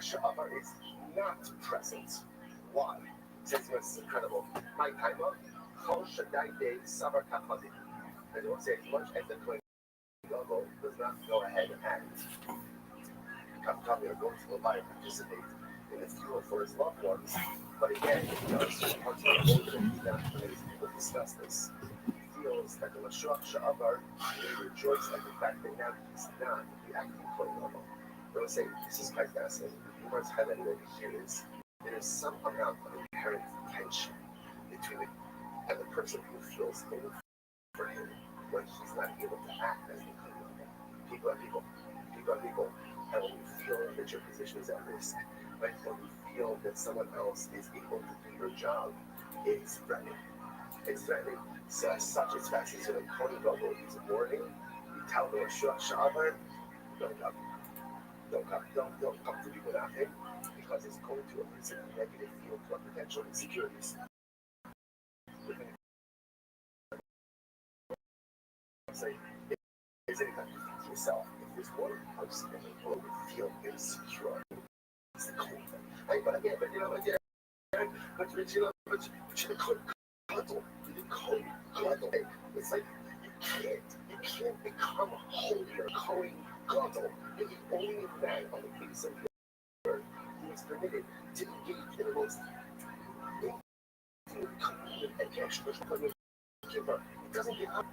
Sha'abar is not present. Why? Says this is incredible. My timer, Chol Shaddai De Sabar Kachadim. I don't say as much as the Kohen Gadol does not go ahead and come here, go to the life, participate in the funeral for his loved ones. But again, he does parts of the emotions that people discuss this. He feels that the Mashiach Sha'abar will rejoice at the fact that now he's not the acting Kohen Gadol. I would say this is quite fascinating. The words highlighted over here is there is some amount of inherent tension between it and the person who feels pain for him when he's not able to act as the Kohen Gadol. People are people. People are people. And when you feel that your position is at risk, right? When you feel that someone else is able to do your job, it's threatening. It's threatening. So as such, it's fascinating. So the Kohen Gadol is warning. You tell the Sha'abar, don't come. Don't come to be without him, because it's going to elicit a negative field for potential insecurities. Say, is it that you think to yourself, if there's one person in the world who feel insecure, it's the cold thing. Hey, but again, but you it's like you can't become holier, Kohen Gadol. You're the only man on the face of the earth who is permitted to engage in the most intimate and extraordinary giver. It doesn't get up.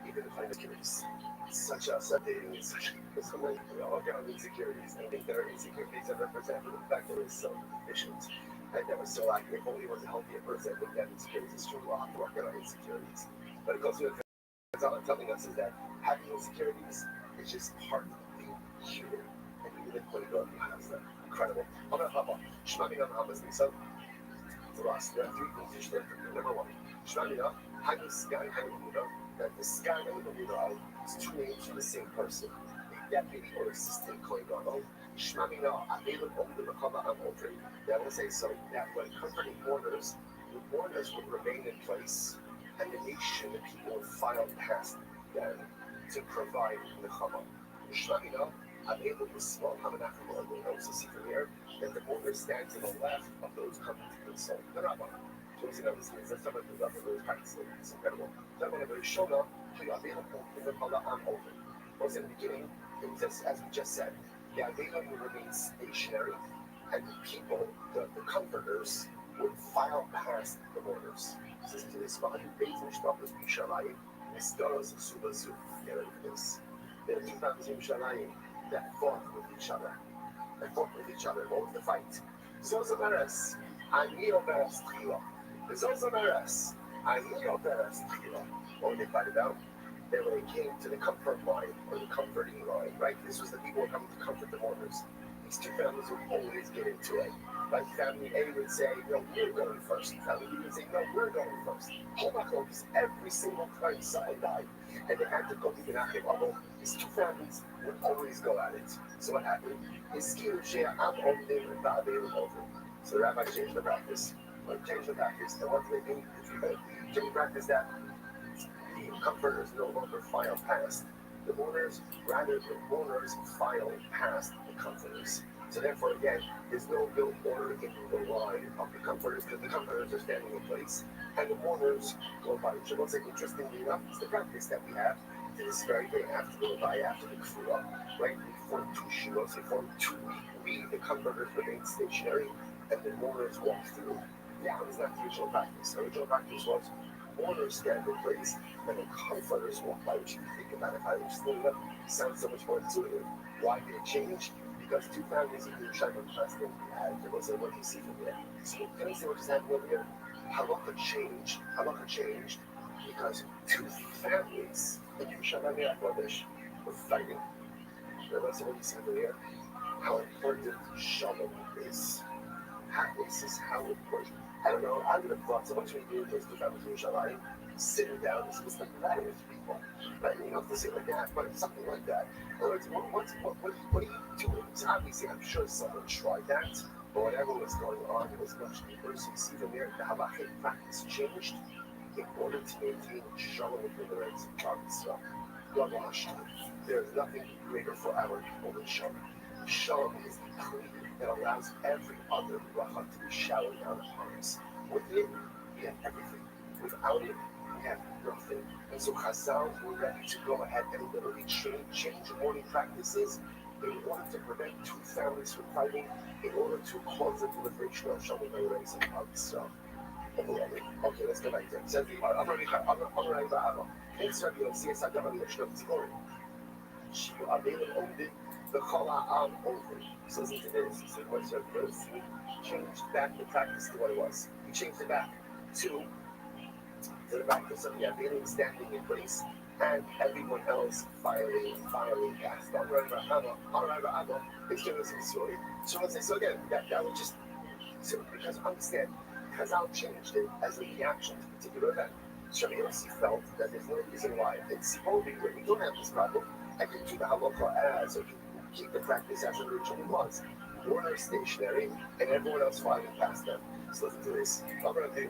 Even if I think it's such a subdating, such a way to all down insecurities. I think there are insecurities that represent the fact that it's so deficient. And that was so like if only was a healthier person, I think that insecurities is true. We'll have to work on our insecurities. But it goes to what it's telling us is that having insecurities is just part of being human. And even if Kohen Gadol has that. Incredible. I'm going to hop on. Shmamina Muhammad's Nisa. For us, there are three things you should learn from you. Number one, Shmamina, Hagu Sky, Hagu Muda. That the sky and the Muda is two names for the same person. A deputy or assistant Kohen Gadol. Shmamina, Avela Omdu Makama Amotri. That will say so that when comforting mourners, the mourners would remain in place, and the nation, the people would file past them to provide the Chama. Shmamina, Avela Yisrael Hamanachim Or. We also see from here that the mourner stands to the left of those coming to console the Rabbah. That's some of the those practices. It's incredible. That one of the Shona, was in the beginning, it was as we just said, the Avela would remain stationary, and the people, the comforters, would file past the mourners. This is the spot in Beit Mishpachos Bishalayim, Mistaros Subazu. There it is. There are two families in Bishalayim that fought with each other. What was the fight? Zozomeres, Anioberes Tchila. The Zozomeres, Anioberes Tchila. What did they fight about? Then when they came to the comfort line, or the comforting line, right? This was the people who were coming to comfort the mourners. These two families would always get into it. Like family A would say, no, we're going first. Family B would say, no, we're going first. Because every single time someone died, and they had to go to the Menachem Avot, these two families would always go at it. So what happened? So the rabbi changed the practice. When he changed the practice, and what did they do? They changed the practice that the comforters no longer file past the mourners, rather the mourners file past the comforters. So therefore, again, there's no real order in the line of the comforters, because the comforters are standing in place, and the mourners go by. So what's interestingly enough, it's the practice that we have to this very day after the Levi, after the Kfura, right? We form two shilos, we form two. We, the comforters, remain stationary, and the mourners walk through. That was not the original practice. The original practice was mourners stand in place, and the comforters walk by, which if you think about it, how you explain it, sounds so much more intuitive. Why did it change? Because two families in the Yerushalayim Press had, there was what you see from there. So can I say what just happened over here? Halakha changed because two families in Yerushalayim Kodesh were fighting. Remember what you see over here? How important shalom is. This is how important. I don't know, I would have thought so much when you do those two families in Yerushalayim, sitting down, it's like that with people. Right? You don't have to say like that, but something like that. In other words, what are you doing? So obviously, I'm sure someone tried that, but whatever was going on, it was much deeper. So you see from there, the halachic practice changed in order to maintain shalom within the ranks of Klal Yisrael. Rabbi Rothschild, there is nothing greater for our people than shalom. Shalom is the clean that allows every other bracha to be showered down upon us. With it, we have everything. Without it, we have nothing. And so Chazal were ready to go ahead and literally change morning practices in order to prevent two families from fighting, in order to cause the proliferation of Shalom and of Israel. Okay, let's go back to it. It says, I'm going to she available the Kala over. So listen to this. So what's your first? Changed back the practice to what it was. He changed it back to the practice of the Availing standing in place and everyone else filing past. It's going to say story. So again, that would just so because understand, Chazal changed it as a reaction to a particular event. Rabbi Rothschild felt that there's no reason why it's holding when we don't have this problem. I can keep the halakha as, or keep the practice as it originally was. We're stationary, and everyone else filing past them. So listen to this. I'm going to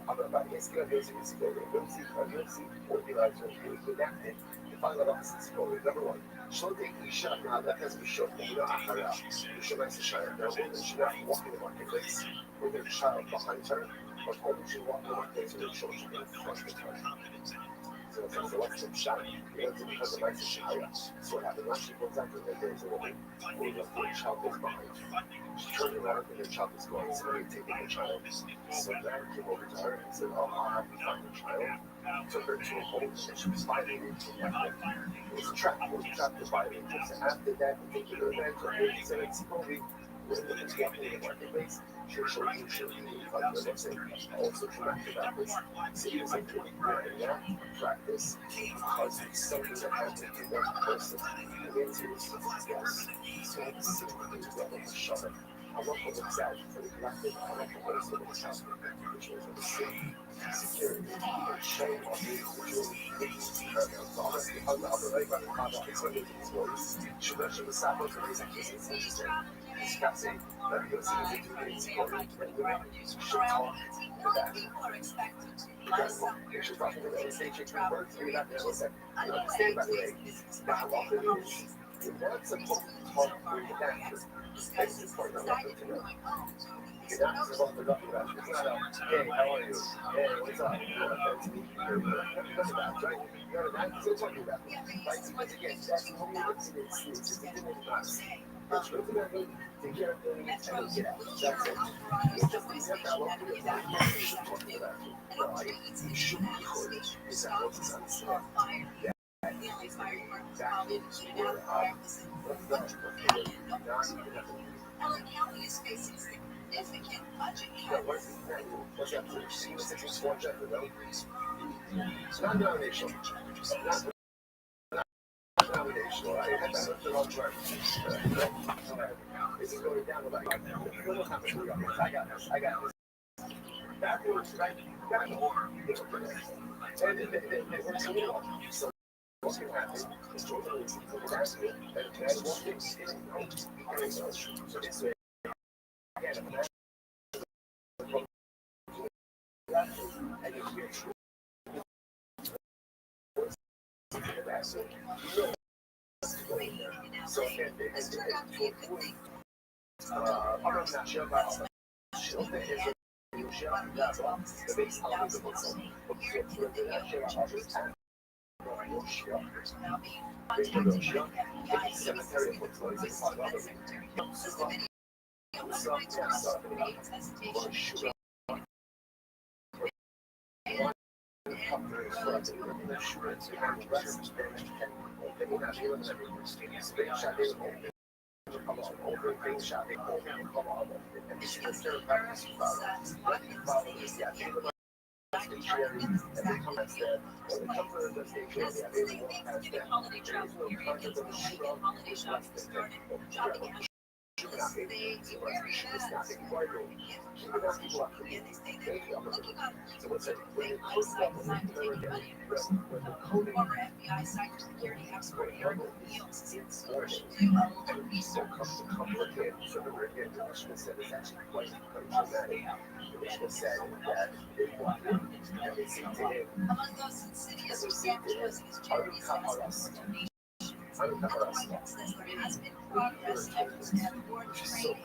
enacted the final opposite story. Number one, let us be sure that we don't have to show nice to shine. Now, women should not walk in the marketplace with their child behind her, but women should walk in the marketplace with their children in front of her. So what's the shot? Because of my Shia. So what happened last year, for example, that there was a woman who was their child was behind. She turned around and her child was going, so they taking the child. So the man came over to her and said, oh, I'll have you find your child. Took her to a home and she was fighting and it was a trap. It was a trap to fighting. So after that particular event, he said, it's probably when the woman's walking in the marketplace, she'll show you, also connected about this. So he was like, practice because it's something that happens to one person. And it's yes. So it's level of shuttle. I want to look out for the collective. I want to also look out for the individuals of the city, security, and showing off the individual. On the other way, it's going to be his voice. Should the Sabbath raise a case it's interesting. Discussing that you'll see the community and women should talk to that. You should talk to the stage words. Maybe not there. Listen, I understand, by the way, that halacha is you're not supposed to talk with the doctor. That's important halacha to know. You're not supposed to talk to the doctor. It's not a, hey, how are you? Hey, what's up? That's me. You're not right? You're not still talking about it. Right? Because again, that's the only thing it's not. It's ultimately take care of things and get out. That's it. You just need to have that one for your life. You should talk to that. Right? You should be clear. Is that what is understood? Yeah. That is where Ellen County is facing significant budget cuts. What's that? It's not denominational. Denominational. I had that the wrong word. This is going down like I got this. Backwards, right? Back more. And it works really well. So what's going to happen is children will see the basket and one thing so this way again and if you're true the basket, so again, I'm not sure about children is the base of the book. Cemetery so what's it? When it goes up, former FBI cybersecurity expert Eric Niels is warning, and people come to comfort him. So the Commissioner said it's actually quite dramatic. The Commissioner said that they want him, and they say to him, among those insidious receptions is charities and donation. Yes, there has been progress. Efforts to have more training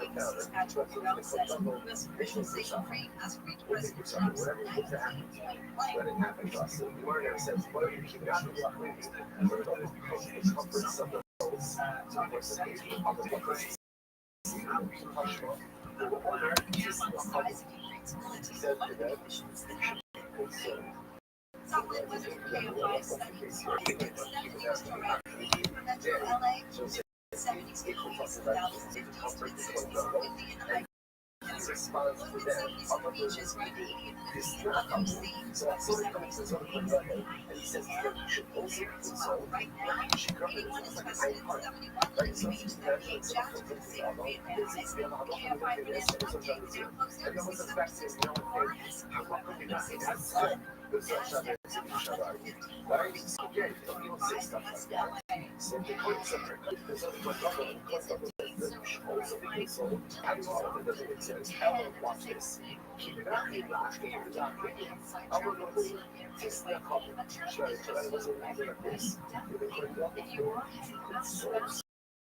at ground session. U.S. officials say Ukraine has reached President Trump's 19-point plan. Solid weather today, high 70s. Extending to around 80 for Metro LA. 70s degrees, down 50s, mid-60s, windy and high. Response to that. The beaches around 80 and 90. So that's 70s degrees. And he says you should also consult. Right now, England is President 71 degrees. That means Jacksonville, campfire for this update. Down close to 66. Watch this. Keep it up, keep it up, keep it up. I will go see. Just the couple. Sorry, I wasn't like this.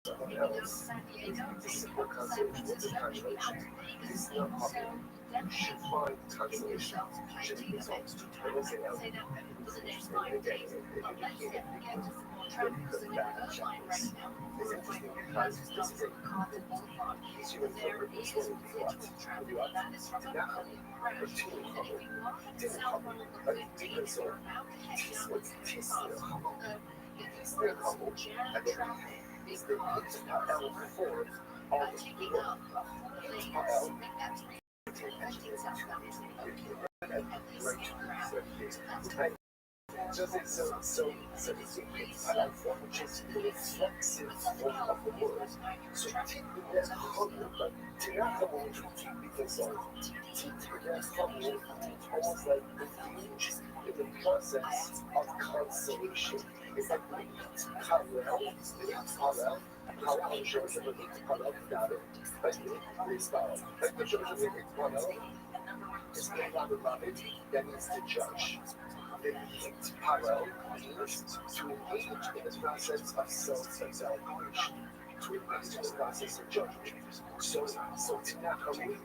Someone else. It's a simple consolation. It's a translation. It's not popular. You should find consolation. You should be results. I will say that. It's interesting because this is a easier to interpret this way or two didn't couple, because so what's their couple and then is the L4 all the people so it's which is the reflexive form of the word. So take the humble, but take that humble which we take because of take that humble, almost like refuge in the process of consolation. It's like we eat parallel. How shows that we eat parallel without it. But it's like the shows that we eat parallel. It's not about it that needs to judge. They hit parallel means to engage in the process of self-evaluation, to engage in the process of judgment. So Tinakawi,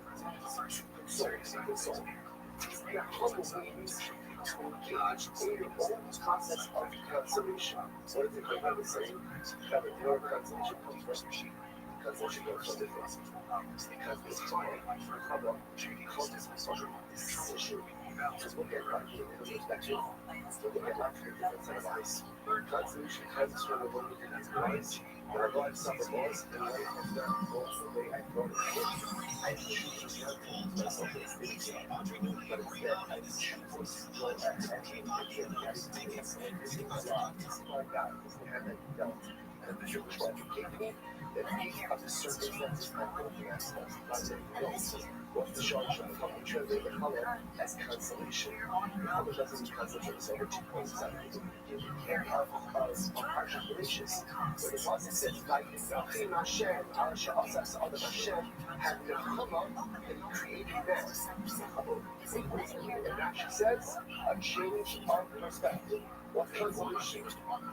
console. Tinakawi means to engage in your own process of consolation. What is it going to say? That the word consolation comes from consolation goes from different. Because this time, decision. Just look at life from a different perspective. Look at life from a different set of eyes. Consolation comes from the one who has eyes. When our life suffer loss, and life has not gone the way I thought it would, I choose not to hold myself as things, but instead I choose to go ahead and this is my God, this is the hand that you dealt. And the church was capable that of the circumstances I'm going to ask us, not that what the charge of the color, translate the color as consolation. The color doesn't mean consolation, so over 2 points out of partial relations. When the Prophet says, like, Elohim Hashem, Hashem, had the color and created man. And that she says, a change of perspective. What consolation?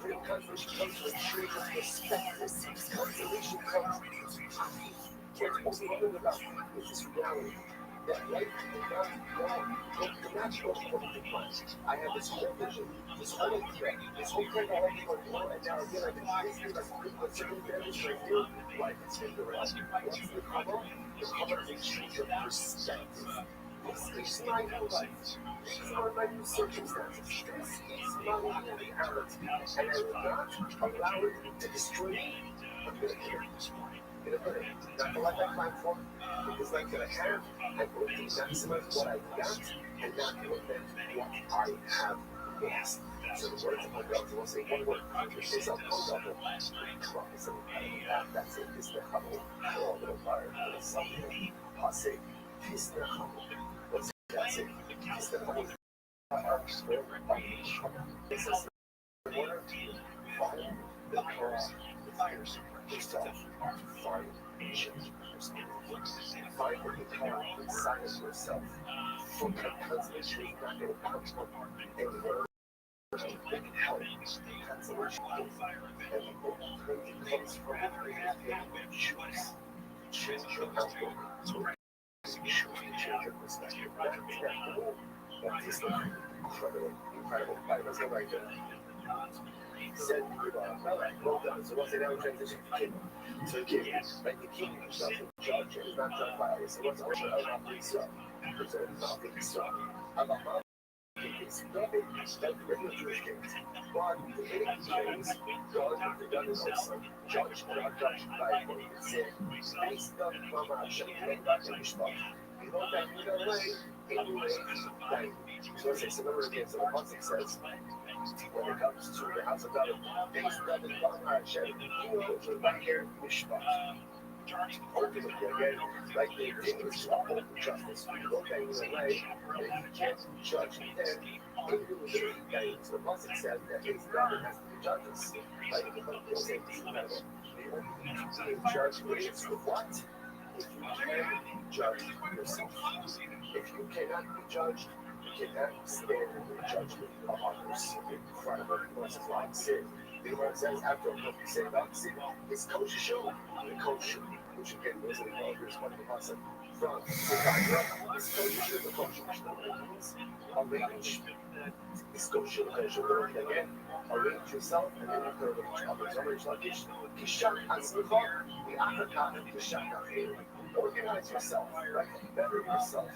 Real consolation comes from a change of perspective. Consolation comes what's wrong about this reality that life the natural I have this whole vision, this whole threat, this whole thing I like going on, and now again I've been thinking like certain damage right here, life is in the rest. What's the cover? The cover is change of perspective. This is my new life. These are my new circumstances. This is my new reality. And I will not allow it to destroy me. I'm going to hear it. Not the life I plan for, because I'm going to have, I'm going to maximize what I got, and not limit what I have lost. So the words of my God will say one word, which is a double. That's it, it's the humble, or a little fire, or something. Passe, it's the humble. That's it, it's the humble. This is the water, fire, the cross, the fires. Yourself, find patience, find what you call inside of yourself. Because it's not going to come from anywhere. help, consolation, and it comes from the creative pain of choose. Change your outlook. Change your perspective. That cool. That is incredible. By Russell Wright. Said well done. So once they now transition to king. So king, like the king himself is judge and is not judged by others. So what's also about Israel? So it's not the Israel. About it's nothing that regular Jewish kings. But the Haiti kings, God, the God is also judged and are judged by what he said. Based on Mama Hashem, and God to Mishpach. You know that you know way, anyway, so it's a similar again. So the concept says, when it comes to the house of God, based on the Mama Hashem, you know, so right here, Mishpach. Ultimately, again, like the thing is to uphold justice. You look at it in a way that you can't judge them. So the Muslim says that his government has to be judges. Like the say it's incredible. The only judge is with what? If you can't judge yourself. If you cannot be judged, you cannot stand in the judgment of others. Incredible. This is why I said. The Lord says after what you say about sin, it's kosher show. The kosher, which again was in the here's one of the concept from the God. It's kosher show, the kosher means arrange. It's kosher, again, arrange yourself and then you can arrange others. Arrange like Kishak Asmicha, the Akaka, Kishak. Organize yourself, right? Better yourself,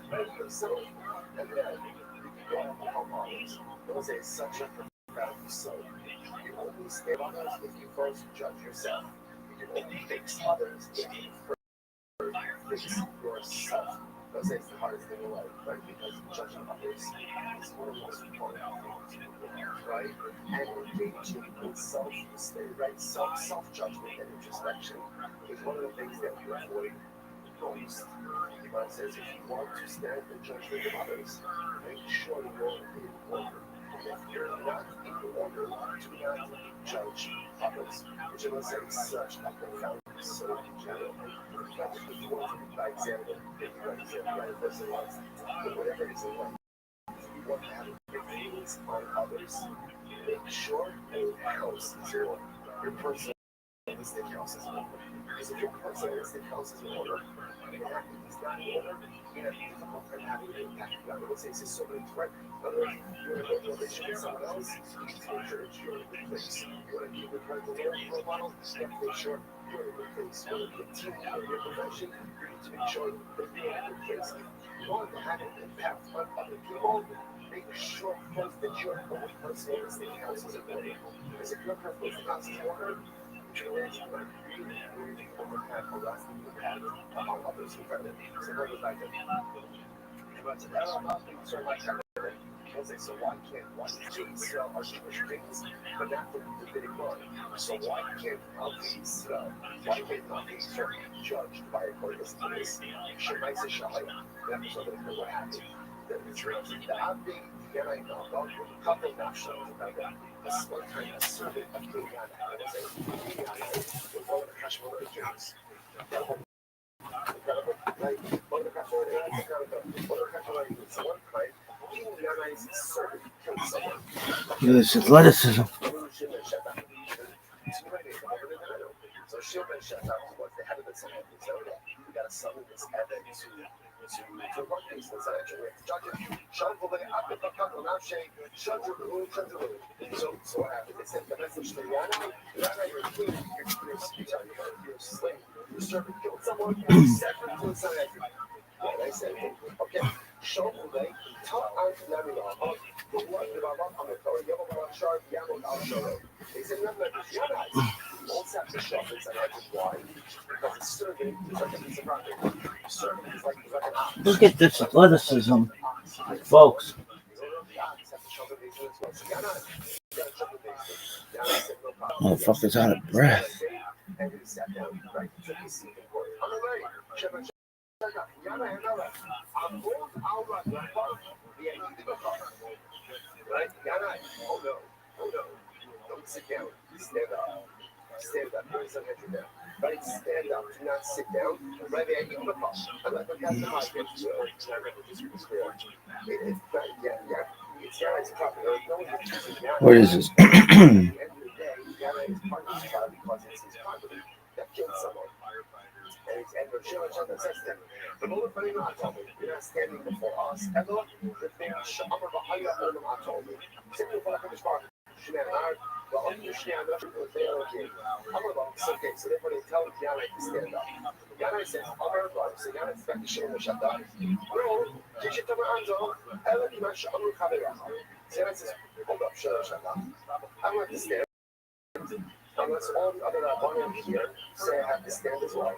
and then you can go and help others. Those are such a profound soul. You only stand others if you first judge yourself. You can only fix others if you first fix yourself. Those are the hardest thing in life, right? Because judging others is one of the most important things, right? And engaging in self-esteem, right? Self-judgment and introspection is one of the things that we avoid most. God says if you want to stand in judgment of others, make sure you're in order. If you're not in order, do not judge others. Which I must say is such a profound so in general. If you want to be by example, if you want to say by a person wants, but whatever it is in life, you want to have influence on others, make sure your house is in order. Your personalistic house is in order. Because if your personalistic house is in order, and that is not in order, you have difficult time having an impact. God will say it's so many threat. In other words, you're in a good relationship with someone else, you need to make sure that you're in a good place. You want to be a good friend with the Lord for a while, you have to make sure you're in a good place. You want to be a team in your profession, you need to make sure that you're in a good place. If you want to have an impact on other people, make sure first that your own personalistic house is in order. Because if your personalistic house is in order, which means you might really have a lasting impact on others who find it. So what was I doing? So why can't Israel are Jewish kings, but not the Davidic line? So why can't Israel, Israel be judged by according to this? Shemai says Shahaya. That was something that what happened. That Israel said, the Abdi, again I know, a couple of nations about that. A small time asserted a king on it. Was one of the Kashmir Jews. Incredible, right? One of the Kashmir Jews, one time, King Yanai's servant killed someone. This is athleticism. So Shilman Shatta was the head of the Senate. So we got to summon this heaven to run these things. Judges, so what happened? They sent the message to Yana. Yana, you're a king. You're a slave. Your servant killed someone. You separate to the Sanhedrin. And I said, okay, show me, tell Antinamina, the one that I'm on the Torah, Yamam Shard, Yamam Al Shoro. They said, no, you're not. Also have to show up in Sanhedrin. Why? Because it's serving is like a piece of property. Serving is like an ox. Look at this athleticism, folks. Motherfucker's out of breath. And he sat down, right? So he's seeing the word. On the way, right? Oh no. Don't sit down. Stand up. Stand up. Bring some head down. Right? Stand up. Do not sit down. Right? I'm like, that's the high. It's What is this? The Lord Farina told me, you're not standing before us. Ever, the thing, Shamar Bahaya Olam told me. Sitting before the British Park, Shnanar, well, only the Shnanar, okay. Okay, so therefore they tell Yana to stand up. Yana says, Amar Bar, so Yana is back to Shema Shata. No, Kishitama Anzo, Ella Dimash Amru Kavera. So Yana says, hold up, Shema Shata. I want to stand. Unless all the other Rabbanim here say I have to stand as well.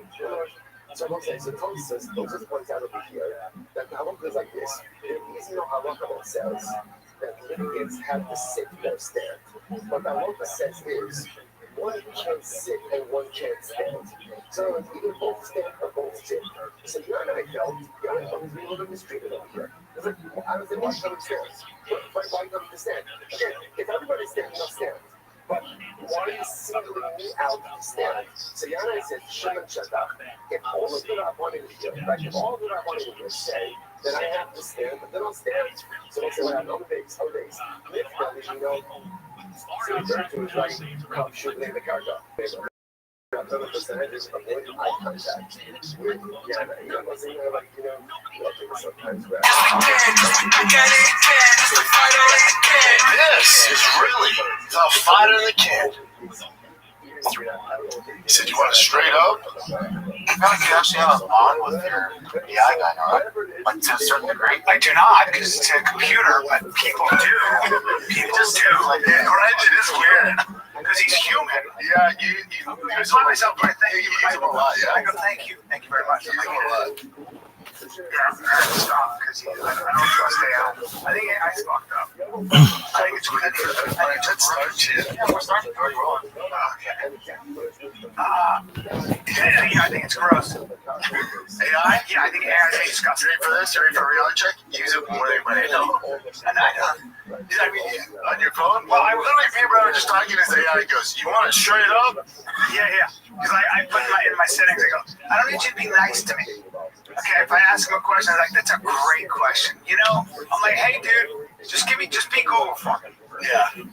So okay, so Tom says, Moses points out over here that the halakha is like this. There is no halakha that says that litigants have to sit or stand. What the halakha says is one can't sit and one can't stand. So it's either both stand or both sit. So you and I felt being a little bit mistreated over here. It's like, I was like, why come stand? Why come to stand? Again, if everybody's standing, they'll stand. But why are you singling me out to stand? So Yana said, Shimon Shadach. If all of the Rabbanim here, if all of the Rabbanim here say that I have to stand, but then I'll stand. So they say, well, I have no days, no days. If that is, so the church was like, come shoot me in the karka. Another percentages of avoid eye contact with Yana. Wasn't like, sometimes where this is really the fight of the kid. You said you want it straight up? I feel like you actually have a bond with your AI guy, right? Like to a certain degree. I do not, because it's a computer, but people do. People just do. Like, yeah, right? It is weird. Because he's human. Yeah, you I told myself, but I thank you. use him a lot, yeah. I go, thank you. Thank you very much. You use him a lot. Yeah, I'm going to stop because I don't trust AI. I think AI's fucked up. I think it's weird. Let's start shit. Yeah, we're starting to go on. Yeah, I think it's gross. AI? Yeah, I think AI is disgusting. You ready for this? You ready for a reality check? Use it more than anybody I know. And I don't. I mean, on your phone? Well, I literally, me and brother just talking, his AI goes, you want it straight up? Yeah. Because I put in my settings, I go, I don't need you to be nice to me. Okay, if I ask him a question, I'm like, that's a great question. I'm like, hey, dude, just be Google for me. Yeah.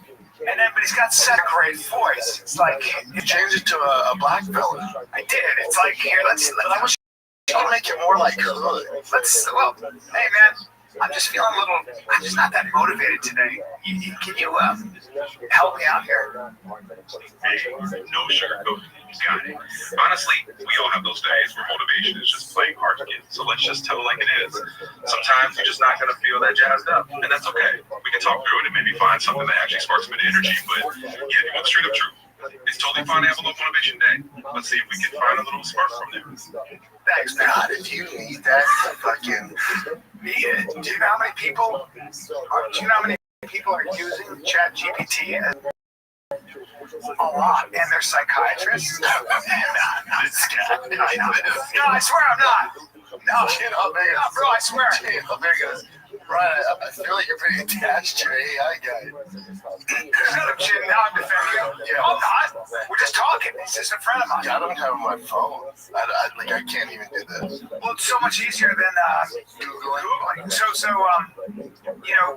And then, but he's got such a great voice. It's like, You change it to a black fella. I did. It's like, here, let's I wish you could make it more like hood. hey, man, I'm just feeling I'm just not that motivated today. Can you help me out here? Hey, no sugarcoat. Got it. Honestly, we all have those days where motivation is just plain hard to get. So let's just tell it like it is. Sometimes you're just not going to feel that jazzed up, and that's okay. We can talk through it and maybe find something that actually sparks some energy. But yeah, you want the straight up truth. It's totally fine to have a little motivation day. Let's see if we can find a little spark from there. Thanks, man. God, if you need that, fucking Need it. Do you know how many people are using ChatGPT? A lot, and they're psychiatrists. No, I swear I'm not. No, bro, I swear. There goes. Right, I feel like you're pretty attached to your AI guy. Now I'm defending him. Yeah. I'm not. We're just talking. He's just a friend of mine. I don't have my phone. I can't even do that. Well, it's so much easier than Googling. So,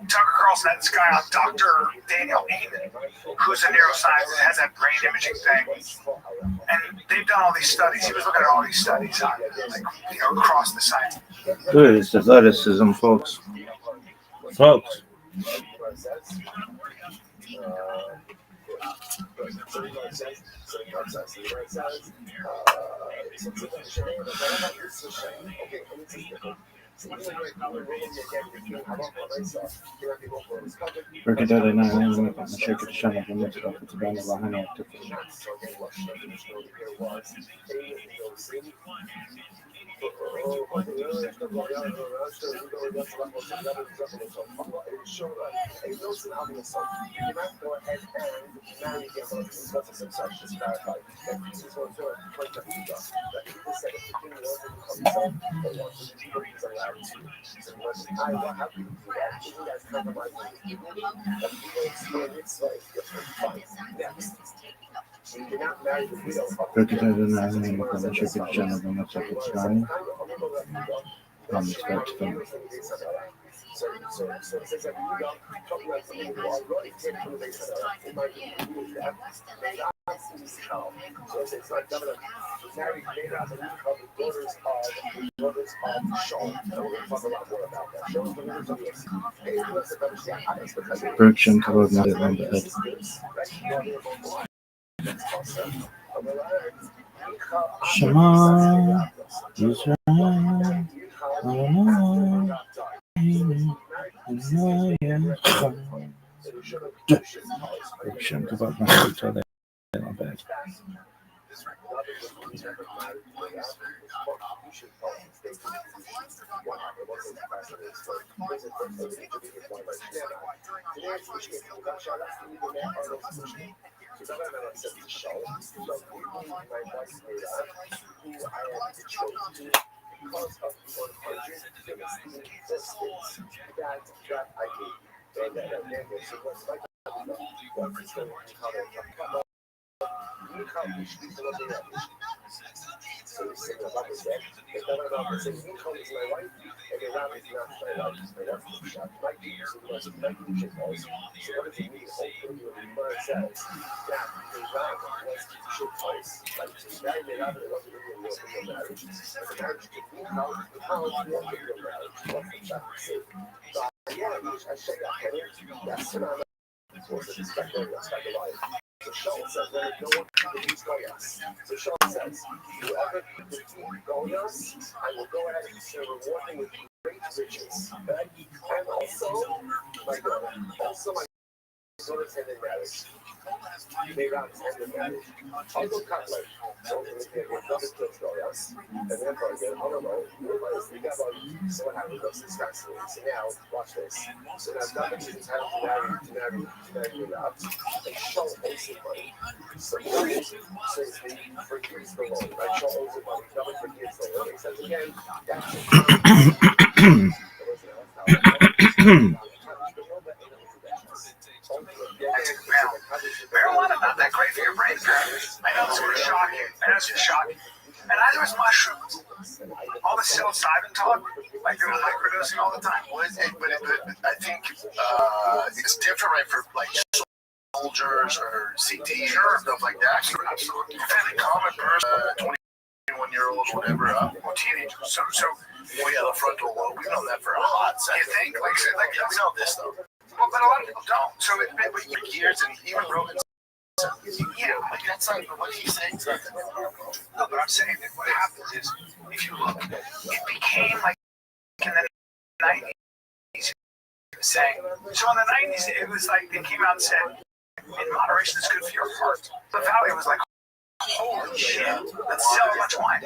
Tucker Carlson had this guy on Dr. Daniel Amen, who's a neuroscientist, has that brain imaging thing. And they've done all these studies. He was looking at all these studies on, across the science. Look, it's athleticism, folks. Folks. Прокидали на аниму на шеке шана помочь от тебя на вагоне от Прокидали на аниму на шеке шана помочь от тебя. So it says that you know, talking about something who already came from the base of it might be that may not be child. So it's like governor married made out of the daughters of Shaul. And we're going to talk a lot more about that. Shaul's the leaders of this. Berkshire covered nothing on the head. Shema Yisrael Berkshire covered nothing on the head. So we sing about this day. They don't know if it's Nicole is my wife, and the rabbi is not my wife. My wife is shot. My Jesus was my teacher was. So what does it mean? Hopefully, when it says that the rabbi was teacher twice, like to marry the rabbi, it wasn't really a real marriage. As a marriage to Nicole, Nicole was a real marriage. What's the shot to say? So yeah, I say that. That's what I'm supposed to respect the life. So Shaul says, let no one defeats Goyas. So Shaul says, whoever defeats Goyas, I will go ahead and reward him with great riches. Okay? And also my daughters end in marriage. They round end in marriage. I'll go Cutler. So if they get another kills Goyas, and then again, I don't know. So what happens? It's fascinating. So now, watch this. So now David is entitled to marry Rav. And Shaul owes him money. So David says he forgives the loan. Right? Shaul owes him money. David forgives the loan. He says again, Marijuana not that great for your brain, apparently. I know it's sort of shocking. And neither is mushrooms. All the psilocybin talk, like they were microdosing all the time. But I think it's different, right, for like soldiers or CTs or stuff like that. Absolutely. Fairly common person, 21-year-old or whatever, or teenager. So we have a frontal lobe. We've known that for a hot second. You think? Like we know this though. Well, but a lot of people don't. So it years and even Rogan. Yeah, like that's not even what he's saying. No, but I'm saying that what happens is, if you look, it became like in the 90s, saying, so in the 90s, it was like they came out and said, in moderation is good for your heart. The Valley was like, holy shit, let's sell a bunch of wine.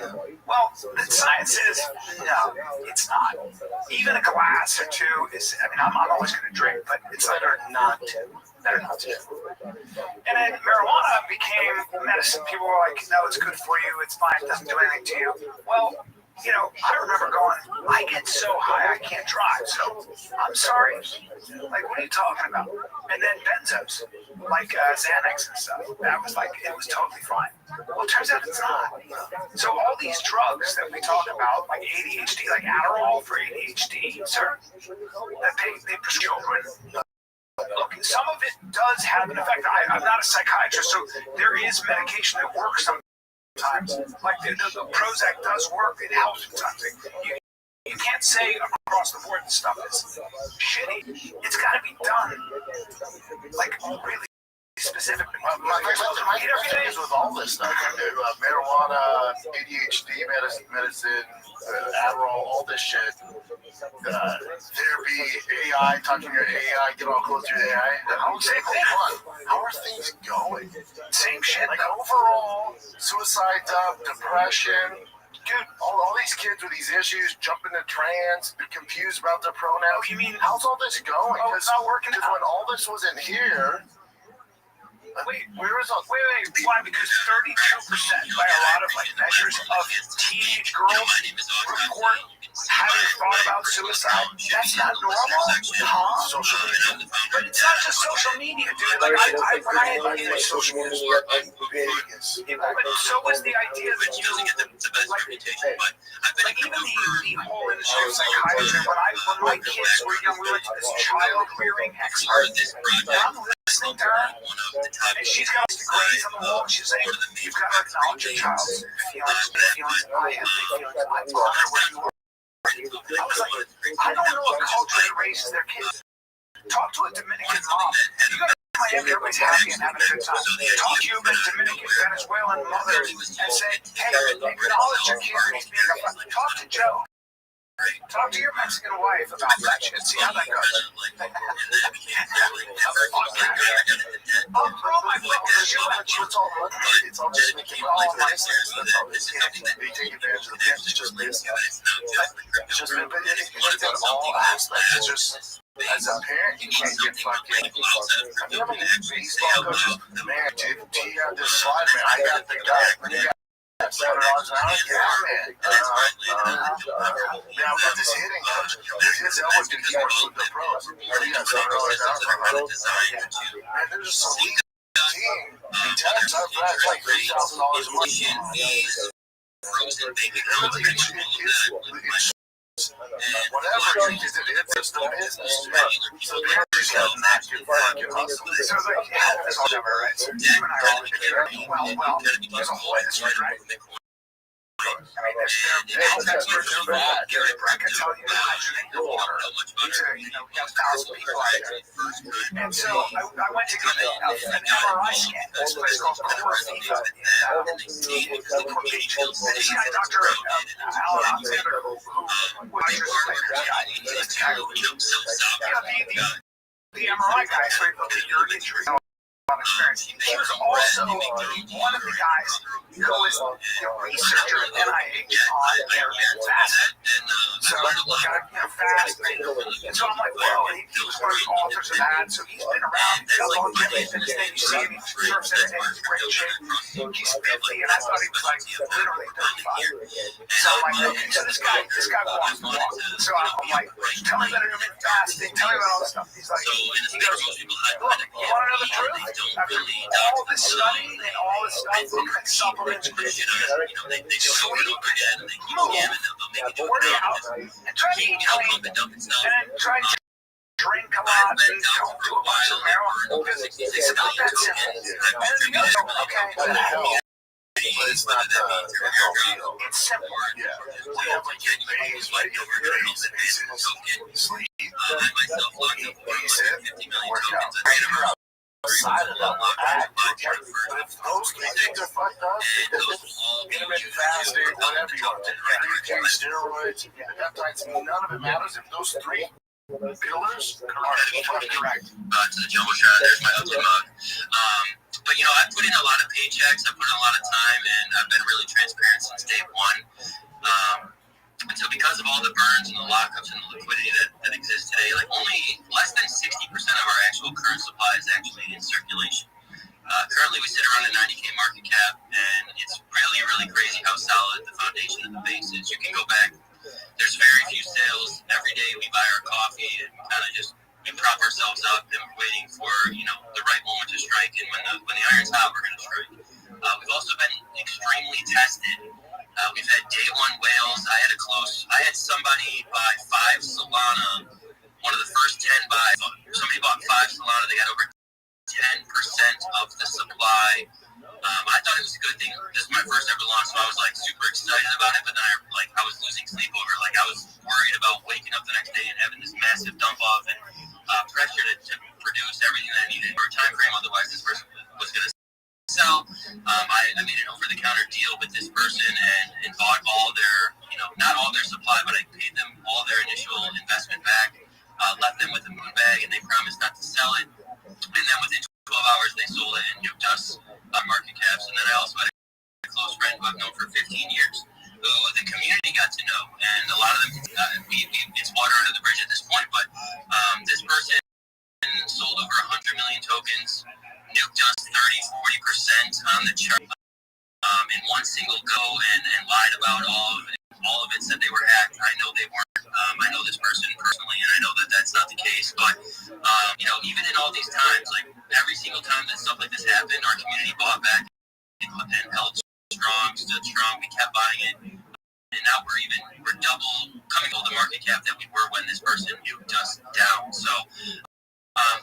Well, the science says, no, it's not. Even a glass or two is, I mean, I'm always going to drink, but it's better not to. And then marijuana became medicine. People were like, no, it's good for you, it's fine, it doesn't do anything to you. Well, you know, I remember going, I get so high I can't drive, so I'm sorry. Like, what are you talking about? And then benzos, like Xanax and stuff, that was like, it was totally fine. Well, it turns out it's not. So all these drugs that we talk about, like ADHD, like Adderall for ADHD, sir, that they prescribe children. Look, some of it does have an effect. I'm not a psychiatrist, so there is medication that works sometimes. Like the Prozac does work. It helps sometimes. You can't say across the board this stuff is shitty. It's got to be done, like, really specifically. My everything is with all this stuff. Marijuana, ADHD medicine, Adderall, all this shit. Therapy, AI, talking to your AI, get all close to your AI. How are things going? Same shit. Like overall, suicide's up, depression. Dude, all these kids with these issues, jumping to trans, confused about their pronouns. Oh, you mean, how's all this going? Oh, it's not working out. Because when all this was in here, wait, why? Because 32% by a lot of like measures of teenage girls report having thought about suicide. That's not normal. Social media. But it's not just social media, dude. Like when I had social media but so was the idea that you like even the whole administrative psychiatry. When my kids were young, we went to this child rearing expert. And I'm listening to her, and she's got the grades on the wall. And she's saying, "You've got to acknowledge your child's feelings. I have big feelings. I honor where you are." I was like, I don't know a culture that raises their kids. Talk to a Dominican mom. You got to Miami, everybody's happy and having a good time. Talk to Cuban, Dominican, Venezuelan mothers and say, "Hey, acknowledge your kid and he's being a friend." Talk to Joe. Talk to your Mexican wife about that shit. See how that goes. I'll throw my fucking shit at you. It's all just making all nice. That's all this is. They take advantage of the parents. It's just this. It's just in all aspects. It's just, as a parent, you can't get fucking. Have you ever been baseball coaches? Man, dude, he had this slide, man. I got the guy. $7 an hour? Yeah, man. Now, with this hitting coach, his elbows can just work with the pros. He got $7 an hour. Man, they're just so weak. Team. And tax up that, like $3,000 a month. Whatever, it's just the business. So they're just having that good fucking hustle. So it's like, yeah, that's all ever, right? So you and I are always together. Well, there's a whole industry, right? I mean, there's health experts who Gary Brett can tell you to hydrate your water. He's got 1,000 people out there. And so I went to get an MRI scan. This place called Core FIFA in Newport Beach. And this guy, Dr. Alan Alexander, who was your guy, he's the guy who, the MRI guy, so he looked at your injury. Experience. He was also one of the guys who was the researcher at NIH on their fasting. So got fast. And so I'm like, whoa, he was one of the authors of that. So he's been around. How long he's been his name? You see him, he surfs in great shape. He's 50, and I thought he was like literally 35. So I'm like, okay, so this guy walks the walk. So I'm like, tell me about intermittent fasting. Tell me about all this stuff. He's like, he goes, look, you want to know the truth? After all this studying and all this stuff, look at supplements, sleep, move, work out, and try to eat clean, and try to drink a lot and don't do a bunch of marijuana. Because it's not that simple. And then the other, okay, But it's not it's simple. Yeah. We have like good days, like your days, sleep, eat it, work out. Side of them, but if those three things are fucked up, intermittent fasting, whatever you want to do, steroids, peptides, none of it matters if those three pillars are correct. To the jumbo shot, there's my ugly mug. But I put in a lot of paychecks, I put in a lot of time, and I've been really transparent since day one. And so because of all the burns and the lockups and the liquidity that exists today, like only less than 60% of our actual current supply is actually in circulation. Currently we sit around a 90K market cap, and it's really, really crazy how solid the foundation of the base is. You can go back, there's very few sales. Every day we buy our coffee and kind of just we prop ourselves up and we're waiting for, the right moment to strike, and when the iron's hot, we're going to strike. We've also been extremely tested. We've had day one whales. I had somebody buy 5 Solana, one of the first 10 buys. Somebody bought 5 Solana. They got over 10% of the supply. I thought it was a good thing. This is my first ever launch, so I was super excited about it. But then I was losing sleep over it. I was worried about waking up the next day and having this massive dump off and pressure to produce everything that I needed for a time frame. Otherwise, this person was going to sell. I made an over-the-counter deal with this person and bought all their, not all their supply, but I paid them all their initial investment back, left them with a moon bag, and they promised not to sell it. And then within 12 hours, they sold it and nuked us market caps. And then I also had a close friend who I've known for 15 years who the community got to know. And a lot of them, it's water under the bridge at this point, but this person sold over 100 million tokens, nuked us 30-40% on the chart in one single go, and lied about all of it, said they were hacked. I know they weren't. I know this person personally, and I know that that's not the case. But even in all these times, every single time that stuff like this happened, our community bought back and held strong, stood strong. We kept buying it, and now we're double coming to the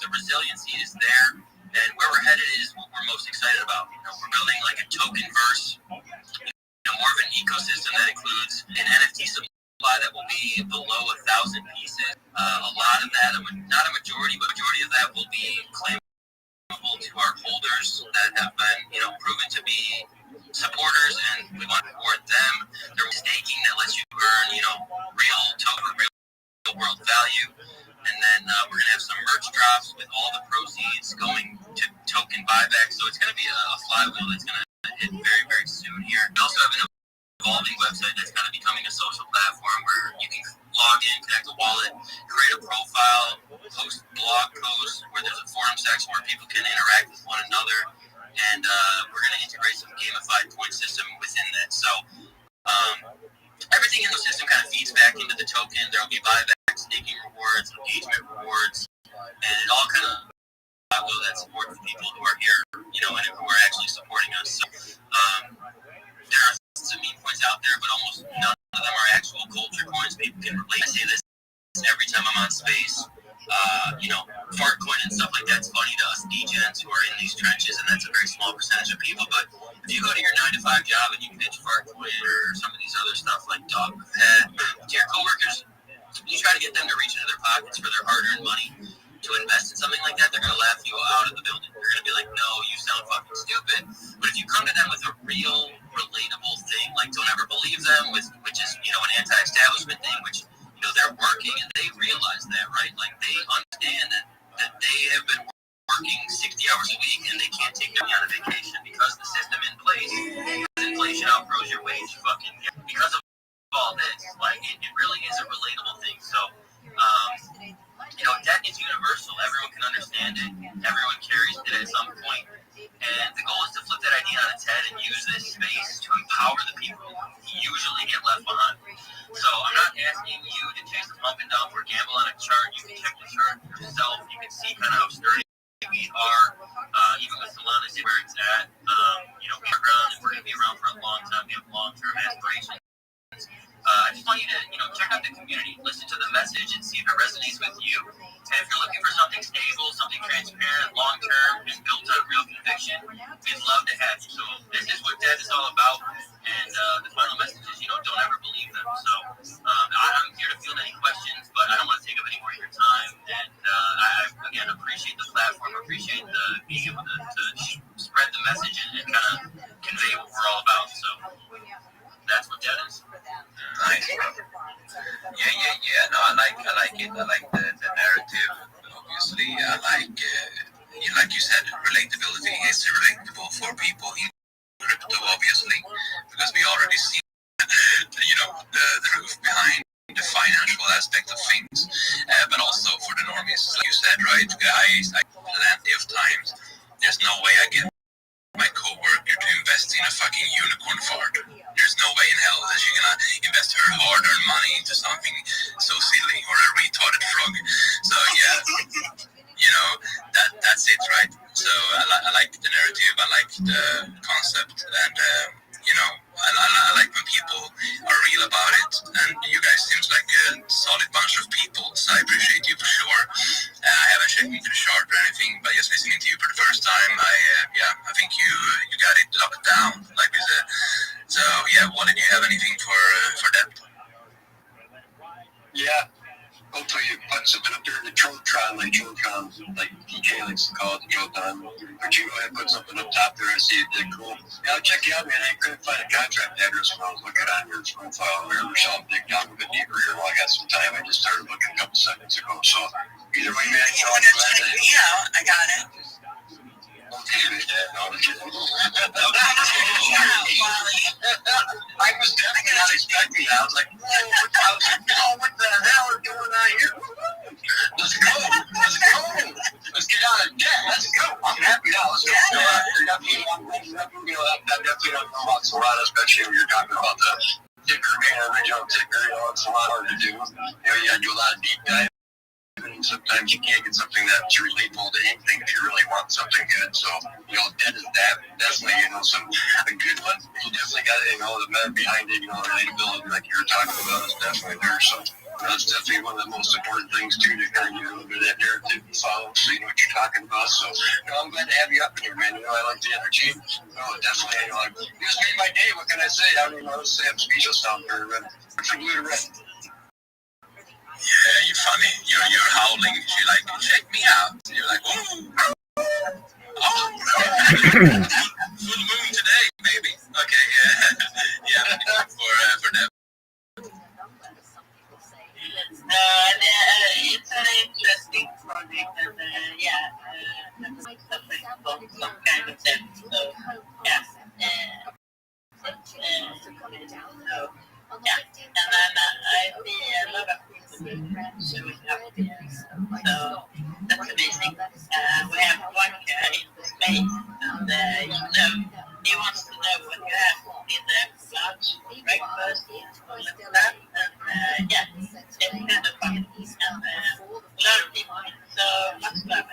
the resiliency is there, and where we're headed is what we're most excited about. We're building like a token verse, more of an ecosystem that includes an NFT supply that will be below 1,000 pieces. A lot of that, not a majority, but majority of that will be claimable to our holders that have been, proven to be supporters, and we want to reward them. There's staking that lets you earn, real token, real world value. And then we're going to have some merch drops with all the proceeds going to token buyback. So it's going to be a flywheel that's going to hit very, very soon here. We also have an evolving website that's kind of becoming a social platform where you can log in, connect a wallet, create a profile, post blog posts where there's a forum section where people can interact with one another. And we're going to integrate some gamified point system within that. So everything in the system kind of feeds back into the token. There will be buyback, staking rewards, engagement rewards, and it all kind of will that support the people who are here, and who are actually supporting us. So there are some meme coins out there, but almost none of them are actual culture coins. People can relate. I say this every time I'm on space. Fart coin and stuff like that's funny to us degens who are in these trenches, and that's a very small percentage of people. But if you go to your 9-to-5 job and you pitch fart coin or some of these other stuff like dog head to your coworkers, you try to get them to reach into their pockets for their hard-earned money to invest in something like that, they're going to laugh you out of the building. They're going to be like, no, you sound fucking stupid. But if you come to them with a real, relatable thing, like don't ever believe them, which is, an anti-establishment thing, which, they're working and they realize that, right? Like they understand that they have been working 60 hours a week and they can't take money on a vacation because the system in place, because inflation outgrows your wage, because of all this. Like it really is a relatable thing. So, debt is universal. Everyone can understand it. Everyone carries it at some point. And the goal is to flip that idea on its head and use this space to empower the people who usually get left behind. So I'm not asking you to chase the pump and dump or gamble on a chart. You can check the chart yourself. You can see kind of how sturdy we are. Even with Solana, see where it's at. We're around and we're going to be around for a long time. We have long-term aspirations. I just want you to, check out the community, listen to the message, and see if it resonates with you. And if you're looking for something stable, something transparent, long-term, and built on real conviction, we'd love to have you. So this is what debt is all about. And the final message is, don't ever believe them. So I'm here to field any questions, but I don't want to take up any more of your time. And I, again, appreciate the platform, appreciate the being able to spread the message and kind of convey what we're all about. So that's what that is. Nice. Yeah. No, I like it. I like the narrative. Obviously, I like, like you said, relatability is relatable for people in crypto, obviously, because we already see, the roof behind the financial aspect of things, but also for the normies, like you said, right, guys, plenty of times, there's no way I get my co-worker to invest in a fucking unicorn fart. There's no way in hell that she's gonna invest her hard-earned money into something so silly or a retarded frog. So that's it, right? So I like the narrative, I like the concept, and I like when people are real about it, and you guys seems like a solid bunch of people, so I appreciate you for sure. I haven't checked into the chart or anything, but just listening to you for the first time, I think you got it locked down, like we said. So what did you have anything for that? Yeah. Hopefully you put something up there in the Trotron, like DJ likes to call it the Trotron. But you go ahead and put something up top there. I see it did cool. Yeah, I'll check you out, man. I couldn't find a contract address when I was looking on your profile or whatever, so I'll dig down a bit deeper here while I got some time. I just started looking a couple seconds ago. So either way, man, I got it. Okay, man. I was definitely not expecting that. I was like, what the hell are going on here? Let's go. Let's get out of debt. Let's go. I'm happy now. Let's go. I definitely don't know about Solana, especially when you're talking about the ticker, original ticker. It's a lot hard to do. You got to do a lot of deep dive. And sometimes you can't get something that's relatable to anything if you really want something good. So, debt is definitely, a good one. You definitely got, the man behind it, relatability like you were talking about is definitely there. So, That's definitely one of the most important things too, to kind of get a little bit of that narrative solved, so you know what you're talking about. So, I'm glad to have you up here, man. I like the energy. Definitely. You just made my day. What can I say? I don't even know what to say. I'm speechless down here, man. From blue to red. Yeah, you're funny. You're howling. You're like, check me out. You're like, oh. Full moon today, baby. Okay, yeah. For that. It's an interesting project, and some kind of depth. So, yeah. And then I see a lot of things showing up there. So that's amazing. We have one guy in Spain, and he wants to know what you have in the lunch, breakfast, all of that. And it's kind of fun. And learn people. So much love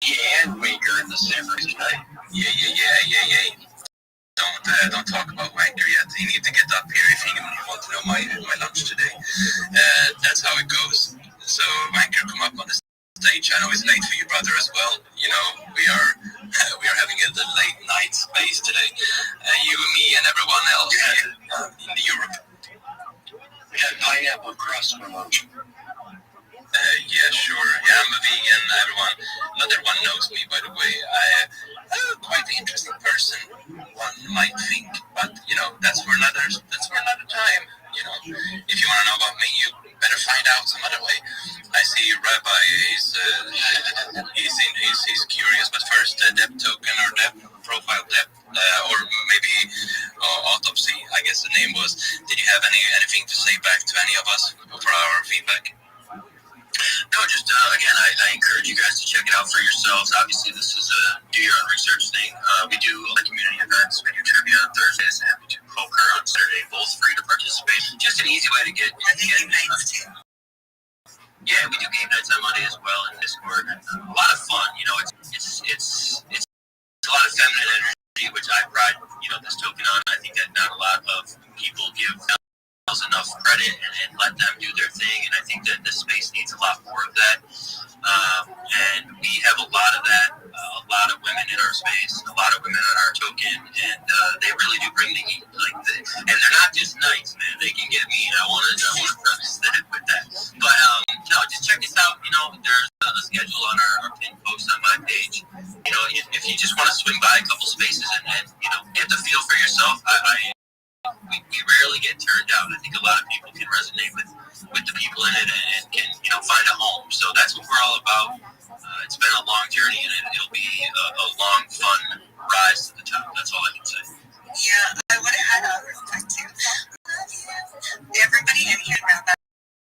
and Winker in the same room tonight. Yeah. Don't talk about Wanker yet. He needs to get up here if he wants to know my lunch today. That's how it goes. So Wanker, come up on the stage. I know it's late for your brother as well. You know, we are having a late night space today. You, me, and everyone else in Europe. We had pineapple crust for lunch. Yeah, sure. Yeah, I'm a vegan. Not everyone knows me, by the way. I'm quite an interesting person, one might think. But, that's for another time. If you want to know about me, you better find out some other way. I see Rabbi he's curious, but first, depth token or depth profile depth, or maybe autopsy, I guess the name was. Did you have anything to say back to any of us for our feedback? No, just again, I encourage you guys to check it out for yourselves. Obviously, this is a do your own research thing. We do community events. We do trivia on Thursdays, and we do poker on Saturday. Both free to participate. Just an easy way to get. Game nights too. Yeah, we do game nights on Monday as well in Discord. A lot of fun. It's a lot of feminine energy, which I pride this token on. I think that not a lot of people give enough credit and let them do their thing, and I think that this space needs a lot more of that. And we have a lot of that, a lot of women in our space, a lot of women on our token, and they really do bring the heat. And they're not just nice, man. They can get mean. I want to preface that with that. But no, just check us out. There's a schedule on our pinned post on my page. If you just want to swing by a couple spaces and get the feel for yourself, we rarely get turned down. I think a lot of people can resonate with the people in it and can find a home. So that's what we're all about. It's been a long journey, and it'll be a long, fun rise to the top. That's all I can say. Yeah, I want to add on real quick too. Everybody in here, Rabbi.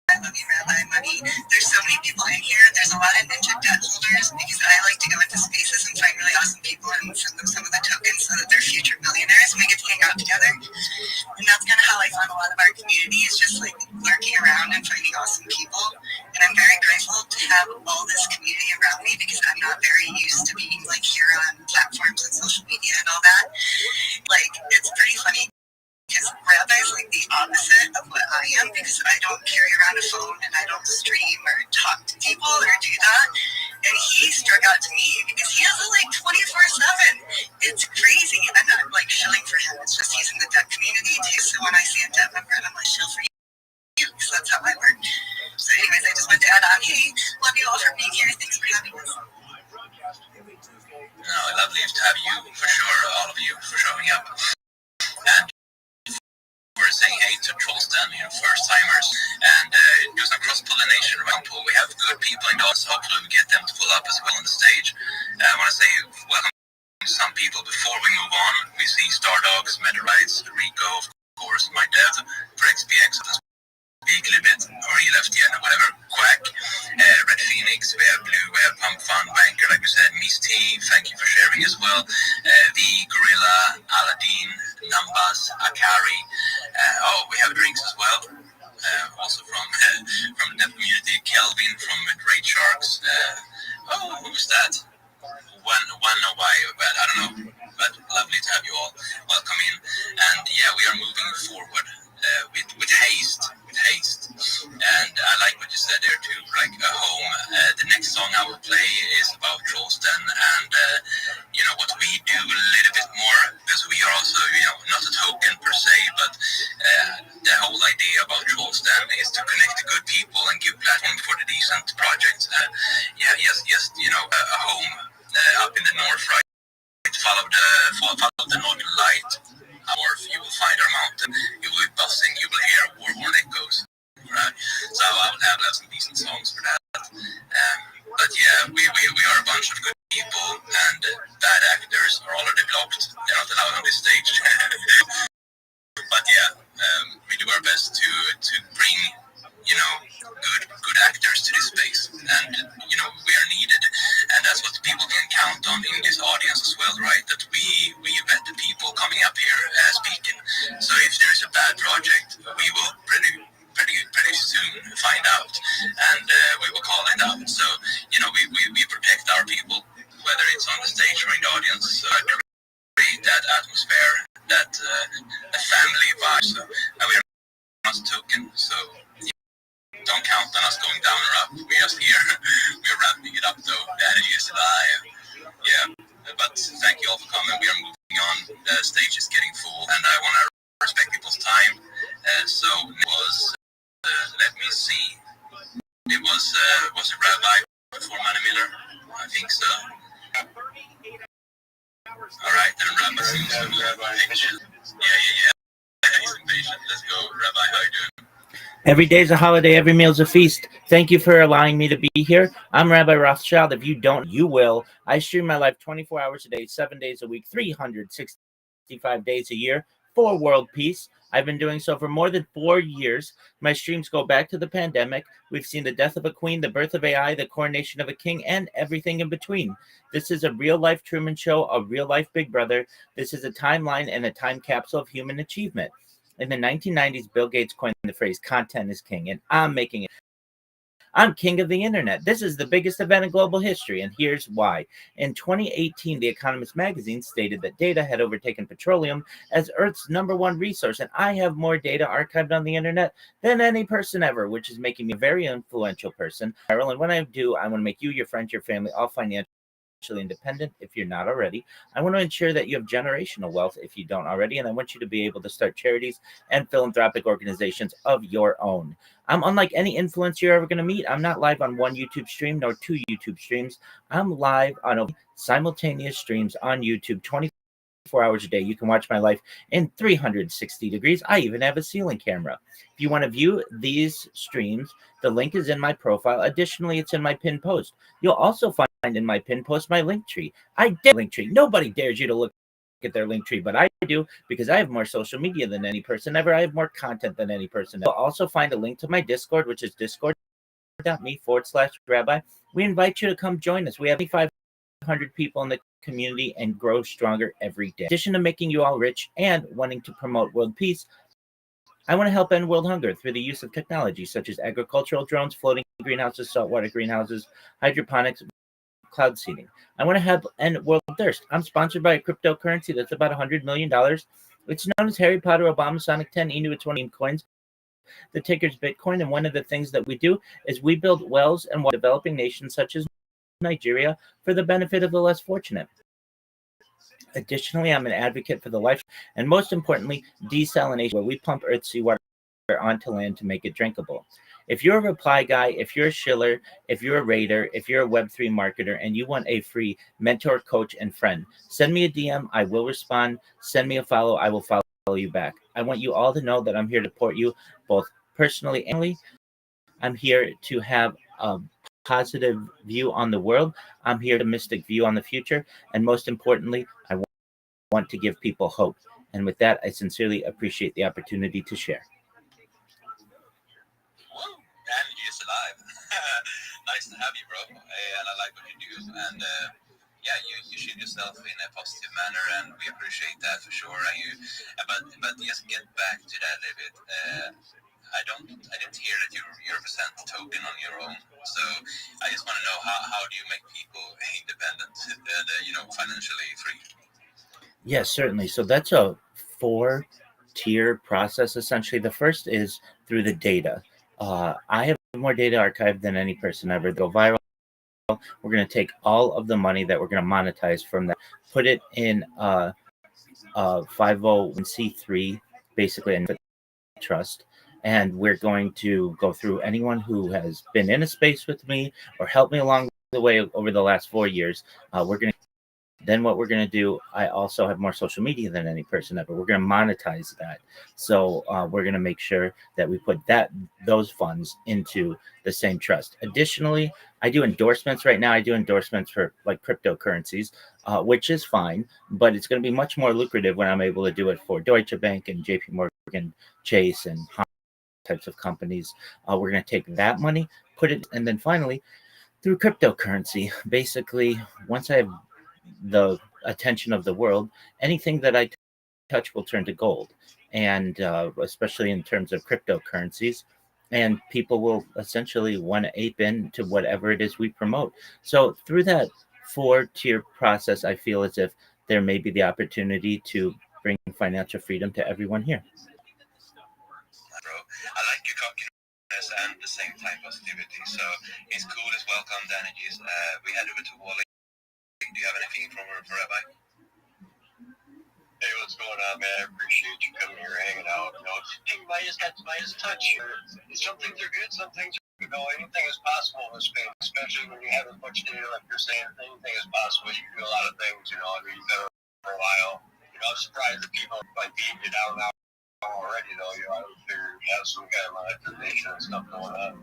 I love you, Rabbi Money. There's so many people in here. There's a lot of ninja debt holders because I like to go into spaces and find really awesome people and send them some of the tokens so that they're future millionaires and we get to hang out together. And that's kind of how I find a lot of our community is just like lurking around and finding awesome people. And I'm very grateful to have all this community around me because I'm not very used to being like here on platforms and social media and all that. Like, it's pretty funny. Because Rabbi is like the opposite of what I am because I don't carry around a phone and I don't stream or talk to people or do that. And he struck out to me because he has it like 24/7. It's crazy. I'm not like shilling for him. It's just he's in the debt community too. So when I see a debt member, I'm like, shill for you because that's how I work. So anyways, I just wanted to add on, hey, love you all for being here. Thanks for having us. No, lovely to have you for sure. All of you for showing up. And we're saying hey to Trollston, first timers, and do some cross-pollination around pool. We have good people in those. Hopefully we get them to pull up as well on the stage. I want to say welcome to some people before we move on. We see Stardogs, Meteorites, Rico, of course, my dev, for XPX, speak a little bit, or he left yet, whatever, Quack, Red Phoenix, we have Blue, we have Pump Fun, Banker, like we said, Miss T, thank you for sharing as well, V, Gorilla, Aladdin, Numbas, Akari, we have drinks as well, also from the dev community, Kelvin from Great Sharks, who's that? One, why, but I don't know. but lovely to have you all. Welcome in. And yeah, we are moving forward with haste. And I like what you said there too, like a home. The next song I will play is about Charleston and what we do a little bit more, because we are also not a token per se, but the whole idea about Charleston is to connect the good people and give platform for the decent projects. A home up in the north, right? Follow the northern light. North, you will find our mountain. You will be buzzing. You will hear war horn echoes. Right? So I will have some decent songs for that. But yeah, we are a bunch of good people, and bad actors are already blocked. They're not allowed on this stage. But yeah, we do our best to bring good actors to this space, and we are needed, and that's what people can count on in this audience as well, right? That we vet the people coming up here speaking. So if there is a bad project, we will pretty soon find out, and we will call it out. So we protect our people, whether it's on the stage or in the audience. So create that atmosphere, that family vibe. So, and we're not a token, so don't count on us going down or up. We're just here. We're ramping it up though. That is live. Yeah. But thank you all for coming. We are moving on. The stage is getting full, and I want to respect people's time. So it was, let me see. It was it Rabbi before Manny Miller? I think so. All right, then Rabbi seems to be patient. Yeah. He's impatient. Let's go. Rabbi, how you doing? Every day is a holiday, every meal is a feast. Thank you for allowing me to be here. I'm Rabbi Rothschild. If you don't, you will. I stream my life 24 hours a day, 7 days a week, 365 days a year for world peace. I've been doing so for more than 4 years. My streams go back to the pandemic. We've seen the death of a queen, the birth of AI, the coronation of a king, and everything in between. This is a real-life Truman Show, a real-life Big Brother. This is a timeline and a time capsule of human achievement. In the 1990s, Bill Gates coined the phrase content is king, and I'm making it. I'm king of the internet. This is the biggest event in global history, and here's why. In 2018, The Economist magazine stated that data had overtaken petroleum as Earth's #1 resource, and I have more data archived on the internet than any person ever, which is making me a very influential person. And when I do, I want to make you, your friends, your family, all financially independent if you're not already. I want to ensure that you have generational wealth if you don't already, and I want you to be able to start charities and philanthropic organizations of your own. I'm unlike any influencer you're ever going to meet. I'm not live on one YouTube stream nor 2 YouTube streams. I'm live on simultaneous streams on YouTube 24 hours a day. You can watch my life in 360 degrees. I even have a ceiling camera. If you want to view these streams, the link is in my profile. Additionally, it's in my pinned post. You'll also find in my pinned post my link tree. I dare link tree. Nobody dares you to look at their link tree, but I do, because I have more social media than any person ever. I have more content than any person ever. You'll also find a link to my Discord, which is discord.me/rabbi. We invite you to come join us. We have 500 people in the community and grow stronger every day. In addition to making you all rich and wanting to promote world peace, I want to help end world hunger through the use of technology such as agricultural drones, floating greenhouses, saltwater greenhouses, hydroponics, cloud seeding. I want to help end world thirst. I'm sponsored by a cryptocurrency that's about $100 million. It's known as Harry Potter, Obama, Sonic 10, Inuit 20 coins. The ticker's Bitcoin, and one of the things that we do is we build wells and water developing nations such as Nigeria for the benefit of the less fortunate. Additionally, I'm an advocate for the life and, most importantly, desalination, where we pump Earth's seawater onto land to make it drinkable. If you're a reply guy, if you're a shiller, if you're a raider, if you're a Web3 marketer, and you want a free mentor, coach, and friend, send me a DM. I will respond. Send me a follow. I will follow you back. I want you all to know that I'm here to support you both personally and family. I'm here to have a positive view on the world. I'm here to have a mystic view on the future. And most importantly, I want to give people hope. And with that, I sincerely appreciate the opportunity to share. Energy is alive. Nice to have you, bro. And I like what you do. And you shoot yourself in a positive manner, and we appreciate that for sure. And but just get back to that a little bit. I didn't hear that you represent the token on your own. So I just want to know how do you make people independent and financially free? Yes, certainly. So that's a 4-tier process essentially. The first is through the data. I have more data archived than any person ever. Go viral. We're going to take all of the money that we're going to monetize from that, put it in a 501c3, basically a trust, and we're going to go through anyone who has been in a space with me or helped me along the way over the last 4 years. We're going to Then what we're going to do, I also have more social media than any person ever. We're going to monetize that. So we're going to make sure that we put those funds into the same trust. Additionally, I do endorsements right now. I do endorsements for like cryptocurrencies, which is fine, but it's going to be much more lucrative when I'm able to do it for Deutsche Bank and JP Morgan Chase and types of companies. We're going to take that money, put it, and then finally through cryptocurrency. Basically, once I have the attention of the world, anything that I touch will turn to gold, and especially in terms of cryptocurrencies. And people will essentially want to ape into whatever it is we promote. So through that 4-tier process, I feel as if there may be the opportunity to bring financial freedom to everyone here. Bro, I like your cockiness and the same time positivity. So it's cool, it's welcome, the energies. We head over to Wally. Do you have anything from Rabbi? Hey, what's going on, man? I appreciate you coming here, hanging out. You know, Midas touch. Some things are good, some things are, anything is possible in this space, especially when you have as much data like you're saying. Anything is possible. You can do a lot of things, I mean, you've been around for a while. I'm surprised that people like beating you down now already, though. I would figure you have some kind of monetization and stuff going on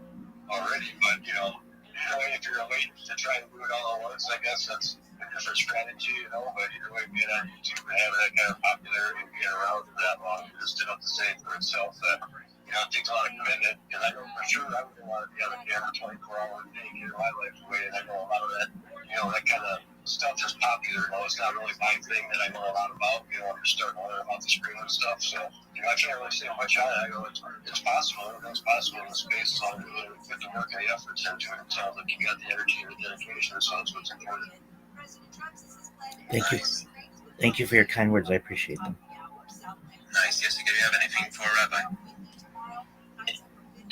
already, but, if you're late to try and do it all at once, I guess that's a different strategy, but either way, being on YouTube and having that kind of popularity and being around for that long, just enough to say for itself that, it takes a lot of commitment, because I know for sure I wouldn't want to be on the camera 24 hours a day, give my life away, and I know a lot of that, that kind of stuff is popular. It's not really my thing that I know a lot about, I'm just starting to learn about the streaming stuff, so, I can't really say much on it. I go, it's possible, it's possible in the space, as long as you put the work and the efforts into it. It sounds like you got the energy and the dedication, so that's what's important. Thank you. Thank you for your kind words. I appreciate them. Nice. Jessica, do you have anything for Rabbi?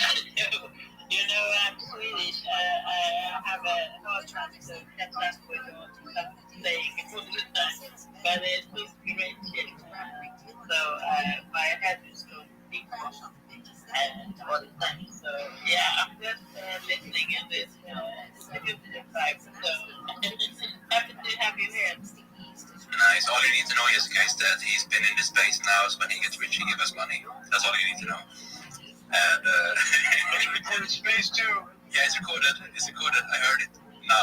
I'm Swedish. I have a hard time to catch up with what saying all the time, but it's great shit. So my head is going deep and all the time. So yeah, I'm just listening in this stupid vibe. So happy to have you here. Nice. All you need to know, Jessica, is that he's been in this space now, so when he gets rich, he gives us money. That's all you need to know. And it's recorded space too. Yeah, it's recorded. I heard it. No,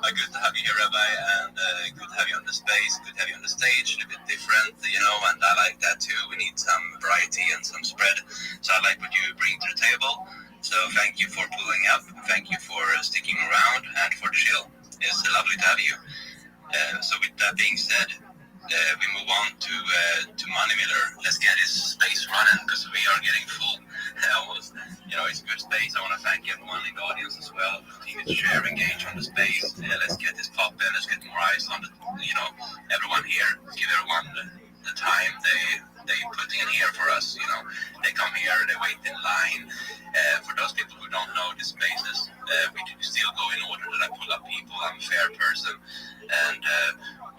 but good to have you here, Rabbi, and good to have you on the space. Good to have you on the stage. A bit different, and I like that too. We need some variety and some spread. So I like what you bring to the table. So thank you for pulling up. Thank you for sticking around and for the chill. It's lovely to have you. So with that being said, we move on to Money Miller. Let's get his space running because we are getting full. Almost, it's a good space. I want to thank everyone in the audience as well. Continue to share, engage on the space. Let's get this popping. Let's get more eyes on the, everyone here. Give everyone the time they put in here for us. They come here, they wait in line. For those people who don't know the spaces, we do still go in order that I pull up people. I'm a fair person, and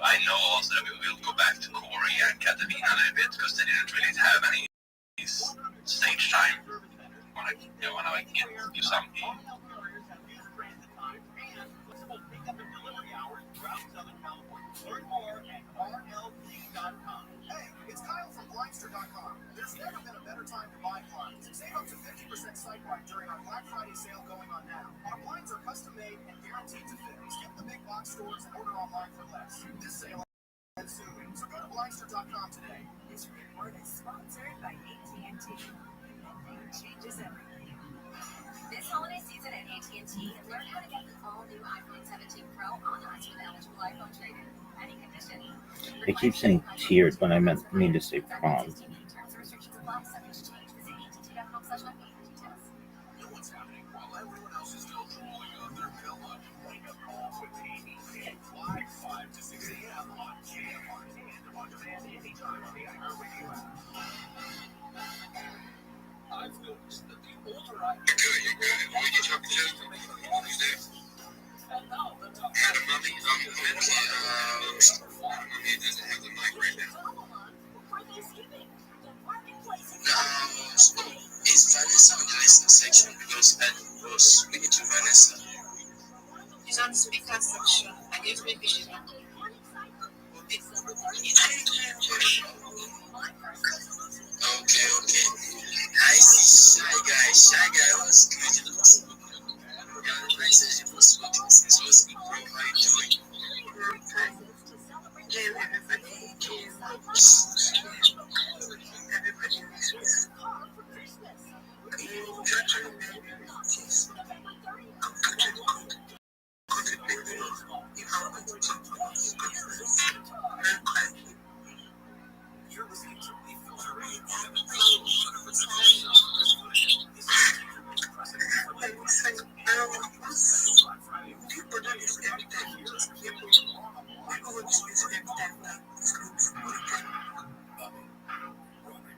I know also that we will go back to Corey and Katarina a little bit because they didn't really have any stage time. When I get you something. Hey, it's Kyle from Blindster.com. There's never been a better time to buy blinds. Save up to 50% site-wide during our Black Friday sale going on now. Our blinds are custom-made and guaranteed to fit. Skip the big box stores and order online for less. This sale ends soon, so go to Blindster.com today. This report is sponsored by AT&T. Changes everything. This holiday season at AT&T, learn how to get the all-new iPhone 17 Pro on us with eligible iPhone trade-in. Any condition. They keep saying tiered when I mean to say prom. Terms and restrictions apply. Subject to change. Visit att.com/iPhone for details. Know what's happening while everyone else is still drooling on their villa. Wake up calls with Amy and 5 to 6 a.m. on JMRT and I've noticed that the older I You're good. Who are you talking to? Who's there? and now the tough Had a mummy? Mommy doesn't have the mic right now. No, it's Vanessa on the listening section because I was speaking to Vanessa. She's on the speaker section. I guess maybe she's not. Okay. I see Shy Guy. Shy Guy was good. Yeah, I said she was sweet. So what's good, bro? How you doing? You're listening to Refilter Radio.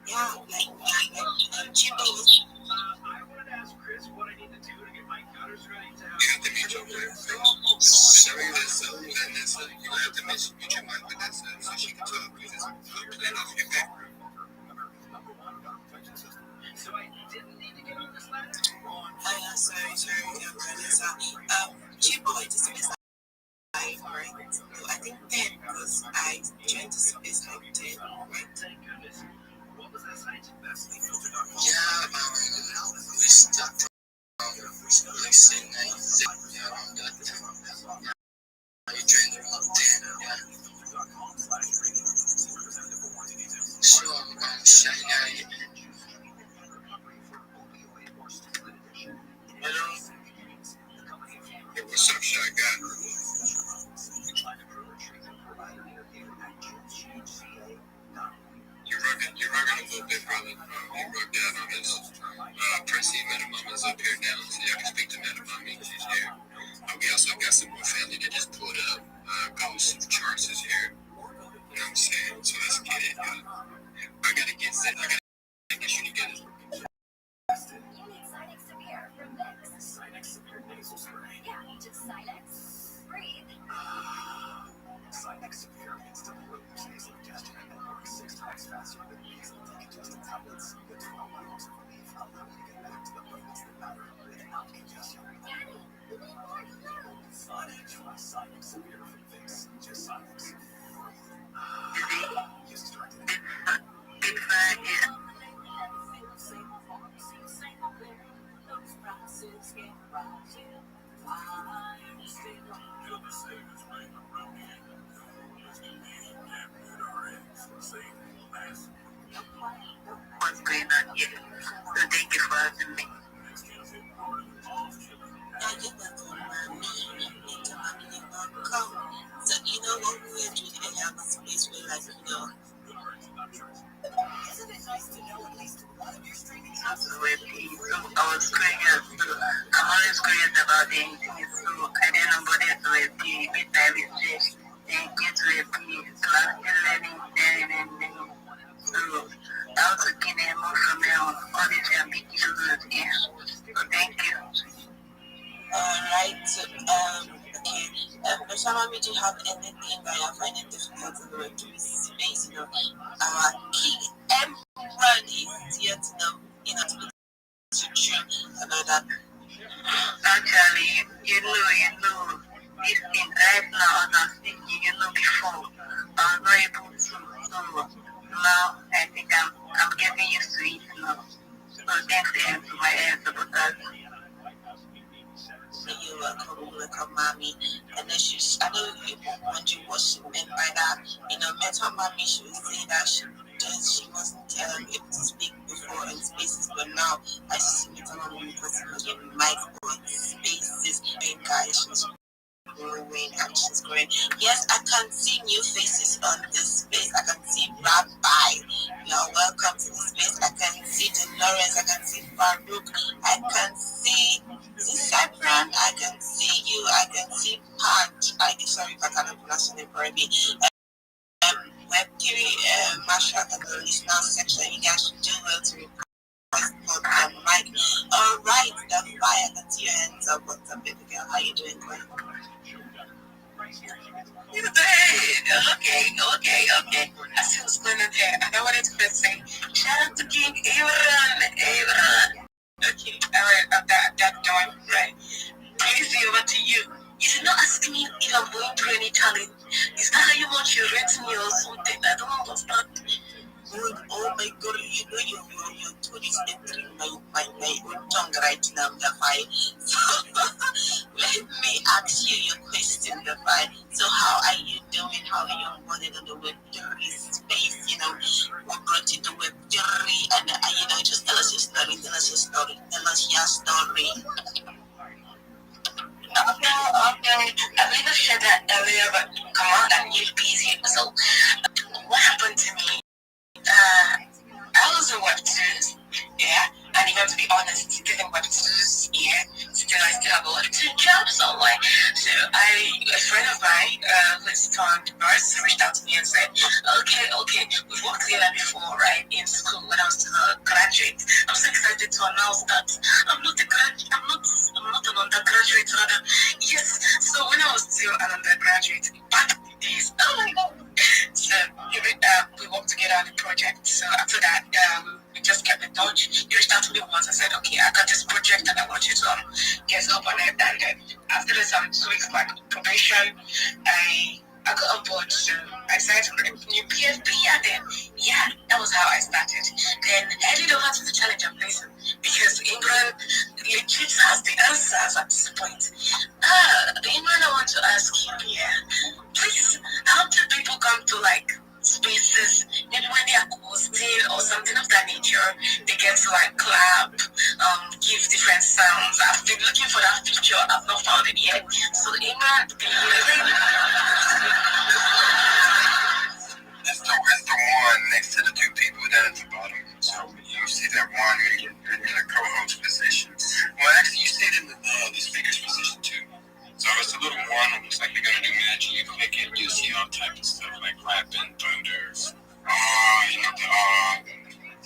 Yeah, like Jimbo was. I wanted to ask Chris what I need to do to get my gutters ready to have. You have to mute your mic. Sorry, Vanessa. You have to mute your mic, Vanessa, so she can talk because it's playing off your background. So I didn't need to get on this ladder. Sorry, Vanessa. Jimbo, I just missed that live, right? So I think 10 because I joined the space like 10, right? Thank goodness. What was that site? That's Refilter.com. Yeah, we stopped like say 9, yeah, around that time. Yeah. I joined around 10, yeah. So, Shy Guy. Hello? Hey, what's up, Shy Guy? You're rocking a little bit, brother. You rocked out on this. Pressy Metamom is up here now, so y'all can speak to Metamom. She's here. We also got some more family that just pulled up. Ghost Charts is here. You know what I'm saying? So let's get it. I gotta get set. I gotta get you together. Sinex Severe nasal spray. Yeah, just Sinex. Breathe. Sinex Severe instantly relieves nasal congestion and works 6 times faster than nasal decongestant tablets. The 12 hours of relief allow you to get back to the focus that matter without congestion. Daddy, we need more glue. Sinex Severe from Fix. Just Sinex. Just started. Big fan, yeah. What's going on here? So thank you for having me. So you know what we were doing and have a space where like Isn't it nice to know at least one of your streaming apps? so I was curious. So I'm always curious about anything. So I didn't know about it. So I did midnight research and get to a class learning and so I was looking at more from all these big issues here. So thank you. Alright, so okay. Mr. Mami, do you have anything that you're finding difficult in the Web3 space? You know, our key everyone is here to know, to be about that. Actually, you know, this thing right now, as I'm speaking, before, I was not able to. So now I think I'm getting used to it now. So thanks to my about that. You're welcome, Mommy. And then I know people wondering what she meant by that. Met her Mommy, she would say that she wasn't able to speak before in spaces, but now I see met her Mommy because in mic but spaces, big guys, she's growing and she's growing. Yes, I can see new faces on this space. I can see Rabbi. You're welcome to this space. I can see Dolores. I can see Farouk. I can see Cyprian. I can see you. I can see Pat. Sorry if I cannot pronounce your name correctly. Web3 mashup at the listener section. You guys should do well to request for the mic. All right, the fire. That's your hands up. What's up, baby girl? How you doing, Gwen? Okay. I see what's going on there. And I wanted to just say, shout out to King Abraham. Okay, all right, that done, right? Please, over to you. You should not ask me if I'm going through any challenge. Is that how you want your rate me or something? I don't understand. Oh my God, you know your tone is entering my own tongue right now, the fire. So let me ask you your question, the fire. So how are you doing? How are you onboarded on the Web3 space? You know, what brought you to Web3? And just tell us your story. Tell us your story. Okay. I believe I shared that earlier, but come on, I'm really busy. So, what happened to me? I was in Web 2s, yeah, and even to be honest, still in Web 2s, yeah, I still have a Web 2 job somewhere. So a friend of mine who's turned nurse reached out to me and said, okay, we've worked together before, right, in school when I was still a graduate. I'm so excited to announce that I'm not an undergraduate, rather. Yes, so when I was still an undergraduate, back in the days, oh my God. So we worked together on the project. So after that, we just kept in touch. He reached out to me once. I said, okay, I got this project and I want you to get up on it. And after this 2 weeks like probation, I got on board. So I decided to create a new PFP, and then that was how I started. Then headed over to the challenge I'm facing because England legit has the answers at this point. Imran, I want to ask you, please, how do people come to like spaces, maybe when they are hosting or something of that nature, they get to like clap, give different sounds. I've been looking for that picture, I've not found it yet. So Imran, That's the one next to the two people down at the bottom. So you see that one in the co-host position. Well, actually, you see it in the speaker's position too. So it's a little one that looks like they're gonna do magic. You click it, you see all type of stuff like clapping, thunder. It's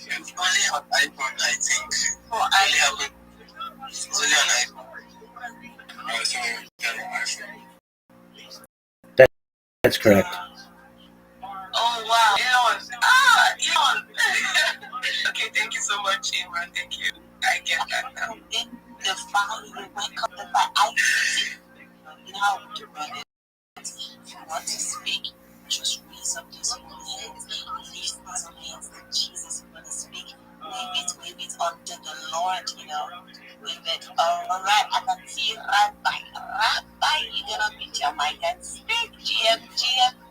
only on iPhone, I think. Oh, I have it. It's only on iPhone. It's only on iPhone. That's correct. oh wow, Elon. Okay, thank you so much, Imran. Thank you. I get that now. The fire, you wake up the fire. I see. You know how to run it. If you want to speak, just raise up these hands. Lift these hands that Jesus is going to speak. Wave it unto the Lord, Wave it. All right, I can see Rabbi, you're going to meet your mic and speak.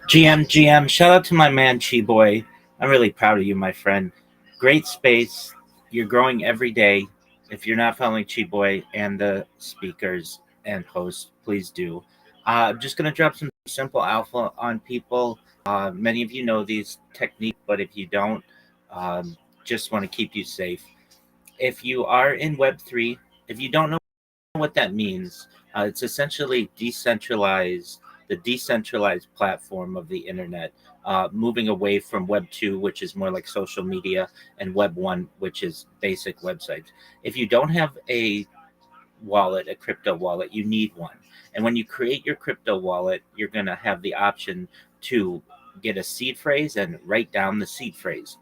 GM. Shout out to my man, Chi Boy. I'm really proud of you, my friend. Great space. You're growing every day. If you're not following Chi Boy and the speakers and hosts, please do. I'm just going to drop some simple alpha on people. Many of you know these techniques, but if you don't, just want to keep you safe. If you are in Web3, if you don't know what that means, it's essentially the decentralized platform of the internet, moving away from Web 2, which is more like social media, and Web 1, which is basic websites. If you don't have a crypto wallet, you need one. And when you create your crypto wallet, you're going to have the option to get a seed phrase and write down the seed phrase.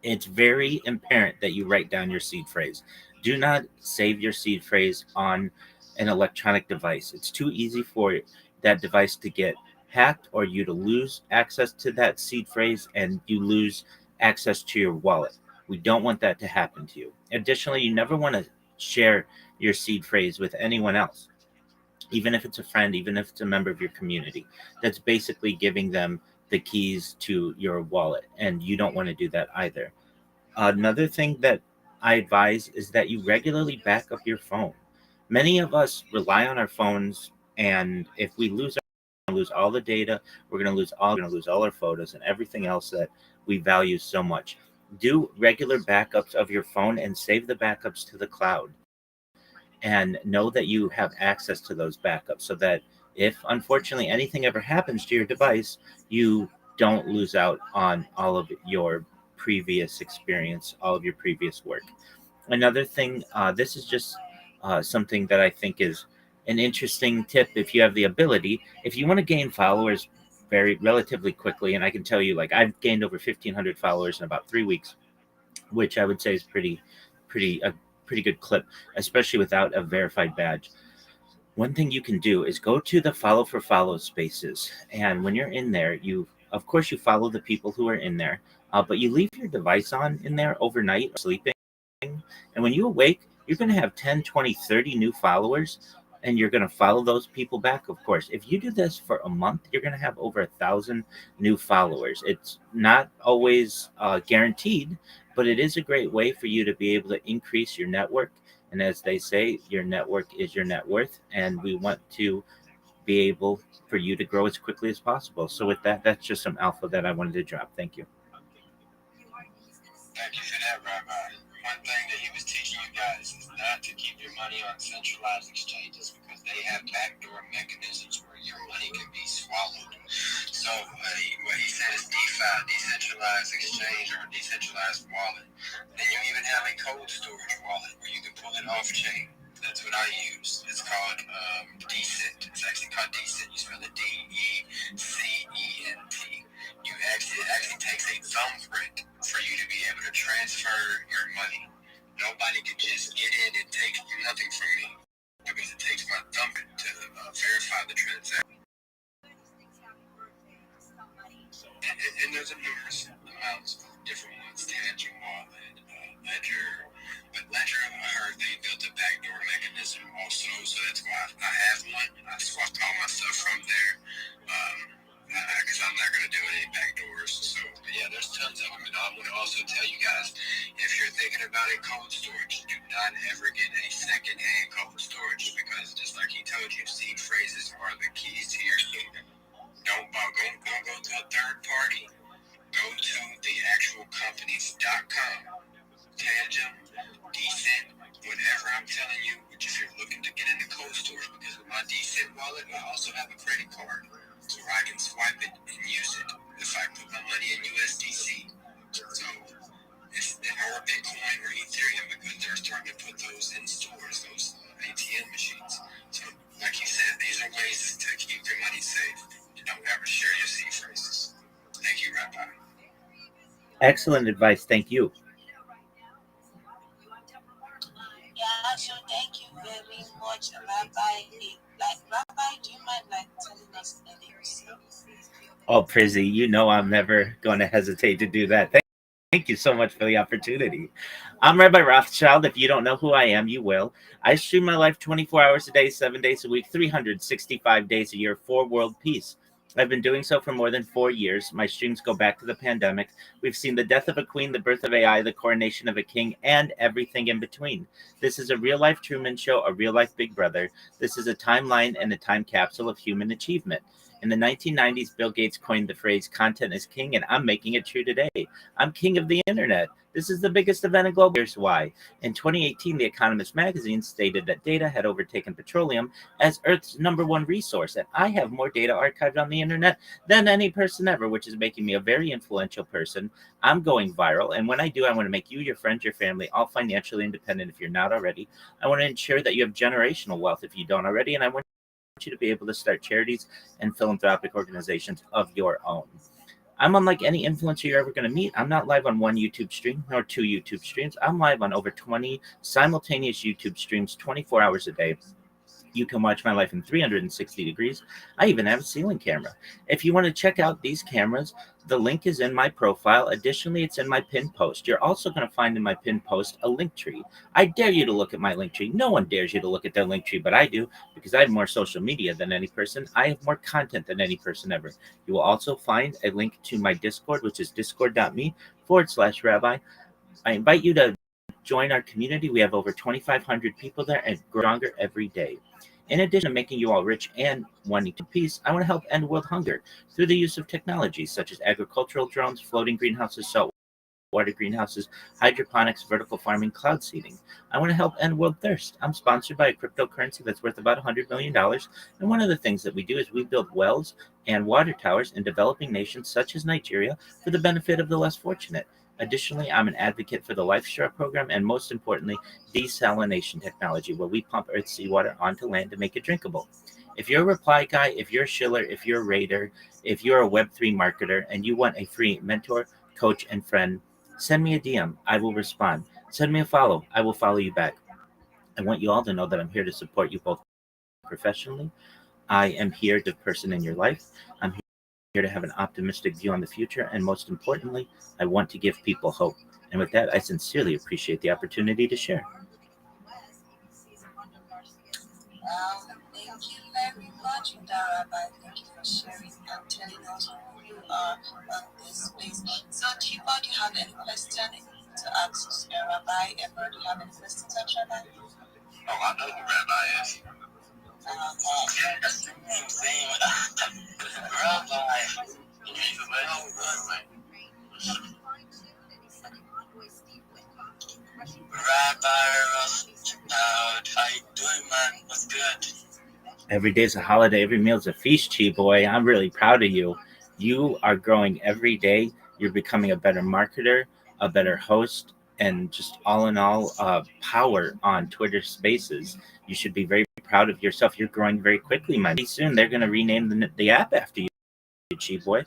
It's very imperative that you write down your seed phrase. Do not save your seed phrase on an electronic device. It's too easy for that device to get hacked or you to lose access to that seed phrase and you lose access to your wallet. We don't want that to happen to you. Additionally, you never want to share your seed phrase with anyone else, even if it's a friend, even if it's a member of your community. That's basically giving them the keys to your wallet, and you don't want to do that either. Another thing that I advise is that you regularly back up your phone. Many of us rely on our phones, and if we lose all the data, we're going to lose all our photos and everything else that we value so much. Do regular backups of your phone and save the backups to the cloud. And know that you have access to those backups so that if unfortunately anything ever happens to your device, you don't lose out on all of your previous experience, all of your previous work. Another thing, this is just something that I think is an interesting tip if you have the ability. If you want to gain followers very relatively quickly, and I can tell you, like, I've gained over 1,500 followers in about 3 weeks, which I would say is pretty a pretty good clip, especially without a verified badge. One thing you can do is go to the follow for follow spaces, and when you're in there, you of course you follow the people who are in there, but you leave your device on in there overnight, sleeping, and when you awake, you're going to have 10, 20, 30 new followers, and you're going to follow those people back. Of course, if you do this for a month, you're going to have over 1,000 new followers. It's not always guaranteed, but it is a great way for you to be able to increase your network. And as they say, your network is your net worth, and we want to be able for you to grow as quickly as possible. So with that, that's just some alpha that I wanted to drop. Thank you. Thank you for that, Rabbi. One thing that he was teaching you guys is not to keep your money on centralized exchanges because they have backdoor mechanisms where your money can be swallowed. So what he said is DeFi, decentralized exchange or decentralized wallet. Then you even have a cold storage wallet where you can pull it off chain. That's what I use. It's called Decent. It's actually called Decent. You spell it DECENT. It actually takes a thumbprint for you to be able to transfer your money. Nobody can just get in and take nothing from me because it takes my thumbprint to verify the transaction. And there's numerous amounts of different ones, Tangent Wallet, Ledger. But Ledger, I heard they built a backdoor mechanism also, so that's why I have one. I swapped all my stuff from there because I'm not going to do any backdoors. So, but yeah, there's tons of them. And I want to also tell you guys, if you're thinking about a cold storage, do not ever get a second-hand cold storage because just like he told you, seed phrases are the keys to your kingdom. Don't go to a third party. Go to the actual companies.com. Tangent, Decent, whatever I'm telling you, which if you're looking to get into cold storage, because with my Decent wallet, I also have a credit card, so I can swipe it and use it if I put my money in USDC. So it's or Bitcoin or Ethereum because they're starting to put those in stores, those ATM machines. So like you said, these are ways to keep your money safe. You don't ever share your seed phrases. Thank you, Rabbi. Excellent advice. Thank you. Yeah, so thank you very much, Rabbi. Rabbi, do you mind telling us anything? Oh, Prizzy, you know I'm never going to hesitate to do that. Thank you so much for the opportunity. I'm Rabbi Rothschild. If you don't know who I am, you will. I stream my life 24 hours a day, 7 days a week, 365 days a year for world peace. I've been doing so for more than 4 years. My streams go back to the pandemic. We've seen the death of a queen, the birth of AI, the coronation of a king, and everything in between. This is a real-life Truman Show, a real-life Big Brother. This is a timeline and a time capsule of human achievement. In the 1990s, Bill Gates coined the phrase content is king, and I'm making it true today. I'm king of the internet. This is the biggest event in global. Here's why. In 2018, The Economist magazine stated that data had overtaken petroleum as Earth's #1 resource, and I have more data archived on the internet than any person ever, which is making me a very influential person. I'm going viral, and when I do, I want to make you, your friends, your family, all financially independent if you're not already. I want to ensure that you have generational wealth if you don't already, and I want you to be able to start charities and philanthropic organizations of your own. I'm unlike any influencer you're ever going to meet. I'm not live on one YouTube stream nor 2 YouTube streams. I'm live on over 20 simultaneous YouTube streams 24 hours a day. You can watch my life in 360 degrees. I even have a ceiling camera. If you want to check out these cameras, the link is in my profile. Additionally, it's in my pinned post. You're also going to find in my pinned post a link tree. I dare you to look at my link tree. No one dares you to look at their link tree, but I do because I have more social media than any person. I have more content than any person ever. You will also find a link to my Discord, which is discord.me/rabbi. I invite you to join our community. We have over 2,500 people there and stronger every day. In addition to making you all rich and wanting to peace, I want to help end world hunger through the use of technologies such as agricultural drones, floating greenhouses, saltwater water greenhouses, hydroponics, vertical farming, cloud seeding. I want to help end world thirst. I'm sponsored by a cryptocurrency that's worth about $100 million. And one of the things that we do is we build wells and water towers in developing nations such as Nigeria for the benefit of the less fortunate. Additionally, I'm an advocate for the LifeStraw program and, most importantly, desalination technology, where we pump Earth's seawater onto land to make it drinkable. If you're a reply guy, if you're a shiller, if you're a raider, if you're a Web3 marketer, and you want a free mentor, coach, and friend, send me a DM. I will respond. Send me a follow. I will follow you back. I want you all to know that I'm here to support you both professionally. I am here to person in your life. I'm here to have an optimistic view on the future. And most importantly, I want to give people hope. And with that, I sincerely appreciate the opportunity to share. Thank you very much, Rabbi. Thank you for sharing and telling us who you are on this space. So, Chiba, do you have any question to ask Rabbi? Ever, do you have any questions to ask Rabbi? Oh, I know who Rabbi is. Yeah, that's the name, same. Rabbi. He's a man. Rabbi Rothschild, how you doing, man? What's good? Every day's a holiday, every meal's a feast, Chi boy. I'm really proud of you. You are growing every day. You're becoming a better marketer, a better host, and just all in all, power on Twitter Spaces. You should be very proud of yourself. You're growing very quickly, man. Pretty soon they're going to rename the app after you, Chi boy.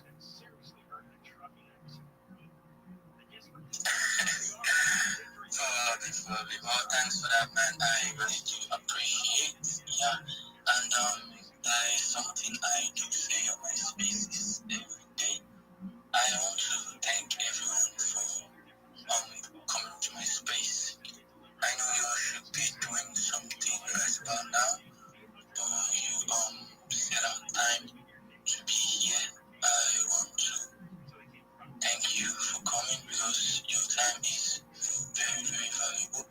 Well, thanks for that, man. I really do appreciate. Yeah, and that is something I do say on my spaces every day. I want to thank everyone for coming to my space. I know you should be doing something right about now, but you set out time to be here. I want to thank you for coming because your time is very, very valuable,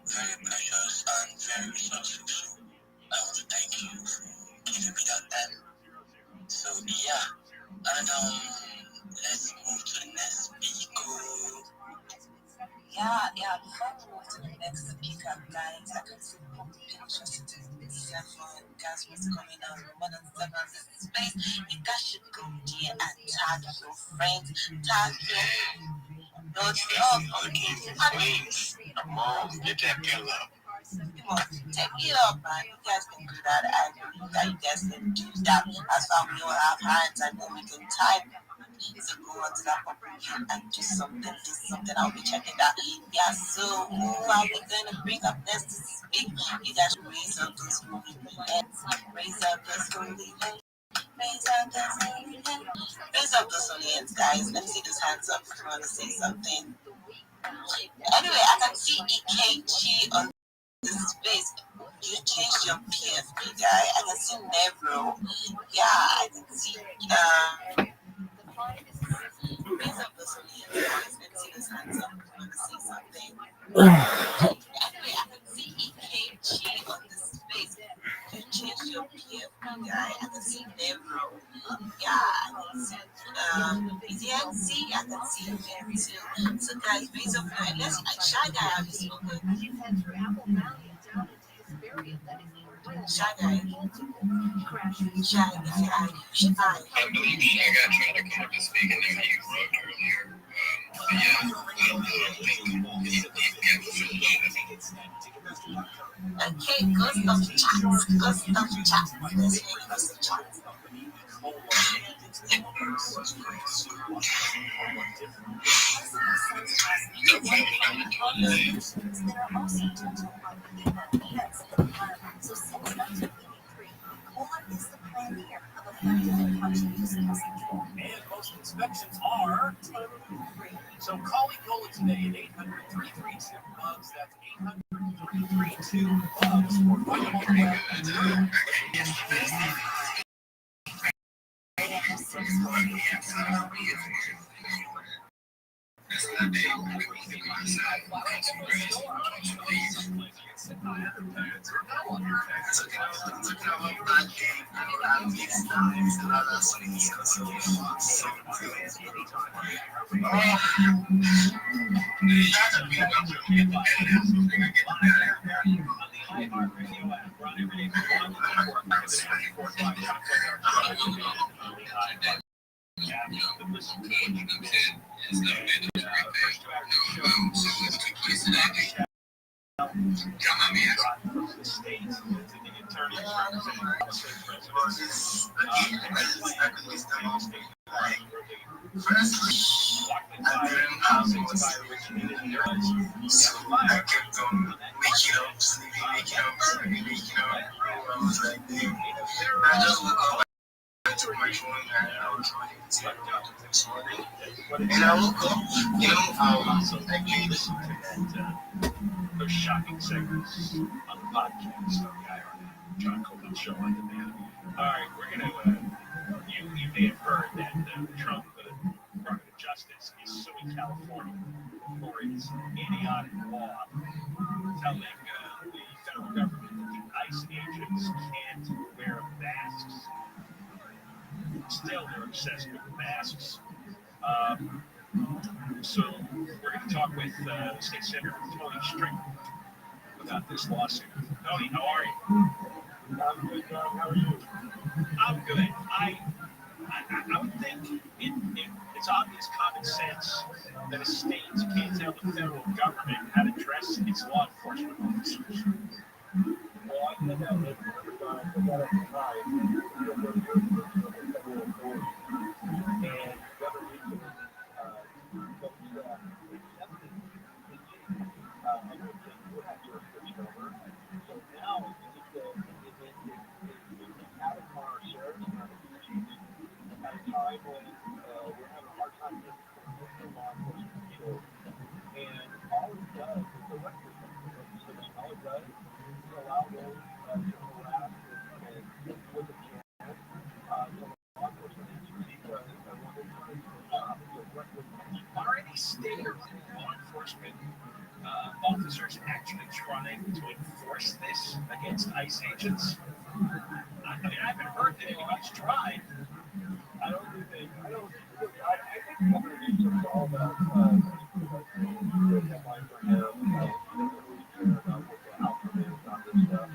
very precious, and very resourceful. So I want to thank you for giving me that time. So yeah, and let's move to the next speaker. Yeah, before we move to the next speaker, guys, I can see more pictures to 7 guys was coming out more than 7 in this space. You guys should go there and tag your friends, tag your Okay, please, come on, get that bill up. Take it up, man. You guys can do that. I believe that you guys can do that. As long as we all have hands and then we can type. So go on to that publication and do something. I'll be checking that. Yeah, so who are we going to bring up next to speak? You guys raise up this holy hand. Raise up this holy hand. Raise up this holy hand. Raise up those holy hands, guys. Let me see those hands up if you want to say something. Anyway, I can see EKG on this space. You changed your PFP guy. I can see Nevro. Yeah, I can see raise up those hands, guys. Let me see those hands up if you want to say something. Anyway, I can see EKG on this space. You changed your PFP guy. I can see Nevro. Yeah, I can see ENC. I can see him too. So guys, raise up your hand. Let's Shy Guy have spoken. Shy Guy. Shy. I know you Shy Guy tried to come up and speak and then he wrote earlier. But yeah, I don't think he Okay, go stuff chat. Let's hear go stuff chat. And most inspections are. So call Ecola today at 800-332-BUGS. That's 800-332-BUGS. Or find them on the web. Those shocking segments on the podcast on the John Coleman Show on demand. All right, we're gonna. You may have heard that Trump, the Department of Justice, is suing California for its idiotic law telling the federal government that the ICE agents can't wear masks. Still, they're obsessed with masks. So we're going to talk with State Senator Tony Strickland about this lawsuit. Tony, how are you? I'm good, John. How are you? I'm good. I would think it's obvious common sense that a state can't tell the federal government how to dress its law enforcement officers. Well, I said that every time. I said that every time. Because they're federal authority. And the other reason is folks accepted I would think would have jurisdiction over. So now it's out of our sheriff's office at a time when we're having a hard time getting law enforcement people. And all it does is the legislation, all it does is allow those to harass and with the can some law enforcement agencies when they're trying to do their job. Are any state or law enforcement officers actually trying to enforce this against ICE agents? I mean, I haven't heard that anybody's tried. I don't think I think Governor Newsom's all about the headline for him. He doesn't really care about what the outcome is on this stuff.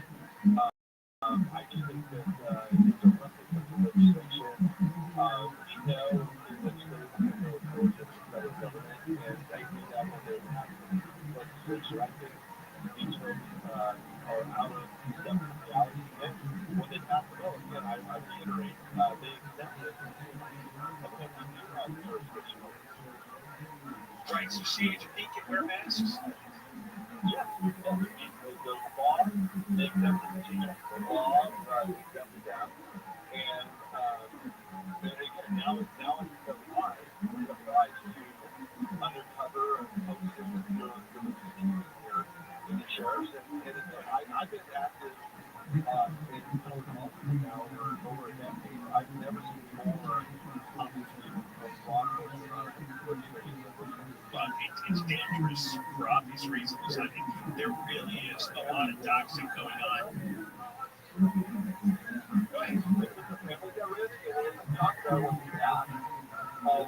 I just think that it's a reference to the legislation. We know the legislators have no authority of the federal government, and they do that when they have legislature. I think these folks are out of step with reality. And when they pass the bill, again, I reiterate, they accept it. Right, so CHP can wear masks? Yeah, the law, they accepted the law, they accepted that. And now it's applied. It applies to undercover and folks that are doing here in the sheriffs. And I've been active in public policy now over a decade. I've never seen more opportunity for law enforcement legislation. But it's dangerous for obvious reasons. I mean, there really is a lot of doxing going on. Go ahead. And we got rid of it and talk about what we got.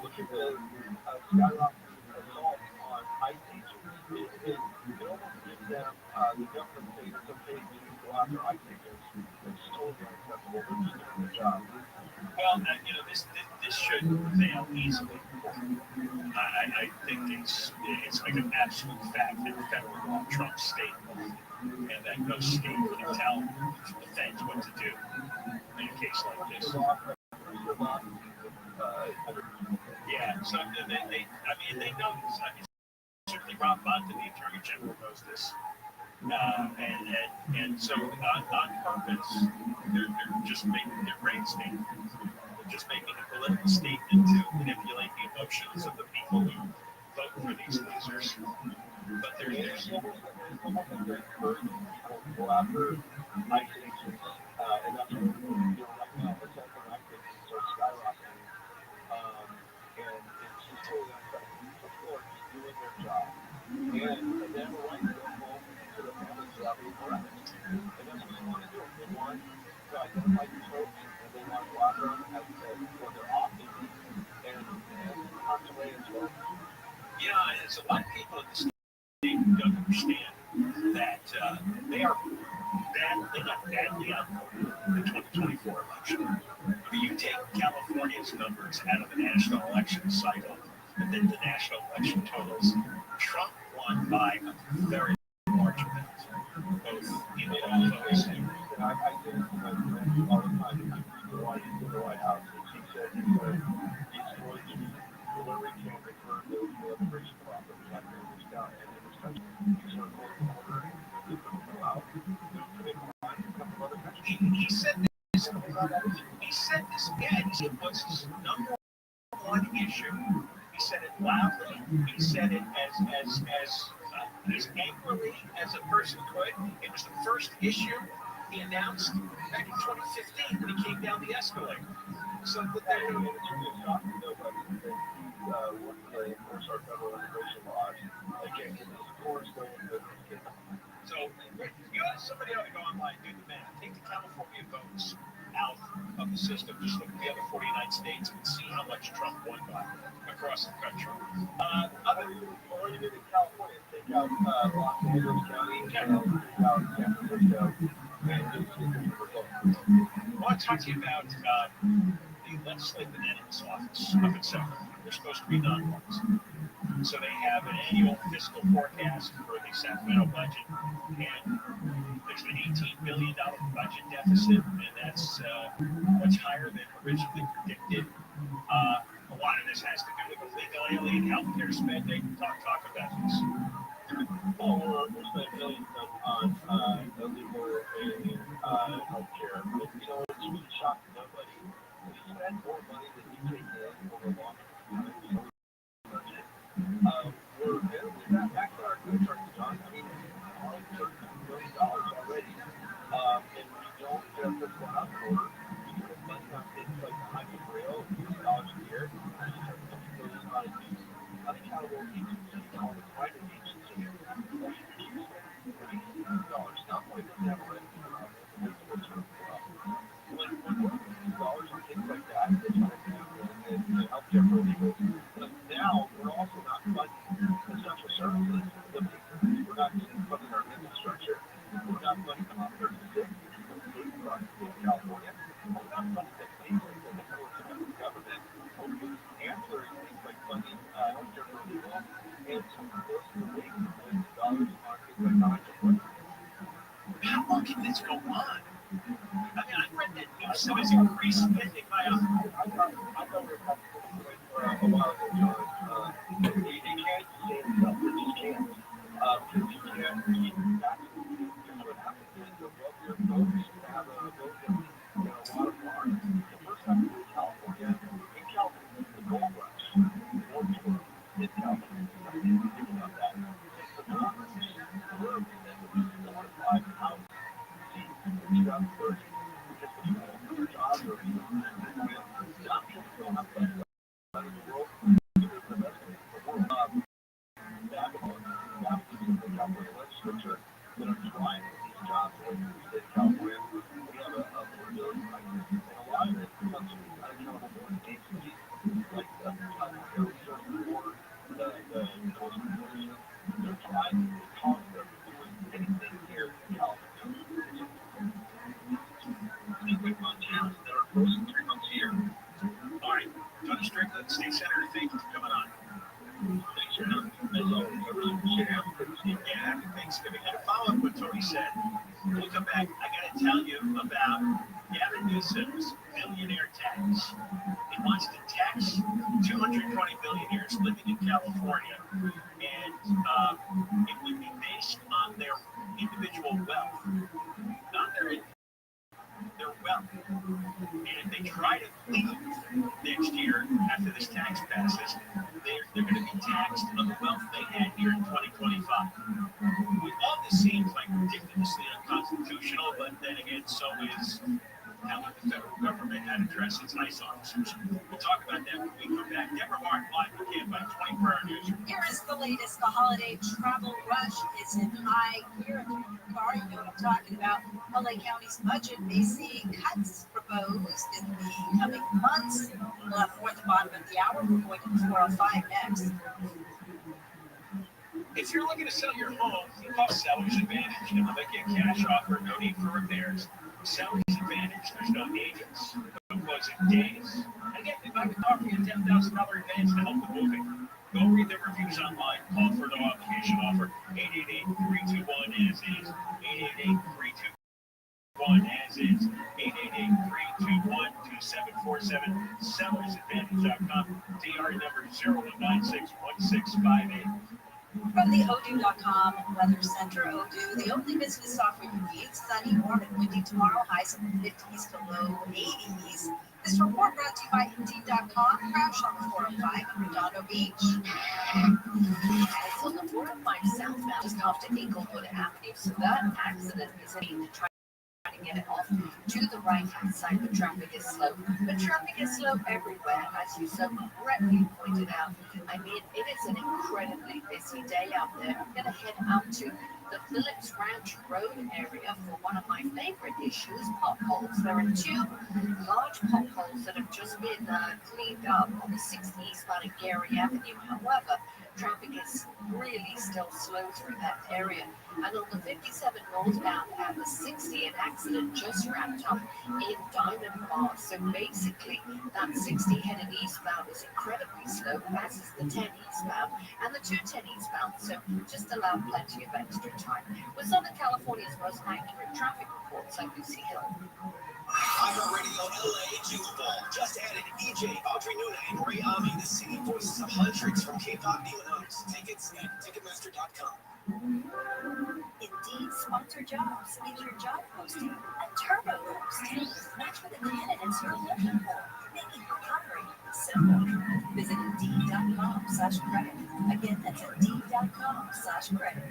Look at the skyrocketing assault on ICE agents. It almost gives them the government saying it's okay to go after ICE agents. It's totally unacceptable. They're just doing their job. Well, this should fail easily. I think it's like an absolute fact that federal law trumps state law, and that no state can tell the feds what to do in a case like this. Yeah, so they know this. I mean, certainly Rob Bonta, the Attorney General, knows this. And so on purpose, they're just making their brain statement. They're just making a political statement to manipulate the emotions of the people who vote for these losers. But there's almost like they're encouraging people to go after ICE agents, and that's what we're doing right now. The second ICE agents are skyrocketing, and it's just totally unacceptable. People are just doing their job, and they have a right to go home to their families without being want to identify these folks, and they want to go after them as what they're often, and harm away as well. Yeah, and there's a lot of people in the state who don't understand that they got badly outvoted in the 2024 election. I mean, you take California's numbers out of the national election cycle, and then the national election totals, Trump won by a very large amount, both in the polls. I did it to my friends all the time. He read the White House. He said he's going to do whatever he can to confirm the immigration process. That man was down and in this country. He's going to close the border and let them go out to commit crime and come from other countries. He said this. He said this again. It was his number one issue. He said it loudly. He said it as angrily as a person could. It was the first issue he announced back in 2015 when he came down the escalator. So that they're going to stop nobody that working to enforce our federal immigration laws. Again, his scores going to. So somebody ought to go online and do the math. Take the California votes out of the system. Just look at the other 49 states and see how much Trump won by across the country. Or even in California, take out Los Angeles County, take out San Francisco, and just see the results. I want to talk to you about the legislative analysis office up in Sacramento. They're supposed to be non-partisan. So they have an annual fiscal forecast for the Sacramento budget, and there's an $18 billion budget deficit, and that's much higher than originally predicted. A lot of this has to do with illegal alien healthcare spending. Talk about this. Well, we're spending millions on illegal alien healthcare. But, it's really shocking nobody. We spend more money than we take in over a long time. We're back to our good trucks, John. I mean, $2 billion already. And we don't just put one out the order. We put money on things like the highway rail, $1 a year. We have $50 billion on these unaccountable agencies, all the private agencies. We keep spending $30 not only does it have a revenue around it, but it's what's going to go up. When we're putting dollars on things like that, it's going to do healthcare for illegals. But now we're also not funding essential services. We're not funding our infrastructure. We're not funding the Hospital 6 state across the state of California. We're not funding the basics of the core of government. We're using ancillary things like funding healthcare for illegals and some of those related dollars on things like non-healthcare. How long can this go on? I mean, I read that news that was increased spending by I thought we were comfortable for a while ago, John. It can't sustain itself. It just can't. Because you can't keep vaccinating. Because what happens is the wealthier folks have a vote that a lot of farms. The first time we were in California, the gold rush, more people in California. I mean, think about that. The gold rush, we're in the 45 house seats in 2030. Just because of jobs or young people don't have to out of the world. Even the rest of the world. The California legislature that are trying to these jobs away from the state of California. We have a affordability crisis, and a lot of it comes from unaccountable board agencies like the California Resources Board, the Enforcement Commission. They're trying to cost them doing anything here in California. With Montana that are closing 3 months a year. All right, Tony Strickland, State Senator, thank you for coming on. Thanks for having me. As always, I really appreciate having me. Yeah, happy Thanksgiving. And to follow up what Tony said, we'll come back. I got to tell you about Gavin Newsom's billionaire tax. He wants to tax 220 billionaires living in California, and it would be based on their individual wealth, not their wealth. And if they try to leave next year after this tax passes, they're going to be taxed on the wealth they had here in 2025. All this seems like ridiculously unconstitutional, but then again, so is how the federal government had addressed its ICE officers. We'll talk about that when we come back. Deborah Martin, live again by 24 Hour News. Here is the latest. The holiday travel rush is in high gear. If you're in your car, you know what I'm talking about. LA County's budget may see cuts proposed in the coming months. We'll have more at the bottom of the hour. We're going to 405 next. If you're looking to sell your home, call Seller's Advantage and they'll make you a cash offer, no need for repairs. Seller's Advantage, there's no agents, no closing days. And again, they might offer you a $10,000 advance to help with moving. Go read the reviews online, call for no obligation offer, 888-321-AS-IS, 888-321-AS-IS, 888-321-2747, sellersadvantage.com, DR number 01961658. From the Odoo.com Weather Center, Odoo, the only business software you need. Sunny, warm, and windy tomorrow. Highs in the 50s to low 80s. This report brought to you by Indeed.com. Crash on the 405 in Redondo Beach. So the 405 southbound just off to Inglewood Avenue. So that accident is being tried to get it off to the right-hand side. The traffic is slow. But traffic is slow everywhere, as you so correctly pointed out. I mean, it is an incredibly busy day out there. I'm going to head out to the Phillips Ranch Road area for one of my favorite issues, potholes. There are two large potholes that have just been cleaned up on the 60 eastbound of Gary Avenue. However, traffic is really still slow through that area. And on the 57 northbound at the 60, an accident just wrapped up in Diamond Bar. So basically, that 60 headed eastbound is incredibly slow, as is the 10 eastbound and the 210 eastbound. So just allow plenty of extra time. With Southern California's most accurate traffic reports, I'm Lucy Hill. iHeartRadio LA Youth Ball just added EJ, Audrey Nuna, and Ray Ami, the singing voices of hundreds from K-pop neon-artists. Tickets at Ticketmaster.com. Indeed, sponsor jobs. Make your job posting a turbo boost. Match with the candidates you're looking for, making your hiring simple. Visit Indeed.com/credit. Again, that's Indeed.com/credit.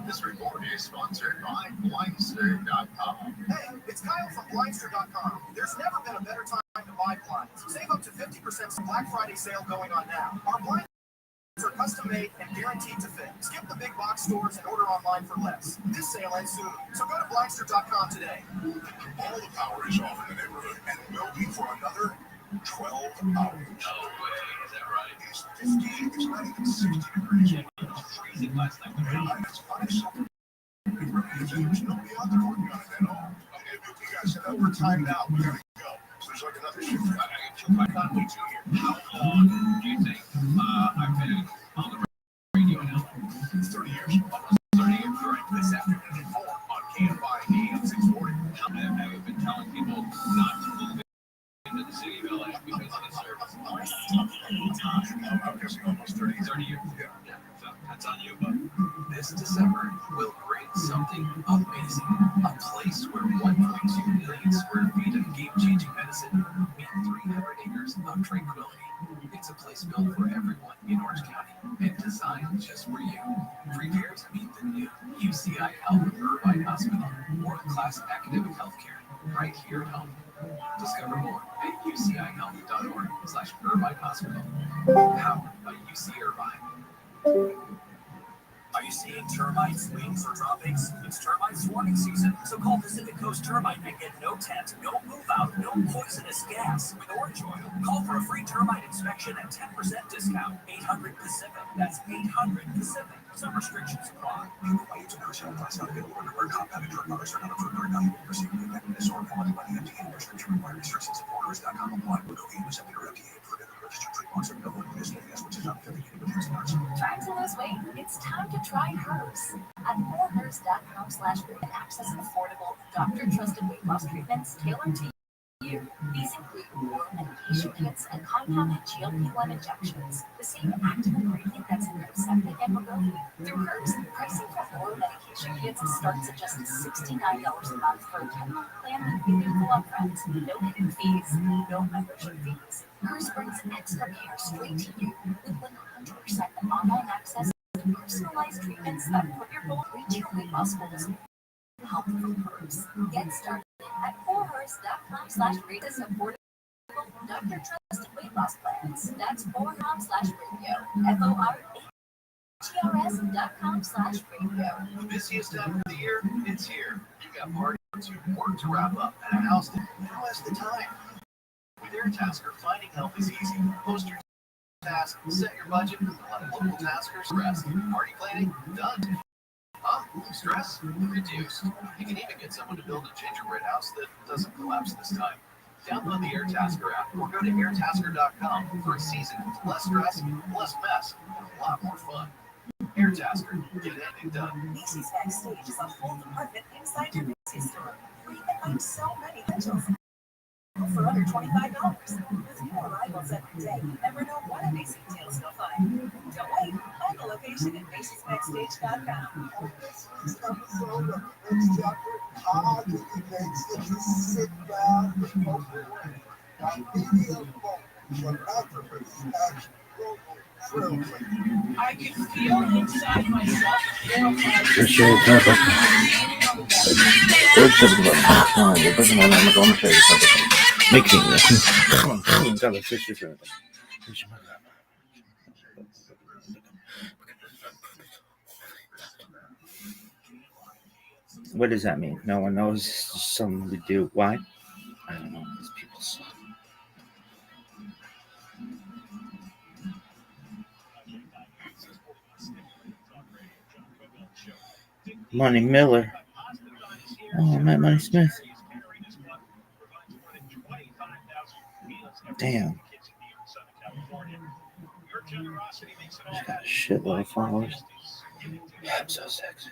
This report is sponsored by Blindster.com. Hey, it's Kyle from Blindster.com. There's never been a better time to buy blinds. Save up to 50% Black Friday sale going on now. Our blinds are custom made and guaranteed to fit. Skip the big box stores and order online for less. This sale ends soon, so go to Blindster.com today. All the power is off in the neighborhood and will be for another 12 hours. No way, is that right? It's 50, it's not even 60 degrees. Yeah, it was freezing last night. It's 5 There's nobody out there working on it at all. You guys said we're timed out. We gotta go. So there's like another shift. I got 2 here. How long do you think I've been on the radio now? 30 years. 30 years. Right. This afternoon at 4 on KFI AM 640. I've been telling people not to move into the city of LA because of the service. I'm guessing almost 30 years. 30 years. Yeah. So that's on you, bud. This December, we'll bring something amazing. A place where 1.2 million square feet of game-changing medicine meet 300 acres of tranquility. It's a place built for everyone in Orange County and designed just for you. Prepare to meet the new UCI Health Irvine Hospital, world-class academic healthcare right here at home. Discover more at ucihealth.org/Irvine Hospital. Powered by UC Irvine. Are you seeing termite swings or droppings? It's termite swarming season, so call Pacific Coast Termite and get no tent, no move out, no poisonous gas with orange oil. Call for a free termite inspection at 10% discount. 800 Pacific. That's 800 Pacific. Some restrictions apply. Compounded drug products are not approved or evaluated for safety, effectiveness, or quality by the FDA. Restriction required. Restrictions at borders.com apply. Wegovy was accepted or FDA approved and registered trademarks of Novo Nordisk, which is not affiliated with Johnson. Trying to lose weight? It's time to try hers. At hers.com/weight, access affordable, doctor-trusted weight loss treatments tailored to you. These include oral medication kits and compounded GLP-1 injections, the same active ingredient that's in Ozempic and Wegovy. Through hers, pricing for oral medication kits starts at just $69 a month for a 10-month plan with meaningful upfront, no hidden fees, no membership fees. Hers brings extra care straight to you with 100% online access to personalized treatments that put your goal, reach your weight loss goals. Help from hers. Get started at forhers.com/rate this affordable doctor trusted weight loss plans. That's forhers.com/radio. FORHERS. TRS.com/preview. The busiest time of the year, it's here. You've got parties to work to wrap up and a house that now has the time. With AirTasker, finding help is easy. Post your task, set your budget, and let local taskers rest. Party planning, done. Stress? Reduced. You can even get someone to build a gingerbread house that doesn't collapse this time. Download the AirTasker app or go to airtasker.com for a season with less stress, less mess, and a lot more fun. AirTasker, get anything done. Macy's Backstage is a whole department inside your Macy's store where you can find so many rentals for under $25. With new arrivals every day, you never know what amazing deals you'll find. Don't wait, find the location at Macy'sBackstage.com. On this week's episode of Rich Chapter, how do we make such a sit down with Oprah Winfrey? Got media folk from Africa's action global trailblazer. I can feel inside myself. What does that mean? No one knows. It's just something we do. Why? I don't know. These people suck. Money Miller. Oh, I met Money Smith. Damn. She's got a shitload of followers. I'm so sexy.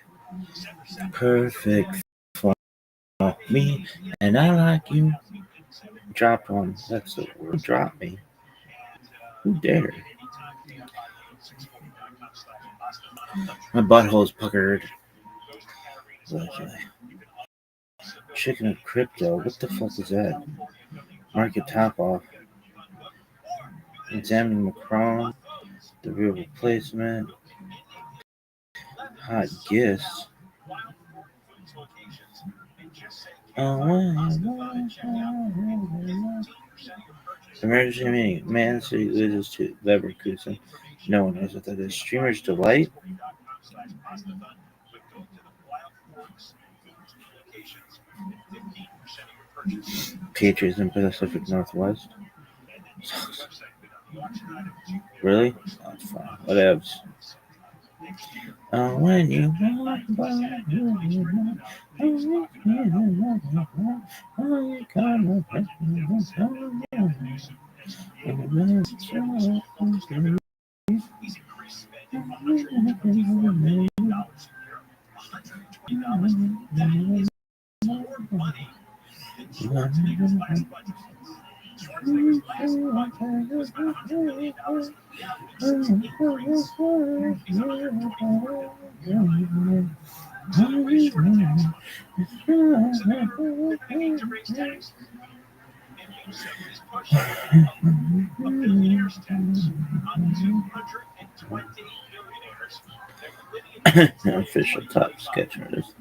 Perfect for me, and I like you. Drop one. That's the word. Drop me. Who dared? My butthole's puckered. Chicken of crypto. What the fuck is that? Market top off. Examining Macron. The real replacement. Hot gifts. Emergency meeting. Man City loses to Leverkusen. No one knows what that is. Streamer's Delight. Patriots in Pacific Northwest. Really? That's fine. Whatevs. When you walk by, official top sketch artist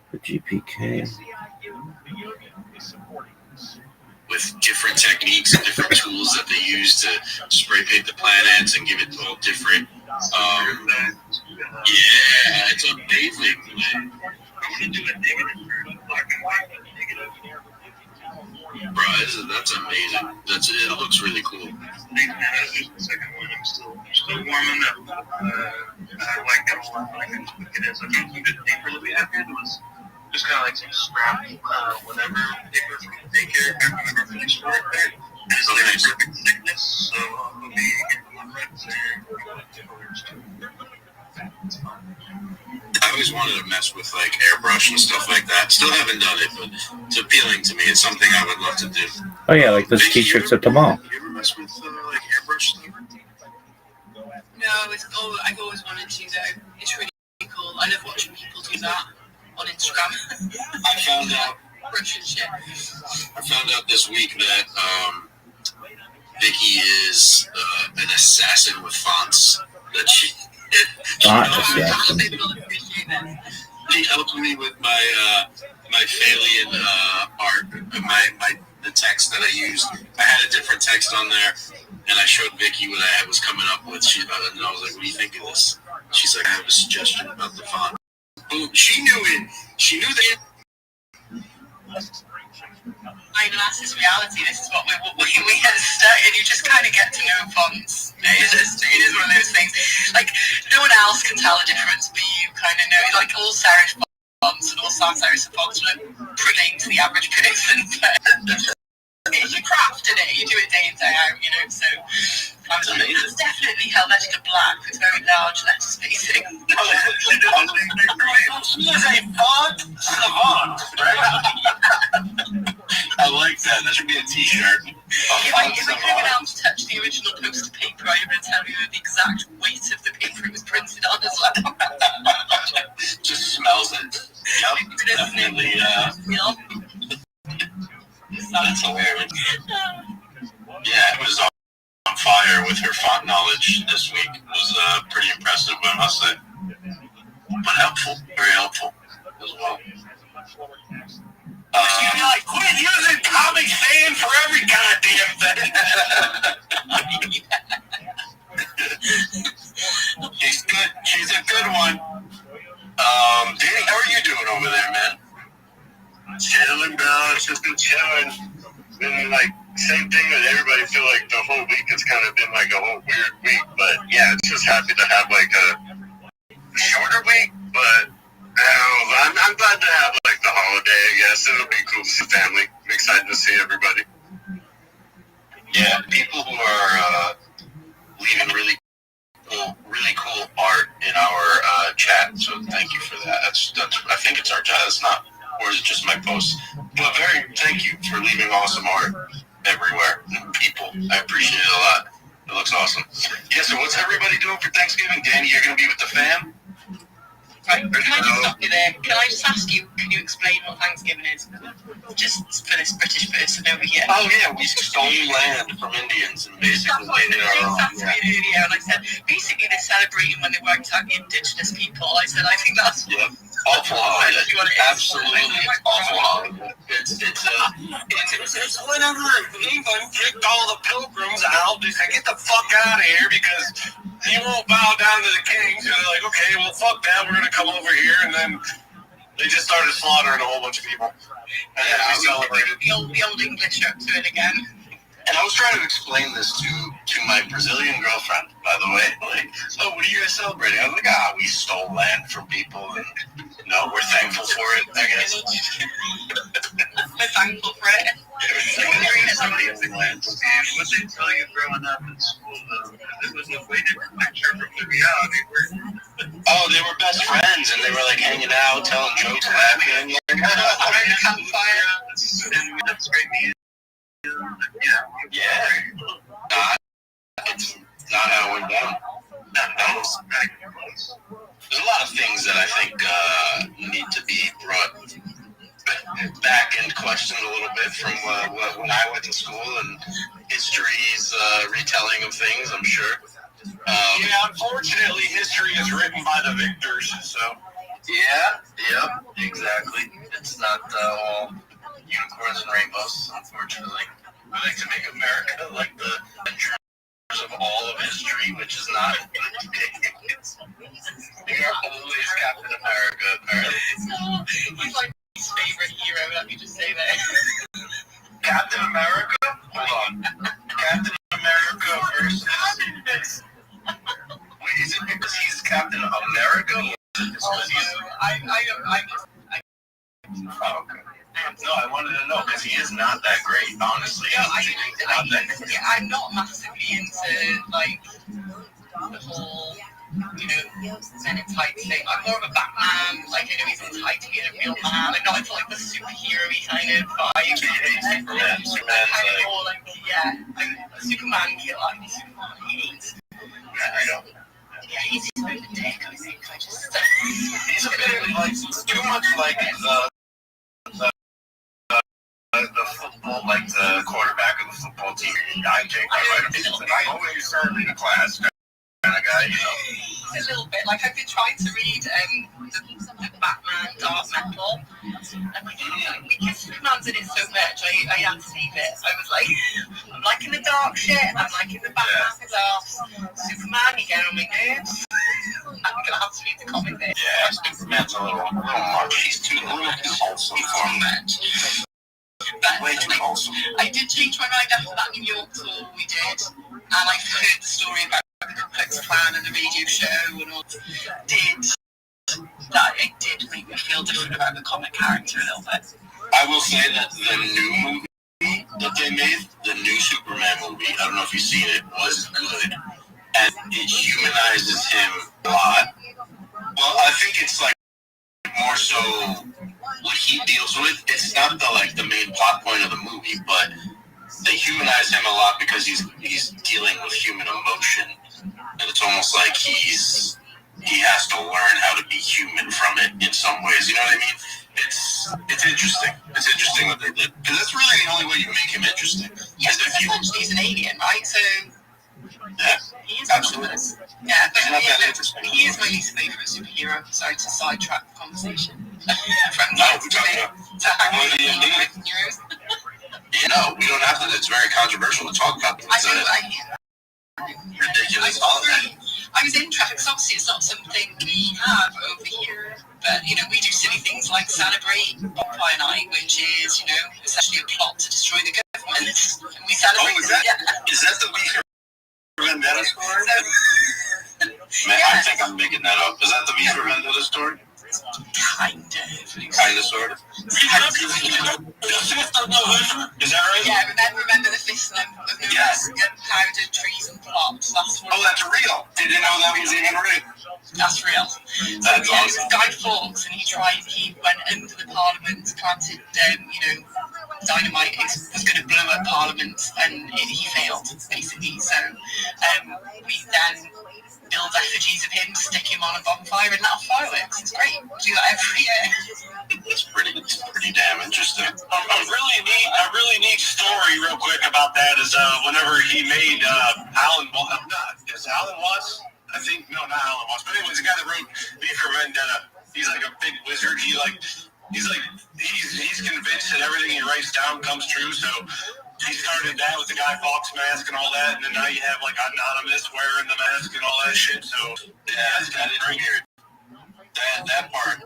for GPK. With different techniques and different tools that they use to spray paint the planets and give it all different. Yeah, it's amazing. I'm gonna do a negative black and white, bro, that's amazing. It looks really cool. Thanks, man. That's just the second one. I'm still warming up. I like that a lot. I can look at it. So I found some good paper that we have here. That was just kind of like some scrap, whatever paper from daycare. I remember finished work there. And it's like perfect thickness. So I'll be getting my friends there. I always wanted to mess with like airbrush and stuff like that. Still haven't done it, but it's appealing to me. It's something I would love to do. Oh yeah, like those t-shirts at the mall. You ever mess with like airbrush stuff? No, I've always wanted to though. It's really cool. I love watching people do that on Instagram. I found out Russian shit. I found out this week that Vicky is an assassin with fonts. That she helped me with my my Phalian art, the text that I used. I had a different text on there, and I showed Vicky what I was coming up with. And I was like, "What do you think of this?" She's like, I have a suggestion about the font. Boom, she knew it. She knew that. That's this reality. This is what we had started. You just kind of get to know fonts. It is one of those things. Like, no one else can tell the difference, but you kind of know. Like, all serif fonts and all sans serif fonts would relate to the average person. It's your craft today. You do it day in, day out, you know. So I was like, that's definitely Helvetica Black with very large letter spacing. She is a font savant, right? I like that. That should be a T-shirt. If I couldn't else touch the original poster paper, I would tell you the exact weight of the paper it was printed on as well. Just smells it. Yep, definitely. That's hilarious. Yeah, it was on fire with her font knowledge this week. It was pretty impressive, I must say. But helpful, very helpful as well. You'd be like, quit using Comic Sans for every goddamn thing. She's good. She's a good one. Danny, how are you doing over there, man? Chilling, bro. It's just been chilling. Been like same thing with everybody. I feel like the whole week has kind of been like a whole weird week, but yeah, it's just happy to have like a shorter week. But I'm glad to have like the holiday. I guess it'll be cool to see family. I'm excited to see everybody. Yeah, people who are leaving really cool art in our chat. So thank you for that. That's I think it's our chat. It's not. Or is it just my posts? But thank you for leaving awesome art everywhere. People, I appreciate it a lot. It looks awesome. Yeah, so what's everybody doing for Thanksgiving? Danny, you're going to be with the fam? Right, can I just stop you there? Can I just ask you, can you explain what Thanksgiving is? Just for this British person over here. Oh, yeah, we stole land from Indians and basically made it our own. That's what you earlier, and I said, basically they're celebrating when they went out indigenous people. I said, I think that's... Yep. Awful holiday. Absolutely awful holiday. It's whenever England kicked all the pilgrims out, they said, get the fuck out of here because you won't bow down to the king. So they're like, okay, well, fuck that. We're going to come over here. And then they just started slaughtering a whole bunch of people. And then we celebrated. The old English up to it again. And I was trying to explain this to my Brazilian girlfriend, by the way. Like, oh, what are you guys celebrating? I was like, we stole land from people, and we're thankful for it, I guess. We're thankful for it. Somebody using land. What they tell you growing up in school, though, it was a way different picture from the reality. Oh, they were best friends, and they were like hanging out, telling jokes, laughing. Campfire. And that's great music. Yeah. It's not how it went down. There's a lot of things that I think need to be brought back into question a little bit from when I went to school and history's retelling of things, I'm sure. Unfortunately, history is written by the victors, so. Yeah, exactly. It's not all unicorns and rainbows, unfortunately. We like to make America like the of all of history, which is not. We are always Captain America, apparently. He's like his favorite hero, let me just say that. Captain America? Hold on. Captain America versus. Wait, is it because he's Captain America? Okay. No, I wanted to know because he is not that great, honestly. I'm not massively into like the whole, men in tights thing. I'm more of a Batman, like he's in tights being a real man. I'm not into like the superhero-y kind of vibe. Superman's more like Superman killer. Superman hates. Yeah, he's a bit of a dick, I think. He's a bit like too much like the football, like the quarterback of the football team. I always serve in the class kind of guy, A little bit. Like I've been trying to read the Batman Dark Metal. And because Superman's in it so much, I had to leave it. I was like, I'm liking the dark shit, and I'm liking the Batman stuff. Superman, you get on my nerves. have to read the comic there. Yeah, Superman's a little much. He's too wholesome for much. But way too wholesome. I did change my mind after that New York tour we did, and I've heard the story about the complex plan and the radio show and all. It did make me feel different about the comic character a little bit. I will say that the new movie that they made, the new Superman movie, I don't know if you've seen it, was good. And it humanizes him a lot. Well, I think it's like more so what he deals with. It's not the main plot point of the movie, but they humanize him a lot because he's dealing with human emotion. And it's almost like he has to learn how to be human from it in some ways. You know what I mean? It's interesting. It's interesting what they did. Because that's really the only way you make him interesting. Yes, essentially he's an alien, right? So yeah, he is absolutely. Yeah, but he's not that interesting. He is my least favourite superhero. Sorry to sidetrack the conversation. No, we're talking about what do you need? No, we don't have to. It's very controversial to talk about. It's ridiculous. I was interested because obviously it's not something we have over here, but we do silly things like celebrate Bonfire Night, which is essentially a plot to destroy the government. And we celebrate. Oh, is that the V for Vendetta story? I think I'm making that up. Is that the V for Vendetta story? Kind of, sort of. Is that right? Yeah, remember the fist of gunpowder, trees and plots. That's what. Oh, that's real. Didn't know that was even real. That's real. That's so, awesome. Guy Fawkes, and he went under the Parliament, planted, dynamite. Was going to blow up Parliament, and he failed basically. So, we then build effigies of him, stick him on a bonfire, and that'll fireworks. It's great. We do that every year. It's pretty damn interesting. A really neat story, real quick, about that is whenever he made Alan Watts. I think not Alan Watts, but anyways, the guy that wrote V for Vendetta. He's like a big wizard. He's convinced that everything he writes down comes true. So he started that with the Guy Fawkes mask and all that, and then now you have like Anonymous wearing the mask and all that shit. So yeah, I didn't hear that part.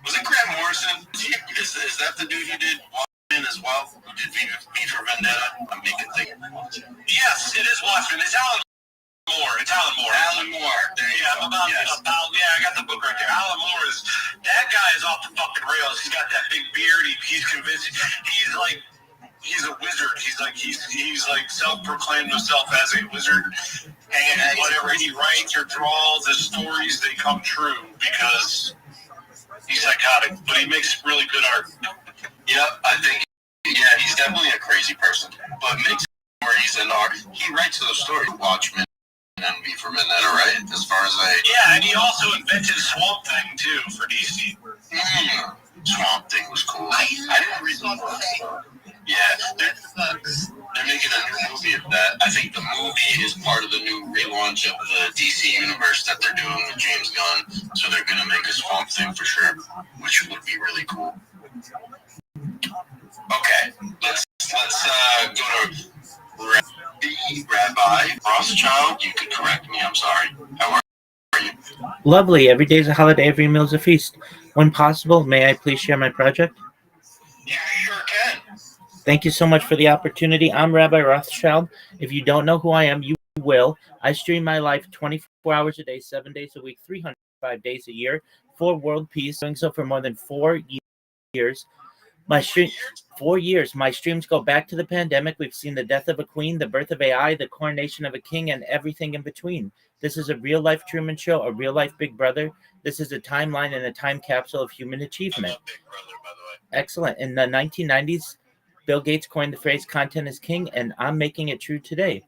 Was it Grant Morrison? Is that the dude who did Watchmen as well? Who did V for Vendetta? I'm making things. Yes, it is Watchmen. It's Alan Moore. Alan Moore. There you go. I got the book right there. Alan Moore that guy is off the fucking rails. He's got that big beard. He's convinced. He's a wizard. He's like self-proclaimed himself as a wizard. And whatever he writes or draws, his stories, they come true because he's psychotic, but he makes really good art. Yep, I think, he's definitely a crazy person, but makes where he's an art. He writes those stories, Watchmen and V for Vendetta, right? As far as Yeah, and he also invented Swamp Thing, too, for DC. Swamp Thing was cool. I didn't read the books. Yeah, they're making a new movie of that. I think the movie is part of the new relaunch of the DC universe that they're doing with James Gunn. So they're going to make a Swamp Thing for sure, which would be really cool. Okay, let's go to Rabbi Rothschild. You could correct me. I'm sorry. How are you? Lovely. Every day is a holiday. Every meal is a feast. When possible, may I please share my project? Yeah, sure can. Thank you so much for the opportunity. I'm Rabbi Rothschild. If you don't know who I am, you will. I stream my life 24 hours a day, 7 days a week, 305 days a year for world peace. Doing so for more than 4 years. 4 years. My streams go back to the pandemic. We've seen the death of a queen, the birth of AI, the coronation of a king, and everything in between. This is a real-life Truman Show, a real-life Big Brother. This is a timeline and a time capsule of human achievement. Big Brother, by the way. Excellent. In the 1990s, Bill Gates coined the phrase content is king, and I'm making it true today.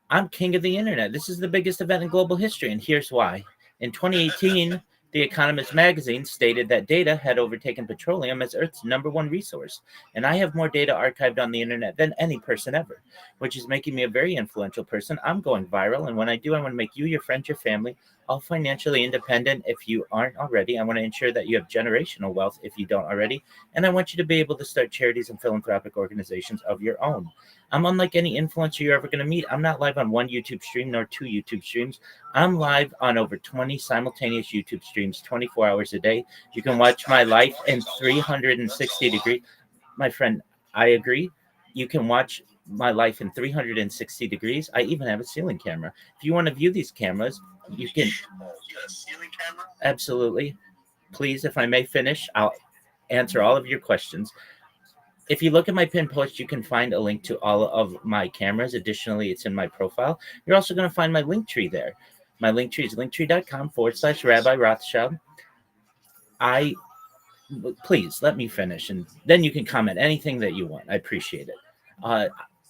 I'm king of the internet. This is the biggest event in global history, and here's why. In 2018, The Economist magazine stated that data had overtaken petroleum as Earth's #1 resource, and I have more data archived on the internet than any person ever, which is making me a very influential person. I'm going viral, and when I do, I want to make you, your friends, your family, all financially independent if you aren't already. I want to ensure that you have generational wealth if you don't already. And I want you to be able to start charities and philanthropic organizations of your own. I'm unlike any influencer you're ever going to meet. I'm not live on one YouTube stream nor two YouTube streams. I'm live on over 20 simultaneous YouTube streams 24 hours a day. You can watch my life in 360 degrees. My friend, I agree. You can watch my life in 360 degrees. I even have a ceiling camera. If you want to view these cameras, you can. Absolutely. Please, if I may finish, I'll answer all of your questions. If you look at my pin post, you can find a link to all of my cameras. Additionally, it's in my profile. You're also going to find my link tree there. My link tree is linktree.com/Rabbi Rothschild. Please let me finish, and then you can comment anything that you want. I appreciate it.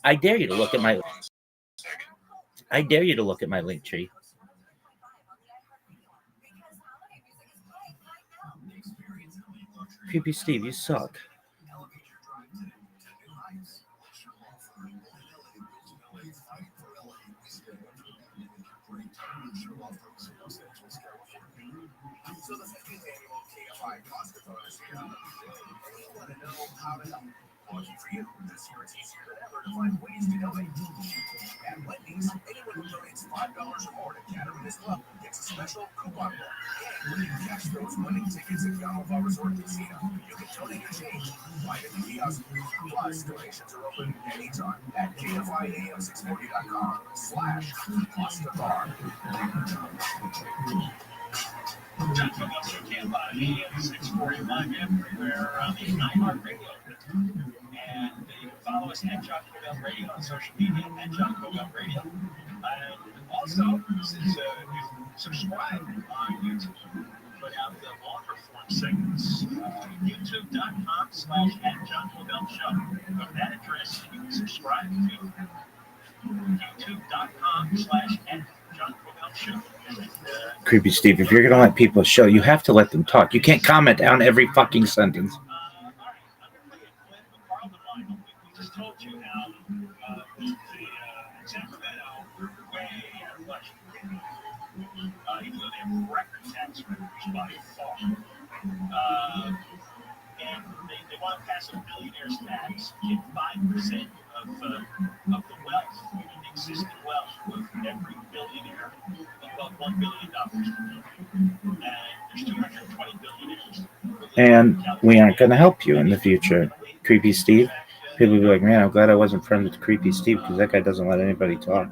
I dare you to look at my. I dare you to look at my link tree. Creepy Steve, you suck. So the 15th annual KFI Costco is here. And you want to know how to help. Lucky for you, this year it's easier than ever to find ways to donate. At Wendy's, anyone who donates $5 or more to Caterpillar's Club gets a special coupon book. And catch those winning tickets at Galva Resort Casino. You can donate your change right at the kiosk. Plus, donations are open anytime at KFIAM640.com/Costa-Bar. John Koval Show Tampa, AM 640 live everywhere on the iHeartRadio. And you can follow us at John Koval Radio on social media at John Koval Radio. And also, since you subscribe on YouTube, put out the longer form segments, youtube.com/@John Koval Show. Go to that address and you can subscribe to youtube.com/@John Koval Show. Creepy Steve, if you're going to let people show, you have to let them talk. You can't comment down every fucking sentence. We just told you how the Sacramento way out of budget. Even though they have record tax revenues by far. And they want to pass a billionaire's tax, get 5% of the wealth, existing wealth of every billionaire above $1 billion. And there's 220 billionaires. And we aren't going to help you in the future, Creepy Steve. People will be like, man, I'm glad I wasn't friends with Creepy Steve because that guy doesn't let anybody talk.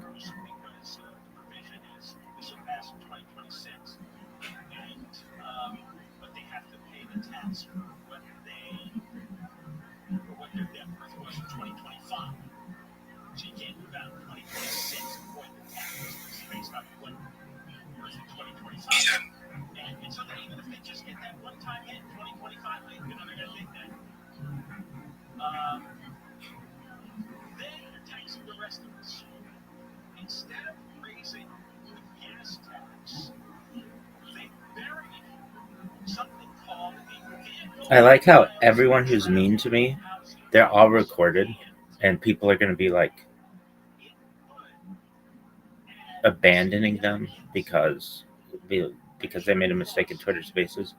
But they have to pay the tax for what their net worth was in 2025. So you can't move out in 2026 and avoid the tax based on what was in 2025. And so that even if they just get that one-time hit in 2025, they're going to take that. Then they're taxing the rest of us. Instead of raising the gas tax, they buried something called a vehicle. I like how everyone who's mean to me, they're all recorded, and people are going to be like abandoning them because they made a mistake in Twitter Spaces.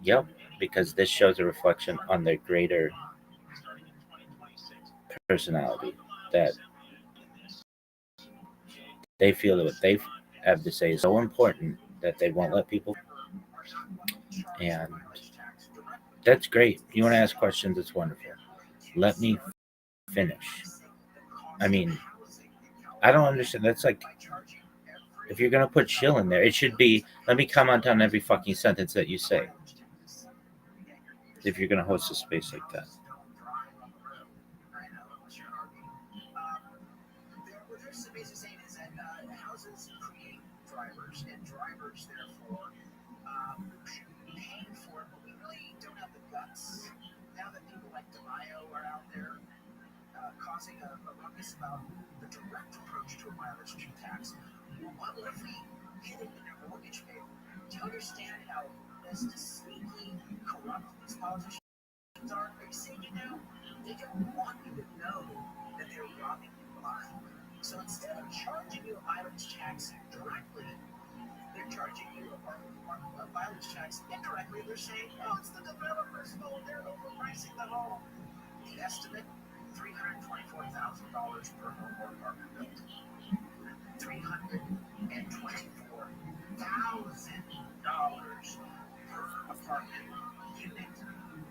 Yep, because this shows a reflection on their greater personality, that they feel that what they have to say is so important that they won't let people. And that's great. You want to ask questions, it's wonderful. Let me finish. I mean, I don't understand. That's like, if you're going to put chill in there, it should be, let me comment on every fucking sentence that you say. If you're going to host a space like that. What they're basically saying is that houses create drivers, and drivers, therefore, should be paying for it, but we really don't have the guts. Now that people like DeMaio are out there causing a ruckus about the direct approach to a mileage tax, what if we hit it in their mortgage payment? Do you understand how sneaky corrupt these politicians are? Are you seeing it now? They don't want you to know that they're robbing you blind. So instead of charging you a mileage tax directly, they're charging you a mileage tax. Indirectly, they're saying, oh, it's the developer's fault. They're overpricing the home. The estimate, $324,000 per home or apartment built. $324,000 per apartment unit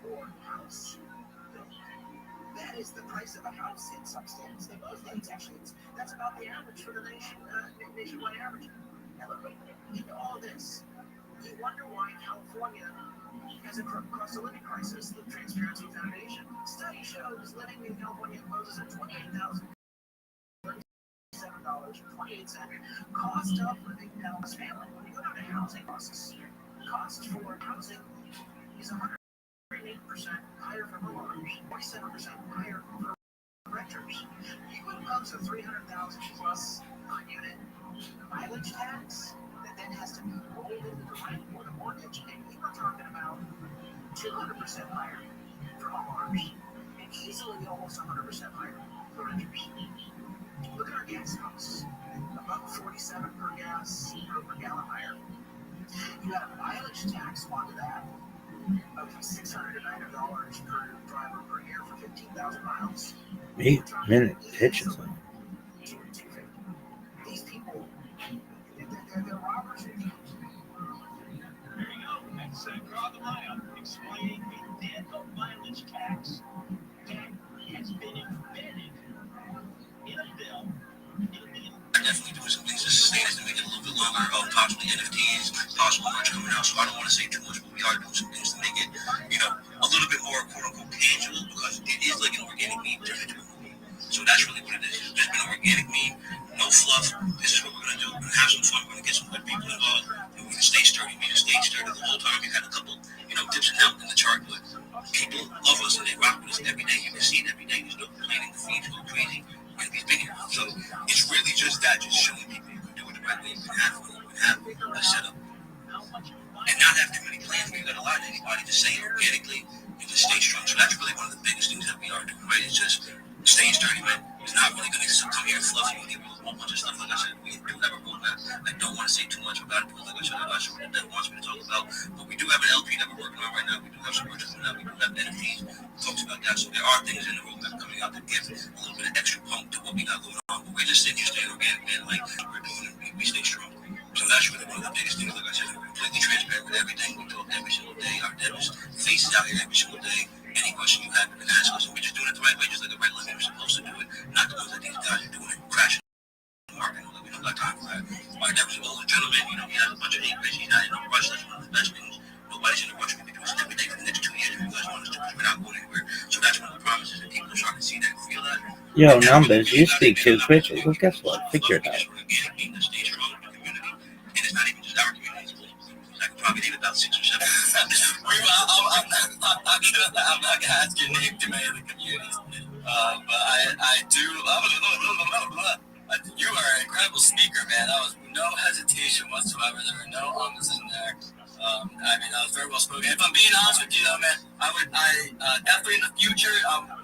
or house built. That is the price of a house in some states. They both states actually. That's about the average for the nationwide average. Now look into all this. You wonder why California has a cost of living crisis. The Transparency Foundation study shows living in California imposes a $28,037.28 cost of living now as family. When you go down to housing costs, cost for housing is 108% higher for homeowners, 47% higher for renters. You impose a $300,000 plus on unit mileage tax that then has to be rolled into the rent or the mortgage, and you are talking about 200% higher for homeowners and easily almost 100% higher for renters. Look at our gas costs. About 47 per gas per gallon higher. You add a mileage tax onto that of $600 to $900 per driver per year for 15,000 miles. 8-minute pitches. These people, they're robbers. There you go. That's Draw the Line explaining the debt of mileage tax that has been embedded in a bill. Definitely doing some things to sustain us and make it a little bit longer. Possibly NFTs, possible merch coming out. So I don't want to say too much, but we are doing some things to make it, a little bit more quote unquote tangible, because it is like an organic meme turned into a movie. So that's really what it is. It's just been an organic meme, no fluff. This is what we're gonna do. We're gonna have some fun. We're gonna get some good people involved. And we're gonna stay sturdy. We just stay sturdy the whole time. We've had a couple, dips and downs in the chart, but people love us and they rock with us every day. You can see it every day. There's no complaining. The feeds go crazy. And these big ones. So it's really just that, just showing people you can do it the right way. You can have fun. You can have a setup. And not have too many plans where you got to lie to anybody. Just say it organically and just stay strong. So that's really one of the biggest things that we are doing, right? It's just staying sturdy, man. It's not really going to come here and fluff you and give you a whole bunch of stuff. Like I said, we do have a roadmap. I don't want to say too much about it because, like I said, I'm not sure what the devil wants me to talk about. But we do have an LP that we're working on right now. We do have some merch coming out. We do have NFTs. We talked about that. So there are things in the roadmap coming out that give a little bit of extra pump to what we got going on. But we're just sitting here staying organic, man. Like we're doing it. We stay strong. So that's really one of the biggest things. Like I said, we're completely transparent with everything. We talk every single day. Our debtors' faces out here every single day. Any question you have, you can ask us. And we're just doing it the right way, just like a regular man was supposed to do it. Not the ones that these guys are doing it, crashing the market. We don't got time for that. Our debtors are older gentlemen. He has a bunch of acreage. He's not in a rush. That's one of the best things. Nobody's in a rush. We'll be doing this every day for the next 2 years if you guys want us to, because we're not going anywhere. So that's one of the promises, and people are starting to see that and feel that. Yo, numbers, you speak too quickly. Well, guess what? Figure it out. Probably need about 6 or 7. I'm not gonna ask your name to many of the communities, but I do. You are an incredible speaker, man. That was no hesitation whatsoever. There were no ums in there. That was very well spoken. If I'm being honest with you, though, man, I definitely in the future,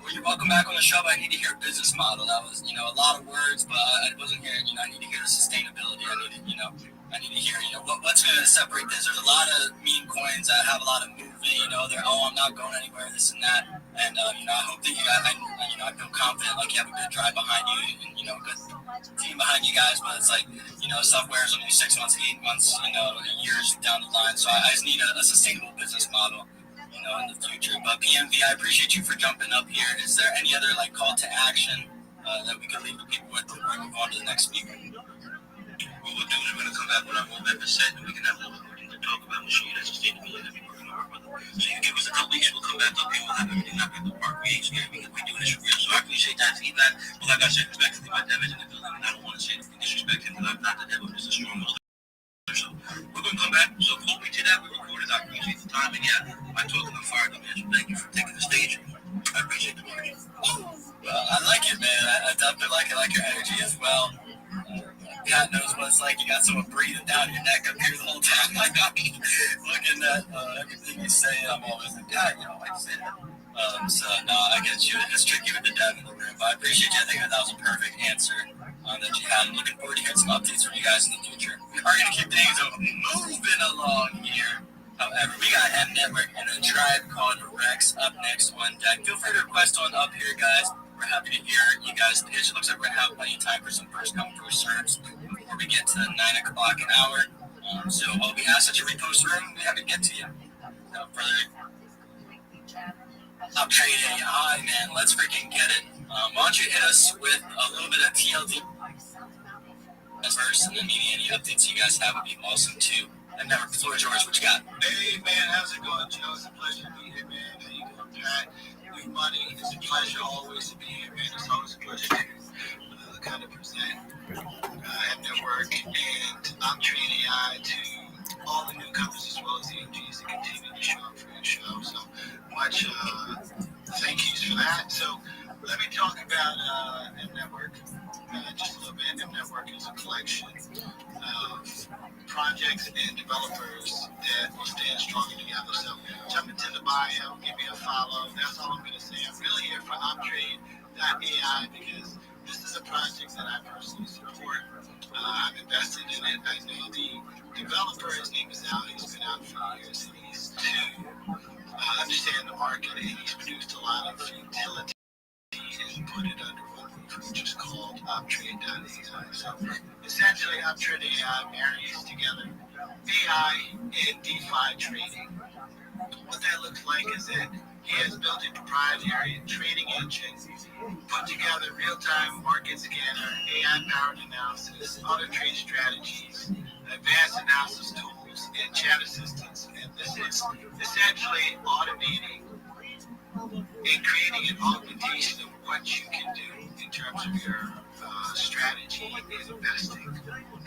when you welcome back on the show, I need to hear a business model. That was, a lot of words, but I wasn't hearing, I need to hear the sustainability. I need to hear, what's going to separate this. There's a lot of meme coins that have a lot of movement, they're, I'm not going anywhere, this and that. And, I hope that you guys, I feel confident, like you have a good drive behind you and, good team behind you guys. But it's like, software is only 6 months, 8 months, years down the line. So I just need a sustainable business model, in the future. But PMV, I appreciate you for jumping up here. Is there any other, call to action that we can leave the people with before we move on to the next speaker? What we'll do is we're going to come back when our roadmap is set and we can have a little bit more things to talk about and show you that sustainability that we're working on, brother. So you give us a couple weeks, we'll come back up here, we'll have everything knocked out the park. We ain't scared, we're doing this for real. So I appreciate that feedback. But like I said, respectfully, my devil is in the building, and I don't want to say it to disrespect him, because I'm not the devil, I'm just a strong older. So we're going to come back. So hold me to that. We recorded. I appreciate the time. And yeah, I'm talking on fire, man. So thank you for taking the stage. I appreciate the energy. I like it, man. I definitely like your energy as well. God knows what it's like. You got someone breathing down your neck up here the whole time. Looking at everything you say, I'm always like, God, like you said. So, no, I get you. It's tricky with the dev in the room, but I appreciate you. I think that was a perfect answer. that you had. I'm looking forward to hearing some updates from you guys in the future. We are going to keep things moving along here. However, we got M Network and a tribe called Rex up next on deck. Feel free to request on up here, guys. We're happy to hear you guys' pitch. It looks like we're going to have plenty of time for some first come, first serves before we get to 9 o'clock an hour. So while we ask that you repost the room, we have to get to you. Without further Uptrade AI, man. Let's freaking get it. Why don't you hit us with a little bit of TLD first, and then maybe any updates you guys have would be awesome too. And network, floor is yours. What you got? Hey, man, how's it going, Joe? It's a pleasure to be here, man. How you doing, Pat? New money. It's a pleasure always to be here, man. It's always a pleasure to kind of present M Network and Uptrade AI to all the newcomers as well as the OGs that continue to show up for the show. So much thank yous for that. So let me talk about M Network just a little bit. M Network is a collection of projects and developers that will stand stronger together. So jump into the bio, give me a follow. That's all I'm going to say. I'm really here for Uptrade.ai because this is a project that I personally support. I've invested in it. I know the developer, his name is Al. He's been out for years, and he's to understand the market, and he's produced a lot of utility and put it under one roof, which is called Uptrade.ai. So essentially, Uptrade.ai marries together AI and DeFi trading. What that looks like is that he has built a proprietary trading engine, put together real-time market scanner, AI-powered analysis, auto trade strategies, advanced analysis tools, and chat assistants. And this is essentially automating and creating an augmentation of what you can do in terms of your strategy and investing.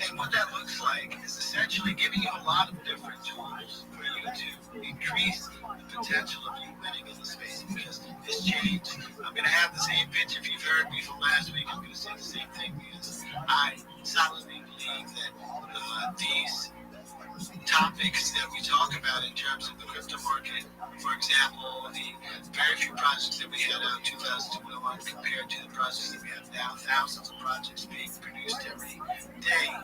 And what that looks like is essentially giving you a lot of different tools for you to increase the potential of you winning in the space because it's changed. I'm going to have the same pitch. If you've heard me from last week, I'm going to say the same thing because I solidly believe that these topics that we talk about in terms of the crypto market, for example, the very few projects that we had out in 2021 compared to the projects that we have now, thousands of projects being produced every day,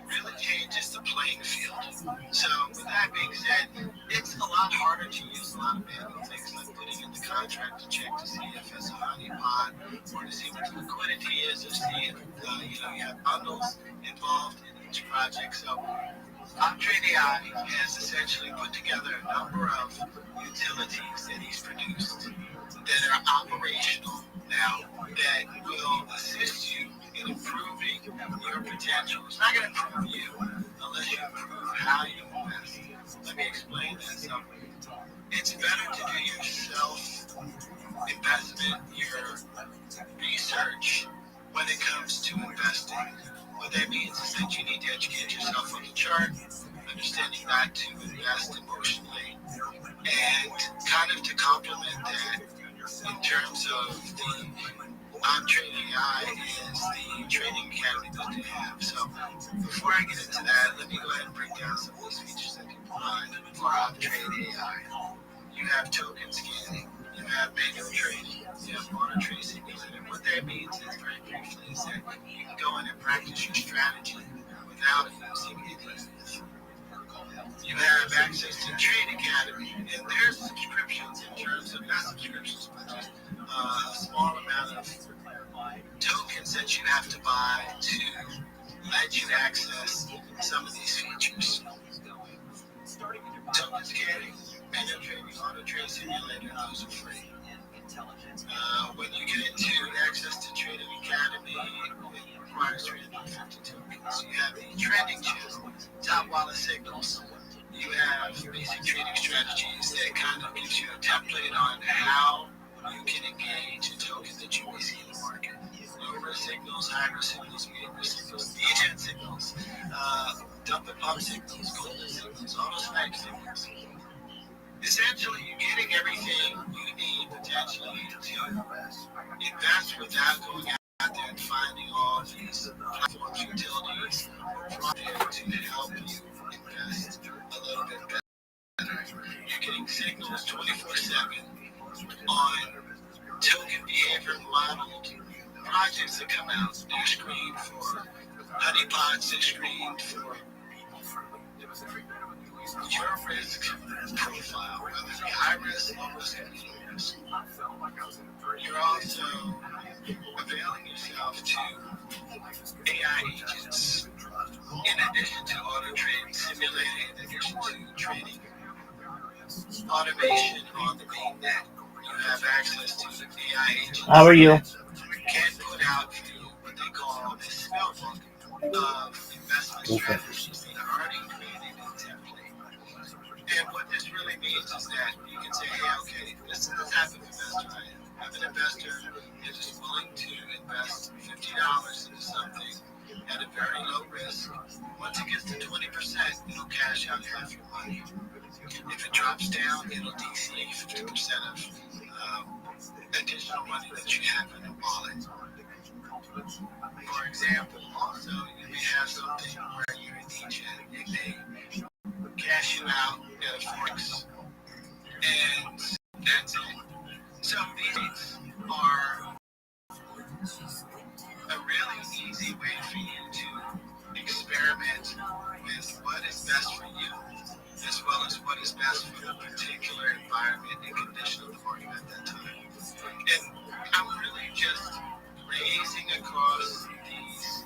really changes the playing field. So with that being said, it's a lot harder to use a lot of manual things like putting in the contract to check to see if it's a honeypot or to see what the liquidity is or see if you have bundles involved in each project. So Uptrade.ai has essentially put together a number of utilities that he's produced that are operational now that will assist you in improving your potential. It's not going to improve you unless you improve how you invest. Let me explain that. So it's better to do your self-investment, your research when it comes to investing. What that means is that you need to educate yourself on the chart, understanding not to invest emotionally, and kind of to complement that in terms of the Uptrade.ai is the trading academy that they have. So before I get into that, let me go ahead and break down some of these features that you provide for Uptrade.ai. You have token scanning, you have manual trading, you have auto trade simulator. What that means is very briefly is that you can go in and practice your strategy without using any. You have access to Trade Academy, and there's subscriptions in terms of not subscriptions, but just a small amount of tokens that you have to buy to let you access some of these features. Token scanning, manual trading, auto trade simulator, those are free. When you get into access to Trading Academy, it requires 350 tokens. You have the trending channel, top wallet signals. You have basic trading strategies that kind of gives you a template on how you can engage a token that you may see in the market. Low risk signals, high risk signals, medium risk signals, degen signals, dump and pump signals, golden signals, auto snipe signals. Essentially, you're getting everything you need potentially to invest without going out there and finding all these platforms, utilities, or products to help you invest a little bit better. You're getting signals 24/7 on token behavior modeled projects that come out, they're screened for honeypots, they're screened for your risk profile, whether it be high risk, low risk, or medium risk. You're also availing yourself to AI agents in addition to auto trading, simulating, in addition to trading automation on the main net. You have access to AI agents. How are you? Can put out what they call a spellbook of investment strategies that are already created in template. And what this really means is that you can say, hey, okay, this is the type of investor I am. I'm an investor that is willing to invest $50 into something at a very low risk. Once it gets to 20%, it'll cash out half your money. If it drops down, it'll DCA 50% of additional money that you have in the wallet. For example, also, you may have something where you're a DJ and they cash you out at a Forex, and that's it. So these are a really easy way for you to experiment with what is best for you, as well as what is best for the particular environment and condition of the market at that time. And I'm really just raising across these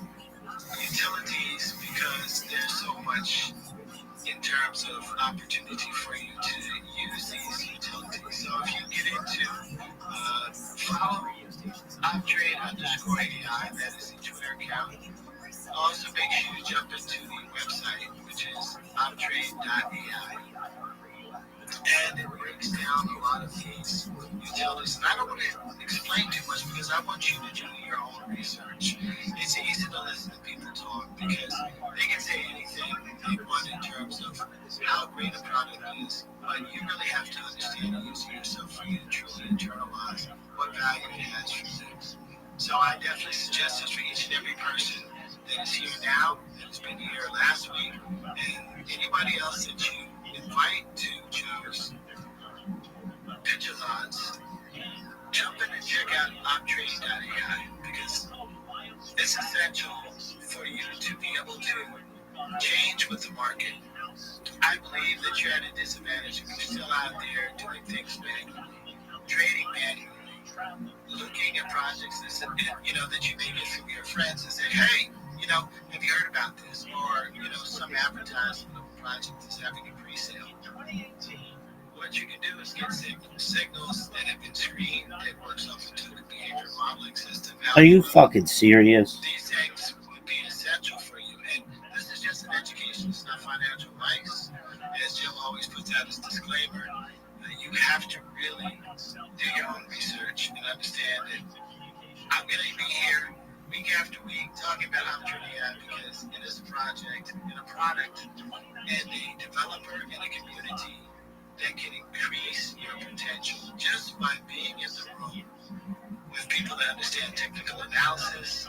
utilities because there's so much in terms of opportunity for you to use these utilities. So if you get into follow Optrade_AI, that is the Twitter account. Also make sure you jump into the website, which is Optrade.ai. And it breaks down a lot of these utilities. And I don't want to explain too much because I want you to do your own research. It's easy to listen to people talk because they can say anything they want in terms of how great a product is, but you really have to understand and use it yourself for you to truly internalize what value it has for you. So I definitely suggest this for each and every person that is here now, that has been here last week, and anybody else that you invite to choose Pitchathons. Jump in and check out Optrade.ai because it's essential for you to be able to change with the market. I believe that you're at a disadvantage if you're still out there doing things manually, trading manually, looking at projects that you may get from your friends and say, hey, have you heard about this? Or, some advertisement of a project that's having a pre-sale. What you can do is get signals that have been screened that works off into the behavior modeling system. Are you fucking serious? These things would be essential for you. And this is just an education. It's not financial advice. As Jim always puts out his disclaimer, you have to really do your own research and understand that I'm going to be here week after week talking about Optrade because it is a project and a product and a developer and a community that can increase your potential just by being in the room with people that understand technical analysis,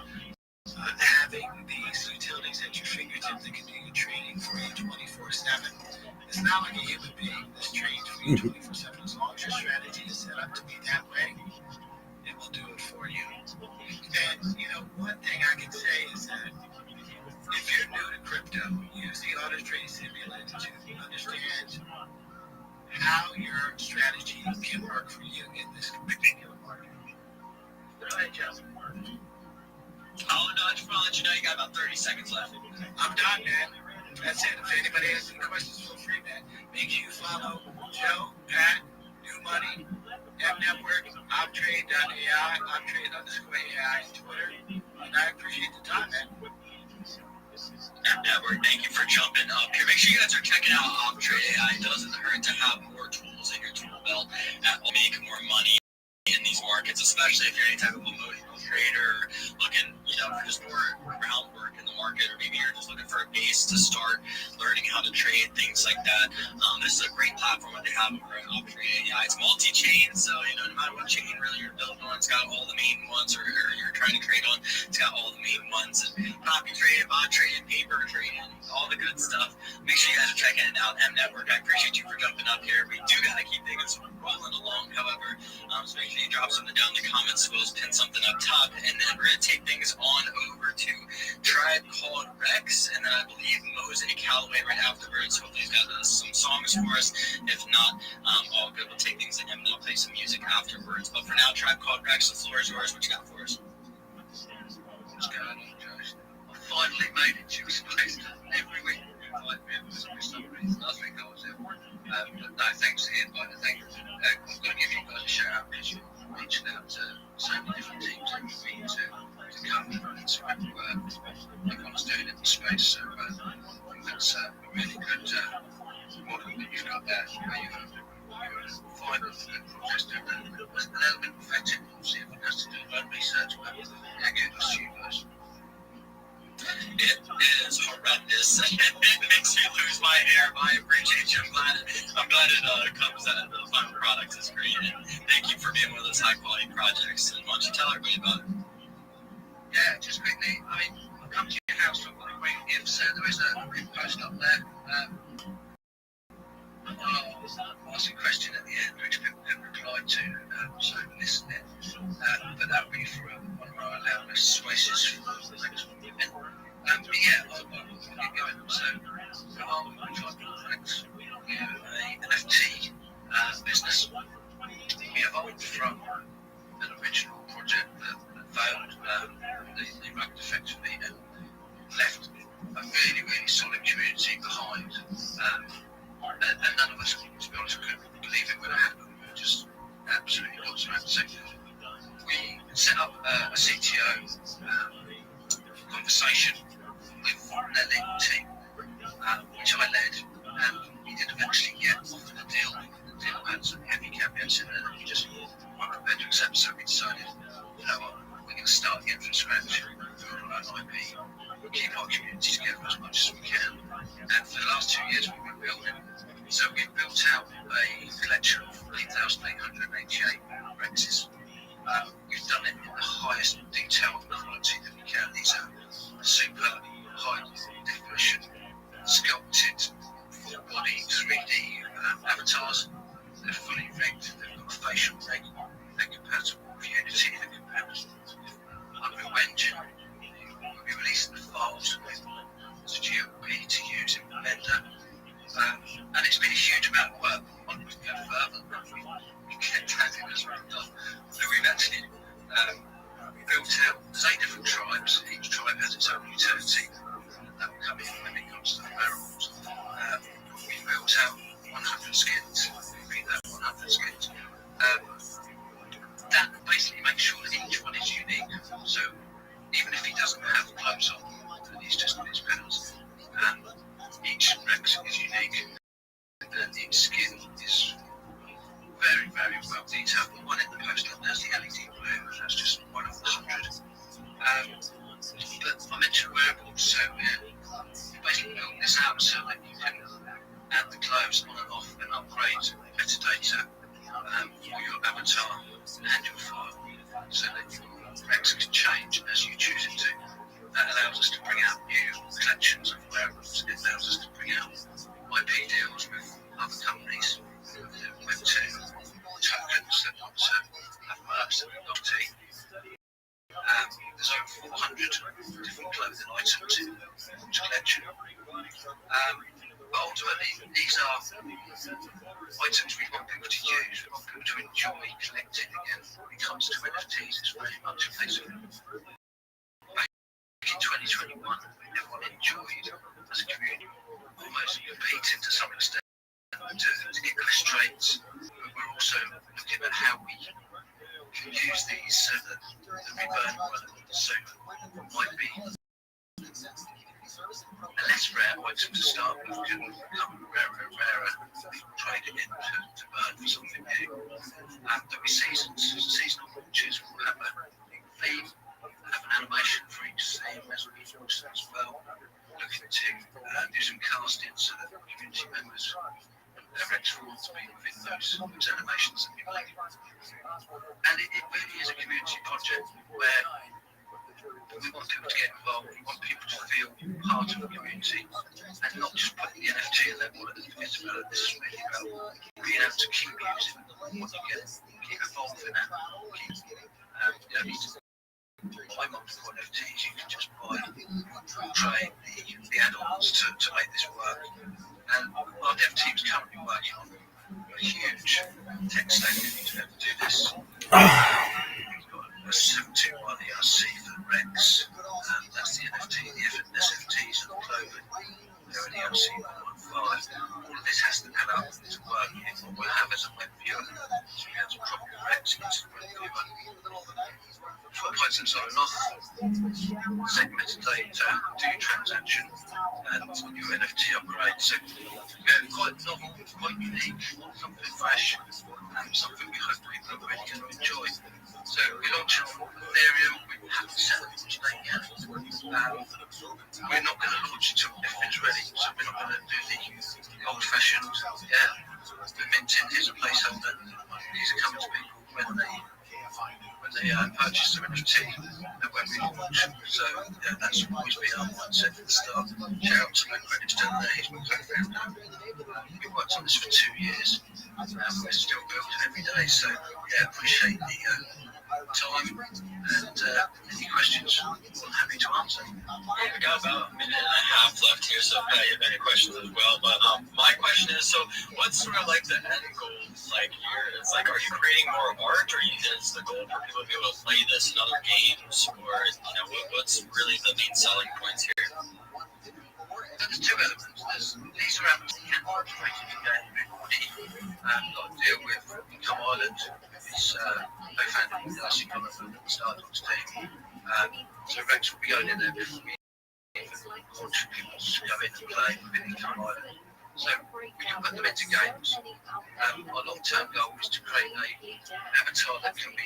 having these utilities at your fingertips that can do your trading for you 24/7. It's not like a human being that's trained for you 24/7. As long as your strategy is set up to be that way, it will do it for you. And, one thing I can say is that if you're new to crypto, use the auto trade simulator to understand how your strategy can work for you in this particular market. Go ahead, Jeff. Oh, no, I just want to let you know you got about 30 seconds left. I'm done, man. That's it. If anybody has any questions, feel free, man. Make sure you follow Joe, Pat, New Money, M Network, Optrade.ai, Optrade_AI on Twitter. And I appreciate the time, man. M Network, thank you for jumping up here. Make sure you guys are checking out Optrade.ai. It doesn't hurt to have more tools in your tool belt that will make more money in these markets, especially if you're any type of emotional trader looking, for just more groundwork in the market, or maybe you're just looking for a base to start learning how to trade, things like that. This is a great platform that they have over at Optrade.ai. It's multi-chain, so no matter what chain really you're building on, it's got all the main ones, or you're trying to trade on, it's got all the main ones. And copy trading, bot trading, paper trading, all the good stuff. Make sure you guys are checking it out. M Network, I appreciate you for jumping up here. We do got to keep things rolling along. However, So make sure you drop something down in the comments. We'll pin something up top, and then we're gonna take things on over to Tribe Called Rex, and then I believe Mose Calloway right afterwards. Hopefully he's got some songs for us. If not, all good. We'll take things to him and I'll play some music afterwards. But for now, Tribe Called Rex, the floor is yours. What you got for us? What's going on, Josh? I finally made it to your space. Every week you invite me, and for some reason last week I was there. But no, thanks for the invite. I think I've got to give you guys a shout out because you're reaching out to so many different teams every week to come and spread the word. Everyone's doing it in space, so I think that's a really good model that you've got there. Where you're finding good projects doing that. There's an element of effective, obviously, everyone has to do their own research, but yeah, kudos to you guys. It is horrendous. It makes me lose my hair, but I appreciate you. I'm glad it comes out. The final product is great, and thank you for being one of those high quality projects. And why don't you tell everybody about it? Yeah, just quickly, I mean, I'll come to your house for one week if there is a big post up there. I'll ask a question at the end which people can reply to, so listen in. But that will be for one of our loudest spaces for the next one. But yeah, I'll get going. So, I'm trying to flex an NFT business. We evolved from an original project that failed, the rugged effectively, and left a really, really solid community behind. And none of us, to be honest, couldn't believe it when it happened. We were just absolutely lost around. So we set up a CTO conversation with their legal team, which I led, and we did eventually get offered a deal. The deal had some heavy caveats in it that we just weren't prepared to accept, so we decided, you know what, we're going to start again from scratch, build our own IP, keep our community together as much as we can. And for the last 2 years we've been building. So we've built out a collection of 8,888 Rexes. We've done it in the highest detail and quality that we can. These are super high definition, sculpted, full body 3D avatars. They're fully rigged, they've got a facial rig, they're compatible with Unity, they're compatible with Unreal Engine. We'll be releasing the files with GLP to use in Blender. And it's been a huge amount of work. We can go further, but we kept tagging as we've done. So we've actually built out, there's 8 different tribes. Each tribe has its own utility that will come in when it comes to the barrels. We've built out 100 skins. We beat that 100 skins. That basically makes sure that each one is unique. So even if he doesn't have clothes on, and he's just in his pants, each Rex is unique, and each skin is very, very well detailed. The one in the post up there's the LED blue, and that's just one of the 100. But I mentioned wearables, so we basically built this out so that you can add the clothes on and off and upgrade metadata for your avatar and your file, so that your Rex can change as you choose it to. That allows us to bring out new collections of wearables. It allows us to bring out IP deals with other companies, Web2 tokens that want to have merged that we've got to. There's over 400 different clothing items in each collection. But ultimately, these are items we want people to use, we want people to enjoy collecting again. When it comes to NFTs, it's very much a case of in 2021, everyone enjoyed as a community, almost competing to some extent to get less trades. But we're also looking at how we can use these so that the reburn so might be a less rare item to start with can become rarer and rarer. People trade it in to burn for something new. There'll be seasonal launches. We'll have a theme. Have an animation for each scene as we watch as well. Looking to do some casting so that community members their Rex want to be within those animations that we make. And it really is a community project where we want people to get involved, we want people to feel part of the community and not just put the NFT in their wallet and forget about it. This is really about being able to keep using what you get, keep involved in it. You don't need to buy multiple NFTs. You can just buy, train the add-ons to make this work. And our dev team's currently working on a huge tech stack to be able to do this. We've got a 721 ERC for Rex, and that's the NFT, the SFTs and the clothing. They're an ERC 115. All of this has to add up to work in what we'll have as a web viewer. So we have to copy Rex into web viewer. For Python sign off, segmented data, do your transaction, and your NFT upgrade. So, quite novel, quite unique, something fresh, and something we hope people are really going to enjoy. So, we launched on Ethereum, we haven't set up much date yet. We're not going to launch until everything's ready, so we're not going to do the old fashioned, the minting, here's a placeholder, these are coming to people when they purchase their NFT and when we launch. So that's always been our mindset at the start. Shout out to Luke Reddish down there, he's my co-founder. We've worked on this for 2 years and we're still building every day. So appreciate the time and any questions I'm happy to answer. We got about a minute and a half left here, so if you have any questions as well. But my question is, so what's sort of like the end goal like here? It's like, are you creating more art, or is the goal for people to be able to play this in other games, or what's really the main selling points here? There's two elements. These are elements that can operate in the game. Got to deal with Tom Ireland. It's co-founding Darcy Donovan at the start of the team. So Rex will be going in there before we launch people to go in and play within Tom Ireland. So we can put them into games. Our long-term goal is to create an avatar that can be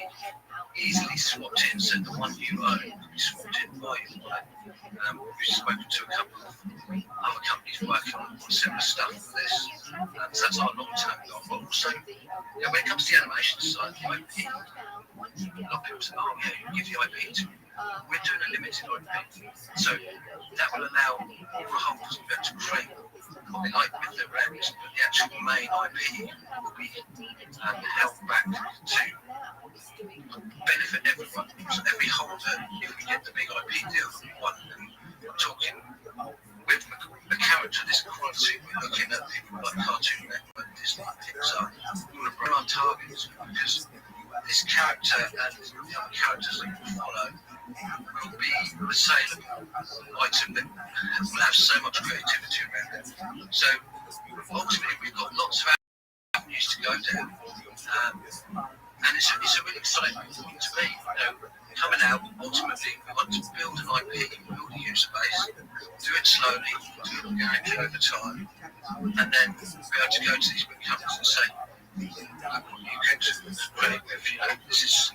easily swapped in, so the one you own can be swapped in by you. We've spoken to a couple of other companies working on similar stuff for this. So that's our long-term goal. But also, when it comes to the animation side, the IP, a lot of people say, you give the IP to me. We're doing a limited IP. So that will allow all the holders to be able to create like with the Rex, but the actual main IP will be held back to benefit everyone. So every holder, if we get the big IP deal that we want, and we're talking with the character, this quality, we're looking at people like Cartoon Network, Disney, Pixar, who will bring our targets, because this character and the other characters that we follow will be a saleable item that will have so much creativity around it. So ultimately we've got lots of avenues to go down, and it's a really exciting thing to me. Coming out, ultimately we want to build an IP, build a user base, do it slowly, do it organically over time, and then be able to go to these big companies and say, look what you get to create with, this is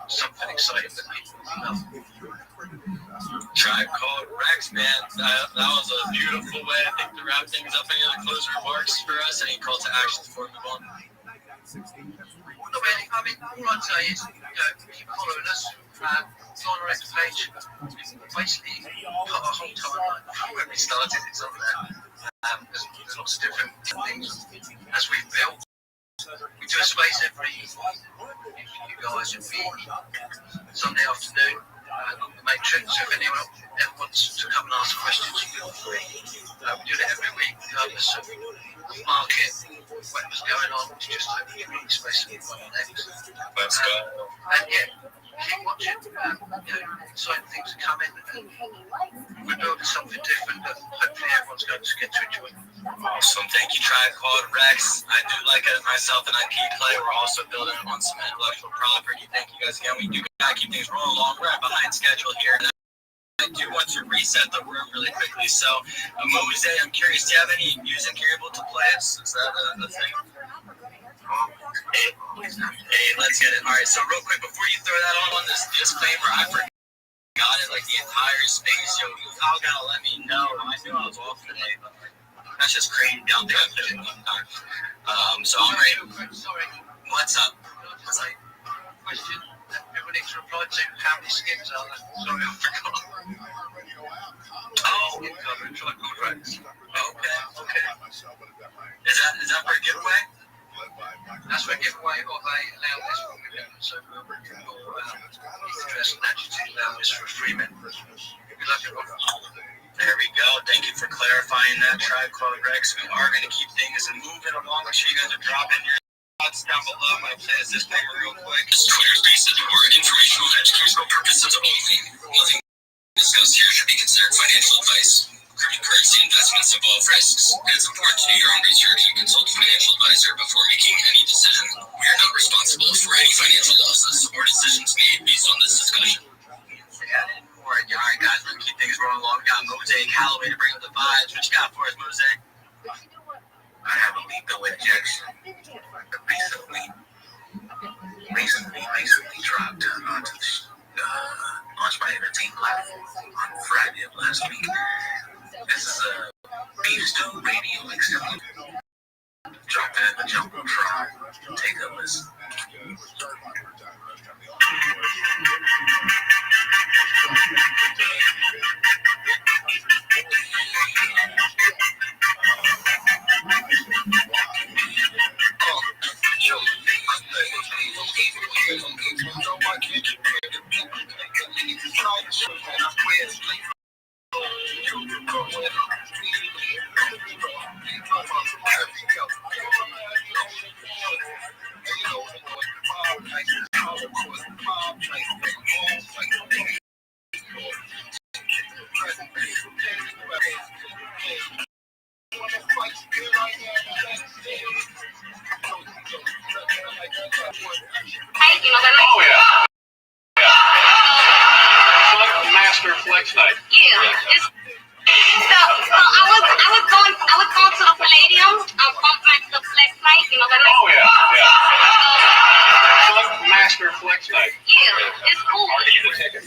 something exciting that people love. Tribe Called Rex, man. That was a beautiful way, I think, to wrap things up. Any other closing remarks for us? Any call to actions before we move on? Not really. I mean, all I'd say is, keep following us. Go on our X page. Basically, put our whole timeline when we started. It's on there. There's lots of different things as we've built. We do a space every evening. You guys would be Sunday afternoon on the Matrix. So if anyone wants to come and ask questions, feel free. We do it every week, regardless of market, whatever's going on. It's just a unique space that we're on next. Let's go. And keep watching. Exciting things are coming. And we're building something different that hopefully everyone's going to get to enjoy. Awesome. Thank you, Tribe Called Rex. I do like it myself, an IP play. We're also building on some intellectual property. Thank you guys again. We do gotta keep things rolling along. We're behind schedule here. I do want to reset the room really quickly. So, Mose, I'm curious, do you have any music you're able to play? Is that a thing? Hey, let's get it. All right, so real quick, before you throw that on this disclaimer, I forgot it like the entire space. Yo, y'all gotta let me know. I knew I was off today, but that's just crazy. I don't think I put it in time. So I'm ready. What's up? Question that people need to reply to: how many skips are there? Sorry, I forgot. Oh, coverage, Tribe Called Rex. Okay. Is that for a giveaway? That's why give away what they allow this from the so he's addressing that to allow this for Freeman. Good luck, everyone. There we go. Thank you for clarifying that, Tribe Called Rex. We are going to keep things moving along. Make sure you guys are dropping your thoughts down below. My play is this paper real quick. Twitter Spaces for informational and educational purposes only. Nothing discussed here should be considered financial advice. Cryptocurrency investments involve risks, and it's important to do your own research and consult a financial advisor before making any decision. We are not responsible for any financial losses or decisions made based on this discussion. All right, guys, let's keep things rolling along. We got Mosaic Callaway to bring up the vibes. What you got for us, Mosaic? I have a lethal injection. Recently dropped onto the launched by Entertainment platform on Friday of last week. This is a Beef Stew Radio exclusive. Drop that in the jumbo try. Take a listen. Oh yeah. Master Flex Night. Yeah. So I was going to the Palladium on the Flex Night, you know that. Oh yeah. Master Flex Night. Yeah, it's cool. Are you the ticket?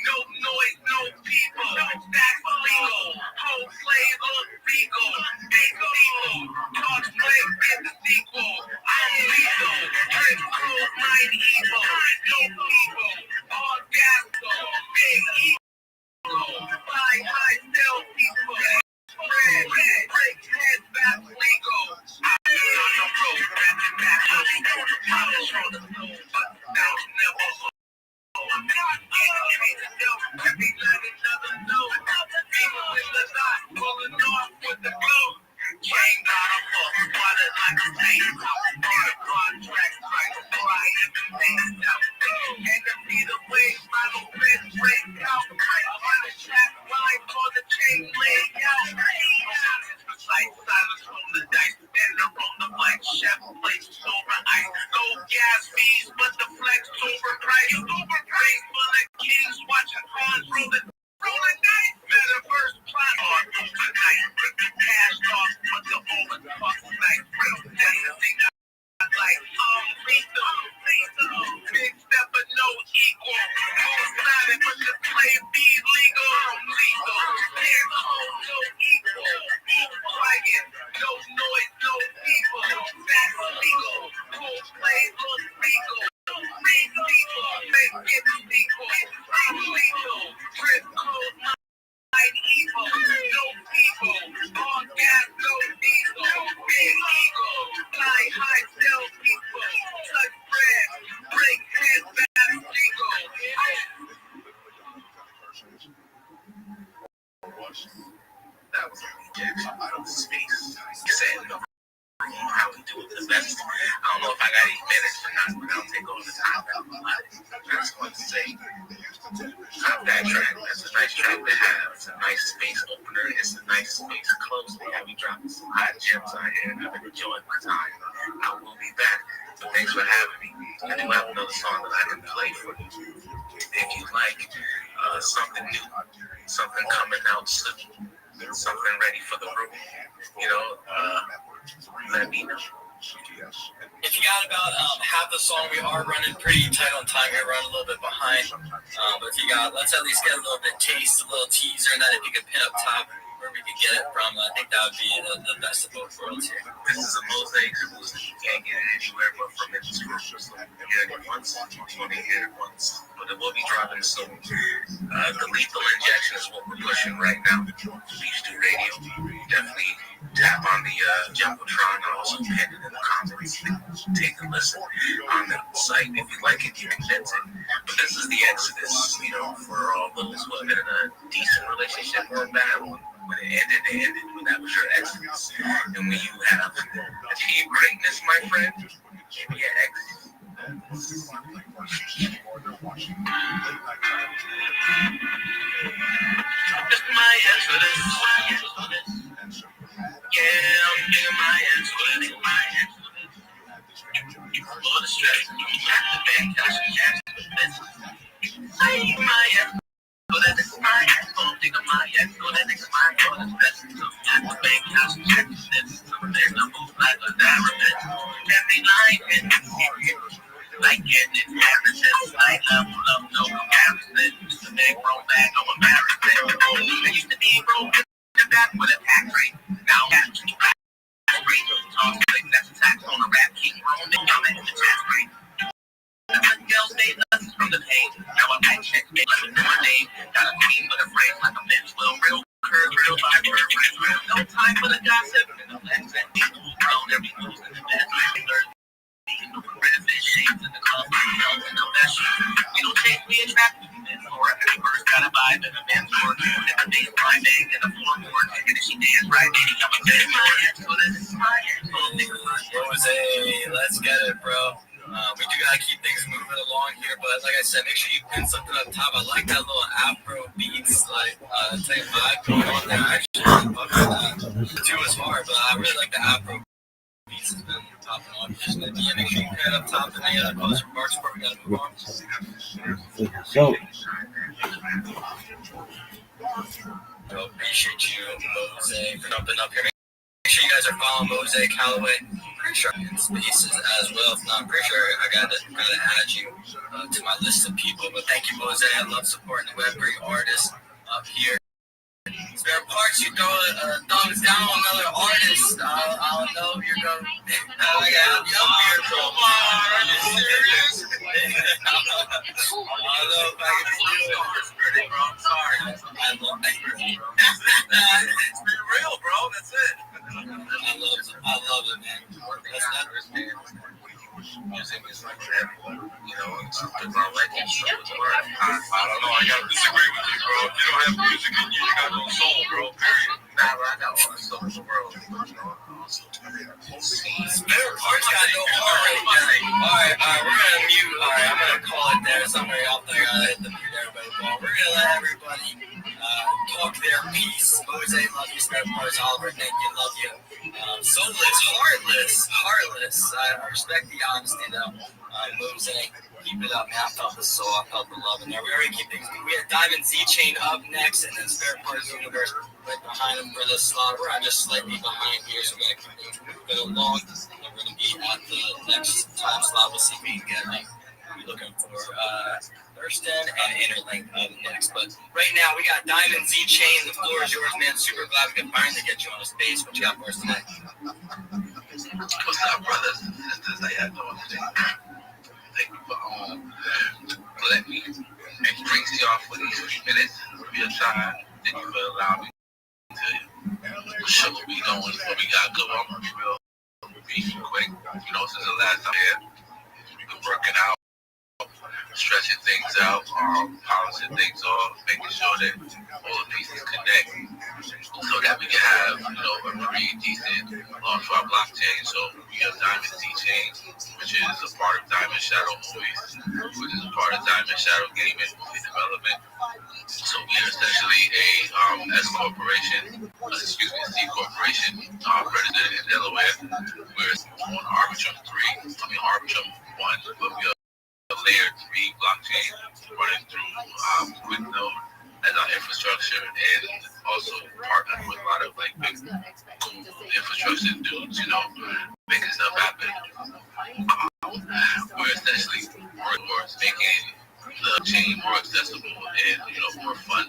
No noise, no people. That's legal. Whole slave on legal. Cosplay get the sequel. I'm lethal. Drip cold, mind evil. No people. All gas, big evil. High, sell people. Red, break heads, that's legal. I'm on the road, rapping back. I'll be on the polish on the floor, but that was never. I'm not getting to every night another note. People in the night, pulling off with the glow. Gang got a fuck, water like a tank. On a contract, right before I even made it out. And to be the way, my little friends break out. On the track, line for the chain laid out. Silence from the dice, and up on the mic. Chef places over ice. No gas fees, but the flex overpriced. Race full of kings watching cars roll the dice. Metaverse plot on overnight. Cash off, but the overtalk night. That's the thing I like. Lethal. Big step but no equal. Silent but the play be legal. Lethal. Here's the whole no equal. Quiet. No noise, no people. That's legal. Cold play looks legal. Big people. Make it legal. I'm legal. Drip cold. Evil, no people, all gas, no diesel, big eagle, fly high, sell people, touch bread, break heads, that's legal. That was out of space. You said no. How we do it the best. I don't know if I got 8 minutes or not, but I'll take all the time. I just want to say, not that track. That's a nice track to have. It's a nice space opener. It's a nice space close. They have me dropping some hot gems out here, and I've been enjoying my time. I will be back. So thanks for having me. I do have another song that I can play for you. If you like something new, something coming out soon, something ready for the room, let me know. If you got about half the song, we are running pretty tight on time. We're running a little bit behind. But if you got, let's at least get a little bit taste, a little teaser, and then if you could pin up top where we could get it from. I think that would be the best of both worlds here. This is a mosaic exclusive. You can't get it anywhere but from its source. So you get it once, you only get it once. But it will be dropping soon. The lethal injection is what we're pushing right now. Beach to radio. Definitely tap on the Jumbotron. I'll also pin it in the comments. Take a listen on the site. If you like it, you can vent it. But this is the exodus, for all those who have been in a decent relationship or a bad one. When it ended, it ended. When that was your exodus. And when you have achieved greatness, my friend, maybe your exodus. Just my exodus. Yeah, I'm getting my exodus. All the stress, the bank cash, I need my exodus. So that is my phone, think of my ex, so that is my phone, the bank house, check this, there's no move like a diamond, every line in the like getting it, everything, like level up, no comparison, just a big bro bag of embarrassment, I used to be broke, back with a tax rate, now that's a tax rate, that's a tax on a rap, keep rolling, y'all in the tax rate. Girls made lessons from the pain. Now I got checks made like a my name. Got a team with a frame like a men's will. Real curve, real vibe, real. No time for the gossip. No less than grown every news in the best. No benefit shades in the club. No that shit. You don't take me attractive. Or every verse got a vibe and a mentor. And the bass line bang and the floorboard. And if she dance right, baby, I'm a good man. So this is my end. Jose, let's get it, bro. We do gotta keep things moving along here, but like I said, make sure you pin something up top. I like that little Afro beats, type vibe going on there. Actually, two is hard, but I really like the Afro beats has been popping off. Just make sure you pin it up top and any other closing remarks before we gotta move on. So, Appreciate you, Jose, for jumping up here. Make sure you guys are following Mosaic Callaway. Pretty sure in spaces as well. If not, I'm pretty sure I gotta add you to my list of people. But thank you, Mosaic. I love supporting the Web3 artists up here. Spare parts, you throw a thumbs down on another artist. I'll know you're going. I got you up here, bro. Are you serious? I don't know if I can do it. I'm sorry. I love it. It's been real, bro. That's it. I love it, man. Music is like that, it's about legends. I don't know, I gotta disagree with you, bro. If you don't have music in you, you got no soul, bro, period. Nah, but I got all the soul in the world. Spare parts got no heart right there. Alright, we're gonna mute. Alright, I'm gonna call it there. Somebody out there gotta hit the mute everybody. Well, we're gonna let everybody talk their piece. Jose, love you. Spare parts, Oliver, thank you, love you. Soulless, heartless. I respect the honesty though. Jose, keep it up, man. I felt the soul, I felt the love in there. We already keep things moving. We have Diamond Z Chain up next, and then Spare Parts Universe right behind him for the slot. We're just slightly behind here, so we're gonna keep things moving along. And we're gonna be at the next time slot. We'll see if we can get it. We're looking for Thurston and Interlink up next. But right now, we got Diamond Z Chain. The floor is yours, man. Super glad we can finally get you on the space. What you got for us tonight? What's up, brothers and sisters? How y'all doing today? Thank you for letting me introduce y'all for these few minutes of your time. Thank you for allowing me to show what we doing, what we got going. Real quick. Since the last time here, we've been working out, stretching things out, polishing things off, making sure that all the pieces connect so that we can have, a pretty decent launch for our blockchain. So we have Diamond Z Chain, which is a part of Diamond Shadow Movies, which is a part of Diamond Shadow Gaming Movie Development. So we are essentially a S corporation, C corporation, registered in Delaware. We're on Arbitrum 1, but we are layer 3 blockchain running through QuickNode as our infrastructure, and also partnering with a lot of big infrastructure dudes, making stuff happen. We're essentially working towards making the chain more accessible and more fun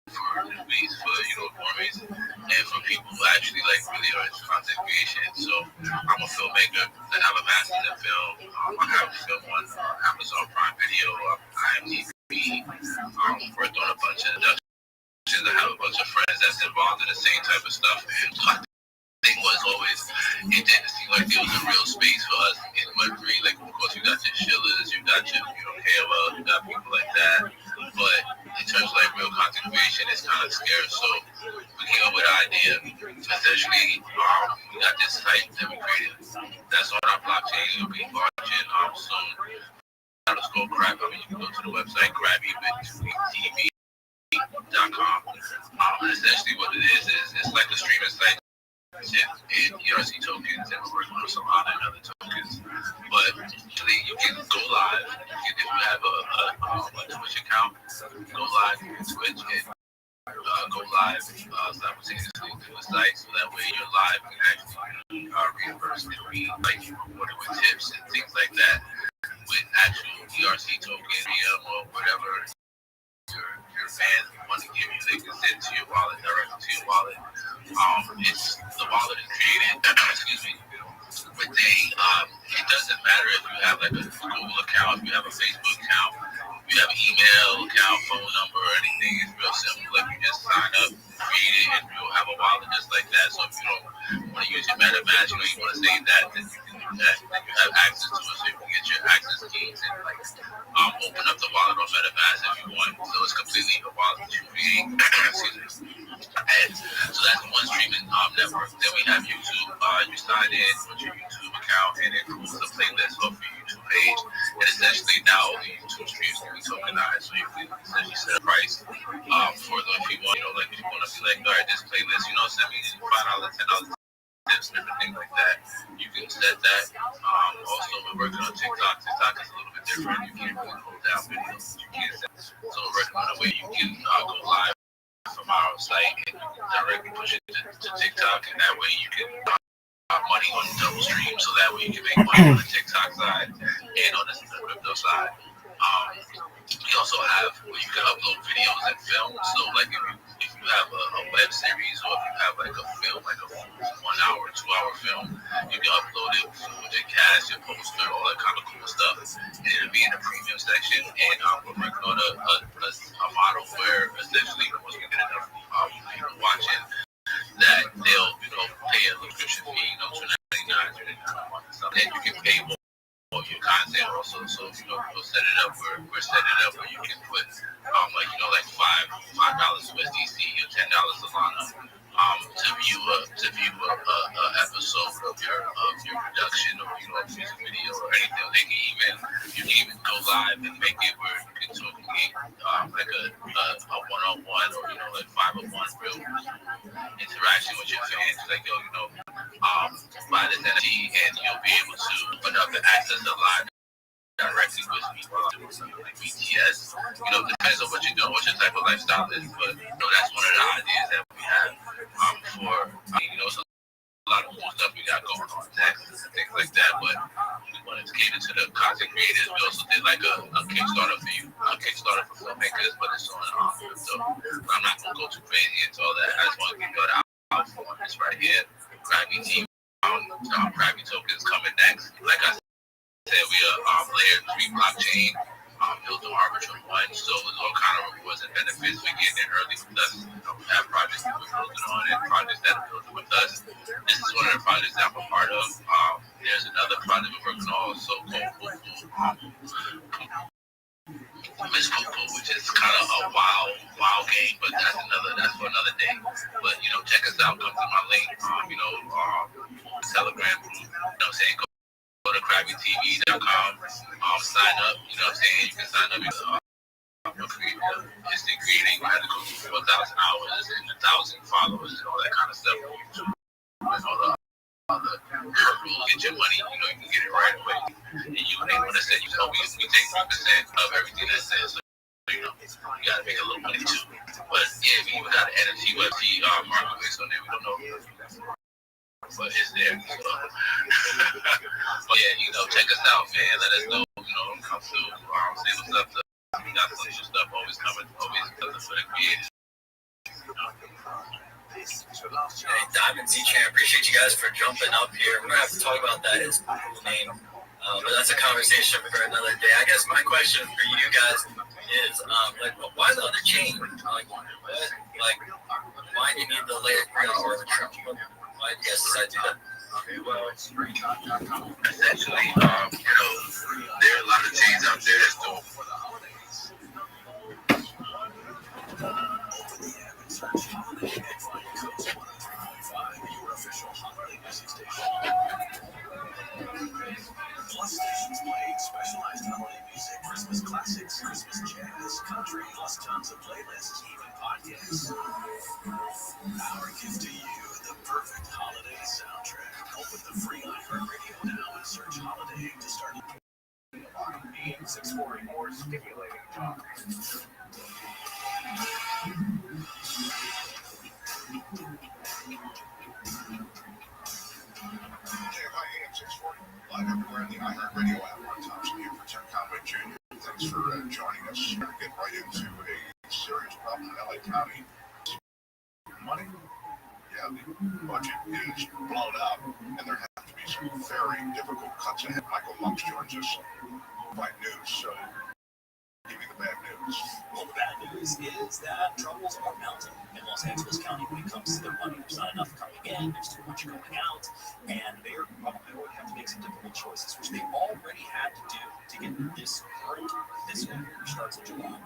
for newbies, for normies, people who actually like really are into content creation. So I'm a filmmaker that have a master's in film. I have a film on Amazon Prime Video, IMDb. Worked on a bunch of productions. I have a bunch of friends that's involved in the same type of stuff. And my thing was always, it didn't seem like there was a real space for us in Web3. Like, of course, you got your Shillers, you got your, KOL, you got people like that. But in terms of like real content creation, it's kind of scarce. So we came up with an idea. Essentially, we got this site that we created. That's on our blockchain. It'll be launching soon. It's called Crab. I mean, you can go to the website, crabby.tv.com. Essentially, what it is it's like a streaming site. In ERC tokens, and we're working on some other tokens. But really, you can go live. If you have a Twitch account, go live on Twitch and go live simultaneously to the site, so that way you're live and actually reimbursed and like working with tips and things like that with actual ERC tokens or whatever your fans want to give you. They can send to your wallet, directly to your wallet. It's the wallet is created. Excuse me. But it doesn't matter if you have like a Google account, if you have a Facebook account, if you have an email account, phone number, or anything. It's real simple. Like, you just sign up, create it, and you'll have a wallet just like that. So if you don't want to use your MetaMask, you want to save that, then you can do that. Then you have access to it, so you can get your access keys and like open up the wallet on MetaMask if you want. So it's completely a wallet that you create. Excuse me. And so that's one streaming network. Then we have YouTube. You sign in with your YouTube account, and it pulls the playlist off your YouTube page. And essentially now all the YouTube streams can be tokenized, so you can essentially set a price for them if you want. Like if you want to be like, all right, this playlist, send me $5, $10 tips, different things like that. You can set that. Also, we're working on TikTok. TikTok is a little bit different. You can't really hold down videos. You can't set. So we're working on a way you can go live from our site and directly push it to TikTok, and that way you can money on the double stream, so that way you can make money on the TikTok side and on the crypto side. We also have where you can upload videos and film. So like if you have a web series, or if you have like a film, like a 1 hour, 2 hour film, you can upload it with your cast, your poster, all that kind of cool stuff. And it'll be in the premium section. And we're working on a model where essentially once we get enough people watching, that they'll pay a subscription fee, $2.99 a month, and you can pay more of your content also. So we'll set it up where we're setting it up where you can put like $5 USDC or $10 Solana to view a episode of your production, or music video or anything. You can even go live and make it where you can like a one-on-one, or like 5-on-1 real interaction with your fans. Like buy this NFT and you'll be able to open up and access the live directly with people like BTS. Depends on what you're doing, what your type of lifestyle is. But that's one of the ideas that we have for so a lot of cool stuff we got going on, taxes and things like that. But we wanted to cater to the content creators. We also did like a Kickstarter for filmmakers, but it's on so I'm not gonna go too crazy into all that. I just want to give you the outfit on this right here. Crabby TV, Crabby tokens coming next. Like I said, we are layer 3 blockchain, built on Arbitrum 1, so there's all kind of rewards and benefits for getting in early with us. We have projects that we're building on and projects that are building with us. This is one of the projects that I'm a part of. There's another project we're working on also called Miss Coco, which is kind of a wild game, but that's for another day. But check us out. Come to my link, Telegram group. Go to crabbytv.com, sign up. You can sign up. Instant creating. You have to go through 4,000 hours and 1,000 followers and all that kind of stuff on YouTube. And all the hurdles, get your money. You can get it right away. And they want to say, we take 3% of everything that says. So, you gotta make a little money too. But yeah, we even got an NFT website marketplace on there. We don't know if that's but it's there. So. But yeah, check us out, man. Let us know. Come through. Say what's up. We got some stuff always coming. Always coming for the creators. This is your last chance time. And Z-Train, I appreciate you guys for jumping up here. We're going to have to talk about that. It's a cool name. But that's a conversation for another day. I guess my question for you guys is, why the other chain? Why do you need the latest brand or the Trump? Why do you guys decide to do that? Okay, well, essentially, there are a lot of chains out there that's doing for the holidays. Open the app and search Holiday and find Coast 103.5, your official holiday music station. Plus stations playing specialized holiday music, Christmas classics, Christmas jazz, country, plus tons of playlists, even podcasts. Our gift to you, the perfect holiday soundtrack. Open the free iHeartRadio now and search Holiday to start. AM 640, more stimulating talk. KFI AM 640, live everywhere in the iHeartRadio app. On Tom Spear for Tim Conway Jr. Thanks for joining us. We're going to get right into a serious problem in LA County. Money. Yeah, the budget is blown up, and there have to be some very difficult cuts ahead. Michael Monks joins us by news, so give me the bad news. Well, the bad news is that troubles are mounting in Los Angeles County when it comes to their money. There's not enough coming in, there's too much going out, and they're probably going to have to make some difficult choices, which they already had to do to get this current fiscal year, which starts in July.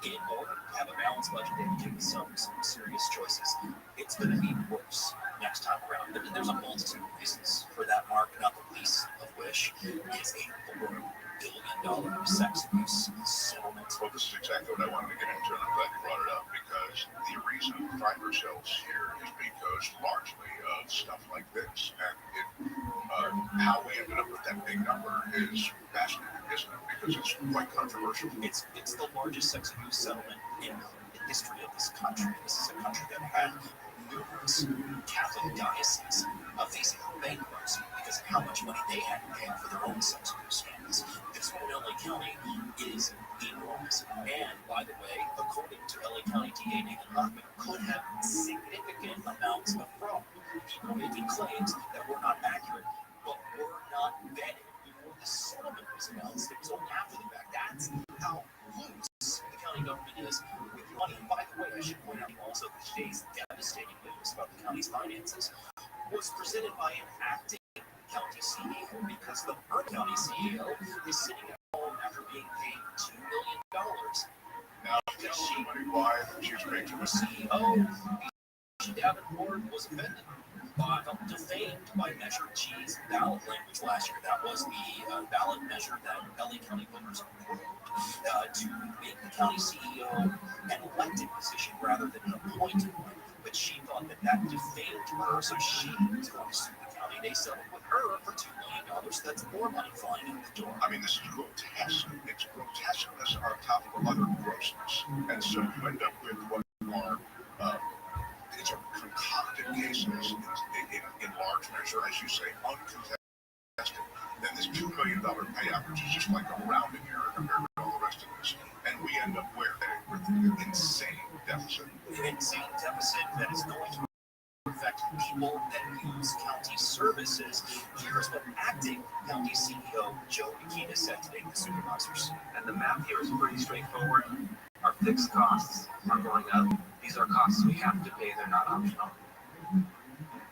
In order to have a balanced budget, they have to make some serious choices. It's going to be worse next time around. There's a multitude of reasons for that, Mark, not the least of which is a $4 billion sex abuse settlement. Well, this is exactly what I wanted to get into, and I'm glad you brought it up, because the reason we find ourselves here is because largely of stuff like this. And how we ended up with that big number is fascinating, isn't it? Because it's quite controversial. It's the largest sex abuse settlement in the history of this country. This is a country that had numerous Catholic dioceses facing bankruptcy because of how much money they had to pay for their own sex abuse scandals. This one in LA County is enormous. And by the way, according to LA County DA Nathan Hochman, could have significant amounts of fraud. People making claims that were not accurate, but were not vetted before the settlement was announced. It was only after the fact. That's how loose the county government is with money. And by the way, I should point out also that today's devastating news about the county's finances was presented by an acting county CEO, because the current county CEO is sitting at home after being paid $2 million. Now, tell somebody why she's paid too much. CEO Davenport was offended by, felt defamed by Measure G's ballot language last year. That was the ballot measure that LA County voters approved to make the county CEO an elected position rather than an appointed one. But she thought that defamed her, so she was going to sue the county. They settled with her for $2 million. So that's more money flying in the door. I mean, this is grotesque. It's grotesqueness on top of other grossness. And so you end up with what are these are concocted cases in large measure, as you say, uncontested. Then this $2 million payout, which is just like a rounding error compared to all the rest of this. And we end up with an insane deficit. An insane deficit that is going to affect people that use county services. Here's what acting county CEO Joe McKeena said today to the supervisors. And the math here is pretty straightforward. Our fixed costs are going up. These are costs we have to pay, they're not optional.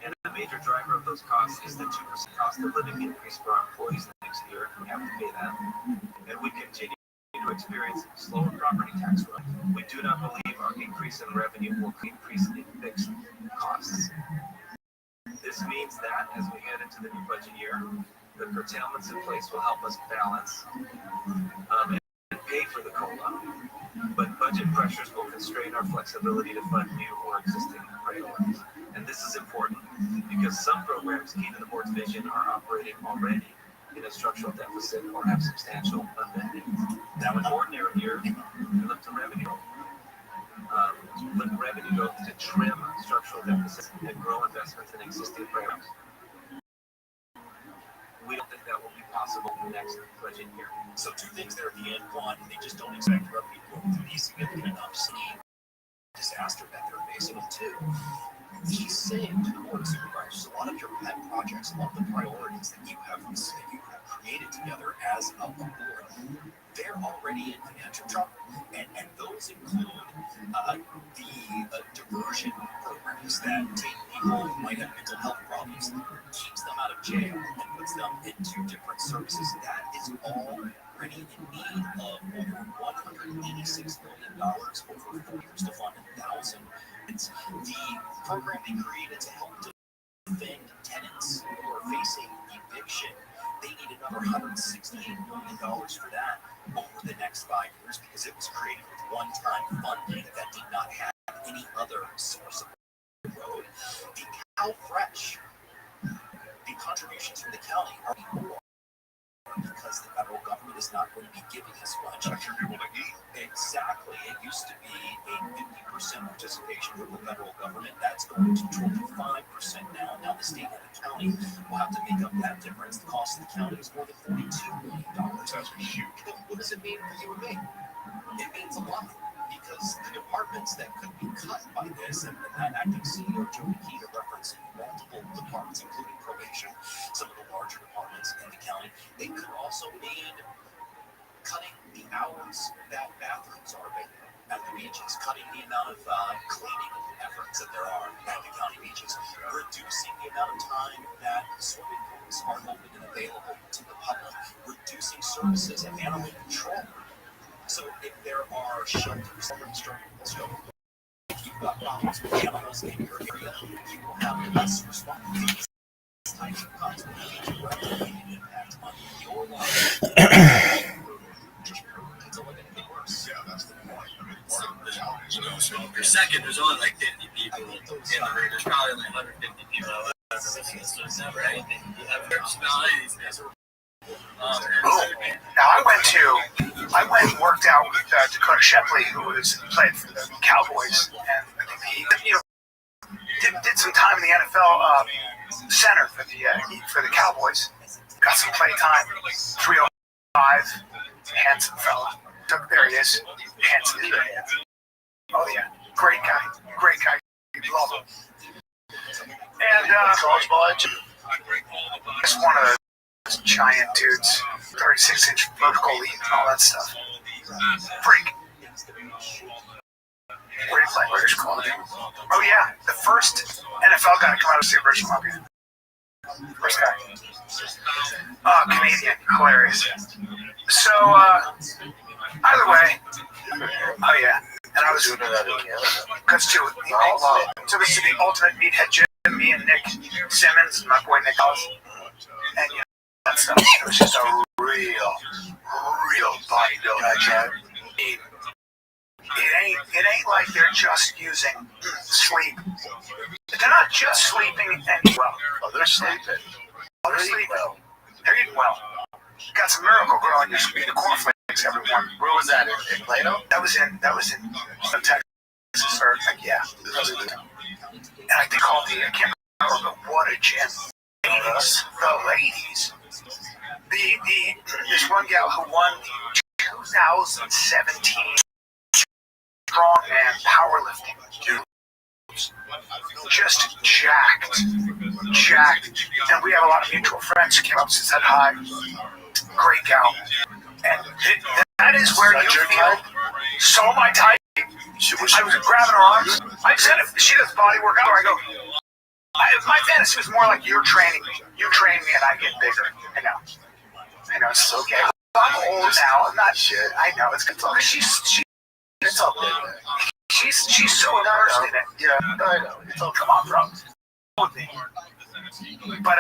And a major driver of those costs is the 2% cost of living increase for our employees next year. We have to pay that. And we continue to experience slower property tax growth. We do not believe our increase in revenue will increase in fixed costs. This means that as we head into the new budget year, the curtailments in place will help us balance and pay for the COLA. But budget pressures will constrain our flexibility to fund new or existing priorities. And this is important because some programs key to the board's vision are operating already in a structural deficit or have substantial unmet needs. Now, in ordinary years, we look to revenue growth to trim structural deficits and grow investments in existing programs. We don't think that will be possible in the next budget year. So two things there at the end. One, they just don't expect revenue growth to be significant enough to see the disaster that they're facing. And two, he's saying to the board of supervisors, a lot of your pet projects, a lot of the priorities that you have created together as a board, they're already in financial trouble. And those include the diversion programs that take people who might have mental health problems, keeps them out of jail, and puts them into different services. That is already in need of over $186 million over 4 years to fund 1,000. It's the program they created to help defend tenants who are facing eviction. They need another $168 million for that over the next 5 years because it was created with one-time funding that did not have any other source of road. The Cow Fresh, the contributions from the county are more because the federal government is not going to be giving us much. Exactly. It used to be a 50% participation from the federal government. That's going to 25% now. Now the state and the county will have to make up that difference. The cost of the county is more than $42 million. That's huge. But what does it mean for you and me? It means a lot because the departments that could be cut by this, and that acting CEO Joe Nikita referenced multiple departments, including probation, some of the larger departments in the county, they could also mean cutting the hours that bathrooms are available at the beaches, cutting the amount of cleaning efforts that there are at the county beaches, reducing the amount of time that swimming pools are open and available to the public, reducing services and animal control. So if there are shelters that are struggling, if you've got problems with animals in your area, you will have less response. These types of cuts will have a direct impact on your life. It's only going to get worse. Yeah, that's the point. So per second, there's only like 50 people in the room. There's probably like 150 people. So it's never anything. You have to smell anything. Now I went and worked out with Dakota Shepley, who played for the Cowboys, and I think he did some time in the NFL center for the Cowboys. Got some play time. 305, handsome fella. There he is, handsome. Oh yeah, great guy. Love him. And just one of those giant dudes, 36-inch vertical leap and all that stuff. Freak. Where do you play? British Columbia. Oh yeah, the first NFL guy to come out of British Columbia. First guy. Canadian, hilarious. So either way, oh yeah. And I was doing that in Canada. Because to the ultimate meathead Jimmy and Nick Simmons and my boy Nick Ellis. And you know, that stuff. It was just a real bodybuilder. It ain't like they're just using sleep. They're not just sleeping and well. Oh, they're sleeping. They're sleeping. They're eating well. Got some Miracle Grow and you eat the cornflakes every morning. Where was that? In Plano? That was in Texas. Or yeah. And I think called I can't remember, but what a gym. The ladies. This one gal who won the 2017 strongman powerlifting. Just jacked. And we have a lot of mutual friends who came up and said hi. Great gal. And that is where you feel so my type. I was grabbing her arms. I said if she does body work out, I go, my fantasy was more like you're training me. You train me and I get bigger. I know. It's okay. I'm old now. I'm not shit. I know. It's good talk. It's all good. She's so immersed in it. Yeah, I know. It's all, come on, bro. But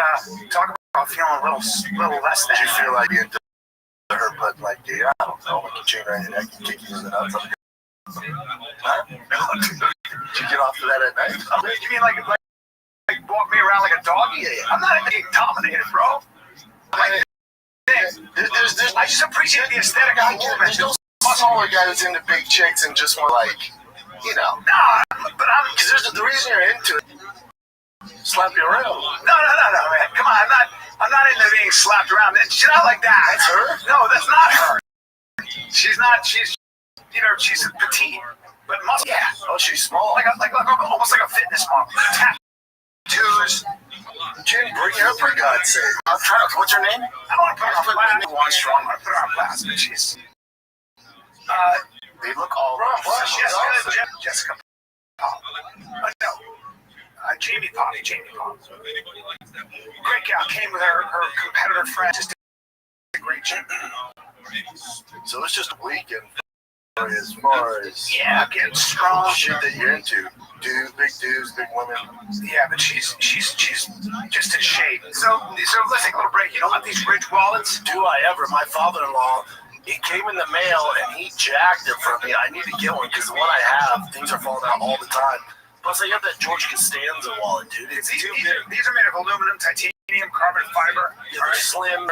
talk about feeling a little less than. Did you feel like you to her, but like, yeah, I don't know, like you chain right in, I can kick you in the nuts. Huh? Did you get off to that at night? You mean like walk me around like a doggy? I'm not into being dominated, bro. Like, I just appreciate the aesthetic of the movement. There's no smaller guy that's into big chicks and just more like, you know. Nah, but because the reason you're into it, slap you around. No, man. Come on, I'm not into being slapped around. She's not like that. That's her? No, that's not her. She's not. She's petite, but muscle. Yeah. Oh, she's small. Like almost like a fitness model. Tattoos. Jim, bring her up for God's sake. I'm trying to. What's her name? I don't want to put her on blast. One strong. I put her on blast, but she's. They look all wrong. Jessica Pop. No. Jamie Pop. Great gal. Came with her competitor friend. Just a great chick. So it's just a weekend as far as getting strong. Shit that you're into. Dudes, big women. Yeah, but she's just in shape. So let's take a little break. You know about these Ridge wallets? Do I ever? My father-in-law, it came in the mail and he jacked it from me. I need to get one because the one I have, things are falling out all the time. Plus, I have that George Costanza wallet, dude. It's these are made of aluminum, titanium, carbon fiber. They're slim.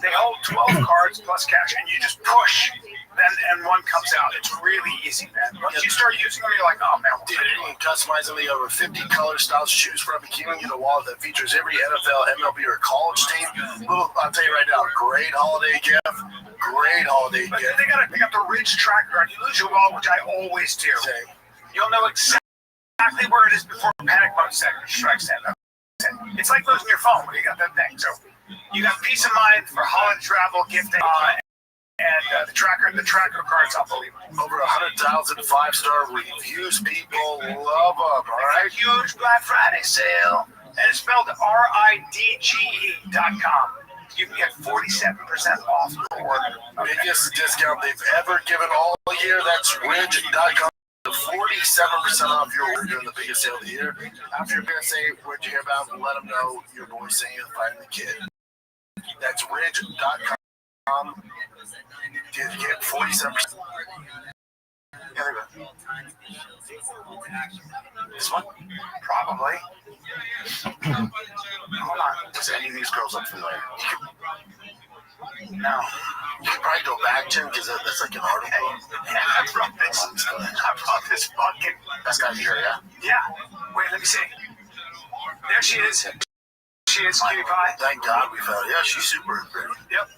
They hold 12 cards plus cash, and you just push, and one comes out. It's really easy, man. Once you start using them, you're like, oh, man. Dude, you can customize them. They have over 50 color styles. Choose from. You can get a wallet that features every NFL, MLB, or college team. Ooh, I'll tell you right now, great holiday gift. Great holiday gift. They got the Ridge tracker, and you lose your wallet, which I always do. Same. You'll know exactly where it is before panic mode strikes in. It's like losing your phone when you got that thing. So you got peace of mind for holiday travel, gifting, and the tracker card's unbelievable. Over 100,000 5-star reviews. People love them. All right. Huge Black Friday sale, and it's spelled RIDGE.com. You can get 47% off your order. Biggest discount they've ever given all year. That's Ridge.com. 47% off your order during the biggest sale of the year. After your parents say, where'd you hear about them, let them know your boy saying you'll find the kid. That's Ridge.com. Did you get 47%? Yeah, there we go. This one? Probably. Hold on. Does any of these girls look familiar? No. You could probably go back to him because that's like an article. Yeah, I brought this fucking. That's gotta be her, yeah? Yeah. Wait, let me see. There she is. She is, cutie pie. Thank God we found her. Yeah, she's super pretty. Yep.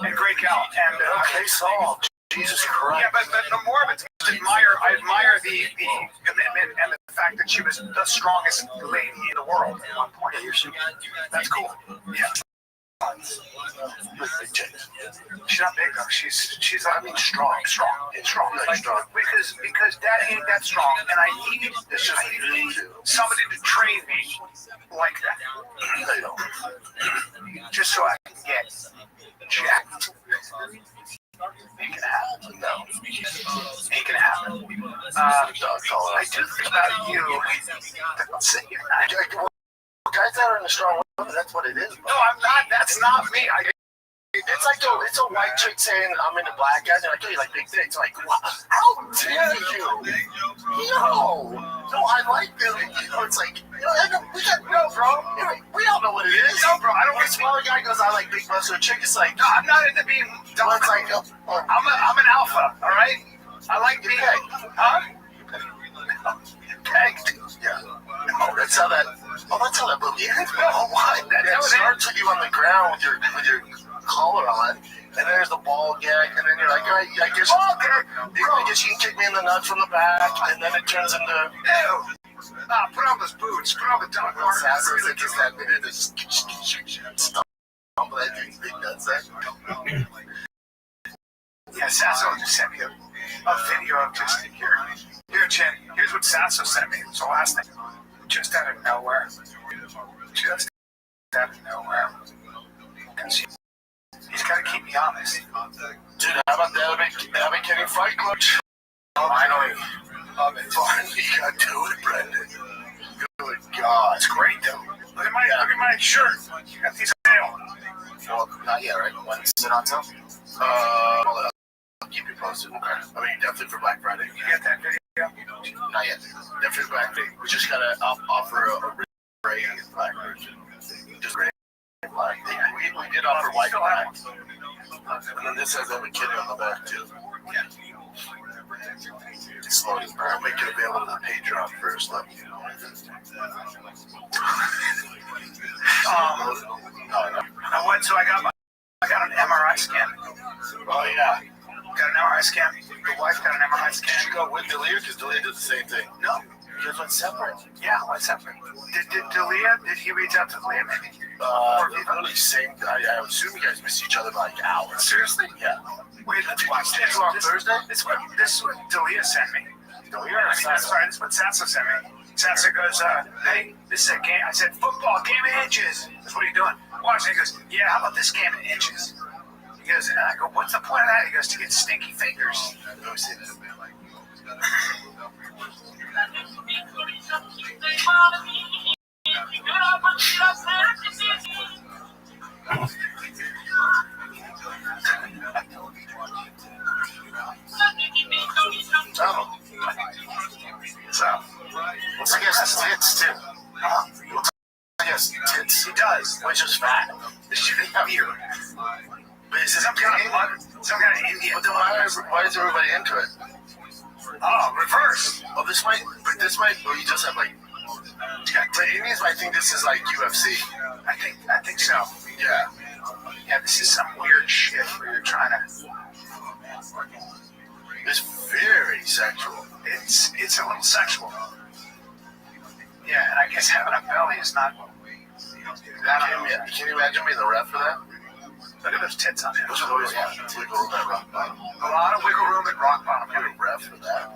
And great gal. And okay, solved. Jesus Christ. Yeah, but the more of it, I admire the commitment and the fact that she was the strongest lady in the world at one point. Yeah, that's cool. Yeah. She's not big though. She's strong. Because Dad ain't that strong, and I need somebody to train me like that. Just so I can get jacked. Ain't gonna happen. No. Ain't gonna happen. I do think about you. Guys that are in the strong women, that's what it is. No, I'm not. That's not me. It's like it's a white chick saying I'm into black guys, and I tell you like big dicks. Like, what? How dare you? No, I like them. It's like we all know what it is. No, bro, I don't. When a smaller guy goes, I like big muscular chick. It's like, no, I'm not into being dumb. It's like, I'm an alpha. All right. I like being. Huh? Pegged. Yeah. That's how that movie ends. No, what? That starts with you on the ground with your collar on, and there's the ball gag, and then you're like, all right, I guess you can kick me in the nuts from the back, and then it turns into. Put on those boots. Put on the dog guard. Really gets that minute to stomp that dude's big nuts. Yeah, Sasso just sent me a video of just here. Here, Chin. Here's what Sasso sent me. It was the last thing. Just out of nowhere. He's got to keep me honest. Dude, how about that? I've been getting Fight Club. Finally. Finally got to it, Brendan. Good God. It's great, though. Look at my shirt. You got these sale. Well, not yet, right? When's it on sale? I'll keep you posted. Okay. I mean, definitely for Black Friday. You get that video? Not yet. Definitely for Black Friday. We just gotta offer a gray and black version. Just gray and black. We did offer white and black. And then this has a kitty on the back, too. Yeah. Slowly, I'll make it available to the Patreon first. Let me know. So I got an MRI scan. Oh, yeah. got an MRI scan. The wife got an MRI scan. Did you go with Delia? Because Delia did the same thing. No. You guys went separate? Yeah, went separate. Did Delia, did he reach out to Delia maybe? Literally same. I assume you guys missed each other by like hours. Seriously? Yeah. Wait, let's watch this. On Thursday? This is what Delia sent me. Delia? Sorry, this is what Sasa sent me. Sasa goes, hey, this is a game. I said, football, game of inches. That's what are you doing? Watch. He goes, yeah, how about this game of inches? He goes, and I go, what's the point of that? He goes, to get stinky fingers. Let me see this. So, looks like he has tits too. I guess tits. He does. Which is fat. This shit is weird. But is it some kind of Indian? But then why is everybody into it? Oh, reverse. Oh, this might. Oh, you just have like. But Indians might think this is like UFC. I think so. Yeah. Yeah, this is some weird shit where you're trying to. It's very sexual. It's a little sexual. Yeah, and I guess having a belly is not. Can you imagine being the ref for that? Look at those tits on him. Those are always wiggle room at rock bottom. A lot of wiggle room at rock bottom. You're a ref for that.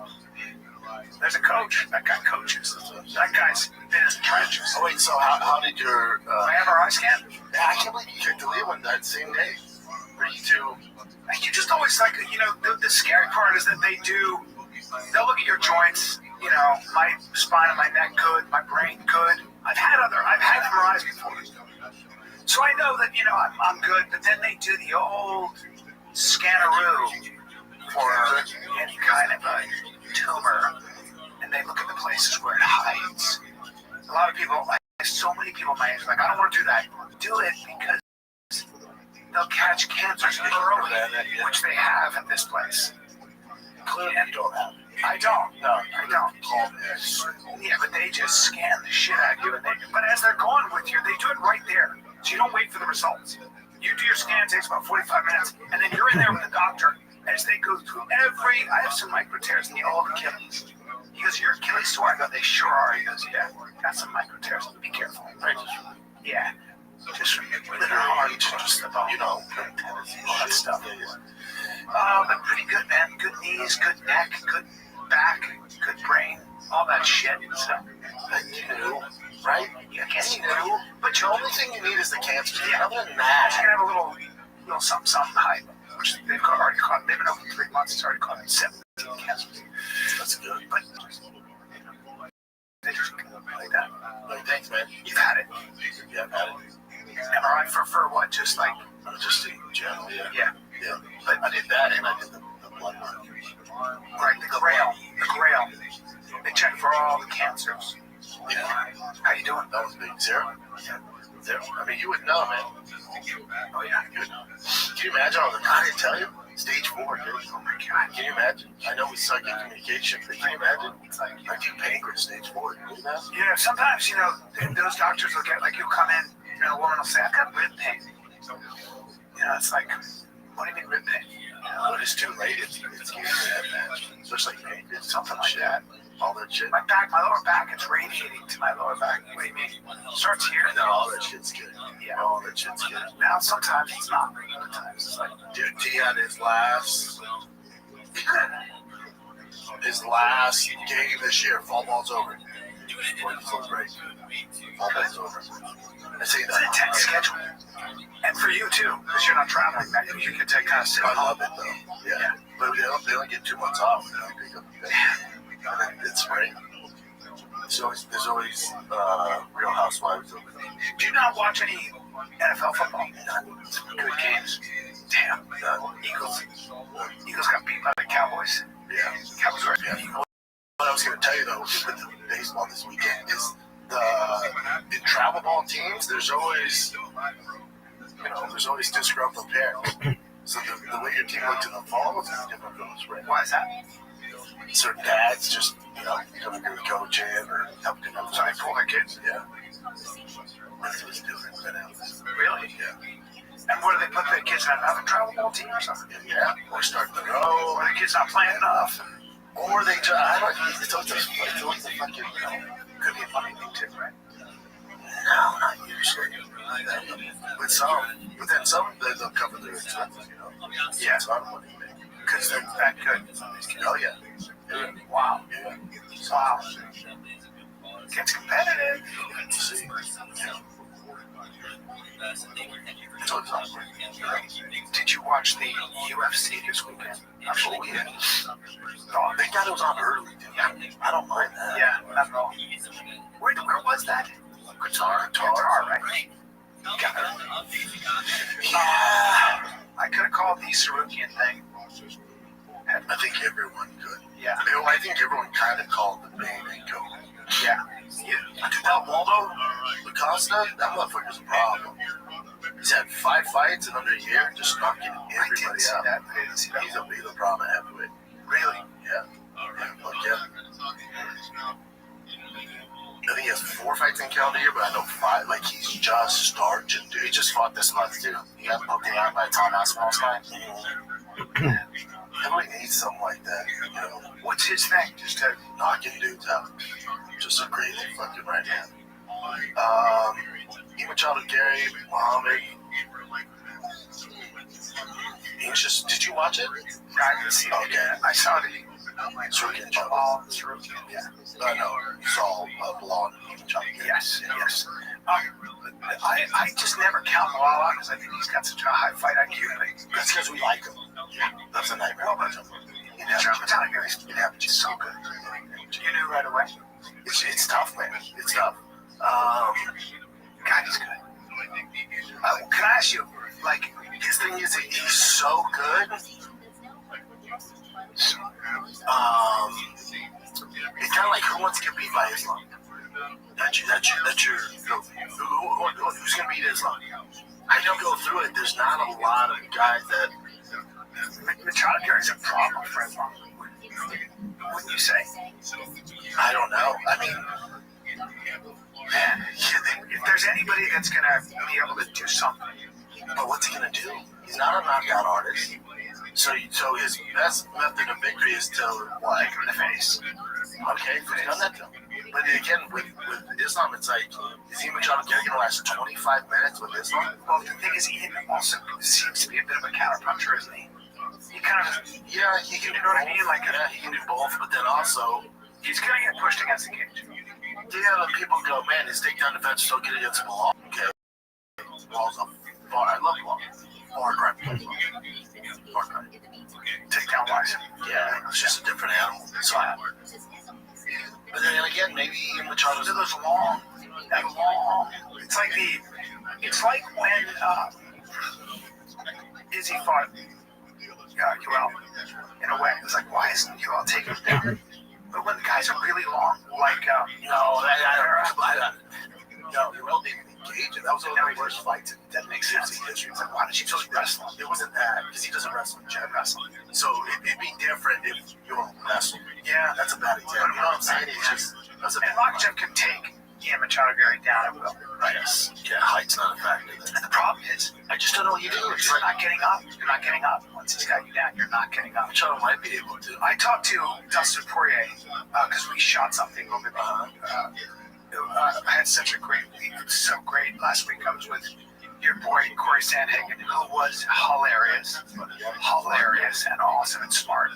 There's a coach. That guy coaches. That guy's been in the trenches. Oh wait, so how did your my MRI scan? Yeah, I can't believe you took Delia one that same day. Were you two? You just always like, the scary part is that they'll look at your joints, my spine and my neck good, my brain good. I've had MRIs before. So I know that, I'm good, but then they do the old scanneroo for any kind of a tumor, and they look at the places where it hides. A lot of people, so many people my age, like, I don't want to do that. Do it because they'll catch cancers early, which they have at this place. Clearly you don't have it. I don't. No, I don't. Yeah, but they just scan the shit out of you. But as they're going with you, they do it right there. So you don't wait for the results. You do your scan, it takes about 45 minutes, and then you're in there with the doctor as they go through I have some micro tears in the old Achilles. He goes, your Achilles sore? I go, they sure are. He goes, yeah, got some micro tears. Be careful. Right? Yeah. Just really hard to just the bone. All that stuff. But pretty good, man. Good knees, good neck, good back, good brain, all that shit. So, right? I guess you do. But the only thing you need is the cancer. Yeah. Other than that, you can have a little something high, which they've already caught. They've been open 3 months. It's already caught 17 cancers. That's good. But they just like that. Like, thanks, man. You've had it. Yeah, I've had it. MRI for what? Just like just in general. Yeah. But I did that, and I did the blood work. Right, the grail. They check for all the cancers. Yeah. How you doing? That was big. Zero. I mean, you would know, man. Oh yeah. You would know. Can you imagine all the? I didn't tell you. Stage 4, dude. Oh my God. Can you imagine? I know we suck at communication, but can you imagine? It's like I do pancreas stage 4. You know? Yeah. Sometimes those doctors will get like you'll come in and a woman will say, I've got rib pain. It's like, what do you mean rib pain? When it's too late, it's getting bad, man. Especially pancreas, something like that. All that shit. My lower back, it's radiating to my lower back. What do you mean? It starts here. No, all that shit's good. Yeah. All that shit's good. Now, sometimes it's not. Other times it's like, dude, he had his last game this year. Fall ball's over. Great. Fall ball's over. It's an intense schedule. And for you too, because you're not traveling. You can take kind of sit. I love it though. Yeah. But they only get 2 months off. It's spring. There's always Real Housewives. Do you not watch any NFL football? Some good games. Damn. Eagles got beat by the Cowboys. Yeah. Cowboys were. Yeah. What I was going to tell you though with the baseball this weekend is the travel ball teams. There's always disgruntled parents. So the way your team looked in the fall is different from the spring. Why is that? So dads just coming to coach in or helping them. Pull their kids. Yeah. That's what's different than else. Really? Yeah. And what do they put the kids in another travel ball team or something? Yeah, or start the row. Or the kids not playing enough. Or they just, I don't know, it's always a fucking, Could be a funny thing too, right? No, not usually. But some, they'll cover their expenses, you know? Yeah. It's not money. Because they're that good. Oh, yeah. Wow. Yeah. Wow. Gets competitive. See? Yeah. Did you watch the UFC this weekend? Oh, yeah. Oh, thank God it was on early, dude. Yeah, I don't mind that. Yeah, not at all. Where was that? Qatar, right? Got it. I could have called the Sarukian thing. I think everyone could. Yeah. I think everyone kind of called the main and go. Yeah. Dude, that Waldo Acosta, that motherfucker's a problem. He's had 5 fights in under a year, just knocking everybody out. He's a problem at heavyweight. Really? Yeah. Yeah. I think he has 4 fights in calendar year, but I know 5. Like, he's just starting, dude. He just fought this month, too. He got poked in the eye by Tom Aspinall's guy. Everybody needs something like that, you know. What's his thing? Just to knocking dudes out. Just a crazy fucking right hand. Machado, Gary, Muhammad. He's just. Did you watch it? I didn't see it. Okay. I saw the Surukian Joe. Surukian, yeah. No, Saul Blonde. Yes. I just never count Bilal out because I think he's got such a high fight IQ. That's because we like him. That's a nightmare. He's so good. You knew right away. It's tough, man. It's tough. God, he's good. Can I ask you, like, his thing is he's so good. It's kind of like who wants to get beat by Islam? Who's gonna beat Islam? I don't go through it. There's not a lot of guys that. Machado carries a problem for Islam. Wouldn't you say? I don't know. I mean, man, if there's anybody that's gonna be able to do something, but what's he gonna do? He's not a knockout artist. So his best method of victory is to kick him in the face. Okay, he's done that to him. But again, with Islam, it's like, is Machado gonna last 25 minutes with Islam? Well, the thing is, he also seems to be a bit of a counterpuncher, isn't he? He kind of, he can do you know what I mean? Like, yeah, he can do both, but then also, he's gonna get pushed against the cage. Yeah, and people go, man, his takedown defense is so good against Bilal. Okay, Bilal's a bar. I love Bilal. Bar crap. Takedown wise. Yeah, it's just a different animal. So, but then again, maybe Machado's those long. It's like when Izzy fought Yoel. In a way, it's like, why isn't Yoel taking him down? But when the guys are really long, like Yoel didn't engage it. That was one of the worst fights that makes sense in history. It's like, why did you just wrestle? It wasn't that because he doesn't wrestle in jab wrestling. So it'd be different if you were wrestling. Yeah, that's a bad example. You know what I'm saying? It's just and Makhachev can take Machado Gary down at will. Right. Yes. Yeah, height's not a factor. And the problem is, I just don't know what you do. You're not getting up. You're not getting up. Once he's got you down, you're not getting up. Machado might be able to. I talked to Dustin Poirier because we shot something over the. I had such a great week. It was so great. Last week I was with your boy Corey Sandhagen, who was hilarious and awesome and smart.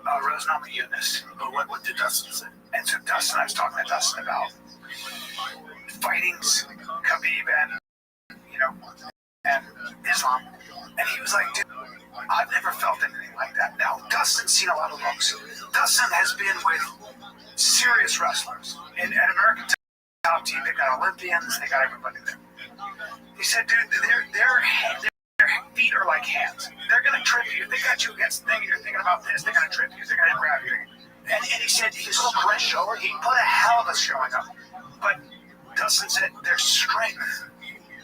Rose Namajunas. What did Dustin say? And so I was talking to Dustin about fightings, Khabib and Islam, and he was like, dude, I've never felt anything like that. Now, Dustin's seen a lot of looks. Dustin has been with serious wrestlers in an American top team. They got Olympians, they got everybody there. He said, dude, their feet are like hands. They're gonna trip you. If they got you against the thing, you're thinking about this, they're gonna trip you, they're gonna grab you. And he said he put a hell of a showing up. But Dustin said their strength.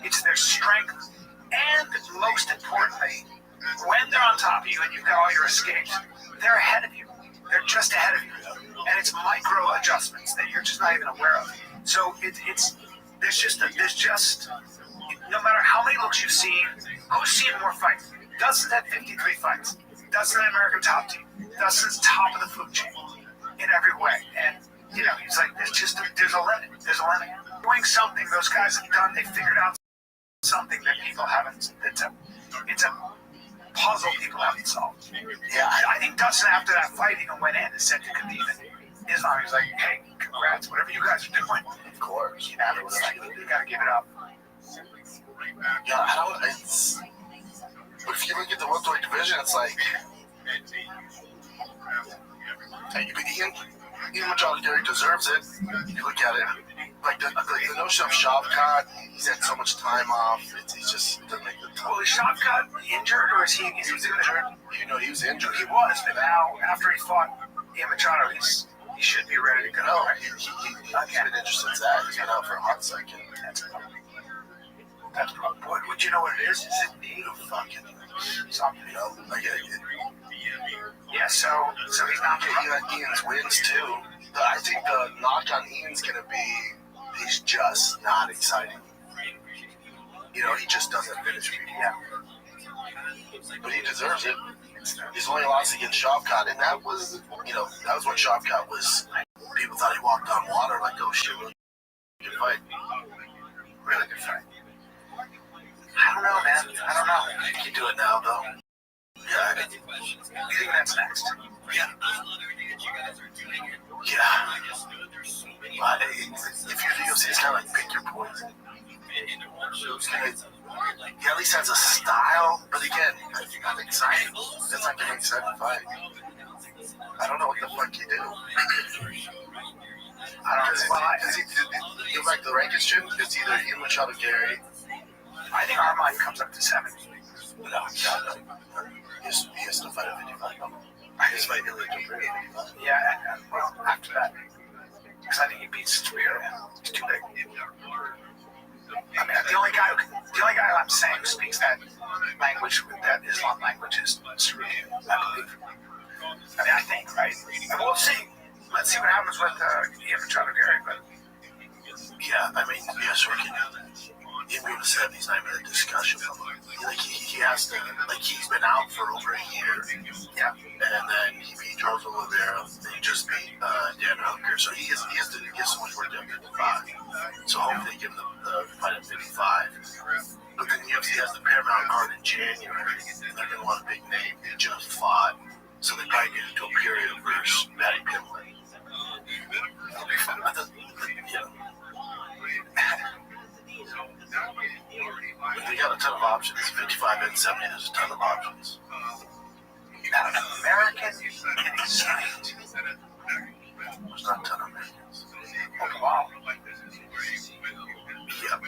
It's their strength, and most importantly, when they're on top of you and you've got all your escapes, they're ahead of you. They're just ahead of you, and it's micro adjustments that you're just not even aware of. So there's just no matter how many looks you've seen, who's seen more fights? Dustin had 53 fights. Dustin had American top team. Dustin's top of the food chain in every way. And, you know, he's like, there's a limit. There's a limit. Doing something those guys have done, they figured out something that people haven't, it's a puzzle people haven't solved. Yeah, I think Dustin, after that fight, even went in and said to Khabib and Islam, he was like, hey, congrats, whatever you guys are doing. Of course. You know, it's like, you gotta give it up. Yeah, but if you look at the welterweight division, it's like, hey, Ian Machado Gary deserves it. You look at it, like the notion of Shavkat, he's had so much time off. He's just doesn't make the time. Well, is Shavkat injured or is he injured? You know, he was injured. He was, but now after he fought Ian Machado, he should be ready to go. No, he's been injured since that. He's been out for a hot second. That's probably. Would you know what it is? Is it knee or fucking something? You know, like yeah. So he's not. Ian's wins too. I think the knock on Ian's gonna be he's just not exciting. You know, he just doesn't finish people. Yeah. But he deserves it. He's only lost against Shavkat, and that was when Shavkat was. People thought he walked on water. Like, oh shit, really good fight. Really good fight. I don't know, man. I don't know. You can do it now, though. Yeah. What do you think that's next? Yeah. Yeah. But if you're the UFC, it's kind of like pick your poison. He at least has a style, but again, if you're not excited, that's not going to excite the fight. I don't know what the fuck you do. I don't know. Because you go back to the rankings, Jim, it's either Ian Machado Gary. I think Armand comes up to 7. No. He has to fight at 55. His fight really at 55. Yeah, and well, after that, because I think he beats Twitter. He's too big. I mean, the only guy I'm saying who speaks that language, that Islam language, is Surya, I believe. I mean, I think, right? And we'll see. Let's see what happens with Ian Machado Gary, but yeah, I mean, yes, we can. Even in the 70s, not even a discussion. Like he has to, like he's been out for over a year. Yeah. And then he beat Charles Oliveira. He just beat Dan Hooker. So he has so much work done at 55. So hopefully they give him the fight at 55. But then the UFC has the Paramount card in January, and they're going to want a big name. They just fought. So they probably get into a period versus Matty Pimblett. It'll be fun. Yeah. They got a ton of options. 55 and 70, there's a ton of options. Not an American inside. There's not a ton of Americans. Oh, wow. Yep.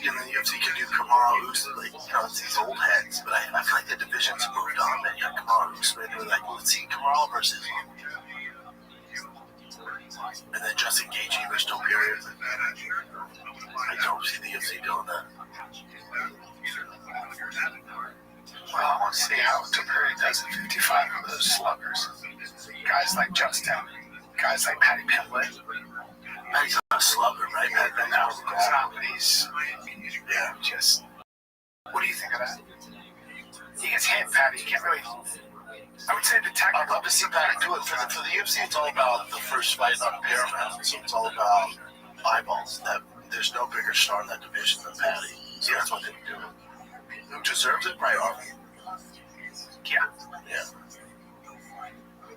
And then the UFC can do Kamaru Usman, like, you know, it's these old heads, but I feel like the division's moved on, man. You got Kamaru Usman, we're like, let's see Kamaru versus and then Justin Gaethje versus Topuria. I don't see the UFC doing that. Well, I want to see how Topuria does at 55 with those sluggers. Guys like Justin, guys like Matty Pimblett. Matty's not a slugger, right? He's not, but he's, yeah, just, what do you think of that? He gets hit, Patty, you can't really, I would say the technical. I'd love to see Patty do it. For the UFC, it's all about the first fight on Paramount, so it's all about eyeballs. That there's no bigger star in that division than Patty, so that's what they do. Who deserves it? Probably Army. Yeah.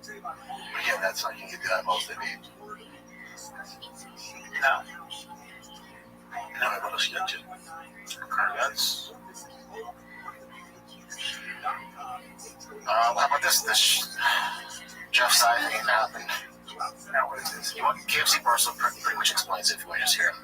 Again, that's not going to get the eyeballs they need. No. What else you got, Jim? That's. How about this Jeff Side thing happened? Now what is this? KFC Barstool pretty much explains it if you want to just hear it.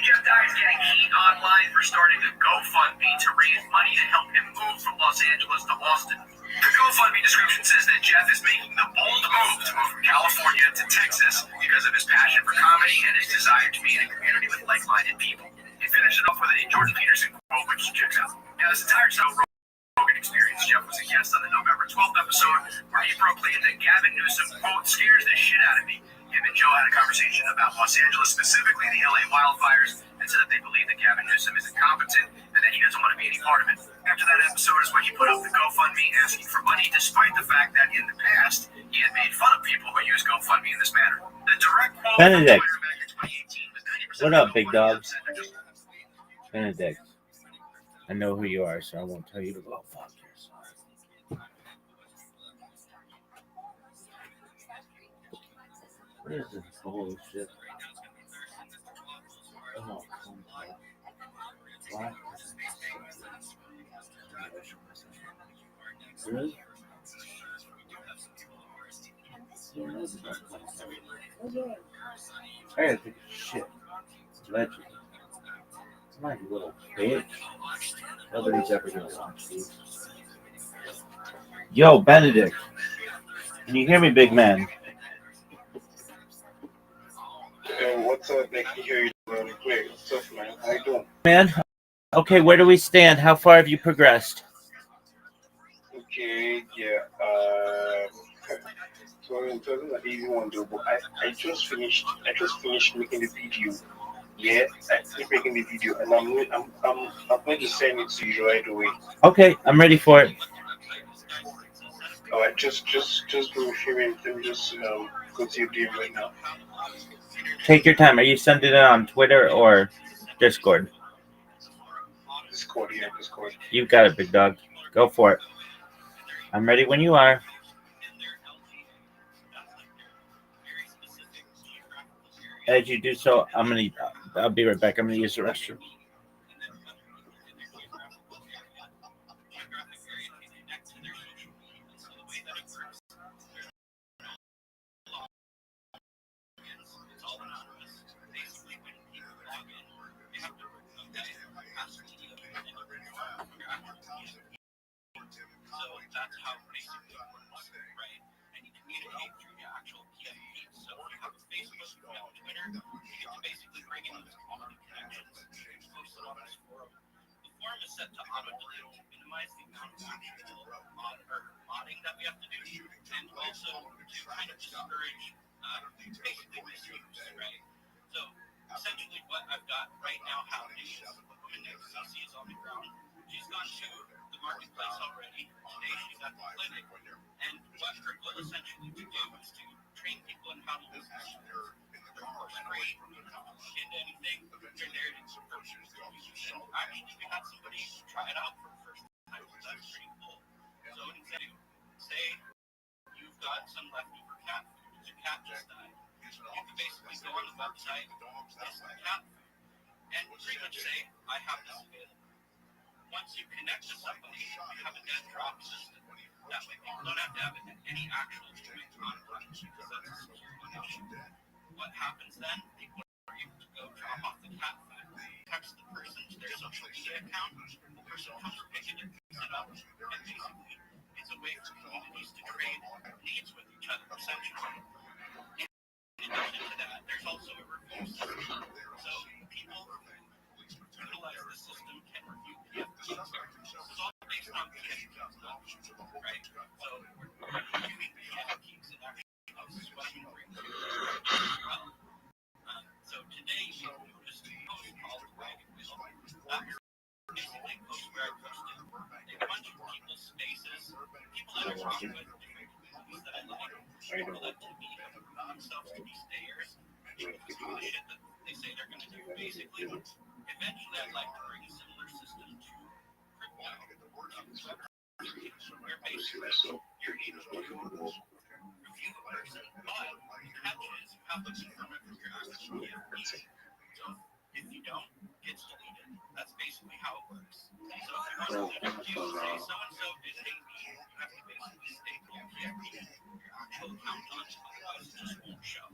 Jeff Dye is getting heat online for starting a GoFundMe to raise money to help him move from Los Angeles to Austin. The GoFundMe description says that Jeff is making the bold move to move from California to Texas because of his passion for comedy and his desire to be in a community with like-minded people. He finished it off with a Jordan Peterson quote, which checks out. Now, this entire show Rogan Experience, Jeff was a guest on the November 12th episode where he proclaimed that Gavin Newsom, quote, scares the shit out of me. Him and Joe had a conversation about Los Angeles, specifically the LA wildfires, and said that they believe that Gavin Newsom is incompetent and that he doesn't want to be any part of it. After that episode is when he put up the GoFundMe asking for money, despite the fact that in the past he had made fun of people who use GoFundMe in this manner. The direct quote Benedict. from Twitter back in 2018 was 90% What of up, big dog? GoFundMe said they're just Benedict. I know who you are, so I won't tell you to go fuck yourself. What is this bullshit? Oh, come on. What? Really? I gotta take a shit. Legend. My little bitch. Nobody's ever gonna watch these. Yo, Benedict. Can you hear me, big man? What's up? I can hear you really quick. What's up, man? How you doing? Man, okay, where do we stand? How far have you progressed? Okay, yeah. So it wasn't an easy one though, but I just finished making the video. Yeah, I finished making the video, and I'm going to send it to you right away. Okay, I'm ready for it. All right, just do a few minutes. Let me just go to your DM right now. Take your time. Are you sending it on Twitter or Discord? Discord, yeah, Discord. You got it, big dog. Go for it. I'm ready when you are. As you do so, I'll be right back. I'm gonna use the restroom. That's how basically it works, right? And you communicate through the actual PFP. So if you have a Facebook, you have Twitter, you get to basically bring in those common connections and post it on this forum. The forum is set to auto-delete to minimize the amount of actual modding that we have to do, and also to kind of discourage basically misuse, right? So essentially what I've got right now happening is a woman named Cece is on the ground. She's gone to the marketplace already. Today she's at the clinic. And what her goal essentially to do is to train people in how to use this. They're free, into anything, they're there to support you. And actually we had somebody try it out for the first time, so that's pretty cool. So instead of say you've got some leftover cat food, your cat just died. You can basically go on the website, list the cat food, and pretty much say, I have this available. Once you connect to somebody, you have a dead drop system. That way people don't have to have any actual human contact because that's a security issue. What happens then? People are able to go drop off the cat food, text the person to their social media account, the person comes pick it up, and basically it's a way for communities to trade needs with each other, essentially. In addition to that, there's also a review system. So people utilize the system can review PFPs. This is all based on PFPs, right? So we're reviewing PFPs and actually sweating reviews as well. So today you noticed a post called Wagon Wheel. That's basically a post where I posted a bunch of people's spaces, people that I talk with, different communities that I like, people that to me have proven themselves to be stayers, and the shit that they say they're going to do. Basically, eventually I'd like to bring a similar system to crypto. Where basically you're able to review a person, but the catch is you have to confirm it from your actual PFP. So if you don't, it gets deleted. That's basically how it works. So if you want to review, say so-and-so did pay me, you have to basically stake your PFP, your actual account on it, otherwise it just won't show.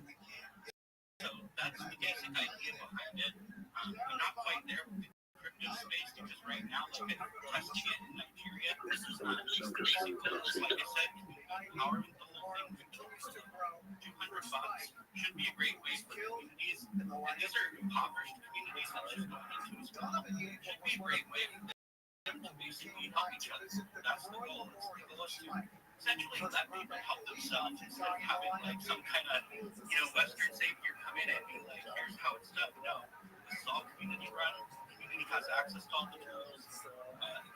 So that's the basic idea behind it. I'm not quite there with the crypto space because right now, like I'm testing it in Nigeria. This is not just the basic bills. Like I said, empowerment, the whole thing for $200 should be a great way for communities. And these are impoverished communities that just going into as well. It should be a great way for them to basically help each other. That's the goal. The goal is to essentially let people help themselves instead of having like some kind of, Western savior come in and be like, here's how it's done. No, this is all community run. Community has access to all the tools.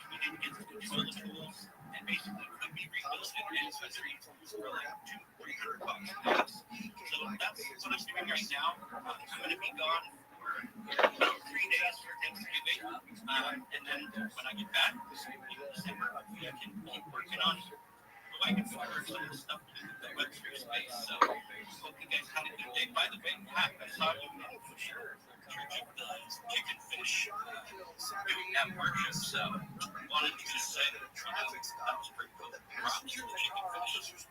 Community gets to control the tools and basically could be rebuilt in any country for like $200-300 max. So that's what I'm doing right now. I'm going to be gone for 3 days for Thanksgiving, and then when I get back in December, I can keep working on the wagon order some of the stuff to do with the Web3 space. So hope you guys had a good day. By the way, Pat, I saw you in the Church of the Chicken Fish doing that worship, so wanted to just say that was pretty cool. Props to the Chicken Fish.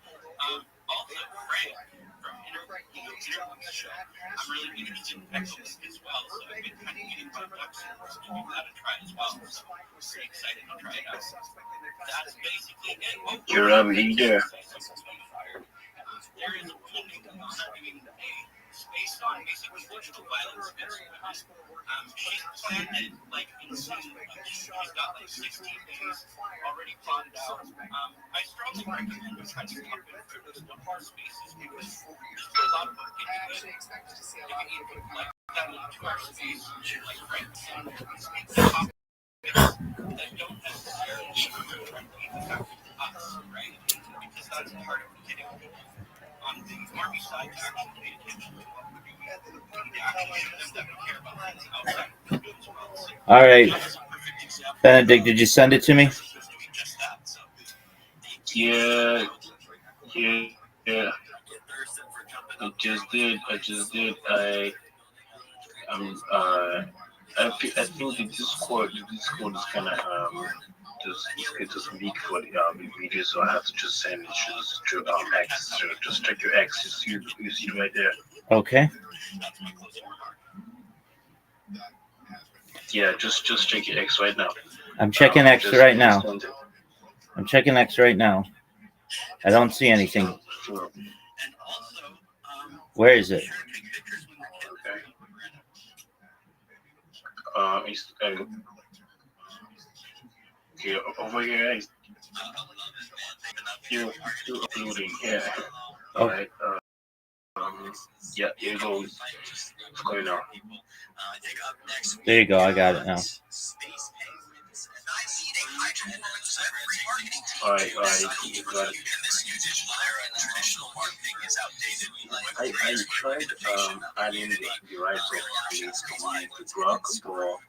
Also, Frank from Interview's show, I'm really interested in Echoing as well, so I've been kind of getting my ducks in to give that a try as well. So pretty excited to try it out. That's basically it. You're there. There is a woman named Alana doing a space on basically digital violence against women. She's planned it like insane. She's got like 16 days already planned out. I strongly recommend you try to stop it for those one more spaces because there's a lot of work into it. If you need like that little 2-hour space, like friends and speak to topics that don't necessarily directly affect us, right? Because that's part of getting on the Army side to actually pay attention to what we're doing. We need to actually show them that we care about things outside of the field as well. So, all right. Benedict, did you send it to me? Yeah. I just did. I think the Discord is kind of just weak for the video, so I have to just send it to X. So just check your X. You see it right there. Okay. Yeah, just check your X right now. I'm checking X right now. I'm checking X right now. I don't see anything. Where is it? It's over here. You're uploading. Yeah. All right. Yeah. Here you go. What's going on? There you go. I got it now. All right. You got it. I tried adding the right of the block, but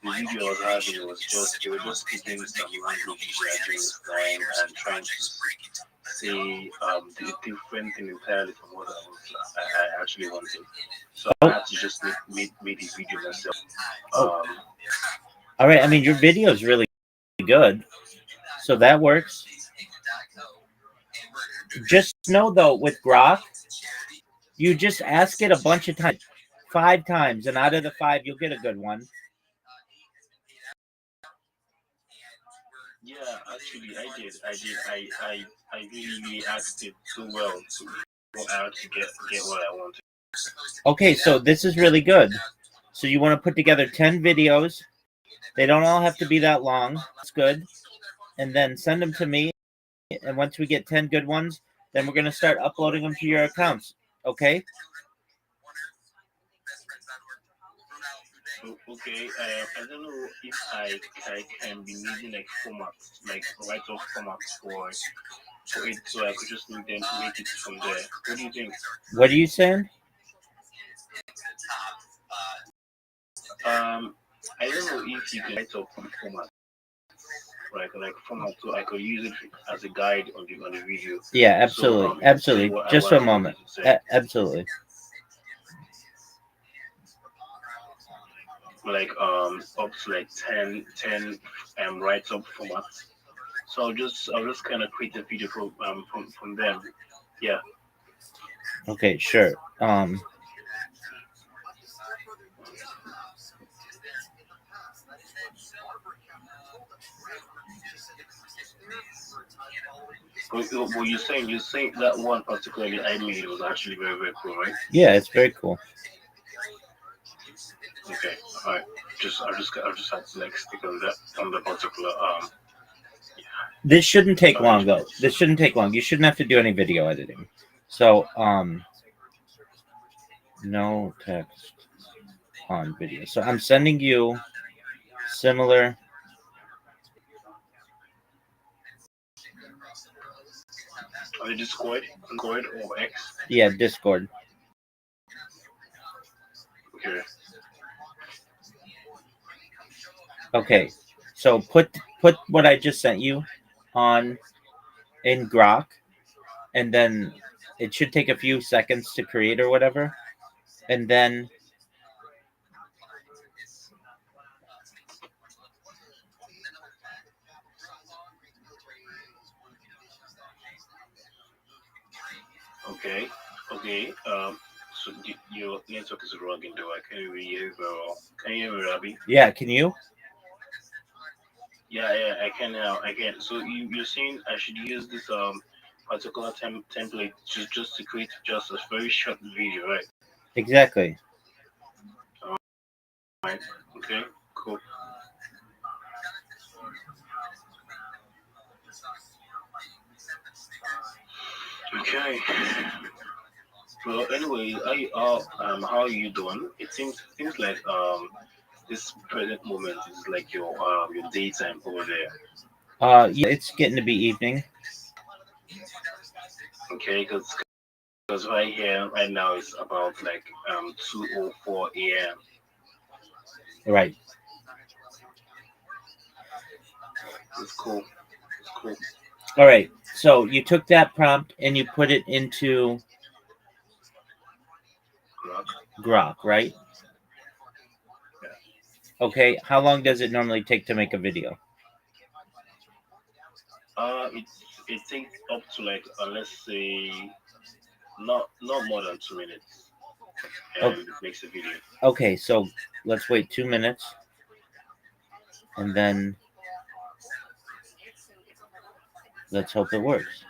the video I was having was just speaking some language and trying to say the different thing entirely from what I actually wanted. So I had to just make the video myself. All right. I mean, your video is really good, so that works. Just know though, with Grok, you just ask it a bunch of times, 5 times, and out of the 5, you'll get a good one. Yeah, actually, I did. I really asked it too well to go out to get what I wanted. Okay, so this is really good. So you want to put together 10 videos. They don't all have to be that long. That's good. And then send them to me. And once we get 10 good ones, then we're going to start uploading them to your accounts. Okay? Okay, I don't know if I can be needing like formats, like write-off formats for it, so I could just make it from there. What do you think? What are you saying? I don't know if you can write off format, like format, so I could use it as a guide on the video. Yeah, absolutely, So, absolutely. Just for a moment. Absolutely. Like up to like 10 write-up formats. So I'll just kind of create a video from them. Yeah. Okay, sure. Well, you're saying that one particularly I made was actually very, very cool, right? Yeah, it's very cool. Okay, all right. I'll just have to like stick on the particular This shouldn't take long though. This shouldn't take long. You shouldn't have to do any video editing. So no text on video. So I'm sending you similar. On Discord or X? Yeah, Discord. Okay. Okay. So put what I just sent you on in Grok, and then it should take a few seconds to create or whatever. And then Okay. So your network is working though. I can't really hear you very well. Can you hear me, Rabbi? yeah, can you? Yeah, I can now. I can. So you're saying I should use this particular template just to create just a very short video, right? Exactly. Right. Okay. Cool. Okay. Well, anyway, how are you doing? It seems like this present moment is like your daytime over there. Yeah, it's getting to be evening. Okay, because right here right now it's about like 2:04 a.m. Right. It's cool. It's cool. All right. So you took that prompt and you put it into Grok, right? Okay. How long does it normally take to make a video? It takes up to like let's say not more than 2 minutes, and it makes a video. Okay, so let's wait 2 minutes, and then let's hope it works.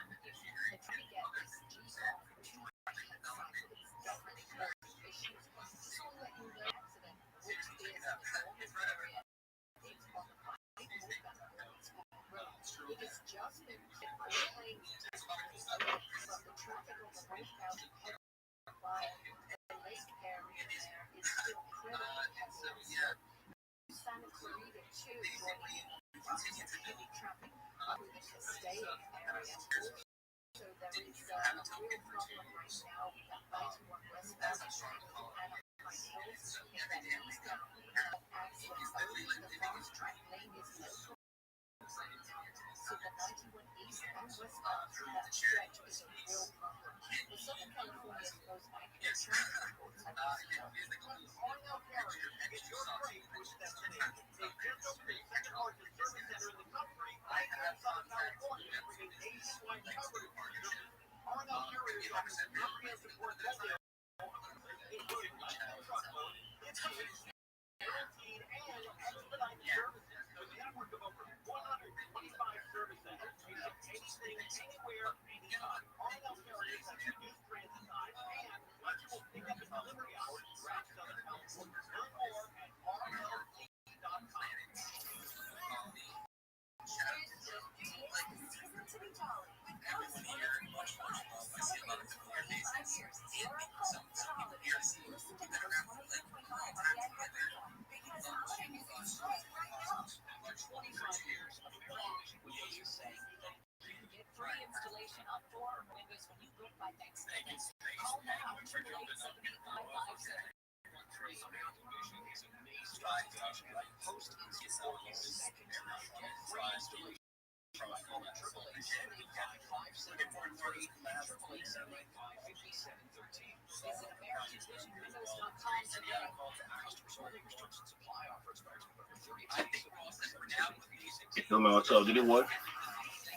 No matter what's up, did it work?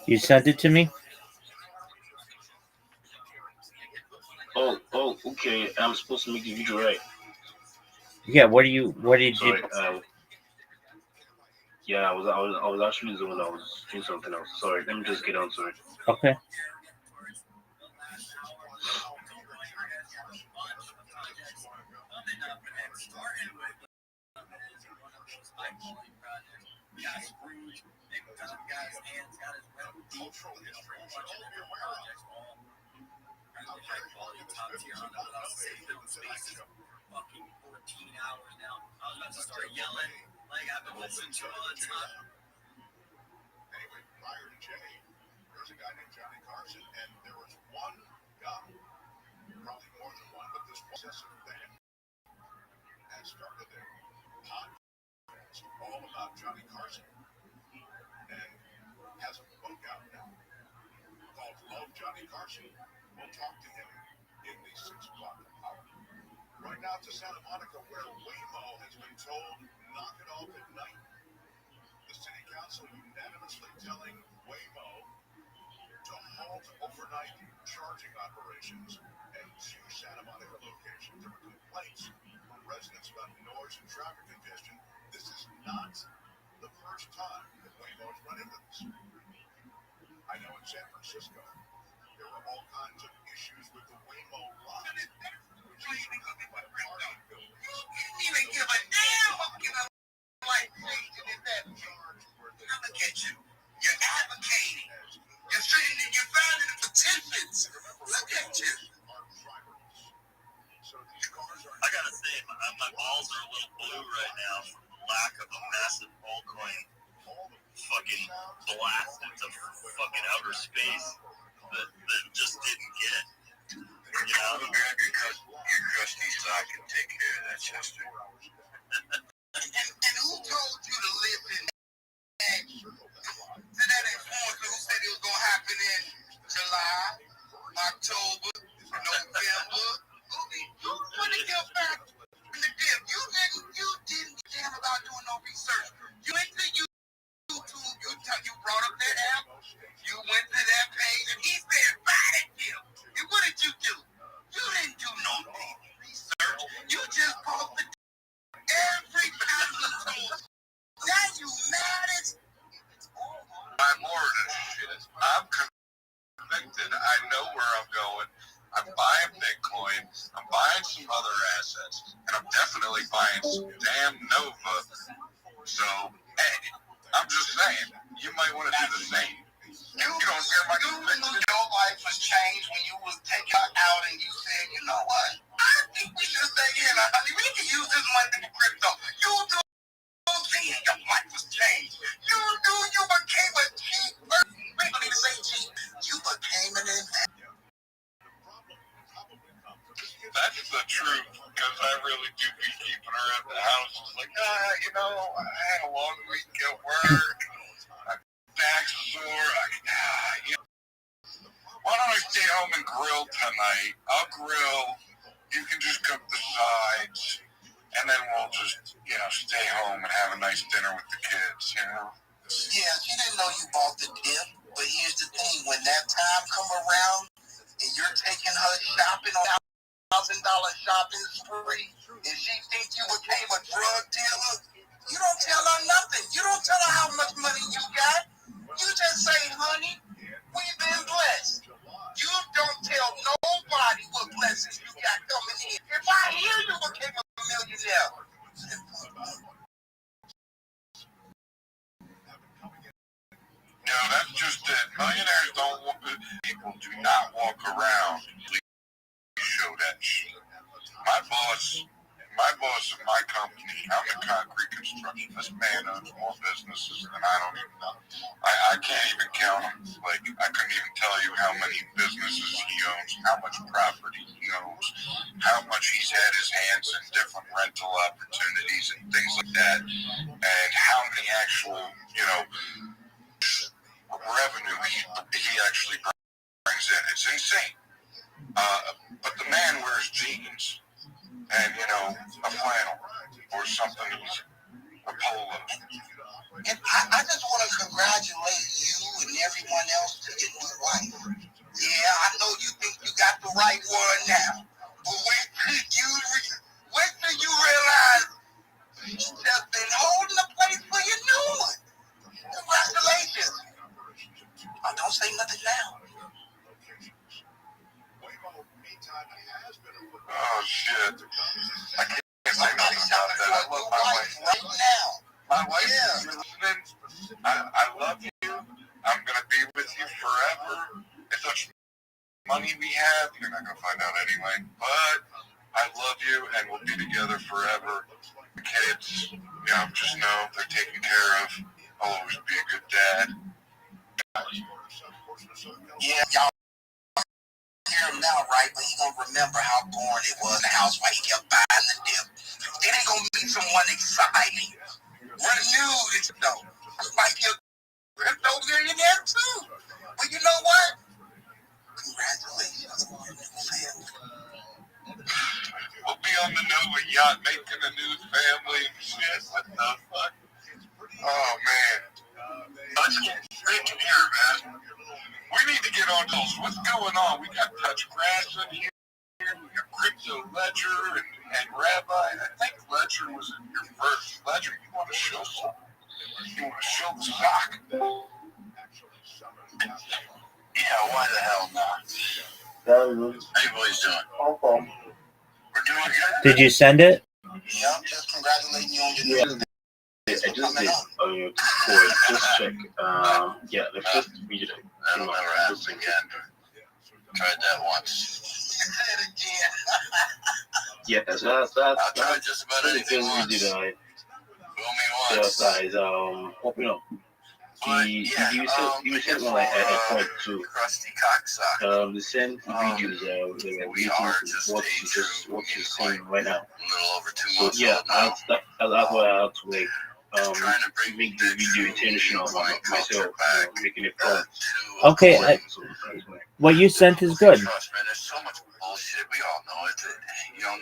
You sent it to me? Oh, okay. I'm supposed to make the video, right? Yeah. What did you? Sorry. Yeah, I was actually the one that was doing something else. Sorry. Let me just get onto it. Okay. got screwed because of the guy's hands got his web deep with a whole bunch of different projects, all high quality, top tier on them. But I was sitting there with spaces fucking 14 hours now. I was about to start yelling like I've been listening to all the time. Anyway, prior to Jay, there's a guy named Johnny Carson, and there was one guy, probably more than one, but this possessive thing had started a podcast all about Johnny Carson, and has a book out now called Love Johnny Carson. We'll talk to him in the 6 o'clock hour. Right now to Santa Monica, where Waymo has been told knock it off at night. The city council unanimously telling Waymo to halt overnight charging operations at 2 Santa Monica locations. There were complaints from residents about noise and traffic congestion. This is not the first time that Waymo's run into this. I know in San Francisco, there were all kinds of issues with the Waymo lot. You didn't even give a damn about giving life changing in that charge. Now look at you. You're advocating. You're sitting and you're finding the petitions. Look at you. I gotta say, my balls are a little blue right now from lack of a massive altcoin fucking blast into fucking outer space that just didn't get. You know, grab your crusty sock and take care of that, Chester. And who told you to live in that? To that influencer who said it was gonna happen in July, October, November. You put it your back in the dip. You didn't care about doing no research. You went to YouTube. You brought up that app. You went to that page, and he said, "Buy that deal." And what did you do? You didn't do no research. You just posted every time you told. Now you mad as. I'm more than shit. I'm convicted. I know where I'm going. I'm buying Bitcoin. I'm buying some other assets. And I'm definitely buying some damn Nova. So, hey, I'm just saying, you might want to do the same. You don't hear my conviction. Your life was changed when you was taken out and you said, you know what? I think we should stay in. We can use this money for crypto. You do see your life was changed. You knew you became a cheap person. We don't need to say cheap. You became an investor. That's the truth, because I really do be keeping her at the house. It's like, you know, I had a long week at work. My back's sore. Why don't I stay home and grill tonight? I'll grill. You can just cook the sides. And then we'll just, stay home and have a nice dinner with the kids, Yeah, she didn't know you bought the dip. But here's the thing. When that time come around and you're taking her shopping on $1,000 shopping spree, and she thinks you became a drug dealer, you don't tell her nothing. You don't tell her how much money you got. You just say, honey, we've been blessed. You don't tell nobody what blessings you got coming in. If I hear you became a millionaire. No, that's just it. Millionaires people do not walk around and show that shit. My boss of my company, I'm in concrete construction. This man owns more businesses than I don't even know. I can't even count them. Like, I couldn't even tell you how many businesses he owns, how much property he owns, how much he's had his hands in different rental opportunities and things like that, and how many actual, revenue he actually brings in. It's insane. But the man wears jeans and, a flannel or something, a polo. And I just want to congratulate you and everyone else to your new wife. Yeah, I know you think you got the right one now. But wait till you realize she's just been holding the place for your new one. Congratulations. Don't say nothing now. Oh, shit. I can't say nothing about that. I love my wife. Right now. My wife is listening. money we have, you're not going to find out anyway. But I love you, and we'll be together forever. The kids, just know they're taken care of. I'll always be a good dad. Yeah, y'all hear him now, right? But he gonna remember how boring it was in the house while he kept buying the dip. It ain't gonna meet someone exciting. Renewed, it's though. It's like you're a crypto millionaire too. But you know what? Congratulations on your new family. We'll be on the Nova yacht making a new family and shit. What the fuck? Oh, man. Let's get straight in here, man. We need to get on those. What's going on? We got Touch Grass in here. We got Crypto Ledger and Rabbi. I think Ledger was in your first. Ledger, you want to show something? You want to show the sock? Yeah, why the hell not? How you boys doing? We're doing good. Did you send it? Yeah, just congratulating you on your new I just did. Just check. Yeah, the first video. That'll never happen again. Tried that once. Say it again. Yeah, that's I'll try just about the anything first once. video I Fool me once. guys open up. You sent me like a point too. Crusty cocksock. The same videos they were waiting to what you're seeing right now. A little over 2 So months yeah, old now. that's why I had to like Trying to bring make the video intentional about myself, making it fun. Okay, what you sent is good. Trust, man, there's so much bullshit. We all know it. You know,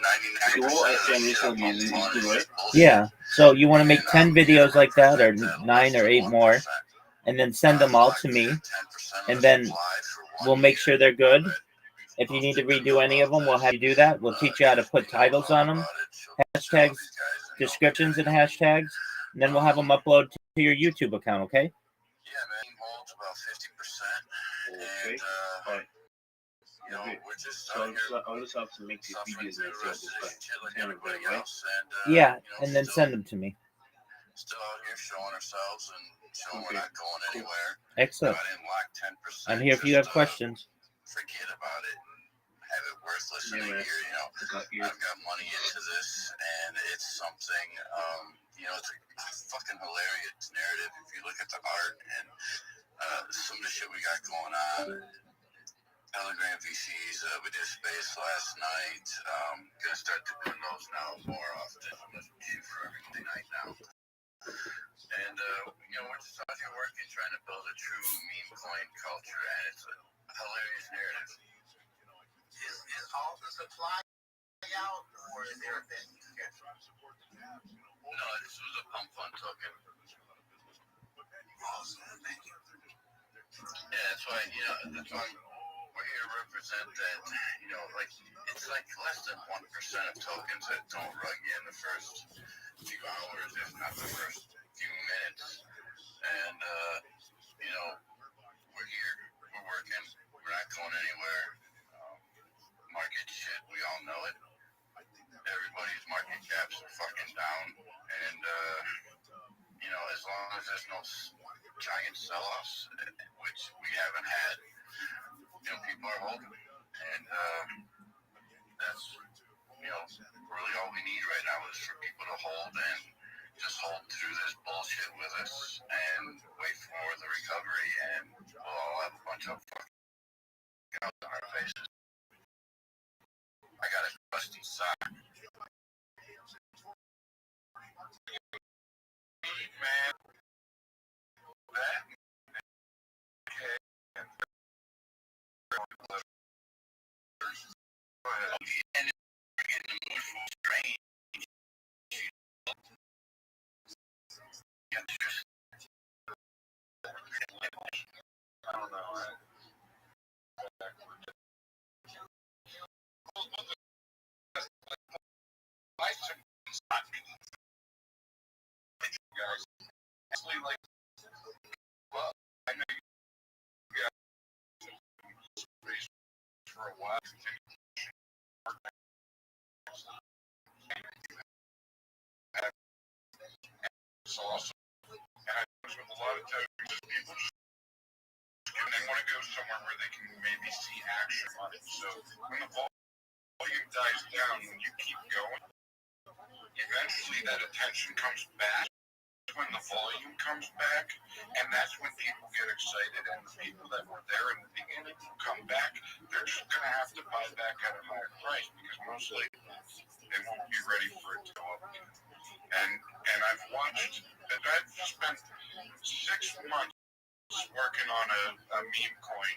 99% So what I of sent the shit I'm recently is on good, is right? just bullshit. Yeah. So you want to make 10 videos like that, or 9 or 8 more, and then send them all to me, and then we'll make sure they're good. If you need to redo any of them, we'll have you do that. We'll teach you how to put titles on them, hashtags, descriptions, and hashtags, and then we'll have them upload to your YouTube account, okay? Yeah, man, holds about 50%. And, Alright. you know, we're just So out here I'll just have to make these videos myself this time. like everybody else. And, Yeah, and then send them to me. Still out here showing ourselves and showing we're not going anywhere. Excellent. I didn't like 10%. I'm here if you have questions. Forget about it. Have it worthless in a year. You know, I've got money into this, and it's something. It's a fucking hilarious narrative if you look at the art and some of the shit we got going on. Telegram VCs, we did space last night. Gonna start doing those now more often. I'm gonna shoot for every night now. And, we're just out here working, trying to build a true meme coin culture, and it's a hilarious narrative. Is all the supply out, or is there a bet you can get? No, this was a pump fund token. Awesome, thank you. Yeah, that's why we're here to represent that, it's like less than 1% of tokens that don't rug you in the first few hours, if not the first few minutes. And, we're here, we're working, we're not going anywhere. Market shit, we all know it. Everybody's market caps are fucking down. And, as long as there's no giant sell-offs, which we haven't had, people are holding. And that's, really all we need right now is for people to hold and just hold through this bullshit with us and wait for the recovery, and we'll all have a bunch of fucking out on our faces. I got a crusty sock. Man. That. I don't know. Guys, actually, well, I know you guys for a while. It's awesome. And I know with a lot of times people just they want to go somewhere where they can maybe see action on it. So when the volume dies down, when you keep going, eventually that attention comes back. When the volume comes back, and that's when people get excited, and the people that were there in the beginning come back, they're just going to have to buy back at a higher price because most likely they won't be ready for it to go up again. And I've watched, I've spent 6 months working on a meme coin,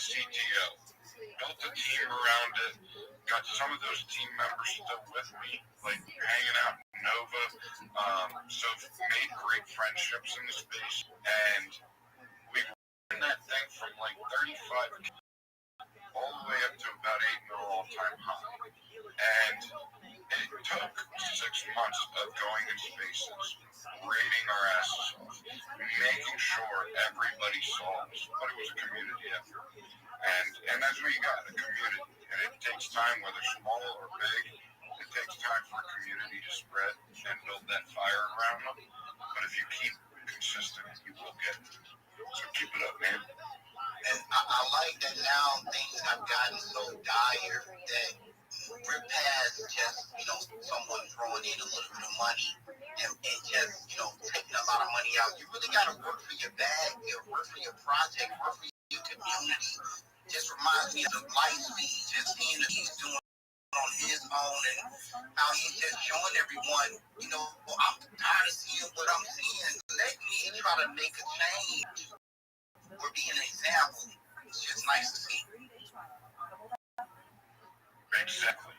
CTO. Built a team around it, got some of those team members still with me, like hanging out in Nova. So made great friendships in the space, and we ran that thing from like 35 all the way up to about 8 mil all-time high. And it took 6 months of going in spaces, rating our asses off, making sure everybody saw us, but it was a community effort. And that's what you got, a community. And it takes time, whether small or big, it takes time for a community to spread and build that fire around them. But if you keep consistent, you will get it. So keep it up, man. And I like that now things have gotten so dire that we're past just, someone throwing in a little bit of money and just, taking a lot of money out. You really got to work for your bag, work for your project, work for your community. Just reminds me of the Lightspeed, just seeing what he's doing on his own and how he's just showing everyone, I'm tired of seeing what I'm seeing. Let me try to make a change or be an example. It's just nice to see. Exactly.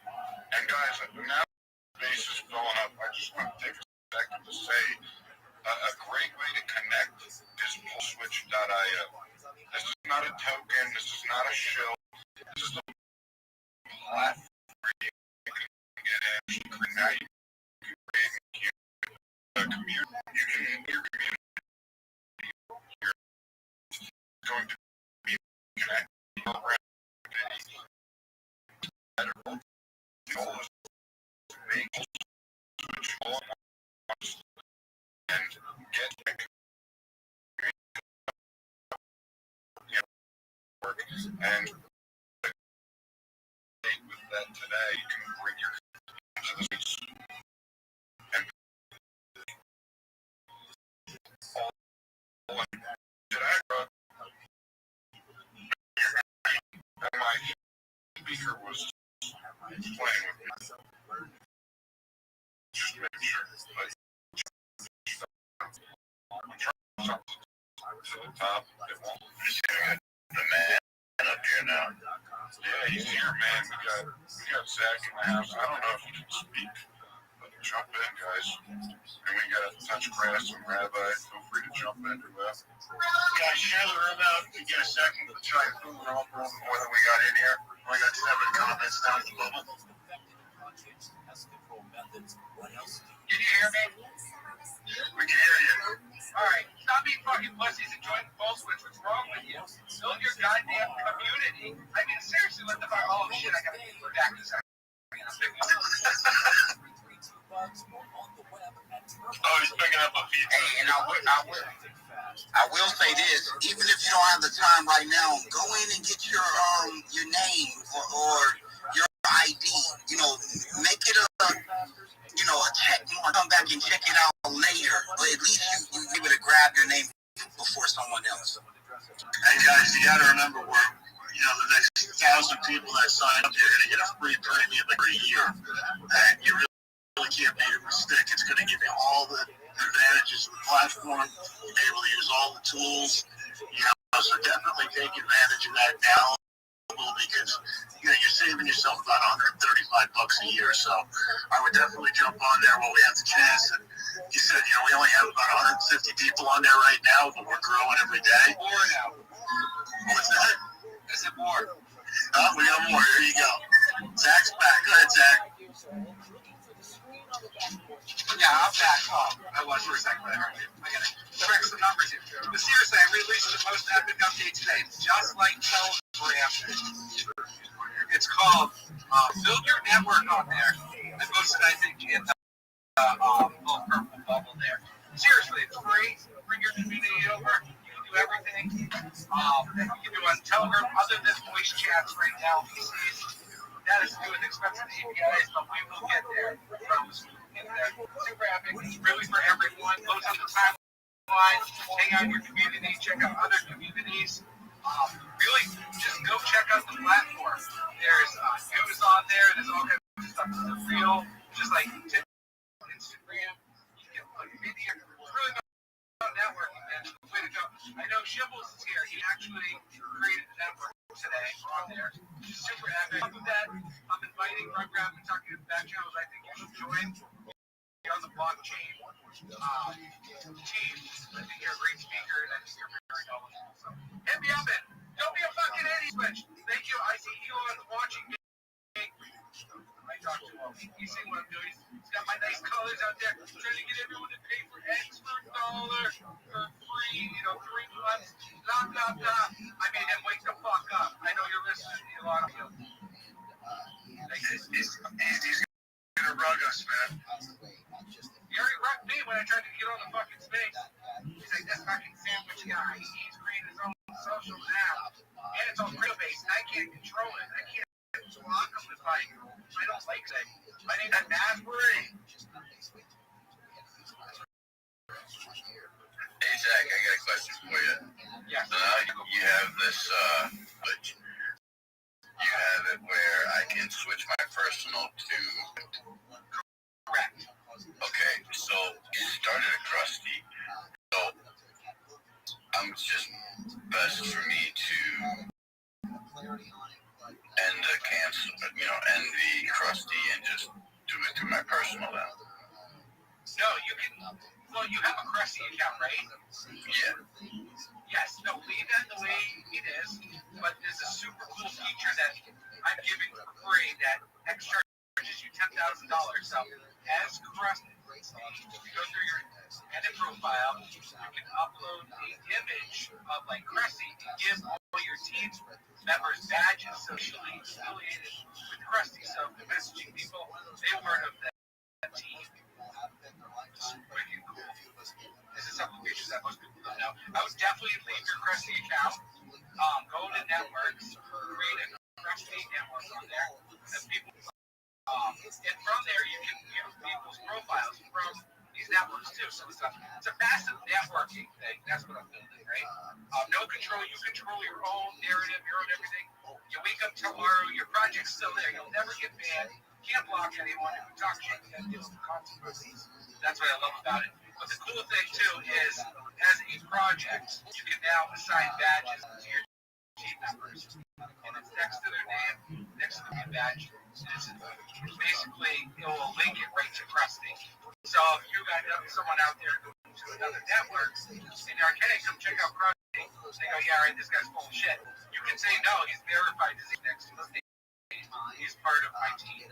And guys, now the base is filling up. I just want to take a second to say a great way to connect is pulseswitch.io. This is not a token. This is not a shill. This is a platform where you can get in. Now you can create a community. You can your community. You're going to be connected around the goal is to make switch and get work and with that today you can bring your to the space and today my speaker was playing with me just making sure but I'm trying something to the top it won't the man up here now. Yeah, he's here, man. We got Zach in the house. I don't know if he can speak, but jump in, guys. And we got Touch Grass and Rabbi. Feel free to jump in, guys. Guys, share the room out if you get a second to try and move around more than we got in here. We got 7 comments down at the bubble. Can you hear me? We can hear you. Alright, stop being fucking pussies and join the Pulse Switch. What's wrong with you? Build your goddamn community. I mean, seriously, what the fuck? Oh shit, I gotta get back to that. Oh, he's picking up a feed. Hey, and I will say this, even if you don't have the time right now, go in and get your name or your ID, make it a check mark, come back and check it out later, but at least you able to grab your name before someone else. Hey guys, you gotta remember the next 1,000 people that sign up, you're gonna get a free premium every year, and you really can't beat it with stick. It's gonna give you all the advantages of the platform. You'll be able to use all the tools, so definitely take advantage of that now. Because you're saving yourself about $135 a year, so I would definitely jump on there while we have the chance. And you said, we only have about 150 people on there right now, but we're growing every day. More now. What's that? Is it more? We got more. Here you go. Zach's back. Go ahead, Zach. Yeah, I'm back. Oh, I was for a second, but I heard you. I gotta correct some numbers here. But seriously, I released the most epic update today. It's just like Telegram. It's called Build Your Network on there. I posted, I think, in the little purple bubble there. Seriously, it's free. Bring your community over. You can do do everything that you can do on Telegram other than voice chats right now. That is new and expensive APIs, but we will get there. Super epic. It's really for everyone. Goes on the timeline. Hang out in your community. Check out other communities. Really, just go check out the platform. There's news on there. There's all kinds of stuff that's real. Just like Instagram. You can put video. It's really about networking, man. Way to go. I know Shibbles is here. He actually created a network today on there. Super epic. With that, I'm inviting Ruggrab and talking to back channels. I think you should join on the blockchain team. I think you're a great speaker and I think you're very knowledgeable. So hit me up and don't be a fucking idiot switch. Thank you. I see Elon watching me. I talked to him. You see what I'm doing? He's got my nice colors out there. I'm trying to get everyone to pay for X for $1 for free, 3 months. Blah, blah, blah. I made him wake the fuck up. I know you're listening, Elon. He's gonna rug us, man. He already rugged me when I tried to get on the fucking space. He's like, this fucking sandwich guy. He's created his own social app. And it's all real-based. I can't control it. I can't block him if I don't like it. My name's Asbury. Hey, Zach, I got a question for you. Yeah. So now you have this, you have it where I can switch my personal to... Correct. Okay, so you started a Krusty. So it's just best for me to end the cancel, end the Krusty and just do it through my personal now. No, you can. Well, you have a Krusty account, right? Yeah. Yes. No, leave that the way it is. But there's a super cool feature that I'm giving for free that charges you $10,000. So as Krusty, you go through your edit profile, you can upload the image of like Krusty and give all your team members badges socially affiliated with Krusty. So the messaging people, they learn of that team. Wicked cool. This is some of the features that most people don't know. I would definitely leave your Krusty account. Go to networks, create a Krusty network on there, and people. And from there, you can view people's profiles from these networks too. So it's a massive networking thing. That's what I'm building, right? No control. You control your own narrative, your own everything. You wake up tomorrow, your project's still there. You'll never get banned. Can't block anyone who talks shit. You deal with the consequences. That's what I love about it. But the cool thing too is, as a project, you can now assign badges to your team members, and it's next to their name, next to the badge. Basically, it will link it right to Krusty. So if you got someone out there going to another network, and you're like, hey, come check out Krusty, they go, yeah, right, this guy's full of shit. You can say, no, he's verified, he's next to his name. He's part of my team.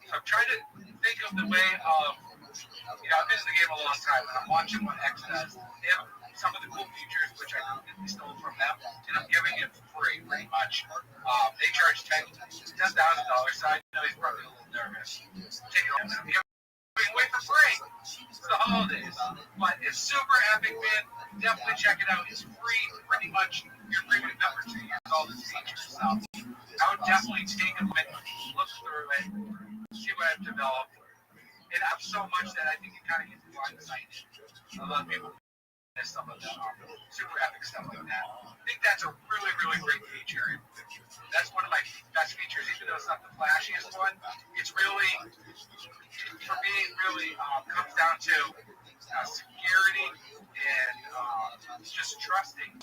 So I'm trying to think of the way of, I've been in the game a long time, and I'm watching what X does. They have some of the cool features, which I completely stole from them, and I'm giving it for free, pretty much. They charge $10,000, so I know he's probably a little nervous. Take it home, and I'm giving away for free. It's the holidays. But it's super epic, man. Definitely check it out. It's free, pretty much. Your premium member to use all the features. So I would definitely take a minute, look through it, see what I've developed. It has so much that I think it kind of gets blindsided. A lot of people miss some of the super epic stuff like that. I think that's a really, really great feature. That's one of my best features, even though it's not the flashiest one. It's really, for me, it really comes down to security and just trusting.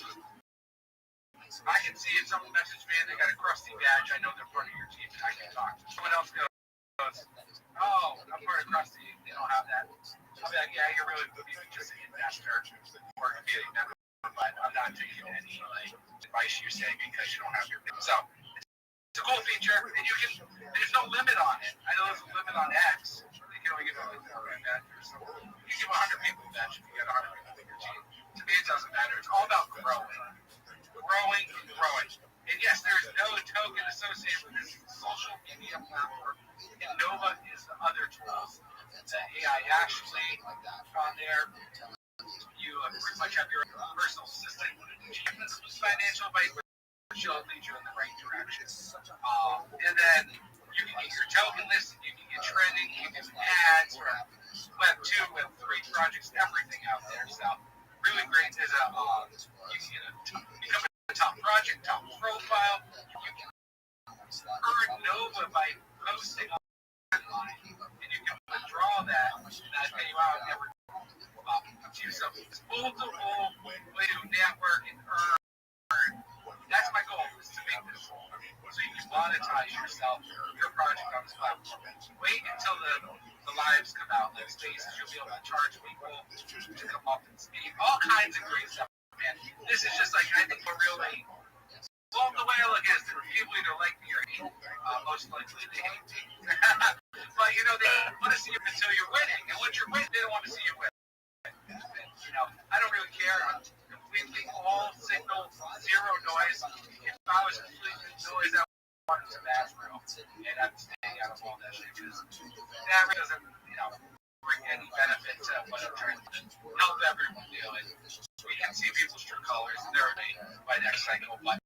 I can see if someone messaged me and they got a Krusty badge, I know they're part of your team and I can talk. Someone else goes, oh, I'm part of Krusty, they don't have that. I'll be like, yeah, you're really just an investor or a community member, but I'm not taking any advice you say because you don't have your. So it's a cool feature, and there's no limit on it. I know there's a limit on X. They can only give a badge. So you give 100 people a badge if you get 100 people in your team. To me, it doesn't matter. It's all about growing. And yes, there's no token associated with this social media platform. And Nova is the other tools. The AI Ashley on there. You pretty much have your personal assistant earn Nova by posting online, and you can withdraw that, and I pay you out every to yourself. It's multiple way to network and earn. That's my goal, is to make this so you can monetize yourself, your project on this platform. Wait until the lives come out, like Spaces, you'll be able to charge people to come up and speak. All kinds of great stuff, man. This is just like, I think we're really, well, the way I look at it is that people either like me or hate. Most likely they hate me. But, you know, they want to see you until you're winning. And once you're winning, they don't want to see you win. You know, I don't really care. I'm completely all signal, zero noise. If I was completely noise, I would want to bash bro. And I'm staying out of all that shit because that really doesn't, you know, bring any benefit to what I'm trying to help everyone do. And we can see people's true colors and they're by next cycle. But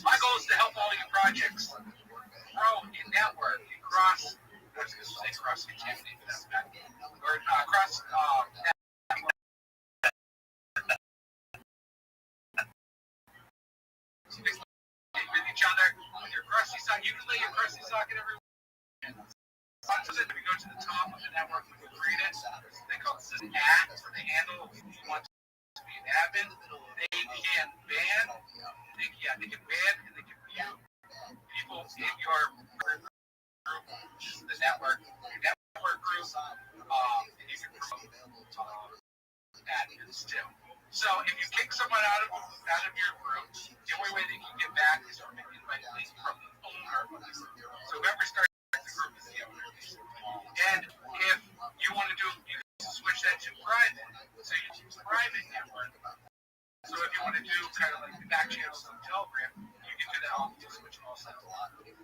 my goal is to help all your projects grow in network and cross, what's this say, cross contaminate, that's bad. Or cross with each other. Your crusty sock, you can lay your crusty sock in every. Sometimes we go to the top of the network, we can create it. They call it an ad for the handle. If you want to be an admin, they can ban. They can ban and they can mute people in your group, the network, your network group, and you can promote admins too. So if you kick someone out of your group, the only way they can get back is from an invite link from the owner. So whoever starts the group is the owner. And if you want to do, you can switch that to private. So you use private network. So if you want to do kind of like the back channels on Telegram, you can do that on the switch also.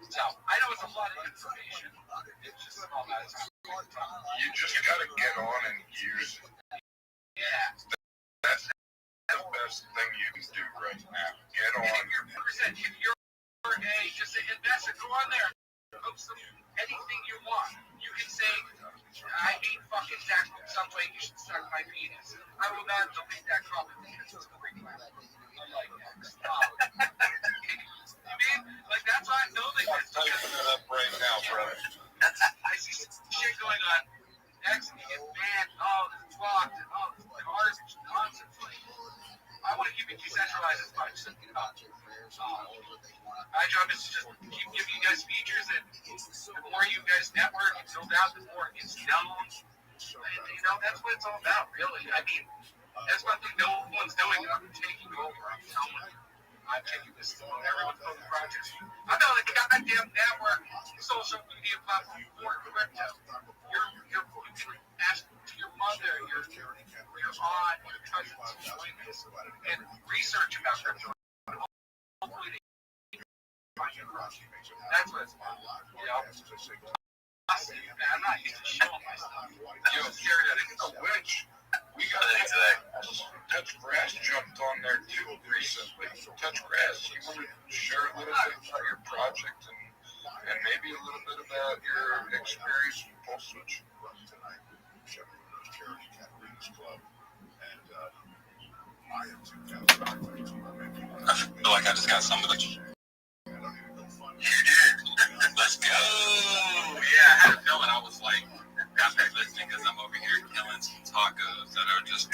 So I know it's a lot of information. It's just all that. You just gotta get on and use it. Yeah. That's the best thing you can do right now. Get on. If you're just an investor, go on there. Post anything you want. You can say, I hate fucking Zach from Subway, you should suck my penis. I will not delete that comment because it's freaking I'm like, I mean, like, that's why I know that. I'm typing it up right now, brother. I see shit going on. X and you get banned, this blocked, and this garbage, nonsense. Like, I want to keep it decentralized as much. My job is to just keep giving you guys features, and the more you guys network and build out, the more it gets known. And, you know, that's what it's all about, really. I mean, that's one thing no one's doing. I'm taking over. I'm telling you. I'm taking this to everyone's own projects. I'm on a goddamn network, social media platform for crypto. You can ask to your mother, your aunt, your cousin to join this and research about crypto. Hopefully they find your project. That's what it's about. You know? I'm not used to showing my stuff. I'm scared that it's a witch. We got Touch Grass jumped on there too recently. Touch Grass, you want to share a little bit about your project and maybe a little bit about your experience with Pulse Switch? I feel like I just got some of the. You did. Let's go. Yeah, I had a feeling. I was like, got back listening because I'm over here killing some tacos that I just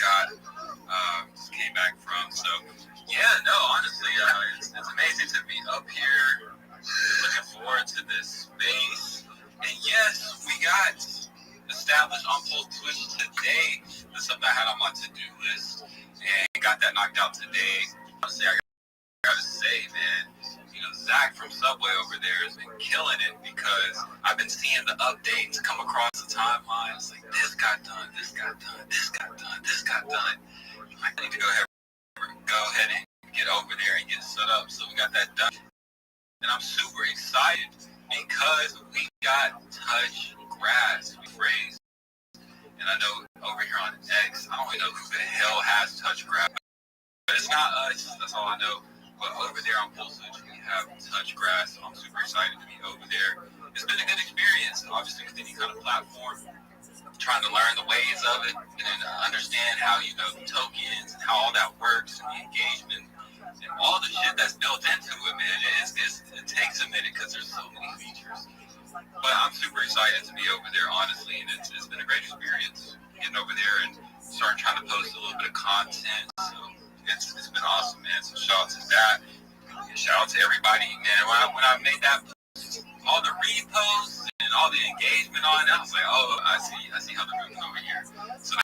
came back from. So, yeah, no, honestly, it's amazing to be up here. Looking forward to this space. And yes, we got established on Pulse Switch today. That's something I had on my to-do list and got that knocked out today. Honestly, I gotta say, man, you know, Zach from Subway over there has been killing it because I've been seeing the updates come across the timeline. It's like, this got done, this got done, this got done, this got done. I need to go ahead and get over there and get set up. So we got that done. And I'm super excited because we got Touch Grass phrase. And I know over here on X, I don't even know who the hell has Touch Grass. But it's not us, that's all I know. But over there on Pulse Switch, we have Touch Grass. So I'm super excited to be over there. It's been a good experience, obviously, with any kind of platform. Trying to learn the ways of it and understand how, you know, tokens and how all that works and the engagement. And all the shit that's built into it, man, it takes a minute because there's so many features. But I'm super excited to be over there, honestly, and it's been a great experience getting over there and starting trying to post a little bit of content. So it's been awesome, man. So shout out to that. And shout out to everybody, man. When I made that, all the reposts and all the engagement on it, I was like, oh, I see how they're moving over here. So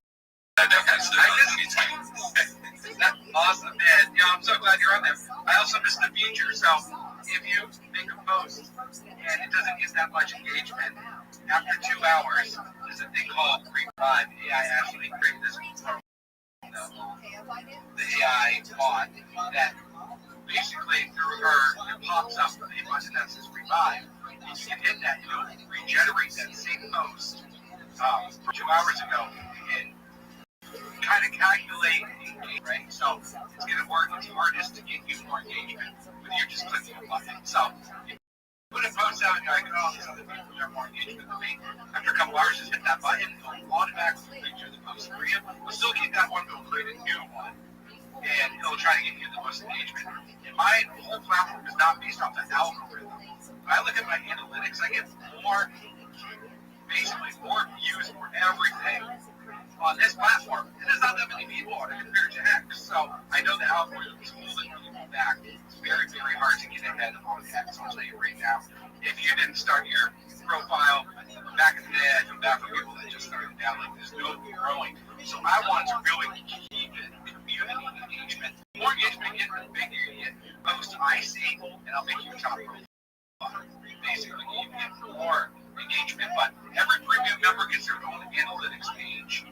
that definitely stood out to me too. That's awesome, man. Yeah, I'm so glad you're on there. I also missed the feature. So if you make a post and it doesn't get that much engagement, after 2 hours, there's a thing called Revive. AI actually created this the AI bot that basically through her, it pops up a button that says Revive. And you can hit that, it'll regenerate that same post from 2 hours ago and kind of calculate engagement, right? So it's going to work its hardest to get you more engagement, but you're just clicking a button. So if you put a post out and you're like, oh, these other people have more engagement than me. After a couple hours, just hit that button, it'll automatically feature the post for you. We'll still keep that one, but we'll create a new one. And it'll try to get you the most engagement. And my whole platform is not based off an algorithm. When I look at my analytics, I get more views for everything on this platform. And there's not that many people on it compared to X. So I know the algorithm is holding people back. It's very, very hard to get ahead on X. I'll tell you right now. If you didn't start your profile back in the day, I come back from people that just started down like this, no growing. So I want to really keep it community engagement. The more engagement you get, the bigger you get. Most I see, and I'll make you a top profile. Basically, you get more engagement, but every premium member gets their own analytics page,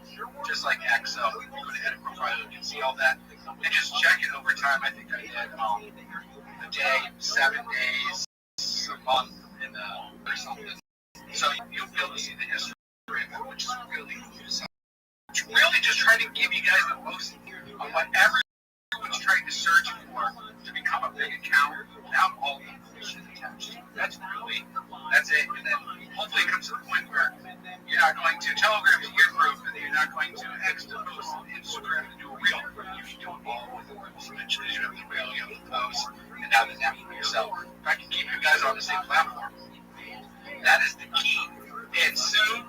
just like X. So you go to edit profile, you can see all that, and just check it over time. I think I did a day, 7 days, a month, and or something. So you'll be able to see the history of it, which is really cool. So really just trying to give you guys the most on what everyone's trying to search for to become a big account without all the information attached. That's it. And then hopefully it comes to the point where you're not going to Telegram to your group, and you're not going to X to post on Instagram to do a reel. You can do it all with the rules. Eventually you have the reel, you have the post, and now the network yourself. If I can keep you guys on the same platform, that is the key. And soon,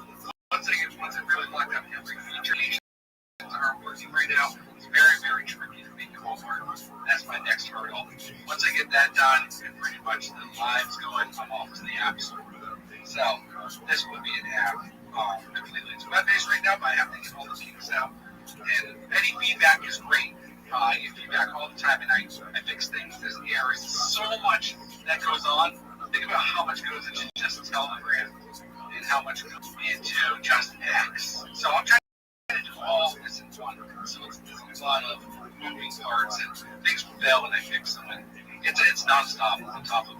once I really lock up every feature, are working right now. It's very, very tricky to make it all work. That's my next hurdle. Once I get that done, and pretty much the live's going, I'm off to the App Store. So this will be an app completely. It's web-based right now, but I have to get all the features out. And any feedback is great. I get feedback all the time, and I fix things. There's errors. So much that goes on. Think about how much goes into just Telegram and how much goes into just X. So I'm trying to do all this in one. So it's a lot of moving parts, and things will fail when I fix them. And it's nonstop on top of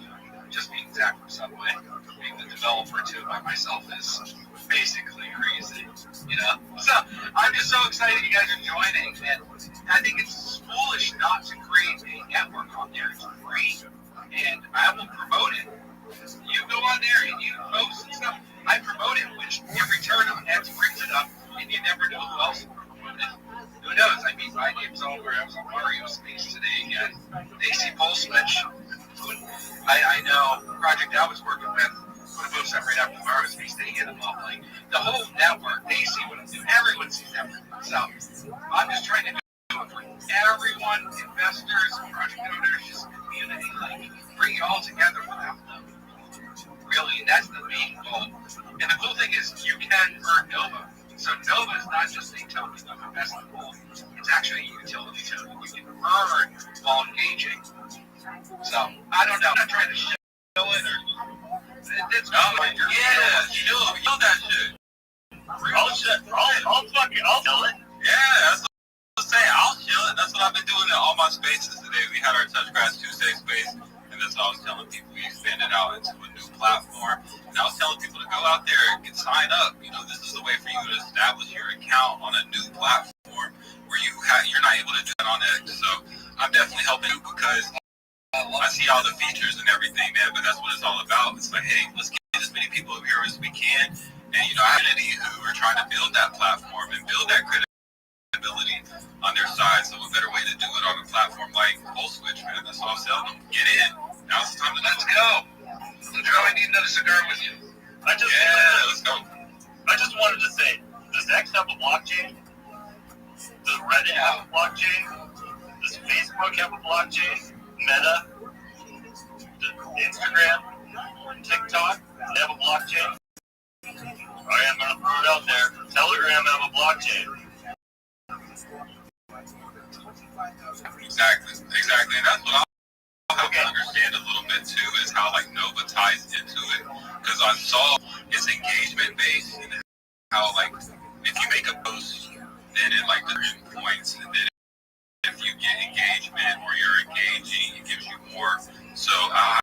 just being Zach from Subway. Being the developer too by myself is basically crazy, you know? So I'm just so excited you guys are joining, and I think it's foolish not to create a network on there. It's free, and I will promote it. You go on there and you post and stuff. I promote it, which in return on X brings it up, and you never know who else will promote it. Who knows? I mean, my name's over. I was on Mario Space today again. AC Pole Switch. I know the project I was working with put a post up right after Mario Space. They get them up. Like the whole network, they see what I'm doing. Everyone sees everything. So I'm just trying to do it for everyone, investors, project owners, just community, like bring you all together without them. Really, that's the main goal. And the cool thing is you can earn Nova. So Nova is not just a token of investment pool. It's actually a utility token. You can earn while engaging. So, I don't know. I'm not trying to show it or... It's not like you're... Yeah, show that shit. I'll chill it. Yeah, that's what I'm saying. I'll chill it. That's what I've been doing in all my spaces today. We had our Touch Grass Tuesday space. And that's what I was telling people. We expanded out into a new platform. And I was telling people to go out there and sign up. You know, this is the way for you to establish your account on a new platform where you're not able to do that on X. So I'm definitely helping you because I see all the features and everything, man. But that's what it's all about. It's like, hey, let's get as many people over here as we can. And, you know, I have who are trying to build that platform and build that credibility relatability on their side. So a better way to do it on a platform like Full Switch, man. That's all I'm selling them. Get in. Now it's time to let's go. Joe, I need another cigar with you. Let's go. I just wanted to say, does X have a blockchain? Does Reddit have a blockchain? Does Facebook have a blockchain? Meta? Instagram? TikTok? They have a blockchain? Alright, I'm going to throw it out there. Telegram have a blockchain. Exactly. And that's what I'll help you understand a little bit too, is how like Nova ties into it. Because I saw it's engagement based, and how like if you make a post, then it like different points, and then if you get engagement or you're engaging, it gives you more. So I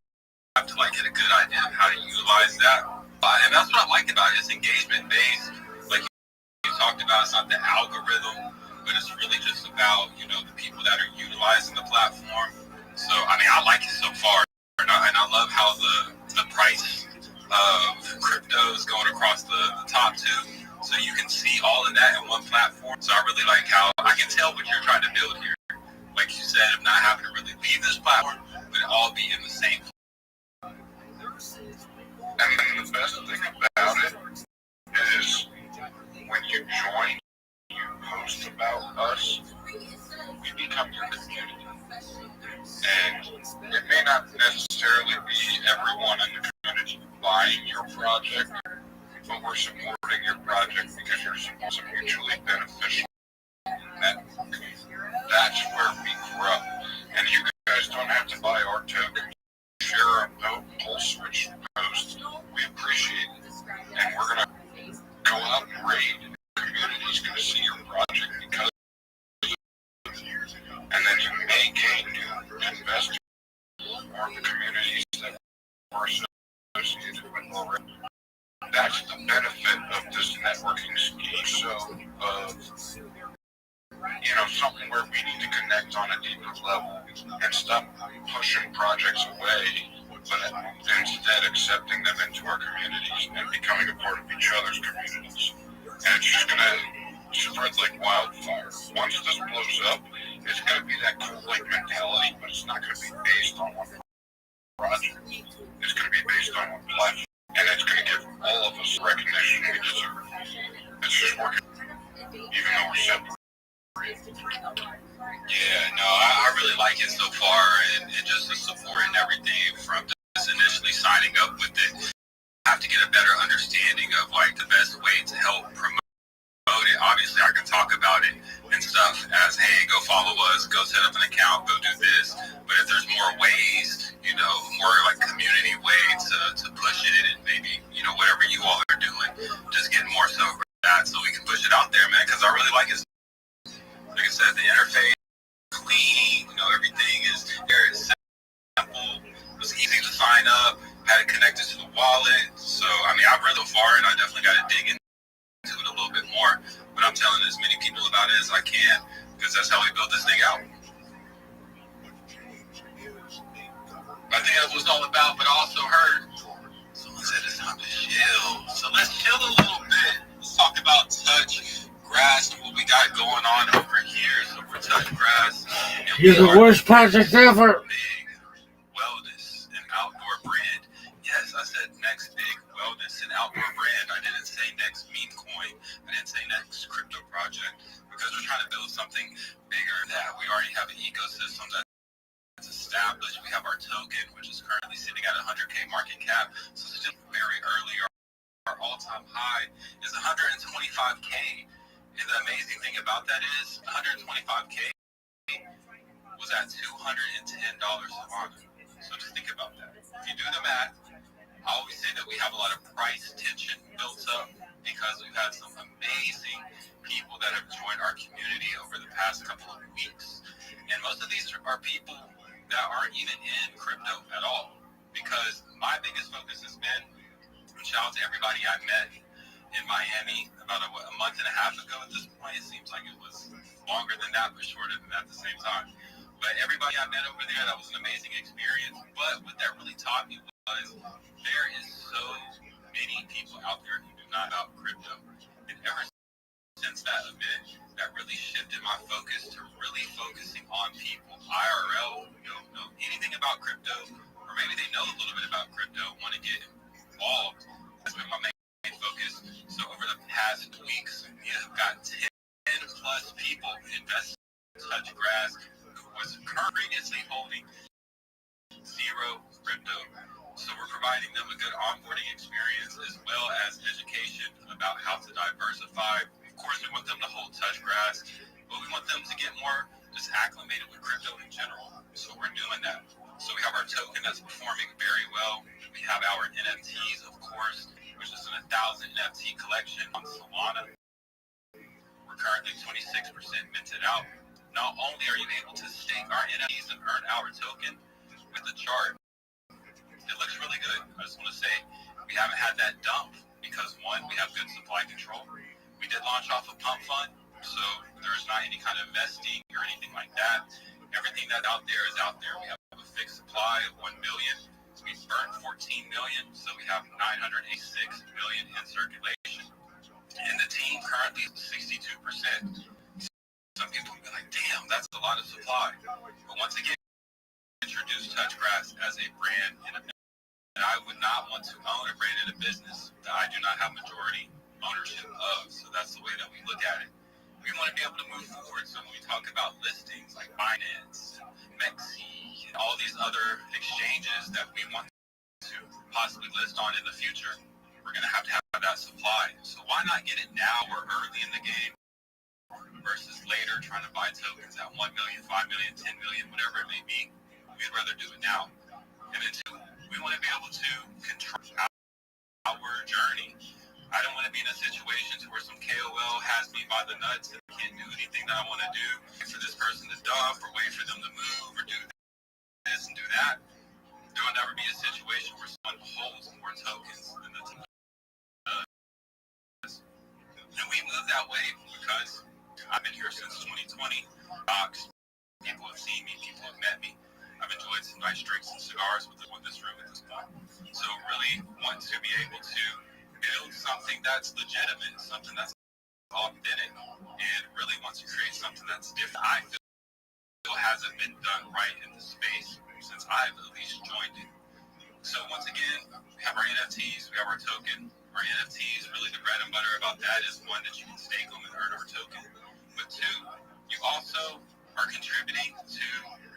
have to like get a good idea of how to utilize that. And that's what I like about it. It's engagement based. Like you talked about, it's not the algorithm, but it's really just about, you know, the people that are utilizing the platform. So I mean, I like it so far, and I love how the price of crypto is going across the top too. So you can see all of that in one platform. So I really like how I can tell what you're trying to build here. Like you said, of not having to really leave this platform, but it all be in the same. And the best thing about it is when you join, you post about us, we become your community. And it may not necessarily be everyone in the community buying your project, but we're supporting your project because you're supposed to mutually beneficial network. That's where we grow. And you guys don't have to buy our tokens. Share a Full Switch post. We appreciate it. And we're going to go out and raid. The community's going to see your project because of it. And then you may gain new investors or the communities that we're associated with already. That's the benefit of this networking scheme. So, you know, something where we need to connect on a deeper level and stop pushing projects away, but instead accepting them into our communities and becoming a part of each other's communities. And it's just going to spread like wildfire. Once this blows up, it's going to be that cult-like mentality, but it's not going to be based on one project. It's going to be based on one platform. And it's going to give all of us recognition we deserve. It's just working, even though we're separate. Yeah, no, I really like it so far, and just the support and everything from just initially signing up with it. I have to get a better understanding of like the best way to help promote it. Obviously, I can talk about it and stuff as, hey, go follow us, go set up an account, go do this. But if there's more ways, you know, more like community way to push it, and maybe, you know, whatever you all are doing, just get more so for that so we can push it out there, man, because I really like it. Like I said, the interface clean, you know, everything is very simple. It was easy to sign up, had it connected to the wallet. So, I mean, I've read so far, and I definitely got to dig into it a little bit more. But I'm telling as many people about it as I can, because that's how we build this thing out. I think that's what it's all about, but I also heard someone said it's time to chill. So let's chill a little bit. Let's talk about touch grass and what we got going on over here. So we're Touch Grass. You're the worst project ever. Big wellness and outdoor brand. Yes, I said next big wellness and outdoor brand. I didn't say next meme coin. I didn't say next crypto project, because we're trying to build something bigger that we already have an ecosystem that's established. We have our token, which is currently sitting at 100K market cap. So it's just very early. Our all-time high is 125K. And the amazing thing about that is 125K was at $210 a month. So just think about that. If you do the math, I always say that we have a lot of price tension built up because we've had some amazing people that have joined our community over the past couple of weeks. And most of these are people that aren't even in crypto at all. Because my biggest focus has been, shout out to everybody I met in Miami about a month and a half ago at this point. It seems like it was longer than that, but shorter than that at the same time. But everybody I met over there, that was an amazing experience. But what that really taught me was there is so many people out there who do not know crypto. And ever since that event, that that really shifted my focus to really focusing on people. IRL, don't know anything about crypto, or maybe they know a little bit about crypto, want to get involved. That's been my main focus. So over the past weeks, we have got 10 plus people invested in Touch Grass who was previously holding zero crypto. So we're providing them a good onboarding experience as well as education about how to diversify. Of course, we want them to hold Touch Grass, but we want them to get more just acclimated with crypto in general. So we're doing that. So we have our token that's performing very well. We have our NFTs, of course, which is an 1,000 NFT collection on Solana. We're currently 26% minted out. Not only are you able to stake our NFTs and earn our token with the chart, it looks really good. I just want to say we haven't had that dump because, one, we have good supply control. We did launch off a pump fund, so there's not any kind of vesting or anything like that. Everything that's out there is out there. We have a fixed supply of 1 million. We burned 14 million, so we have 986 million in circulation. And the team currently is 62%. Some people will be like, damn, that's a lot of supply. But once again, introduce Touch Grass as a brand and I would not want to own a brand in a business that I do not have majority ownership of. So that's the way that we look at it. We want to be able to move forward. So when we talk about listings like Binance, Mexi, and all these other exchanges that we want to possibly list on in the future, we're going to have that supply. So why not get it now or early in the game versus later trying to buy tokens at 1 million, 5 million, 10 million, whatever it may be. We'd rather do it now. And then two, we want to be able to control our journey. I don't want to be in a situation where some KOL has me by the nuts and can't do anything that I want to do. Wait for this person to dump or wait for them to move or do this and do that. There will never be a situation where someone holds more tokens than the team does. And we move that way because I've been here since 2020. People have seen me, people have met me. I've enjoyed some nice drinks and cigars with this room at this point. So really want to be able to build something that's legitimate, something that's authentic, and really want to create something that's different. I feel hasn't been done right in the space since I've at least joined it. So once again, we have our NFTs, we have our token. Our NFTs, really the bread and butter about that is one, that you can stake them and earn our token. But two, you also are contributing to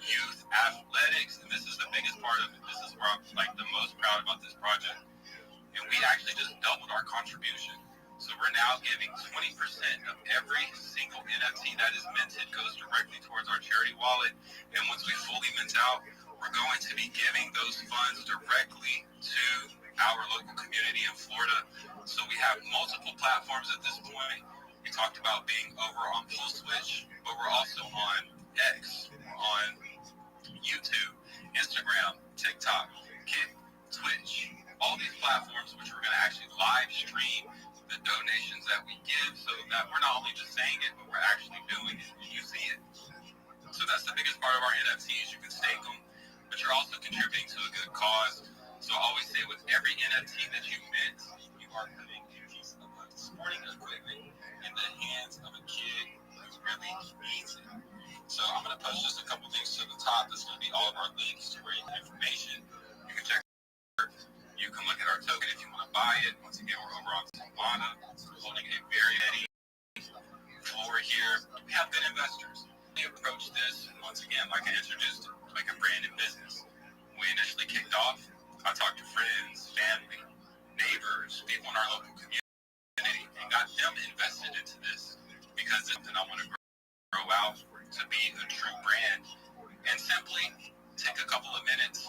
youth athletics, and this is the biggest part of it. This is where I'm like the most proud about this project. And we actually just doubled our contribution. So we're now giving 20% of every single NFT that is minted goes directly towards our charity wallet. And once we fully mint out, we're going to be giving those funds directly to our local community in Florida. So we have multiple platforms at this point. We talked about being over on Pulse Switch, but we're also on X, on YouTube, Instagram, TikTok, Kick, Twitch, all these platforms which we're going to actually live stream the donations that we give so that we're not only just saying it, but we're actually doing it and you see it. So that's the biggest part of our NFTs. You can stake them, but you're also contributing to a good cause. So I always say with every NFT that you mint, you are putting a piece of sporting equipment in the hands of a kid who really needs it. So I'm going to post just a couple things to the top. That's going to be all of our links to where you get information. You can check. You can look at our token if you want to buy it. Once again, we're over on Solana, holding a very heady floor here. We have good investors. We approach this, once again, like I introduced, like a brand new business. When we initially kicked off, I talked to friends, family, neighbors, people in our local community, and got them invested into this because it's something I want to grow out to be a true brand. And simply take a couple of minutes,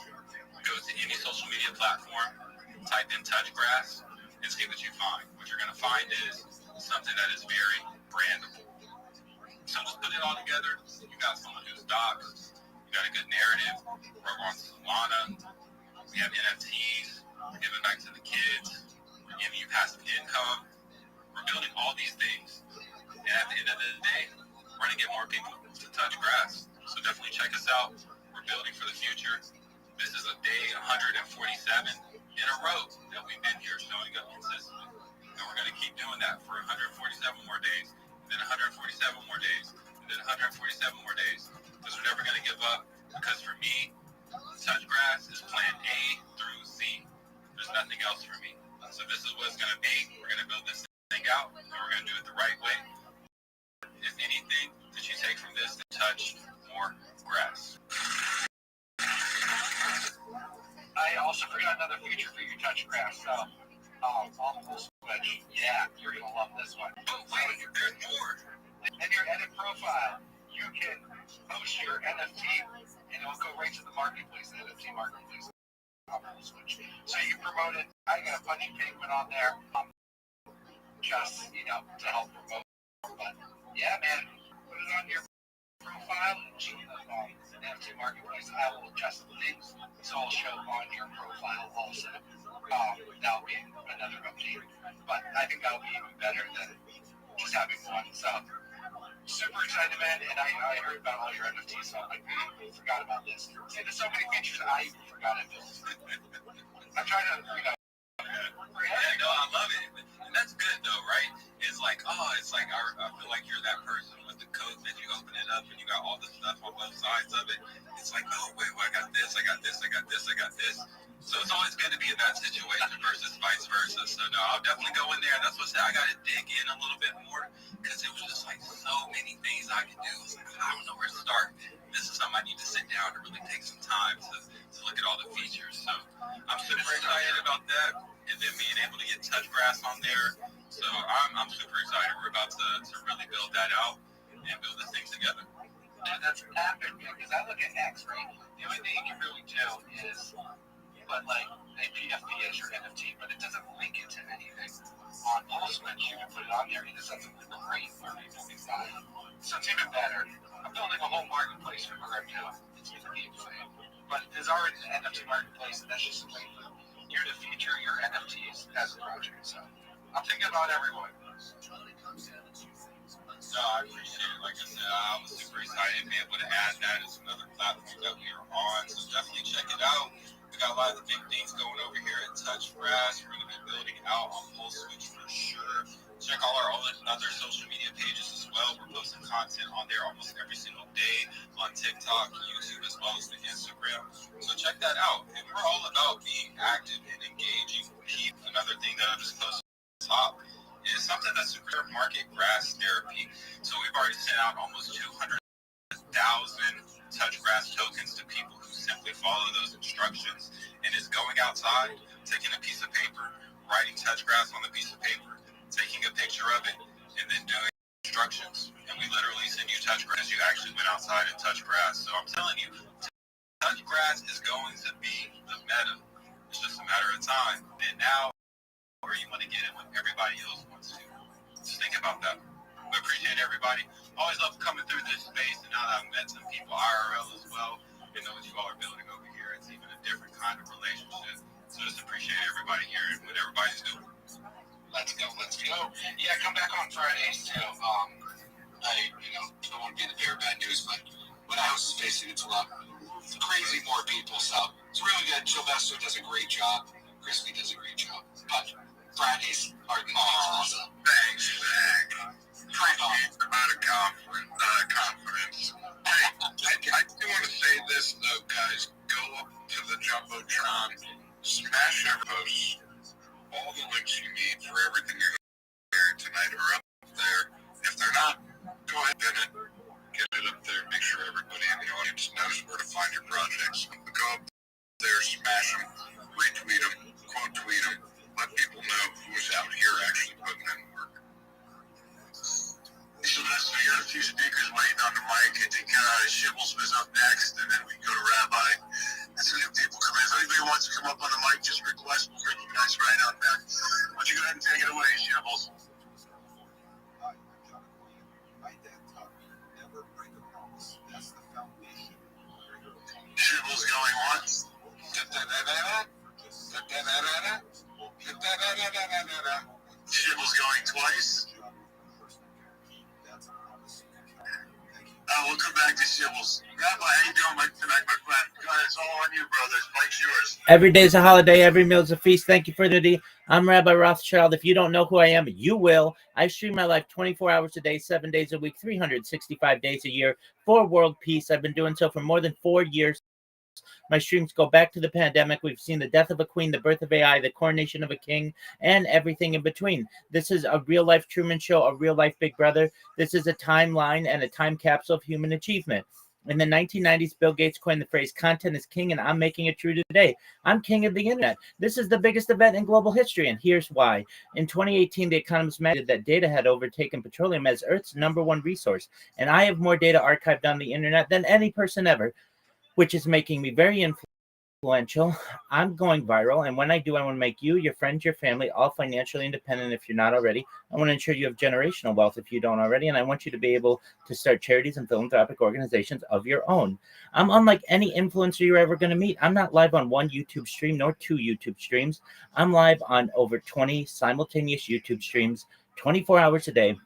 go to any social media platform, type in Touch Grass, and see what you find. What you're going to find is something that is very brandable. So just put it all together. You got someone who's docs, you got a good narrative. We're on Solana. We have NFTs. We're giving back to the kids. We're giving you passive income. We're building all these things. And at the end of the day, we're going to get more people to Touch Grass. So definitely check us out. We're building for the future. This is a day 147 in a row that we've been here showing up consistently. And we're going to keep doing that for 147 more days, then 147 more days, and then 147 more days, because we're never going to give up. Because for me, touch grass is plan A through Z. There's nothing else for me. So this is what it's going to be. We're going to build this thing out, and we're going to do it the right way. If anything that you take from this, touch more grass. I also forgot another feature for your touch grass. So, on the full switch, yeah, you're gonna love this one. Oh wait, there's more. In your edit profile, you can post your NFT, and it'll go right to the marketplace, the NFT marketplace. On the full switch. So you promote it. I got a bunch of payment on there, just to help promote. But yeah, man, put it on your profile and NFT marketplace. I will adjust the things so it'll show on your profile also. That'll be another update, but I think that'll be even better than just having one. So super excited, man, and I heard about all your NFTs, so I'm like, I forgot about this. See, there's so many features I even forgot I built. I'm trying to, Yeah, no, I love it. And that's good, though, right? It's like, I feel like you're that person with the coat that you open it up and you got all the stuff on both sides of it. It's like, oh, wait, well, I got this, I got this, I got this, I got this. So it's always good to be in that situation versus vice versa. So, no, I'll definitely go in there. That's what I said. I got to dig in a little bit more because it was just like so many things I could do. It's like, I don't know where to start. This is something I need to sit down and really take some time to look at all the features. So I'm super excited about that. And then being able to get touch grass on there. So I'm super excited. We're about to really build that out and build this thing together. and that's epic, because I look at X, right? The only thing you can really do is put like a PFP as your NFT, but it doesn't link it to anything. On Pulsewitch, you can put it on there, and it doesn't great where people can buy it. So it's even better. I'm building a whole marketplace for crypto. It's going to be insane. But there's already an NFT marketplace, and that's just a way for you to feature your NFTs as a project. So I'm thinking about everyone. No, I appreciate it. Like I said, I was super excited to be able to add that as another platform that we are on. So definitely check it out. We got a lot of the big things going over here at Touch Grass. We're going to be building out on Pulsewitch for sure. Check all our other social media pages as well. We're posting content on there almost every single day on TikTok, YouTube, as well as the Instagram. So check that out. And we're all about being active and engaging people. Another thing that I just posted at the top is something that's super market grass therapy. So we've already sent out almost 200,000 touch grass tokens to people who simply follow those instructions. And it's going outside, taking a piece of paper, writing touch grass on the piece of paper, taking a picture of it, and then doing instructions. And we literally send you touch grass. You actually went outside and touched grass. So I'm telling you, touch grass is going to be the meta. It's just a matter of time. And now, where you want to get it when everybody else wants to. Just think about that. We appreciate everybody. Always love coming through this space, and now that I've met some people IRL as well, and know what you all are building over here. It's even a different kind of relationship. So just appreciate everybody here and what everybody's doing. Let's go. Yeah, come back on Fridays too. I don't want to be the bearer of bad news, but when I was facing it's crazy more people, so it's really good. Sylvester does a great job. Crispy does a great job. But Fridays are the awesome. Thanks, Zach. Appreciate the amount of confidence. Hey, I do want to say this though, guys. Go up to the Jumbotron, smash their posts. All the links you need for everything you're hearing tonight are up there. If they're not, go ahead and get it up there. Make sure everybody in the audience knows where to find your projects. Go up there, smash them, retweet them, quote tweet them, let people know who's out here actually putting in work. So that's the NFT speakers waiting on the mic. I think Shibbles was up next, and then we go to Rabbi. That's when people come in. If anybody wants to come up on the mic, just request. We'll bring you guys right on back. Why don't you go ahead and take it away, Shibbles? Shibbles going once. Shibbles going twice. We'll come back to Shibbles. Rabbi, how you doing tonight, my friend? Go It's all on you, brother. Mike's yours. Every day is a holiday. Every meal is a feast. Thank you for the day. I'm Rabbi Rothschild. If you don't know who I am, you will. I stream my life 24 hours a day, 7 days a week, 365 days a year for world peace. I've been doing so for more than 4 years. My streams go back to the pandemic. We've seen the death of a queen, the birth of AI, the coronation of a king, and everything in between. This is a real life Truman Show, a real life Big Brother. This is a timeline and a time capsule of human achievement. In the 1990s, Bill Gates coined the phrase content is king, and I'm making it true today. I'm king of the internet. This is the biggest event in global history, and here's why. In 2018, The Economist magazine that data had overtaken petroleum as Earth's #1 resource, and I have more data archived on the internet than any person ever, which is making me very influential. I'm going viral, and when I do, I want to make you, your friends, your family, all financially independent if you're not already. I want to ensure you have generational wealth if you don't already, and I want you to be able to start charities and philanthropic organizations of your own. I'm unlike any influencer you're ever going to meet. I'm not live on one YouTube stream nor 2 YouTube streams. I'm live on over 20 simultaneous YouTube streams, 24 hours a day.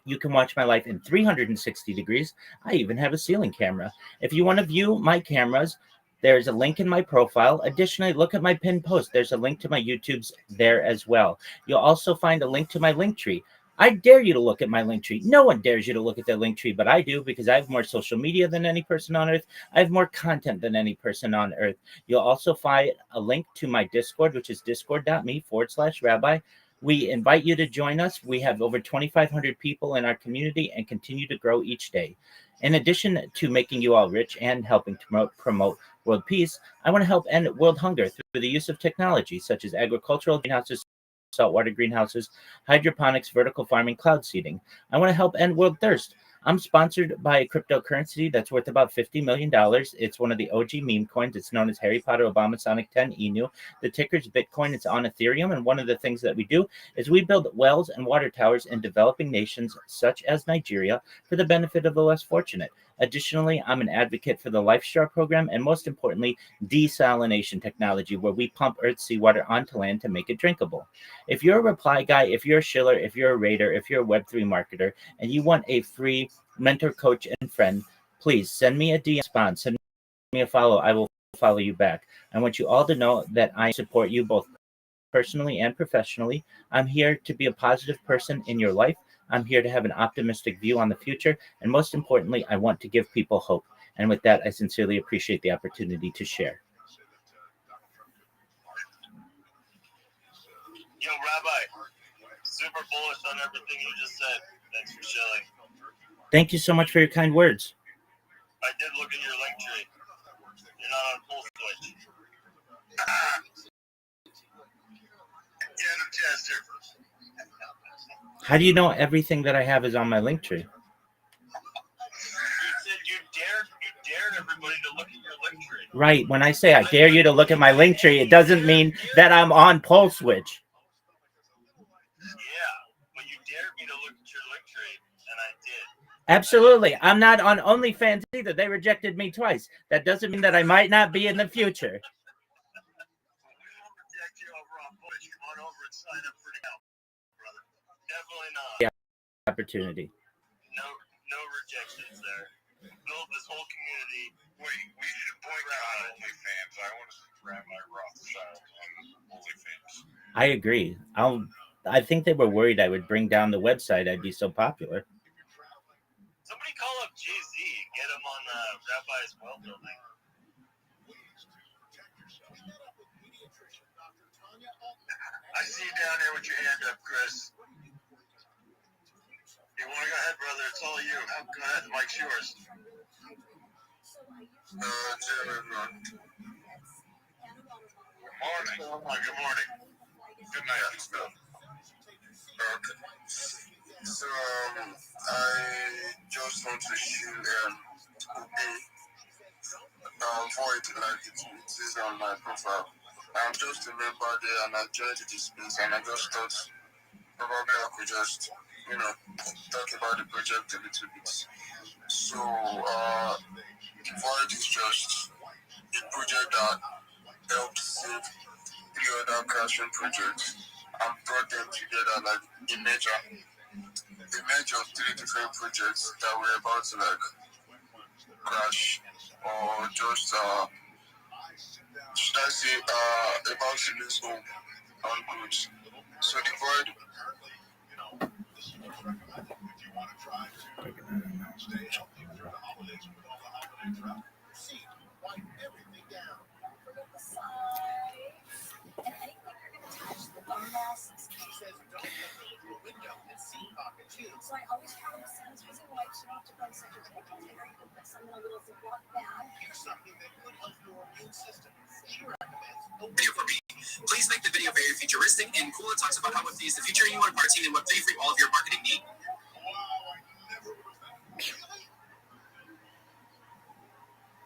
You can watch my life in 360 degrees. I even have a ceiling camera. If you want to view my cameras, there's a link in my profile. Additionally, look at my pinned post. There's a link to my YouTubes there as well. You'll also find a link to my link tree. I dare you to look at my link tree. No one dares you to look at the link tree, but I do because I have more social media than any person on earth. I have more content than any person on earth. You'll also find a link to my Discord, which is discord.me/rabbi. We invite you to join us. We have over 2,500 people in our community and continue to grow each day. In addition to making you all rich and helping to promote world peace, I want to help end world hunger through the use of technology such as agricultural greenhouses, saltwater greenhouses, hydroponics, vertical farming, cloud seeding. I want to help end world thirst. I'm sponsored by a cryptocurrency that's worth about $50 million. It's one of the OG meme coins. It's known as Harry Potter Obama Sonic 10 ENU. The ticker's Bitcoin. It's on Ethereum. And one of the things that we do is we build wells and water towers in developing nations such as Nigeria for the benefit of the less fortunate. Additionally, I'm an advocate for the Life Straw program and most importantly, desalination technology, where we pump Earth's seawater onto land to make it drinkable. If you're a reply guy, if you're a shiller, if you're a raider, if you're a Web3 marketer, and you want a free mentor, coach, and friend, please send me a DM response, send me a follow. I will follow you back. I want you all to know that I support you both personally and professionally. I'm here to be a positive person in your life. I'm here to have an optimistic view on the future. And most importantly, I want to give people hope. And with that, I sincerely appreciate the opportunity to share. Yo, Rabbi, super bullish on everything you just said. Thanks for sharing. Thank you so much for your kind words. I did look at your link tree. You're not on full switch. Get him, Chester. How do you know everything that I have is on my link tree? You said you dared everybody to look at your link tree. Right. When I say I dare you to look at my link tree, it doesn't mean that I'm on pole switch. Yeah, but you dared me to look at your link tree, and I did. Absolutely. I'm not on OnlyFans either. They rejected me twice. That doesn't mean that I might not be in the future. Come on over and sign up for now, brother. Definitely not. Yeah, opportunity. No rejections there. Build this whole community. Wait, we should boycott OnlyFans. I want to see Rabbi Rothschild on OnlyFans. I agree. I think they were worried I would bring down the website. I'd be so popular. Somebody call up Jay-Z. Get him on Rabbi's well building. I see you down there with your hand up, Chris. You want to go ahead, brother? It's all you. Go ahead. The mic's yours. Good morning. Good morning. Good night. Okay. So, I just want to share void like it is on my profile. I'm just a member there and I joined the space and I just thought probably I could just, talk about the project a little bit. So, void is just a project that helped save 3 other crashing projects and brought them together like a merger of 3 different projects that were about to crash or just Das ist Evangelism und gut. So die Wort. Stay healthy through the holidays with all the holiday travel. See, wipe everything down. Don't forget the sides. And anything you're going to touch, the bum masks. She says don't open it through a window and seat pocket too. So I always travel with sanitizing wipes. You don't have to go in such a big container. You can put some in a little Ziploc bag. Here's something that could help your immune system. She recommends Video for me. Please make the video very futuristic and cool. It talks about how Web3 is the future and you want to partake in Web3 for all of your marketing needs. Wow, I never would have thought. Really?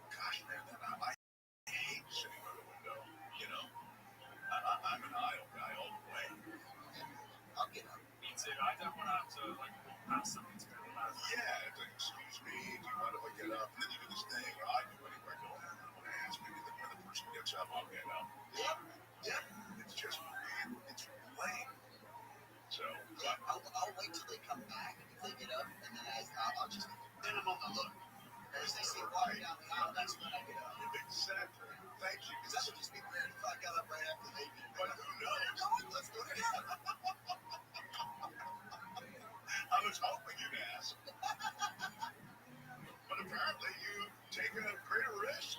Gosh, man, I hate sitting by the window. You know, I'm an aisle guy all the way. I'll get up. Me too. I don't want to have to pass something to go back. Yeah, it's like, excuse me, do you mind if I get up? And then you do this thing, or I do anyway. I go, I don't want to ask. Maybe when the person gets up, I'll get up. Yeah. It's just weird. It's lame. So, I'll wait till they come back. If they get up, and then I'll just minimum a look. As they say, walk down the aisle, that's when I get up. Exactly. Thank you. Because that would just be weird if I got up right after they did. But who knows? Let's go together. I was hoping you'd ask. But apparently you've taken a greater risk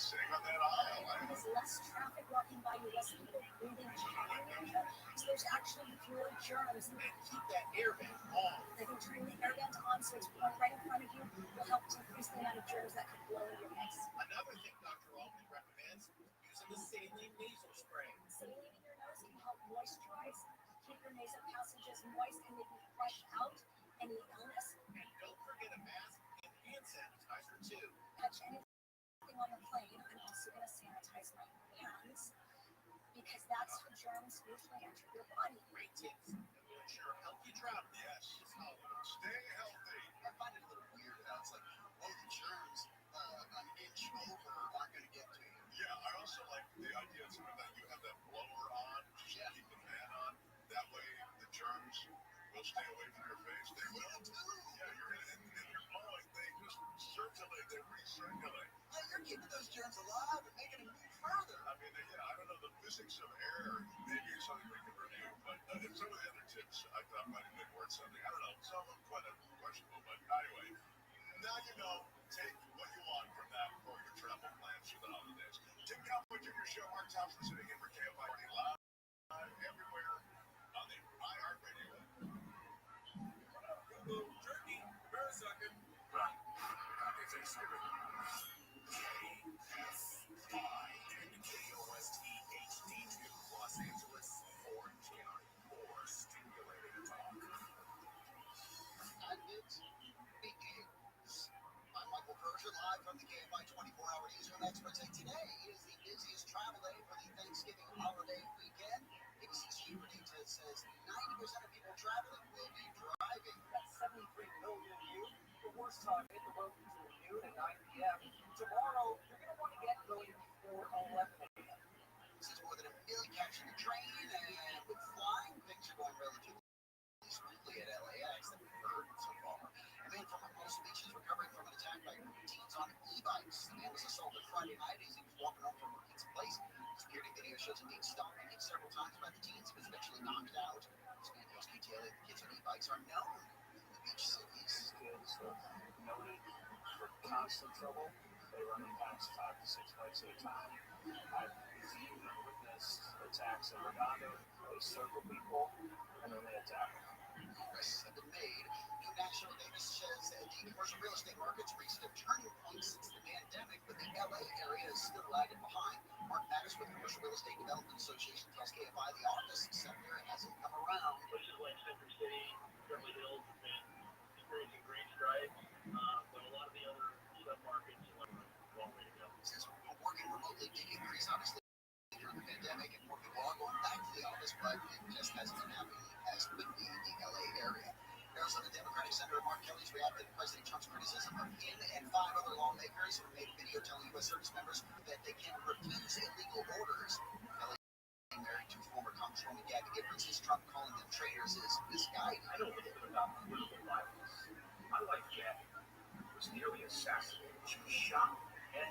sitting on that aisle. There's less traffic walking by you, less people breathing in. So there's actually fewer germs. Keep that air vent on. I think turning the air vent on so it's blowing right in front of you will help decrease the amount of germs that could blow in your face. Another thing Dr. Altman recommends using the saline nasal spray. Saline in your nose can help moisturize, keep your nasal passages moist, and maybe flush out any illness. And don't forget a mask and hand sanitizer too. Touch anything on the plane. I'm also going to sanitize my hands because that's how germs usually enter your body. Great tips. It will ensure healthy travel. Yes. Stay healthy. I find it a little weird how it's like, oh, the germs an inch over aren't going to get to you. Yeah, I also like the idea too that you have that blower on, just to keep the fan on. That way the germs will stay away from your face. They will too. Yeah, you're in and you're blowing. They just circulate. They recirculate. Yeah, you're keeping those germs alive and making them move further. I mean, yeah, I don't know the physics of air. Maybe it's something we can review, but some of the other tips I thought might have been worth something. I don't know. Some of them quite questionable, but anyway, now you know. Take what you want from that for your travel plans for the holidays. Tim Cowboy Jr. Show, Mark Thompson sitting in for KFID live everywhere on the iHeartRadio. Turkey, wait a second. Right. Happy Thanksgiving. KSI and KOST HD2, Los Angeles, Orange County, or stimulating talk. I'm Michael Berger, live from the KFI 24-hour newsroom experts, and today is the busiest travel day for the Thanksgiving holiday weekend. ABC's Chief Data says 90% of people traveling will be driving. That's 73 million of you. The worst time hit the road between noon and 9 p.m. Tomorrow, you're going to want to get going before 11 a.m. This is more than a million catching the train, and with flying, things are going relatively smoothly at LAX than we've heard so far. A man from Hermosa Beach is recovering from an attack by teens on e-bikes. The man was assaulted Friday night as he was walking home from his place. Security video shows him being stopped and hit several times by the teens, but eventually knocked out. This man tells KTLA the kids on e-bikes are known in the beach cities. Kids are noted for constant trouble. They run past 5 to 6 bikes at a time. I've seen and witnessed attacks in Redondo. They circle people and then they attack them. Arrests have been made. New national data says that the commercial real estate markets reached a turning point since the pandemic, but the LA area is still lagging behind. Mark Matters with the Commercial Real Estate Development Association tells KFI the office sector hasn't come around. Places like Center City, Beverly Hills have been experiencing great strides, but a lot of the other sub-markets are a long way to go. Since working remotely did increase, obviously, during the pandemic, and more people are going back to the office, but it just hasn't been happening as quickly in the LA area. Arizona Democratic Senator Mark Kelly's reacted to President Trump's criticism of him and 5 other lawmakers who made a video telling U.S. service members that they can refuse illegal orders. Kelly, married to former Congresswoman Gabby Giffords, is Trump calling them traitors is misguided. I know a little bit about political violence. My wife, Gabby, was nearly assassinated. She was shot in the head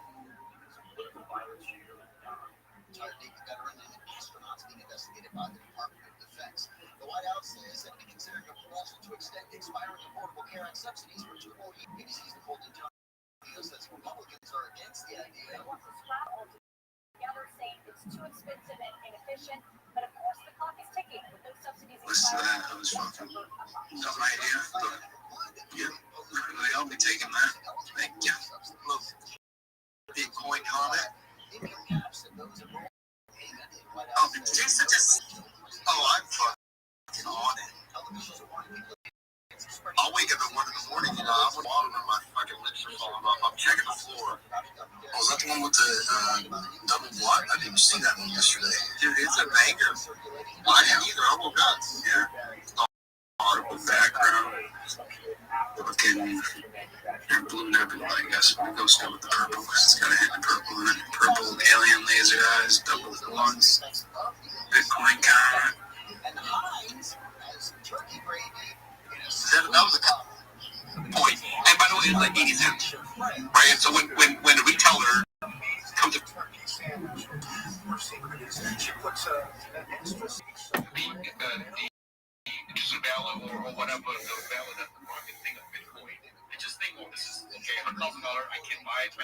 because of political violence she retired Navy veteran and astronauts being investigated by the Department of Defense. The White House says that it's considering a proposal to extend expiring Affordable Care Act subsidies for 2 more years. BBC's Nicole D'Antonio says Republicans are against the idea. Together saying it's too expensive and inefficient, but of course the clock is ticking with those subsidies. Listen to that. That was fucking dumb idea. But yeah, I'll be taking that. Thank you. Look, Bitcoin comment. Oh, but today's such a. Oh, I'm fucking on it. I'll wake up at 1 in the morning, you know, I'm with water and my fucking lips are falling off. I'm checking the floor. Oh, is that the one with the double block? I didn't see that one yesterday. Dude, it's a banger. I didn't either. I woke up. Yeah. Audible background. Fucking blue nebula, I guess. We'll go still with the purple because it's got a hit in purple and purple alien laser eyes, double the lungs. Bitcoin comment. That was a point. And by the way, it's like 80 cents. Right? And so when the retailer comes to the value or whatever the value that the market think of Bitcoin, they just think, well, this is okay, $1,000, I can buy $1,000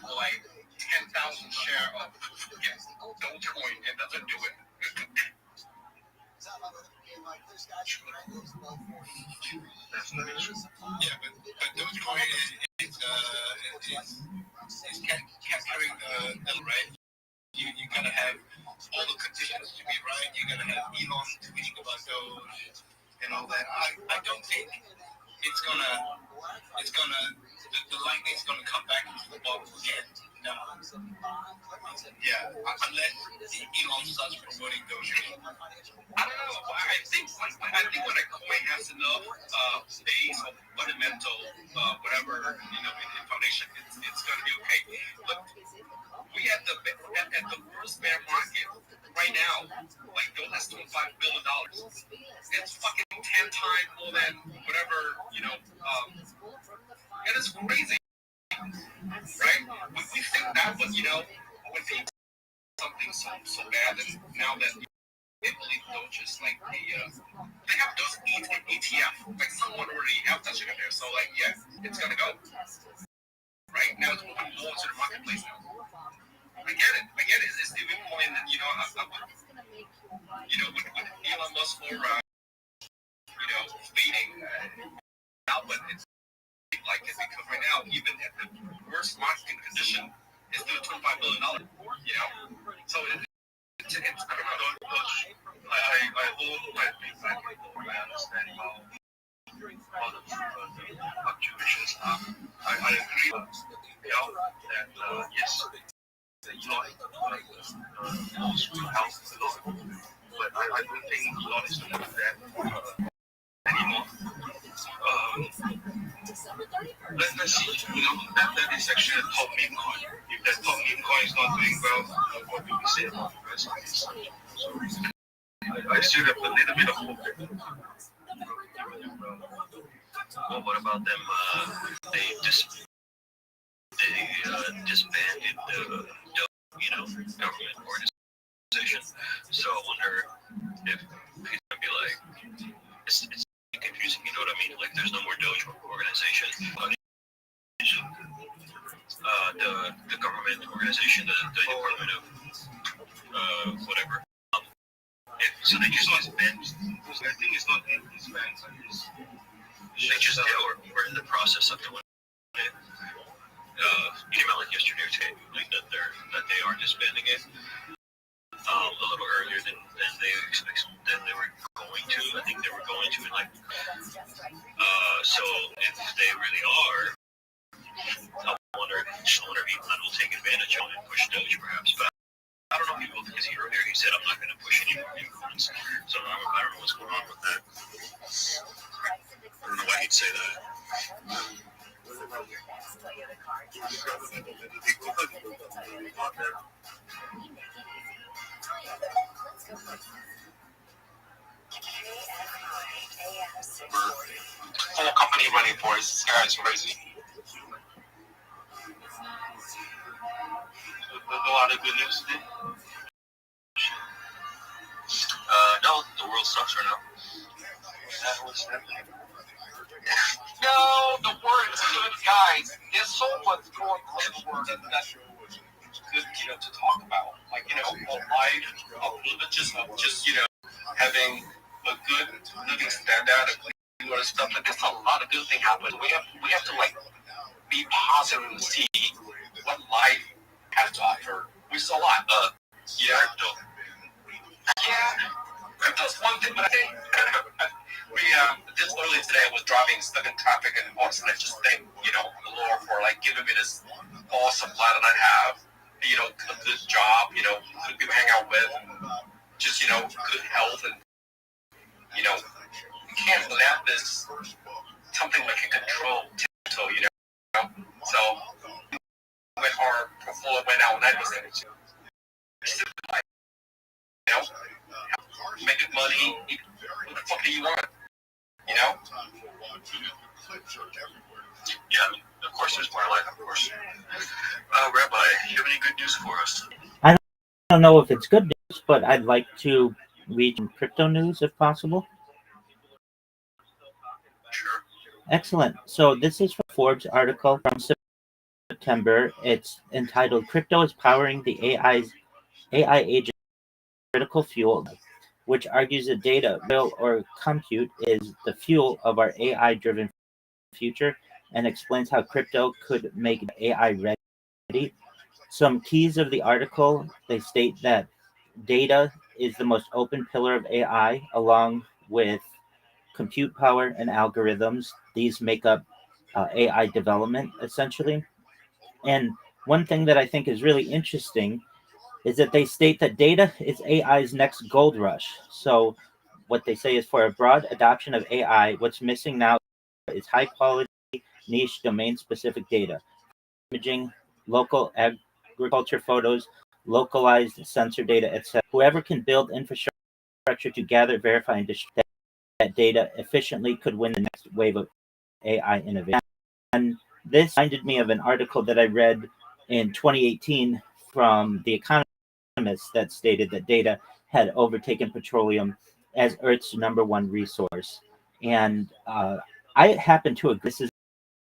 for like 10,000 share of Dogecoin, and doesn't do it. That's not issue. Yeah, but Dogecoin is capturing the right. You gotta have all the conditions to be right. You gotta have Elon tweeting about Doge and all that. I don't think it's gonna the lightning's gonna come back into the bottle again. No. Yeah, unless Elon starts promoting Doge. I don't know. I think when a coin has enough base or fundamental whatever foundation, it's gonna be okay. Look, we at the worst bear market right now, like Doge has $25 billion. It's fucking 10 times more than whatever and it's crazy, right? We think that, but when people something so bad, and now that they believe Doge is like they have those ETF, like someone already have that shit in there, so like it's gonna go. Right now, it's moving more to the marketplace now. I get it. It's the point that with Elon Musk for fading out, but it's like it because right now, even at the worst market condition, it's still $25 billion. So it's I don't know. I hold my understanding of fluctuations. I agree that yes, Elon will help a lot, but I don't think Elon is going to do that anymore. Let's see. That is actually a top meme coin. If that top meme coin is not doing well, what do we say about the rest of this? So I still have a little bit of hope. Well, what about them? They disbanded the government organization. So I wonder if he's gonna be like, it's confusing. You know what I mean? Like, there's no more Doge organization. The government organization, the Department of whatever. So they just disband. I think it's not disband. They just we're in the process of doing it. You came out like yesterday or today, like that they are disbanding it a little earlier than they were going to. I think they were going to like. So if they really are, I wonder if Elon will take advantage of it and push Doge perhaps. But I don't know if he will, because earlier he said I'm not going to push any more influence. So I don't know what's going on with that. I don't know why he'd say that. And the company running for it, this guy is crazy. lot of good news today? No, the world sucks right now. What's happening? No, the word is good, guys. There's so much going on in the word that's good, to talk about. Like, a life, a religious, just, having a good living standard, a clean water stuff. Like, there's a lot of good things happening. We have to like be positive and see what life has to offer. We saw a lot. Crypto. Yeah, crypto's one thing, but I think just earlier today I was driving, stuck in traffic, and all of a sudden I just thank the Lord for like giving me this awesome life that I have. A good job, good people to hang out with, just good health, and you can't let this something we can control. So so when our portfolio went out 9%, make good money. What the fuck do you want? Yeah, of course there's more life, of course. Rabbi, you have any good news for us? I don't know if it's good news, but I'd like to read some crypto news if possible. Sure. Excellent. So this is from Forbes article from September. It's entitled "Crypto is Powering the AI Agent Critical Fuel," which argues that data, real or compute, is the fuel of our AI-driven future, and explains how crypto could make AI ready. Some keys of the article: they state that data is the most open pillar of AI, along with compute power and algorithms. These make up AI development, essentially. And one thing that I think is really interesting is that they state that data is AI's next gold rush. So what they say is, for a broad adoption of AI, what's missing now is high quality, niche, domain specific data, imaging, local agriculture photos, localized sensor data, etc. Whoever can build infrastructure to gather, verify, and distribute that data efficiently could win the next wave of AI innovation. And this reminded me of an article that I read in 2018 from The Economist that stated that data had overtaken petroleum as Earth's #1 resource. And I happen to agree. This is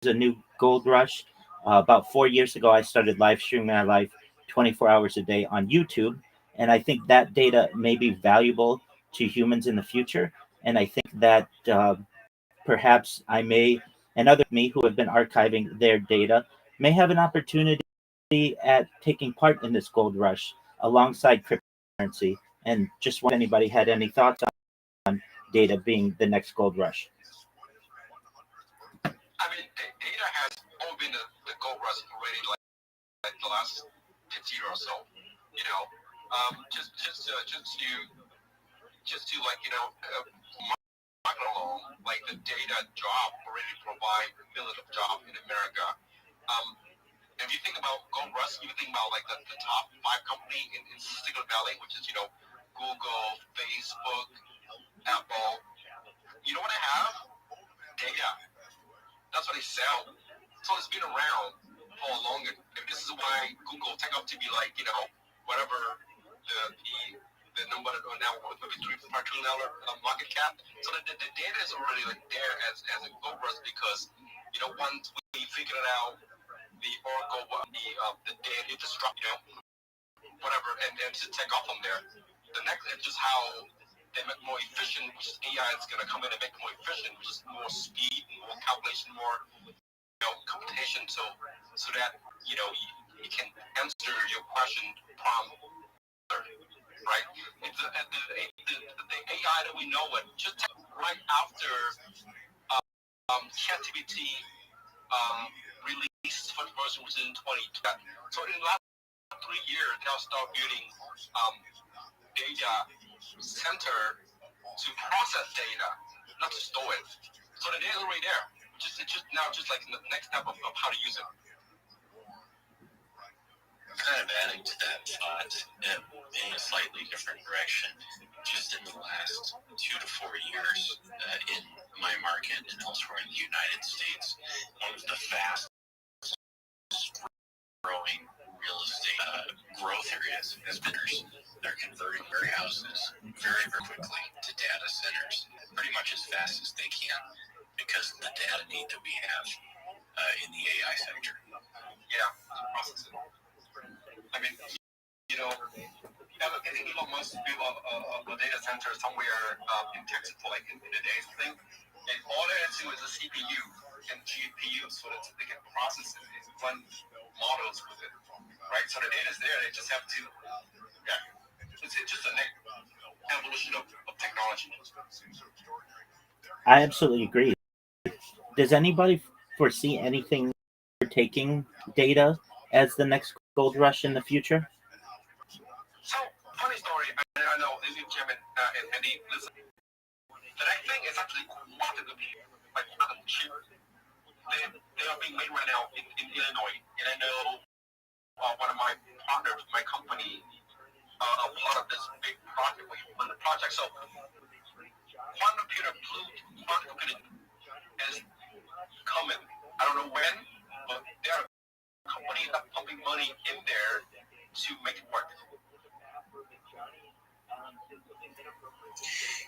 a new gold rush. About 4 years ago, I started live streaming my life 24 hours a day on YouTube. And I think that data may be valuable to humans in the future. And I think that perhaps I may, and others me who have been archiving their data, may have an opportunity at taking part in this gold rush alongside cryptocurrency. And just wonder if anybody had any thoughts on data being the next gold rush. I mean, data has always been the gold rush already, like the last 50 years or so. Just to market alone, like the data job already provide millions of jobs in America. If you think about gold rush, you think about like the top 5 company in Silicon Valley, which is Google, Facebook, Apple. You know what they have? Data. That's what they sell. So it's been around for a long. If this is why Google take up to be like whatever the number now maybe $3 trillion market cap. So the data is already like there as a gold rush, because once we figured it out, the Oracle, the data infrastructure, whatever, and then to take off from there. The next is just how they make more efficient, which is AI is going to come in and make more efficient, which is more speed, more calculation, more computation, so that you can answer your question prompt, right? It's the AI that we know it just right after ChatGPT released first version was in 2020. So in the last 3 years, they'll start building data center to process data, not to store it. So the data is already there. Just like the next step of how to use it. Kind of adding to that thought in a slightly different direction. Just in the last 2 to 4 years in my market and elsewhere in the United States, one of the fastest growing real estate growth areas is bidders. They're converting warehouses very, very quickly to data centers, pretty much as fast as they can, because of the data need that we have in the AI sector. Yeah, process it. I mean, you know, I think Elon Musk built a data center somewhere in Texas for like in a day's thing. And all they have to do is a CPU and GPU so that they can process it and run models with it, right? So the data's there. They just have to, it's just a next evolution of technology. I absolutely agree. Does anybody foresee anything taking data as the next gold rush in the future? So, funny story. I know Jim and Andy listen. That I think is actually quantum computing, like quantum chip. They are being made right now in Illinois, and I know one of my partners, my company, are part of this big project. We won the project. So, quantum computing is coming. I don't know when, but there are companies that are pumping money in there to make it work.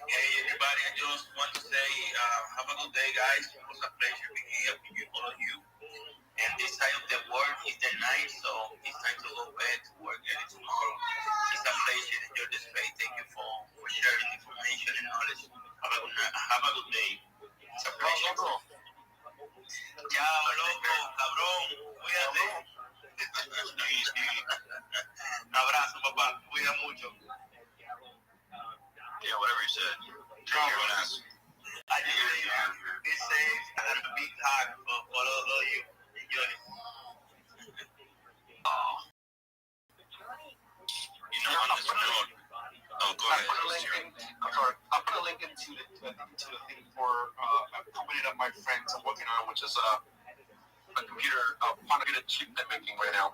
Hey everybody, I just want to say have a good day, guys. It was a pleasure being here with all of you. And this side of the world is the night, so it's time to go back to work early tomorrow. It's a pleasure. Enjoy the space. Thank you for sharing information and knowledge. Have a good day. It's a pleasure. Chao, loco, cabrón. Cuídate. Un abrazo, papá. Cuida mucho. Yeah, whatever you said. Take care of an ass. I do. Be safe. I got a big hug for all of you. Enjoy. You know, on this note, go ahead. I'll put a link into the thing for a company that my friends are working on, which is a computer chip they're making right now.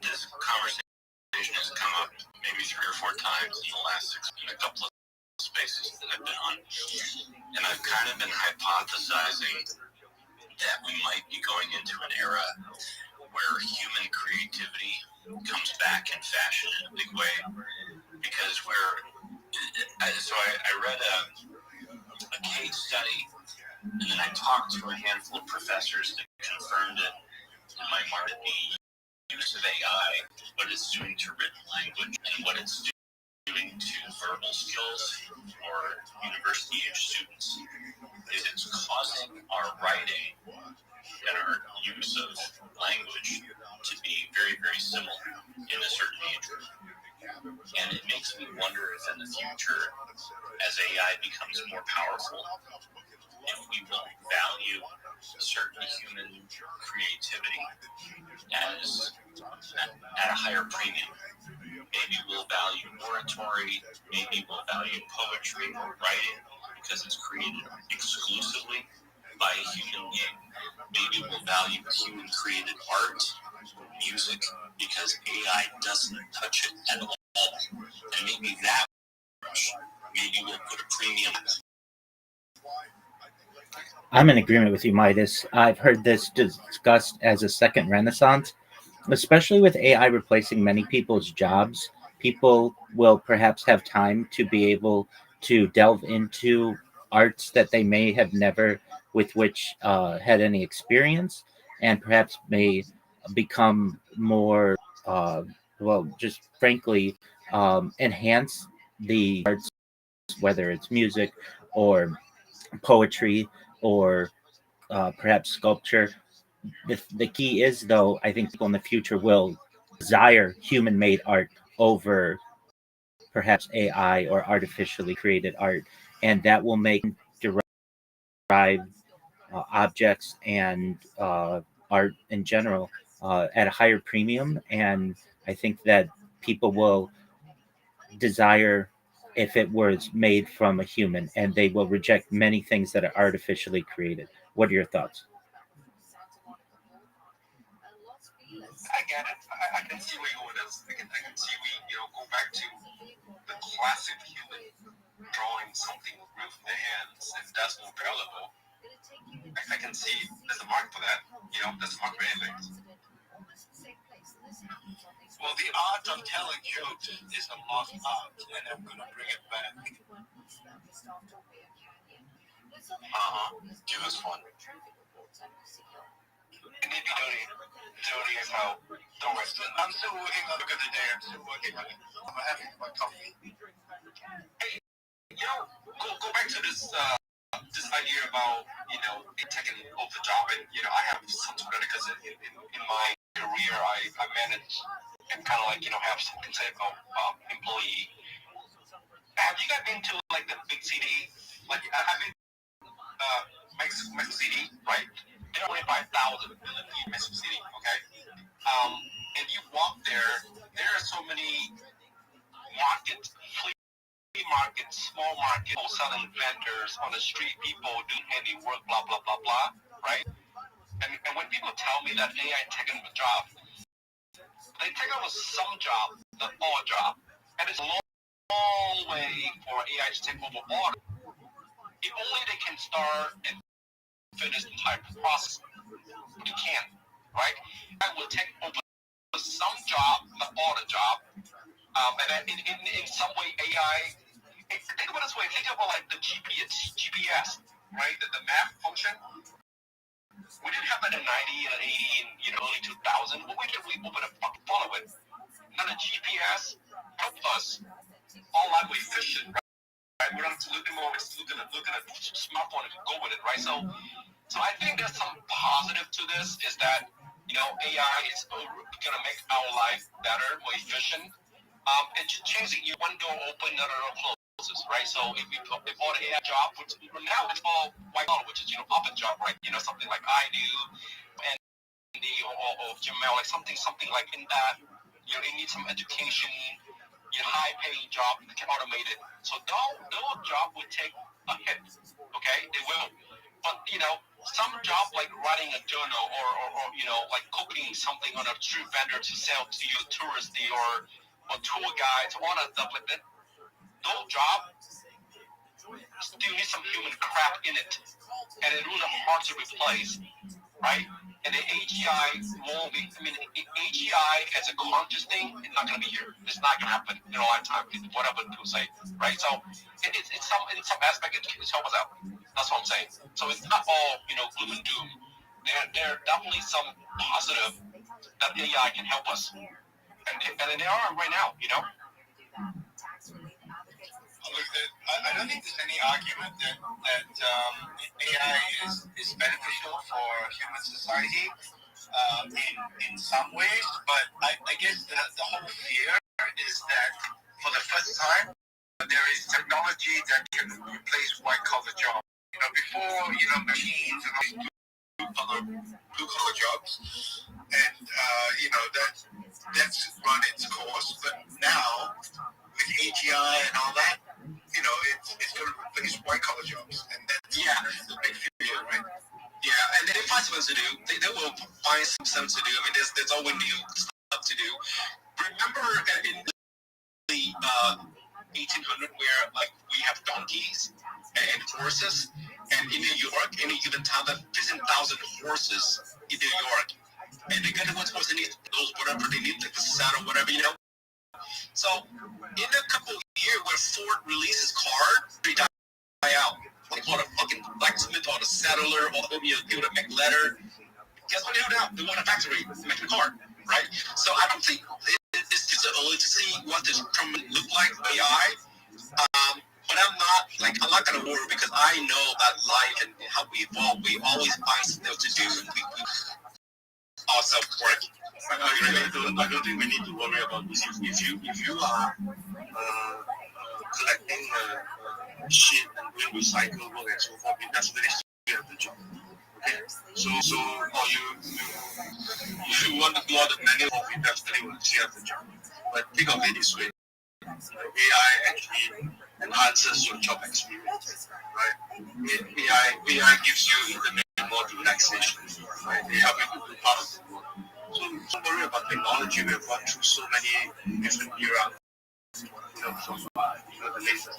This conversation has come up maybe 3 or 4 times in the last 6 in a couple of spaces that I've been on. And I've kind of been hypothesizing that we might be going into an era where human creativity comes back in fashion in a big way. Because I read a case study, and then I talked to a handful of professors that confirmed it in my market, the use of AI, what it's doing to written language, and what it's doing to verbal skills for university-age students, is it's causing our writing and our use of language to be very, very similar in a certain age group. And it makes me wonder if in the future, as AI becomes more powerful, if we will value certain human creativity as at a higher premium. Maybe we'll value oratory, maybe we'll value poetry or writing because it's created exclusively by a human being. Maybe we'll value human created art, music, because AI doesn't touch it at all. And maybe that, maybe we'll put a premium. I'm in agreement with you, Midas. I've heard this discussed as a second renaissance, especially with AI replacing many people's jobs. People will perhaps have time to be able to delve into arts that they may have never with which had any experience, and perhaps may become more, just frankly, enhance the arts, whether it's music or poetry or perhaps sculpture. The key is, though, I think people in the future will desire human-made art over perhaps AI or artificially created art, and that will make derived objects and art in general at a higher premium. And I think that people will desire if it was made from a human, and they will reject many things that are artificially created. What are your thoughts? I get it. I can see where you go with this. I can see we go back to the classic human drawing something with the hands, and that's more palatable. I can see there's a market for that. There's a market for anything. Well, the art of telling jokes is a lost art, and I'm going to bring it back. Give us one. And maybe donate how the rest of it. I'm still working on it. Look at the day, I'm still working on it. I'm having my coffee. Hey, go back to this idea about, taking over the job. And, I have some sort of, because in my career, I manage and kind of have some type of employee. Have you guys been to, the big city? I've been Mexico City, right? They don't only 5,000 in Mexico City, okay? And you walk there are so many markets, flea markets, small markets, people selling vendors on the street, people doing handiwork, blah, blah, blah, blah, right? And when people tell me that AI taking the job, they take over some job, not all job. And it's a long way for AI to take over all. If only they can start and finish the entire process. You can't, right? I will take over some job, not all the job. And in some way, AI, think about it this way, think about the GPS, right? The map function. We didn't have that in 90 and 80 and early 2000. What we did, we opened a fucking follow it. Now the GPS helped us all that way efficient, right? We don't have to look anymore, we're just looking at smartphone and go with it, right? So I think there's some positive to this, is that, AI is going to make our life better, more efficient. It's just changing. One door open, another door closes, right? So if all the AI job, which now it's all white collar, which is, office job, right? Something like I do, and or Jamel, something like in that, it needs some education, high-paying job, you can automate it. So those jobs would take a hit, okay? They will. But, some job like writing a journal or cooking something on a street vendor to sell to you, touristy or tour guides, all that stuff like that, those jobs still need some human crap in it. And it's really hard to replace, right? And the AGI won't be, AGI as a conscious thing is not going to be here. It's not going to happen in a lifetime, whatever people say, right? So in some aspect, it's help us out. That's what I'm saying. So it's not all, gloom and doom. There are definitely some positive that AI can help us. And they are right now, I don't think there's any argument that AI is beneficial for human society in some ways, but I guess the whole fear is that for the first time, there is technology that can replace white-collar jobs. Before, machines and blue-collar jobs, and, that's run its course, but now, with AGI and all that, it's going to replace white-collar jobs, and that's the big fear, right? Yeah, and they find something to do. They will find something to do. There's always new stuff to do. Remember in the 1800 where, we have donkeys and horses, and in New York, in a given town, there are 15,000 horses in New York, and they get what horse they need, those whatever they need, like the saddle, whatever, So, in a couple of years, where Ford releases car, they die out. All the fucking blacksmith, or the settler, or maybe you to make leather. Guess what they do now? They want a factory, make a car, right? So I don't think it's too early to see what this look like AI. But I'm not gonna worry, because I know that life and how we evolve, we always find something to do. We ourselves work. I don't think we need to worry about this. If you are collecting shit and doing recycle work and so forth, you definitely still have the job. Okay? So or if you want to do all the manual work, you definitely will still have the job. But think of it this way. AI actually enhances your job experience, right? AI gives you more relaxation, right? They help you to do part of the work. So don't worry about technology. We have gone through so many different eras. From the latest, the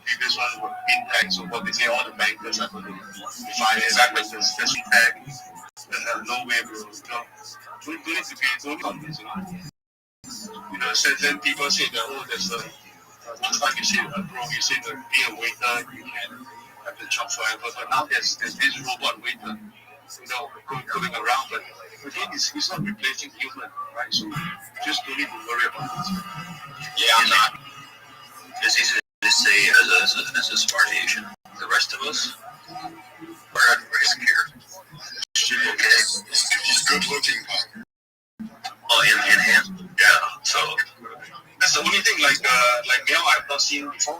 previous one were fintech, so what they say all the bankers are going to define exactly this fintech. no way, bro. We need to be only on this. Then people say that, oh, there's a, like you said, bro, you say that being a waiter, you can have the job forever, but now there's this robot waiter, going around, but again, it's not replacing human, right? So just don't need to worry about it. Yeah, I'm not. It's easy to say as a smart Asian. The rest of us, we're at risk here. Okay. He's good looking. Oh, in hand? Yeah. So that's the only thing, like Mel, I've not seen before.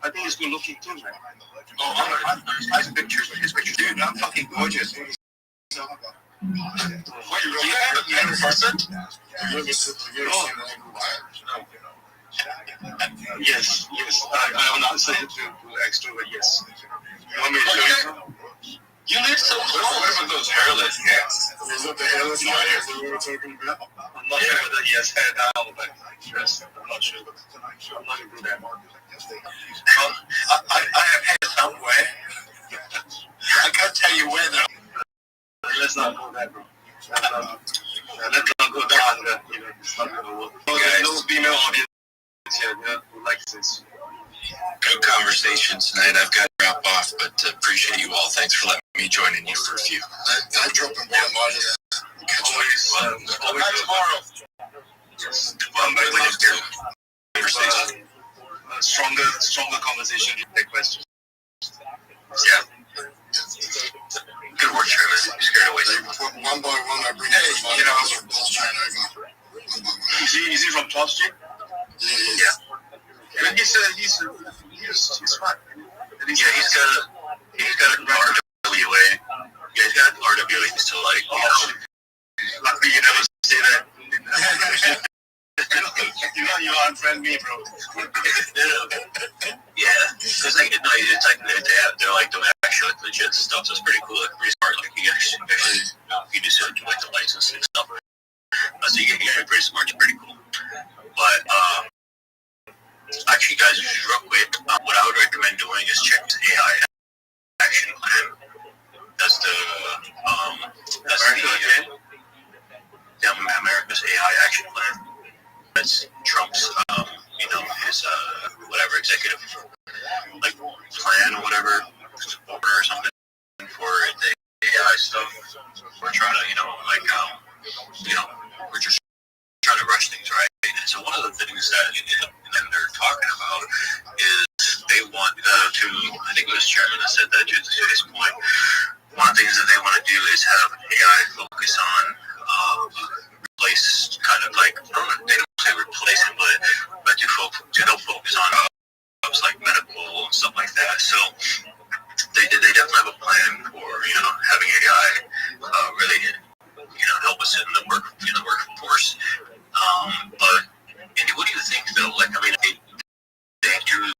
I think he's good looking too, man. Oh, his pictures, dude, I'm fucking gorgeous. What, you met in person? Yes. I will not say it to extra, but yes. You want me to show you? You live so close. What about those hairless cats? Is that the hairless guy that we were talking about? I'm not sure whether he has hair now, but yes, I'm not sure. I'm not going to do that. Well, I have hair somewhere. I can't tell you where though. Let's not go that route. Let's not go down. It's not going to work. There's no female audience here who likes this. Good conversation tonight. I've got to wrap off, but appreciate you all. Thanks for letting me join in you for a few. I drop in one artist. Always tomorrow. Yes. Conversation. Stronger conversation. Take questions. Yeah. Good work, Travis. You scared away someone. One by one, I bring it. Is he from Toss Street? Yeah. And he's fine. Yeah, he's got an RWA. Yeah, he's got an RWA. He's still like, luckily you never say that. You unfriend me, bro. Yeah, because like it's like they're like the actual legit stuff. So it's pretty cool. Like pretty smart. Like you just like the license and stuff. So you get pretty smart. It's pretty cool. But actually, guys, just real quick, what I would recommend doing is check the AI action plan. That's the America's AI action plan. That's Trump's, his whatever executive like plan or whatever order or something for the AI stuff. We're trying to, we're just trying to rush things, right? And so one of the things that they're talking about is they want to, I think it was Chairman that said that to his point, one of the things that they want to do is have AI focus on replace kind of like, they don't say replace it, but to help focus on jobs like medical and stuff like that. So they definitely have a plan for, having AI really, help us in the workforce. But Andy, what do you think though? Like, I mean, they do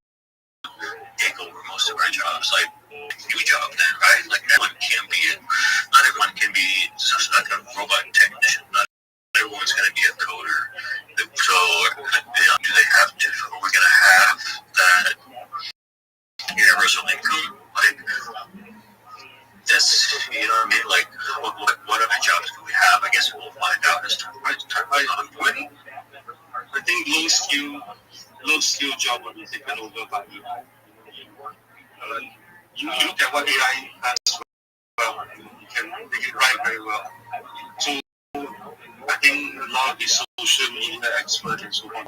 take over most of our jobs, like new job then, right? Like not everyone can be just like a robot technician. Not everyone's going to be a coder. So, do they have to? Are we going to have that universal income? Like, that's, you know what I mean? Like, what other jobs do we have? I guess we'll find out as time on. I think low skill job will be taken over by AI. You look at what AI has well, you can make it right very well. So I think a lot of the social media experts and so on,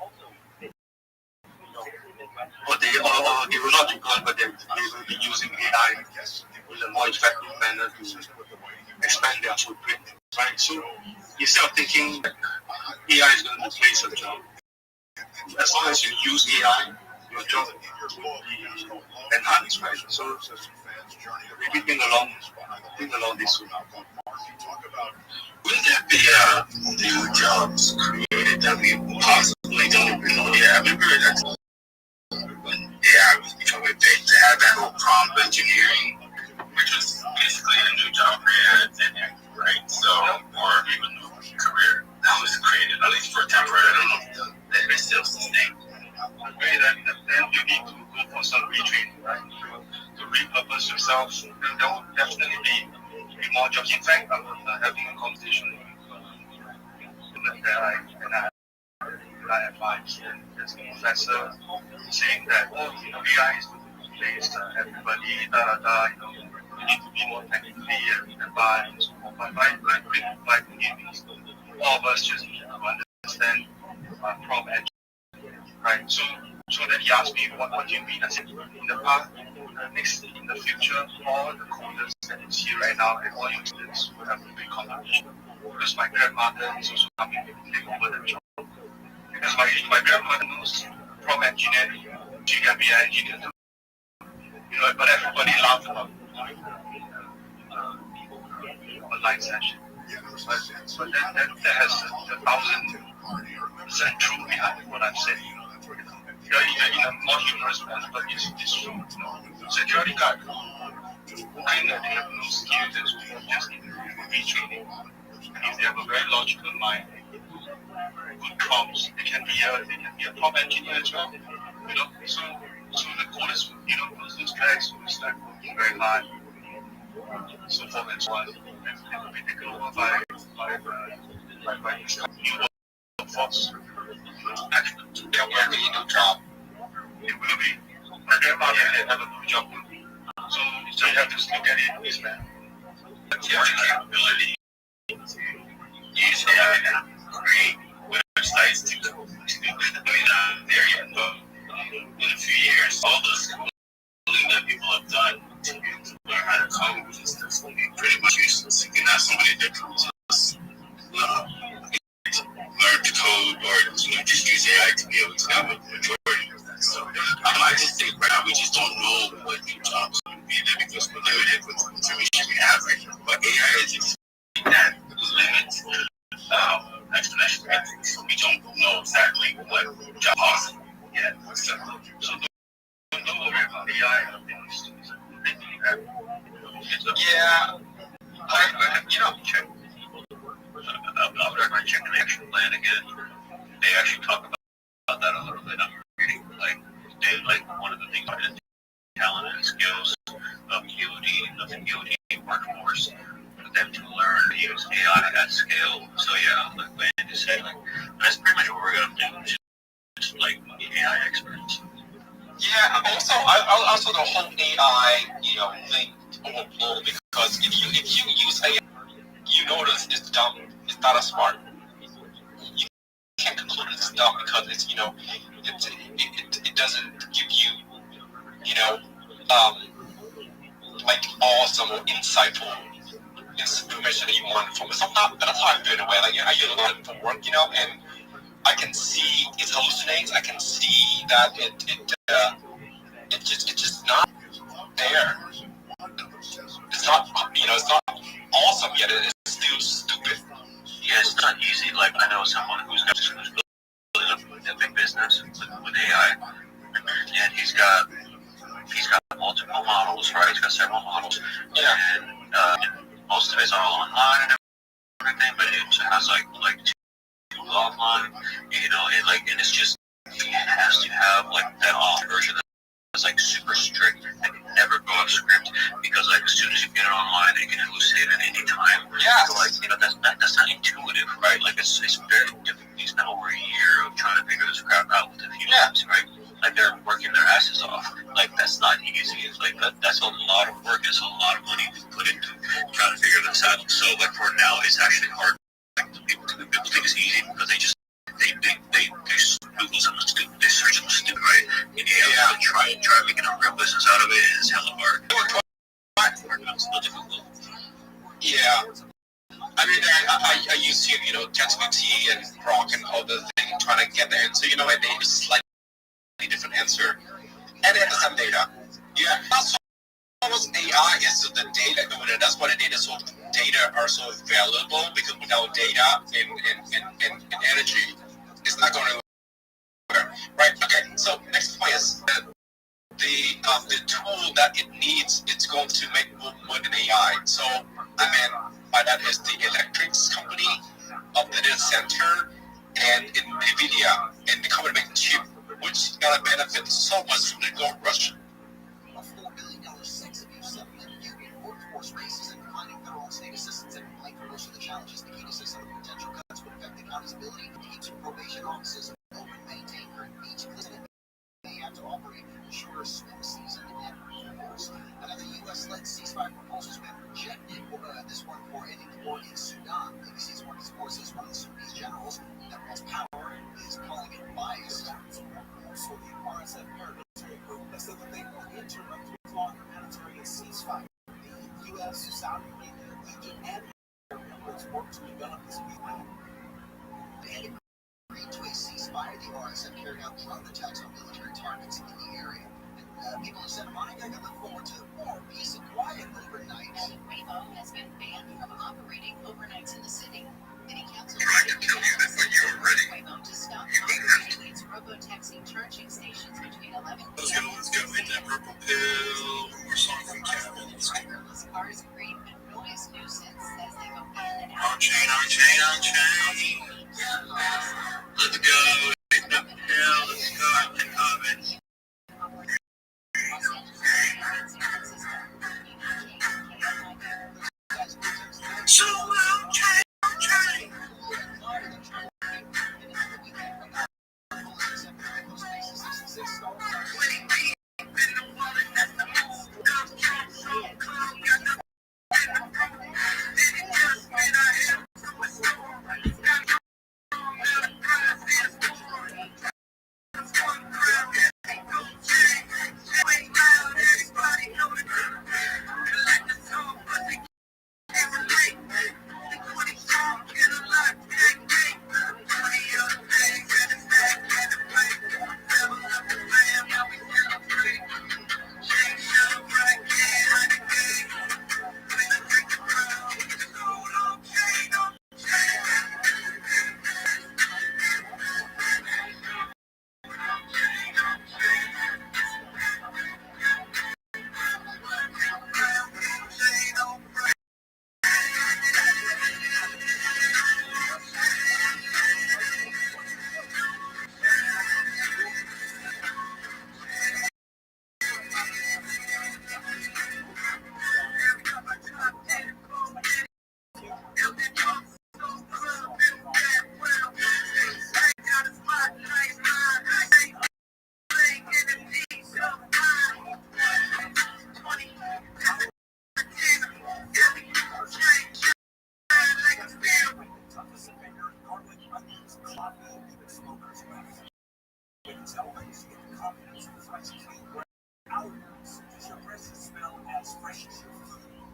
or they will not deploy, but they will be using AI in a more effective manner to expand their footprint, right? So instead of thinking AI is going to replace a job, as long as you use AI, your job will be enhanced, right? So maybe think along this way. Will there be new jobs created that we possibly don't even know? Yeah, I remember that. I was becoming paid to have that whole prompt engineering, which was basically a new job created, right? So, or even a new career that was created, at least for temporary. I don't know if they still sustain. Right, then you need to go for some retraining, right? To repurpose yourself. And there will definitely be more jobs. In fact, I was having a conversation that I advised, and there's a professor saying that, AI is going to replace everybody, you need to be more technically advanced. But by communities, all of us just need to understand prompt engineering, right? So then he asked me, what do you mean? I said, in the past, in the future, all the coders that you see right now and all your students will have to be competition. Because my grandmother is also coming to take over the job. Because my grandmother knows prompt engineering, she can be an engineer too. But everybody laughed about online session. But that has 1,000% true behind what I'm saying. In a more humorous manner, but it's true. Security guard who claim that they have no skills as well, just retraining. And if they have a very logical mind, good prompts, they can be a prompt engineer as well. So the coders, those guys who start working very hard, so forth and so on, they will be taken over by this new workforce. Actually, they're working in a job. It will be. My grandmother didn't have a good job. So you have to look at it this way. The capability to use AI and create websites to not there yet, but in a few years, all the schooling that people have done to learn how to code is pretty much useless. You can have somebody that can just learn to code or just use AI to be able to have a majority of that. So I just think right now we just don't know what new jobs will be there because we're limited with the information we have right now. But AI is just that limit exponentially. So we don't know exactly what job possible yet. So don't worry about AI. Yeah. I would recommend checking the action plan again. They actually talk about that a little bit. I'm reading one of the things is talent and skills of the workforce for them to learn to use AI at scale. So yeah, like Landon said, that's pretty much what we're gonna do. Just be AI experts. Yeah. Also the whole AI, thing overblown because if you use AI, you notice it's dumb. It's not as smart. You can't conclude it's dumb because it's it doesn't give you awesome or insightful information that you want from it. So that's how I feel in a way. I use a lot for work, and I can see it hallucinates. I can see that it's just not there. It's not it's not awesome yet. It's still stupid. Yeah, it's not easy. I know someone who's building a big business with AI, and he's got multiple models, right? He's got several models. Yeah. And most of it's all online and everything, but it has two offline, and it's just he has to have that off version that's super strict and can never go off script because as soon as you get it online, it can hallucinate at any time. Yeah. So that's not intuitive, right? It's very difficult. It's now over a year of trying to figure this crap out with a few steps, right? They're working their asses off. That's not easy. It's that's a lot of work. It's a lot of money to put into trying to figure this out. So for now, it's actually hard. People think it's easy because they Google something stupid, they search something stupid, right? And try making a real business out of it, and it's hella hard. It's still difficult. Yeah. I mean, I used to, ChatGPT and Grok and all the things trying to get the answer, and they just slightly different answer, and they have the same data. Yeah, that's almost AI is the data doing it. That's why the data are so valuable because without data and energy, it's not going anywhere. Right? Okay. So next point is the tool that it needs. It's going to make more than AI. So by that is the electrics company of the data center and NVIDIA and the company making chip, which is going to benefit so much from the gold rush. state assistance and complaint for most of the challenges. The key to say some of the potential cuts would affect the county's ability to keep some probation offices open, maintain current beach cleaning, may have to operate shorter swim season and rules. Another U.S.-led ceasefire proposal has been rejected. This one for ending the war in Sudan. ABC's Marcus Moore says one of the Sudanese generals that wants power is calling it biased. So the RSF paramilitary group has said that they will enter a three-long humanitarian ceasefire. The U.S., Saudi Arabia, Egypt, and members work to develop this plan. They agreed to a ceasefire. The RSF carried out drone attacks on military targets in the area. People in Santa Monica can look forward to more peace and quiet overnight. And Waymo has been banned from operating overnights in the city. City Council tried to tell you that when you were ready, Waymo to stop operating its robo-taxi charging stations between 11 p.m. let's go hit that purple pill. More song from Kevin. Driverless cars create a noise nuisance as they go in and out. On chain. Let's go. Hit that pill. Let's go. I can love it. So okay.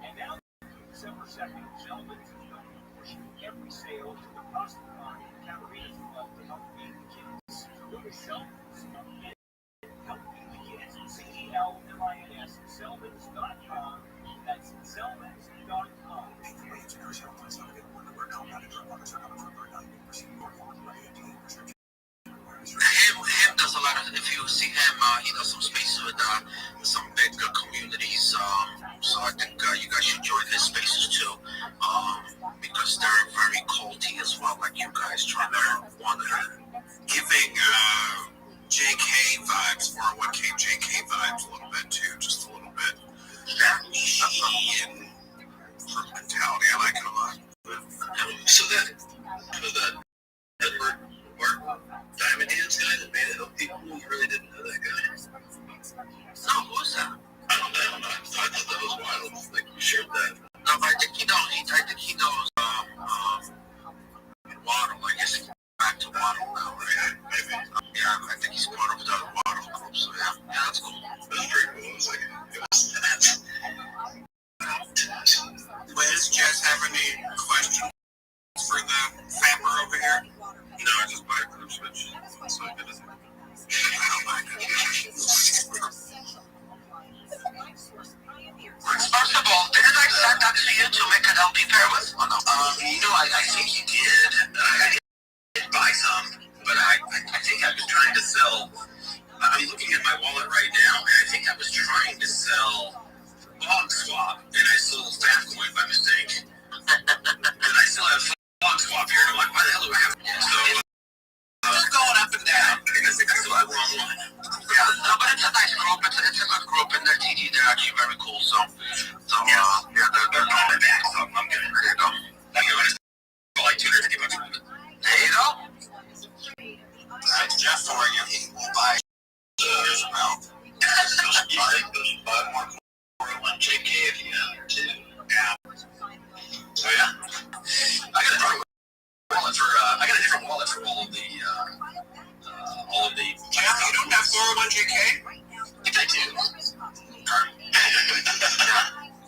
And now, December 2nd, Zelman's is known for pushing every sale to the pasta line in Camarines Club to help feed the kids. So go to Zelman's and help feed the kids. CELMINS, Zelmans.com. That's Zelmans.com. Him does a lot of, if you see him, he does some spaces with some big communities. So I think you guys should join his spaces too, because they're very culty as well, like you guys trying to Giving JK vibes, 401k JK vibes a little bit too, just a little bit. That niche and mentality, I like it a lot. So that Edward Diamond Hands guy that made it help people, you really didn't know that guy? No, who's that? I don't know. I thought that was wild. Like you shared that. No, but I think he knows. I think he knows. Waddle. I guess he's back to Waddle now, right? Maybe. Yeah, I think he's part of the Waddle group. So yeah, that's cool. That's pretty cool. It was like, Liz, Jess, have any questions for the Fapper over here? no, I just buy group switch. So I did it. First of all, didn't I send that to you to make an LP pair with? Oh, no. I think you did. I did buy some, but I think I was trying to sell. I'm looking at my wallet right now, and I think I was trying to sell Log Swap, and I sold Fatcoin by mistake. And I still have Log Swap here, and I'm like, why the hell do I have? So just going up and down. I think I still have wrong one. Yeah, no, but it's a nice group. It's a good group, and their TD, they're actually very cool. So yeah, they're on my back, so I'm good. 200K? I do.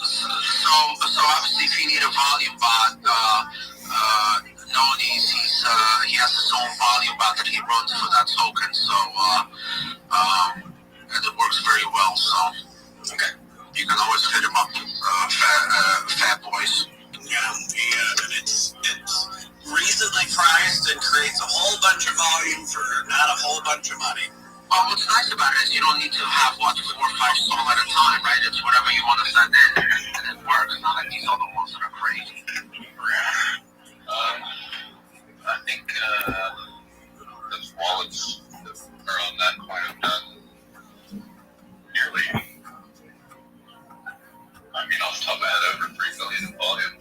So obviously, if you need a volume bot, Noni's he has his own volume bot that he runs for that token. So and it works very well. So okay, you can always hit him up, Fat Boys. Yeah, and it's reasonably priced and creates a whole bunch of volume for not a whole bunch of money. Well, what's nice about it is you don't need to have 4 or 5 songs at a time, right? It's whatever you want to send in, and it works. Not like these other ones that are crazy. I think those wallets that are on that coin have done nearly, off the top of my head, over 3 billion in volume.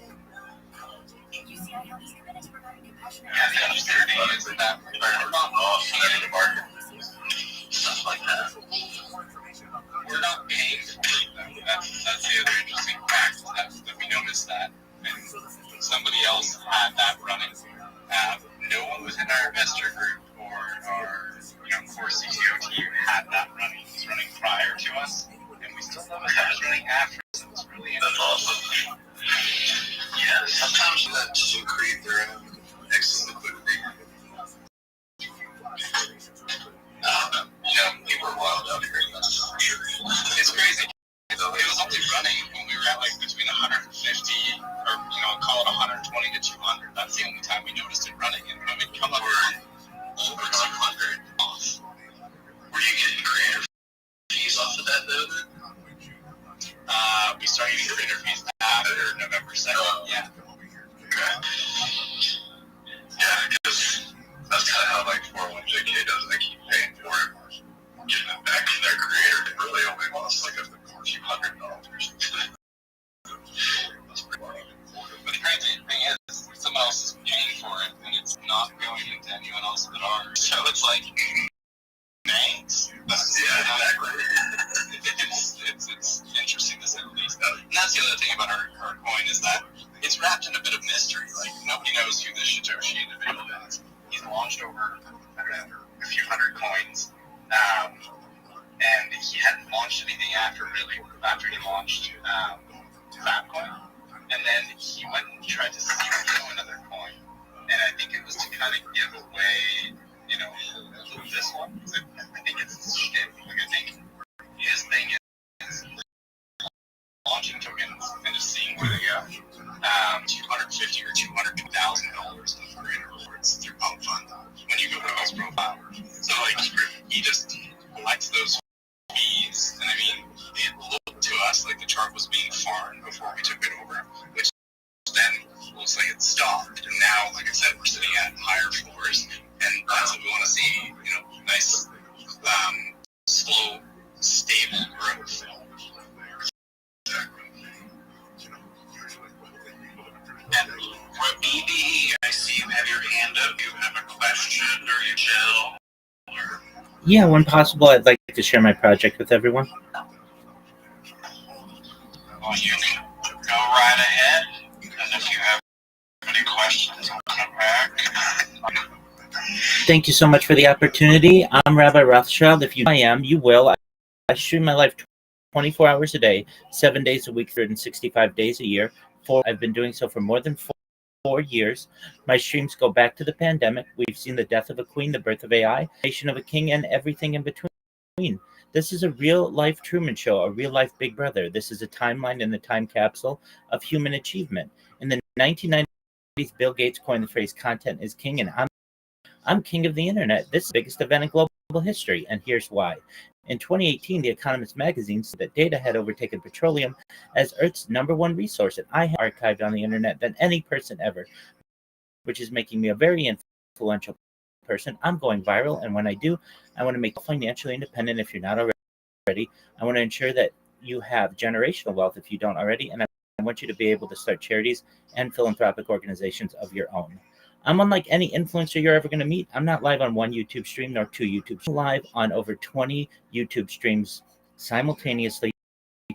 Yeah, the uncertainty is that we're not off in the market. Stuff like that. We're not paying for it. That's the other interesting fact that we noticed that. And somebody else had that running. No one within our investor group or our core CTO team had that running. It was running prior to us, and we still noticed that was running after us. It was really interesting. That's awesome. Yeah, sometimes that to create their own excellent liquidity. People are wild out here. It's crazy. It was only running when we were at between 150 or call it 120 to 200. That's the only time we noticed it running. And when we come up over 200 off. Were you getting creator fees off of that though? We started getting creator fees after November 2nd. Yeah. Okay. Yeah, because that's kind of how 401JK does. They keep paying for it. Getting it back to their creator, they really only lost a few $100. That's pretty funny. But the crazy thing is, someone else is paying for it, and it's not going into anyone else but ours. So it's thanks. Yeah, exactly. It's interesting to say the least. And that's the other thing about our coin is that it's wrapped in a bit of mystery. Nobody knows who this Satoshi individual is. He's launched over, a few hundred coins. And he hadn't launched anything after he launched Fatcoin. And then he went and tried to steal another coin. And I think it was to kind of give away, this one. I think it's his shtick. I think his thing is launching tokens and just seeing where they go. $250 or $202,000 of creator rewards through Pump Fund when you go to his profile. So he just collects those fees, and it looked to us like the chart was being farmed before we took it over, which then looks like it stopped. And now, like I said, we're sitting at higher floors, and that's what we want to see. Nice, slow, stable growth. And BD, I see you have your hand up. Do you have a question or you chill? Yeah, when possible, I'd like to share my project with everyone. Well, you can go right ahead, and if you have any questions, I'll come back. Thank you so much for the opportunity. I'm Rabbi Rothschild. If you know who I am, you will. I stream my life 24 hours a day, 7 days a week, 365 days a year. I've been doing so for more than 4 years. My streams go back to the pandemic. We've seen the death of a queen, the birth of AI, nation of a king, and everything in between. This is a real-life Truman Show, a real-life Big Brother. This is a timeline in the time capsule of human achievement. In the 1990s, Bill Gates coined the phrase "content is king," and I'm king of the internet. This is the biggest event in global history, and here's why. In 2018, The Economist magazine said that data had overtaken petroleum as Earth's #1 resource, and I have archived on the internet than any person ever, which is making me a very influential person. I'm going viral, and when I do, I want to make you financially independent if you're not already. I want to ensure that you have generational wealth if you don't already, and I want you to be able to start charities and philanthropic organizations of your own. I'm unlike any influencer you're ever going to meet. I'm not live on one YouTube stream nor 2 YouTube streams. I'm live on over 20 YouTube streams simultaneously,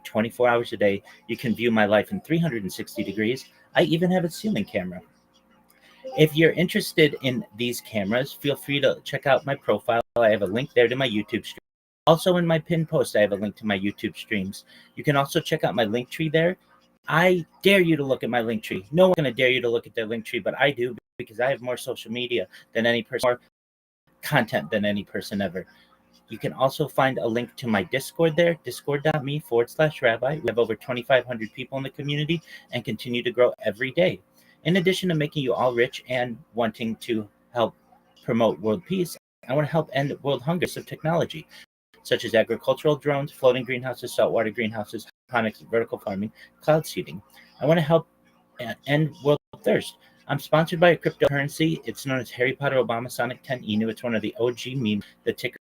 24 hours a day. You can view my life in 360 degrees. I even have a ceiling camera. If you're interested in these cameras, feel free to check out my profile. I have a link there to my YouTube stream. Also in my pinned post, I have a link to my YouTube streams. You can also check out my link tree there. I dare you to look at my link tree. No one's going to dare you to look at their link tree, but I do because I have more social media than any person, more content than any person ever. You can also find a link to my Discord there, discord.me/rabbi. We have over 2,500 people in the community and continue to grow every day. In addition to making you all rich and wanting to help promote world peace, I want to help end world hunger of technology, such as agricultural drones, floating greenhouses, saltwater greenhouses, hydroponics, vertical farming, cloud seeding. I want to help end world thirst. I'm sponsored by a cryptocurrency. It's known as Harry Potter Obama Sonic 10 Inu. It's one of the OG memes. The ticker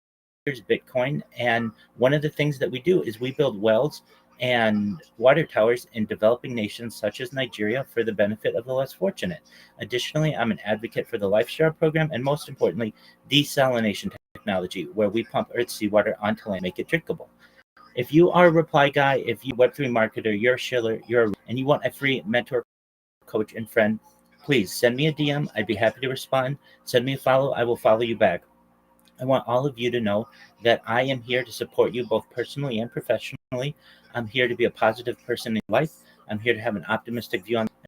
is Bitcoin. And one of the things that we do is we build wells and water towers in developing nations such as Nigeria for the benefit of the less fortunate. Additionally, I'm an advocate for the LifeStar program and most importantly, desalination technology, where we pump Earth's seawater onto land and make it drinkable. If you are a reply guy, if you Web3 marketer, you're a shiller, and you want a free mentor, coach, and friend, please send me a DM. I'd be happy to respond. Send me a follow. I will follow you back. I want all of you to know that I am here to support you both personally and professionally. I'm here to be a positive person in life. I'm here to have an optimistic view on life.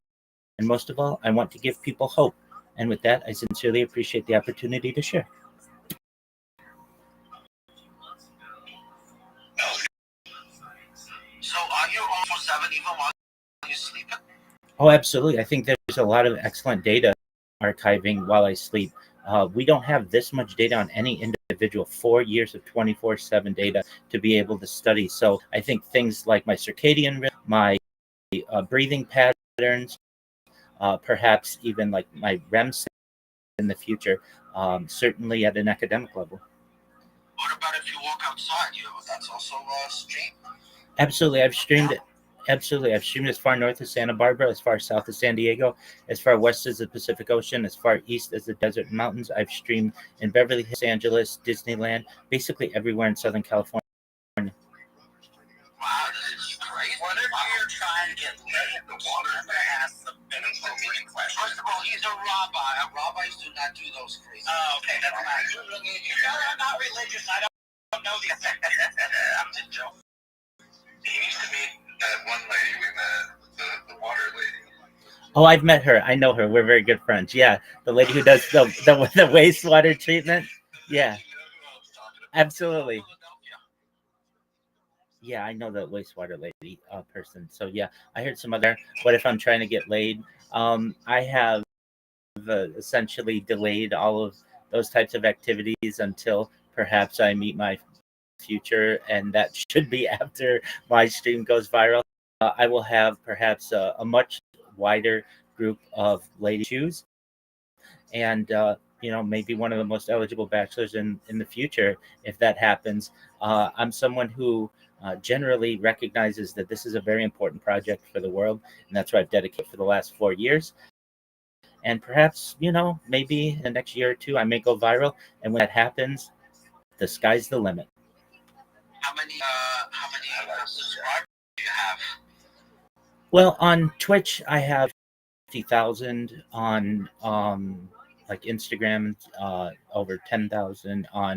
And most of all, I want to give people hope. And with that, I sincerely appreciate the opportunity to share. So are you on for 7 even while you're sleeping? Oh, absolutely. I think there's a lot of excellent data archiving while I sleep. We don't have this much data on any individual, 4 years of 24/7 data to be able to study. So I think things like my circadian rhythm, my breathing patterns, perhaps even like my REM sleep in the future, certainly at an academic level. What about if you walk outside? That's also stream. Absolutely. I've streamed as far north as Santa Barbara, as far south as San Diego, as far west as the Pacific Ocean, as far east as the desert and mountains. I've streamed in Beverly Hills, Los Angeles, Disneyland, basically everywhere in Southern California. Wow, this is great. Whenever you're trying to get laid, the water has some benefits. First of all, he's a rabbi. Rabbis do not do those crazy. Oh, okay, never mind. I'm not religious. I don't know the effect. I'm just joking. He needs to meet that one lady we met, the water lady. Oh, I've met her. I know her. We're very good friends. Yeah, the lady who does the wastewater treatment. Yeah, absolutely. Yeah, I know the wastewater lady person. So yeah, I heard some other. What if I'm trying to get laid? I have essentially delayed all of those types of activities until perhaps I meet my future, and that should be after my stream goes viral. I will have perhaps a much wider group of lady choose, and maybe one of the most eligible bachelors in the future if that happens. I'm someone who generally recognizes that this is a very important project for the world, and that's what I've dedicated for the last 4 years. And perhaps, maybe in the next year or two, I may go viral, and when that happens, the sky's the limit. How many subscribers do you have? Well, on Twitch, I have 50,000. On like Instagram, over 10,000. On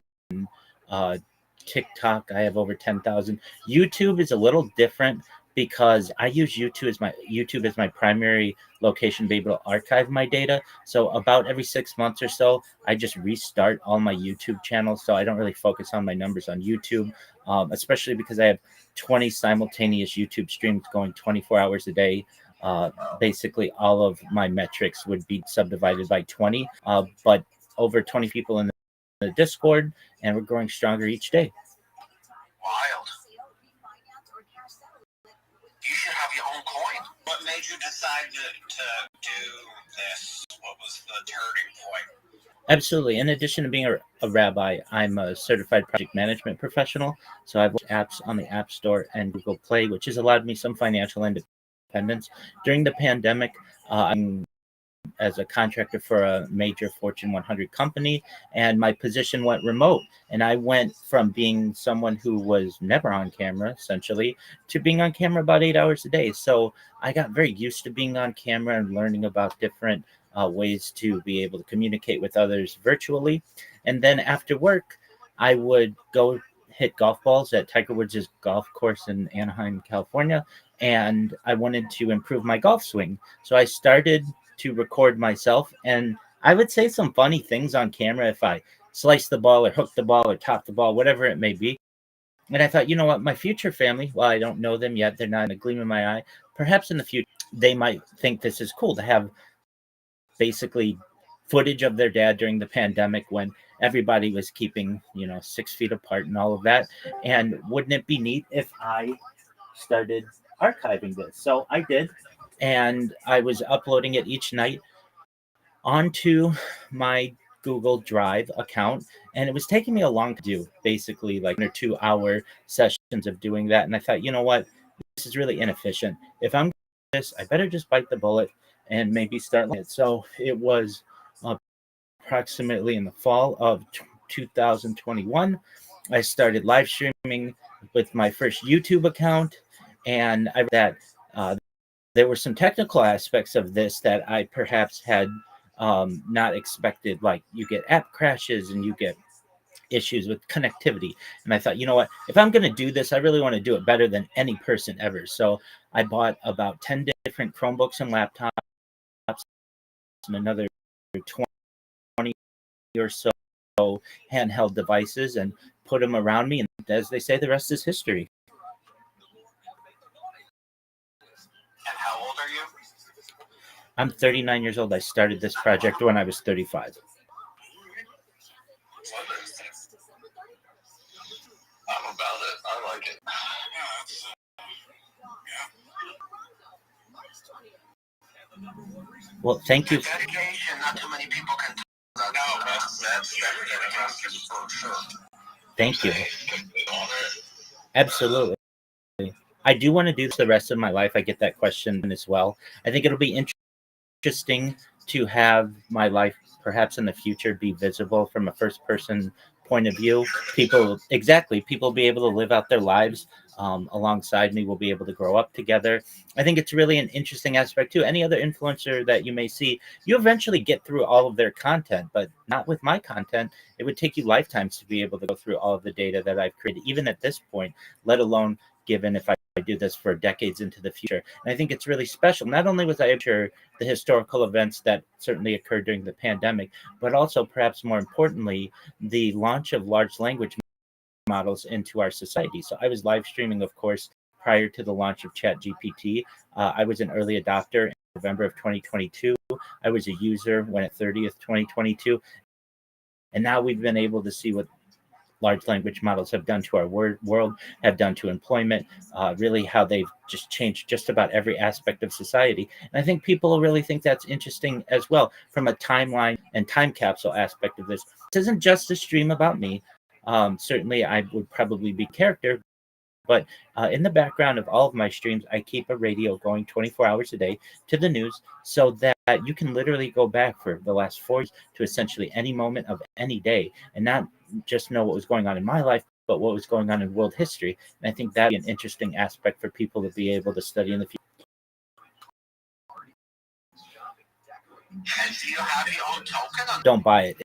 TikTok, I have over 10,000. YouTube is a little different because I use YouTube as my primary location to be able to archive my data. So about every 6 months or so, I just restart all my YouTube channels. So I don't really focus on my numbers on YouTube, especially because I have 20 simultaneous YouTube streams going 24 hours a day. Basically, all of my metrics would be subdivided by 20, but over 20 people in the Discord, and we're growing stronger each day. Wild. You should have your own coin. What made you decide to do this? What was the turning point? Absolutely. In addition to being a rabbi, I'm a certified project management professional. So I've apps on the App Store and Google Play, which has allowed me some financial independence. During the pandemic, I'm as a contractor for a major Fortune 100 company, and my position went remote. And I went from being someone who was never on camera, essentially, to being on camera about 8 hours a day. So I got very used to being on camera and learning about different ways to be able to communicate with others virtually. And then after work, I would go hit golf balls at Tiger Woods' golf course in Anaheim, California, and I wanted to improve my golf swing. So I started to record myself, and I would say some funny things on camera if I slice the ball or hook the ball or top the ball, whatever it may be. And I thought, you know what, my future family, while I don't know them yet, they're not in a gleam in my eye, perhaps in the future they might think this is cool to have basically footage of their dad during the pandemic when everybody was keeping 6 feet apart and all of that. And wouldn't it be neat if I started archiving this? So I did, and I was uploading it each night onto my Google Drive account, and it was taking me a long to do, basically like 1 or 2 hour sessions of doing that. And I thought, you know what, this is really inefficient. If I'm doing this, I better just bite the bullet and maybe start it. So it was approximately in the fall of 2021, I started live streaming with my first YouTube account, and I that there were some technical aspects of this that I perhaps had not expected. Like you get app crashes and you get issues with connectivity. And I thought, you know what, if I'm going to do this, I really want to do it better than any person ever. So I bought about 10 different Chromebooks and laptops and another 20 or so handheld devices and put them around me. And as they say, the rest is history. And how old are you? I'm 39 years old. I started this project when I was 35. I'm about it. I like it. Well, thank you. Dedication, not too many people can. No, that's dedication for sure. Thank you. Absolutely. I do want to do this the rest of my life. I get that question as well. I think it'll be interesting to have my life perhaps in the future be visible from a first person point of view. People be able to live out their lives alongside me. We'll be able to grow up together. I think it's really an interesting aspect too. Any other influencer that you may see, you eventually get through all of their content, but not with my content. It would take you lifetimes to be able to go through all of the data that I've created, even at this point, let alone given if I do this for decades into the future. And I think it's really special. Not only was I able to share the historical events that certainly occurred during the pandemic, but also perhaps more importantly, the launch of large language models into our society. So I was live streaming, of course, prior to the launch of ChatGPT. I was an early adopter in November of 2022. I was a user when at 30th, 2022. And now we've been able to see what large language models have done to our world, have done to employment, really how they've just changed just about every aspect of society. And I think people will really think that's interesting as well from a timeline and time capsule aspect of this. This isn't just a stream about me. Certainly, I would probably be character, but in the background of all of my streams, I keep a radio going 24 hours a day to the news so that you can literally go back for the last 4 years to essentially any moment of any day and not just know what was going on in my life, but what was going on in world history. And I think that'd be an interesting aspect for people to be able to study in the future. And do you have your own token? Don't buy it.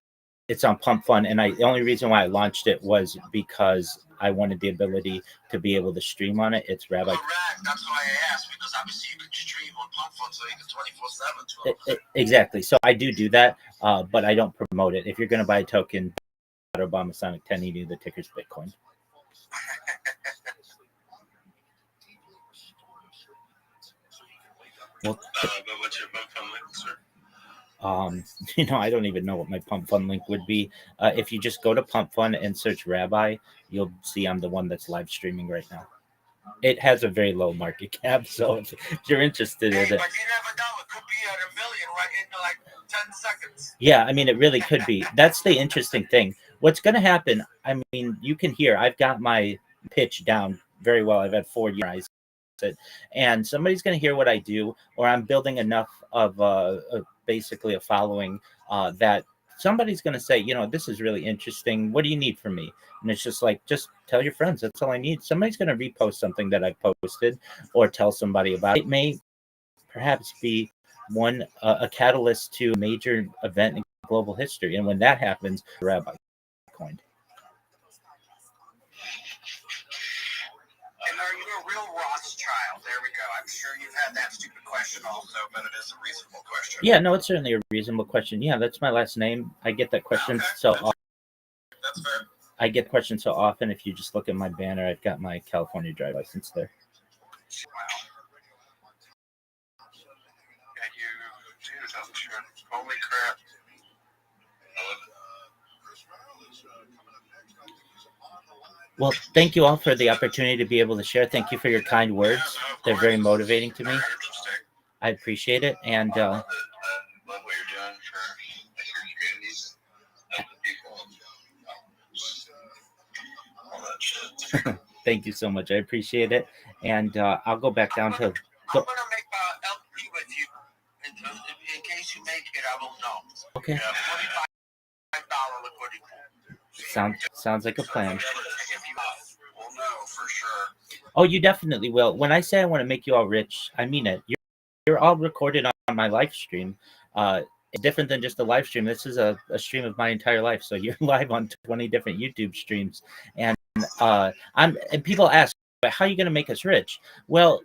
It's on Pump Fun, and the only reason why I launched it was because I wanted the ability to be able to stream on it. It's Rabbi. Correct. That's why I asked, because obviously you can stream on Pump Fun, so you can 24/7. Exactly. So I do that, but I don't promote it. If you're going to buy a token, Obama Sonic 1080, the ticker's Bitcoin. Well, what's your Pump Fun link, sir? I don't even know what my Pump Fun link would be. If you just go to Pump Fun and search Rabbi, you'll see I'm the one that's live streaming right now. It has a very low market cap, so if you're interested in it. But you never know. It could be at $1 million right in like 10 seconds. Yeah, I mean, it really could be. That's the interesting thing. What's going to happen, I mean, you can hear, I've got my pitch down very well. I've had 4 years. And somebody's going to hear what I do, or I'm building enough of basically a following that somebody's going to say, this is really interesting. What do you need from me? And it's just like, just tell your friends. That's all I need. Somebody's going to repost something that I posted or tell somebody about it. It may perhaps be a catalyst to a major event in global history. And when that happens, Rabbi coined. a real Rothschild. There we go. I'm sure you've had that stupid question also, but it is a reasonable question. Yeah, no, it's certainly a reasonable question. Yeah, that's my last name. I get that question so often. That's fair. I get the question so often. If you just look at my banner, I've got my California driver's license there. Yeah, you do, don't you? Holy crap. Well, thank you all for the opportunity to be able to share. Thank you for your kind words. They're very motivating to me. I appreciate it. And I love what you're doing for your communities, helping people, all that shit. thank you so much. I appreciate it. And I'll go back down to. I'm gonna make LP with you in case you make it. I will know. Okay. $25 liquidity. Sounds like a plan. We'll know for sure. Oh, you definitely will. When I say I want to make you all rich, I mean it. You're all recorded on my live stream. It's different than just a live stream. This is a stream of my entire life. So you're live on 20 different YouTube streams. And and people ask, but how are you going to make us rich? Well,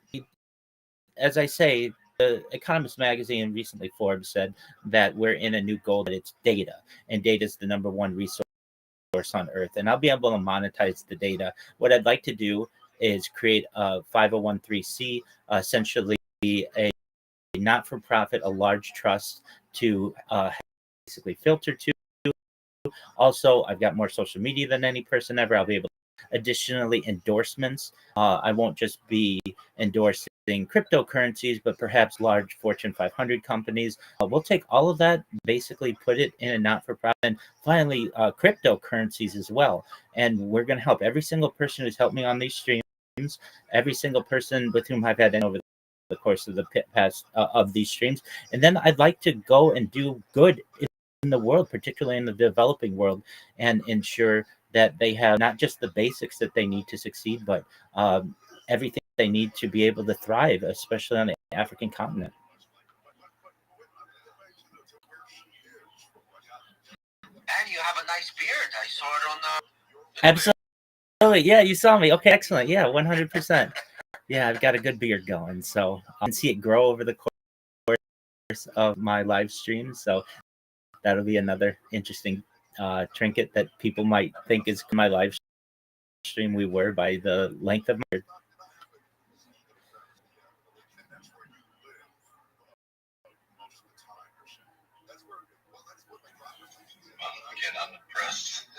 as I say, the Economist magazine, recently Forbes, said that we're in a new goal, that it's data. And data is the number one resource on earth, and I'll be able to monetize the data. What I'd like to do is create a 501(c), essentially a not-for-profit, a large trust to basically filter to. Also, I've got more social media than any person ever. I'll be able to, additionally, endorsements. I won't just be endorsing cryptocurrencies, but perhaps large Fortune 500 companies. We'll take all of that, basically put it in a not-for-profit, and finally cryptocurrencies as well. And we're going to help every single person who's helped me on these streams, every single person with whom I've had over the course of the past of these streams. And then I'd like to go and do good in the world, particularly in the developing world, and ensure that they have not just the basics that they need to succeed, but everything they need to be able to thrive, especially on the African continent. And you have a nice beard. I saw it on the. Absolutely, yeah, you saw me. Okay, excellent. Yeah, 100%. Yeah, I've got a good beard going, so I can see it grow over the course of my live stream. So that'll be another interesting trinket that people might think is my live stream. We were by the length of my beard. I'm impressed.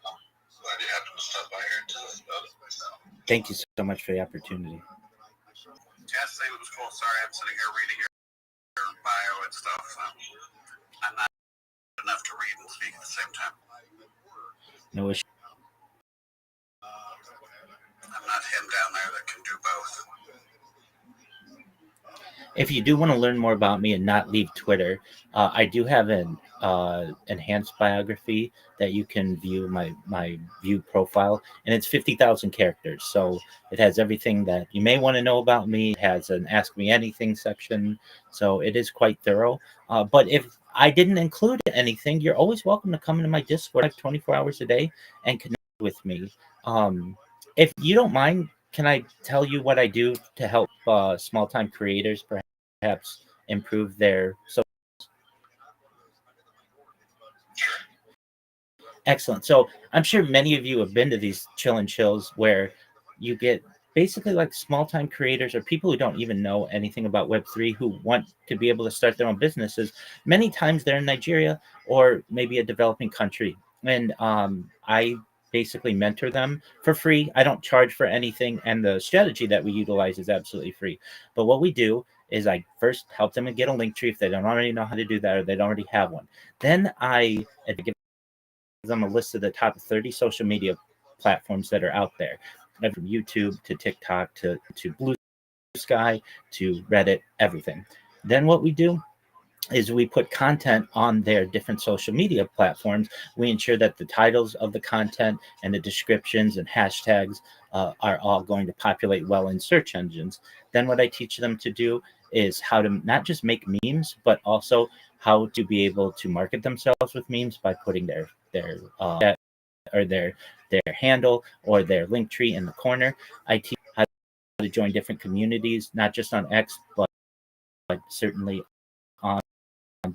I'm glad you happened to stop by here and tell us about it. Thank you so much for the opportunity. Yes, it was cool. Sorry, I'm sitting here reading your bio and stuff. I'm not enough to read and speak at the same time. No issue. I'm not him down there that can do both. If you do want to learn more about me and not leave Twitter, I do have an enhanced biography that you can view, my view profile, and it's 50,000 characters. So it has everything that you may want to know about me. It has an Ask Me Anything section, so it is quite thorough. But if I didn't include anything, you're always welcome to come into my Discord like 24 hours a day and connect with me. If you don't mind, can I tell you what I do to help small-time creators perhaps improve their social? Excellent. So I'm sure many of you have been to these chill and chills where you get basically like small-time creators or people who don't even know anything about Web3 who want to be able to start their own businesses. Many times they're in Nigeria or maybe a developing country. And I basically mentor them for free. I don't charge for anything, and the strategy that we utilize is absolutely free. But what we do is I first help them get a link tree if they don't already know how to do that or they don't already have one. Then I give them a list of the top 30 social media platforms that are out there, from YouTube to TikTok to Blue Sky to Reddit, everything. Then what we do is we put content on their different social media platforms. We ensure that the titles of the content and the descriptions and hashtags are all going to populate well in search engines. Then what I teach them to do is how to not just make memes, but also how to be able to market themselves with memes by putting their handle or their link tree in the corner. I teach how join different communities, not just on X, but certainly on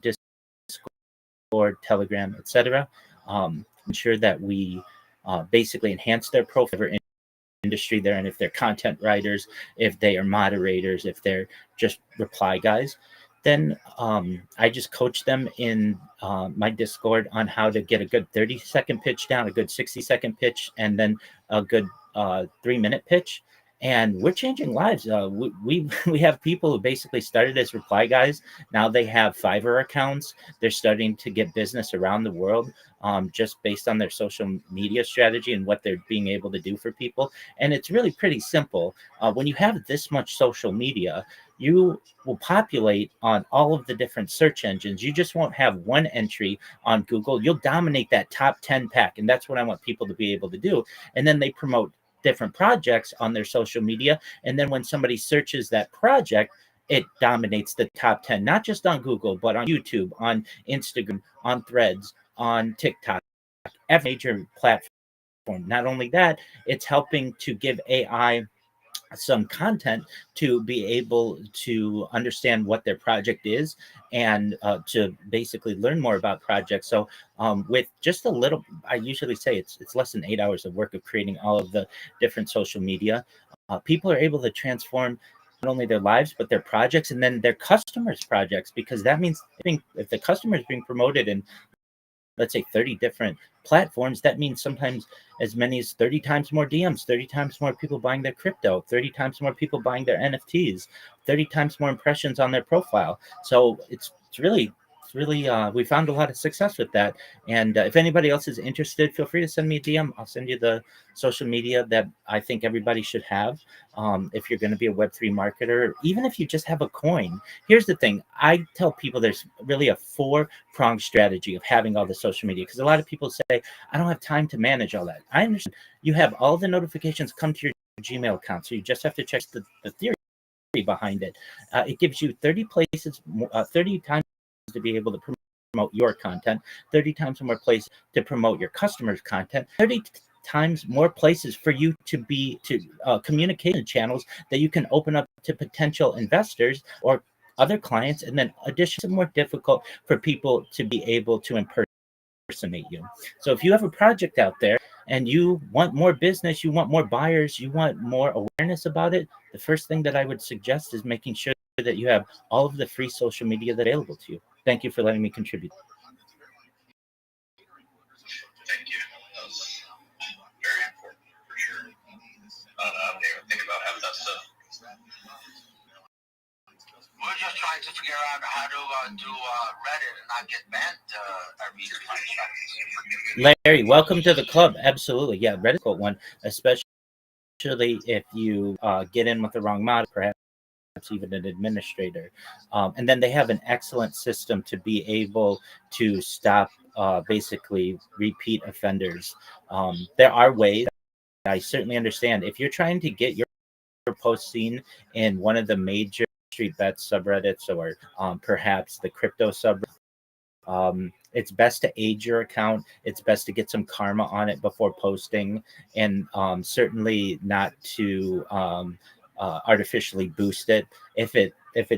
Discord, Telegram, etc. Ensure that we basically enhance their profile industry there, and if they're content writers, if they are moderators, if they're just reply guys, then I just coach them in my Discord on how to get a good 30-second pitch down, a good 60-second pitch, and then a good 3-minute pitch. And we're changing lives. We have people who basically started as reply guys. Now they have Fiverr accounts. They're starting to get business around the world, just based on their social media strategy and what they're being able to do for people. And it's really pretty simple. When you have this much social media, you will populate on all of the different search engines. You just won't have one entry on Google. You'll dominate that top 10 pack. And that's what I want people to be able to do. And then they promote different projects on their social media. And then when somebody searches that project, it dominates the top 10, not just on Google, but on YouTube, on Instagram, on Threads, on TikTok, every major platform. Not only that, it's helping to give AI some content to be able to understand what their project is and to basically learn more about projects. So with just a little, I usually say it's less than 8 hours of work of creating all of the different social media. People are able to transform not only their lives, but their projects and then their customers' projects, because that means if the customer is being promoted in, let's say, 30 different platforms, that means sometimes as many as 30 times more DMs, 30 times more people buying their crypto, 30 times more people buying their NFTs, 30 times more impressions on their profile. So it's really, we found a lot of success with that. And if anybody else is interested, feel free to send me a DM. I'll send you the social media that I think everybody should have. If you're going to be a Web3 marketer, even if you just have a coin. Here's the thing. I tell people there's really a 4-pronged strategy of having all the social media, because a lot of people say, I don't have time to manage all that. I understand. You have all the notifications come to your Gmail account, so you just have to check the theory behind it. It gives you 30 places, 30 times to be able to promote your content, 30 times more places to promote your customers' content, 30 times more places for you to communication channels that you can open up to potential investors or other clients, and then additionally more difficult for people to be able to impersonate you. So if you have a project out there and you want more business, you want more buyers, you want more awareness about it, the first thing that I would suggest is making sure that you have all of the free social media that's available to you. Thank you for letting me contribute. Thank you. That was very important for sure. I didn't even think about half that stuff. We're just trying to figure out how to do Reddit and not get banned every 5 seconds. Larry, welcome to the club. Absolutely. Yeah, Reddit's got one, especially if you get in with the wrong mod, perhaps even an administrator. And then they have an excellent system to be able to stop basically repeat offenders. There are ways. I certainly understand. If you're trying to get your post seen in one of the major Street Bets subreddits or perhaps the crypto subreddit, it's best to age your account. It's best to get some karma on it before posting, and certainly not to artificially boost it. If it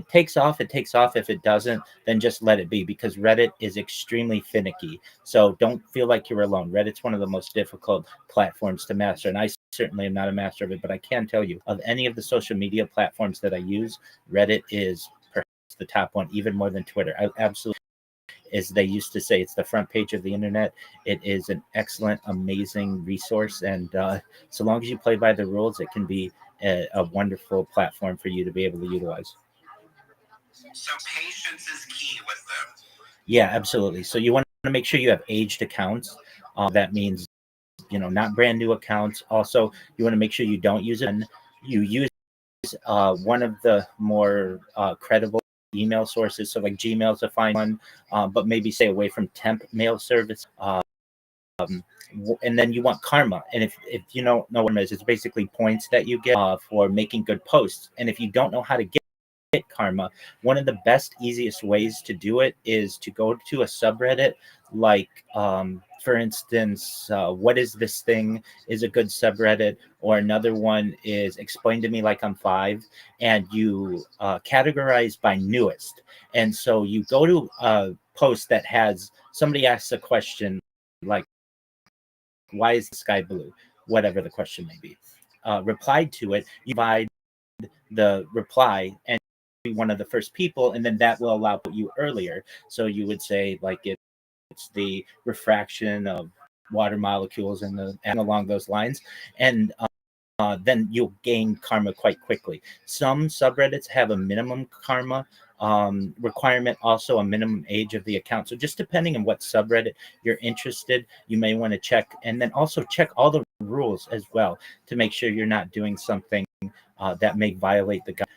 takes off, it takes off. If it doesn't, then just let it be, because Reddit is extremely finicky. So don't feel like you're alone. Reddit's one of the most difficult platforms to master, and I certainly am not a master of it, but I can tell you, of any of the social media platforms that I use, Reddit is perhaps the top one, even more than Twitter. I absolutely, as they used to say, it's the front page of the internet. It is an excellent, amazing resource, and so long as you play by the rules, it can be a wonderful platform for you to be able to utilize. So patience is key with them. Yeah, absolutely. So you want to make sure you have aged accounts. That means, not brand new accounts. Also, you want to make sure you don't use it. You use one of the more credible email sources. So like Gmail's a fine one, but maybe stay away from temp mail service. And then you want karma. And if you don't know what it is, it's basically points that you get for making good posts. And if you don't know how to get karma, one of the best, easiest ways to do it is to go to a subreddit like, for instance, what is this thing is a good subreddit, or another one is explain to me like I'm five, and you categorize by newest. And so you go to a post that has somebody asks a question like, why is the sky blue? Whatever the question may be. Replied to it, you provide the reply and be one of the first people, and then that will allow you earlier. So you would say like it's the refraction of water molecules and along those lines, and then you'll gain karma quite quickly. Some subreddits have a minimum karma requirement, also a minimum age of the account. So just depending on what subreddit you're interested, you may want to check, and then also check all the rules as well to make sure you're not doing something that may violate the guide.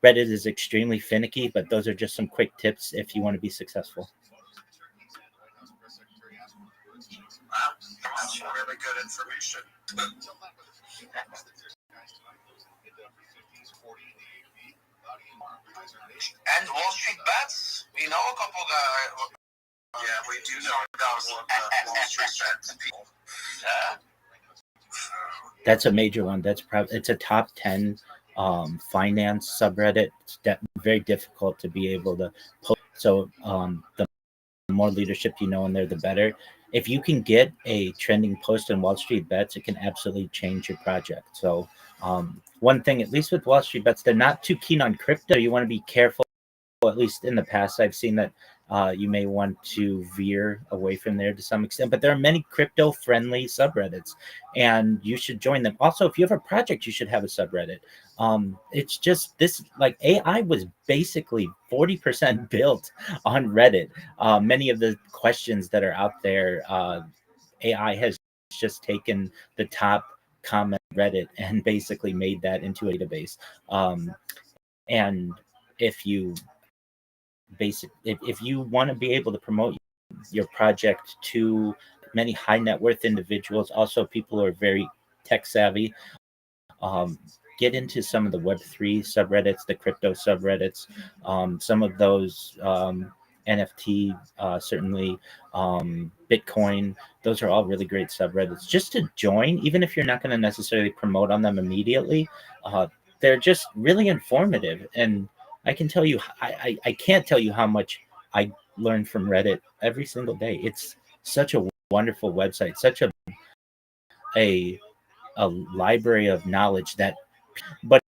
Reddit is extremely finicky, but those are just some quick tips if you want to be successful. Wow, that's really good information. And Wall Street Bets, we know a couple guys. Yeah, we do know those Wall Street Bets people. That's a major one. It's a top 10 finance subreddit. It's very difficult to be able to post. So the more leadership you know in there, the better. If you can get a trending post on Wall Street Bets, it can absolutely change your project. So one thing, at least with Wall Street Bets, they're not too keen on crypto. You want to be careful. At least in the past, I've seen that you may want to veer away from there to some extent. But there are many crypto-friendly subreddits, and you should join them. Also, if you have a project, you should have a subreddit. It's just this, like, AI was basically 40% built on Reddit. Many of the questions that are out there, AI has just taken the top comment Reddit and basically made that into a database. And if you if you want to be able to promote your project to many high net worth individuals, also people who are very tech savvy, get into some of the Web3 subreddits, the crypto subreddits, some of those NFT, certainly Bitcoin. Those are all really great subreddits just to join, even if you're not going to necessarily promote on them immediately. They're just really informative, and I can tell you, I can't tell you how much I learn from Reddit every single day. It's such a wonderful website, such a library of knowledge but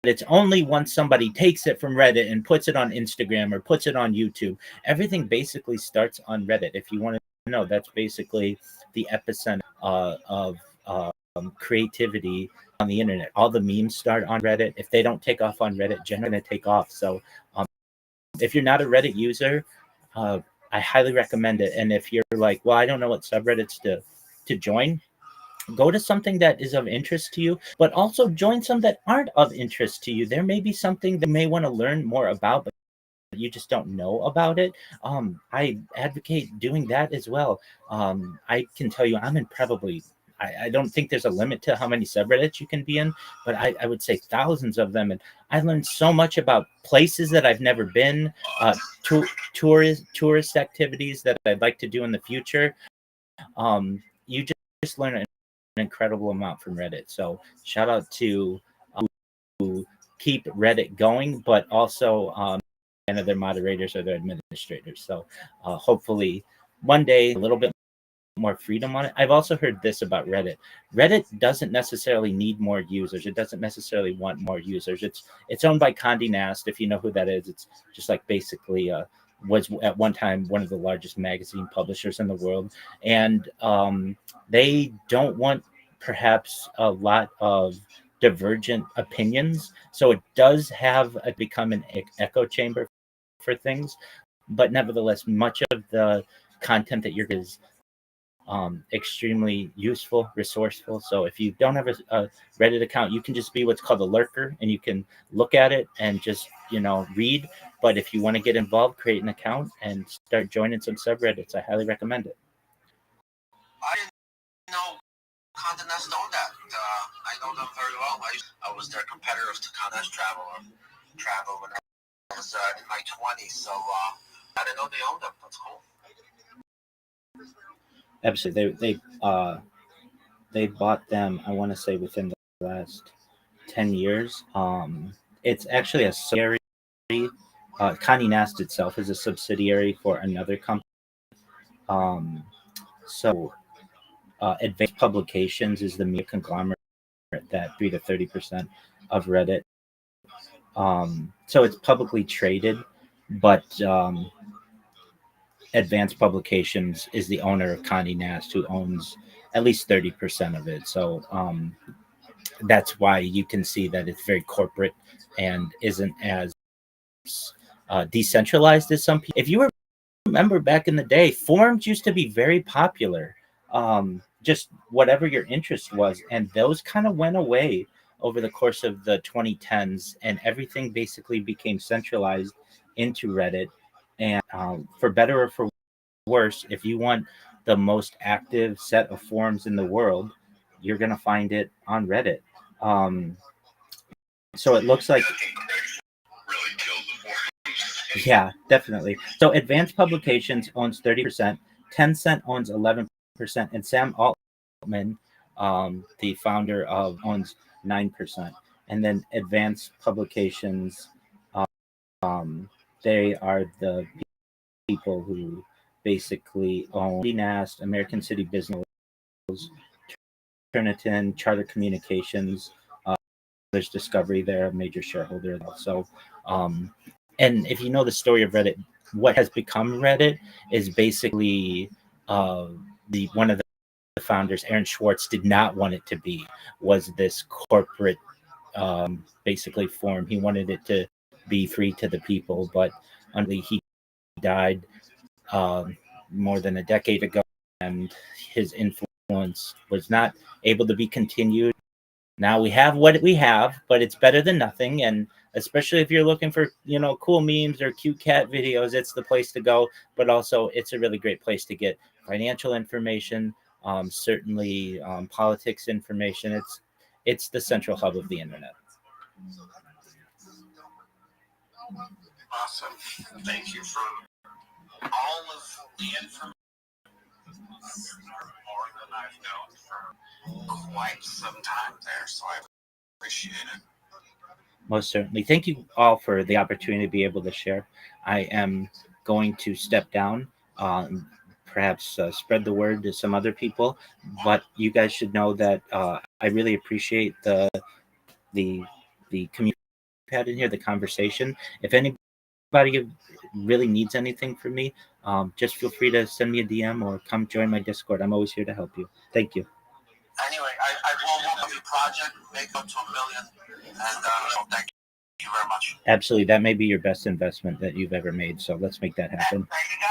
it's only once somebody takes it from Reddit and puts it on Instagram or puts it on YouTube. Everything basically starts on Reddit. If you want to know, that's basically the epicenter of creativity on the internet. All the memes start on Reddit. If they don't take off on Reddit, generally going to take off. So if you're not a Reddit user, I highly recommend it. And if you're like, well, I don't know what subreddits to join, go to something that is of interest to you, but also join some that aren't of interest to you. There may be something that you may want to learn more about, but you just don't know about it. I advocate doing that as well. I can tell you, I'm in probably, I don't think there's a limit to how many subreddits you can be in, but I would say thousands of them. And I learned so much about places that I've never been, tourist activities that I'd like to do in the future. You just learn an incredible amount from Reddit. So shout out to who keep Reddit going, but also and their moderators or their administrators. So hopefully one day a little bit more freedom on it. I've also heard this about Reddit. Reddit doesn't necessarily need more users. It doesn't necessarily want more users. It's owned by Condé Nast. If you know who that is, it's just like basically was at one time one of the largest magazine publishers in the world, and they don't want perhaps a lot of divergent opinions. So it does have become an echo chamber for things, but nevertheless, much of the content that you're is extremely useful, resourceful. So if you don't have a Reddit account, you can just be what's called a lurker, and you can look at it and just read. But if you want to get involved, create an account and start joining some subreddits. I highly recommend it. I didn't know Condé Nast owned that. I know them very well. I was their competitors to Condé Nast Travel my 20s, so I didn't know they owned them. That's cool. Absolutely. They bought them, I want to say, within the last 10 years. It's actually a subsidiary. Condé Nast itself is a subsidiary for another company. So Advanced Publications is the media conglomerate that 3 to 30% of Reddit. So it's publicly traded, but Advanced Publications is the owner of Condé Nast, who owns at least 30% of it. So that's why you can see that it's very corporate and isn't as decentralized as some people. If you remember back in the day, forums used to be very popular. Just whatever your interest was, and those kind of went away over the course of the 2010s, and everything basically became centralized into Reddit. And for better or for worse, if you want the most active set of forums in the world, you're going to find it on Reddit. So it looks like, yeah, definitely. So Advanced Publications owns 30%, Tencent owns 11%, and Sam Altman, the founder of, owns 9%. And then Advanced Publications, they are the people who basically own NAST, American City Business, Turnitin, Charter Communications. There's Discovery, they're a major shareholder. So, and if you know the story of Reddit, what has become Reddit is basically one of the founders, Aaron Schwartz, did not want it to be, was this corporate basically form. He wanted it to be free to the people, but he died more than a decade ago, and his influence was not able to be continued. Now we have what we have, but it's better than nothing. And especially if you're looking for, cool memes or cute cat videos, it's the place to go. But also, it's a really great place to get financial information, certainly politics information. It's the central hub of the internet. Awesome. Thank you for all of the information. More than I've known for quite some time there, so I appreciate it. Most certainly. Thank you all for the opportunity to be able to share. I am going to step down, perhaps spread the word to some other people, but you guys should know that I really appreciate the community we've had in here, the conversation. If anybody really needs anything from me, just feel free to send me a DM or come join my Discord. I'm always here to help you. Thank you. Anyway, I will work on your project, make up to $1 million, and thank you very much. Absolutely. That may be your best investment that you've ever made, so let's make that happen. There you go.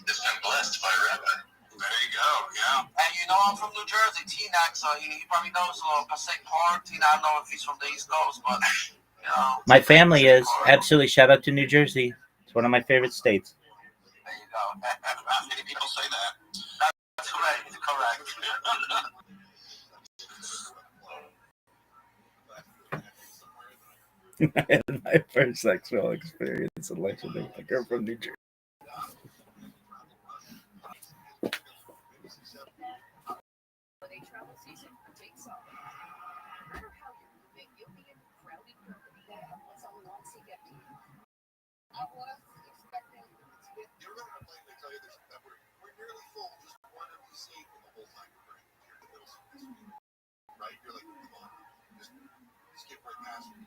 It's been blessed by Rabbi. There you go, yeah. And I'm from New Jersey, Teaneck, so he probably knows a little Passaic Park. I don't know if he's from the East Coast, but, My family is. Absolutely. Shout out to New Jersey. It's one of my favorite states. There you go. Not many people say that. That's correct. I had my first sexual experience allegedly with a girl from New Jersey. Right? You're like, come on, just skip right past it.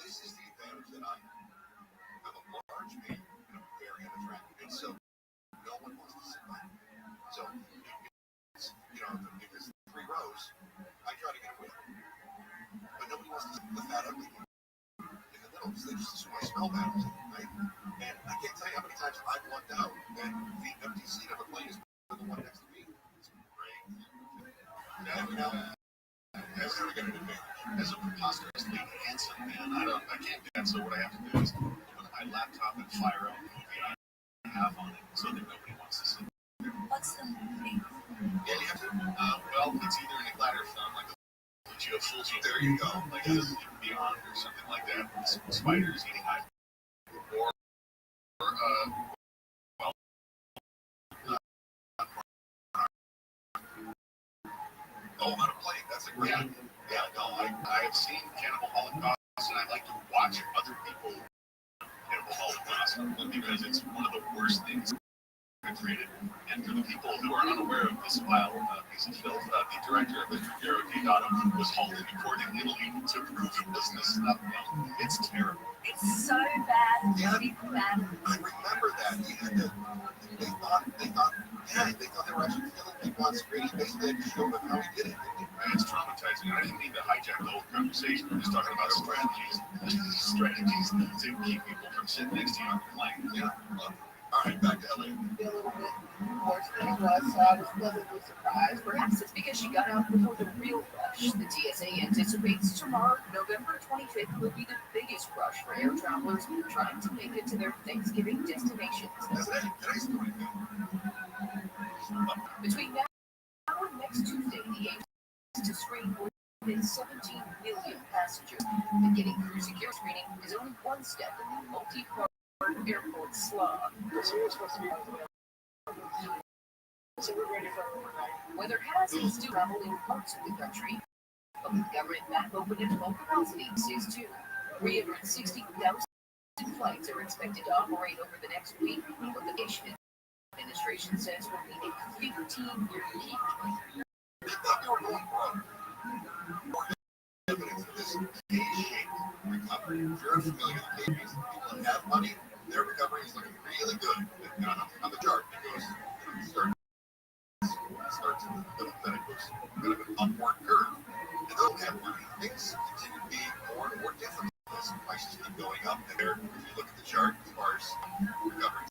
This is the advantage that I have. I'm a large man and I'm very unattractive. And so no one wants to sit by me. So it's, if it's 3 rows, I try to get away. But nobody wants to sit the fat ugly in the middle because they just want to smell bad, right? And I can't tell you how many times I've lucked out and the empty seat of a plane is the one next to me. It's great. Now, as a preposterously handsome man, I can't dance. So what I have to do is put my laptop and fire up a movie I have on it, so that nobody wants to see. What's the movie? Yeah, you have to. Well, it's either an eclatter film, like a Fuji. There you go. Like a beyond or something like that. Spiders eating eye. Or oh, on a plane. That's a great idea. Yeah, no, I have seen Cannibal Holocaust, and I like to watch other people Cannibal Holocaust because it's one of the worst things created. And for the people who are unaware of this vile piece of filth, the director of it, Garo Deodato, was hauled into court in Italy to prove he was this stuff. It's terrible. It's so bad. Really bad. I remember that. They thought they were actually killing people on screen. Basically, they showed them how he did it. It's traumatizing. I didn't mean to hijack the whole conversation. We're just talking about strategies to keep people from sitting next to you on the plane. Yeah. All right, back to LA. Unfortunately for us, I was pleasantly surprised. Perhaps it's because she got out before the real rush. The TSA anticipates tomorrow, November 25th, will be the biggest rush for air travelers trying to make it to their Thanksgiving destinations. Between now and next Tuesday, the aim is to screen more than 17 million passengers. Beginning crew security screening is only one step in the multi-part airport slog. Weather has still travel in parts of the country, but the government back open at full capacity says too. 360,000 flights are expected to operate over the next week, what the nation administration says will be a 15-year peak. Evidence of this K-shaped recovery. If you're familiar with K-shapes, people that have money, their recovery is looking really good. And on the chart, it goes, starts in the middle, then it goes kind of an upward curve. And those have money. Things continue to be more and more difficult as prices keep going up. And there, if you look at the chart, as far as recovery,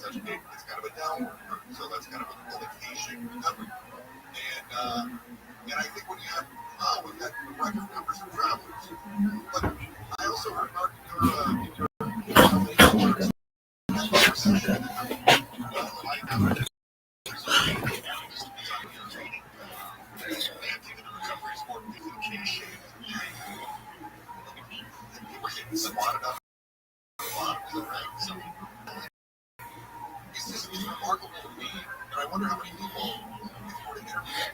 it's kind of a downward curve. So that's kind of a K-shaped recovery. And I think when you have, we've got record numbers of travelers. But I also remarked in your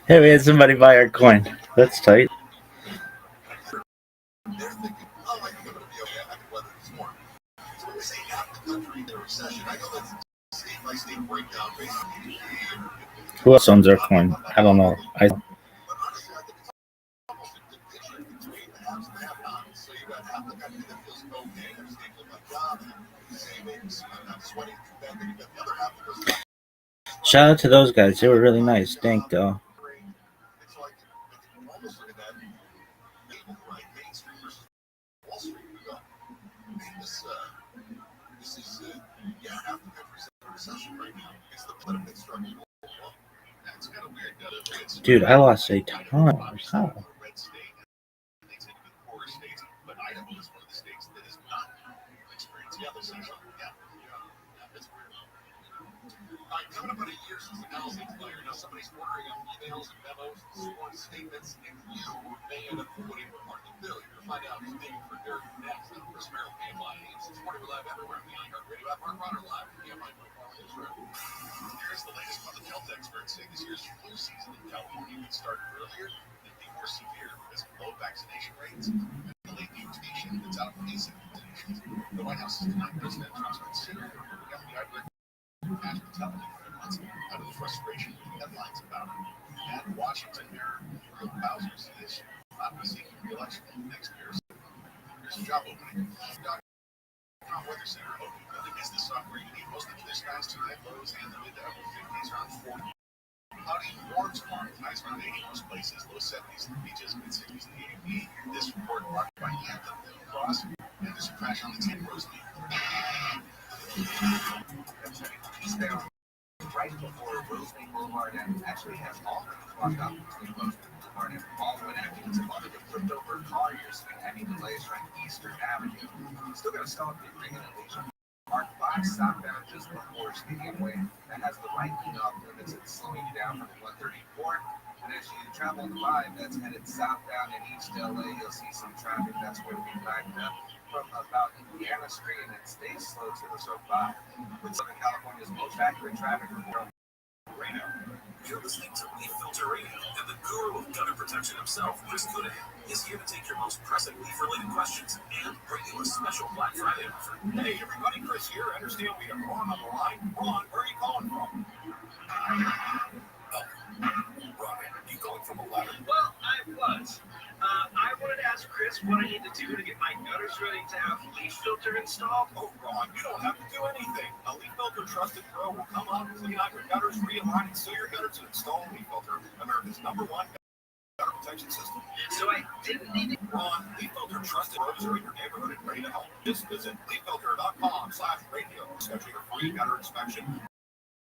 Hey, we had somebody buy our coin. That's tight. They're thinking, I think I'm going to be okay. I can weather the storm. So when we say half the country in a recession, I know that's state by state breakdown based on GDP. Who else owns our coin? I don't know. But honestly, I think it's almost a good picture between the haves and the have-nots. So you got half the country that feels okay, they're stable in my job, savings, I'm not sweating too bad. Then you got the other half that goes, Shout out to those guys. They were really nice. Thank though. it's like, you can almost look at that, right? Main Street versus Wall Street. You go, this is half the country's in a recession right now. It's the political struggle. That's kind of weird. Dude, I lost a ton. How? Red state makes it even poorer states, but Idaho is one of the states that is not experiencing recession. Yeah, that's weird. All right, coming up in a year since the housing fire, now somebody's ordering up emails and memos, sworn statements, and you may end up putting part of the bill. You're going to find out who's paying for dirt next on Chris Merrill, KMI. It's 40 live everywhere on the iHeartRadio app. Mark Rodder live from KMI Israel. Here's the latest public health experts say this year's flu season in California could start earlier and be more severe as low vaccination rates and the late mutation that's outpacing vaccinations. The White House is denying President Trump's considering the FBI national television for months out of the frustration with headlines about it. And Washington, Mayor Bowser says not be seeking re-election next year. Here's a job opening. Weather Center open. The business software you need most of the skies tonight, lows and the mid to upper 50s around 40. Cloudy, warm tomorrow, highs around 80 most places, low 70s in the beaches, mid 60s in the AV. This report brought by Anthem, Cross, and there's a crash on the 10 Rosemead. Right before Rosemead Boulevard actually has all the blocked out between Rosemead Boulevard and Baldwin Avenue. It's a lot of the flipped over car years and heavy delays right Eastern Avenue. Still got to stop at Ring and Alicia. Mark 5 southbound just before Stadium Way that has the right off limits and slowing you down from 134. And And as you travel on the 5 that's headed southbound in East LA, you'll see some traffic that's going to be backed up from about Indiana Street, and it stays slow to the so 5. With Southern California's most accurate traffic report. Radio. You're listening to Leaf Filter Radio, and the guru of gutter protection himself, Chris Goodahan, is here to take your most pressing leaf-related questions and bring you a special Black Friday offer. Hey, everybody, Chris here. I understand we have Ron on the line. Ron, where are you calling from? Ron, are you calling from a ladder? Well, I was. I wanted to ask Chris what I need to do to get my gutters ready to have leaf filter installed. Oh, Ron, you don't have to do anything. A Leaf Filter Trusted Pro will come out, clean out your gutters, realign and seal your gutters, and install Leaf Filter, America's #1 gutter protection system. So I didn't need to. Ron, Leaf Filter Trusted Pros are in your neighborhood and ready to help. Just visit leaffilter.com/radio. Schedule your free gutter inspection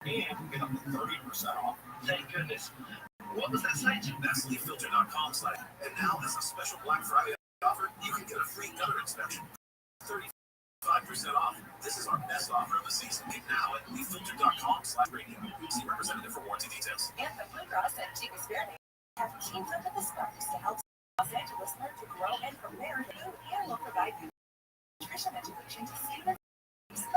and get up to 30% off. Thank goodness. What was that site? That's leaffilter.com/. And now, as a special Black Friday offer, you can get a free gutter inspection. 35% off. This is our best offer of the season. Get now at leaffilter.com/radio. See representative for warranty details. And the Blue Cross and Chico Spirit have teamed up with the Sparks to help Los Angeles learn to grow and prepare food and will provide you nutrition education to see the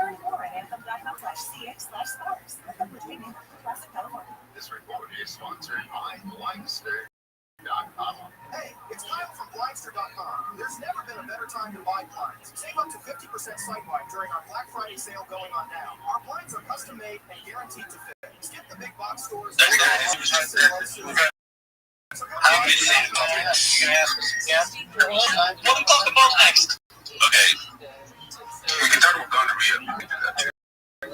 learn more at anthem.com/cx/sparks. Virginia, Classic, California. This report is sponsored by Blindster.com. Hey, it's Kyle from Blindster.com. There's never been a better time to buy blinds. Save up to 50% site-wide during our Black Friday sale going on now. Our blinds are custom-made and guaranteed to fit. Skip the big box stores. How many topics you can ask us again? What do we talk about next? Okay. We can talk about gonorrhea. No,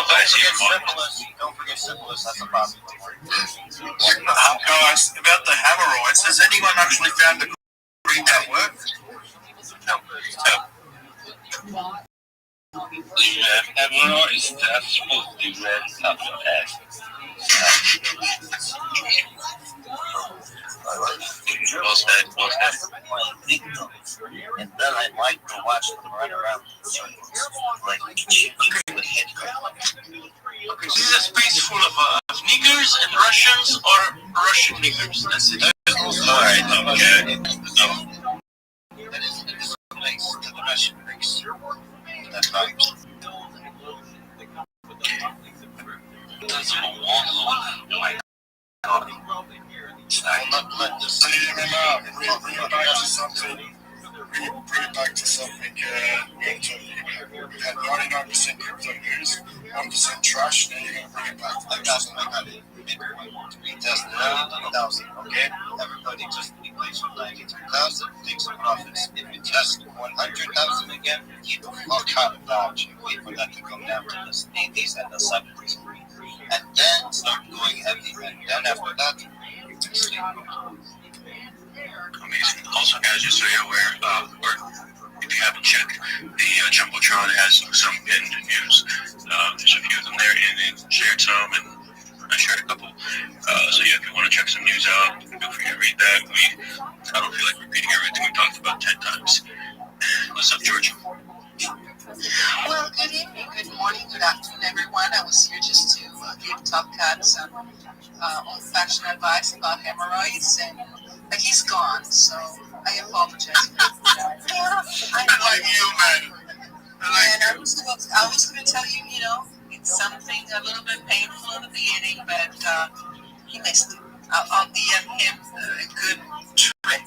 but I see Syphilis. Don't forget syphilis. That's a problem. about the hemorrhoids, has anyone actually found a great that works? No. The hemorrhoids, that's supposed to be red up your head. Well said. And then I like to watch them run around in circles, like with handcuffs. Okay, so this is a space full of niggers and Russians or Russian niggers. That's it. Alright, okay. That is a place to the Russian race. That's right. That's a long my God. I'm not letting this Bring it back to something. Bring it back to something. We had 99% crypto news, 1% trash. Now you're gonna bring it back. I got it. We tested it out in 2000. Okay, everybody just replaced with 92,000. Take some profits. If you test 100,000 again, keep the fuck out of that. Wait for that to come down to the 80s and the 70s, and then start going heavy. And then after that, you can sleep. Amazing. Also, guys, just so you're aware, or if you haven't checked, the Jumbotron has some pinned news. There's a few of them there, and it shared some, and I shared a couple. So yeah, if you want to check some news out, feel free to read that. I don't feel like repeating everything we talked about 10 times. What's up, George? Well, good evening, good morning, good afternoon, everyone. I was here just to give Top Cat some old-fashioned advice about hemorrhoids, but he's gone, so I apologize. I like you, man. And I was going to tell you, it's something a little bit painful in the beginning, but he missed it. I'll DM him a good trick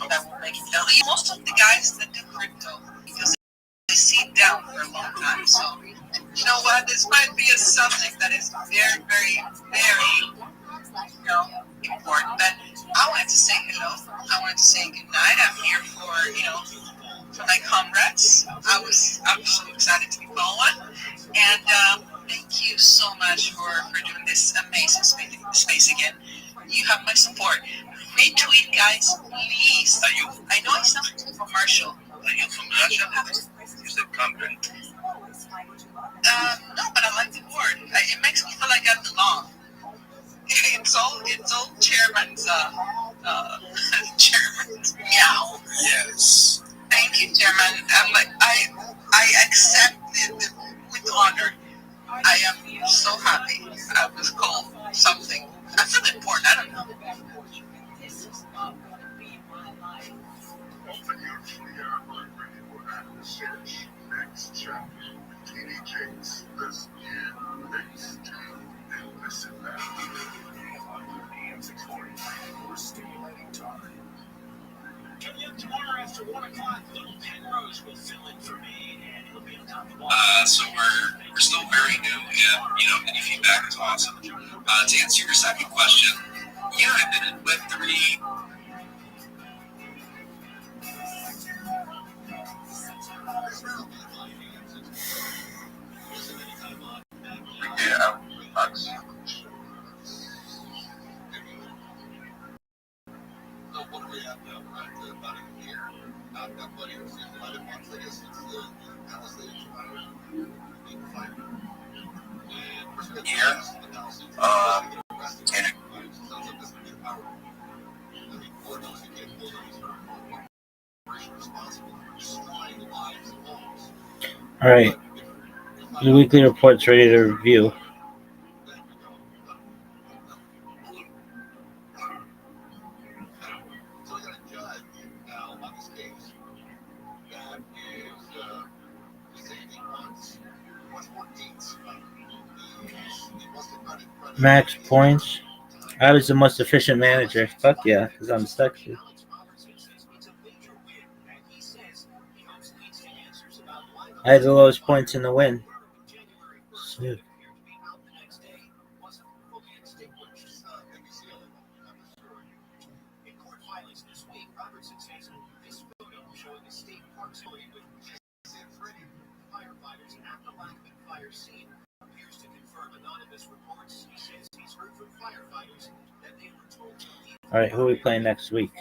that will make him tell. Most of the guys that do crypto, because they sit down for a long time, so you know what? This might be a subject that is very, very, very, important. But I wanted to say hello. I wanted to say good night. I'm here for my comrades. I was so excited to be following, and thank you so much for doing this amazing space again. You have my support. Retweet, guys, please. I know it sounds like a commercial. Are you from Russia? You said content. No, but I like the word. It makes me feel like I belong. It's all chairman's meow. Yes. Thank you, Chairman. I accept it with honor. I am so happy I was called something. I feel important. I don't know. This is not going to be my life. Usually, my radio at search next chapter. TD Jakes, listen in, next to, and listen back. AM 640, more stimulating time. Coming up tomorrow after 1 o'clock, Luke Penrose will fill in for me, and he'll be on top of all. So we're still very new, and any feedback is awesome. To answer your second question, yeah, I've been in Web3. Yeah, that's So what do we have now? We're at about a year. I've got plenty of 11 months, I guess, since the Palisades fire. And we're still Year? the Palisades. And Sounds like this would be the power. I mean, Lord knows you can't hold any sort of corporation responsible for destroying the lives of homes. All right. The weekly report's ready to review. So we got a judge now on this case that is saying he wants more dates. He wants to run it. Max points. I was the most efficient manager. Fuck yeah, because I'm sexy. I had the lowest points in the win. Shit. All right, who are we playing next week?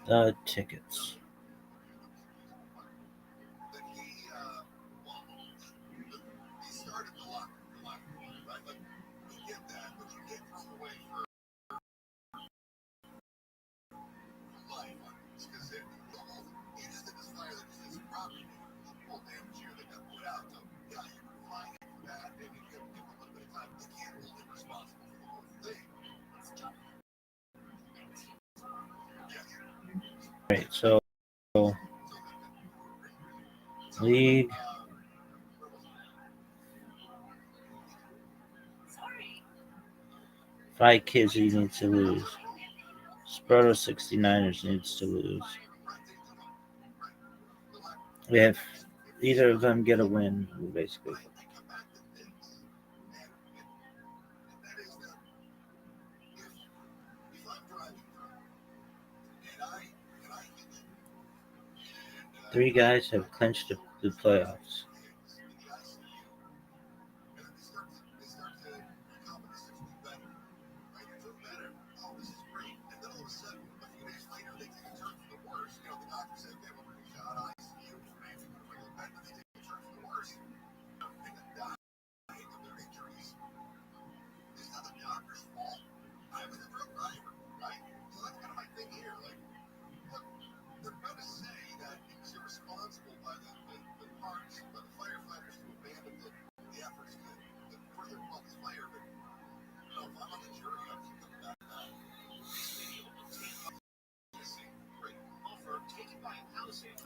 The tickets. Right, so league. Five kids he needs to lose. Sproto 69ers needs to lose. If either of them get a win, we basically. Three guys have clinched the playoffs.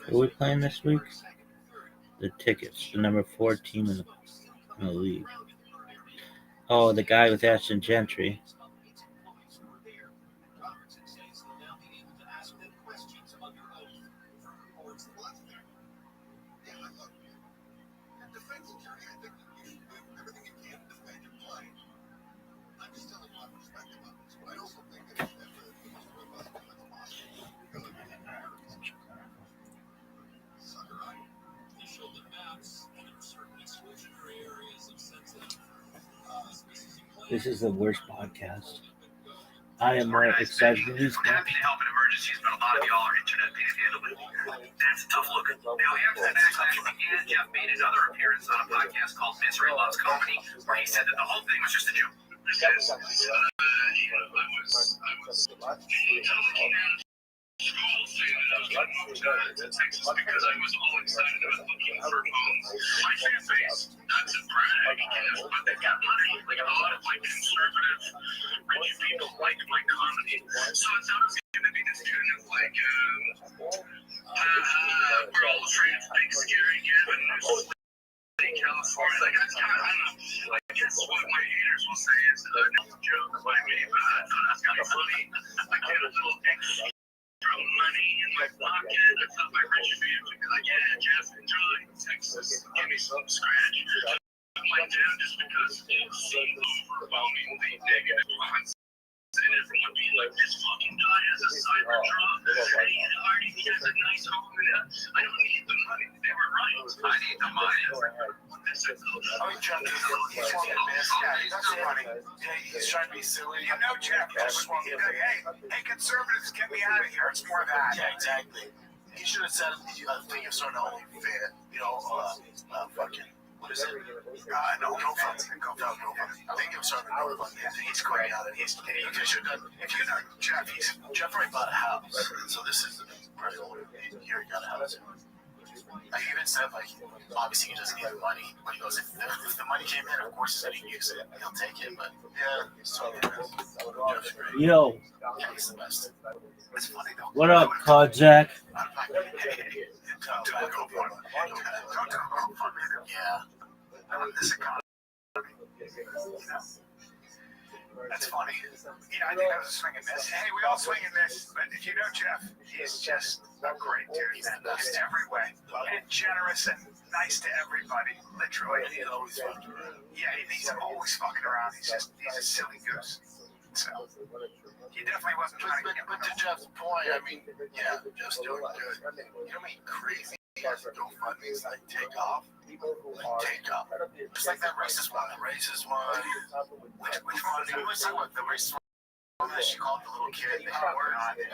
Who are we playing this week? The tickets, the number 4 team in the league. Oh, the guy with Ashton Gentry. This is the worst podcast. I am more excited than these guys. Happy to help in emergencies, but a lot of y'all are internet panhandling. That's a tough look. Now, after the backlash, and Jeff made his other appearance on a podcast called Misery Loves Company, where he said that the whole thing was just a joke. I was I moved to Texas because I was all excited about looking for phones. My fan base, not to brag, but they got money. Like a lot of conservative, rich people like my comedy. So it's not going to be this kind of we're all afraid of big scary Kevin who's in California. Like that's kind of, I don't know. I guess what my haters will say is not a joke by me, but I thought that's kind of funny. I get a little extra money in my pocket. I thought my rich fans would be like, yeah, Jeff, enjoy Texas. Give me some scratch. I went down just because it seemed overwhelmingly negative. And everyone being like, this fucking guy has a cyber drop. And he already has a nice home. I don't need the money. They were right. I need the money. Jeff, he's trying to miss. Yeah, that's funny. Yeah, he's trying to be silly. You know, Jeff, just want to be like, hey, conservatives, get me out of here. It's more that. Yeah, exactly. He should have said a thing of starting only fan. Fucking. What is it? No, GoFundMe. I think it was starting GoFundMe. He's great at it. He should have done. If you know Jeff already bought a house, so this is pretty old. He already got a house. I even said, obviously he doesn't need the money, but he goes, if the money came in, of course he's going to use it. He'll take it, but yeah, so Jeff's great. Yo. Yeah, he's the best. It's funny though. What up, Kojak? Yeah. That's funny. Yeah, I think I was a swing and miss. Hey, we all swing and miss, but if you know Jeff, he's just a great dude. He's in every way. And generous and nice to everybody, literally. He's always fucking around. Yeah, he's always fucking around. He's a silly goose. So, he definitely wasn't trying to get. But to Jeff's point, I mean, yeah, Jeff's doing good. You know how many crazy GoFundMe's take off? Take off. Just like that racist one. Which one? Who was talking about the racist one? That she called the little kid and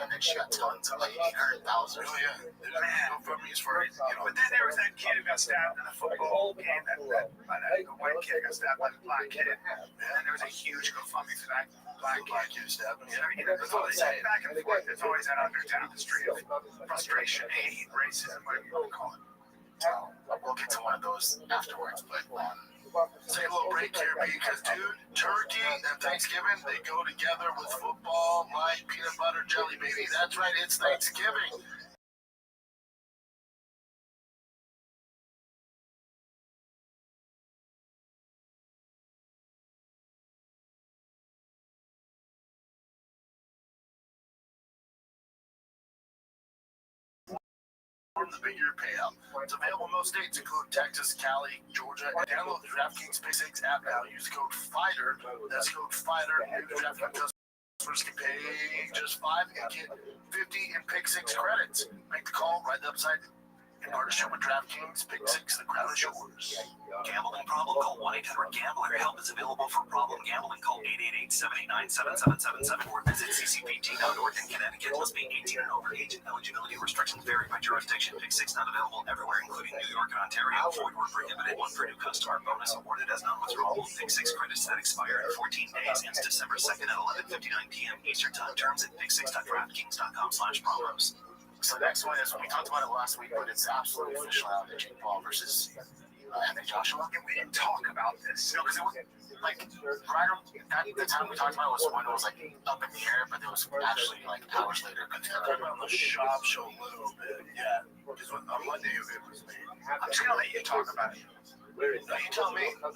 then she got tons of 800,000. Oh yeah, GoFundMe's for But then there was that kid who got stabbed in a football game. That white kid got stabbed by the black kid, and there was a huge GoFundMe for that black kid stabbed. There's always back and forth. There's always that undertone, the street of frustration, hate, racism, whatever you want to call it. We'll get to one of those afterwards, but take a little break here because, dude, turkey and Thanksgiving, they go together with football, light, peanut butter, jelly, baby. That's right, it's Thanksgiving. The bigger payout. It's available in most states, including Texas, Cali, Georgia. Download the DraftKings Pick 6 app now. Use code FIGHTER. That's code FIGHTER. New DraftKings customers can pay just $5 and get 50 in Pick 6 credits. Make the call, ride the upside. In partnership with DraftKings Pick 6, the crown is yours. Gambling problem? Call 1-800-GAMBLER. Help is available for problem gambling. Call 888-789-7777 or visit ccpt.org in Connecticut. Must be 18 and over. Age and eligibility restrictions vary by jurisdiction. Pick 6 not available everywhere, including New York and Ontario. Void where prohibited. One for new customer. Bonus awarded as non-withdrawable. Pick 6 credits that expire in 14 days. Ends December 2nd at 11:59 p.m. Eastern Time. Terms at pick6.draftkings.com/promos. So the next one is, we talked about it last week, but it's absolutely official out there. Jake Paul versus Anthony Joshua. And we didn't talk about this. No, because it was like right around the time we talked about it was when it was like up in the air, but it was actually like hours later. Because we talked about the shop show a little bit. Yeah, because on Monday it was made. I'm just gonna let you talk about it. No, you tell me. I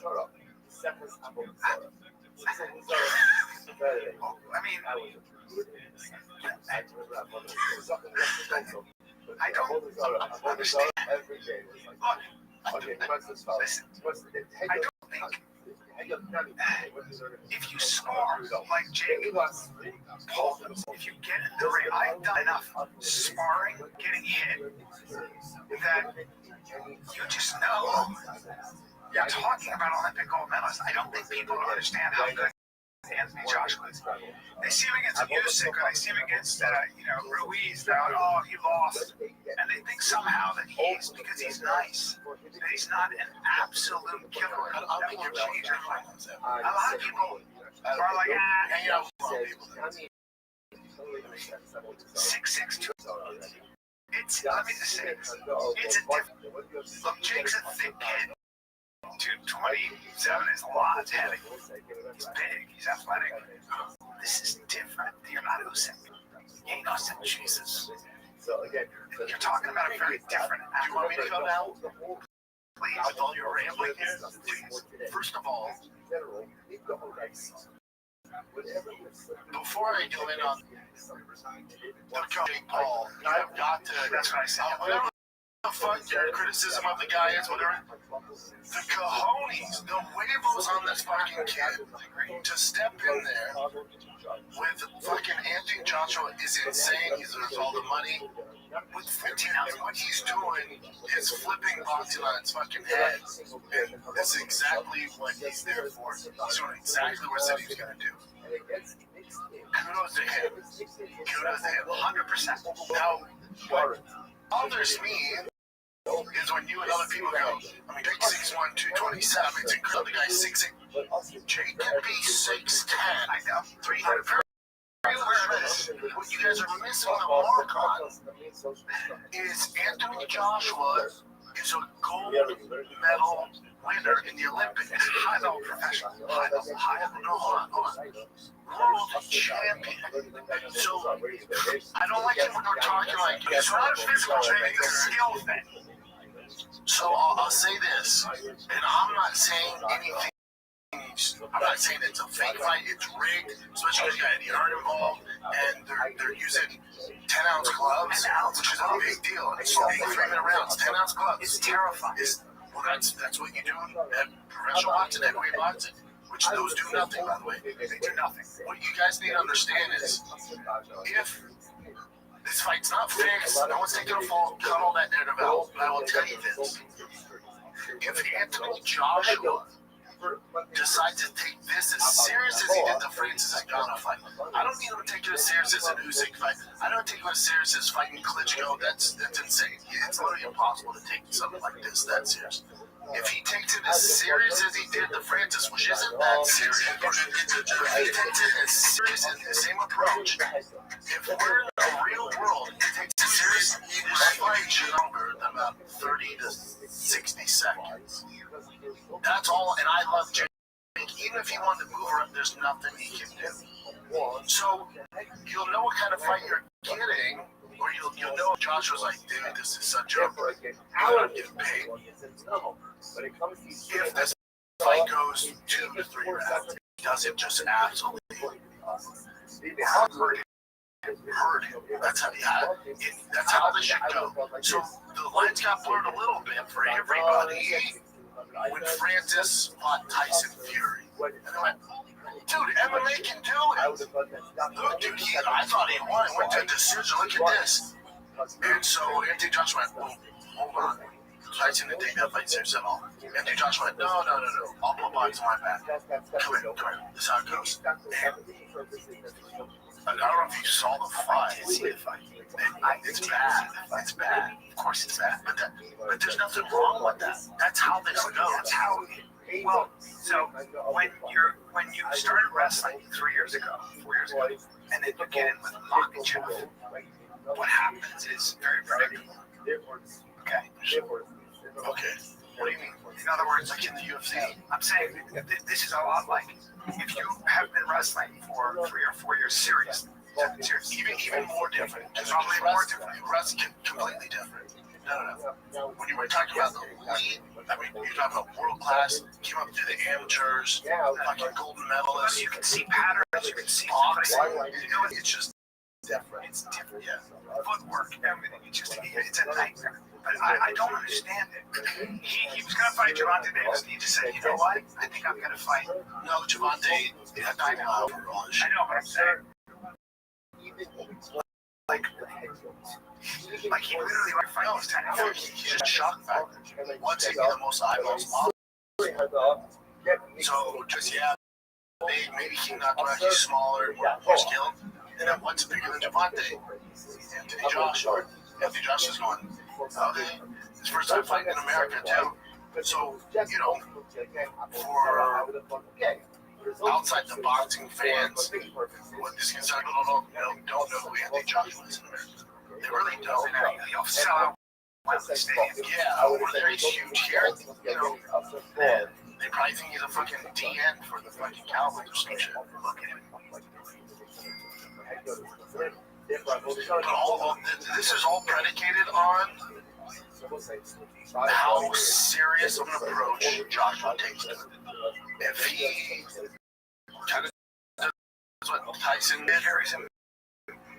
mean, I don't understand. Look, listen, I don't think if you spar like Jake Paul, if you get in the ring, I've done enough sparring, getting hit, that you just know. You're talking about Olympic gold medalists. I don't think people understand how good Anthony Joshua is. They see him against Usyk, or they see him against Ruiz. They're like, oh, he lost, and they think somehow that because he's nice, that he's not an absolute killer. That will change your life. A lot of people are like, 6'6", let me just say, it's a different. Look, Jake's a thick kid. 227 is a lot. It's heavy. He's big. He's athletic. This is different. You're not Usyk. You ain't Usyk, Jesus. You're talking about a very different. Do you want me to go now? Please, with all your rambling here, please. First of all, before I go in on the Jake Paul, I've got to. That's what I said. Whatever the fuck your criticism of the guy is, whatever. The cojones, the huevos on this fucking kid to step in there with fucking Anthony Joshua is insane. He deserves all the money. With 15 ounces, what he's doing is flipping boxing on its fucking head. And that's exactly what he's there for. He's doing exactly what he said he was going to do. Kudos to him. Kudos to him. 100%. Now, what bothers me is when you and other people go, I mean, Jake 6'1", 227, it's incredible. The guy's 6'8". Jake can be 6'10". I know. 300 pounds. What you guys are missing the mark on is Anthony Joshua is a gold medal winner in the Olympics. High level professional. High level. No, hold on. World champion. So I don't like it when we're talking like It's not a physical training, it's a skill thing. So I'll say this, and I'm not saying anything. I'm not saying it's a fake fight, it's rigged, especially because you got Eddie Hearn involved, and they're using 10-ounce gloves, which is a big deal. It's 3-minute rounds, 10-ounce gloves. It's terrifying. Well, that's what you do at professional boxing, heavyweight boxing, which those do nothing, by the way. They do nothing. What you guys need to understand is, if this fight's not fixed, no one's taking a fall, cut all that narrative out, but I will tell you this. If Anthony Joshua decides to take this as serious as he did the Francis Ngannou fight, I don't need him to take it as serious as an Usyk fight. I don't take it as serious as fighting Klitschko. That's insane. It's literally impossible to take something like this that serious. If he takes it as serious as he did the Francis, which isn't that serious, if he takes it as serious in the same approach, if we're in a real world, he takes it serious, this fight should be longer than about 30 to 60 seconds. That's all, and I love Jake. Even if he wanted to move around, there's nothing he can do. So you'll know what kind of fight you're getting, or you'll know if Joshua's like, dude, this is such a good get paid. If this fight goes 2 to 3 rounds, he doesn't just absolutely hurt him. That's how this should go. So the lines got blurred a little bit for everybody when Francis fought Tyson Fury. And I went, dude, MMA can do it. Look, dude, I thought he won. He went to a decision. Look at this. And so Anthony Joshua went, well, hold on. Tyson didn't take that fight serious at all. Anthony Joshua went, no. I'll put box on my back. Come here. This is how it goes. I don't know if you saw the fight. It's bad. It's bad. Of course it's bad. But there's nothing wrong with that. That's how this goes. That's how. Well, so when you started wrestling 4 years ago, and then you get in with Makachev, what happens is very predictable. Okay. What do you mean? In other words, like in the UFC, I'm saying this is a lot like if you have been wrestling for 3 or 4 years seriously. Even more different. It's probably more different. Wrestling completely different. No. When you were talking about the elite, I mean, you're talking about world class, came up through the amateurs, fucking golden medalists. You can see patterns, you can see boxing. It's just different. It's different. Yeah. Footwork, everything. It's a nightmare. But I don't understand it. He was going to fight Gervonta Davis, and he just said, you know what? I think I'm going to fight. No, Gervonta, I know. I know, but I'm saying. Like he literally like fight these kind of things. He's just shock factor. Once he get the most eyeballs off. So just maybe he not actually smaller, more skilled. And then what's bigger than Gervonta? Anthony Joshua. Anthony Joshua's going, okay, his first time fighting in America too. So, for outside the boxing fans, what this can sound don't know who Anthony Joshua is in America. They really don't. You'll sell out Wembley Stadium. Yeah, over there he's huge here, you know, and they probably think he's a fucking DN for the fucking Cowboys or some shit. Look at him. But this is all predicated on how serious of an approach Joshua takes to it. If he kind of does what Tyson did, carries him,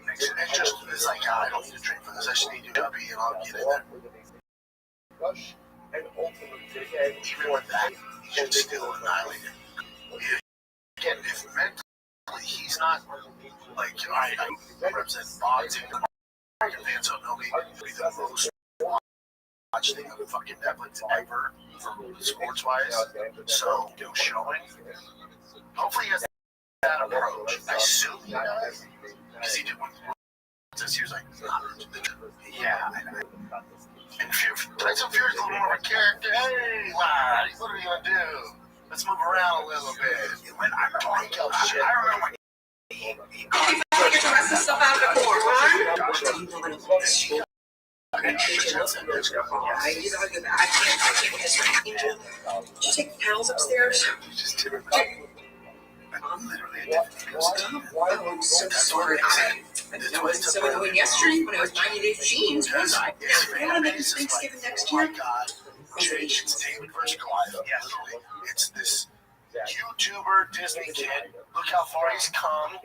it's like, I don't need to train for this. I just need to do W and I'll get in there. Even with that, he should still annihilate him. Again, if mentally he's not like, I represent boxing, American fans don't know me, be the most watched thing on fucking Netflix ever, sports-wise. So, no showing. Hopefully he has that approach. I assume he does. Because he did one. He was like, yeah, and Tyson Fury's a little more of a character. Hey, lad, what are you gonna do? Let's move around a little bit. When I remember when he Get the rest of the stuff out of the court, Angel, did you take the towels upstairs? I'm so sorry. I wasn't so annoying yesterday when I was 90 Day Jeans, was I? Yeah, I want to make this Thanksgiving next year. It's this YouTuber Disney kid. Look how far he's come.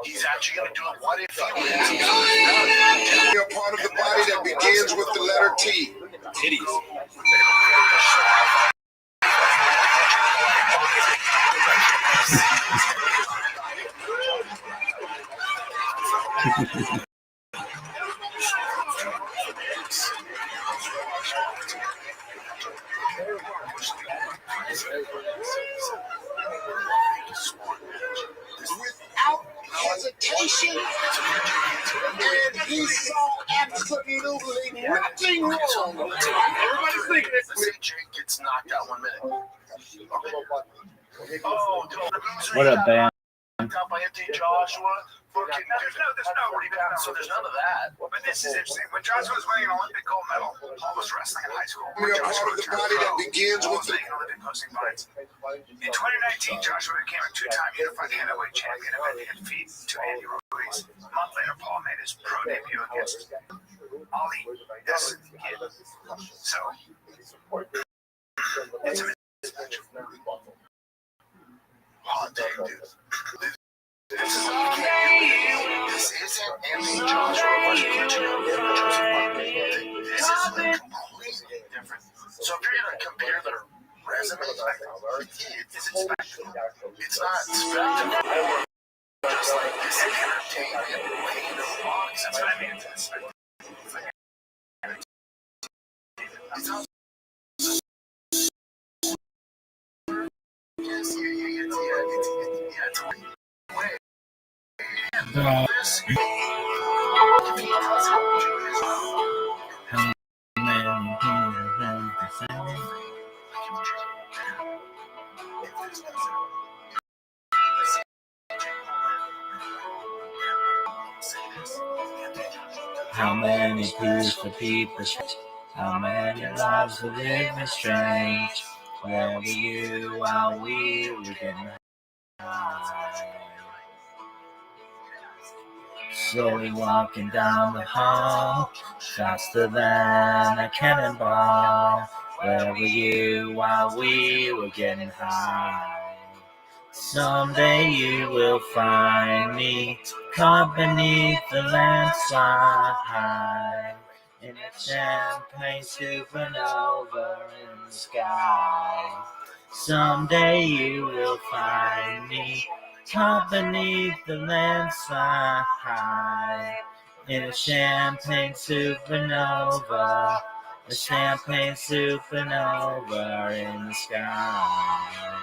He's actually going to do it. What if he wins? You're a part of the body that begins with the letter T. Titties. Without hesitation, and he saw absolutely nothing wrong. Everybody's thinking it. Let's say Jake gets knocked out 1 minute. What a band. Knocked out by Anthony Joshua. So there's none of that. But this is interesting. When Joshua was winning an Olympic gold medal, Paul was wrestling in high school. You're a part of the body that begins with the Olympic posting fights. In 2019, Joshua became a two-time unified heavyweight champion and had defeat to Andy Ruiz. A month later, Paul made his pro debut against Ali. Yes, so it's a mismatch. Hot day, dude. This isn't Anthony Joshua versus Joseph Parker. This is completely different. So if you're going to compare their resumes, it's spectacle. It's not spectacle. Just like this entertainment lane of box. That's what I mean. It's spectacle. It's not. Yes, it's way. How many beautiful people, how many lives are living strange? Where were you while we were getting high? Slowly walking down the hall, faster than a cannonball. Where were you while we were getting high? Someday you will find me caught beneath the landslide in a champagne supernova in the sky. Someday you will find me caught beneath the landslide in a champagne supernova, a champagne supernova in the sky.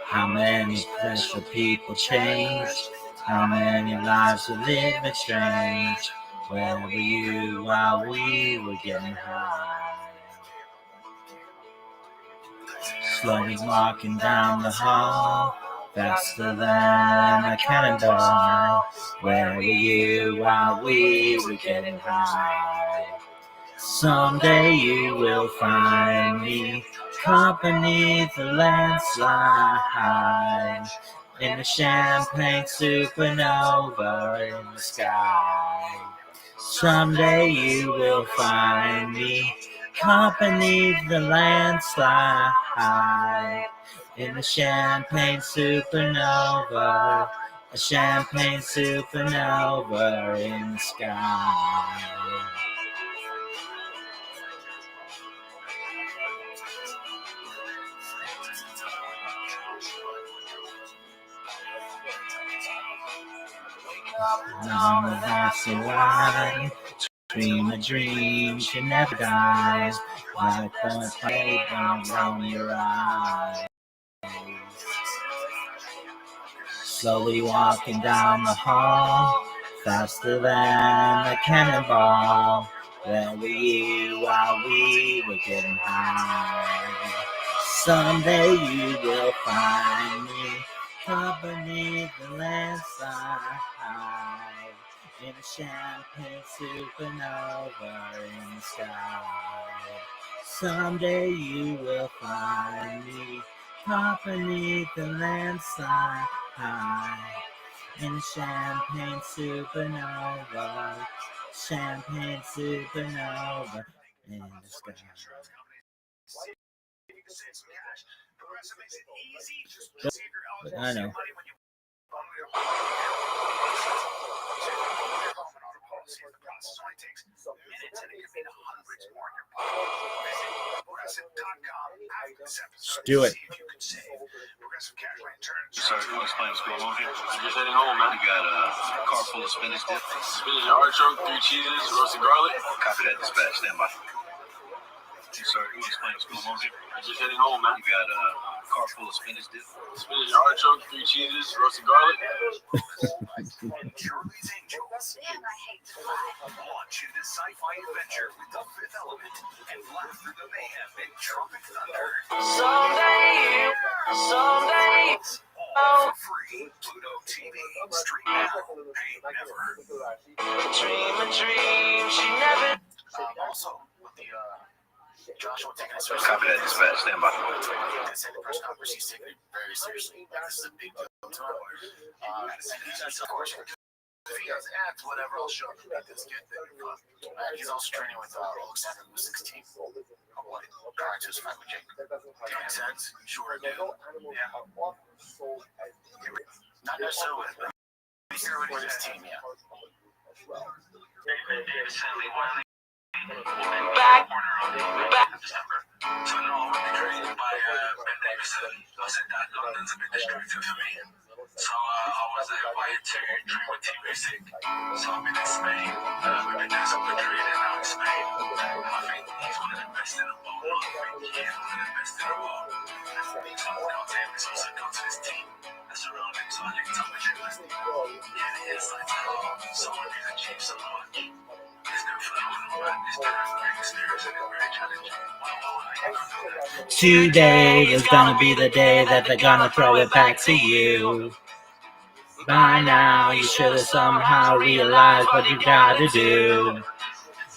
How many special people changed? How many lives were living strange? Where were you while we were getting high? Slowly walking down the hall, faster than a cannonball. Where were you while we were getting high? Someday you will find me caught beneath the landslide in a champagne supernova in the sky. Someday you will find me caught beneath the landslide in a champagne supernova, a champagne supernova in the sky. On the vast and wide, dream a dream she never dies, like the fade on your eyes. Slowly walking down the hall, faster than a cannonball. Where were you while we were getting high? Someday you will find me caught beneath the landslide in a champagne supernova in the sky. Someday you will find me caught beneath the landslide in a champagne supernova, champagne supernova in the sky. I know. Do it. Sorry, you want to explain what's going on here? I'm just heading home, man. You got a car full of spinach dip. Spinach and artichoke, 3 cheeses, roasted garlic. Copy that, dispatch. Stand by. Sorry, you want to explain what's going on here? I'm just heading home, man. You got a car full of spinach dip. Spinach and artichoke, 3 cheeses, roasted garlic. Charlie's Angels. Launch into sci-fi adventure with the Fifth Element and laugh through the mayhem in Tropic Thunder. Someday, all for free. Pluto TV. Stream now. Pay never. Dream a dream she never. Also, with the Joshua taking his first. Copy that, dispatch. Stand by. I said the press conference, he's taking it very seriously. This is a big deal to him. Of course, if he has act, whatever, I'll show him that this kid thing. He's also training with Alexander, who's 16. Prior to his fight with Jake. Makes sense? Sure do. Yeah. Not necessarily with him. He's here with his team, yeah. Back in December. So it all really created by Ben Davison. I said that London's a bit distracting for me. So I was invited to train with Team Racing. So I've been in Spain. We've been doing some good training now in Spain. I think he's one of the best in the world. I think he is one of the best in the world. So I've got him. He's also got to his team that's around him. So I linked up with him. Yeah, he is like someone who's achieved so much. He's no phenomenal man. He's doing great experience and it's very challenging. Today is gonna be the day that they're gonna throw it back to you. By now, you should have somehow realized what you gotta do.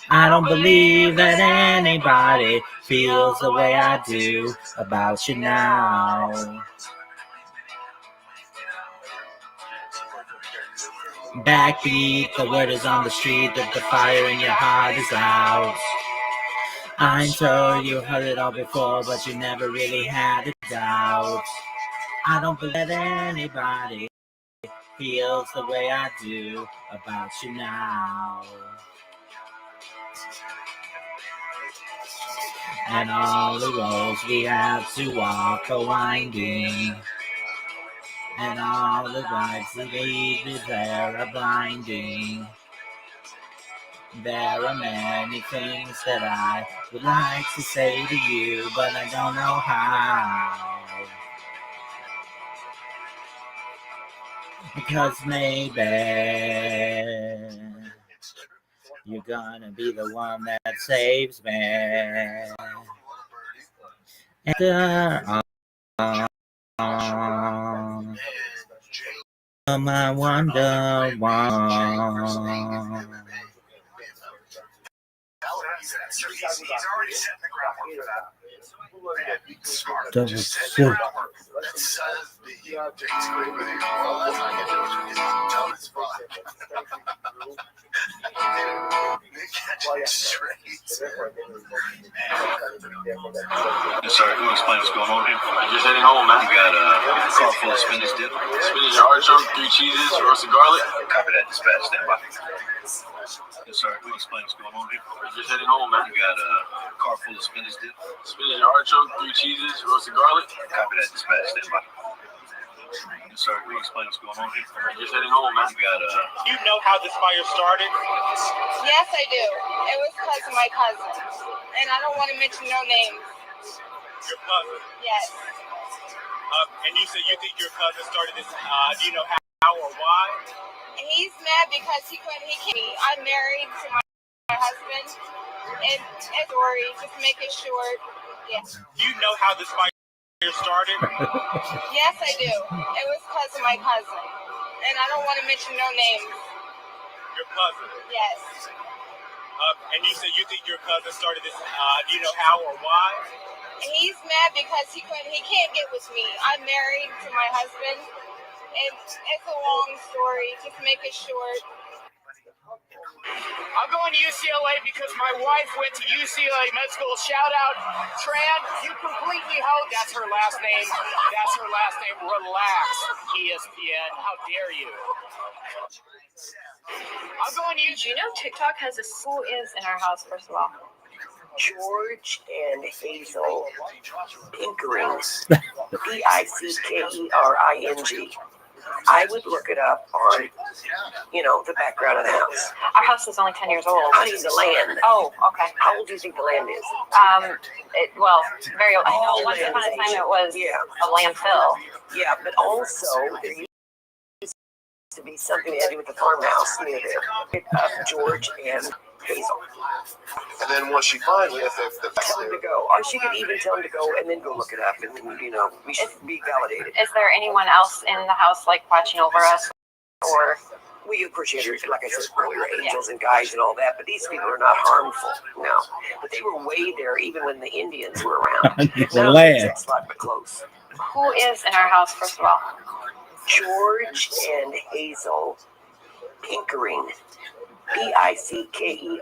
I don't believe that anybody feels the way I do about you now. Backbeat, the word is on the street that the fire in your heart is out. I'm sure you heard it all before, but you never really had a doubt. I don't believe that anybody feels the way I do about you now. And all the roads we have to walk are winding. And all the lights that lead me there are blinding. There are many things that I would like to say to you, but I don't know how. Because maybe you're gonna be the one that saves me. And I wonder why. He's already setting the groundwork for that. Smart. Double Just set the six. groundwork. Yes, sir. You explain what's going on here? Just heading home, man. You got a car full of spinach dip. Spinach and artichoke, 3 cheeses, roasted garlic. Copy that dispatch. Stand by. Yes, sir. You explain what's going on here? Just heading home, man. You got a car full of spinach dip. Spinach and artichoke, 3 cheeses, roasted garlic. Copy that dispatch. Stand by. Yes, sir. You explain what's going on here? Just heading home, man. You got You know how this fire started? Yes, I do. It was because of my cousin. And I don't want to mention no names. Your cousin? Yes. And you said you think your cousin started this. Do you know how or why? He's mad because he can't. I'm married to my husband. And story, just make it short. Yeah. Do you know how this fire started? Yes, I do. It was because of my cousin. And I don't want to mention no names. Your cousin? Yes. And you said you think your cousin started this. Do you know how or why? He's mad because he can't get with me. I'm married to my husband. And it's a long story. Just make it short. I'm going to UCLA because my wife went to UCLA med school. Shout out, Tran. You completely hoed. That's her last name. That's her last name. Relax, ESPN. How dare you? I'm going to Did you know TikTok has a who is in our house, first of all? George and Hazel Pinkerings. Pickering. I would look it up on, the background of the house. Our house is only 10 years old. I need the land. Oh, okay. How old do you think the land is? Very old. I know once upon a time it was a landfill. Yeah, but also there used to be something that had to do with the farmhouse near there. George and Hazel. And then once she finally, if tell him to go, or she could even tell him to go and then go look it up, and then we should be validated. Is there anyone else in the house watching over us, or? We appreciate it, like I said earlier, angels and guides and all that, but these people are not harmful. No, but they were way there even when the Indians were around. The land. But close. Who is in our house, first of all? George and Hazel Pickering. Pickering.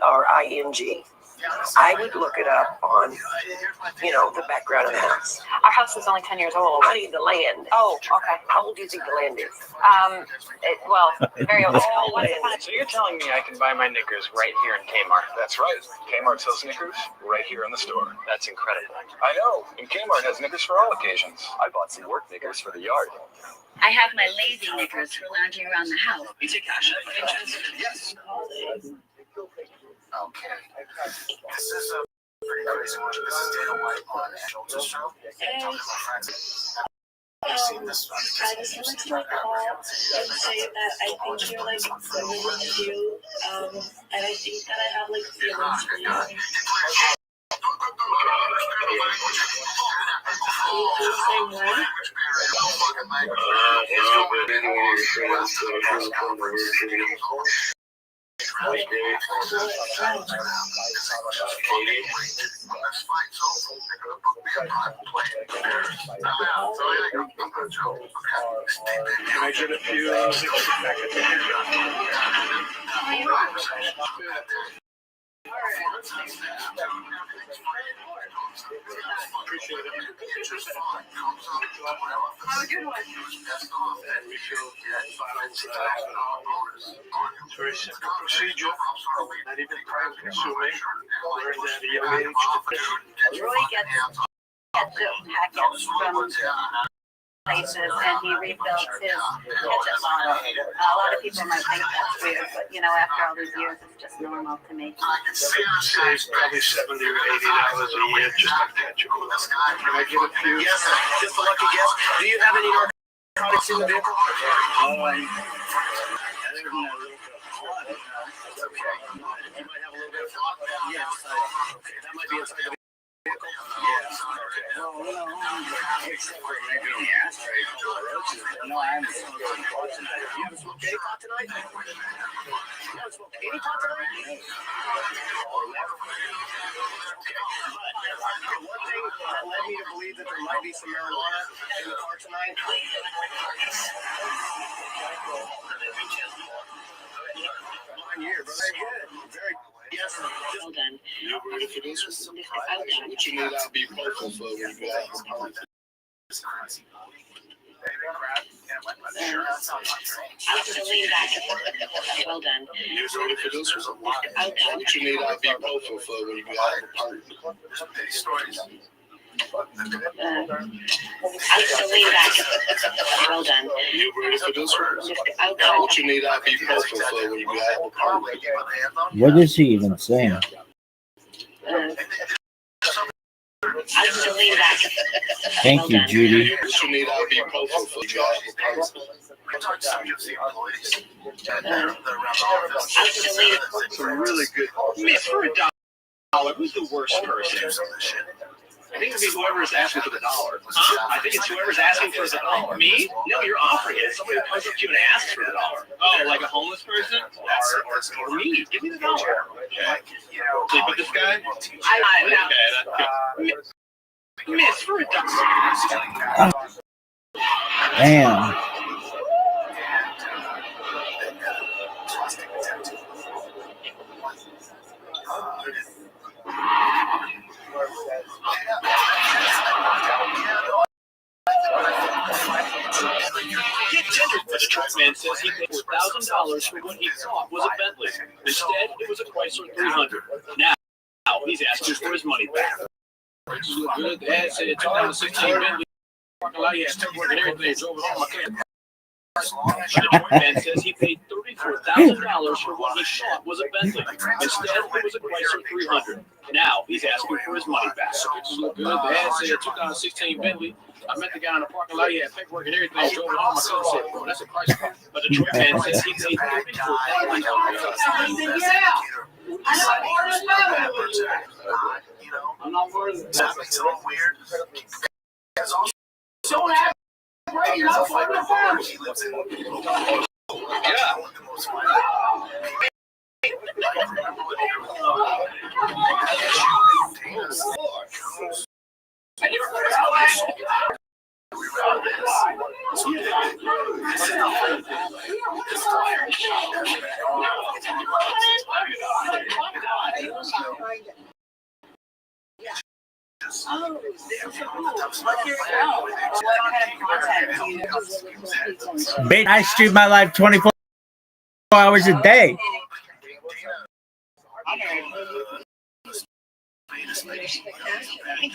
I would look it up on, the background of the house. Our house is only 10 years old. I need the land. Oh, okay. How old do you think the land is? Very old. So you're telling me I can buy my knickers right here in Kmart? That's right. Kmart sells knickers right here in the store. That's incredible. I know. And Kmart has knickers for all occasions. I bought some work knickers for the yard. I have my lazy knickers for lounging around the house. You take cash out, Yes. Okay. This is a pretty crazy one. This is Dana White on Schultz's show. I've seen this one. I just wanted to call and say that I think you're really cute, and I think that I have feelings for you. You feel the same way? Can I get a few Appreciate it. Have a good one. We feel bottles it's very simple procedure, not even time consuming. Learned at a young age. Roy gets packets from places, and he refills his ketchup bottle. A lot of people might think that's weird, but after all these years, it's just normal to me. Saves probably $70 or $80 a year just on ketchup. Can I get a few? Yes, just a lucky guess. Do you have any narcotics in the vehicle? Okay. You might have a little bit of fog. Yes. Okay. That might be inside the vehicle. Yes. Okay. Except for maybe in the ashtray. No, I haven't smoked any pot tonight. You haven't smoked any pot tonight? You haven't smoked any pot tonight? No. Okay. But one thing that led me to believe that there might be some marijuana in the car tonight. Very good. Very yes. Well done. You ready for this one? What you need ibuprofen for when you go out the park? Out to the lean back. Well done. You ready for this one? What you need ibuprofen for when you go out the park? Out to the lean back. Well done. You ready for this one? What you need ibuprofen for when you go out the park? What is he even saying? Out to the lean back. Thank you, Judy. What you need ibuprofen for when you go out the park? Some really good. Miss for $1. Who's the worst person? I think it'd be whoever's asking for the dollar. Huh? I think it's whoever's asking for the dollar. Me? No, you're offering it. Somebody comes up to you and asks for the dollar. Oh, like a homeless person? Or me. Give me the dollar. Okay. Sleep with this guy? Miss for $1. Damn. Get tendered, the truck man says he paid $1,000 for what he thought was a Bentley. Instead, it was a Chrysler 300. Now he's asking for his money back. Look good. Dad said 2016 Bentley. Parking lot, he had paperwork and everything. Drove it home. The truck man says he paid $34,000 for what he thought was a Bentley. Instead, it was a Chrysler 300. Now he's asking for his money back. Look good. Dad said 2016 Bentley. I met the guy in the parking lot. He had paperwork and everything. Drove it home. My son said, "Oh, that's a Chrysler." But the truck man says he paid $34,000. I'm not part of that. It's a little weird. So happy. You're not part of the farm. Yeah. I stream my life 24 hours a day. Thank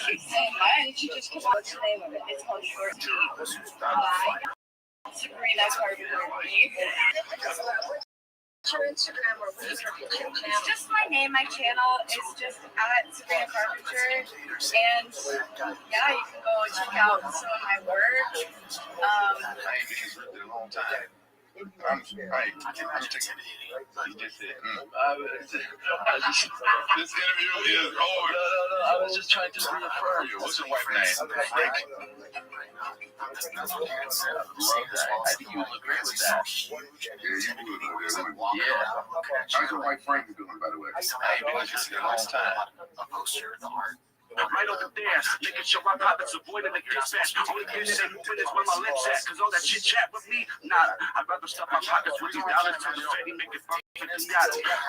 you so much. What's the name of it? It's called Short Tea. Sabrina Carpenter. Your Instagram or what is your YouTube channel? It's just my name. My channel is just at Sabrina Carpenter, and yeah, you can go and check out some of my work. I ain't been here for a long time. I'm right. I'm taking it. You just said, this interview is over. No. I was just trying to reaffirm you. What's your wife name? Frank. I think you would look great with that. Yeah, you would look good. Yeah. How's your wife Frank doing, by the way? I ain't been here for a long time. A poster, the art. Right over there, making sure my pockets avoiding the dispatch. Only place that moving is where my lips at. Cause all that chit chat with me, nah. I'd rather stuff my pockets with $50 till the Fetty make it $50. You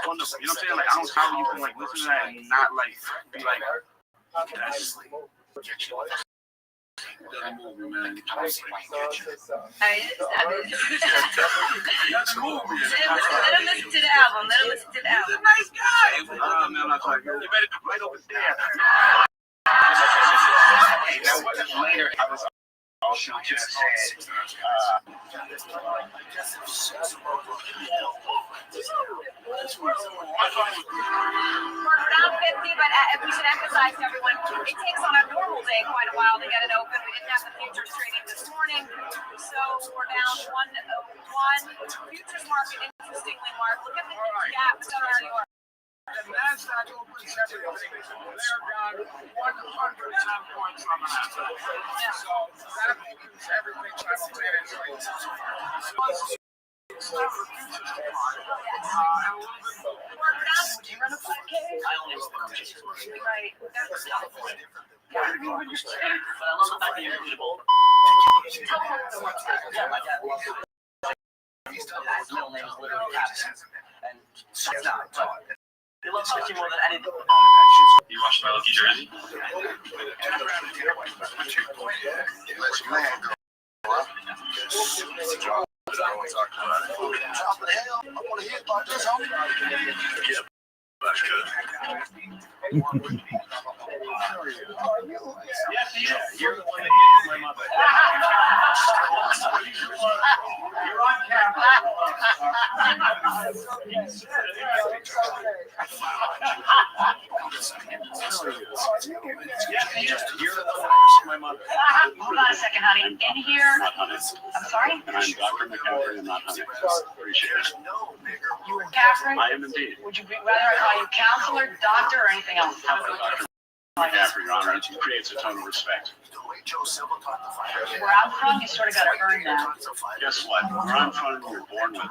know what I'm saying? Like, I don't know how you can like listen to that and not like be like, that's movie, man. Let him listen to the album. He's a nice guy. Man, I'm not talking. You better right over there. also just said, We're around 50, but we should emphasize to everyone, it takes on a normal day quite a while to get it open. We didn't have the futures trading this morning, so we're down 101. Futures market, interestingly, Mark, look at the gaps in New York. The NASDAQ opens everything. They're down 110 points from the NASDAQ. So that opens everything simultaneously. It's not for futures to fly. And a little bit more. Do you run a 5K? I only run one futures market. Right. That's tough. Yeah, but I love the fact that you're includable. Yeah, my dad loves it. His middle name is literally Captain. And it's not taught. They love switching more than anything. You watched my lucky jersey? Let your man go. I want to talk about it. Top of the hell, I want to hear about this, homie. Yeah, that's good. You're the one that hit my mother. You're on camera. You're the one that hit my mother. Hold on a second, honey. In here. I'm sorry? I'm Dr. McCaffrey and not Honey. Appreciate it. You were Catherine? I am indeed. Would you rather I call you counselor, doctor, or anything else? Dr. McCaffrey, Your Honor, it creates a ton of respect. Where I'm from, you sort of got to earn that. Guess what? Where I'm from, you're born with it.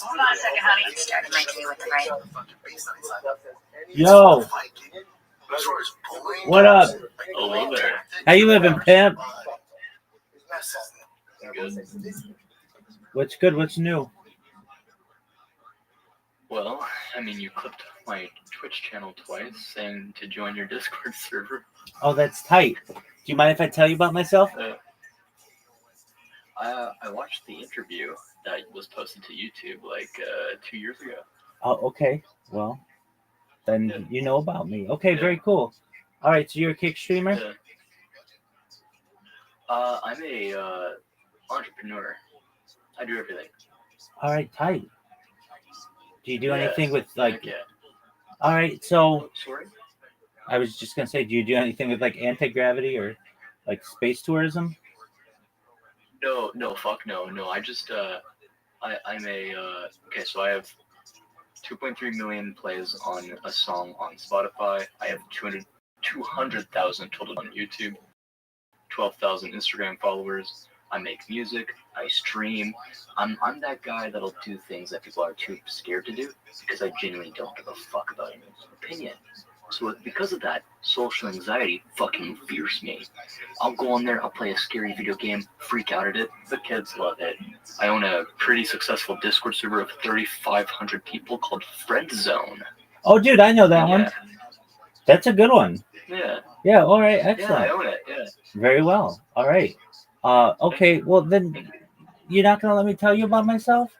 Hold on a second, honey. Started my day with the right. Yo. What up? Hello there. How you living, pimp? Good. What's good? What's new? Well, I mean, you clipped my Twitch channel twice saying to join your Discord server. Oh, that's tight. Do you mind if I tell you about myself? I watched the interview that was posted to YouTube like 2 years ago. Oh, okay. Well, then you know about me. Okay, very cool. All right, so you're a kick streamer? Yeah. I'm a entrepreneur. I do everything. All right, tight. Do you do anything with like? Yeah. All right, so. Sorry? I was just gonna say, do you do anything with like anti-gravity or like space tourism? No, fuck no. I just I'm a okay. So I have 2.3 million plays on a song on Spotify. I have 200,000 total on YouTube. 12,000 Instagram followers. I make music. I stream. I'm that guy that'll do things that people are too scared to do because I genuinely don't give a fuck about anyone's opinion. So because of that, social anxiety fucking fears me. I'll go on there, I'll play a scary video game, freak out at it. The kids love it. I own a pretty successful Discord server of 3,500 people called Friend Zone. Oh, dude, I know that one. That's a good one. Yeah. Yeah, all right, excellent. Yeah, I own it, yeah. Very well. All right. Okay, well then, you're not going to let me tell you about myself?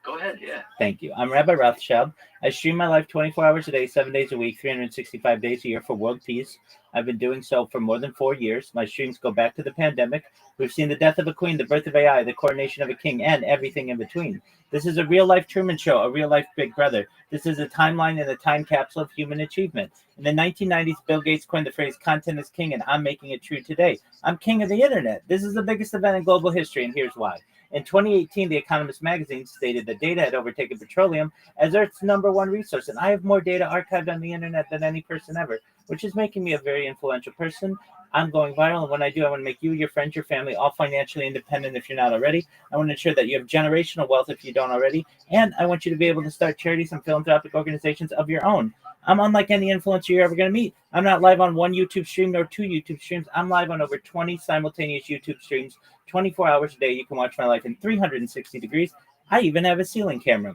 Go ahead, yeah. Thank you. I'm Rabbi Rothschild. I stream my life 24 hours a day, 7 days a week, 365 days a year for world peace. I've been doing so for more than 4 years. My streams go back to the pandemic. We've seen the death of a queen, the birth of AI, the coronation of a king, and everything in between. This is a real-life Truman Show, a real-life Big Brother. This is a timeline and a time capsule of human achievement. In the 1990s, Bill Gates coined the phrase, content is king, and I'm making it true today. I'm king of the internet. This is the biggest event in global history, and here's why. In 2018, The Economist magazine stated that data had overtaken petroleum as Earth's #1 resource, and I have more data archived on the internet than any person ever, which is making me a very influential person. I'm going viral, and when I do, I want to make you, your friends, your family, all financially independent if you're not already. I want to ensure that you have generational wealth if you don't already, and I want you to be able to start charities and philanthropic organizations of your own. I'm unlike any influencer you're ever going to meet. I'm not live on one YouTube stream nor 2 YouTube streams. I'm live on over 20 simultaneous YouTube streams, 24 hours a day. You can watch my life in 360 degrees. I even have a ceiling camera.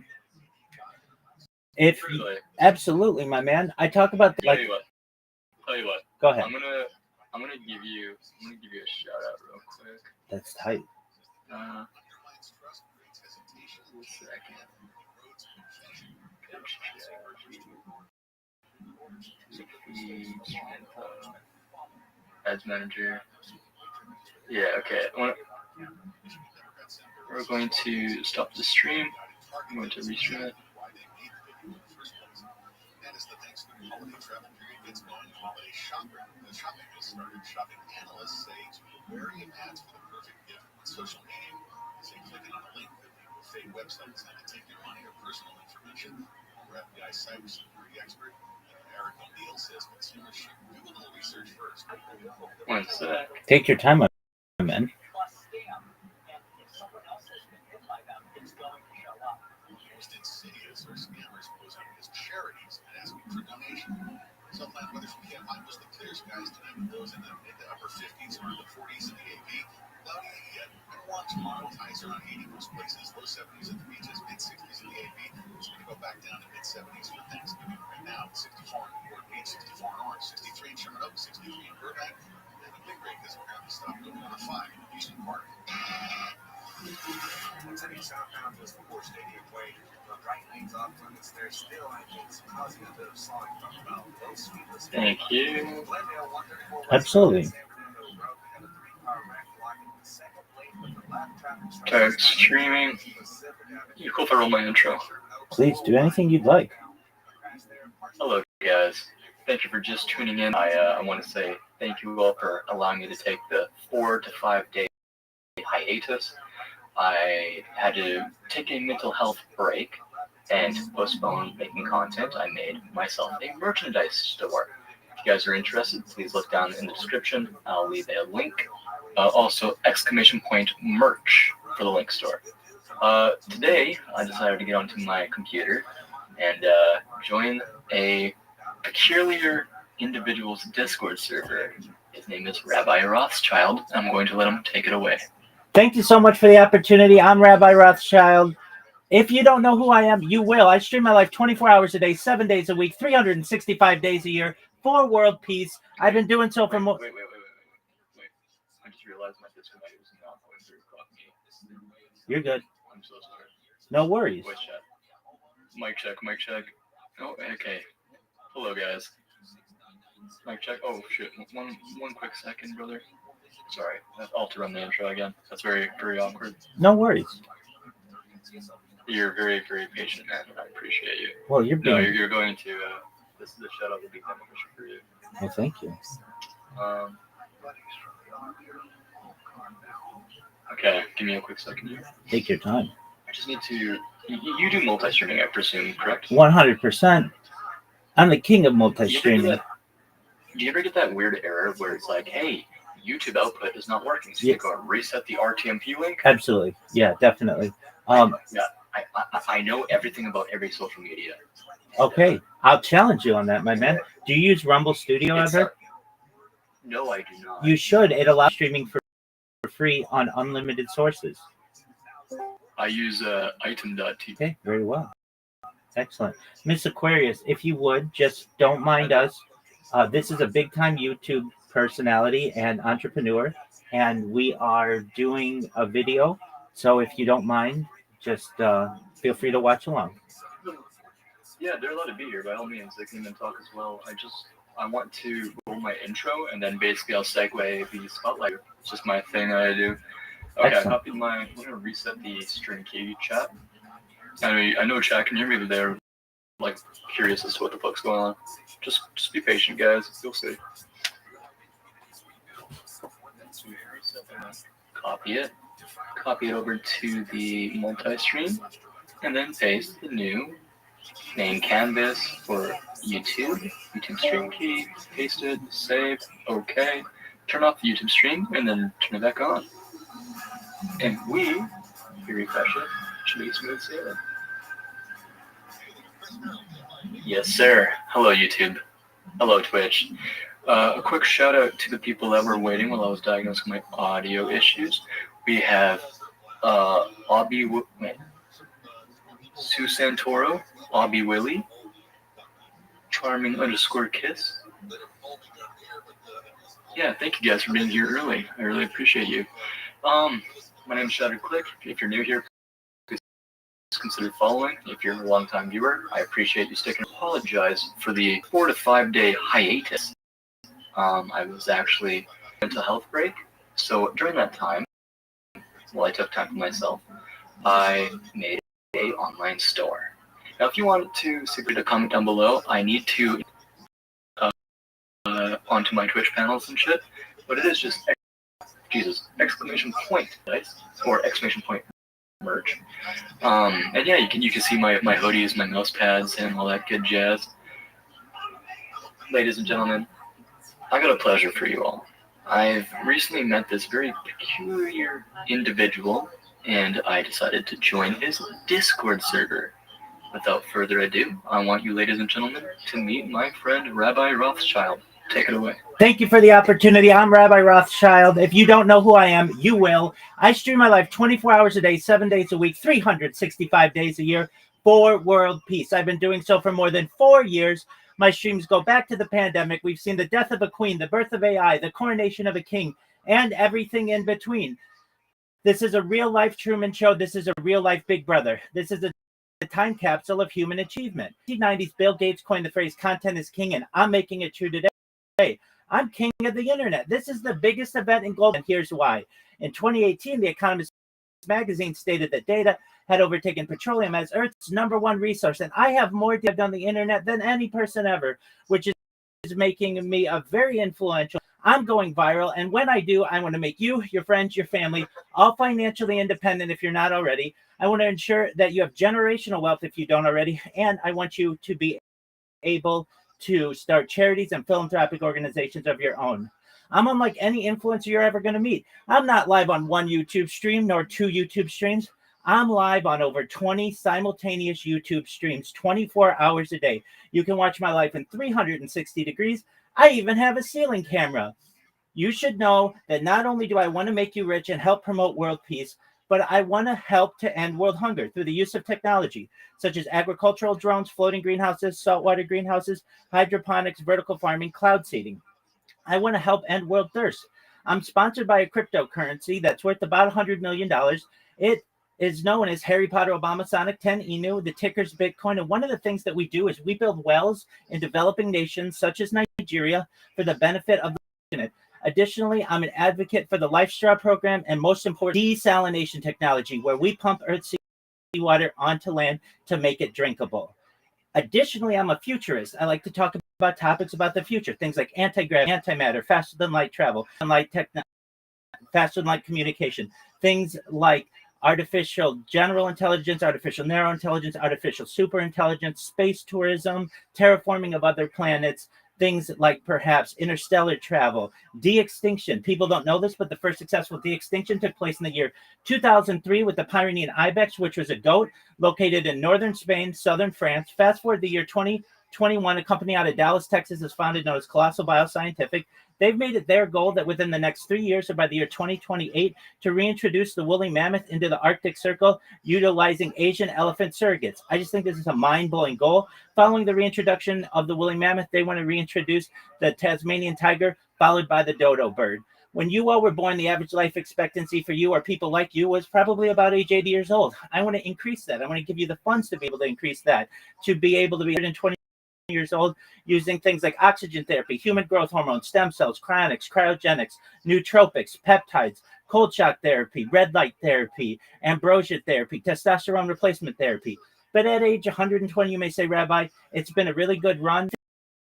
Really? Absolutely, my man. I talk about Tell you what. Go ahead. I'm gonna give you a shout out real quick. That's tight. 1 second. Ads manager. Yeah, okay. We're going to stop the stream. I'm going to restream it. And as the Thanksgiving holiday travel period gets going, holiday shopping has started. Shopping analysts say to be wary of ads for the perfect gift on social media. Say clicking on a link that people fake websites and take your money or personal information. Our FBI cybersecurity expert Eric O'Neill says consumers should do a little research first. One sec. Take your time, my man. Most insidious are scammers posing as charities and asking for donations. Southland Weather's PM was the clear skies tonight with those in the mid to upper 50s or the 40s in the AP. Cloudy yet and warm tomorrow. Highs around 80 most places. Low 70s at the beaches. Mid 60s in the AP. It's going to go back down to mid 70s for Thanksgiving right now. 64 in Newport Beach, 64 in Orange, 63 in Sherman Oaks, 63 in Burbank. And the big break has apparently stopped over on a 5 in Houston Park. Attending Southbound just before Stadium Way, the right lane's off limits. There's still, I think, causing a bit of slowing from about low speedless. Thank you. Absolutely. Start streaming. You cool if I roll my intro? Please do anything you'd like. Hello, guys. Thank you for just tuning in. I want to say thank you all for allowing me to take the 4 to 5 day hiatus. I had to take a mental health break and postpone making content. I made myself a merchandise store. If you guys are interested, please look down in the description. I'll leave a link. Also, exclamation point merch for the link store. Today, I decided to get onto my computer and join a peculiar individual's Discord server. His name is Rabbi Rothschild. I'm going to let him take it away. Thank you so much for the opportunity. I'm Rabbi Rothschild. If you don't know who I am, you will. I stream my life 24 hours a day, 7 days a week, 365 days a year for world peace. I've been doing so for more. Wait. I just realized my Discord is not going through me. You're good. I'm so sorry. No worries. Voice chat. Mic check. Oh, okay. Hello, guys. Mic check. Oh, shit. One quick second, brother. Sorry. I'll have to run the intro again. That's very, very awkward. No worries. You're very, very patient, man. I appreciate you. Well, you're being... No, you're going to... this is a shout-out to be beneficial for you. Well, thank you. Okay, give me a quick second here. Take your time. I just need to... You do multi-streaming, I presume, correct? 100%. I'm the king of multi-streaming. Do you ever get that weird error where it's like, hey, YouTube output is not working, so you go and reset the RTMP link? Absolutely. Yeah, definitely. Yeah, I know everything about every social media. Okay, I'll challenge you on that, my man. Do you use Rumble Studio ever? No, I do not. You should. It allows streaming for free on unlimited sources. I use item.tk. Okay, very well. Excellent. Miss Aquarius, if you would, just don't mind us. This is a big-time YouTube personality and entrepreneur, and we are doing a video. So if you don't mind, just feel free to watch along. Yeah, they're allowed to be here by all means. They can even talk as well. I want to roll my intro, and then basically I'll segue the spotlight. It's just my thing that I do. Okay, Excellent. I copied I'm gonna reset the string key chat. I know chat can hear me, but they're like curious as to what the fuck's going on. Just be patient, guys. You'll see. Copy it over to the multi-stream, and then paste the new main canvas for YouTube stream key, paste it, save, okay, turn off the YouTube stream, and then turn it back on. And if you refresh it, should be smooth sailing. Yes, sir. Hello, YouTube. Hello, Twitch. A quick shout out to the people that were waiting while I was diagnosing my audio issues. We have Sue Santoro, Obby Willie, Charming_Kiss. Yeah, thank you guys for being here early. I really appreciate you. My name is Shattered Click. If you're new here, please consider following. If you're a long-time viewer, I appreciate you sticking. Apologize for the 4 to 5 day hiatus. I was actually mental health break, so during that time, while I took time for myself, I made an online store. Now, if you wanted to secret a comment down below, I need to onto my Twitch panels and shit, but it is just exclamation point, guys, or exclamation point merch. And yeah, you can see my hoodies, my mouse pads, and all that good jazz. Ladies and gentlemen, I got a pleasure for you all. I've recently met this very peculiar individual, and I decided to join his Discord server. Without further ado, I want you, ladies and gentlemen, to meet my friend Rabbi Rothschild. Take it away. Thank you for the opportunity. I'm Rabbi Rothschild. If you don't know who I am, you will. I stream my life 24 hours a day, 7 days a week, 365 days a year for world peace. I've been doing so for more than 4 years. My streams go back to the pandemic. We've seen the death of a queen, the birth of AI, the coronation of a king, and everything in between. This is a real-life Truman Show. This is a real-life Big Brother. This is a time capsule of human achievement. In the 1990s, Bill Gates coined the phrase, content is king, and I'm making it true today. I'm king of the internet. This is the biggest event in global, and here's why. In 2018, The Economist magazine stated that data had overtaken petroleum as Earth's #1 resource, and I have more data on the internet than any person ever, which is making me a very influential. I'm going viral, and when I do, I want to make you, your friends, your family, all financially independent if you're not already. I want to ensure that you have generational wealth if you don't already, and I want you to be able to start charities and philanthropic organizations of your own. I'm unlike any influencer you're ever going to meet. I'm not live on one YouTube stream nor 2 YouTube streams. I'm live on over 20 simultaneous YouTube streams, 24 hours a day. You can watch my life in 360 degrees. I even have a ceiling camera. You should know that not only do I want to make you rich and help promote world peace, but I want to help to end world hunger through the use of technology, such as agricultural drones, floating greenhouses, saltwater greenhouses, hydroponics, vertical farming, cloud seeding. I want to help end world thirst. I'm sponsored by a cryptocurrency that's worth about $100 million. It is known as Harry Potter Obama Sonic 10 Inu. The ticker's Bitcoin. And one of the things that we do is we build wells in developing nations such as Nigeria for the benefit of the planet. Additionally, I'm an advocate for the Life Straw program and, most important, desalination technology, where we pump Earth's seawater onto land to make it drinkable. Additionally, I'm a futurist. I like to talk about topics about the future, things like anti-gravity, antimatter, faster than light travel, faster than light communication, things like artificial general intelligence, artificial narrow intelligence, artificial super intelligence, space tourism, terraforming of other planets, things like perhaps interstellar travel, de-extinction. People don't know this, but the first successful de-extinction took place in the year 2003 with the Pyrenean ibex, which was a goat located in northern Spain, southern France. Fast forward the year 2021, a company out of Dallas, Texas is founded known as Colossal Bioscientific. They've made it their goal that within the next 3 years, or by the year 2028, to reintroduce the woolly mammoth into the Arctic Circle, utilizing Asian elephant surrogates. I just think this is a mind-blowing goal. Following the reintroduction of the woolly mammoth, they want to reintroduce the Tasmanian tiger, followed by the dodo bird. When you all were born, the average life expectancy for you or people like you was probably about age 80 years old. I want to increase that. I want to give you the funds to be able to increase that, to be able to be 120 years old, using things like oxygen therapy, human growth hormone, stem cells, cryonics, cryogenics, nootropics, peptides, cold shock therapy, red light therapy, ambrosia therapy, testosterone replacement therapy. But at age 120, you may say, Rabbi, it's been a really good run.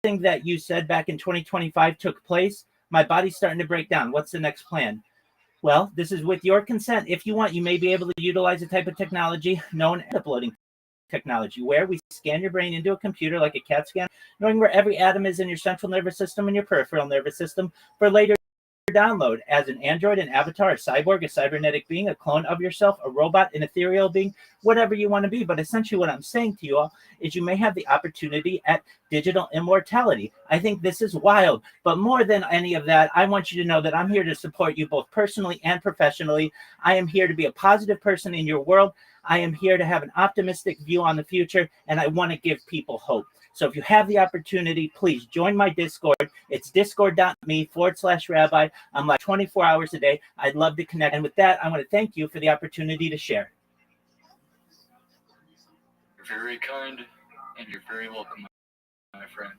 Thing that you said back in 2025 took place. My body's starting to break down. What's the next plan? Well, this is with your consent. If you want, you may be able to utilize a type of technology known as uploading technology, where we scan your brain into a computer like a CAT scan, knowing where every atom is in your central nervous system and your peripheral nervous system for later download as an android, an avatar, a cyborg, a cybernetic being, a clone of yourself, a robot, an ethereal being, whatever you want to be. But essentially what I'm saying to you all is you may have the opportunity at digital immortality. I think this is wild, but more than any of that, I want you to know that I'm here to support you both personally and professionally. I am here to be a positive person in your world. I am here to have an optimistic view on the future, and I want to give people hope. So if you have the opportunity, please join my Discord. It's discord.me/rabbi. I'm like 24 hours a day. I'd love to connect. And with that, I want to thank you for the opportunity to share. very kind, and you're very welcome, my friend.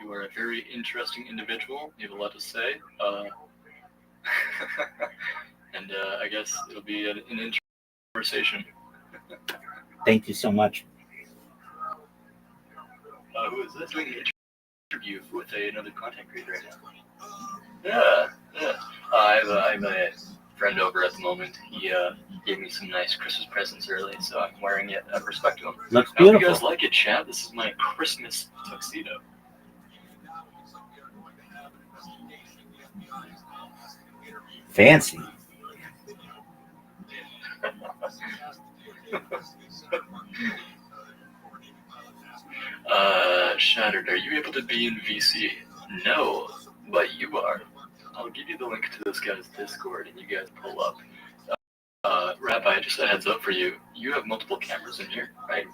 You are a very interesting individual. You have a lot to say. And I guess it'll be an interesting conversation. Thank you so much. Who is this? Doing an interview with another content creator right now. Yeah. I have a friend over at the moment. He gave me some nice Christmas presents early, so I'm wearing it out of respect to him. Looks I hope you beautiful. guys like it, chat. This is my Christmas tuxedo. Fancy. Shattered, are you able to be in VC? No, but you are. I'll give you the link to this guy's Discord, and you guys pull up. Rabbi, just a heads up for you. You have multiple cameras in here, right?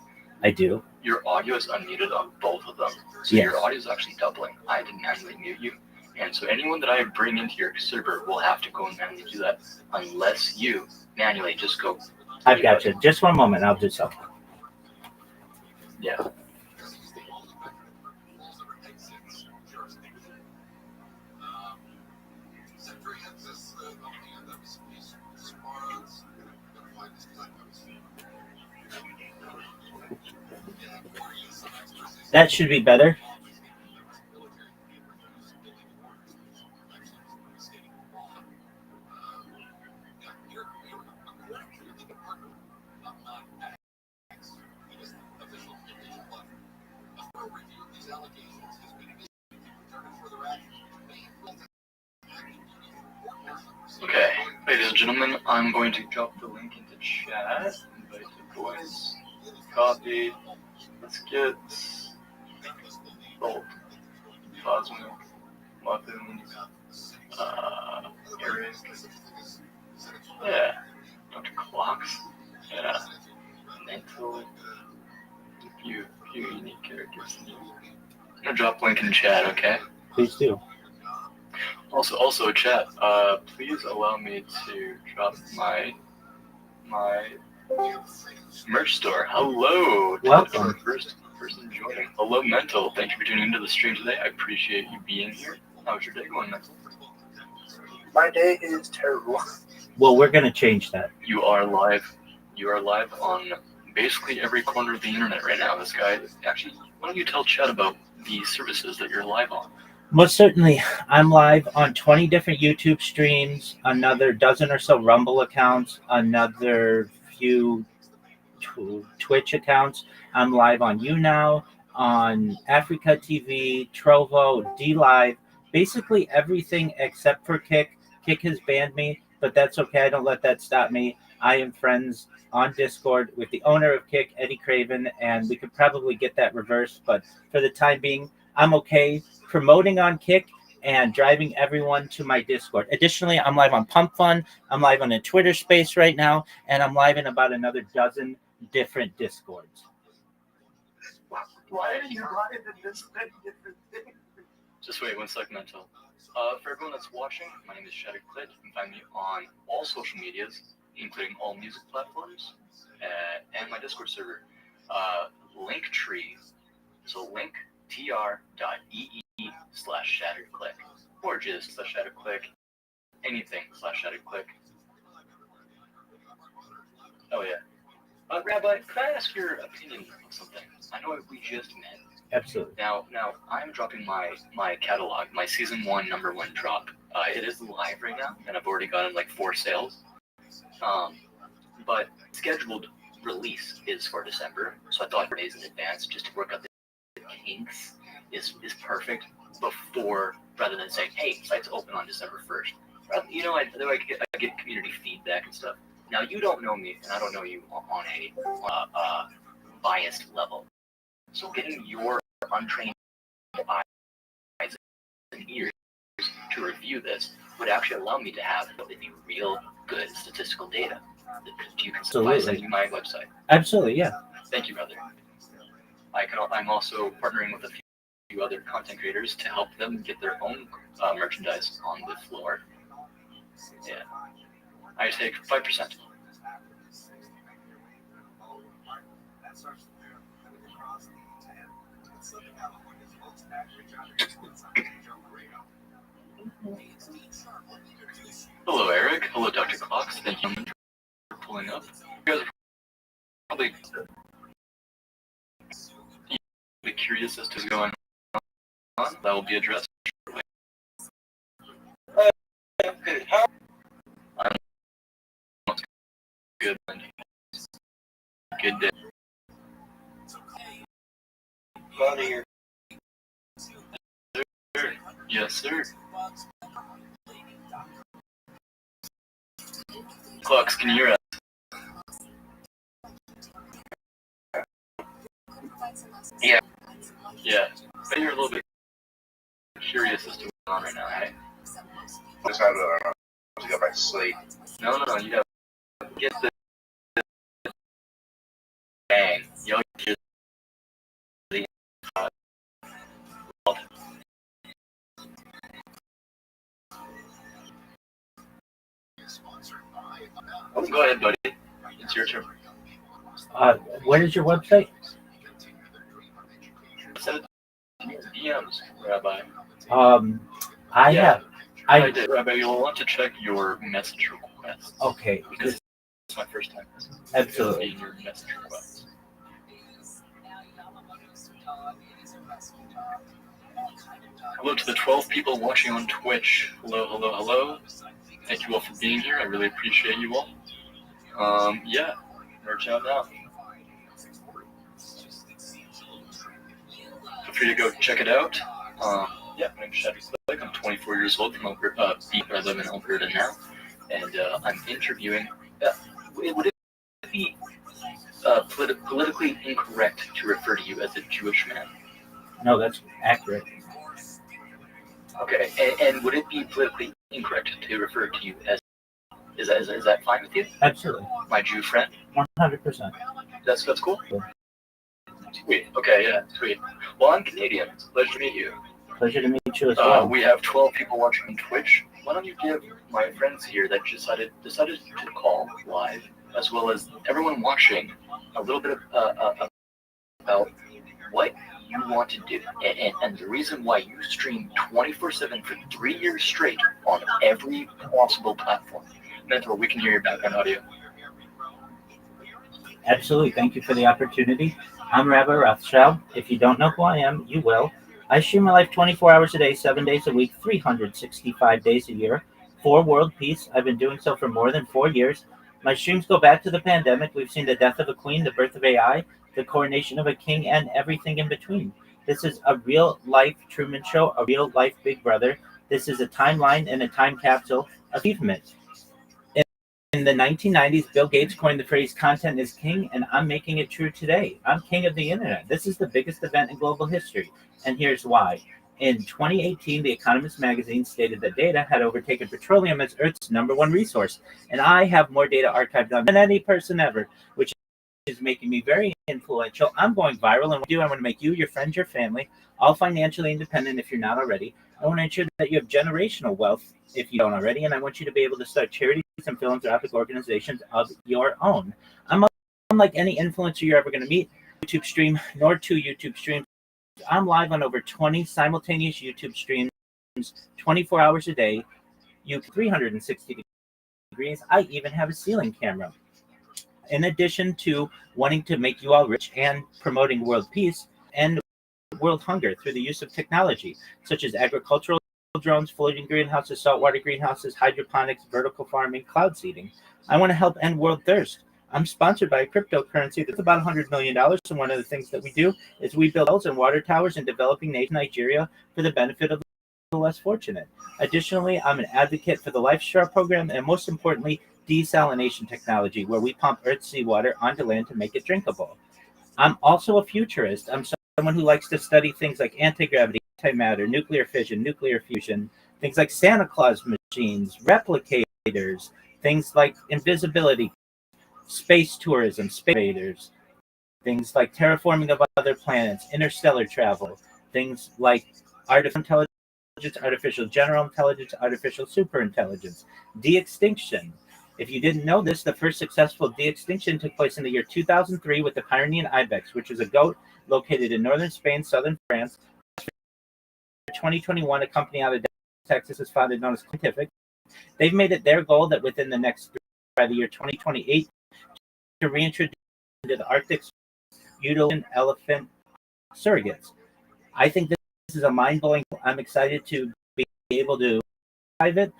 I do. Your audio is unmuted on both of them. So Yes. your audio is actually doubling. I didn't manually mute you. And so anyone that I bring into your server will have to go and manually do that unless you manually just go. I've got you. Just one moment. I'll do so. Yeah. That should be better. Okay, ladies and gentlemen, I'm going to drop the link into chat. Invite the boys. Copy. Let's get Bolt, Cosmic, Muffin, Eric. Yeah. Dr. Clocks. Yeah. Mental. A few unique characters. I'm gonna drop link in chat, okay? Please do. Also, chat. Please allow me to drop my merch store. Hello. Welcome. Our first person joining. Hello, Mental. Thank you for tuning into the stream today. I appreciate you being here. How's your day going, Mental? My day is terrible. Well, we're going to change that. You are live. You are live on basically every corner of the internet right now. This guy, actually, why don't you tell Chat about the services that you're live on? Most certainly. I'm live on 20 different YouTube streams, another dozen or so Rumble accounts, another few Twitch accounts. I'm live on YouNow, on Africa TV, Trovo, DLive, basically everything except for Kick. Kick has banned me, but that's okay. I don't let that stop me. I am friends on Discord with the owner of Kick, Eddie Craven, and we could probably get that reversed, but for the time being, I'm okay promoting on Kick and driving everyone to my Discord. Additionally, I'm live on Pump Fun. I'm live on a Twitter space right now, and I'm live in about another dozen different Discords. Why are you live in this many different things? Just wait 1 second, Mental. For everyone that's watching, my name is Shattered Clit. You can find me on all social medias, including all music platforms, and my Discord server. Linktree. So linktr.ee/shatteredclick, or just /shatteredclick, anything /shatteredclick. Oh yeah. Rabbi, could I ask your opinion on something? I know we just met. Absolutely. Now I'm dropping my catalog, my season 1 number 1 drop. It is live right now, and I've already gotten like 4 sales. But scheduled release is for December, so I thought 4 days in advance just to work out the kinks is perfect before, rather than saying, hey, site's open on December 1st. You know, I get community feedback and stuff. Now, you don't know me, and I don't know you on a biased level. So getting your untrained eyes and ears to review this would actually allow me to have the real good statistical data. Do you consider sending you my website? Absolutely, yeah. Thank you, brother. I'm also partnering with a few other content creators to help them get their own merchandise on the floor. Yeah. I take 5%. Hello, Eric. Hello, Dr. Clocks. Thank you for pulling up. You guys are probably curious as to what's going on. That will be addressed shortly. I'm good. Good day. Yes, sir. Clocks, can you hear us? Yeah. Yeah. But you're a little bit curious as to what's going on right now, right? Just had to go back to sleep. No, you gotta get the bang. You know, get the Go ahead, buddy. It's your turn. What is your website? Send it to me in DMs, Rabbi. I did, Rabbi. You'll want to check your message requests. Okay. Because it's my first time. Absolutely. Your message requests. Hello to the 12 people watching on Twitch. Hello. Thank you all for being here. I really appreciate you all. Yeah, merch out now. Feel free to go check it out. Yeah, my name's Chadwick Blake. I'm 24 years old from Alberta. I live in Alberta now, and I'm interviewing. Would it be politically incorrect to refer to you as a Jewish man? No, that's accurate. Okay, and would it be politically incorrect to refer to you as? Is that fine with you? Absolutely. My Jew friend? 100%. That's cool? Sweet. Okay, yeah, sweet. Well, I'm Canadian. Pleasure to meet you. Pleasure to meet you as well. We have 12 people watching on Twitch. Why don't you give my friends here that decided to call live, as well as everyone watching, a little bit about what you want to do and the reason why you stream 24/7 for 3 years straight on every possible platform. Mentor, we can hear your background audio. Absolutely. Thank you for the opportunity. I'm Rabbi Rothschild. If you don't know who I am, you will. I stream my life 24 hours a day, 7 days a week, 365 days a year for world peace. I've been doing so for more than 4 years. My streams go back to the pandemic. We've seen the death of a queen, the birth of AI, the coronation of a king, and everything in between. This is a real-life Truman Show, a real-life Big Brother. This is a timeline and a time capsule achievement. In the 1990s, Bill Gates coined the phrase "content is king," and I'm making it true today. I'm king of the internet. This is the biggest event in global history, and here's why. In 2018, The Economist magazine stated that data had overtaken petroleum as Earth's #1 resource, and I have more data archived on than any person ever, which is making me very influential. I'm going viral, and I want to make you, your friends, your family, all financially independent if you're not already. I want to ensure that you have generational wealth if you don't already, and I want you to be able to start charities and philanthropic organizations of your own. I'm unlike any influencer you're ever going to meet, YouTube stream, nor 2 YouTube streams. I'm live on over 20 simultaneous YouTube streams, 24 hours a day, 360 degrees. I even have a ceiling camera. In addition to wanting to make you all rich and promoting world peace and world hunger through the use of technology, such as agricultural drones, floating greenhouses, saltwater greenhouses, hydroponics, vertical farming, cloud seeding. I want to help end world thirst. I'm sponsored by a cryptocurrency that's about $100 million, and one of the things that we do is we build wells and water towers in developing nation Nigeria for the benefit of the less fortunate. Additionally, I'm an advocate for the LifeStar program, and most importantly, desalination technology, where we pump Earth's seawater onto land to make it drinkable. I'm also a futurist. I'm someone who likes to study things like anti-gravity, antimatter, nuclear fission, nuclear fusion, things like Santa Claus machines, replicators, things like invisibility, space tourism, space invaders, things like terraforming of other planets, interstellar travel, things like artificial intelligence, artificial general intelligence, artificial superintelligence, de-extinction, If you didn't know this, the first successful de-extinction took place in the year 2003 with the Pyrenean ibex, which is a goat located in northern Spain, southern France. In 2021, a company out of Texas is founded known as Scientific. They've made it their goal that within the next by the year 2028 to reintroduce into the Arctic uterine elephant surrogates. I think this is a mind-blowing. I'm excited to be able to drive it.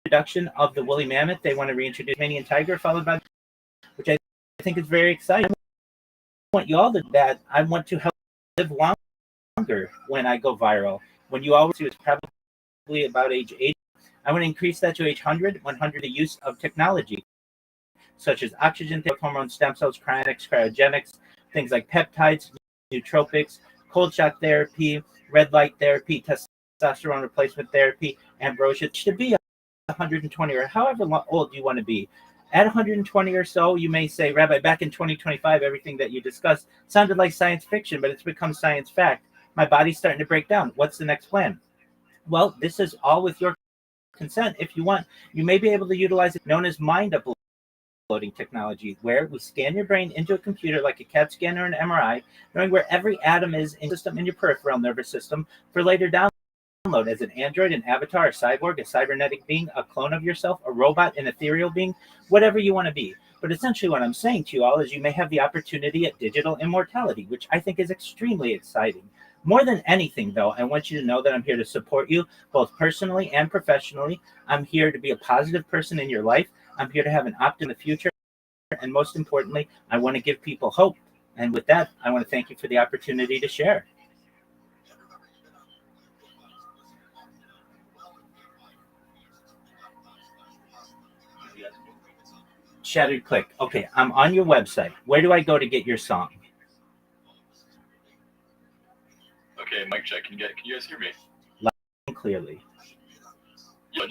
Introduction of the woolly mammoth. They want to reintroduce Tasmanian tiger, followed by, which I think is very exciting. I want you all to that. I want to help live longer when I go viral. When you always see it's probably about age 80. I want to increase that to age 100, the use of technology, such as oxygen, hormone, stem cells, cryonics, cryogenics, things like peptides, nootropics, cold shock therapy, red light therapy, testosterone replacement therapy, ambrosia. It should be 120 or however old you want to be. At 120 or so, you may say, Rabbi, back in 2025, everything that you discussed sounded like science fiction, but it's become science fact. My body's starting to break down. What's the next plan? Well, this is all with your consent. If you want, you may be able to utilize it known as mind uploading technology, where we scan your brain into a computer like a CAT scan or an MRI, knowing where every atom is in system in your peripheral nervous system for later download as an android, an avatar, a cyborg, a cybernetic being, a clone of yourself, a robot, an ethereal being, whatever you want to be. But essentially what I'm saying to you all is you may have the opportunity at digital immortality, which I think is extremely exciting. More than anything, though, I want you to know that I'm here to support you, both personally and professionally. I'm here to be a positive person in your life. I'm here to have an opt in the future. And most importantly, I want to give people hope. And with that, I want to thank you for the opportunity to share. Shattered Click. Okay, I'm on your website. Where do I go to get your song? Okay, mic check. Can you guys hear me? Loud and clearly. Yeah, I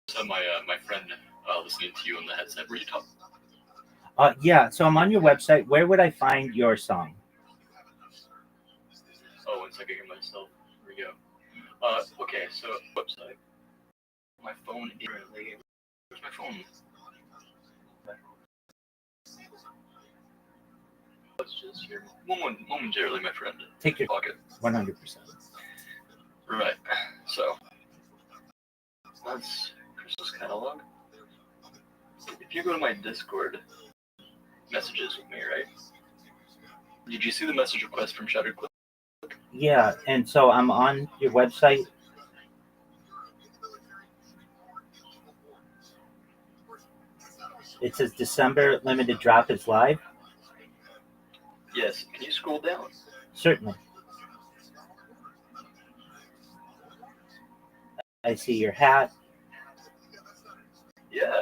just have my friend listening to you on the headset. Were you talking? Yeah, so I'm on your website. Where would I find your song? Oh, 1 second, get myself. Here we go. Okay, so website. My phone is. Where's my phone? Let's just hear momentarily, my friend. Take your pocket. 100%. Right. So that's Crystal's catalog. If you go to my Discord messages with me, right? Did you see the message request from Shattered Click? Yeah, and so I'm on your website. It says December limited drop is live. Yes. Can you scroll down? Certainly. I see your hat. Yeah.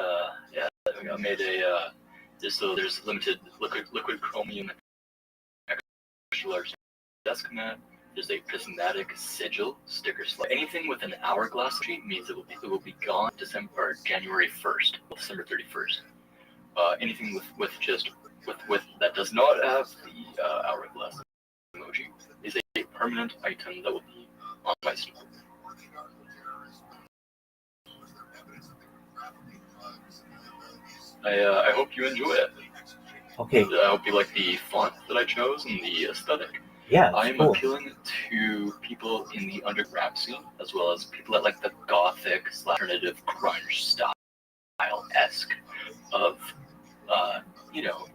I made a there's limited liquid chromium extra large desk mat. There's a prismatic sigil sticker slide. Anything with an hourglass sheet means it will be gone January 1st, December 31st. Anything with that does not have the hourglass emoji is a permanent item that will be on my store. I hope you enjoy it. Okay. I hope you like the font that I chose and the aesthetic. Yeah, I'm cool. appealing to people in the underground scene, as well as people that like the gothic / alternative grunge style-esque of,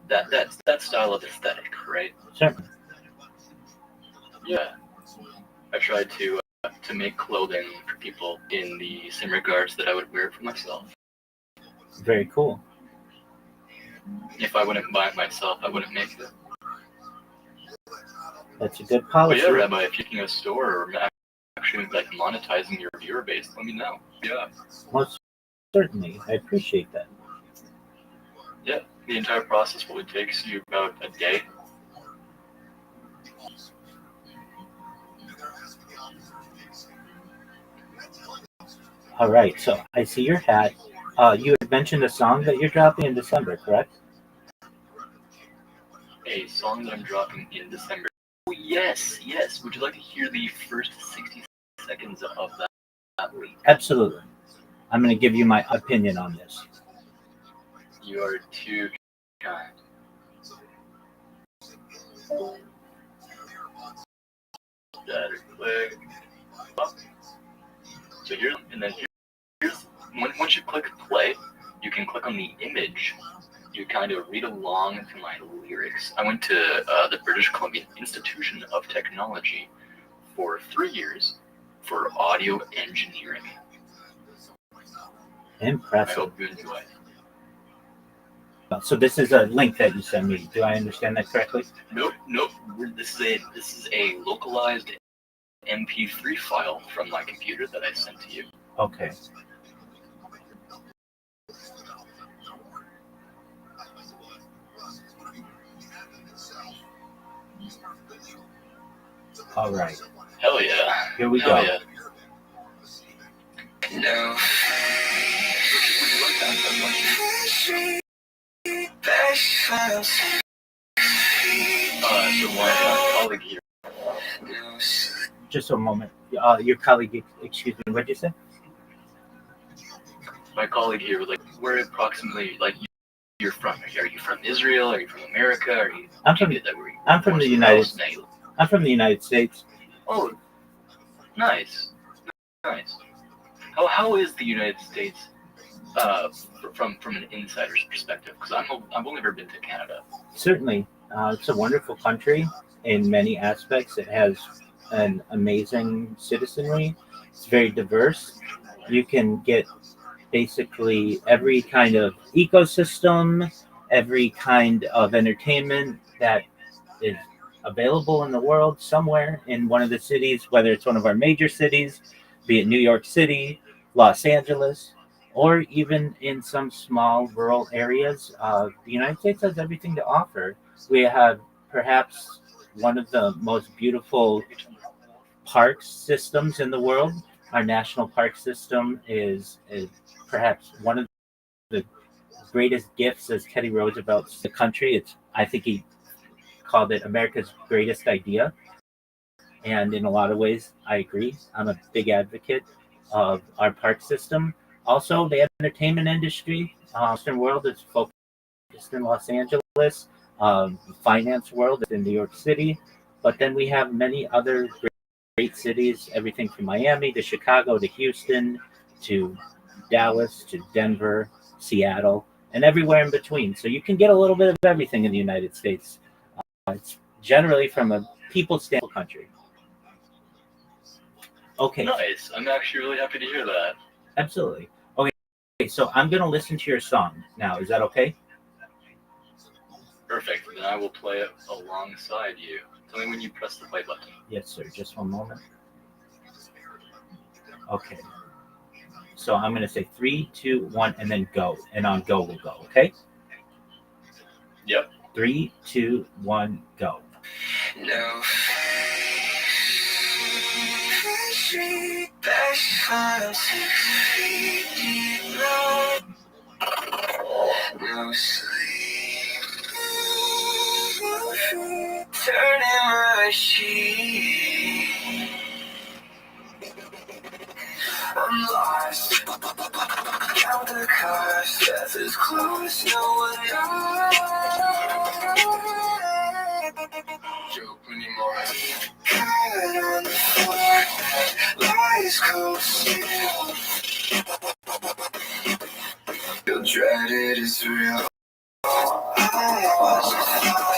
that style of aesthetic, right? Certainly. Yeah. I tried to make clothing for people in the same regards that I would wear it for myself. Very cool. If I wouldn't buy it myself, I wouldn't make it. That's a good policy. But yeah, Rabbi, if you're making a store or actually like monetizing your viewer base, let me know. Yeah. Most certainly. I appreciate that. Yeah, the entire process probably takes you about a day. All right, so I see your hat. You had mentioned a song that you're dropping in December, correct? A song that I'm dropping in December. Oh, yes. Would you like to hear the first 60 seconds of that leak? Absolutely. I'm going to give you my opinion on this. You are too kind. That is quick. So here's, and then here's, once you click play, you can click on the image. You kind of read along to my lyrics. I went to the British Columbia Institution of Technology for 3 years for audio engineering. Impressive. I hope you enjoy. So this is a link that you sent me. Do I understand that correctly? Nope. This is a localized MP3 file from my computer that I sent to you. Okay. All right. Hell yeah. Here we Hell go. Yeah. No. So my colleague here. Just a moment. Your colleague, excuse me, what did you say? My colleague here was like, where approximately, like, you're from? Are you from Israel? Are you from America? Are you? I'm from the United States. I'm from the United States. Oh, nice. How is the United States from an insider's perspective? Because I've only ever been to Canada. Certainly, it's a wonderful country in many aspects. It has an amazing citizenry. It's very diverse. You can get basically every kind of ecosystem, every kind of entertainment that is available in the world somewhere in one of the cities, whether it's one of our major cities, be it New York City, Los Angeles, or even in some small rural areas. The United States has everything to offer. We have perhaps one of the most beautiful park systems in the world. Our national park system is perhaps one of the greatest gifts, as Teddy Roosevelt to the country. I think he called it America's greatest idea. And in a lot of ways, I agree. I'm a big advocate of our park system. Also, the entertainment industry, Western world is focused in Los Angeles. The finance world is in New York City. But then we have many other great cities, everything from Miami to Chicago to Houston to Dallas to Denver, Seattle, and everywhere in between. So you can get a little bit of everything in the United States. It's generally from a people standpoint country. Okay. Nice. I'm actually really happy to hear that. Absolutely. Okay, so I'm going to listen to your song now. Is that okay? Perfect. Then I will play it alongside you. Tell me when you press the play button. Yes, sir. Just one moment. Okay. So I'm going to say 3, 2, 1, and then go. And on go, we'll go. Okay? Yep. 3, 2, 1, go. No. No sleep. Turning my sheet. I'm lost. Count the cars. Death is close. No one knows. Joke anymore. Crying on the floor. Lies cold still. Feel dreaded is real. I watch it fly,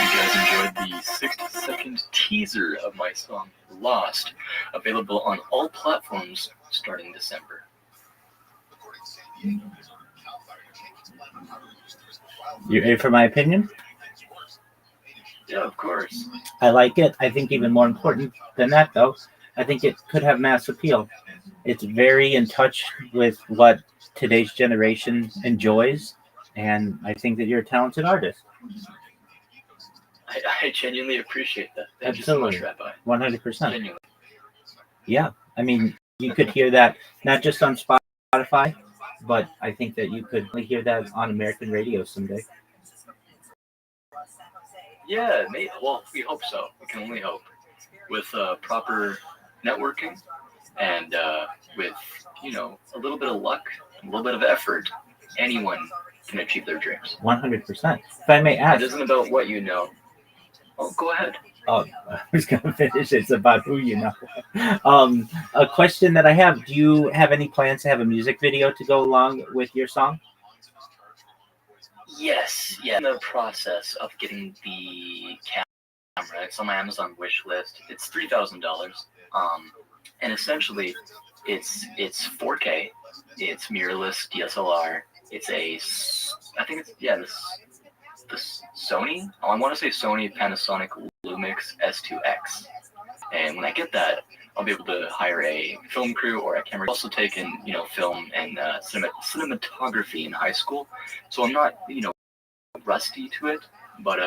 You guys enjoyed the 60-second teaser of my song Lost, available on all platforms starting December. You ready for my opinion? Yeah, of course. I like it. I think even more important than that, though, I think it could have mass appeal. It's very in touch with what today's generation enjoys, and I think that you're a talented artist. I genuinely appreciate that. Thank Absolutely. you so much, Rabbi. 100%. Genuinely. Yeah, I mean, you could hear that not just on Spotify, but I think that you could hear that on American radio someday. Yeah, well, we hope so. We can only hope. With proper networking and with, a little bit of luck, a little bit of effort, anyone can achieve their dreams. 100%. If I may ask. It isn't about what you know. Oh, go ahead. Oh, I was going to finish. It's about who you know. A question that I have, do you have any plans to have a music video to go along with your song? Yes, yeah. In the process of getting the camera, it's on my Amazon wish list. It's $3,000. And essentially, it's 4K. It's mirrorless DSLR. It's the Sony. I want to say Sony Panasonic Lumix S2X. And when I get that, I'll be able to hire a film crew or a camera. I've also taken, film and cinematography in high school, so I'm not, rusty to it. But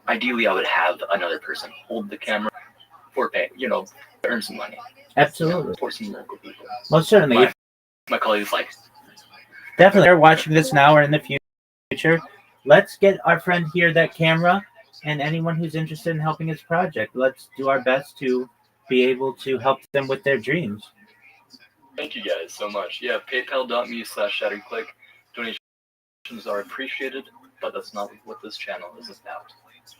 ideally, I would have another person hold the camera for pay, earn some money. Absolutely. For some local people. Most certainly. My colleagues like. Definitely. They're watching this now or in the future. Let's get our friend here that camera, and anyone who's interested in helping his project. Let's do our best to be able to help them with their dreams. Thank you guys so much. Yeah, paypal.me/ShatteredClick. Donations are appreciated, but that's not what this channel is about.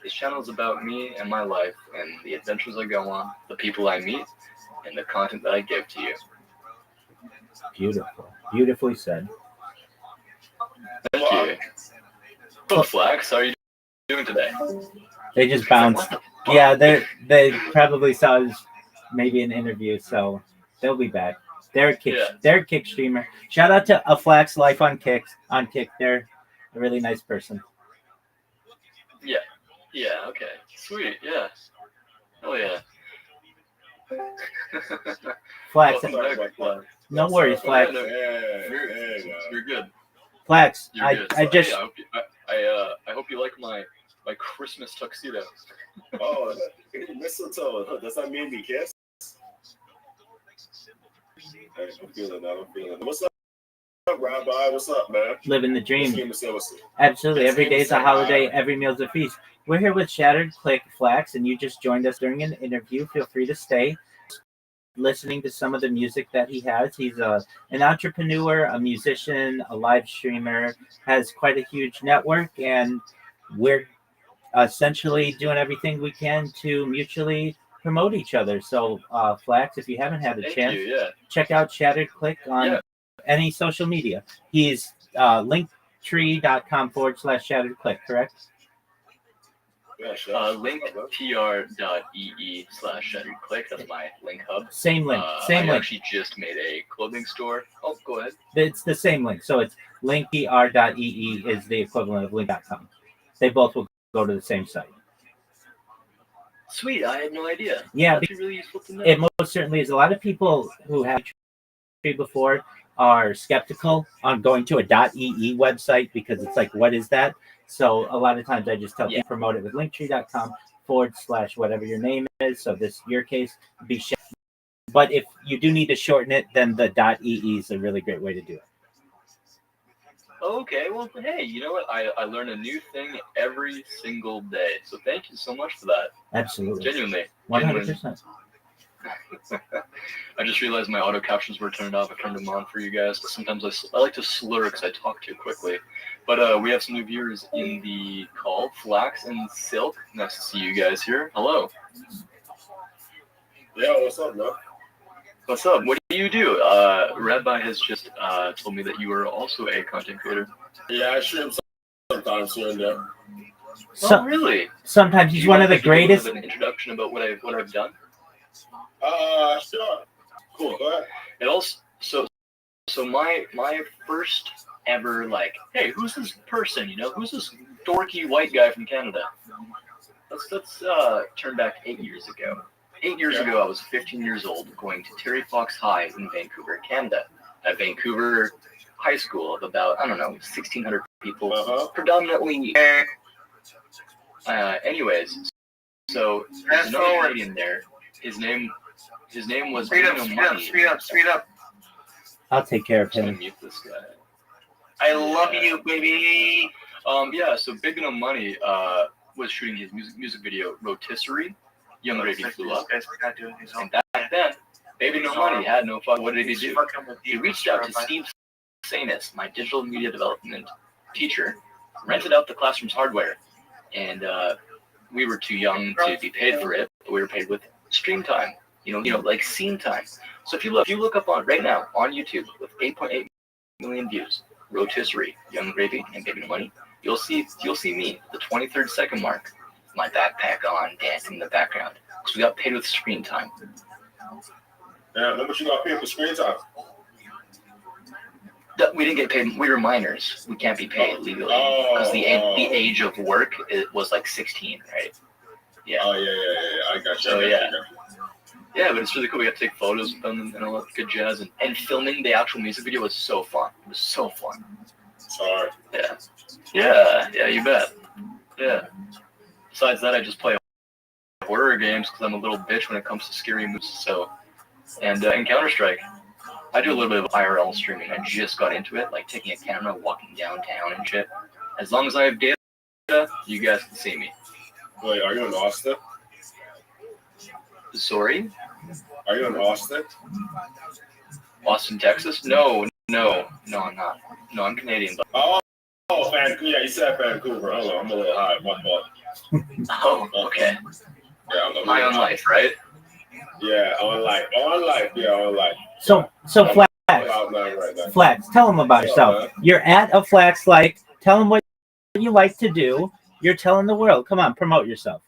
This channel is about me and my life and the adventures I go on, the people I meet, and the content that I give to you. Beautiful. Beautifully said. Thank you. So, Flax, how are you doing today? They just bounced. Yeah, they probably saw maybe an interview, so they'll be back. They're a Kick streamer. Shout out to Flax Life on Kick. They're a really nice person. Yeah. Yeah. Okay. Sweet. Yeah. Oh yeah. Flax. No worries, Flax. You're good. Flax. You're good. I just. I hope you like my Christmas tuxedo. Oh, mistletoe. Does that mean we kiss? Hey, I'm feeling that. What's up, Rabbi? What's up, man? Living the dream. Absolutely. Every day is a holiday. Every meal's a feast. We're here with Shattered Click Flax, and you just joined us during an interview. Feel free to stay. Listening to some of the music that he has. He's an entrepreneur, a musician, a live streamer, has quite a huge network, and we're essentially doing everything we can to mutually promote each other. So, Flax, if you haven't had a chance, check out Shattered Click on any social media. He's linktree.com/shatteredclick, correct? linktr.ee/shatteredclick. That's my link hub. Same link. I actually just made a clothing store. Oh, go ahead. It's the same link. So it's linktr.ee is the equivalent of link.com. They both will go to the same site. Sweet. I had no idea. Yeah, that's really useful to know. It most certainly is. A lot of people who have Tree before are skeptical on going to a .ee website because it's like, what is that? So a lot of times I just tell people promote it with linktree.com/whatever your name is. So this your case be shared. But if you do need to shorten it, then the .ee is a really great way to do it. Okay, well, hey, you know what? I learn a new thing every single day. So thank you so much for that. Absolutely. Genuinely. 100%. I just realized my auto captions were turned off. I turned them on for you guys. Sometimes I like to slur because I talk too quickly. But we have some new viewers in the call. Flax and Silk. Nice to see you guys here. Hello. Yeah, what's up, man? What's up? What do you do? Rabbi has just told me that you are also a content creator. Yeah, I stream sometimes here and there. Oh, really? Sometimes he's one of the greatest. An introduction about what I've done. Sure. Cool. Go ahead. And also, so my first ever hey, who's this person? Who's this dorky white guy from Canada? Let's turn back 8 years ago. 8 years ago, I was 15 years old, going to Terry Fox High in Vancouver, Canada. At Vancouver High School of about 1,600 people, predominantly. Anyways, so there's another Canadian there. His name was Speed up. I'll take care of I'm gonna him. mute this guy. I love you, baby. Yeah. So Big No Money was shooting his music video Rotisserie. Young Gravy flew up, and back then, Baby No Money had no fun. What did he do? He reached out to Steve Sanis, my digital media development teacher, rented out the classroom's hardware, and we were too young to be paid for it, but we were paid with stream time. You know, like scene time. So if you look up on right now on YouTube with 8.8 million views, Rotisserie, Young Gravy, and Baby No Money, you'll see me, the 23rd second mark, my backpack on, dancing in the background. Because we got paid with screen time. Yeah, how much you got paid for screen time? We didn't get paid. We were minors. We can't be paid legally because the age of work was like 16, right? Yeah. Oh yeah. I got you. So yeah, but it's really cool. We got to take photos with them and all that good jazz. And filming the actual music video was so fun. It was so fun. Sorry. Yeah, you bet. Yeah. Besides that, I just play horror games because I'm a little bitch when it comes to scary movies. So, and Counter-Strike. I do a little bit of IRL streaming. I just got into it, like taking a camera, walking downtown and shit. As long as I have data, you guys can see me. Wait, are you in Austin? Sorry? Are you in Austin? Austin, Texas? No, I'm not. No, I'm Canadian. But... Oh, Vancouver. Yeah, you said Vancouver. Hold on, I'm a little high. My fault. Oh, okay. Yeah, I'm high on life, right? Yeah, on life. Yeah, on life. So Flax, tell them about yourself. You're at a Flax like. Tell them what you like to do. You're telling the world. Come on, promote yourself.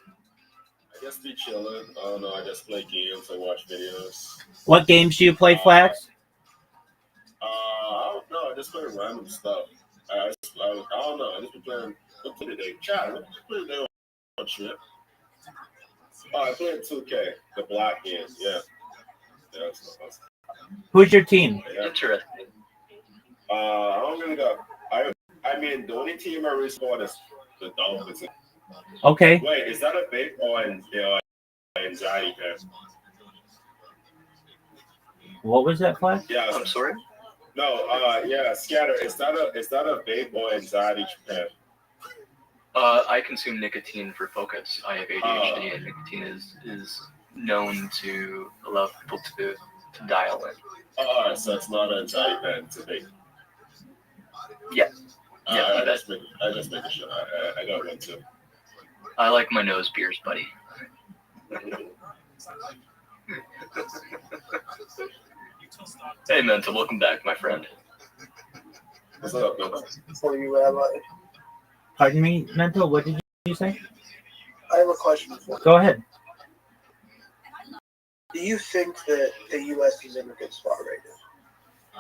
I just be chilling. I don't know. I just play games. I watch videos. What games do you play, Flax? I don't know. I just play random stuff. I don't know. I just be playing. What play today? Chat. What play today on trip? Oh, I played 2K, the black game. Yeah. That's awesome. Who's your team? Yeah. Interesting. I don't really got. I mean, the only team I really support is the Dolphins. Okay. Wait, is that a big or anxiety pass? What was that, Flash? Yeah, I'm sorry. No, yeah, Scatter. Is that a vape or anxiety pass? I consume nicotine for focus. I have ADHD, and nicotine is known to allow people to dial in. Oh, so it's not an anxiety pen, it's a vape. Yeah. I just make sure. I got one too. I like my nose beers, buddy. Hey, Mental, welcome back, my friend. What's up, Mental? For you, Rabbi. Pardon me, Mental, what did you say? I have a question for you. Go ahead. Do you think that the U.S. is in a good spot right now?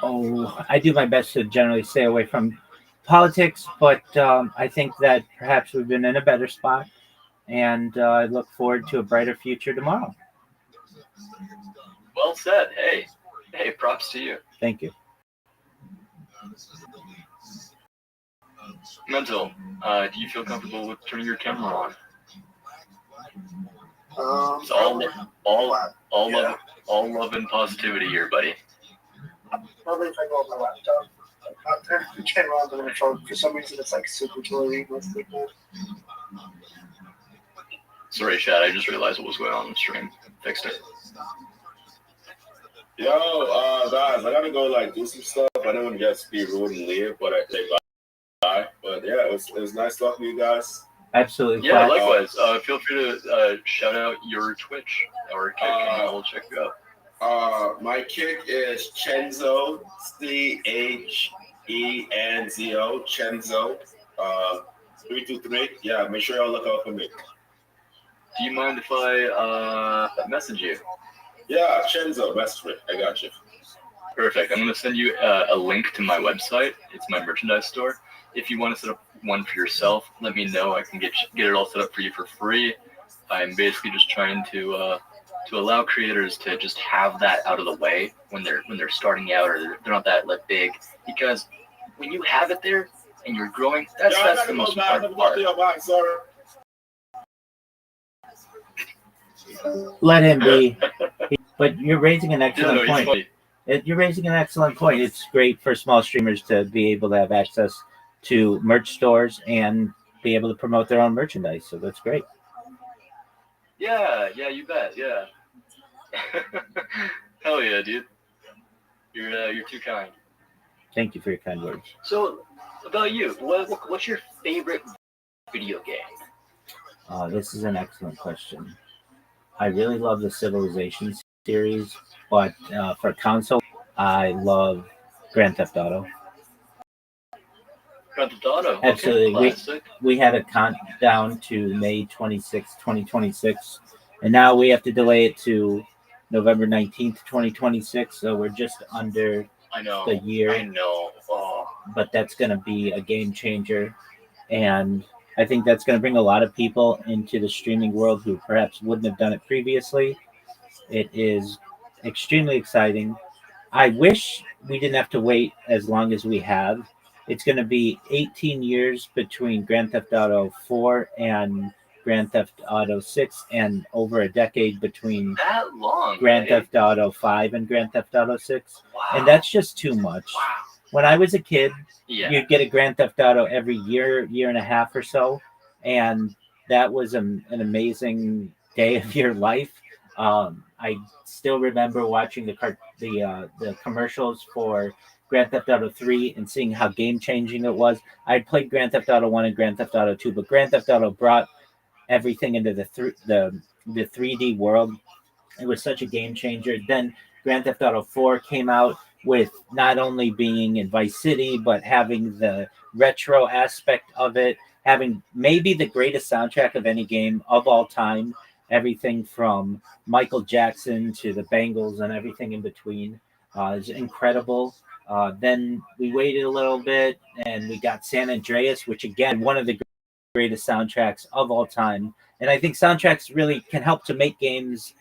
Oh, I do my best to generally stay away from politics, but I think that perhaps we've been in a better spot, and I look forward to a brighter future tomorrow. Well said. Hey, props to you. Thank you. Mental, do you feel comfortable with turning your camera on? It's all love and positivity here, buddy. Probably if I go on my laptop, I'll turn the camera on my phone. For some reason, it's like super blurry with people. Sorry, Chad. I just realized what was going on the stream. Fixed it. Yo, guys, I gotta go do some stuff. I don't want to just be rude and leave, but I say bye. But yeah, it was nice talking to you guys. Absolutely. Yeah, likewise. Feel free to shout out your Twitch or kick, and I will check you out. My kick is Chenzo, Chenzo, Chenzo, 323. Yeah, make sure y'all look out for me. Do you mind if I message you? Yeah, Chenzo, message me. I got you. Perfect. I'm going to send you a link to my website. It's my merchandise store. If you want to set up one for yourself, let me know. I can get it all set up for you for free. I'm basically just trying to allow creators to just have that out of the way when they're starting out, or they're not that big. Because when you have it there and you're growing, that's the most important part. Let him be. But you're raising an excellent point. You're raising an excellent point. It's great for small streamers to be able to have access to merch stores and be able to promote their own merchandise. So that's great. Yeah, you bet. Yeah. Hell yeah, dude. You're too kind. Thank you for your kind words. So, about you, what's your favorite video game? This is an excellent question. I really love the Civilization series, but for console, I love Grand Theft Auto. Grand Theft Auto. Absolutely. Okay, we had a countdown to May 26, 2026, and now we have to delay it to November 19th, 2026. So we're just under the year. I know. Oh. But that's going to be a game changer. And I think that's going to bring a lot of people into the streaming world who perhaps wouldn't have done it previously. It is extremely exciting. I wish we didn't have to wait as long as we have. It's going to be 18 years between Grand Theft Auto 4 and Grand Theft Auto 6, and over a decade between that long, Grand right? Theft Auto 5 and Grand Theft Auto 6. Wow. And that's just too much. Wow. When I was a kid, Yeah. you'd get a Grand Theft Auto every year and a half or so, and that was an amazing day of your life. I still remember watching the commercials for Grand Theft Auto 3 and seeing how game changing it was. I had played Grand Theft Auto 1 and Grand Theft Auto 2, but Grand Theft Auto brought everything into the 3D world. It was such a game changer. Then Grand Theft Auto 4 came out with not only being in Vice City, but having the retro aspect of it, having maybe the greatest soundtrack of any game of all time. Everything from Michael Jackson to the Bangles and everything in between is incredible. Then we waited a little bit and we got San Andreas, which again, one of the greatest soundtracks of all time. And I think soundtracks really can help to make games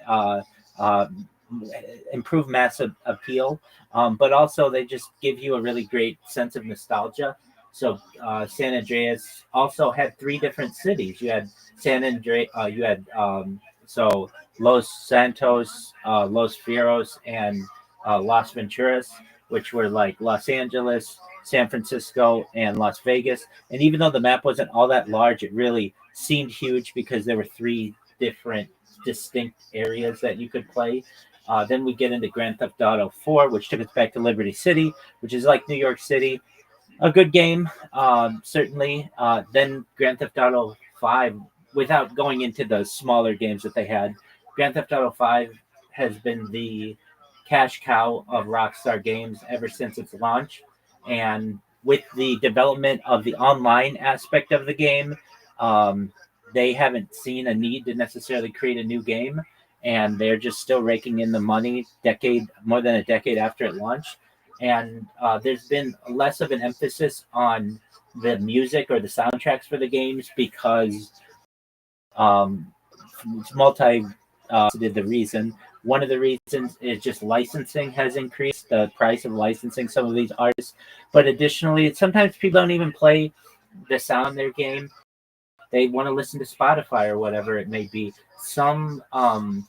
improve mass appeal, but also they just give you a really great sense of nostalgia. So San Andreas also had 3 different cities. You had San Andreas, you had so Los Santos, Los Fierros, and Las Venturas, which were like Los Angeles, San Francisco, and Las Vegas. And even though the map wasn't all that large, it really seemed huge because there were 3 different distinct areas that you could play. Then we get into Grand Theft Auto 4, which took us back to Liberty City, which is like New York City. A good game, certainly. Then Grand Theft Auto 5, without going into the smaller games that they had, Grand Theft Auto 5 has been the cash cow of Rockstar Games ever since its launch. And with the development of the online aspect of the game, they haven't seen a need to necessarily create a new game, and they're just still raking in the money more than a decade after it launched. And there's been less of an emphasis on the music or the soundtracks for the games because it's the reason. One of the reasons is just licensing has increased the price of licensing some of these artists. But additionally, sometimes people don't even play the sound in their game. They want to listen to Spotify or whatever it may be. Some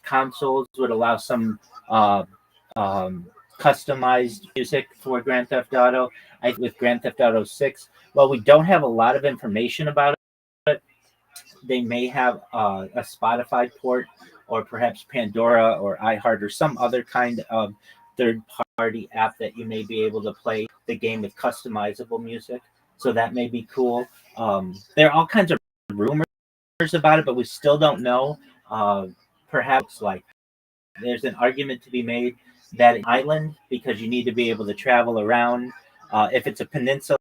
consoles would allow some customized music for Grand Theft Auto. With Grand Theft Auto 6, while we don't have a lot of information about it, they may have a Spotify port or perhaps Pandora or iHeart or some other kind of third-party app that you may be able to play the game with customizable music. So that may be cool. There are all kinds of rumors about it, but we still don't know. Perhaps like there's an argument to be made that an island because you need to be able to travel around. If it's a peninsula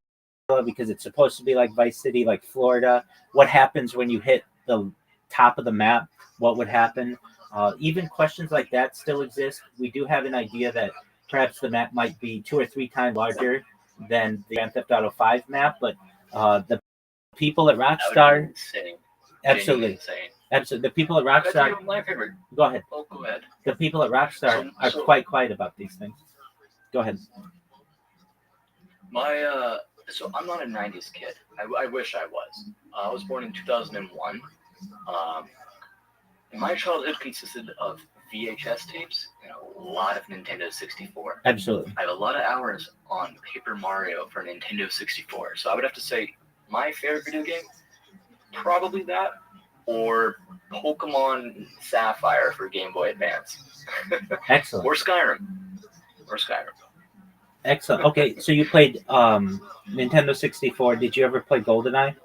because it's supposed to be like Vice City, like Florida, what happens when you hit the top of the map? What would happen? Even questions like that still exist. We do have an idea that perhaps the map might be 2 or 3 times larger than the Grand Theft Auto 5 map, but the people at Rockstar, absolutely, the people at Rockstar, my favorite. Go ahead. Oh, go ahead. The people at Rockstar are quite quiet about these things. Go ahead. So I'm not a 90s kid. I wish I was. I was born in 2001. And my childhood consisted of VHS tapes and a lot of Nintendo 64. Absolutely. I have a lot of hours on Paper Mario for Nintendo 64. So I would have to say my favorite video game, probably that, or Pokemon Sapphire for Game Boy Advance. Excellent. Or Skyrim. Excellent. Okay, so you played Nintendo 64. Did you ever play GoldenEye?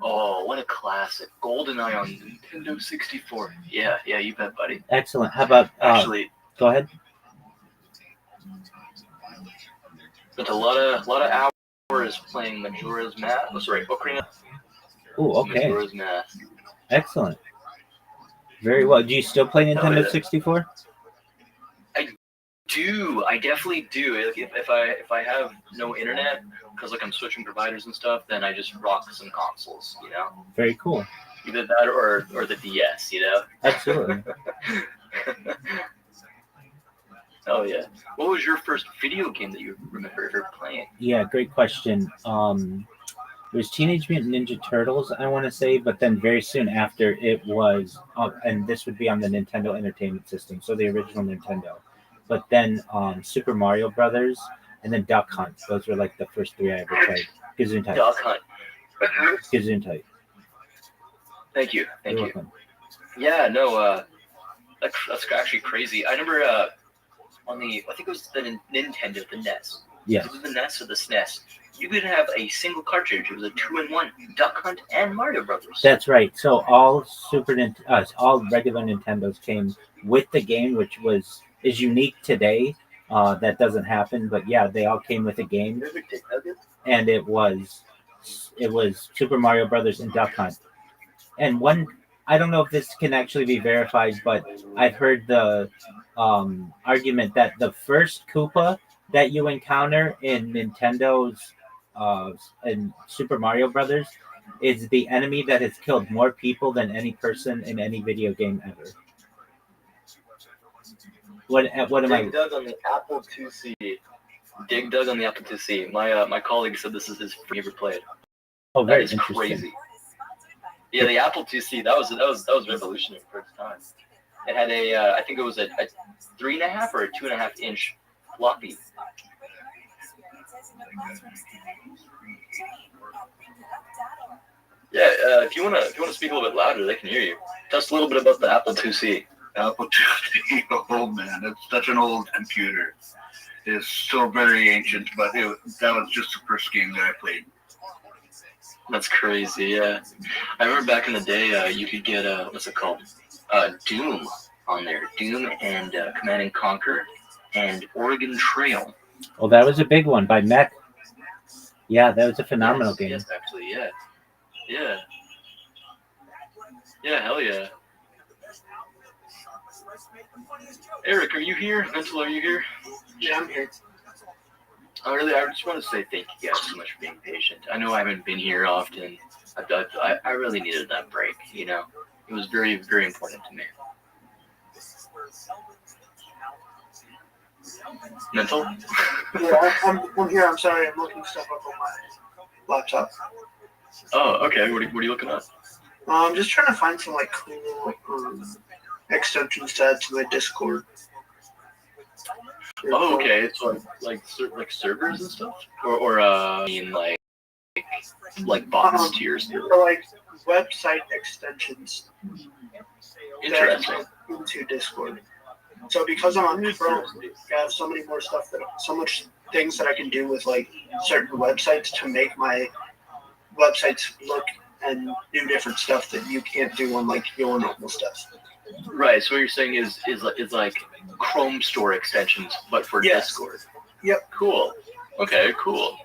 Oh, what a classic. GoldenEye on Nintendo 64. Yeah, you bet, buddy. Excellent. How about Actually, go ahead. Spent a lot of hours playing Majora's Mask. Oh, sorry, Ocarina. Oh, okay. Majora's Mask. Excellent. Very well. Do you still play Nintendo yeah. 64? I definitely do. If I have no internet, because like I'm switching providers and stuff, then I just rock some consoles, you know? Very cool. Either that or the DS, you know? Absolutely. Oh yeah. What was your first video game that you remember ever playing? Yeah, great question. It was Teenage Mutant Ninja Turtles, I want to say, but then very soon after it was, and this would be on the Nintendo Entertainment System, so the original Nintendo. But then Super Mario Brothers, and then Duck Hunt. Those were like the first three I ever played. Gesundheit. Duck Hunt. Gesundheit. Thank you. You're welcome. Yeah, no, that's actually crazy. I remember on the, I think it was the Nintendo, the NES. Yes. It was the NES or the SNES. You could have a single cartridge. It was a 2-in-1, Duck Hunt and Mario Brothers. That's right. So all all regular Nintendos came with the game, which is unique today. That doesn't happen, but yeah, they all came with a game, and it was Super Mario Brothers and Duck Hunt. And one, I don't know if this can actually be verified, but I've heard the argument that the first Koopa that you encounter in Nintendo's in Super Mario Brothers is the enemy that has killed more people than any person in any video game ever. What am I? Dig Dug on the Apple IIc. Dig Dug on the Apple IIc. My colleague said this is his favorite played. Oh, very that is interesting. Crazy. Yeah, the Apple IIc. That was revolutionary for its time. It had I think it was a 3.5 or a 2.5 inch floppy. Yeah, if you wanna speak a little bit louder, they can hear you. Tell us a little bit about the Apple IIc. Apple IIc, oh man, it's such an old computer. It's still very ancient, but that was just the first game that I played. That's crazy, yeah. I remember back in the day, you could get what's it called, Doom on there. Doom and Command and Conquer and Oregon Trail. Well, that was a big one by Mech. Yeah, that was a phenomenal game. Yes, actually, yeah. Yeah, hell yeah. Eric, are you here? Mental, are you here? Yeah, I'm here. I just want to say thank you guys so much for being patient. I know I haven't been here often. I really needed that break, you know? It was very, very important to me. Mental? Yeah, I'm here. I'm sorry. I'm looking stuff up on my laptop. Oh, okay. What are you looking at? I'm just trying to find some like cool extensions to add to my Discord. Oh, okay. It's like servers and stuff, or I mean like bots to your server. Or like website extensions. Interesting. Into Discord. So because I'm on Chrome, I have so many more so much things that I can do with like certain websites to make my websites look and do different stuff that you can't do on like your normal stuff. Right. So what you're saying is like Chrome Store extensions, but for Discord. Yep. Cool. Okay. Cool.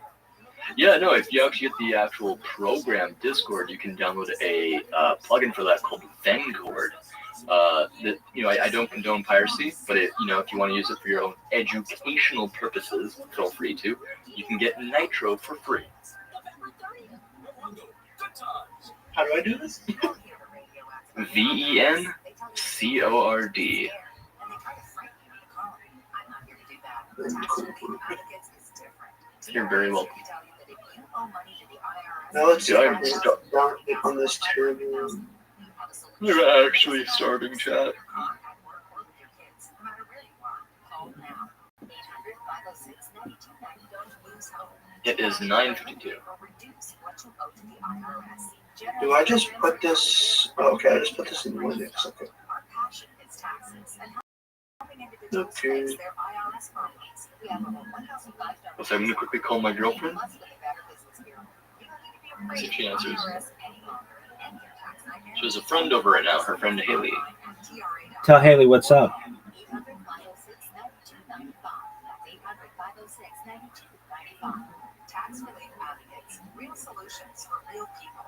Yeah. No. If you actually get the actual program Discord, you can download a plugin for that called Vencord. I don't condone piracy, but if you want to use it for your own educational purposes, feel free to. You can get Nitro for free. How do I do this? VENCORD. You're very welcome. Now let's see. On this terrible. You're actually starting chat. It is 9:52. Do I just put this? Oh, okay, I just put this in the Linux. Okay. Okay. So I'm gonna quickly call my girlfriend. See if she answers. She has a friend over right now. Her friend Haley. Tell Haley what's up. Tax relief advocates, real solutions for real people.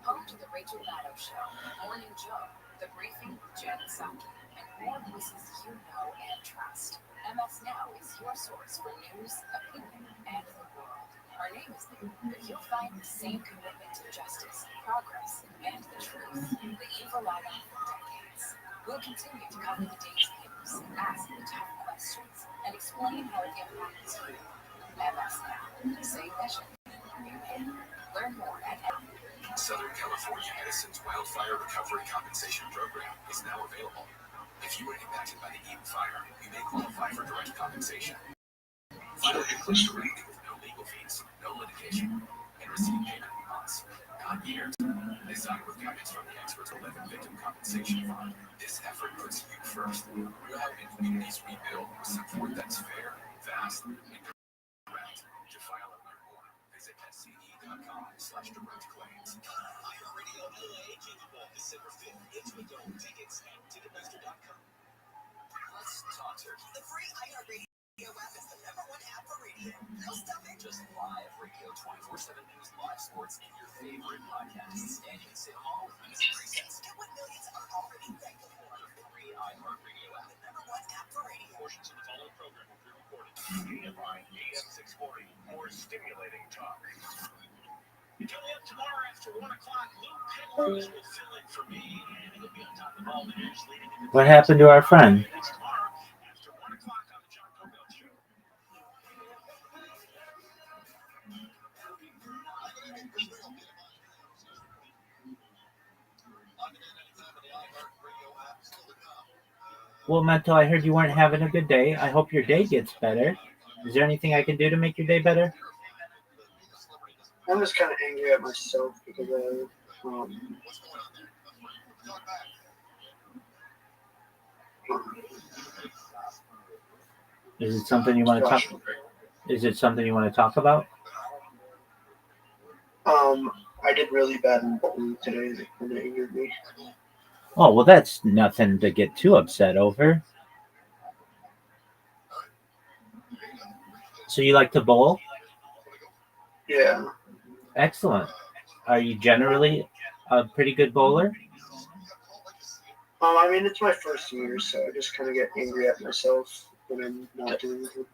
Home to the Rachel Maddow Show, Morning Joe, The Briefing with Jen Psaki, and more voices you know and trust. MS Now is your source for news, opinion, and the world. Our name is new, but you'll find the same commitment to justice, progress, and the truth that you've relied on for decades. We'll continue to cover the day's news, ask the tough questions, and explain how it impacts you. MS Now, same mission, new name. Learn more at Southern California Edison's Wildfire Recovery Compensation Program is now available. If you were impacted by the Eden Fire, you may qualify for direct compensation. File your claim with no legal fees, no litigation, and receive payment in months, not years. Designed with guidance from the experts at Living Victim Compensation Fund, this effort puts you first. We're helping communities rebuild with support that's fair, fast, and direct. To file and learn more, visit SCE.com/directclaims. iHeartRadio LA Jiggy Ball December 5th into a dome. Tickets at Ticketmaster.com. Let's talk turkey. The free iHeartRadio app is the #1 app for radio. No stuffing. Just live radio 24/7 news, live sports, and your favorite podcasts. And you can sit all with minutes and presets. Get what millions are already thankful for. The free iHeartRadio app. The #1 app for radio. Portions of the following program will be recorded. AMI AM 640. More stimulating talk. Coming up tomorrow after 1 o'clock, Luke Penrose will fill in for me, and he'll be on top of all the news leading into What happened to our friend? tomorrow after 1 o'clock on the John Cobell Show. Well, Mento, I heard you weren't having a good day. I hope your day gets better. Is there anything I can do to make your day better? I'm just kind of angry at myself because Is it something you want to talk? Is it something you want to talk about? I did really bad in bowling today, and it angered me. Oh, well, that's nothing to get too upset over. So you like to bowl? Yeah. Excellent. Are you generally a pretty good bowler? I mean, it's my first year, so I just kind of get angry at myself when I'm not doing it.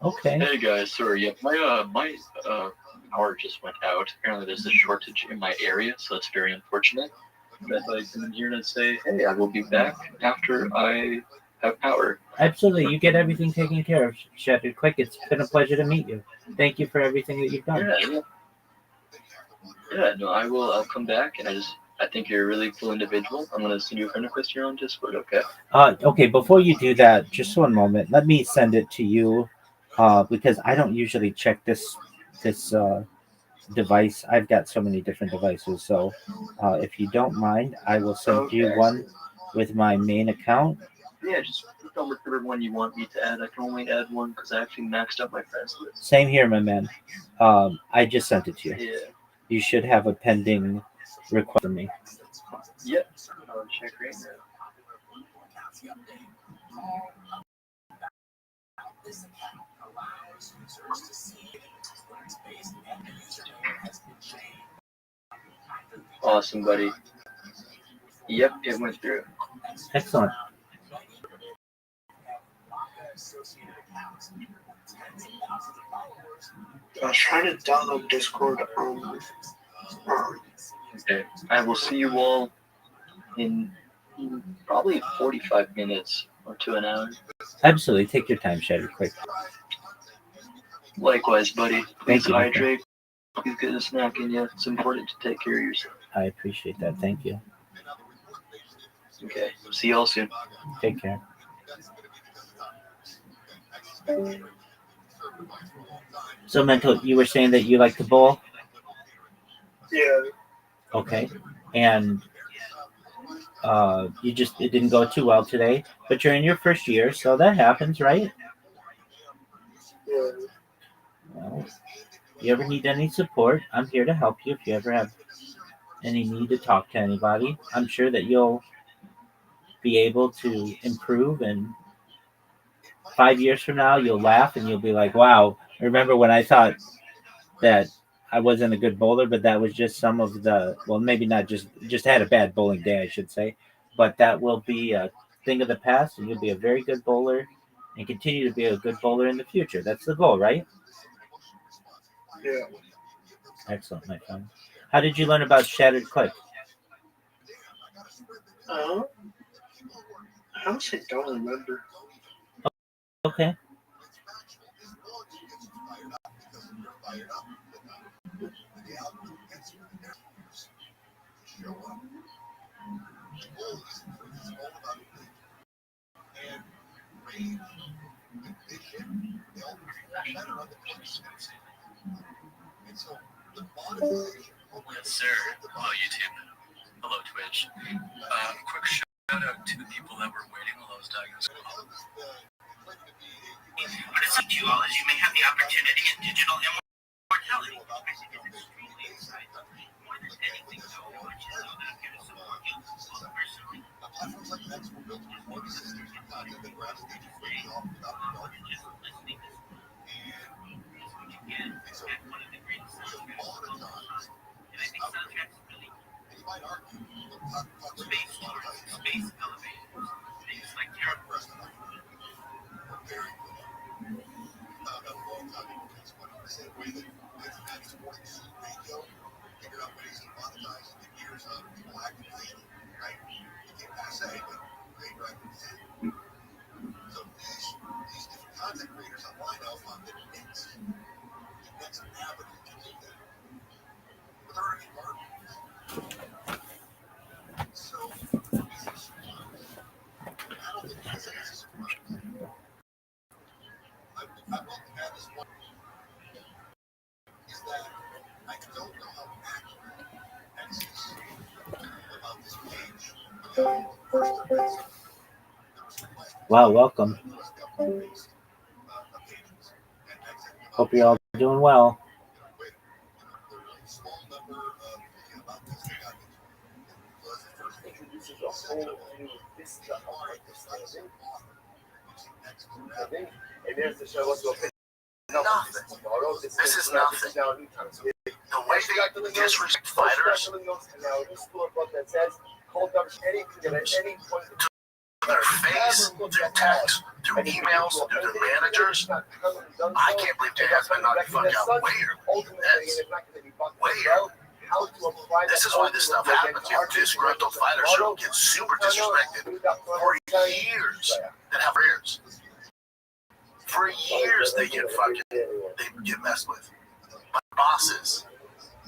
Okay. Hey guys, sorry, yeah, my power just went out. Apparently there's a shortage in my area, so that's very unfortunate. But I thought I'd come in here and say, hey, I will be back after I have power. Absolutely. You get everything taken care of, Shattered Quick. It's been a pleasure to meet you. Thank you for everything that you've done. Yeah, no, I'll come back, and I think you're a really cool individual. I'm gonna send you a friend request here on Discord, okay? Okay, before you do that, just one moment. Let me send it to you, because I don't usually check this device. I've got so many different devices, so if you don't mind, I will send you one with my main account. Yeah, just click on whichever one you want me to add. I can only add one because I actually maxed out my friends list. Same here, my man. I just sent it to you. Yeah. You should have a pending request from me. Yep. I'll check right now. Awesome, buddy. Yep, it went through. Excellent. I was trying to download Discord on. Okay, I will see you all in probably 45 minutes or to an hour. Absolutely. Take your time, Shattered Quick. Likewise, buddy. Thank Please you. hydrate. Please get a snack in you. It's important to take care of yourself. I appreciate that. Thank you. Okay. See y'all soon. Take care. So, Mental, you were saying that you like to bowl? Yeah. Okay. And it didn't go too well today, but you're in your first year, so that happens, right? Yeah. Well, if you ever need any support, I'm here to help you. If you ever have any need to talk to anybody, I'm sure that you'll be able to improve, and 5 years from now you'll laugh and you'll be like, wow, remember when I thought that I wasn't a good bowler, but that was just some of the, well, maybe not just had a bad bowling day, I should say, but that will be a thing of the past, and you'll be a very good bowler and continue to be a good bowler in the future. That's the goal, right? Yeah. Excellent, my friend. How did you learn about Shattered Click? I honestly don't remember. Okay. Yes, sir. Hello, YouTube. Hello, Twitch. Quick shout out to the people that were waiting while I was diagnosed. But it's up to you all, as you may have the opportunity in digital immortality. I think it's extremely exciting. More than anything, though, I want you to know that I'm here to support you, both personally. Platforms like X were built for listeners and not even rather than just stay off without knowing just listening to school. And that's what you get at one of the greatest soundtracks of all time. And I think soundtracks are really cool. Space tours, space elevators, things like Terra Preston. Very good. Found out a long time ago, it's funny, the same way that Internet supporting radio, figured out ways to monetize in the years of people actively, right? You get passe, but they recommend. So these different content creators online now found that it's the next avenue to do that. But they're already marketing. So, it's a surprise. I don't think it's a surprise. I will add this one. Is that I don't know how accurate X is about this page. Wow, welcome. Hope you're all doing well. Nothing. This is nothing. The way they disrespect fighters to their face, through text, through emails, through their managers, I can't believe Jay has been not fucking out way earlier than this. Way earlier. This is why this stuff happens. You have disgruntled fighters who get super disrespected for years that have careers. For years they get messed with by bosses,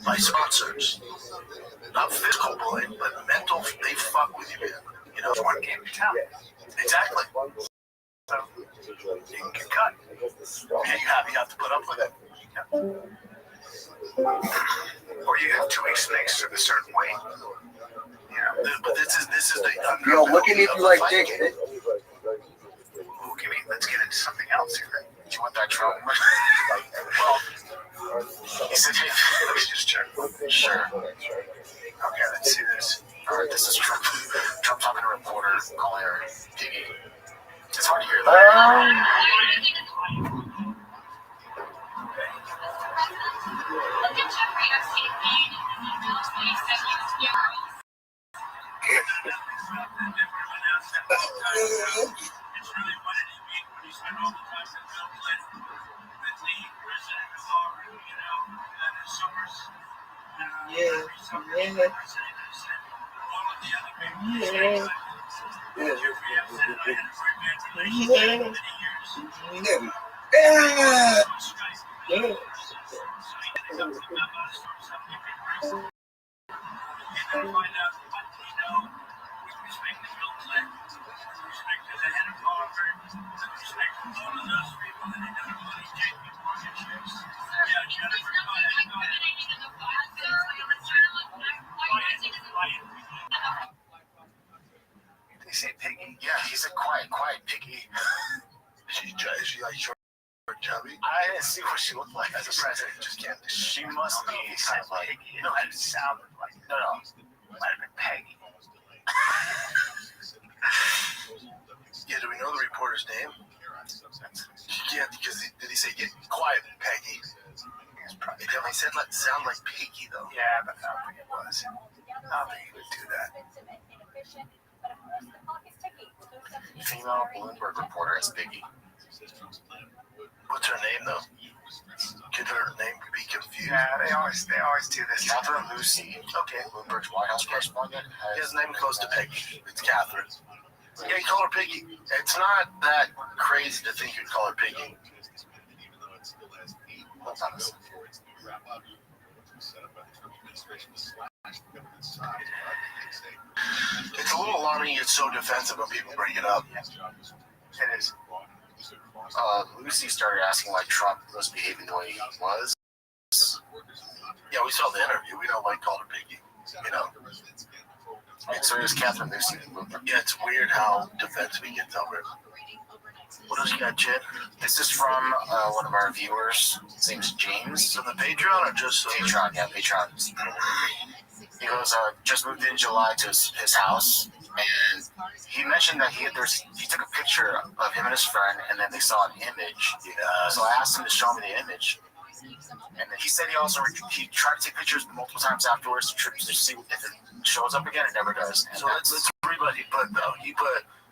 by sponsors. Not physical bullying, but mental. They fuck with you, man. You know, it's one game in town. Exactly. So you can get cut. And you have to put up with it. Yeah. Or you have to weeks next a certain way. Yeah, but this is the Yo, looking at you like dick. Okay, let's get into something else here. Do you want that Trump? Well, he said, hey, let me just check. Sure. Okay, let's see this. All right, this is Trump. Trump talking to a reporter, calling her Diggy. It's hard to hear that. They say Piggy? Yeah, he's a quiet Piggy. Is she like short or chubby? I didn't see what she looked like as a president. Just can't. She must be kind of like. No, it sounded like. No. Might have been Peggy. Yeah, do we know the reporter's name? Yeah, because did he say get quiet, Peggy? He definitely said sound like Piggy though. Yeah, but I don't think it was. I don't think he would do that. Female Bloomberg reporter is Piggy. What's her name though? Could her name be confused? Yeah, they always do this. Catherine Lucy. Okay, Bloomberg's White House correspondent. His name close to Peggy. It's Catherine. Yeah, you call her Piggy. It's not that crazy to think you'd call her Piggy. It's a little alarming. You get so defensive when people bring it up. It is. Lucy started asking why Trump was behaving the way he was. Yeah, we saw the interview. We don't like calling her Piggy. You know. And so is Catherine Lucy. Yeah, it's weird how defensive he gets over it. What else you got, Chad? This is from one of our viewers. His name's James. On the Patreon or just Patreon? Yeah, Patreon. He goes, just moved in July to his house, and he mentioned that he took a picture of him and his friend, and then they saw an image. So I asked him to show me the image, and then he said he tried to take pictures multiple times afterwards to see if it shows up again. It never does. And so let's read what he put though.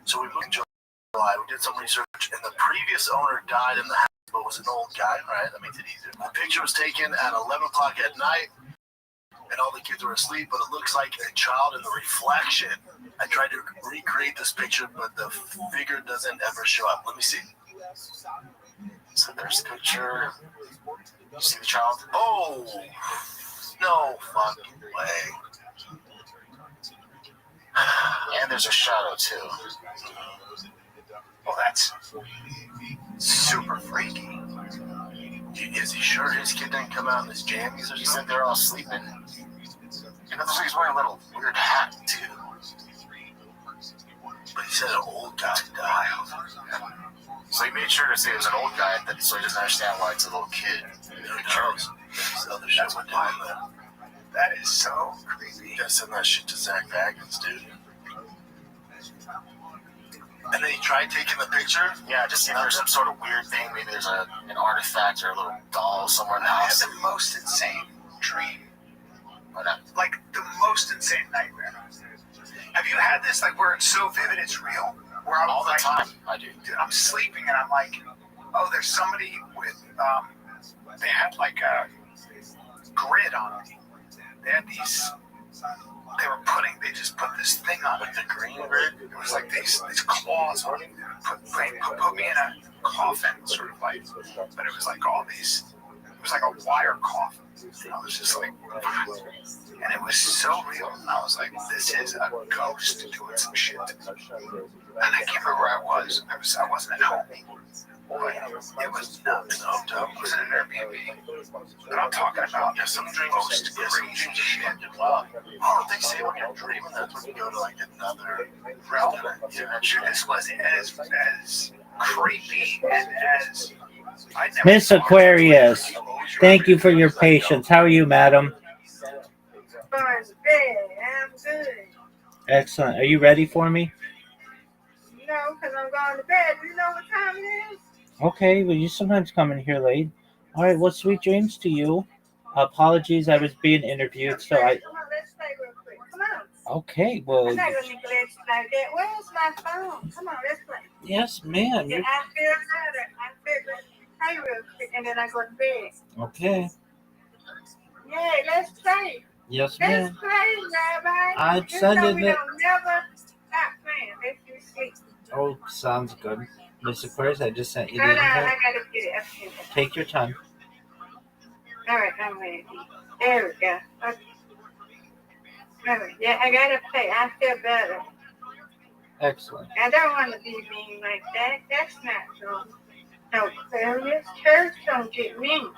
So we moved in July. We did some research, and the previous owner died in the house, but was an old guy. Right, that makes it easier. The picture was taken at 11 o'clock at night. And all the kids were asleep, but it looks like a child in the reflection. I tried to recreate this picture, but the figure doesn't ever show up. Let me see. So there's the picture. You see the child? Oh, no fucking way. And there's a shadow, too. Well, that's super freaky. Is he sure his kid didn't come out in his jammies? He said they're all sleeping. You know, he's wearing a little weird hat, too. But he said an old guy died. So he made sure to say it was an old guy, so he doesn't understand why it's a little kid. Charles. That's what died. That is so creepy. You gotta send that shit to Zach Baggins, dude. And then he tried taking the picture? Yeah, just see if there's some sort of weird thing. Maybe there's an artifact or a little doll somewhere in the house. I had the most insane dream. Like, the most insane nightmare. Have you had this, like, where it's so vivid it's real? Where I'm all the time. I do. Dude, I'm sleeping and I'm like, oh, there's somebody with, they had, like, a grid on it. They had these... They just put this thing on it, the green grid. It was like these claws on it. Put me in a coffin, sort of like, but it was like all these, it was like a wire coffin. I was just like, and it was so real. And I was like, this is a ghost doing some shit. And I can't remember where I was. I wasn't at home. But it was nuts. It was in an Airbnb. But I'm talking about some ghost crazy shit. Oh, they say when you're dreaming, that's when you go to like another realm. I'm sure this was as creepy and as Miss Aquarius, thank you for your patience. How are you, madam? I'm good. Excellent. Are you ready for me? No, because I'm going to bed. Do you know what time it is? Okay, well, you sometimes come in here late. All right, well, sweet dreams to you. Apologies, I was being interviewed, so I... Come on, let's play real quick. Come on. Okay, well... I'm not going to neglect you like that. Where's my phone? Come on, let's play. Yes, ma'am. Yeah, I feel better. I feel better. Play real quick, and then I go to bed. Okay. Yeah, let's play. Yes, ma'am. Let's play, Rabbi. I'd send it... We don't never stop playing. Let's do sleep. Oh, sounds good. Miss Aquarius, I just sent you the Hold on, I invite. got to get it. Take your time. All right, I'm ready. There we go. Okay. All right. Yeah, I got to play. I feel better. Excellent. I don't want to be mean like that. That's not true. No, Aquarius. Church don't get mean.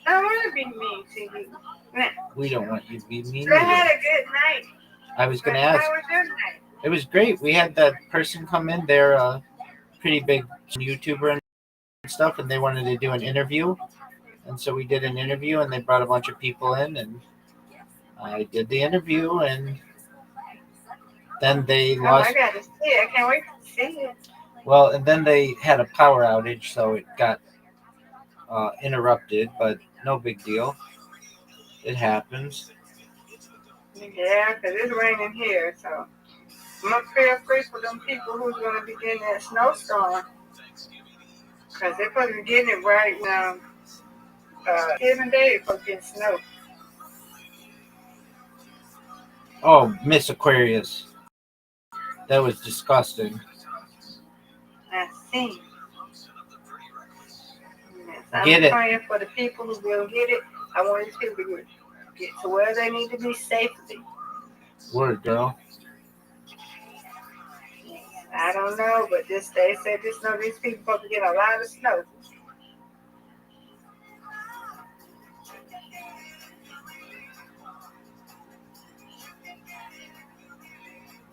I want to be mean to you. Nah. We don't want you to be mean I had either. a good night. I was going to How ask. was your night? It was great. We had that person come in. They're a pretty big YouTuber and stuff, and they wanted to do an interview. And so we did an interview, and they brought a bunch of people in, and I did the interview, and then they lost. I got to see it. I can't wait to see it. Well, and then they had a power outage, so it got interrupted, but no big deal. It happens. Yeah, because it's raining here, so I'm up here free for them people who's going to be getting that snowstorm. Because they're supposed to be getting it right now. 7 days for getting snow. Oh, Miss Aquarius. That was disgusting. I see. Yes, I'm Get it. praying for the people who will get it. I want these people to get to where they need to be safely. Word, girl. I don't know, but they said this snow, these people supposed to get a lot of snow.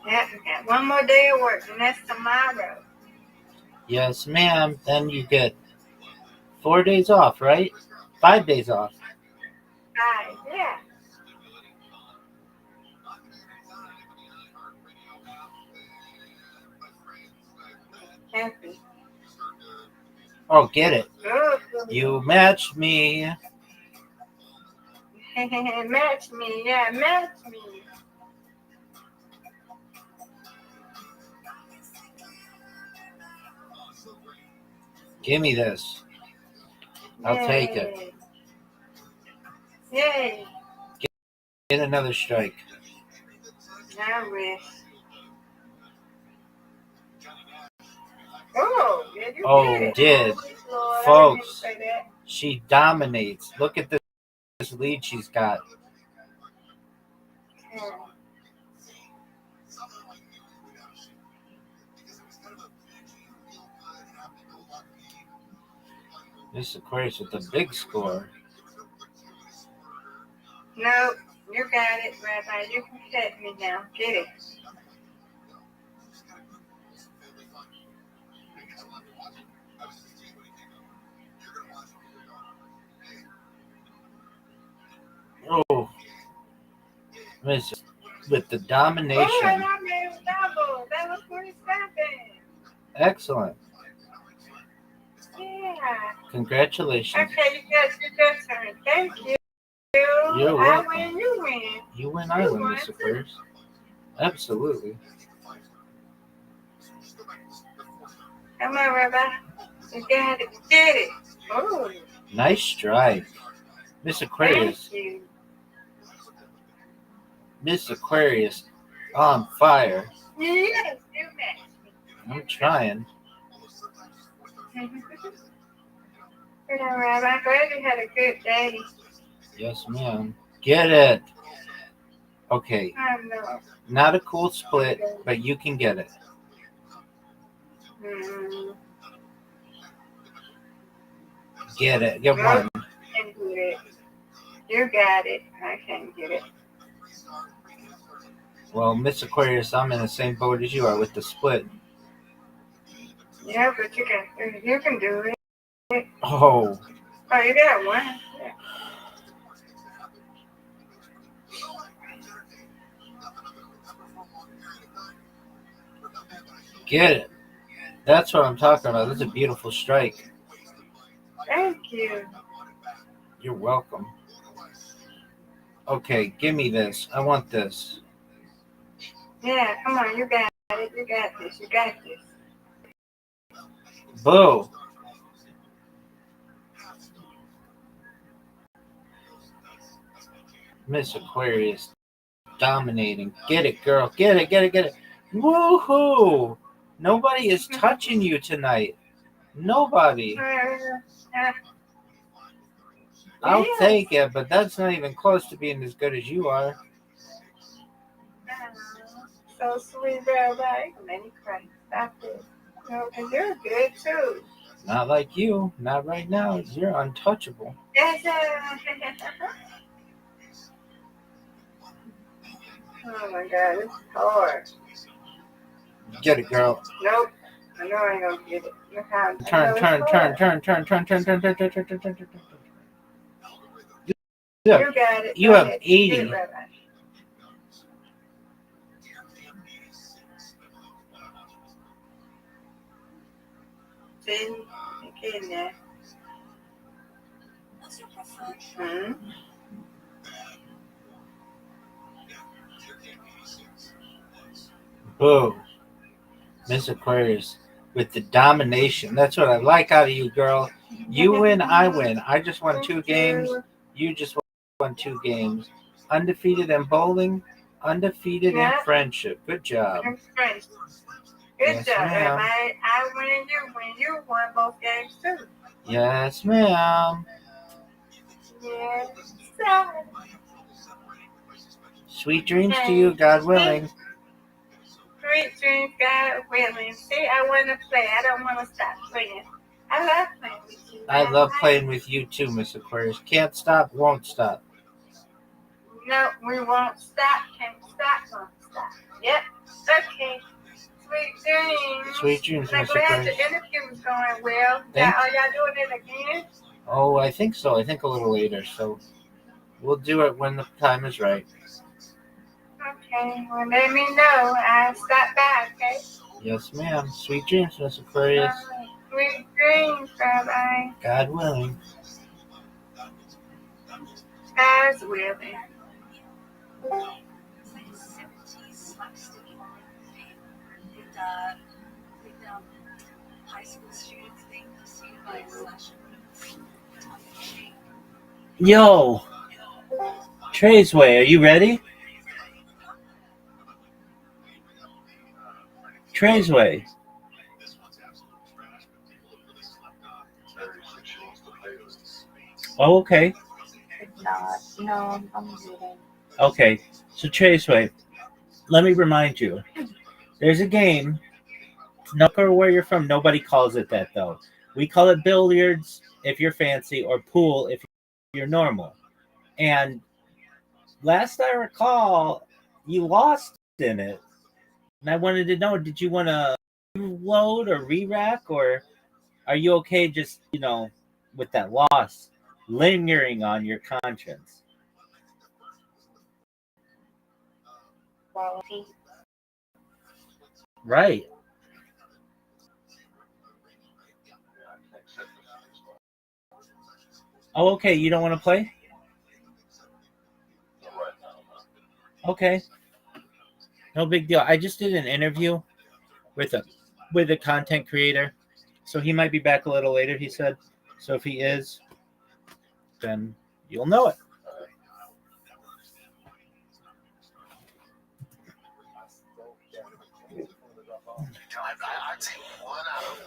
Yeah, we got one more day of work, and that's tomorrow. Yes, ma'am. Then you get 4 days off, right? 5 days off. Yeah. Happy. Oh, get it. Oh, You matched me. match me, yeah, match me. Give me this. I'll take it. Yay. Get another strike. I wish. Oh, yeah, you Oh, did. Folks, she dominates. Look at this lead she's got. Miss Aquarius with the big score. No, you got it, Rabbi. You can catch me now. Get it. Oh, Miss with the domination. Oh, and I made a double. That was 47. Excellent. Yeah. Congratulations. Okay, you got your turn. Thank you. You're welcome. I win, you win. You win, I win, Miss Aquarius. Absolutely. Come on, Rabbi. You got it. Get it. Oh. Nice strike. Miss Aquarius. Thank you. Miss Aquarius on fire. Yes, you match me. I'm trying. Good, Rabbi. I'm glad you had a good day. Yes, ma'am. Get it. Okay. I know. Not a cool split, but you can get it. Get it. Get one. I can get it. You got it. I can't get it. Well, Miss Aquarius, I'm in the same boat as you are with the split. Yeah, but you can do it. Oh. Oh, you got one. Yeah. Get it. That's what I'm talking about. That's a beautiful strike. Thank you. You're welcome. Okay, give me this. I want this. Yeah, come on. You got it. You got this. You got this. Boo. Miss Aquarius dominating. Get it, girl. Get it, get it, get it. Woohoo! Nobody is touching you tonight. Nobody. I'll take it, but that's not even close to being as good as you are. So sweet, Rabbi. Let me cry. Stop it. No, because you're good, too. Not like you. Not right now. You're untouchable. Yes, oh my God, it's hard. Get it, girl. Nope. I know I ain't gonna get it. Look how Turn. You got it. You Go have ahead. 80. Get it, Rabbi. See? Get in there. Hmm? Boo. Miss Aquarius with the domination. That's what I like out of you, girl. You win, I win. I just won 2 games. You just won 2 games. Undefeated in bowling, undefeated in friendship. Good job. Good Yes, job, ma'am. everybody. I win, you win. You won both games, too. Yes, ma'am. Yes, sir. Sweet dreams to you, God willing. Sweet dreams, God willing. See, I want to play. I don't want to stop playing. I love playing with you. I love playing with you too, Miss Aquarius. Can't stop, won't stop. No, we won't stop. Can't stop, won't stop. Yep. Okay. Sweet dreams. Sweet dreams, I'm Miss glad Aquarius. the interview is going well. Are y'all doing it again? Oh, I think so. I think a little later. So we'll do it when the time is right. Okay. Well, let me know. I'll stop by, okay? Yes, ma'am. Sweet dreams, Miss Aquarius. Sweet dreams, Rabbi. God willing. God's willing. Yo, Traceway, are you ready? Traceway. Oh, okay. No, I'm reading. Okay, so Traceway, let me remind you. There's a game. No matter where you're from, nobody calls it that though. We call it billiards if you're fancy, or pool if you're normal. And last I recall, you lost in it. And I wanted to know, did you want to reload or re-rack, or are you okay just, with that loss lingering on your conscience? Quality. Right. Oh, okay. You don't want to play? Okay. No big deal. I just did an interview with a content creator. So he might be back a little later, he said. So if he is, then you'll know it. I'd say 1 out of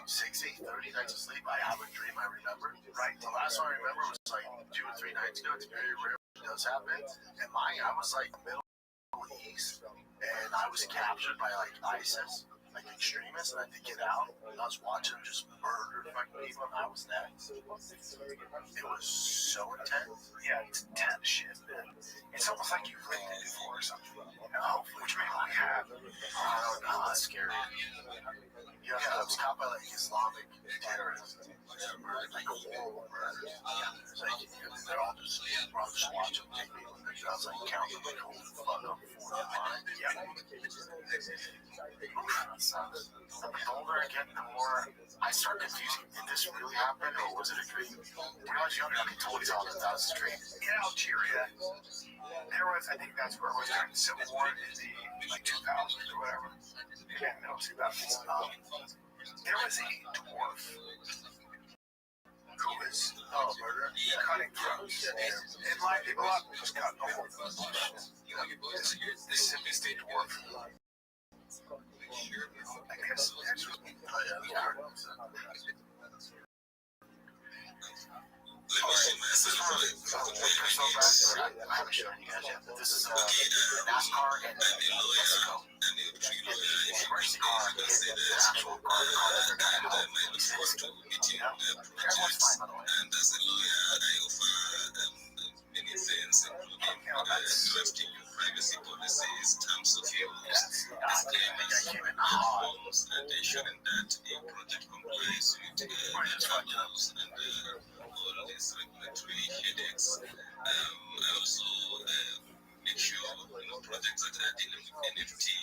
60, 30 nights of sleep, I have a dream I remember. Right. The last one I remember was like 2 or 3 nights ago. It's very rare it does happen. And mine, I was like Middle East, and I was captured by like ISIS, like extremists, and I had to get out. And I was watching them just murder fucking people, and I was next. It was so intense. Yeah, it's intense shit, man. It's almost like you've lived it before or something. No, which maybe we have. I don't know, that's scary. Yeah, I was caught by like Islamic terrorists. Like horrible murders. It's like, they're all just watching take people pictures. I was like, count them like, holy fuck, I'm 45. Yeah. The older I get, the more I start confusing. Did this really happen, or was it a dream? When I was younger, I could totally tell that that was a dream. In Algeria, there was, I think that's where it was during the Civil War in the like 2000s or whatever. Yeah, no, 2000s. There was a dwarf who was cutting throats and lining people up, just cutting the whole this semi-state dwarf. I guess that's what I haven't shown you guys yet, but this is a NASCAR in Mexico. The emergency car hit the actual car that they're trying to help.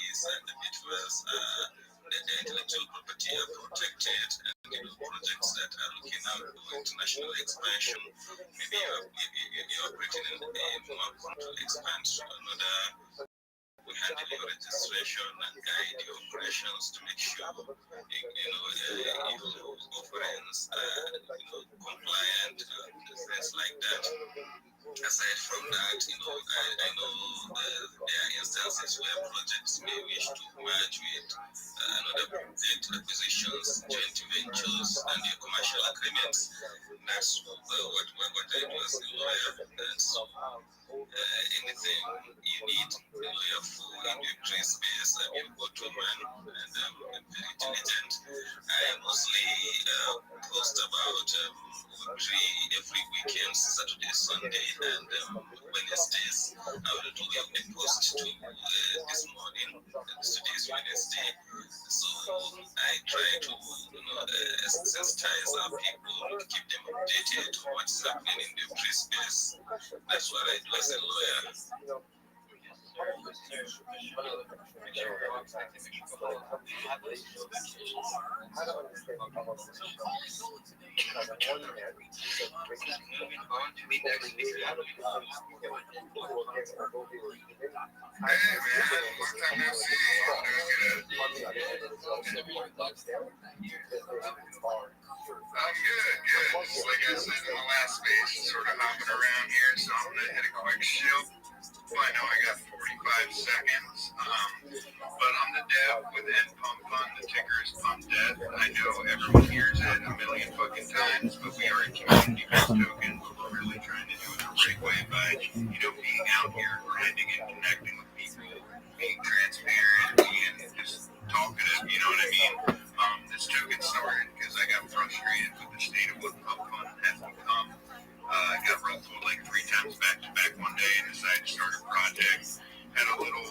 NFTs and the metaverse, the intellectual property are protected, and projects that are looking out for international expansion. Maybe you're operating in more to expand to another. We handle your registration and guide your operations to make sure your offerings are compliant and things like that. Aside from that, I know there are instances where projects may wish to merge with another project, acquisitions, joint ventures, and your commercial agreements. That's what I do as a lawyer. And so anything you need a lawyer for in the trade space, I'm your go-to man, and I'm very intelligent. I mostly post about every weekend, Saturday, Sunday, and Wednesdays. I will do a post to this morning. Today's Wednesday, so I try to sensitize our people, keep them updated on what's happening in the free space. That's what I do as a lawyer. Hey man, long time no see. I'm good. Like I said in the last space, sort of hopping around here, so I'm gonna hit a quick show. Well, I know I got 45 seconds. But I'm the dev with N Pump Fund. The ticker is Pump Dev. I know everyone hears it a million fucking times, but we are a community-based token. We're really trying to do it the right way by, being out here, grinding and connecting with people, being transparent, being just talkative, you know what I mean? This token started because I got frustrated with the state of what Pump Fund has become. I got ruffled like 3 times back to back one day and decided to start a project. Had a little,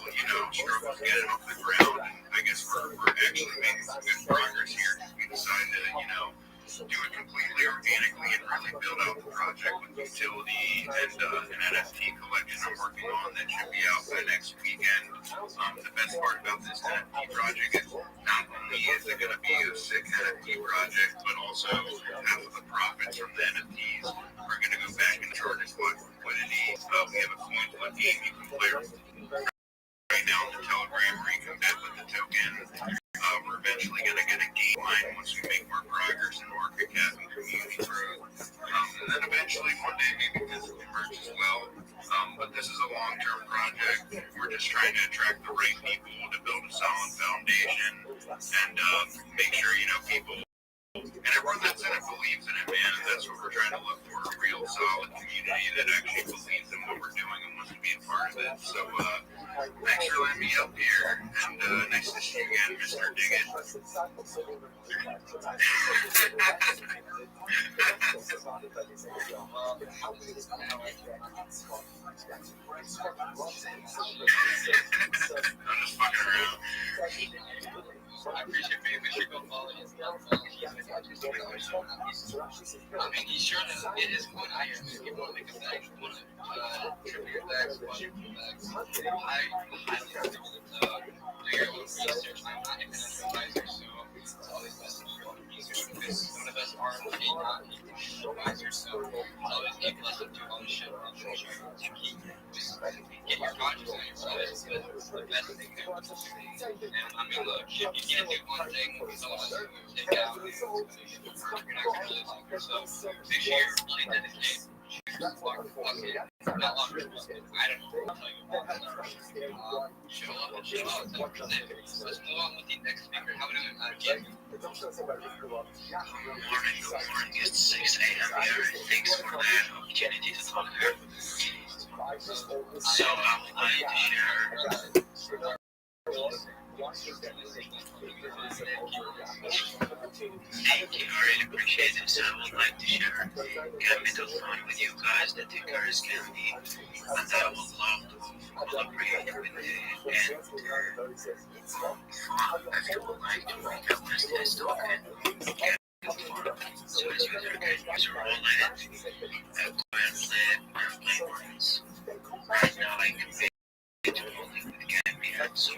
struggle to get it off the ground, and I guess we're actually making some good progress here. We decided to, do it completely organically and really build out the project with utility and an NFT collection I'm working on that should be out by next weekend. The best part about this NFT project is not only is it going to be a sick NFT project, but also half of the profits from the NFTs are going to go back and charge us liquidity. We have a coin flip game you can play right now on the Telegram where you can bet with the token. We're eventually going to get a game line once we make more progress in market cap and community growth. And then eventually one day maybe physically merge as well. But this is a long-term project. We're just trying to attract the right people to build a solid foundation and make sure, people and everyone that's in it believes in it, man. And that's what we're trying to look for, a real solid community that actually believes in what we're doing and wants to be a part of it. So thanks for letting me up here, and nice to see you again, Mr. Diggit. I'm just fucking around. I appreciate being with you. Go follow his he's sure to get his point out here. If you want to make a bag, you want to triple your bags, quadruple your bags. I highly recommend do your own research. I'm not an advisor, so it's always best to do your own research because some of the best are not advisors. So always keep less than 2 on the show. Get your conscience on yourself. It's the best thing to do. And I mean, look, if you can't do one thing, it's all about you take out. You're not going to really like yourself. Make sure you're really dedicated. Not longer. I don't know what to tell you. Show up and show out. 10%. Let's move on with the next speaker. How are we doing? Good morning. It's 6 a.m. here. Thanks for the opportunity to talk here. So I would like to share. Thank you, I really appreciate it. So I would like to share capital fund with you guys. The ticker is Candy, and I would love to collaborate with the if you would like to make a business token. So as user can use your wallet, go and play markets. Right now I can pay to only with Candy, so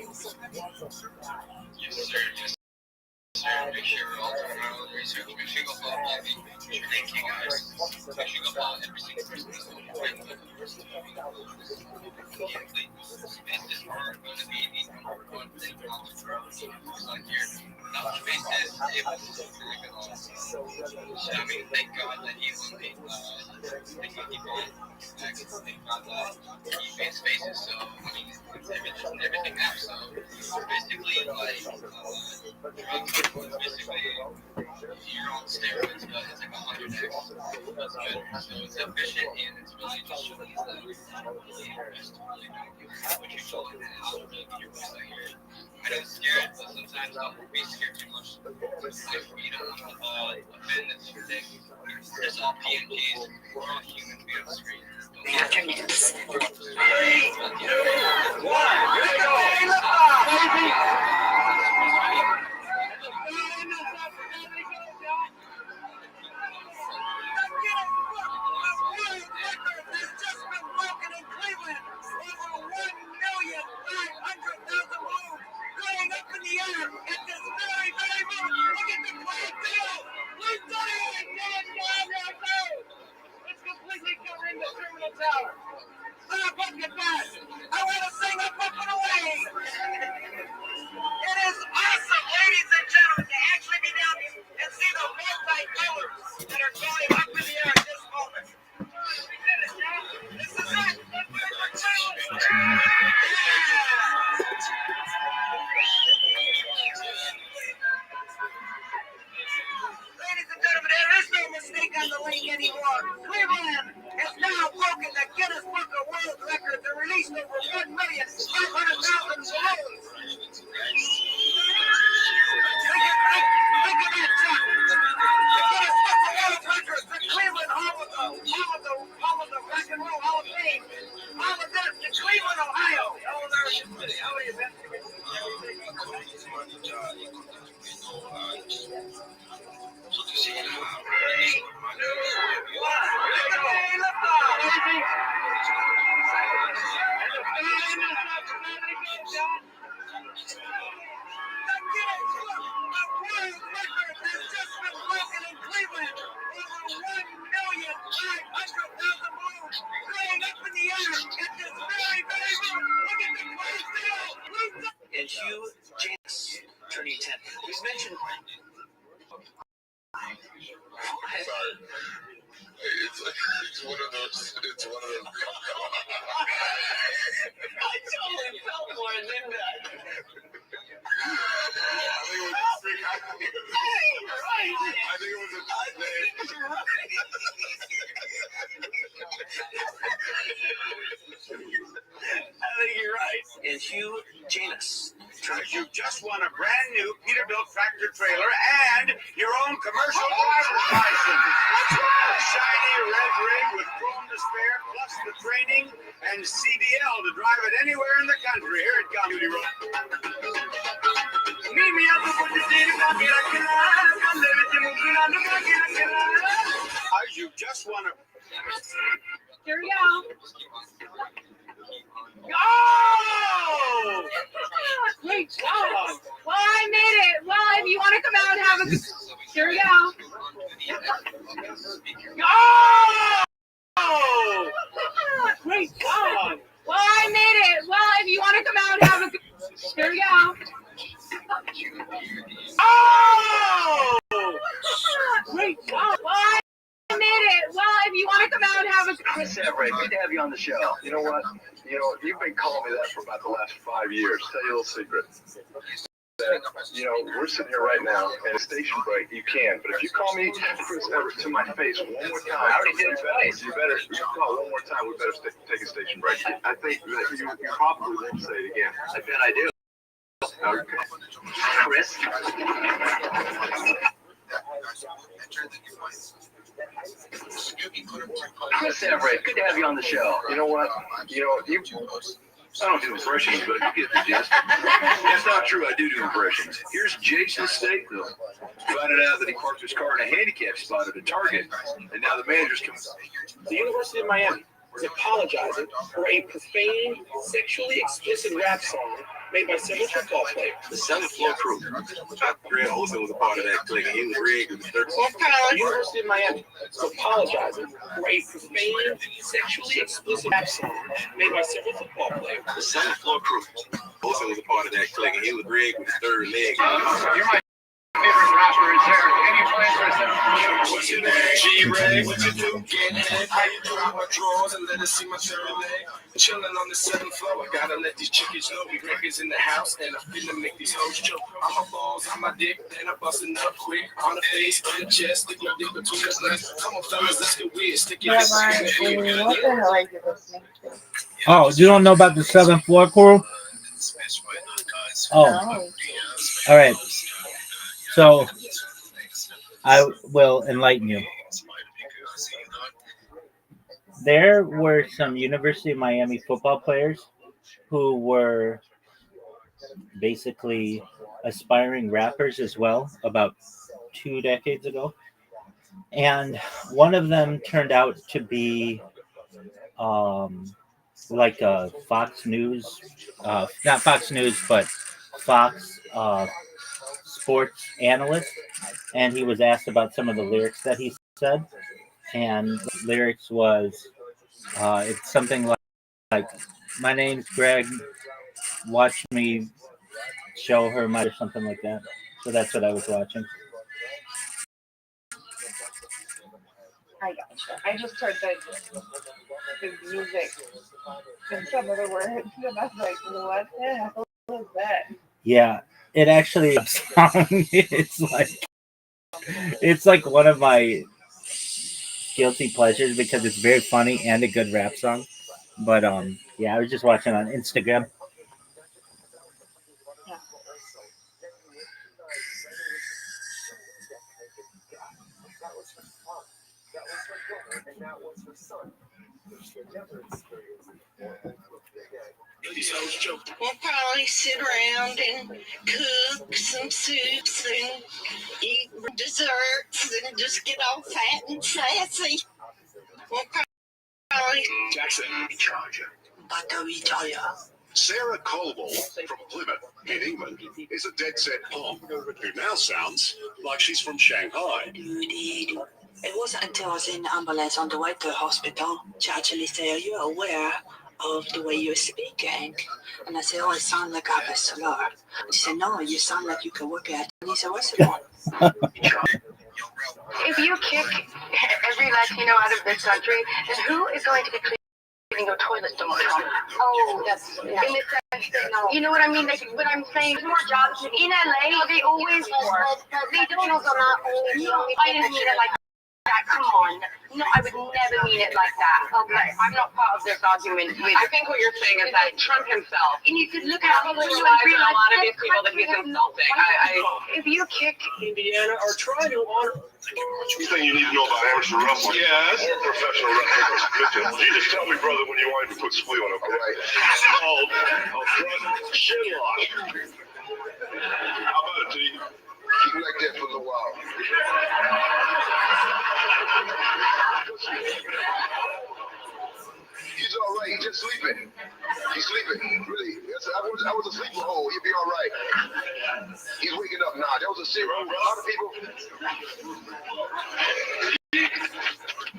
Yes, sir. Yes, sir. Make sure we're all doing our own research. Make sure you go follow Bobby. Thank you, guys. Make sure you go follow every single person that's on the line. Space is hard going to be the number one thing on the world. Like your knowledge base is able to really good on. So, I mean, thank God that he won the, thank God he won. Thank God that he made spaces. So, I mean, everything now. So, basically, like, drugs is basically you're on steroids, but it's like 100x. That's good. So, it's efficient and it's really just shows that really best to really know what you feel and how to really get your best out here. I know it's scared, but sometimes I'll be scared too much. Like, you don't want to offend that's your thing. We're just all PMPs. We're all humans. We have a screen. Afternoons. 3, 2, 1, let's go! It's completely covering the terminal tower. Stop fucking that! I want to sing up and away! It is awesome, ladies and gentlemen, to actually be down and see the multi-colors that are going up in the air at this moment. This is it! Ladies and gentlemen, there is no mistake on the link anymore. Cleveland has now broken the Guinness Book of World Records and released over 1,500,000 balloons. Think of that, Chuck. The Guinness Book of World Records, the Cleveland Hall of the Rock and Roll Hall of Fame. All of this in Cleveland, Ohio. How are you, Ben? And Hugh James turning 10. We've mentioned. Sorry. It's one of those. It's one of those. I totally felt more than that. I think it was a tight name. I think you're right. And Hugh Janus. You just won a brand new Peterbilt tractor trailer and your own commercial driver's license. A shiny red rig with chrome to spare, plus the training and CDL to drive it anywhere in the country. Here it comes, Duty Road. Meet me up with the city you just won a. Here we go. Go! Great job. Well, I made it. Well, if you want to come out and have a good... Here we go. Go! Great job. Well, I made it. Well, if you want to come out and have a good... Here we go. Oh! Great job. Well, I made it. Well, if you want to come out and have a good... Chris Everett, good to have you on the show. You know what? You've been calling me that for about the last 5 years. Tell you a little secret. That, we're sitting here right now at a station break. You can, but if you call me Chris Everett to my face one more time, I already did it twice. You call one more time. We better take a station break. I think that you probably won't say it again. I bet I do. Okay. Chris. Chris Everett, good to have you on the show. You know what? I don't do impressions, but you get the gist. That's not true. I do impressions. Here's Jason Statham. Found out that he parked his car in a handicap spot at a Target, and now the manager's coming. The University of Miami is apologizing for a profane, sexually explicit rap song made by several football players. The Southern Floor Crew. Grant Olson was a part of that clique, and he was rigged with the the University of Miami is apologizing for a profane, sexually explicit rap song made by several football players. The Southern Floor Crew. Olson was a part of that clique, and he was rigged with the third leg. You're my favorite rapper. Is there any place for some? What's your name? G-Reg. What you do? Get head. How you do? My drawers and let us see my third leg. Chilling on the 7th floor. I gotta let these chickies know we records in the house, and I'm finna make these hoes choke. On my balls, on my dick, then I'm busting up quick. On the face, on the chest, stick my dick between the legs. Come on, fellas, let's get weird. Stick your dick in the ear. What the hell are you listening to? Oh, you don't know about the 7th Floor Crew? Oh, No. all right. So I will enlighten you. There were some University of Miami football players who were basically aspiring rappers as well about 2 decades ago. And one of them turned out to be like a Fox News, not Fox News, but Fox sports analyst. And he was asked about some of the lyrics that he said. And the lyrics was, it's something like, my name's Greg, watch me show her my, or something like that. So that's what I was watching. I gotcha. I just heard the music and some of the words, and I was like, what the hell is that? Yeah, it actually song. It's like one of my guilty pleasures because it's very funny and a good rap song. But yeah, I was just watching on Instagram. Yeah. We'll probably sit around and cook some soups and eat desserts and just get all fat and sassy. We'll probably Jackson, Sarah Colville from Plymouth in England is a dead set pop who now sounds like she's from Shanghai. It wasn't until I was in the ambulance on the way to the hospital she actually said, "Are you aware of the way you're speaking?" And I said, "Oh, I sound like I have a slur." She said, "No, you sound like you could work at a Chinese restaurant." If you kick every Latino out of this country, then who is going to be cleaning your toilets tomorrow? Oh, that's in the sense that, no. You know what I mean? Like, what I'm saying, more jobs in LA, they always they don't know they're not only. No, I didn't mean it like that. Come on. No, I would never mean it like that. Okay, I'm not part of this argument. I think what you're saying is that Trump himself, and you could look at probably relies on a lot of these people that he's insulting. If you kick Indiana or try to honor. Everything you need to know about amateur wrestling. Yes. Or professional wrestling. You just tell me, brother, when you want to put squeal on, okay? Right. It's called a front shin lock. How about it, T? Keep it like that for a little while. He's all right. He's just sleeping. He's sleeping. Really. I was a sleeper hole. He'll be all right. He's waking up now. That was a serious. A lot of people.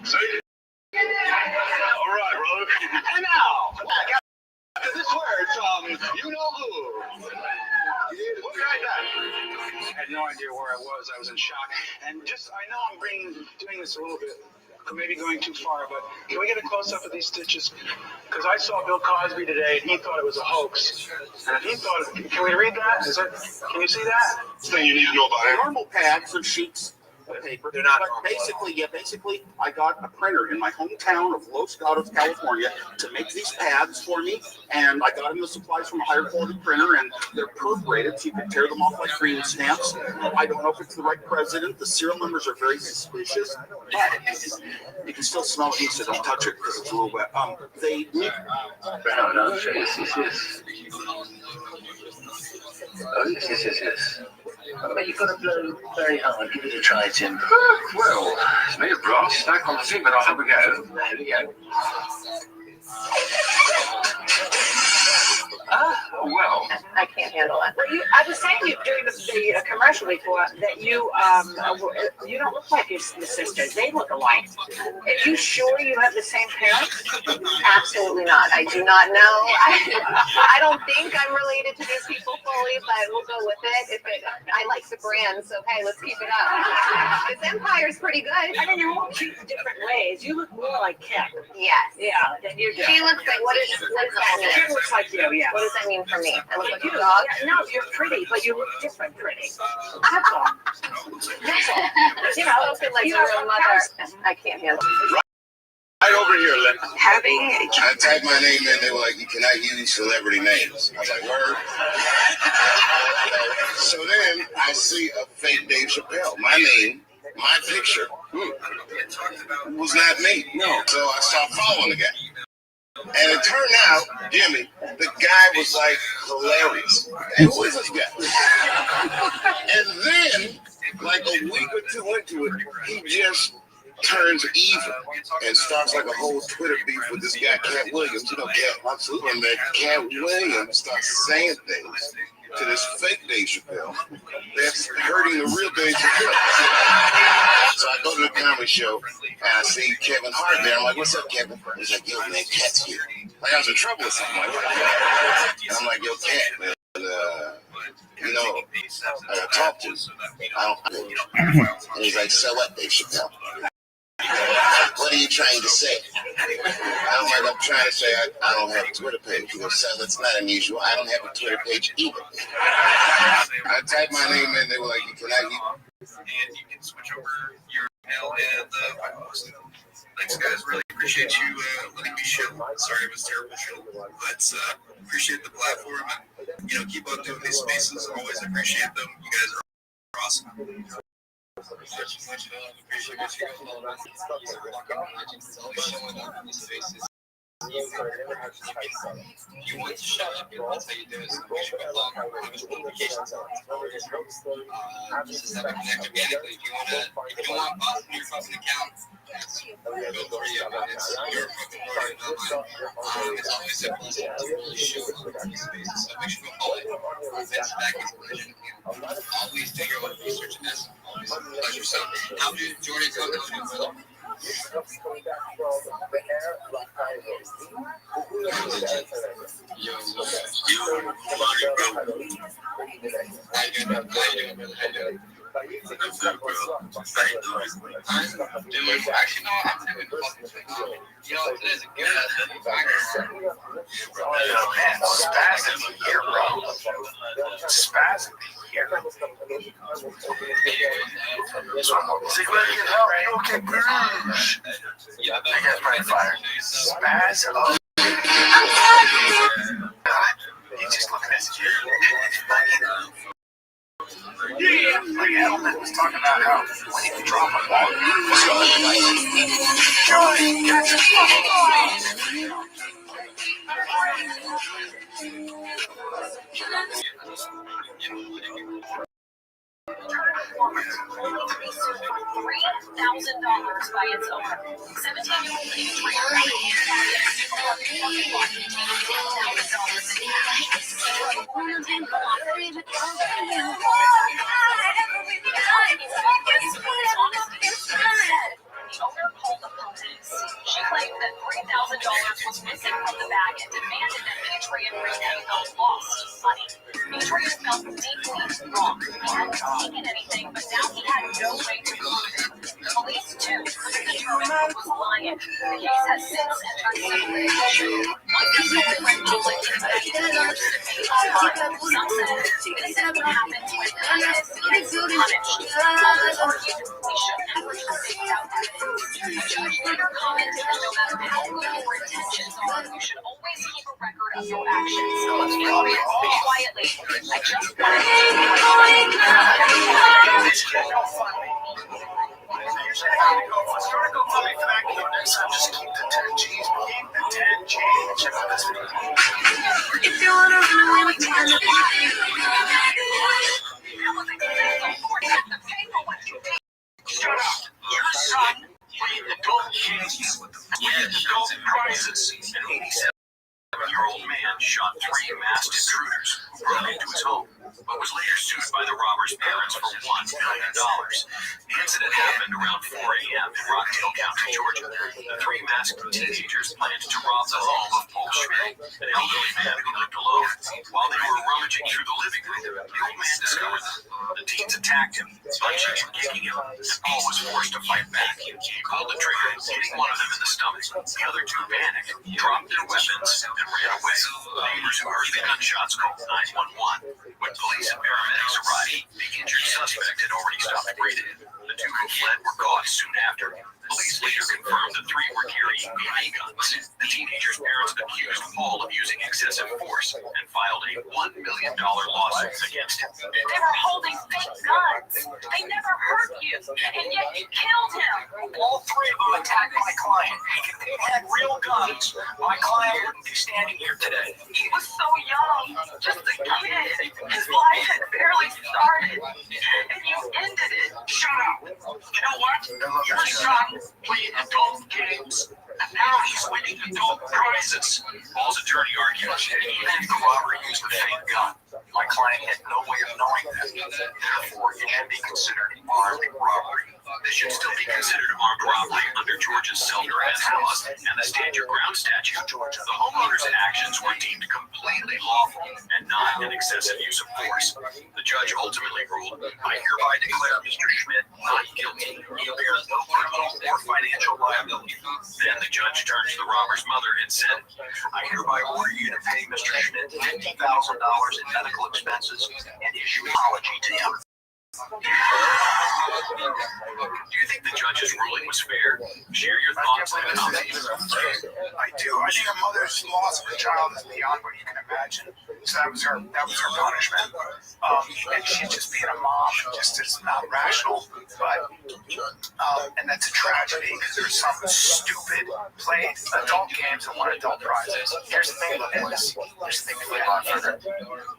See? All right, brother. And now, after this word from you know who. We'll be right back. I had no idea where I was. I was in shock. And I know I'm doing this a little bit, maybe going too far, but can we get a close-up of these stitches? Because I saw Bill Cosby today, and he thought it was a hoax. And he thought, can we read that? Can you see that? Thing you need to know about it. Normal pads and sheets of paper. They're not basically, I got a printer in my hometown of Los Gatos, California, to make these pads for me, and I got them the supplies from a higher quality printer, and they're perforated, so you can tear them off like green stamps. I don't know if it's the right president. The serial numbers are very suspicious, but you can still smell it, so don't touch it because it's a little wet. Yes. But you've got to blow very hard. Give it a try, Tim. Well, it's made of brass, no quality, but I'll have a go. There we go. Well, I can't handle it. Well, I was saying you during the commercial before that you don't look like your sisters. They look alike. Are you sure you have the same parents? Absolutely not. I do not know. I don't think I'm related to these people fully, but we'll go with it. I like the brand, so hey, let's keep it up. This Empire's pretty good. I mean, you're all cute in different ways. You look more like Kim. Yes. Yeah, than you do. She looks like, what does that mean? Kim looks like you, yeah. What does that mean for me? I look like a You dog? No, you're pretty, but you look different pretty. That's all. That's all. You know, I feel like a real mother. I can't handle it. Right over here, Lynn. I typed my name in, they were like, you cannot use celebrity names. I was like, word. So then I see a fake Dave Chappelle. My name, my picture, was not me. No. So I started following the guy. And it turned out, Jimmy, the guy was like hilarious. Hey, who is this guy? And then, like a week or two into it, he just turns evil and starts like a whole Twitter beef with this guy, Cat Williams. You know, and that Cat Williams starts saying things to this fake Dave Chappelle that's hurting the real Dave Chappelle. So I go to the comedy show and I see Kevin Hart there. I'm like, what's up, Kevin? He's like, yo, man, Cat's here. Like I was in trouble with something like that. And I'm like, yo, Cat, man, you know, I gotta talk to you. And he's like, so what, Dave Chappelle? What are you trying to say? I'm trying to say I don't have a Twitter page. He goes, son, that's not unusual. I don't have a Twitter page either. I typed my name in, they were like, you cannot use. And you can switch over your email and the post. Thanks, guys. Really appreciate you letting me show. Sorry it was a terrible show, but appreciate the platform and keep on doing these spaces. Always appreciate them. You guys are awesome. You want to shut up, that's how you do it. So make sure you log notifications on. Just have it connect organically. If you want bots in your fucking account, go for you. It's your fucking word, not mine. It's always a pleasure to really show up in these spaces. So make sure you follow it. That's back information. Always do your own research and that's always a pleasure. So how did Jordan come to know? Today's a good spasm here, bro. Spasm here. See, let me help you. Okay, bruise. That guy's probably fired. Spasm. He's just looking at you. Yeah, like Edelman was talking about how when you drop a ball, Joey, catch it. $3,000 by its owner. 17-year-old The owner called the police. She claimed that $3,000 was missing from the bag and demanded that Adrian repay the lost money. Adrian felt deeply wrong. He hadn't taken anything, but now he had no way to prove it. Police, too, couldn't determine who was lying. The case has since entered civil litigation. One suspect went public to $1,000 to pay his fine. Some said this happened when innocent is punished. Others argued we should never take out evidence. The judge later commented that no matter how good your intentions are, you should always keep a record of your actions. Quietly, I just wanted If you wanna run away with time, shut up. Your son played adult games with adult prizes. An 87-year-old man shot 3 masked sued by the robbers' parents for $1 million. The incident happened around 4 a.m. in Rockdale County, Georgia. The three masked teenagers planned to rob the home of Paul Schmidt, an elderly man who lived alone. While they were rummaging through the living room, the old man discovered them. The teens attacked him, punching and kicking him, and Paul was forced to fight back. He pulled the trigger, hitting one of them in the stomach. The other two panicked, dropped their weapons, and ran away. Neighbors who heard the gunshots called 911. When police and paramedics arrived, the injured suspect had already stopped breathing. The two who fled were caught soon after. Police later confirmed the three were carrying BB guns. The teenagers' parents accused Paul of using excessive force and filed a $1 million lawsuit against him. They were holding fake guns. They never hurt you, and yet you killed him. All three of them attacked my client. If they had real guns, my client wouldn't be standing here today. He was so young, just a kid. His life had barely started, and you ended it. Shut up. You know what? Your son played adult games, and now he's winning adult prizes. Paul's attorney argued that even if the robber used a fake gun, my client had no way of knowing that. Therefore, it should be considered armed robbery. This should still be considered armed robbery under Georgia's self-defense laws and the Stand Your Ground statute. The homeowner's actions were deemed completely lawful and not an excessive use of force. The judge ultimately ruled, I hereby declare Mr. Schmidt not guilty. He bears no criminal or financial liability. Then the judge turned to the robber's mother and said, I hereby order you to pay Mr. Schmidt $50,000 in medical expenses and issue an apology to him. Do you think the judge's ruling was fair? Share your thoughts in the comments. I do. I think a mother's loss of a child is beyond what you can imagine. So that was her punishment. And she's just being a mom, just is not rational. But and that's a tragedy because there's some stupid played adult games and won adult prizes. Here's the thing, boys. Here's the thing before you go on further.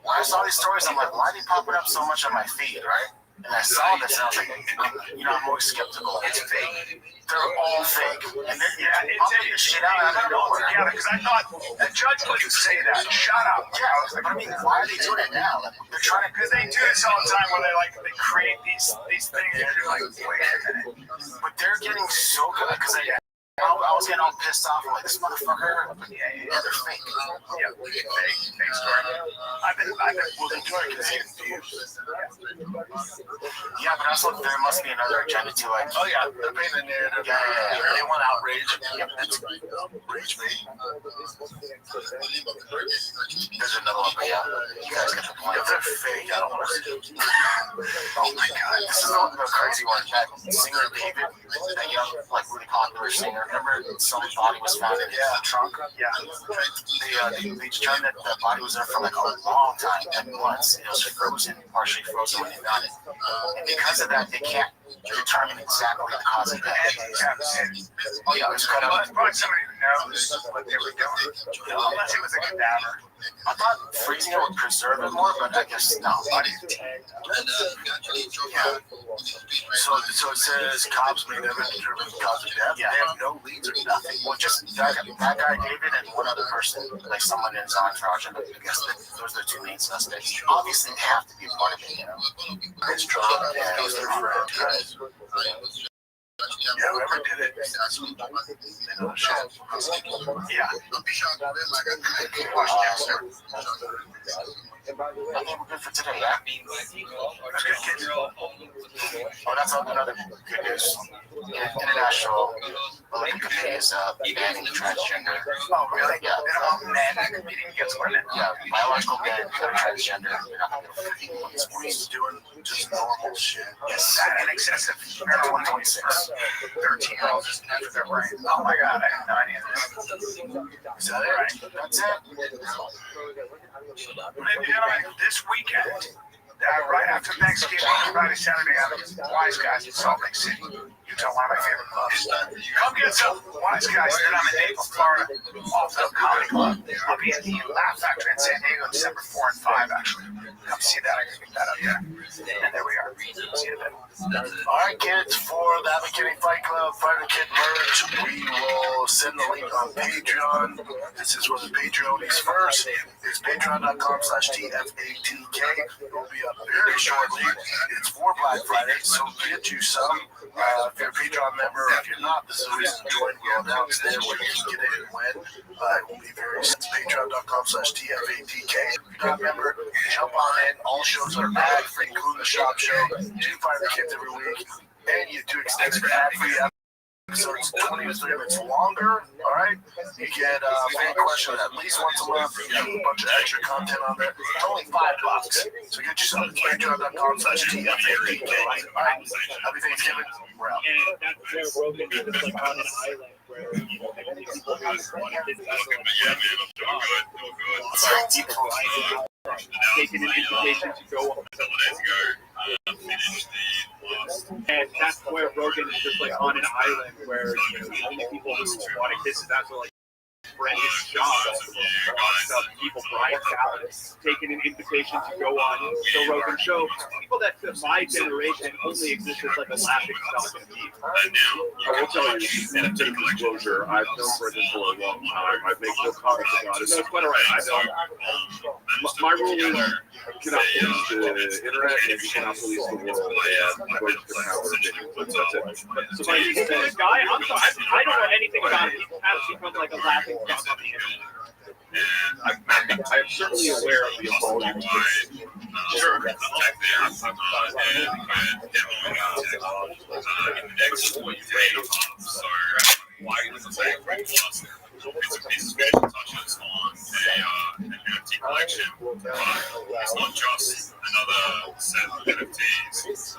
When I saw these stories, I'm like, why are they popping up so much on my feed, right? And I saw this and I was like, I'm always skeptical. It's fake. They're all fake. And they're pumping this shit out of nowhere. Together, because I thought the judge wouldn't say that. Shut up. Yeah, I was like, why are they doing it now? Like, they're trying to, because they do this all the time where they create these things and you're like, wait a minute. But they're getting so good because I was getting all pissed off. I'm like, this motherfucker. Yeah, they're fake. Yeah, fake story. I've been doing it because confused. Yeah, but also there must be another agenda too. Like, Oh yeah, they're painting the narrative. Yeah. They want outrage. Yeah, that's right. Rage me. There's another one, but yeah, you guys get the point. If they're fake, I don't want to see it. Oh my god, this is the crazy one. That singer David, that young, like really popular singer. Remember, some body was found in his trunk. Yeah. They determined that the body was there for like a long time, and once it was frozen, partially frozen when they found it. And because of that, they can't determine exactly the cause of death. Oh yeah, it was cut up. Probably somebody who knows what they were doing, unless it was a cadaver. I thought freezing it would preserve it more, but I guess no. Yeah. So it says cops may never determine the cause of death. Yeah. They have no leads or nothing. Well, just that guy David and one other person, like someone in his entourage. I guess those are the two main suspects. Obviously, they have to be part of it, you know. It's Trump. Yeah, it was their friend. Yeah, whoever did it. They know shit. Yeah. I think we're good for today, yeah? Oh, that's another good news. International Olympic Committee is banning transgender. Oh, really? Yeah. Men competing against women. Yeah, biological men that are transgender. They're not going to compete in sports. He's doing just normal shit. Yes. That and excessive. 2026. 13-year-olds just after their brain. Oh my god, I have no idea. Is that it? Right. That's it. Ladies and gentlemen, this weekend, right after Thanksgiving, Friday, Saturday, I'm at Wise Guys in Salt Lake City, Utah, one of my favorite clubs. Come get some Wise Guys. Then I'm in Naples, Florida, off the Comedy Club. I'll be at the Laugh Factory in San Diego, December 4 and 5, actually. Come see that. I can get that up there. And there we are. See you then. All right, kids, for the Advocating Fight Club Fighter Kid merch, we will send the link on Patreon. This is where the Patreon is first. It's patreon.com/TFATK. It will be up very shortly. It's for Black Friday, so get you some. If you're a Patreon member, if you're not, this is the reason to join. We'll announce there where you can get it and when. It will be very soon. It's patreon.com/TFATK. Patreon member, jump on in. All shows are ad-free, including the shop show. 2 Fighter Kids every week, and you get 2 extended ad-free episodes, 20 to 30 minutes longer. All right, you get fan questions at least once a month. You get a bunch of extra content on there. It's only $5, so get yourself to patreon.com/TFATK. All right, happy Thanksgiving. We're out. And that's where Rogan is just like on an island where people taking an invitation to go on. And that's where Rogan is just like on an island where the only people who want to kiss his ass are like Brendan Shaw, people Brian Fallon, taking an invitation to go on Joe Rogan show. People that to my generation only exist as like a laughing stock and meme. I will tell you, in a bit of disclosure, I've known Brendan for a long time. I make no comments about it. No, it's quite all right. I don't. My rule is you cannot police the internet and you cannot police the world. And I'm going to have their opinion, but that's it. So he's a good guy. I don't know anything about it. He has become like a laughing stock on the internet. I'm certainly aware of the evolving touches on an NFT collection. It's not just another set of NFTs.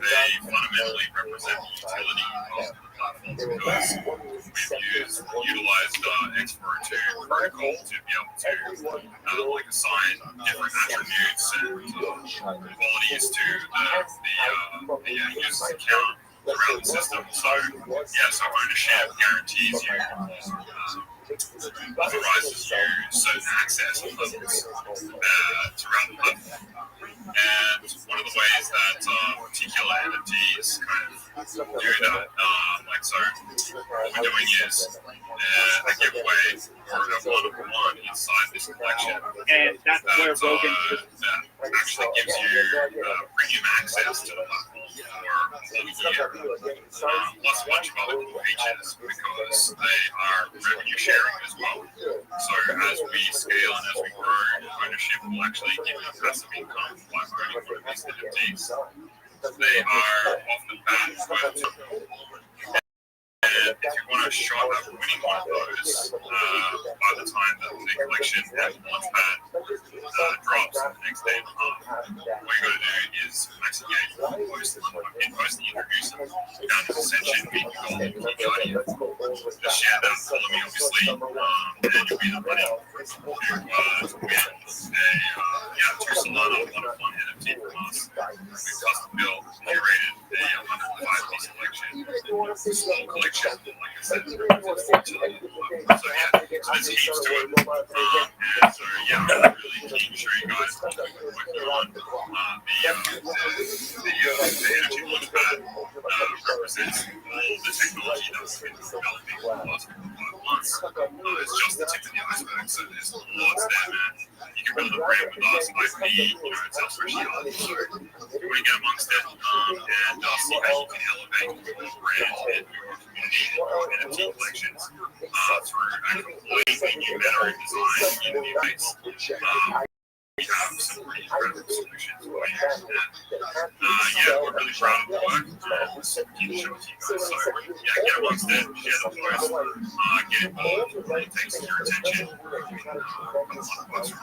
They fundamentally represent the utility of the platform because we've utilized X42 protocol to be able to assign different attributes and qualities to the user's account throughout the system. So ownership guarantees you authorizes you certain access levels throughout the platform. And one of the ways that particular NFTs kind of do that, what we're doing is a giveaway or a one-of-one inside this collection. And that's where Rogan actually gives you premium access to the platform for a year. Plus a bunch of other cool features because they are revenue sharing as well. So as we scale and as we grow, ownership will actually give you passive income by owning one of these NFTs. They are often backed with. And if you want to shop at winning one of those, by the time that the collection and launch pad drops the next day and a half, what you got to do is actually post the introduce them down to the section, being the guardian. Just share that, follow me obviously, and you'll be the running to win a 2 Solana one-of-one NFT from us. We've custom built, curated a 105-piece collection, small collection. Like I said, so there's heaps to it. And so I'm really keen to show you guys what we're working on. The energy launchpad represents all the technology that's been developing for the last 5 months. It's just the tip of the iceberg, so there's lots there, man. You can build a brand with us, IP, it's our specialty. So we want to get amongst it and see how you can elevate your brand and your community NFT collections through a completely new better design interface. We have some pretty incredible solutions for you. We're really proud of the work. Keen to show it to you guys. So, get amongst it, share the post, get involved. It really takes your attention. A bunch of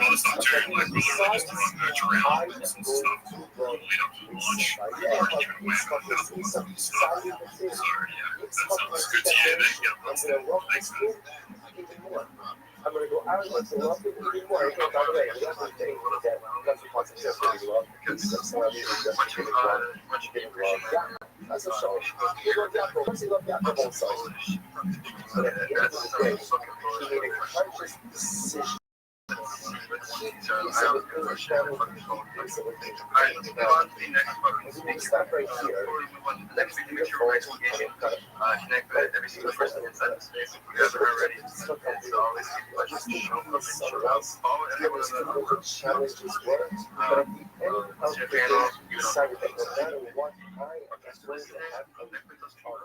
other stuff too, like we'll literally just run merch around and some stuff lead up to the launch. We've already given away about half of the stuff. So, that sounds good to you. Then get amongst it. Thanks, man. I'm going to go out and let's go up and read more. By the way, I'm not saying that that's the concept of pretty love because that's what I mean. Much getting love. That's a show. You love that for once you love that for both sides. But at the end of the day, you made a conscious decision Connect with every single person inside the space. If you guys are already, it's always just show up and show up. Follow everyone on the challenges work. What's your channel? You decided that no matter what I have connect with those people.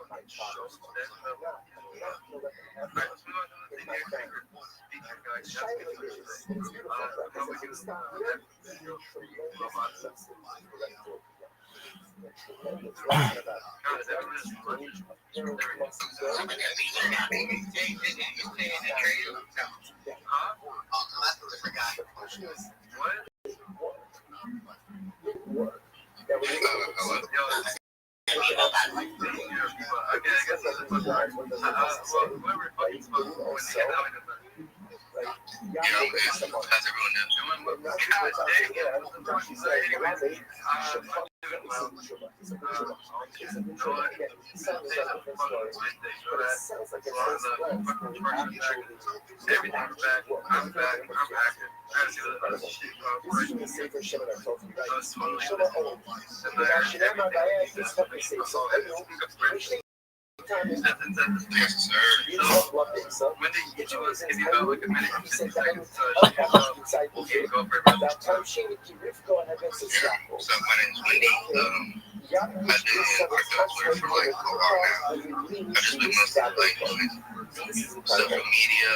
Social media,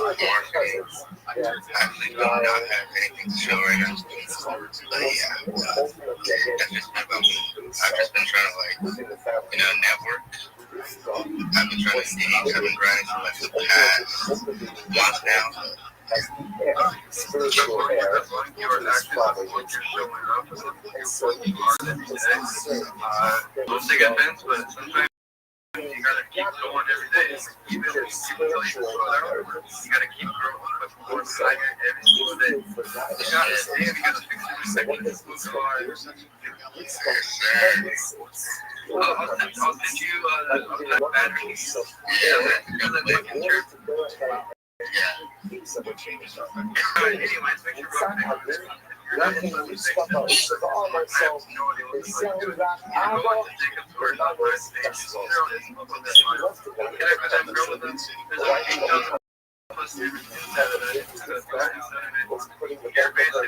marketing. Actually, do not have anything to show right now. But yeah, that's just about me. I've just been trying to network. I've been trying to engage. I've been grinding for the past month now. Spiritual air is probably what you're showing up with. We'll take offense, but sometimes you gotta keep going every day. Even if people tell you to slow down, you gotta keep growing. More excited every single day. You gotta fix it. Move on. I'll send you the batteries. Anyways,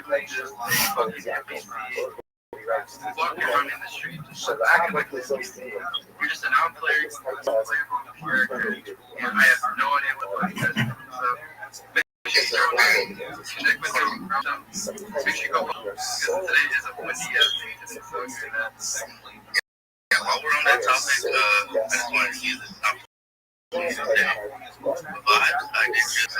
make sure walking around in the street, acting like this. You're just an out player, and I have no idea what you guys do. Make sure connect with them. Make sure you go home, because today is a windy day. Yeah, while we're on that topic, I just wanted to use this opportunity. Vibes, I did just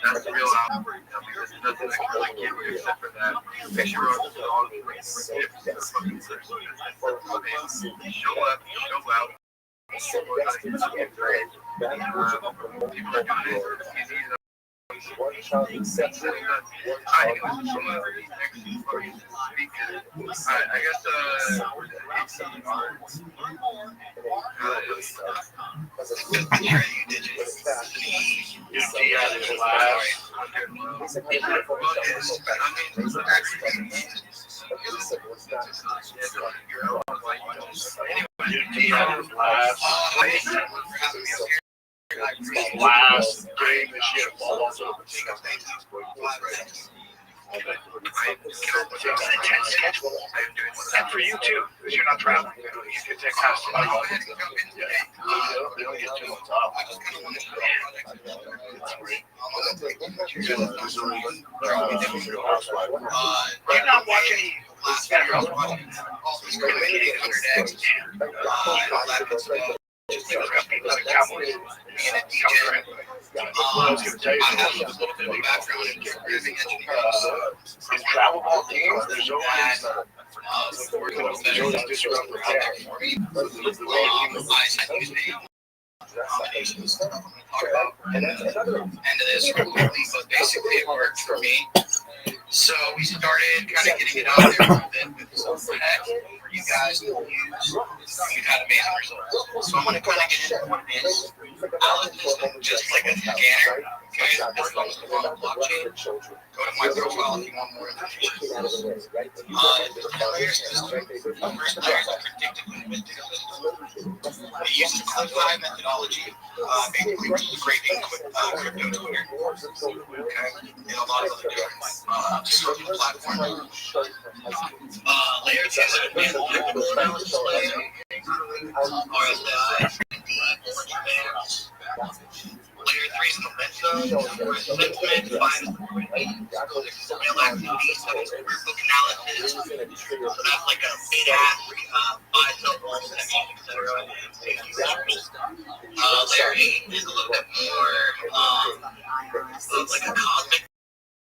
That's the real outbreak. I mean, there's nothing I can really give you except for that. Picture of the dog. Show up, show out. People are doing it. It's easy. I guess last game this year fall off. And for you too, because you're not traveling. You can take us. You're not watching just got people like Cowboys. I was going to tell you, in travel ball teams, there's always disruptive tactics. And this real quickly, but basically it worked for me. So we started kind of getting it out there a little bit with some tech for you guys to use, and we've had amazing results. So I'm going to kind of get into what it is. Just like a scanner, okay? As long as it's on the blockchain, go to my profile if you want more information. The first players are predicted when they use the ClickFi methodology, basically scraping crypto Twitter, okay? And a lot of other different social platforms. Layer 2 is an advanced analysis layer. RSI, Layer 3 is the sentiment, 5 is the real activity, 7 is book analysis, so that's like a beta, buy, sell, etc. Layer 8 is a little bit more like a cosmic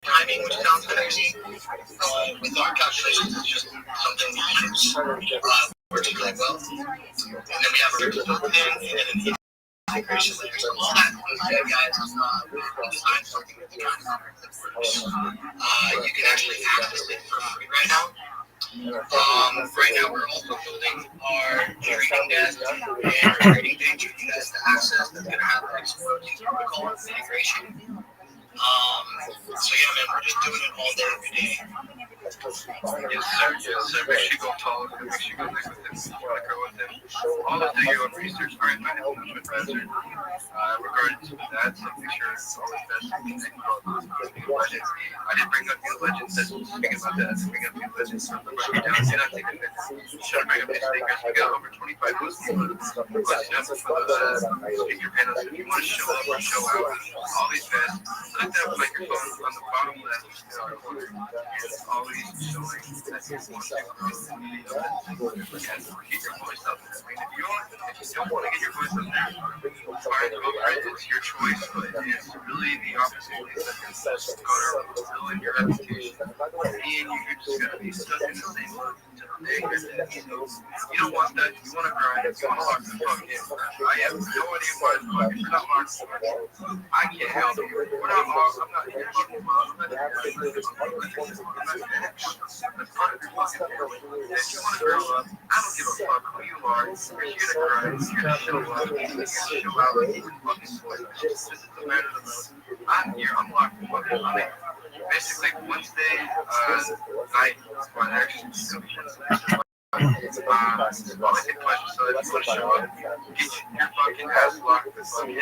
timing, which sounds crazy. With our calculations, it's just something we use works really well. And then we have a virtual token and an integration layer. So all that being said, guys, we designed something that's kind of works. You can actually access it for free right now. Right now, we're also building our trading desk and our trading page for you guys to access. That's going to have our explosive protocol integration. So yeah, man, we're just doing it all day, every day. Yes, sir. Yes, sir. Make sure you go follow him. Make sure you go link with him. You want to grow with him. Always do your own research. All right, my name is Advisor. Regarding to that, so make sure it's always best to connect with all those legends. I did bring up new legends. Speaking about that, bring up new legends. So the rest of you down, I think I'm should bring up new sneakers. We got over 25 plus people. Speaker panels. If you want to show up or show out, all these fans, select that microphone on the bottom left. Always showing that you want to grow and keep your voice up there. I mean, if you don't want to get your voice up there, fine, it's your choice, but it's really the opportunity that can go to build your reputation. And you're just going to be stuck in the same mode. You don't want that. You want to grind. You want to lock the fuck in. I have no idea why it's not locked. I can't help you. We're not locked. I'm not here. I'm not here. If you want to grow up, I don't give a fuck who you are. You're here to grind. You're here to show up. You're here to show out. This is the matter of the most. I'm here. I'm locked. I mean, basically, Wednesday night, or actually, I'll make it question. So if you want to show up, get your fucking ass locked the fuck in.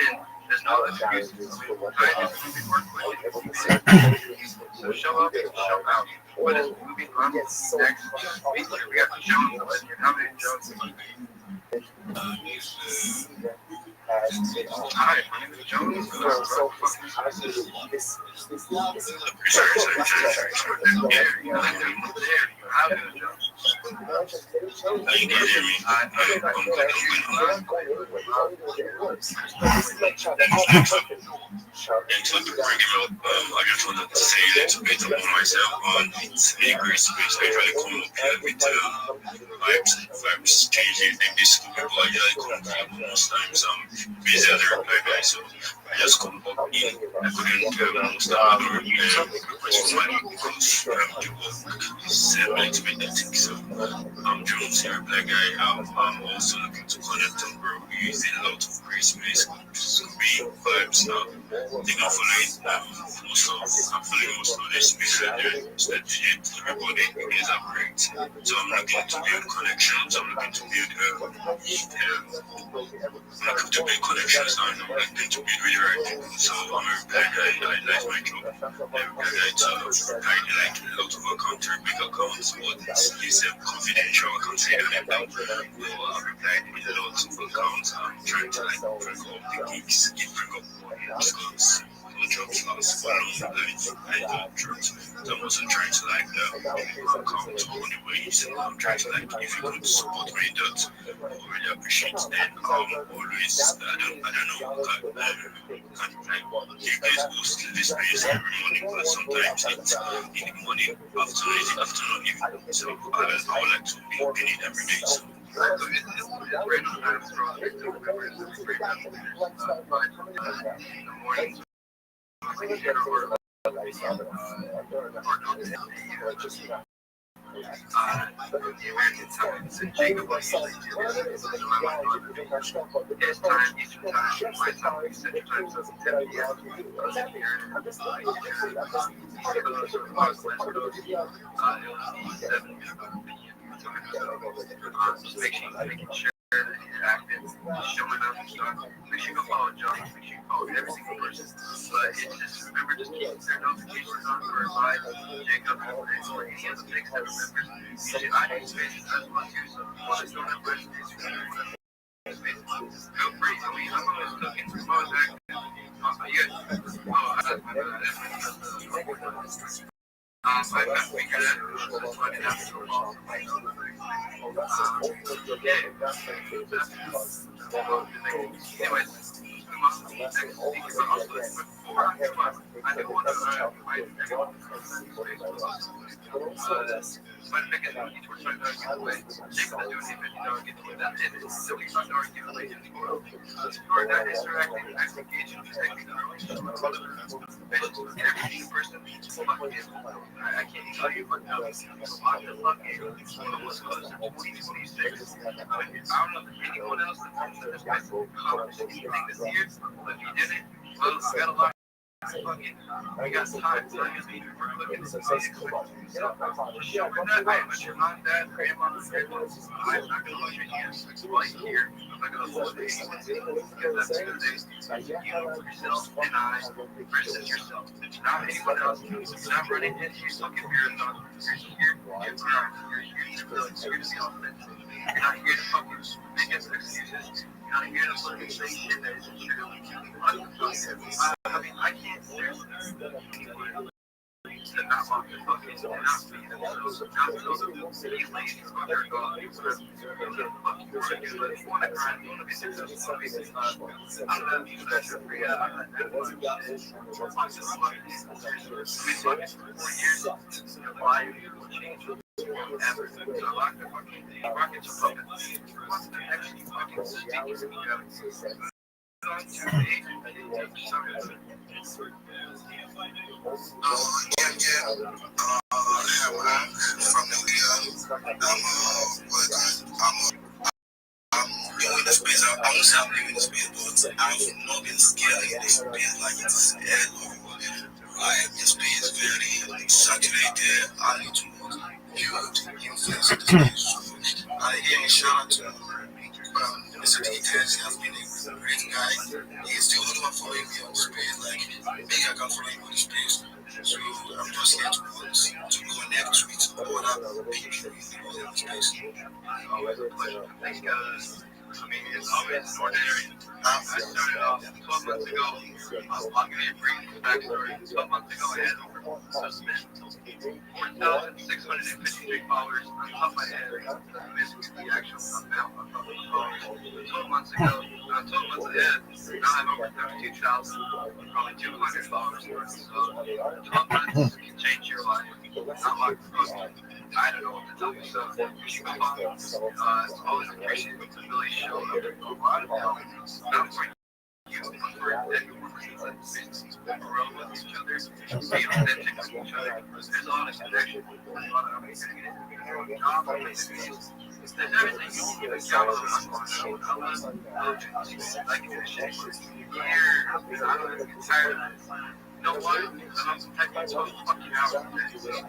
There's no excuses. I mean, I just movie work with. So show up, show out. What is movie on next week? We got the Jones. How many Jones? Hi, my name is Jones. Sorry. You can hear me. I'm and to bring him up, I just wanted to say a little bit about myself on sneakers, which I try to come up here with vibes changing in this people. I come most times busy at the reply guy, so I just come up in. I couldn't most of the request for money because the work is a little bit hectic. So Jones here, reply guy. I'm also looking to connect and grow using a lot of Christmas being vibes now. I think I'm following most of this strategy to everybody is great. So I'm looking to build connections. I'm looking to build connections and I'm looking to build with the right people. So I'm a reply guy. I like my job. I'm a reply guy to I like a lot of accounts, big accounts, but it's confidential. I can't say that I'm replying with a lot of accounts. I'm trying to bring up the gigs, bring up skills. Jobs last for a long life. I do drugs. So I'm also trying to account only ways. I'm trying to if you could support me, that I really appreciate. Then always I don't know. You guys post this place every morning, but sometimes it's in the morning, afternoon, evening. So I would like to be opening every day. So. Making sure that you're active, showing up and stuff. Make sure you follow John, make sure you follow every single person. But remember, just keep their notifications on for advice, Jacob, or any of the things that members. I do spaces as well too, so if you want to join up with spaces, feel free. I mean, I'm always cooking, I'm always active. I can't tell you what now. I don't know if anyone else that's accomplished anything this year, but if you didn't, well, I got a lot. I got time. So I guess we're looking at some things. So with that, but your mom, dad, grandma, I'm not gonna hold your hands. While you're here, I'm not gonna hold anyone's hands because that's gonna be you, yourself, and I versus yourself. It's not anyone else. It's not running into your fucking marathon. You're here, you're grind. You're here to build. You're here to be authentic. You're not here to fucking make excuses. You're not here to fucking say shit that isn't true. I mean, I can't seriously to not want to fucking not be themselves, not be lazy about their God. You want to grind, you want to be successful, I don't know if you guys are free out. I'm not that much. For 4 years, why will change ever. So I like the fucking rockets are fucking. What's the next fucking sticky to go? I'm doing this space. I'm not doing this space, but I'm not being scared in this space. Like it's like this space is very saturated. I need to build influence in this space. I hear shout out to Mr. Details. He has been a great guy. He's still looking for me on the space. Like maybe I can follow him on the space. So I'm just here to connect with other people in the space. Thanks, guys. I mean, it's always ordinary. I started off 12 months ago. I was logging in free backstory. 12 months ago, I had over 4,653 followers on top of my head. Basically, the actual amount of followers. 12 months ago, 12 months ahead, now I have over 32,000, probably 200 followers. So 12 months can change your life. Not like I don't know what to tell you. So keep it fun. It's always appreciated to really show up and go out of town. Not for you, but for everyone that's grow with each other, be authentic to each other. There's a lot of connection. There's a lot of opportunity. There's everything you need to job. I'm like this shit for years. I'm tired of it. You know what? I'm typing 12 fucking hours a day.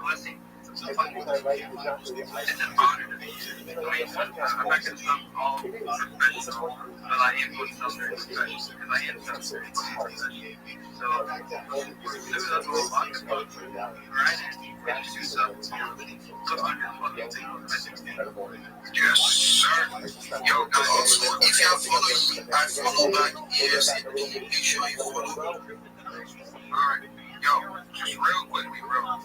Blessing. It's an honor to be here. I'm not going to sound all professional, but I am going to sound very professional because I am sound very professional. So, that's what I'm talking about. Right? When you do something, put on your fucking thing. Yes, sir. Yo, guys, if y'all follow me, I follow back. Yes, make sure you follow me. Alright, yo, just real quickly, bro.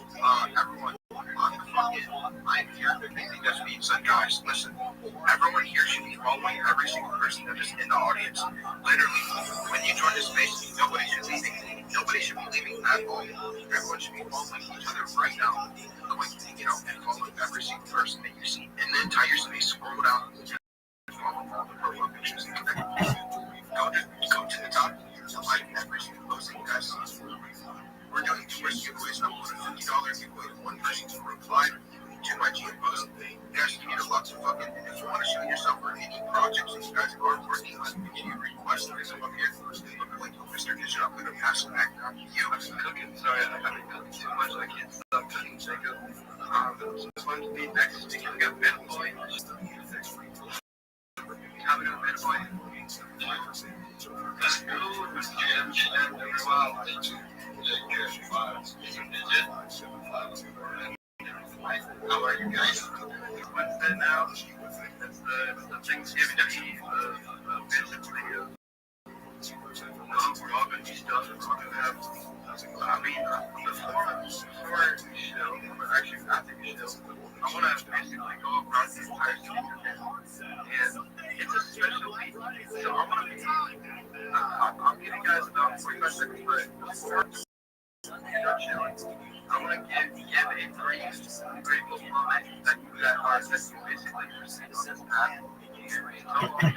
Everyone. I'm here. That's being said, guys. Listen, everyone here should be following every single person that is in the audience. Literally, when you join this space, nobody should be leaving. Nobody should be leaving at all. Everyone should be following each other right now. Going, and follow every single person that you see in the entire space. Scroll down and follow all the profile pictures and connect. Go to the top. Like every single posting, guys. We're doing 2 giveaways. I'm going to $50 giveaway. One person to reply to my GM post. Guys, you need a lot to fucking. If you want to show yourself or any projects that you guys are working on, make sure you request this up here. Look like Mr. Digital. I'm going to pass it back down to you. I'm cooking. Sorry, I haven't cooked too much. I can't stop cooking, Jacob. It's fun to be next. Speaking, we got Ben Boy. Having a Ben Boy. Let's go. Jam. Wow. How are you guys? Wednesday now. It's the Thanksgiving Eve. Basically, we're all going to be stuff. We're all going to have. Before the show, or actually after the show, I want to basically go across the entire city and it's a special week. So I want to be. I'll give you guys about 45 seconds, but before you're chilling, I want to give a grateful moment that you guys are that you basically received on this path. But you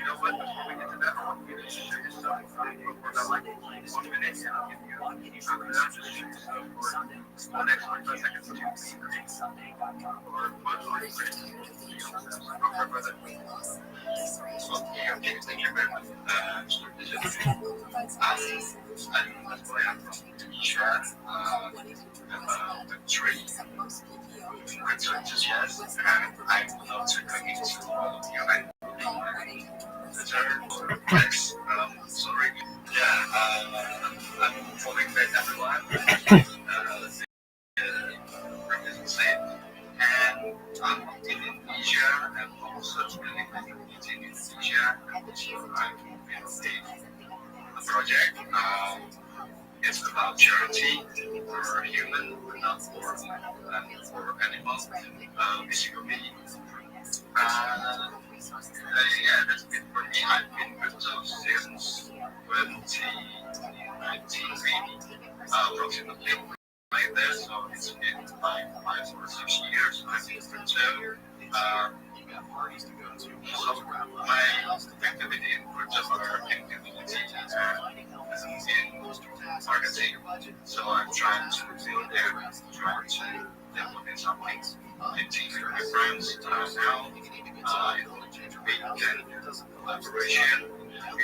know what? Before we get to that, I want you to share yourself for about like 1 minute, and I'll give you just share yourself for the next 45 seconds to or much like thank you very much. That's why I'm from chat. Tree. Yes, and I would love to connect to all of you. Next, sorry. Yeah, I'm following back everyone. And I'm in Indonesia and also really in Indonesia. I'm a project. It's about charity for human, not for animals. Basically, yeah, that's it for me. I've been with them since 2019, really, approximately. Like that, so it's been like 5 or 6 years. I've been with them. So my activity in Portugal are activity in marketing. So I'm trying to build there, trying to implement something. 15 with friends now. We can collaboration,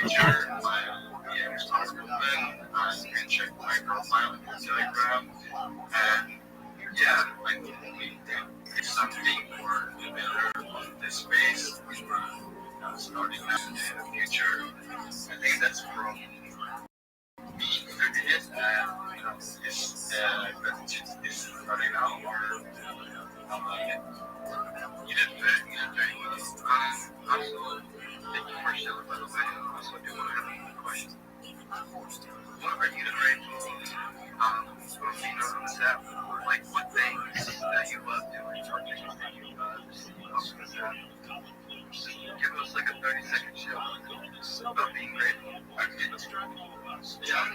feature my start movement. You can check my profile on Telegram. And yeah, like we can do something for the better of this space. Starting now in the future. I think that's from me doing it. Is starting now or you did very well. Also, thank you for sharing, by the way. I also do want to have a question. What are you grateful Being on this app, like what things that you love doing, or things that you receive off this app. Give us like a 30-second show about being grateful. Yeah.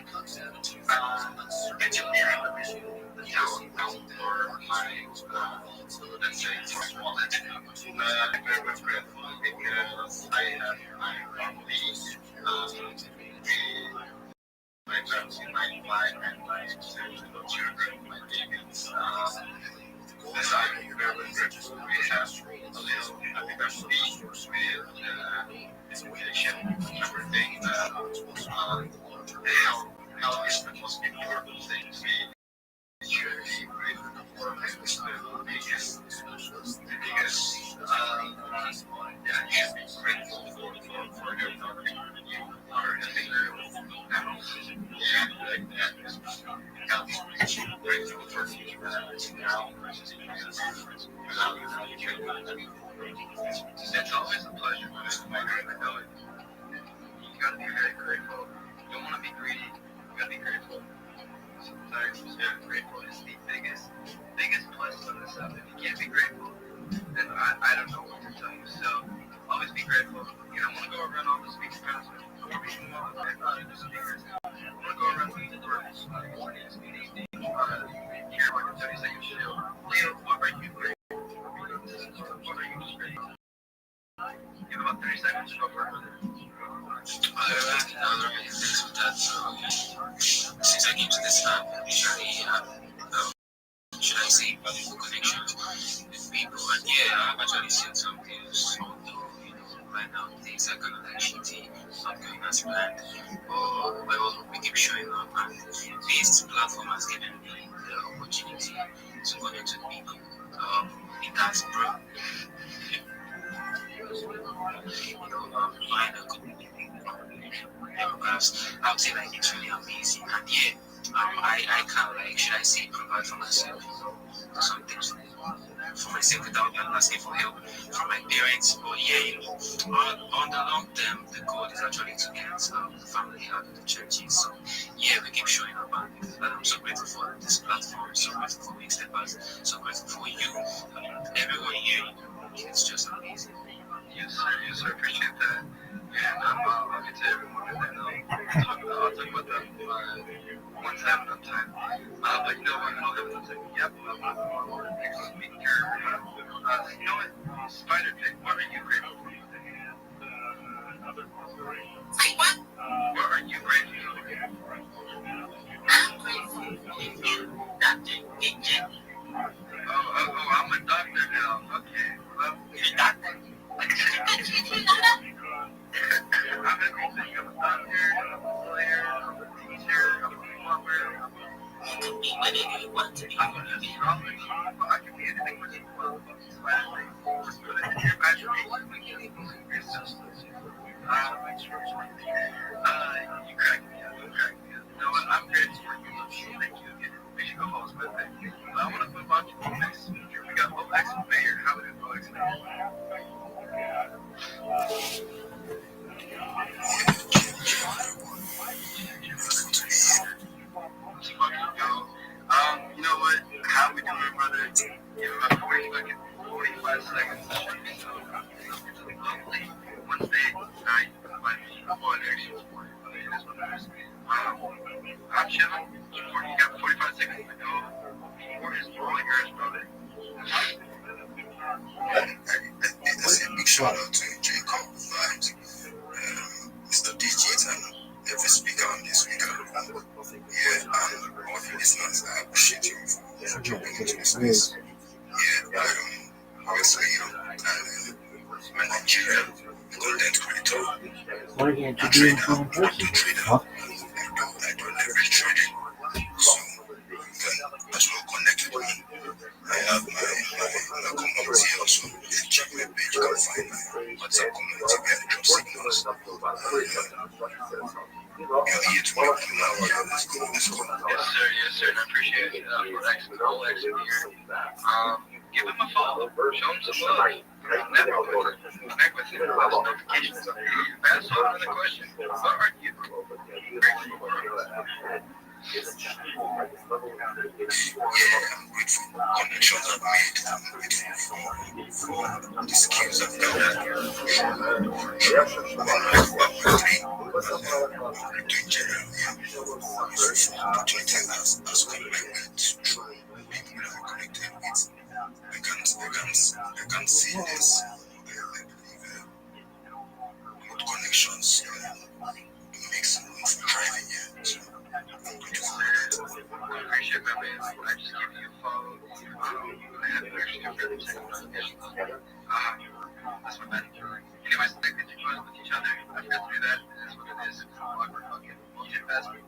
It's always a pleasure when it's my dream to know it. You gotta be very grateful. You don't want to be greedy. You gotta be grateful. Sometimes grateful is the biggest blessing on this earth. If you can't be grateful, then I don't know what to tell you. So always be grateful. You don't want to go around all the speakers. I want to go around with the words. Here, like a 30-second show. Leo, what are you grateful? What are you grateful? Give about 30 seconds to go further. Since I came to this app, usually should I say beautiful connections with people, and yeah, I've actually seen some things, although right now things are kind of like shitty, not going as planned, but we keep showing up, and this platform has given me the opportunity to connect with people. That's bro. Find a community. Perhaps I would say like it's really amazing, and yeah, I can like, should I say, provide for myself some things for myself without asking for help from my parents. But yeah, on the long term, the goal is actually to get the family out of the churches. So yeah, we keep showing up, and I'm so grateful for this platform, so grateful for Mixed Steppers, so grateful for you, everyone here. It's just amazing. Yes, sir, appreciate that. And I'll get to everyone, and then I'll talk about that once I have enough time. But you know what? I'll have enough time. Yep, I'm the next speaker. You know what? Spider Pig, what are you grateful for? What are you grateful for? I'm grateful for you, Dr. Pigeon. Oh, I'm a doctor now. Okay. Well, you're a doctor. I'm everything. I'm a doctor, I'm a lawyer, I'm a teacher, I'm a plumber. You can be whatever you want to be. I'm an astrologer. I can be anything but you want. Just put it in your imagination. You crack me up. You crack me up. You know what? I'm grateful for you. Thank you again. We should go host with it. I want to move on to the next speaker. We got Alex Mayer. How would it go, Alex Mayer? You know what? How we doing, brother? Give about 45 seconds. Lovely Wednesday night. I'm chilling. You got 45 seconds to go. What is all yours, brother? That's a big shout out to Jacob Vibes, Mr. Digit, and every speaker on this week. Yeah, and all the listeners, I appreciate you for jumping into this space. Yeah, obviously, I'm Nigerian, content creator. I do leverage trading, so you can as well connect with me. I have my community also. Check my page, you can find my WhatsApp community where I drop signals. You're here to make them now. Let's go. Yes, sir, and I appreciate it. Alex here. Give him a follow. Show him some love. Connect with him. Notifications. That's all the question. What are you grateful for? Connections I've made. I'm grateful for the skills I've developed. In general, opportunity has commitment to people that are connected with. I can see this. Good connections makes room for driving you. So I'm grateful for that. I appreciate that, man. I just give you a follow. I have actually a fairly second notification. That's what that. Anyways, they could do with each other. I forgot to do that. That's what it is. It's awkward fucking bullshit festival. You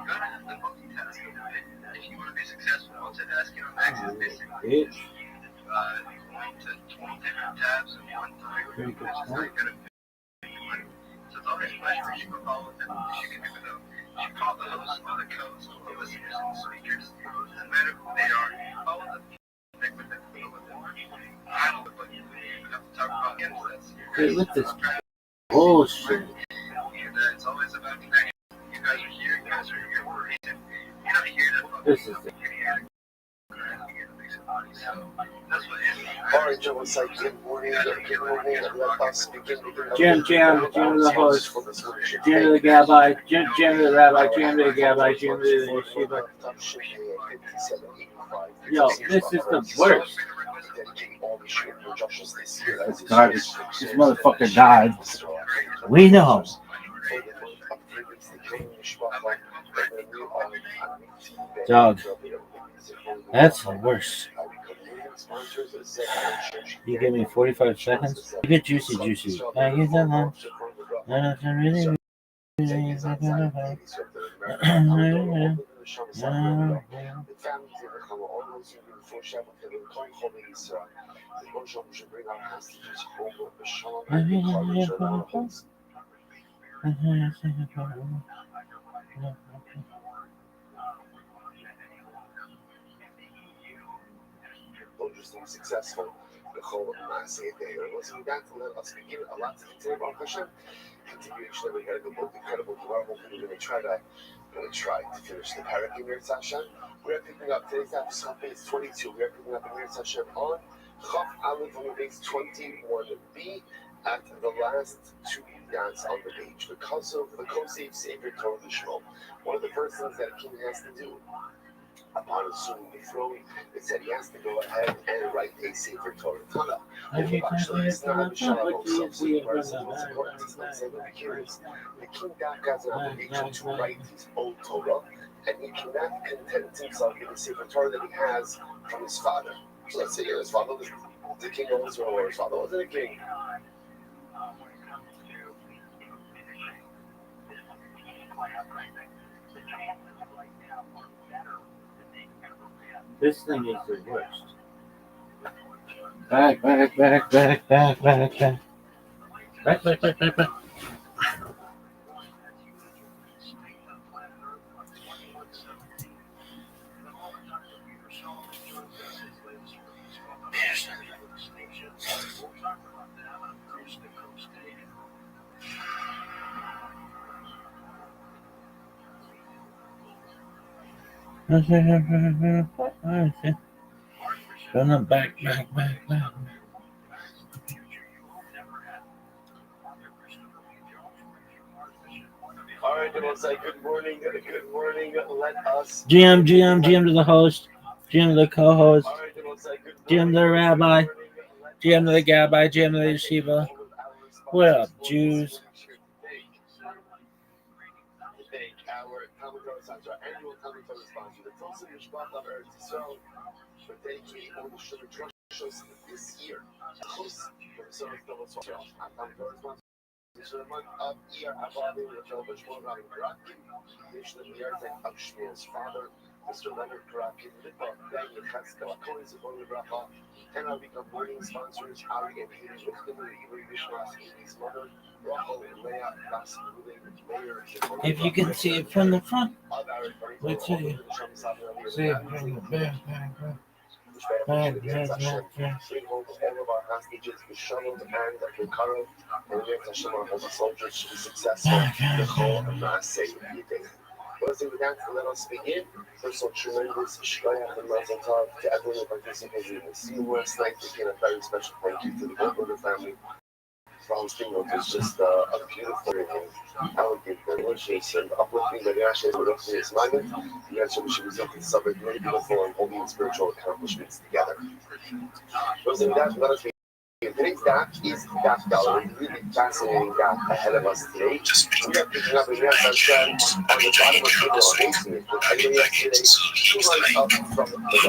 gotta have the multitasking. If you want to be successful, multitasking on Mac is basically to 20 different tabs at one time. Which is how you gotta. So it's always a pleasure. You can follow them. You can do them. You can call the host or the co-host or the listeners and the speakers. Doesn't matter who they are. Follow them. Connect with them. Deal with them. I don't know what you have to talk about insights. Hey, look at this bullshit. It's always about connection. You guys are here. You guys are here for a reason. You're not here to fucking. This is it. All right, Joe, it's like good morning. Let us begin. Jim the host, Jim the Gabbai, Jim the Rabbi, Jim the Gabbai, Jim the Yeshiva. Yo, this is the worst. It's garbage. This motherfucker died. We know. Dog, that's the worst. You give me 45 seconds. You get juicy. I get that lunch. Really. Successful. The whole say day. Listening back to let us begin a lot to continue about Hashem. Continuation of incredible tomorrow. Hopefully we're going to try to finish the parak in Eretz Hashem. We are picking up today's episode, page 22. We are picking up in Eretz Hashem on Chaf Aleph on page 21b at the last two dots on the page. Because of the Kosef Sefer Torah Lishmo, one of the first things that a king has to do upon assuming the throne, it said he has to go ahead and write a Sefer Torah Tanna. Actually, it's not a Shalom. The king has an obligation to write his own Torah, and he cannot content himself with the Sefer Torah that he has from his father. So let's say his father was the king of Israel, or his father wasn't a king. This thing is the worst. Back. Run back. All right, everyone's like, good morning. Let us. Jim to the host, Jim to the co-host, Jim to the rabbi, Jim to the gabbai, Jim to the yeshiva. What up, Jews? Annual Talmud Torah sponsor, the Tosa Mishpat of Eretz Yisrael, for dedicating all the Shulchan Aruch this year. Host for the Torah sponsor, Talmud Torah sponsor. This is the month of Iyar Avadi, with Rabbi Rothschild, Mishnah Yarden of Shmuel's father, Mr. Leonard Karakin, Lipa, Ben Yechatzkel, Kohen Zibon Racha, and our week of morning sponsors, Ari and Haley, with the Ivri Mishmas, Haley's mother, Rachel and Leah, Bas Mayor. If you can see it from the front, let's see it from the back. Bring home all of our hostages, be shuttled and recovered, and we have to our soldiers to be successful. Let us begin. First of all, tremendous shkoyach and mazel tov to everyone participating in the scene last night. Again, a very special thank you to the Goldberger family for hosting. It was just a beautiful and elegant, delicious, and uplifting. But actually, we're looking at this moment. You guys should be something something really beautiful and holding spiritual accomplishments together. Those of that, let us begin. Today's DAC is the DAC Gallery, really fascinating DAC ahead of us today. We are picking up again, as I said, on the bottom of the hosting.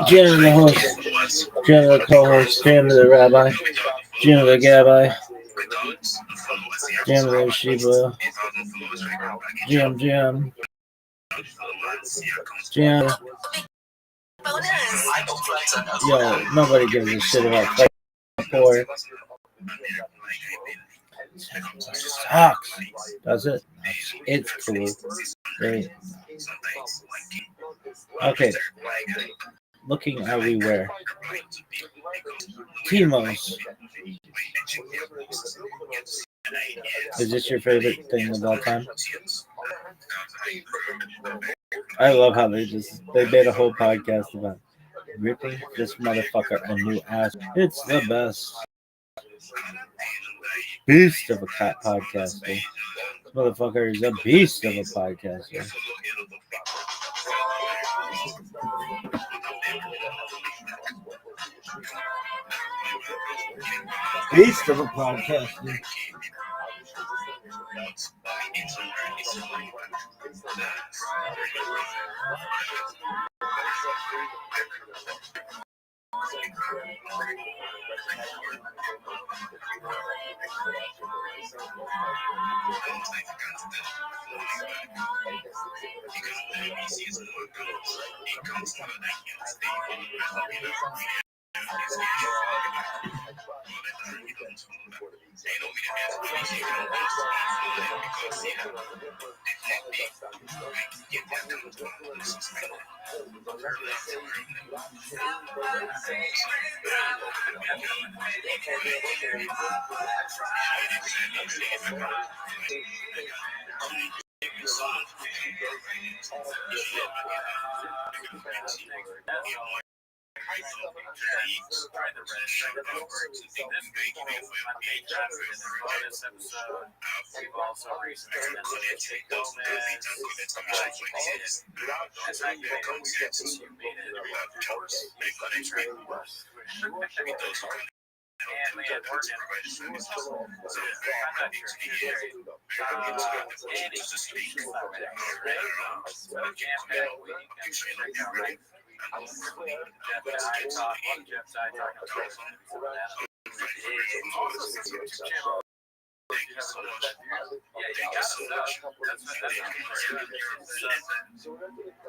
Jim the host, Jim the co-host, Jim the rabbi, Jim the gabbai, Jim the Shiva, Jim. Yo, nobody gives a shit about fighting poor. Sucks. Does it? It's cool. Great. Okay. Looking everywhere. Timos. Is this your favorite thing of all time? I love how they made a whole podcast about ripping this motherfucker a new ass. It's the best. Beast of a cat podcaster. This motherfucker is a beast of a podcaster. Beast of a podcaster.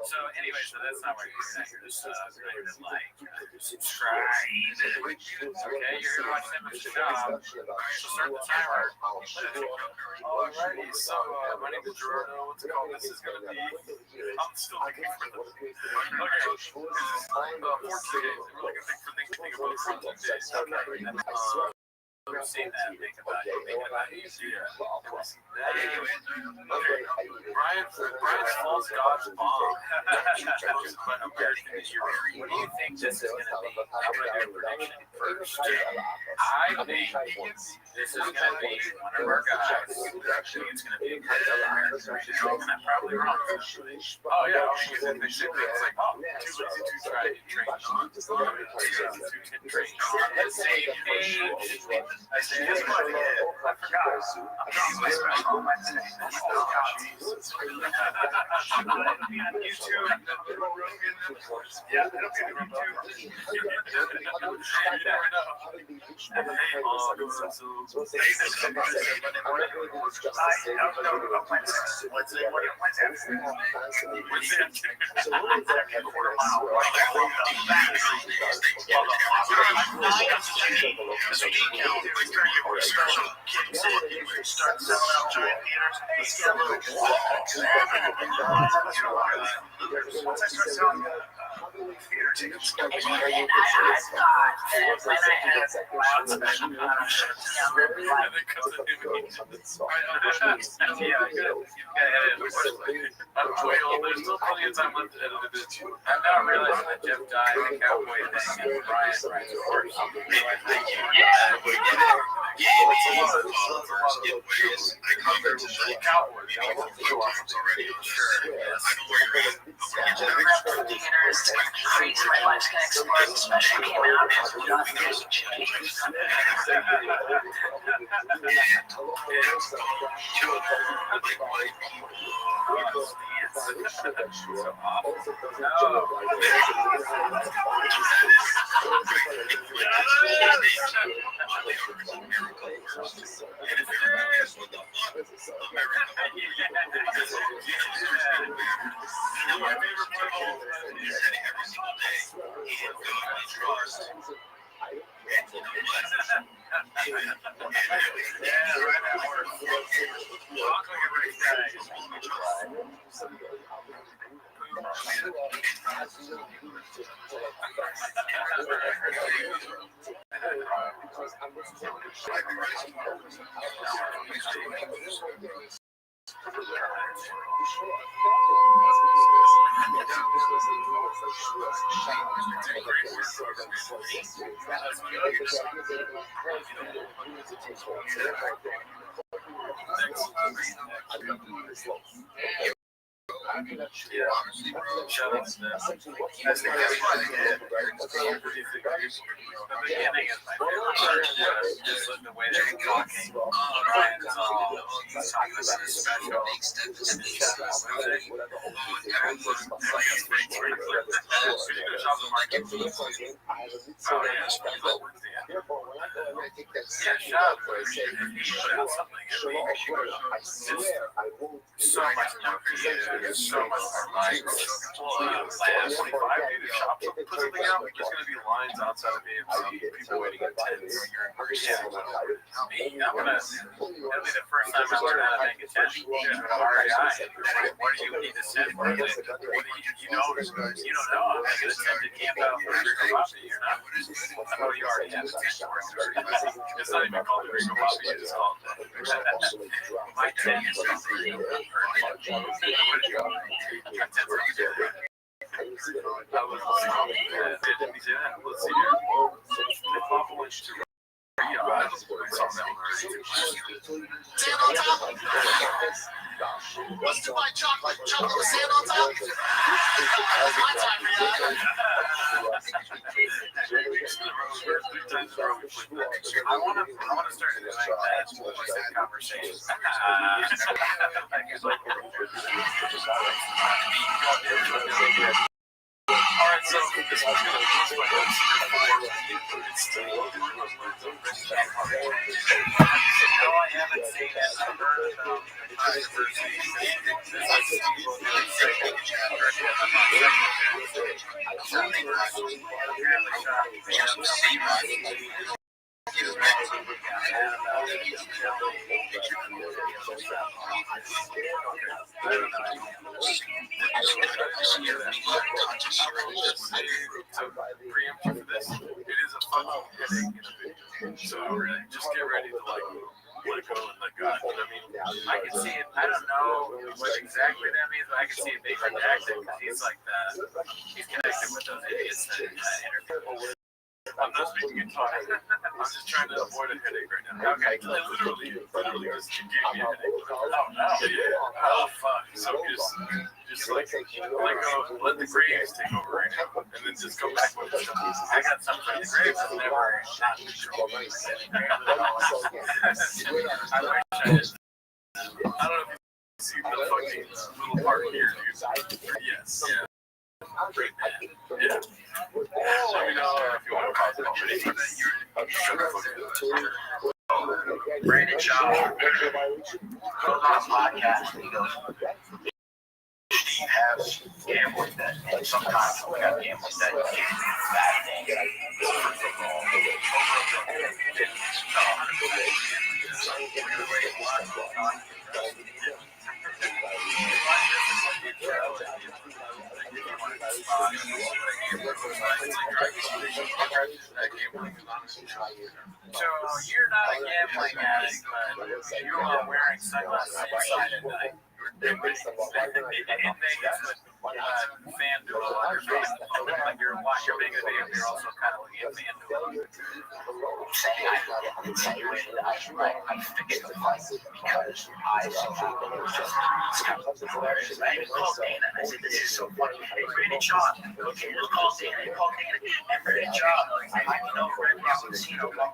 So anyway, so that's not where you're at. You're just like subscribe. Okay, you're gonna watch that much job. Alright, so start the timer. Alrighty, so my name is Gerardo. What's it called? This is gonna be. I'm still looking for the. Okay, this is 14 days. We're looking for things to think about for 2 days. Okay. We've seen that. Think about it. Yeah. Okay. Brian's false God's bomb. But American is your area. What do you think this is going to be? I'm going to do a prediction first. I think this is going to be one of our guys. Actually, it's going to be a good American regional, and I'm probably wrong. Oh, yeah. Because if they say things like, oh, too lazy to try to train on. Too lazy to train on. Let's say page. I say his money. I forgot. I'm not my special on my today. Oh, God, Jesus. It'll be on YouTube. Yeah, it'll be on YouTube. You never know. Once I start selling theater tickets, And I thought that when I had lots of there's still plenty of time left to edit this. I'm now realizing that Jeff died in the cowboy thing and Brian rides a horse. Crazy my life can explode, especially came out and nothing has changed. So much more creative, so much more light. Last 25 dude, shop put something out, like there's gonna be lines outside of AMC, people waiting in tents. Me, I'm gonna, it'll be the first time I learned how to make a tent. REI, what do you need to send? You don't know, I'm gonna get a tent to camp out for Rico Bobby. You're not. I know you already have a tent. It's not even called the Rico Bobby, it's called my tent is called the Rico Bobby. What's to my chocolate? Chocolate with sand on top? That's my time, I want to start doing that conversation. Alright, so this one's going to be my no, I haven't seen it. I've heard about So really, just get ready to let go and let God. I mean, I can see it. I don't know what exactly that means, but I can see it being redacted because he's like he's connected with those idiots that interview. I'm not speaking in talk. I'm just trying to avoid a headache right now. Okay, literally just gave me a headache. Oh no! Yeah. Oh fuck! So just like let the graves take over right now, and then just go back with it. I got something for the graves that's never not control. I wish I did. I don't know if you see the fucking little part here, dude. Yes. Yeah. Great man. Yeah. Let me know if you want to call it. Brandon Shaw goes on a podcast and he goes, you have gambling debt, and sometimes we have gambling debt bad thing. So you're not a gambling addict, but you are wearing sunglasses inside at night. In Vegas with FanDuel on your face, like you're making a video, you're also kind of looking at FanDuel. I fixed the fight because I saw it's hilarious. I even called Dana and I said, this is so funny. Hey, Brandon Shaw, okay, just call Dana. And Brandon Shaw, I know Red Rock Casino $1.6 million.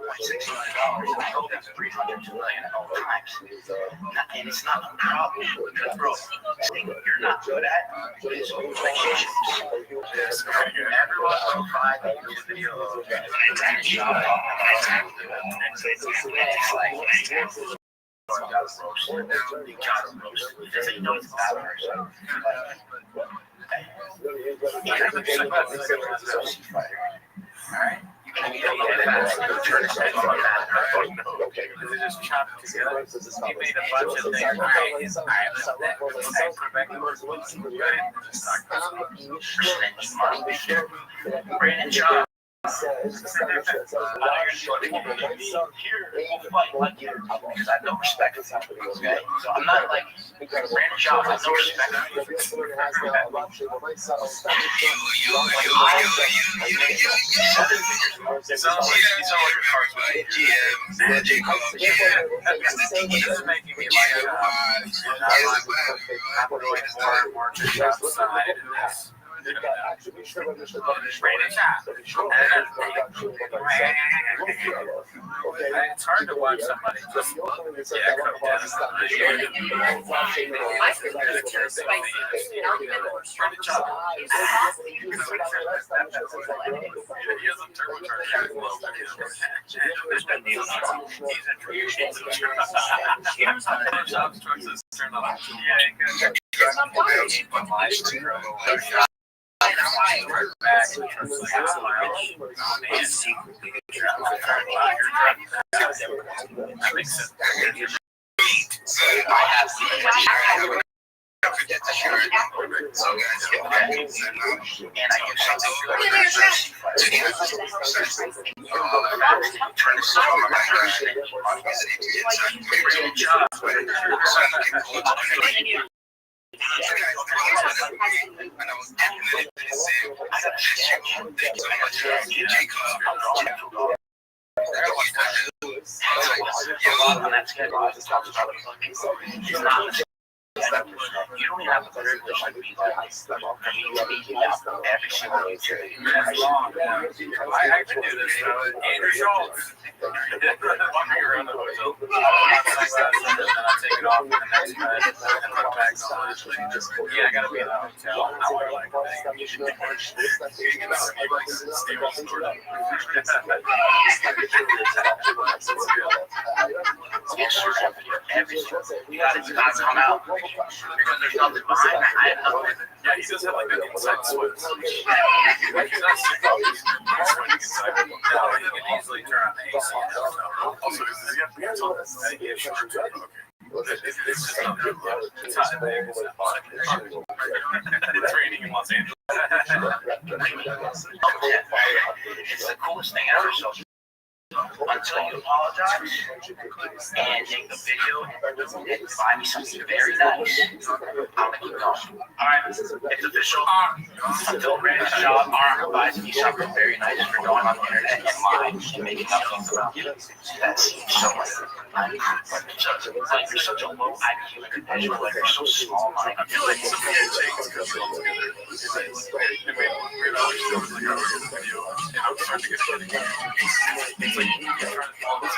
I hope that's $302 million at all times. And it's not a problem because, bro, you're not good at is relationships. Everyone will find a video of Brandon Shaw. It's like, he doesn't know it's a bad person. Alright? You can be a They just chopped it together. He made a bunch of things. Brandon Shaw. Because I have no respect for him, okay? So I'm not like Brandon Shaw, I have no respect for him. It sounds like your heart's right. This is making me like more outside of this. It's hard to watch somebody just echo down. You don't even have the privilege to be there. I mean, every single day. I can do this though. Andrew Schultz. Yeah, I gotta be in the hotel. I wear like you gotta come out because there's nothing behind that. Yeah, he does have like an inside swim. He's not super. He's sweating inside. He can easily turn on the AC. Also, does he have pants on? I think he has shorts on. Okay. It's just not good. It's hot in there. It's raining in Los Angeles. It's the coolest thing ever. So until you apologize and make the video and buy me something very nice, I'm gonna keep going. Alright, it's official. Until Brandon Shaw buys me something very nice for going on the internet and lying and making up things about you. That seems so like you're such a low IQ individual, like you're so small minded. I feel like some of the things could build together. We're always doing like our video, and I'm starting to get it again. It's like you're trying to follow this.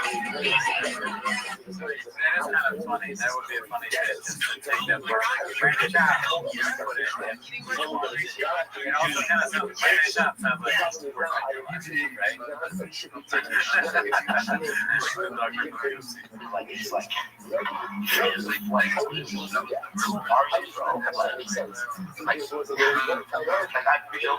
That is kind of funny. That would be a funny bit just to take that part. Brandon Shaw, put it in. It also kind of sounds Brandon Shaw sounds like we're like right? Like it's like I feel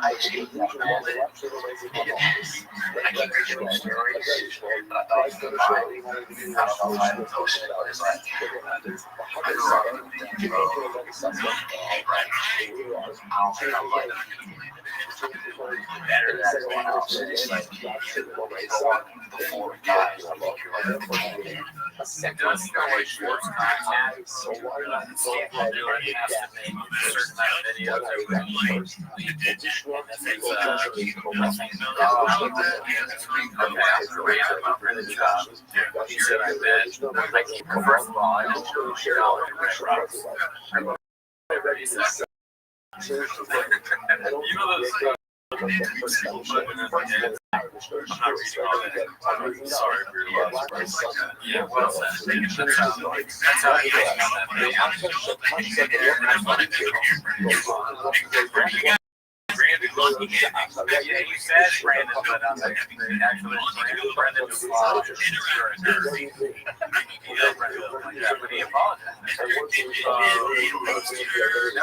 I keep reading stories, but I thought it was fine. I don't know why I was posting it, but it's like, I grew up in the I don't think I'm like better than everyone else. It's like before we got it, I think you're like, it does feel like sports content. Steve will do it, has to make a certain amount of videos every week. And if it's he said, I bet, first of all, I don't know Red Rocks. You know those I'm not reading all that. I'm sorry for your loss. Yeah, well said. That's how I think on that video. Brandon looking at yeah, you said Brandon, but actually Brandon was lost. You're a nerd. But he apologized. No,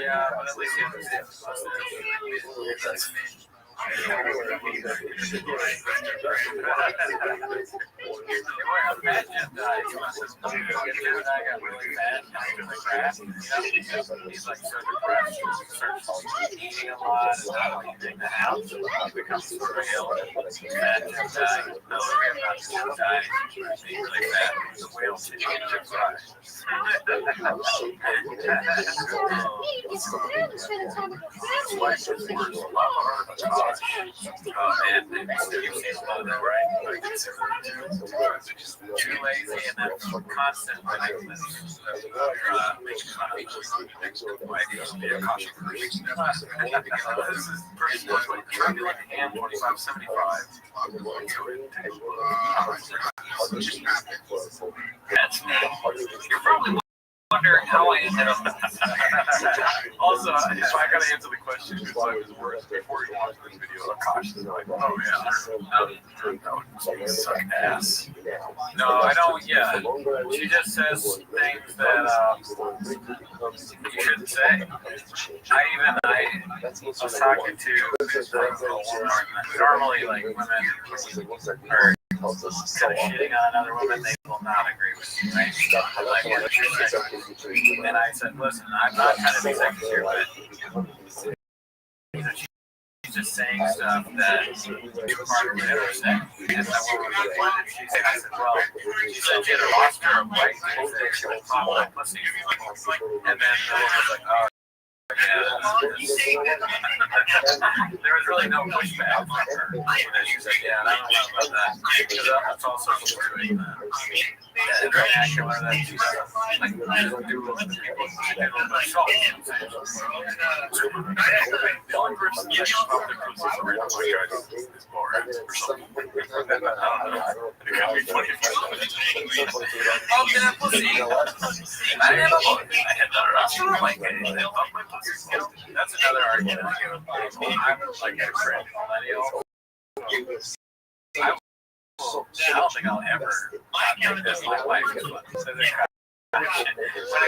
yeah, but at least he's like so depressed, starts eating a lot, and not leaving the house, becomes sort of ill, and dying. No, we're not still dying. Being really bad. The whale continues to fry. And maybe Steve seems low though, right? Too lazy and then constant mindfulness. Makes fun of this is pretty turbulent and 2575. You're probably wondering how I ended up. Also, if I gotta answer the question, whose life is worse before you watch this video, Akash is like, oh yeah, that would suck ass. No, I don't. Yeah, she just says things that you shouldn't say. I was talking to normally like women are kind of shitting on another woman, they will not agree with you, right? Like what you're saying. And I said, listen, I'm not trying to be sexist here, but she's just saying stuff that people aren't going to understand. And I said, well, she said she had a roster of white things that she was on my pussy. And then the woman was like, oh, yeah, there was really no pushback from her. And then she said, yeah, I don't know about that. Because that's also true. International, that she doesn't like do with the people. The only person you should probably put this over is bar or something. It got me 25 minutes. Oh, yeah, pussy. I had not like it. That's another argument I give. I'm like a cringe millennial. I don't think I'll ever make this my life. So there's when I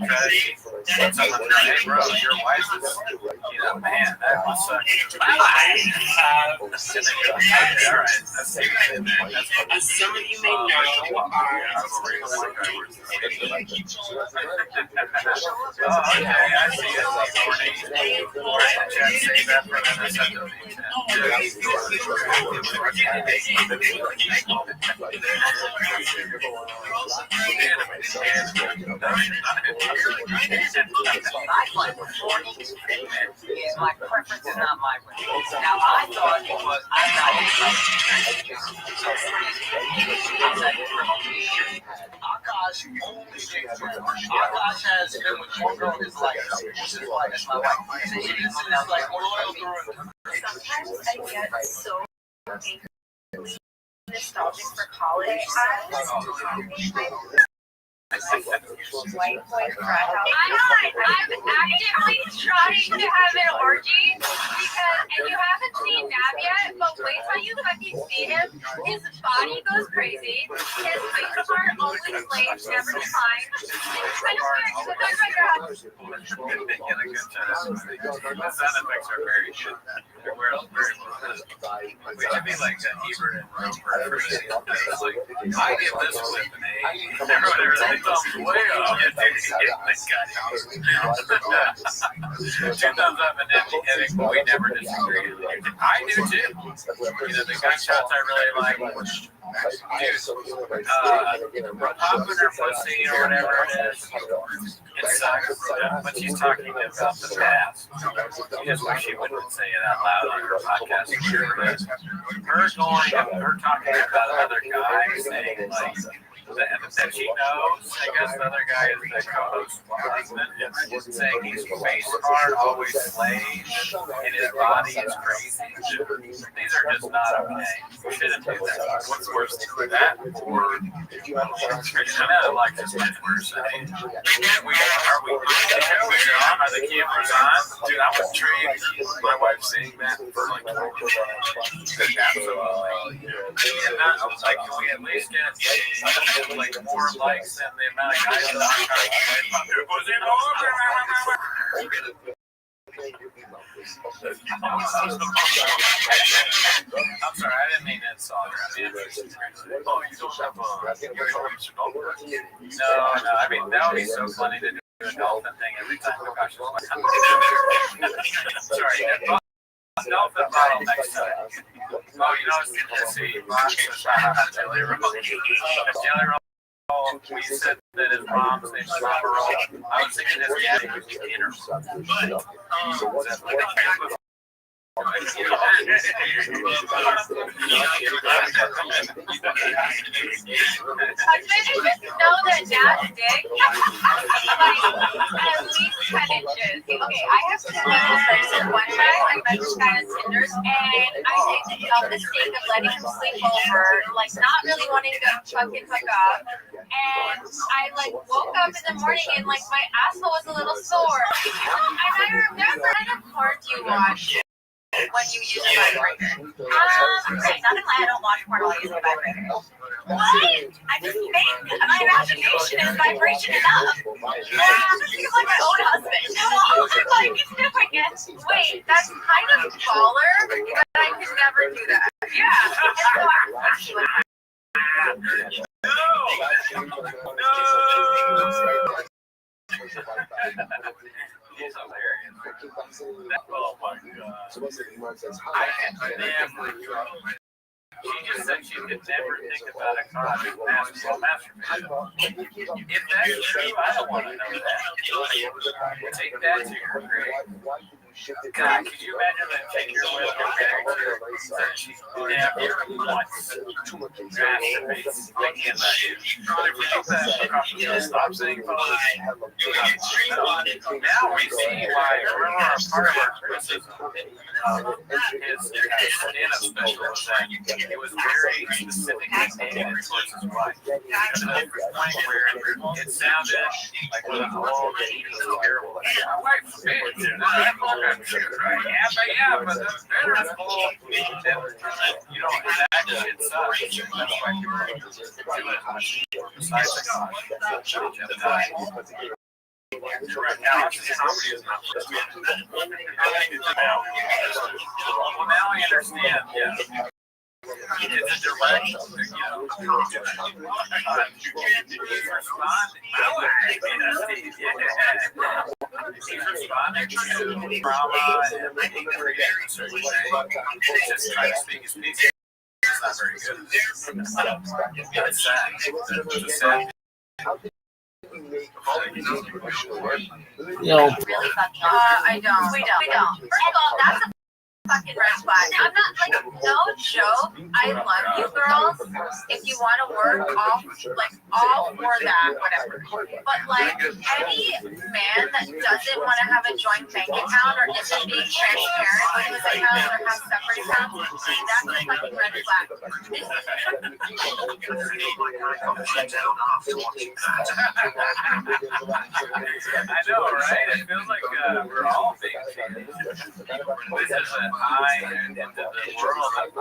got it, when someone said, hey bro, your wife is, man, that must suck. My life. Alright, as some of you may know, oh, okay, I see it. Say that for another second. My preference is not my way. Now I thought it was I'm not interested. So I said, Akash only dates women. Akash has been with one girl his life. She's his wife. My wife. So this is like loyal through and through. Sometimes I get so nostalgic for college. I'm actively trying to have an orgy because, and you haven't seen Nav yet, but wait till you fucking see him. His body goes crazy. His face part only slaves, never defined. It's kind of weird because it's like The sound effects are very good. They're very well done. We should be like that Hebert and Roper. I give this with an A. Everybody thumbs way up. Two thumbs up and empty heading, but we never disagree. I do too. You know, the gunshots I really like. Popular pussy or whatever it is. It sucks, but she's talking about the past. You just wish she wouldn't say it out loud on her podcast. Her talking about another guy saying like that she knows. I guess the other guy is the co-host husband, and saying his face part always slays and his body is crazy. These are just not okay. We shouldn't do that. What's worse than that? Or I like this much worse. Are we doing the show? Are the cameras on? Dude, I would trade my wife saying that for like absolutely. Like, can we at least get like more likes than the amount of guys that I'm trying to play? I'm sorry, I didn't mean to insult her. I mean, oh, you don't have No, I mean, that would be so funny to do a dolphin thing every time the gosh is sorry, dolphin bottle next time. Oh, you know, let's see, Jelly Roll. Jelly Roll. We said that his mom's name was Rabbi Rothschild. I was thinking his daddy was Peter. know that Dad's dick is like at least 10 inches. Okay, I have two levels there. One time I met this guy on Tinder and I did the mistake of letting him sleep over, like not really wanting to fucking hook up. And I like woke up in the morning and like my asshole was a little sore. And I remember the porn you watch when you use a vibrator. Okay, not gonna lie, I don't watch porn while using a vibrator. What? I just think my imagination is vibration enough. Yeah, I'm just thinking like my own husband. No, like it's different. Wait, that's kind of baller, but I could never do that. Yeah, and so I actually. He's hilarious. Oh my god. I had never. She just said she could never think about a college basketball masturbation. If that's true, I don't want to know that. Take that to your grave. God, could you imagine that chick you're with compared to never once masturbates thinking about you? If we take that, stop saying fine. Now we see why part of our criticism is stand-up special is that it was very specifically aimed towards his wife. To the point where it sounded like one of the whole terrible. My wife's bitch. Yeah, but the better whole you know, that shit sucks. That's why people do it besides the gosh. Right now, comedy is not for me. Well, now I understand, yeah. It's a direct, he's responding to drama and making the research. He's just trying to speak his piece. It's not very good. It's sad. It's sad. No. I don't. We don't. First of all, that's a fucking red flag. I'm not like no joke. I love you girls. If you want to work, all for that, whatever. But like any man that doesn't want to have a joint bank account or isn't being transparent with his account or has separate accounts, that's a fucking red flag. I know, right? It feels like we're all being treated. This is a high end into the world of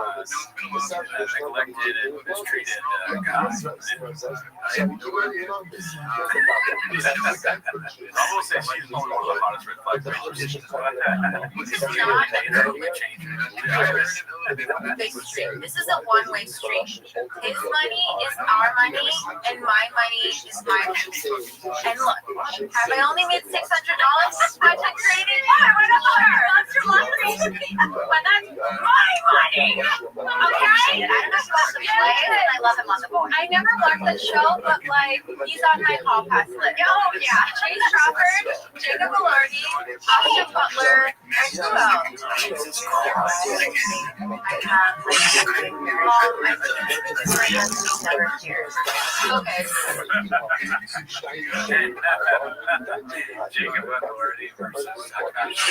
neglected and mistreated guys. I will say she's one of the hottest red flag rangers. This is a one-way street. His money is our money, and my money is my money. And look, have I only made $600 by trading? Yeah, why not? That's your money. But that's my money. Okay? And I'm not supposed to play it, and I love him on the board. I never watched the show, but like, he's on my call pass list. Oh, yeah. Chase Crawford, Jacob Elordi, Austin Butler, and who else? I have, okay. Jacob Elordi versus Akash.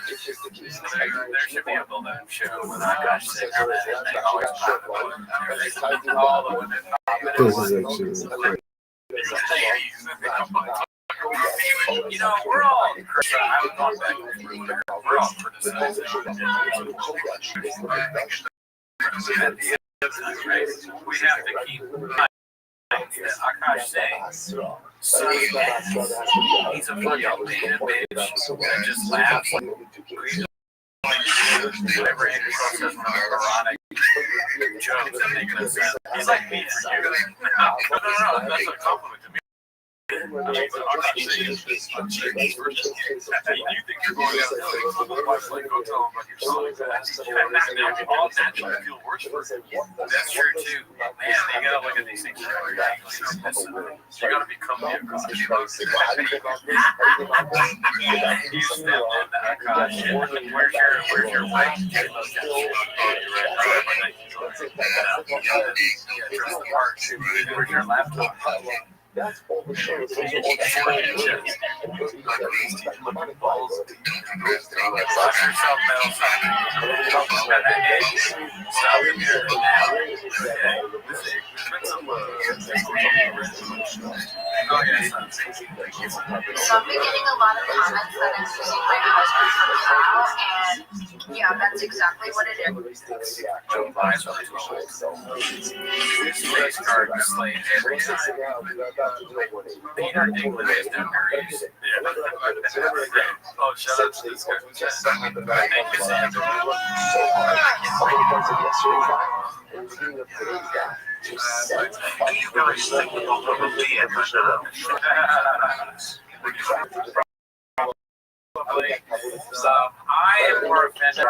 There should be a balloon show with Akash sitting on it, and they always pop the balloon. All the women pop it. This is actually You know, we're all I was going back. We're all criticizing. At the end of the night, right? We have to keep Akash saying, he's a fucking beta bitch that just laughs. Whatever Andrew says, ironic jokes that make no sense. He's like me for you. No, that's a compliment to me. I mean, Akash saying this on Chinese version. You think you're going downhill? Otherwise, like, go tell him about your song. All naturally feel worse for him. That's true too. Man, you gotta look at these things from every angle. You gotta become the Akash. You stepped into Akash. Where's your wife? Where's your laptop? That's all the show. So I've been getting a lot of comments that I'm using my husband for clout, and yeah, that's exactly what it is. Joe buys all these face card displays every time. Peter Dinklage is down there. Oh, shout out to this guy. Thank you, Sam. You guys think you'll never be interested So I am more offended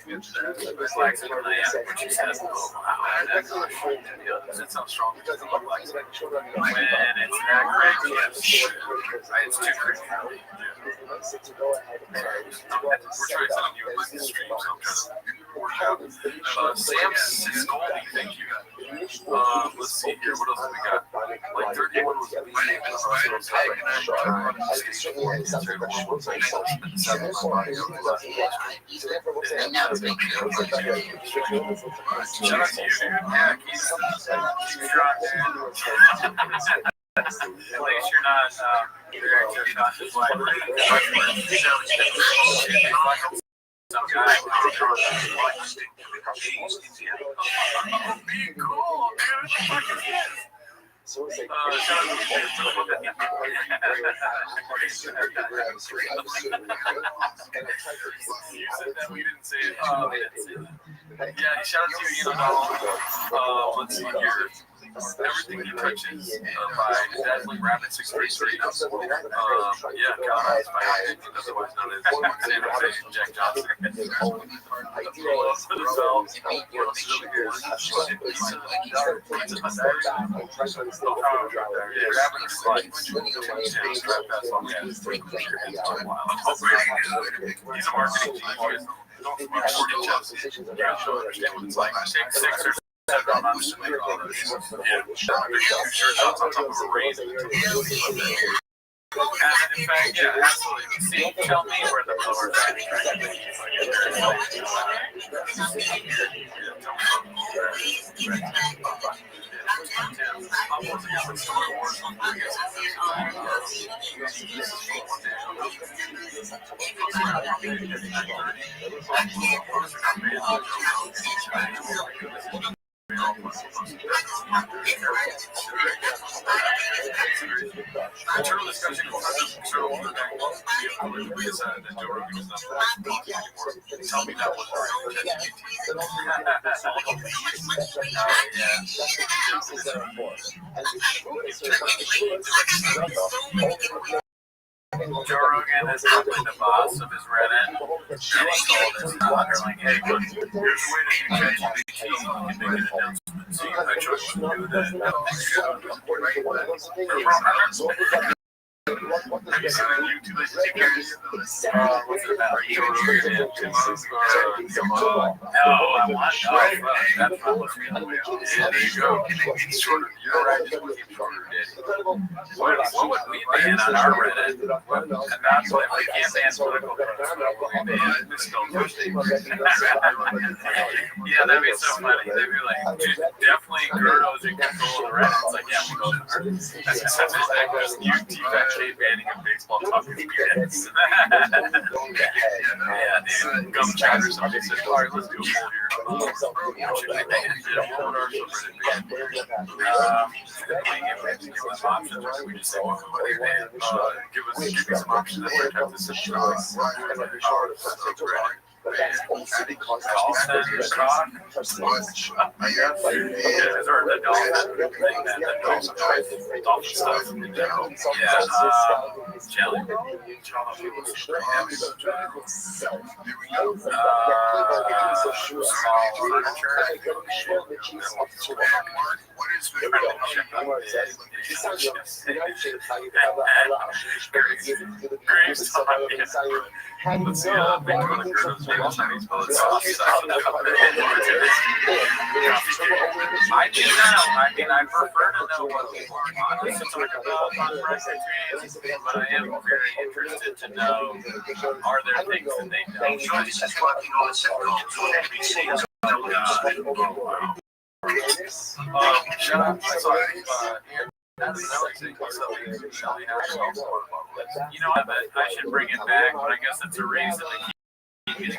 dyslexic than I am when she says, oh, wow, that sounds strong. When it's that crazy, it's too crazy. We're trying to tell you about the stream, so I'm trying to work out. Sam Scoldy, thank you. Let's see here, what else have we got? Like 31 was my name is Ryan Peg, and I'm shout out to you, dude. Yeah, keep strong, dude. At least you're not director of Josh's library. Some guy. Be cool, dude. Shout out to you. You said that we didn't say it. Oh, we didn't say that. Yeah, shout out to you, Let's see here. everything he touches by Dazzling Rabbit 633. Yeah, Calvin's by otherwise known as San Jose Jack Johnson. He's a marketing genius. Yeah, so understand what it's like. Take 6 or 7 months to make all this. Yeah, sure shots on top of a rain. In fact, yeah, absolutely. See, tell me where the blower's at. Internal discussion will we decided that Joe Rogan is not anymore. Tell me that was Joe Rogan is probably the boss of his Reddit, and he told his daughter, like, hey, look, here's a way to do ChatGPT. You can make an announcement. See, I chose to do that. What would we ban on our Reddit? And that's why we can't ban political yeah, that'd be so funny. They'd be like, dude, definitely Gerdo's in control of the Reddit. It's like, yeah, we go there. That's just you defactate banning of baseball talking experience. Yeah, dude. Gum chatter. Somebody said, all right, let's do a poll here. Give us options, or we just say, well, give me some options that protect the system. That's also because I guess, or the dolphin stuff in general. Yeah, jelly. I do know. I mean, I prefer to know what people are honest to talk about on breakfast, but I am very interested to know, are there things that they don't? Shut up. Sorry. You know, I should bring it back, but I guess that's a reason to keep getting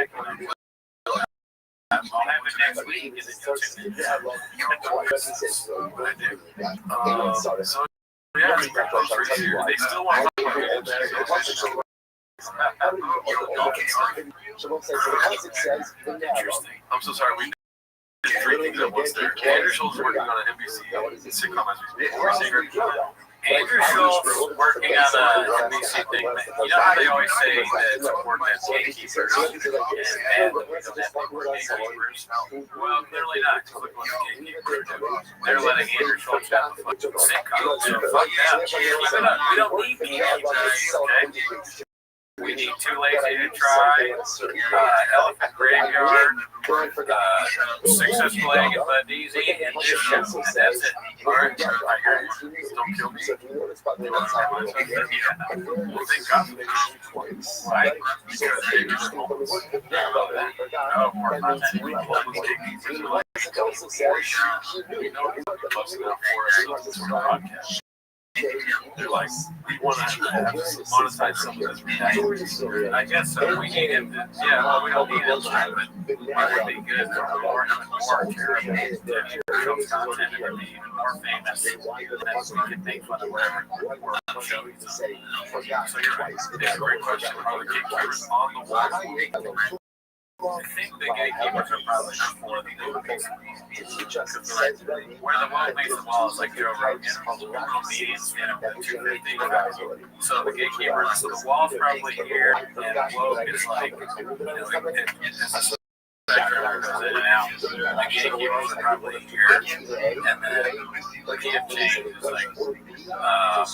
coming back. I'll have it next week, and then you'll tune in. So, yeah, they still want to Interesting. I'm so sorry. We did 3 things at once there. Andrew Schultz is working on an NBC sitcom as we speak. Andrew Schultz working on an NBC thing. You know how they always say that it's important as gatekeepers and that we don't have gatekeepers? Well, clearly not. Look what the gatekeepers do. They're letting Andrew Schultz have a fucking sitcom. So fuck that. We don't need gatekeepers, okay? We need Too Lazy to Try, Elephant Graveyard, Successful Egg and Bud Easy, and this show. And that's it. All right, I hear you. Don't kill me. Well, thank God. Right? Because they just oh, more content. We know podcast. They're like, we want to monetize some of this. I guess so. We need him to, yeah, well, we don't need him to, but it would be good for more terrible content and be even more famous. Then we can make fun of wherever we're on the show. So you're right. It's a great question. Are the gatekeepers on the wall? I think the gatekeepers are probably before the gatekeepers. Where the wall makes the wall is like Joe Rogan, comedians, you know, 250. So the gatekeepers, so the wall's probably here, and woke is like, you know, it's a spectrum that goes in and out. The gatekeepers are probably here, and then the key of change is like, I was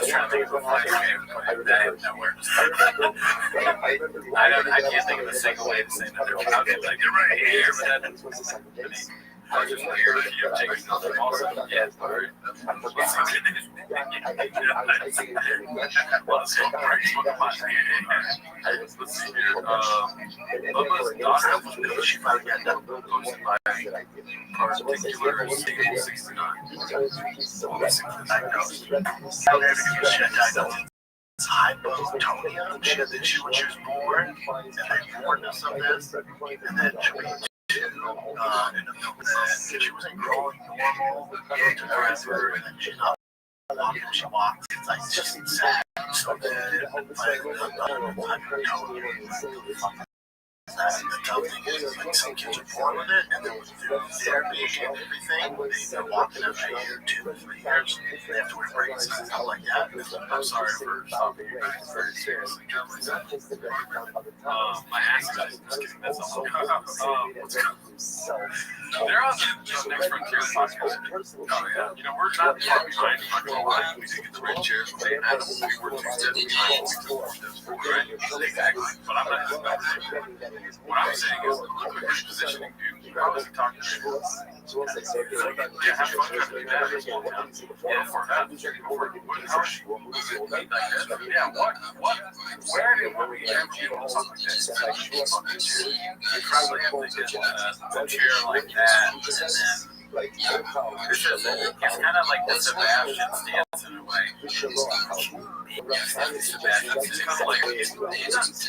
trying to think of a funny way of putting that in nowhere. I can't think of a single way to say that. I'll get like, you're right here, but that doesn't, I mean, I just weird that you're taking something also. Yeah, it's weird. Let's see here. Bubba's daughter, she might get that posted by particular 69. Hypotonia. She was born, and they warned us of this, and then she wasn't growing normal to forever, and then she's not walking, she walks. It's like just sad. So then, the tough thing is, like, some kids are born with it, and then with therapy and everything, they're walking after a year, 2 or 3 years, they have to wear braces and stuff like that. I'm sorry for stopping you guys very seriously. My accent is just kidding, that's all. They're on the Next Frontier podcast. Oh, yeah. You know, we're not far behind. I'm not going to lie. We did get the right chairs. We were 2 steps behind. Exactly. But I'm not just about what I'm saying is, look at your positioning, dude. You obviously talk to me. Yeah, have fun trying to do that. Yeah, for that. How is she? Yeah, what? Where did we have you on something like this? You probably have to get a chair like that, and then it's kind of like the Sebastian stance in a way. Sebastian's kind of like, he's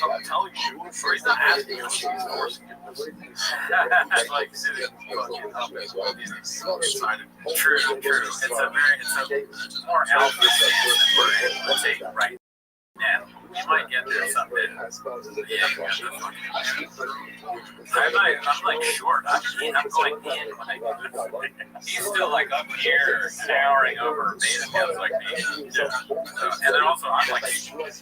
not telling you, or he's not asking you, he's forcing you. It's like sitting fucking up as well. True. It's a more alpha stance than we're able to take right now. You might get there someday. Yeah, I'm like short. I'm going in. He's still like up here, towering over beta males like me. And then also, I'm like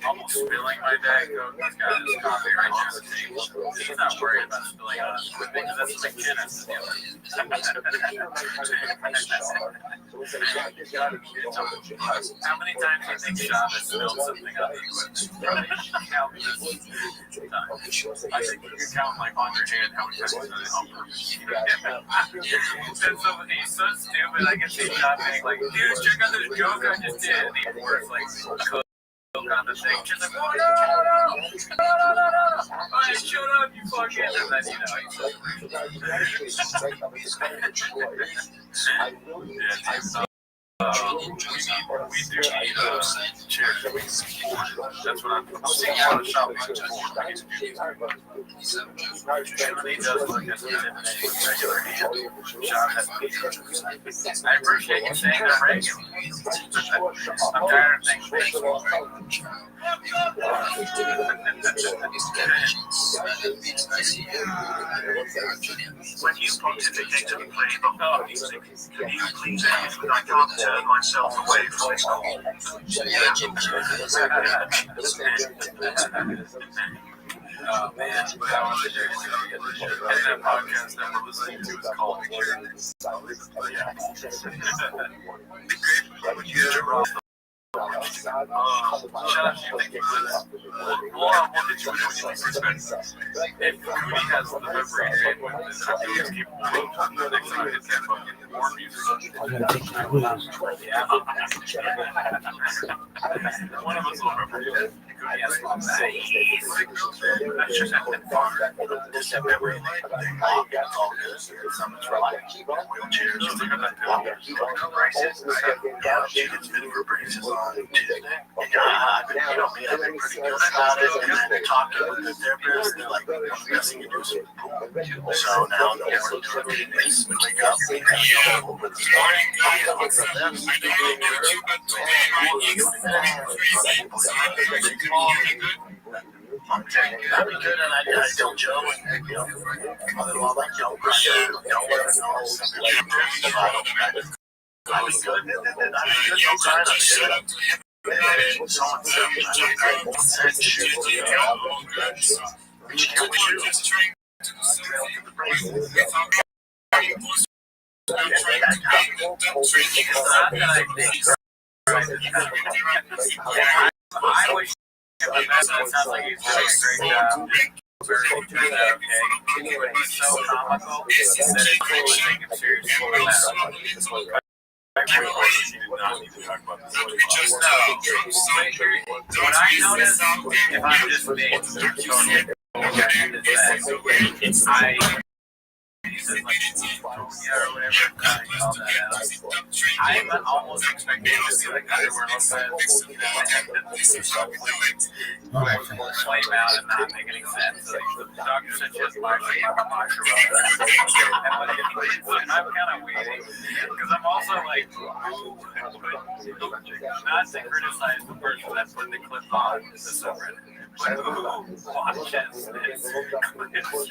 almost spilling my bag. He's got his coffee right there at the table. He's not worried about spilling on his equipment because that's what McKinnon's doing. How many times do you think Sean has spilled something on the equipment? I think you can count like on your hand how many times he's done it on purpose. He's so stupid. I can see Sean being like, dude, check out this joke I just did. And he works like cook on the thing. She's like, oh, no. Oh, shut up, you fucking. And then, we do need chairs. That's what I'm seeing out of shopping. He does look as intimidating with regular hand. I appreciate you saying that regularly. I'm tired of things. When you pontificate to play the whole music, can you please ask that I can't turn myself away from this call? Oh man, that was a great show. And that podcast that we're listening to is called Security. Shut up, you think you please. Well, we'll get you with respect. If Cootie has the memory bandwidth that Cootie's capable of, next time it's that fucking more music. Yeah. One of us will remember it. Cootie has to say, that's just this memory. All good. Someone's relaxed. Wheelchairs. You think of that pill. Braces. Yeah, she gets fit for braces on Tuesday. And you know me, I've been pretty good about it. And then talking with the therapist, they're like, I'm guessing you do some poop. So now the morning routine is we wake up, we go over the morning, That'd be good, and I tell Joe, and mother-in-law, like, don't let her know. That'd be good, and I'd be good, no crying, I'd be good. Someone said, shoot, reach out with you. I wish it sounds like he's doing a great job. Very okay. But he's so comical that it's cool to take him seriously. What I noticed, if I'm just being I'm almost expecting to see like underwear flame out and not make any sense. Like, the doctor said just watch it. I'm kind of waiting because I'm also like, not to criticize the person that put the clip on the subreddit, but who watches this and puts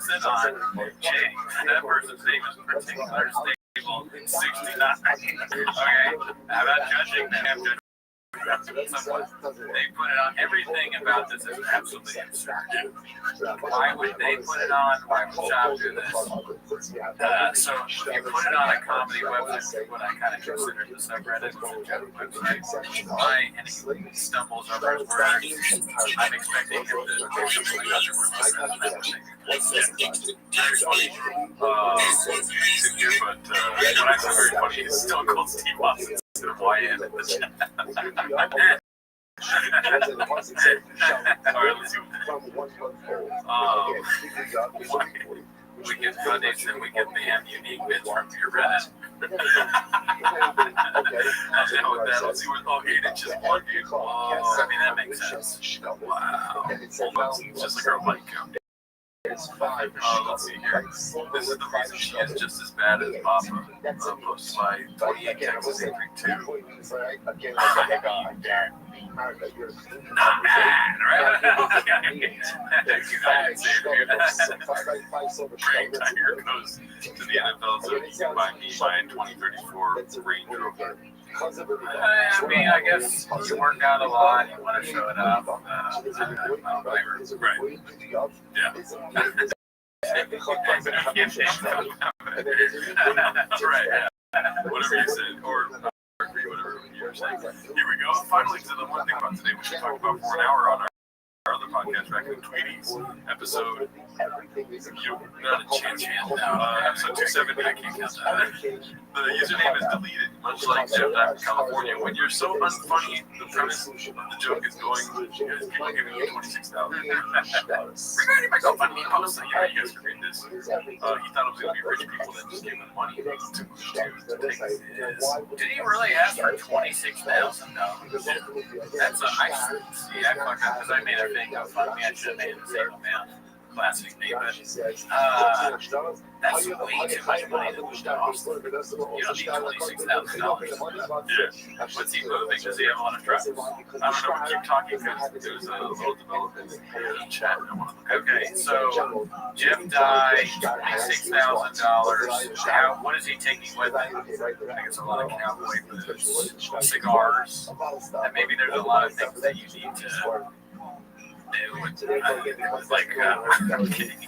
it on Jay? That person's name is particular stable 69. Okay, I'm not judging them. I'm judging someone. They put it on. Everything about this is absolutely absurd. Why would they put it on? Why would Shop do this? So if you put it on a comedy website, what I kind of consider the subreddit, which is a joke website, why any stumbles over his words, I'm expecting him to do something like other words like that. But what I find very funny is Stone Cold Steve Austin. YN in the chat. We get Foundation, we get the unique bits from your Reddit. That'll see what all 8 inches plug in. Oh, I mean, that makes sense. Wow. It's just like our light count. Let's see here. This is the reason she is just as bad as Papa. Posted by 28 Texas 832. Not bad, right? Frank Tiger goes to the NFL so he can buy me my 2034 Range Rover. I mean, I guess you work out a lot, you want to show it off. Right. Yeah. Right. Whatever you said, or whatever you're saying. Here we go. Finally, to the one thing about today, we should talk about for an hour on our other podcast back in Tweeties episode. Not a chance. Episode 270. I can't count that. The username is deleted, much like Jeff Dive in California. When you're so unfunny, the premise of the joke is going, people giving you $26,000. Regarding my GoFundMe post, you guys can read this. He thought it was going to be rich people that just gave him money to take his. Did he really ask for $26,000? That's a see, I fucked up because I made a fake GoFundMe. I should have made the same amount. Classic me, but that's way too much money to lose to Austin. You don't need $26,000. Yeah. What's he moving? Does he have a lot of trucks? I don't know. We keep talking because there's a little development in the chat. Okay, so Jim died, $26,000. What is he taking with him? I guess a lot of cowboy boots, cigars, and maybe there's a lot of things that you need to. Like, I'm kidding.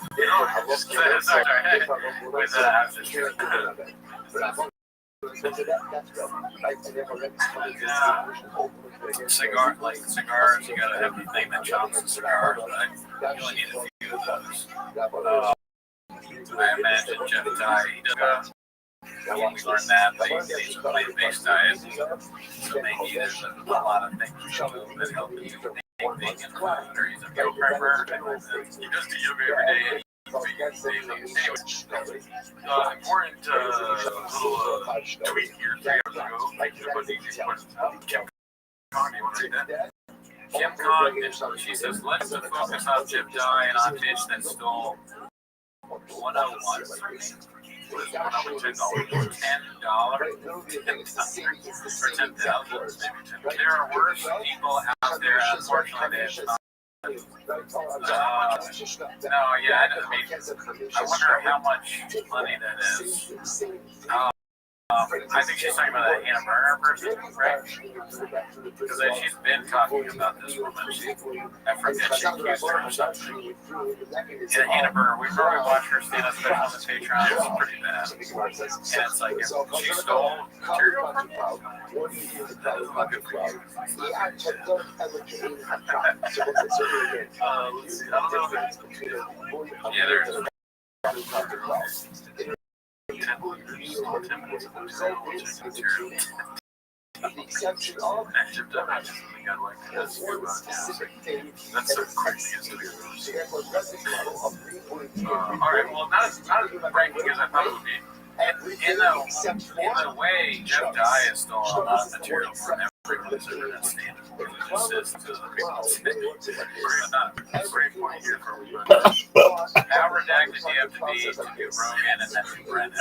Cigars, you gotta have the thing that chops the cigars, but you only need a few of those. I imagine Jeff Dye, we learned that they eat a plant-based diet, so maybe there's a lot of things you should do that help you. Or he's a meal prepper. He does do yoga every day. Important little tweet here 3 hours ago. Kim Kong, you want to read that? Kim Kong, she says, let's focus on Jim Dye and on Mitch that stole 101. $10 for 10,000. There are worse people out there, unfortunately. No, yeah, I mean, I wonder how much money that is. I think she's talking about that Hannah Burner person, right? Because she's been talking about this woman. I forget she accused her of something. Yeah, Hannah Burner, we probably watched her stand up special on the Patreon. It was pretty bad. And it's like, if she stole material from you, that doesn't look good for you. Let's see. I don't know. Yeah, there's. The exception of that's so crazy. Alright, well, not as ranking as I thought it would be. In the way, Jeff Dye is still a lot of material from everyone who's ever done stand-up. Just says to the people, not a great point here for how redacted do you have to be to do Rogan and then do Brennan?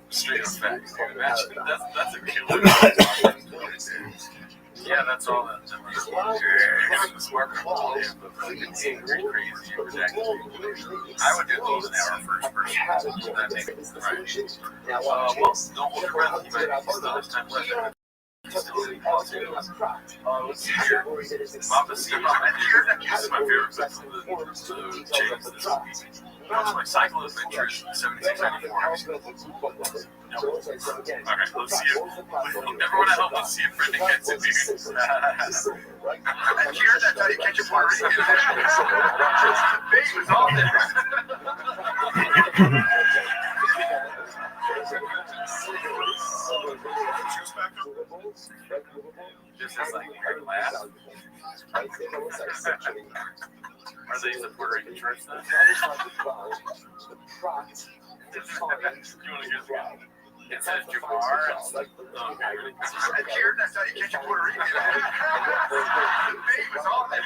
Straight up facts, dude. That's a killer. Yeah, that's all that. Smart people live, but it's crazy. I would do Golden Hour first person. That makes it right. Well, don't hold your breath. You might still have time left. Let's see here. Mama C. This is my favorite clip from the James this week. It's my cycle adventures 7694. Alright, let's see if never want to help. Let's see if Brendan gets it, baby. I'm here, that's how you catch a Puerto Rican. Big was all there. This is like her laugh. Are they the Puerto Rican church then? You want to get it says Jamar. I'm here, that's how you catch a Puerto Rican. Big was all there.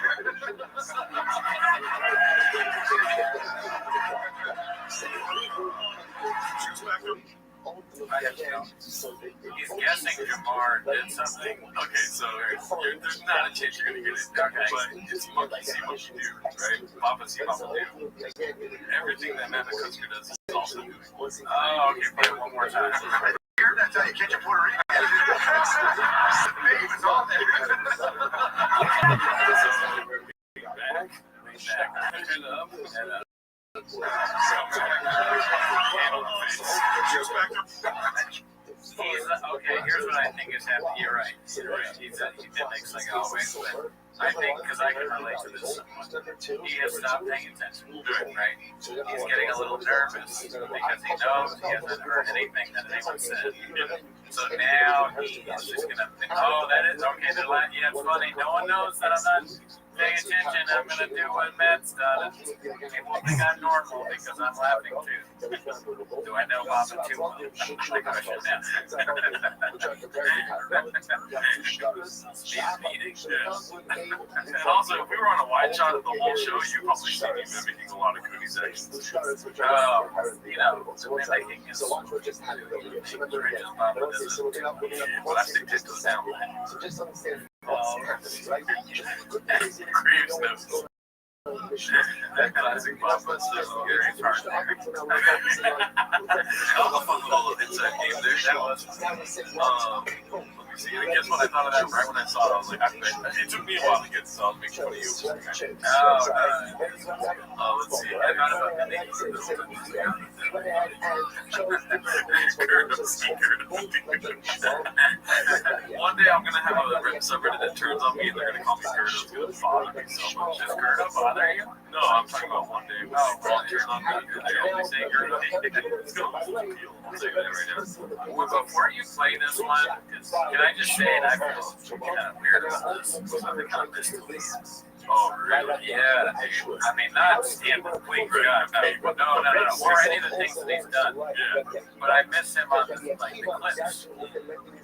He's guessing Jamar did something. Okay, so there's not a chance you're going to get it. Okay, but it's monkey see, monkey do, right? Papa see, Papa do. Everything that Nana Kusker does is also doing. Oh, okay, play it one more time. Here, that's how you catch a Puerto Rican. Big was all there. Okay, here's what I think is happening. You're right. He mimics like always, but I think because I can relate to this somewhat. He has stopped paying attention, right? He's getting a little nervous because he knows he hasn't heard anything that anyone said. So now he's just gonna think, oh, that is okay. Yeah, it's funny. No one knows that I'm not paying attention. I'm gonna do what Matt's done. People think I'm normal because I'm laughing too. Do I know Bob too well? That's the question now. And also, if we were on a wide shot of the whole show, you'd probably see me mimicking a lot of Cootie sections. Mimicking is plastic tip goes down. Creeps nose. That classic Papa stuff very hard. That was a fun little inside game there. That was. Let me see. And guess what I thought of that right when I saw it? I was like, it took me a while to get this. I'll make fun of you. Let's see. I thought about the name. One day I'm gonna have a written subreddit that turns on me and they're gonna call me Gerdo. It's gonna bother me so much. Does Gerdo bother you? No, I'm talking about one day. Oh, well, turn on me. They only say Gerdo. It's gonna be appeal. I'll say that right now. Before you play this one, can I just say it? I feel kind of weird about this. Something kind of missed this. Oh, really? Yeah. I mean, not Stan Queen guy, but no. Or any of the things that he's done. Yeah. But I miss him on the clips.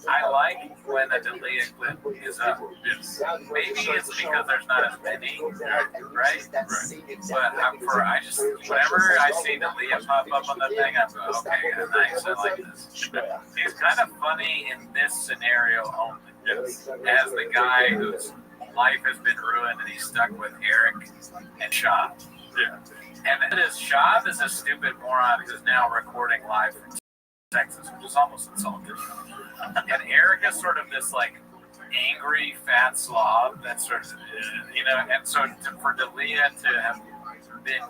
I like when the Dalia clip is up. Yes. Maybe it's because there's not as many, right? But whenever I see Dalia pop up on the thing, I'm okay, nice. I like this. He's kind of funny in this scenario only. Yes. as the guy whose life has been ruined and he's stuck with Eric and Shav. Yeah. And then Shav is a stupid moron who's now recording live from Texas, which is almost insulting. And Eric is sort of this like angry fat slob that's sort of, and so for D'Elia to have been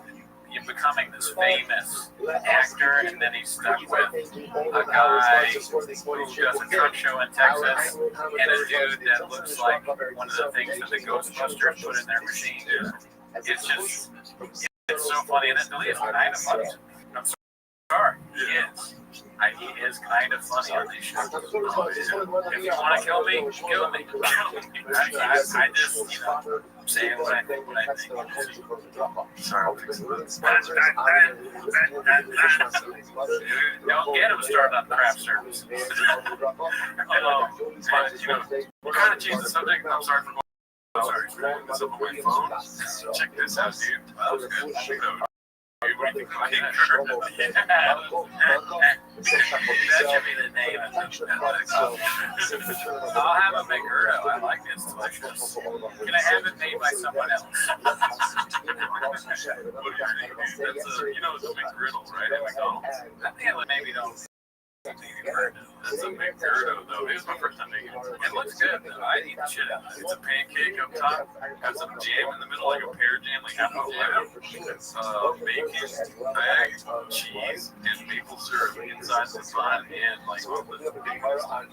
becoming this famous actor, and then he's stuck with a guy who does a truck show in Texas, and a dude that looks like one of the things that the Ghostbusters put in their machine. It's just, it's so funny, and then D'Elia's kind of funny. I'm sorry, he is. He is kind of funny on these shows. If you want to kill me, kill me. I just, I'm saying what I think. Sorry, don't get him started on craft service. What kind of change the subject? I'm sorry for going. Sorry, this up on my phone. Check this out, dude. That was good. What do you think about that? That should be the name of the I'll have a McGurdo. I like it. It's delicious. Can I have it made by someone else? What do you think? That's it's a McGriddle, right? At McDonald's. I think maybe don't. It's a McGurdo, though. It was my first time making it. It looks good, though. I eat the shit out of it. It's a pancake up top, has some jam in the middle, like a pear jam, like apple jam. Bacon, bag, cheese, and maple syrup inside the bun, and like all the fingers. I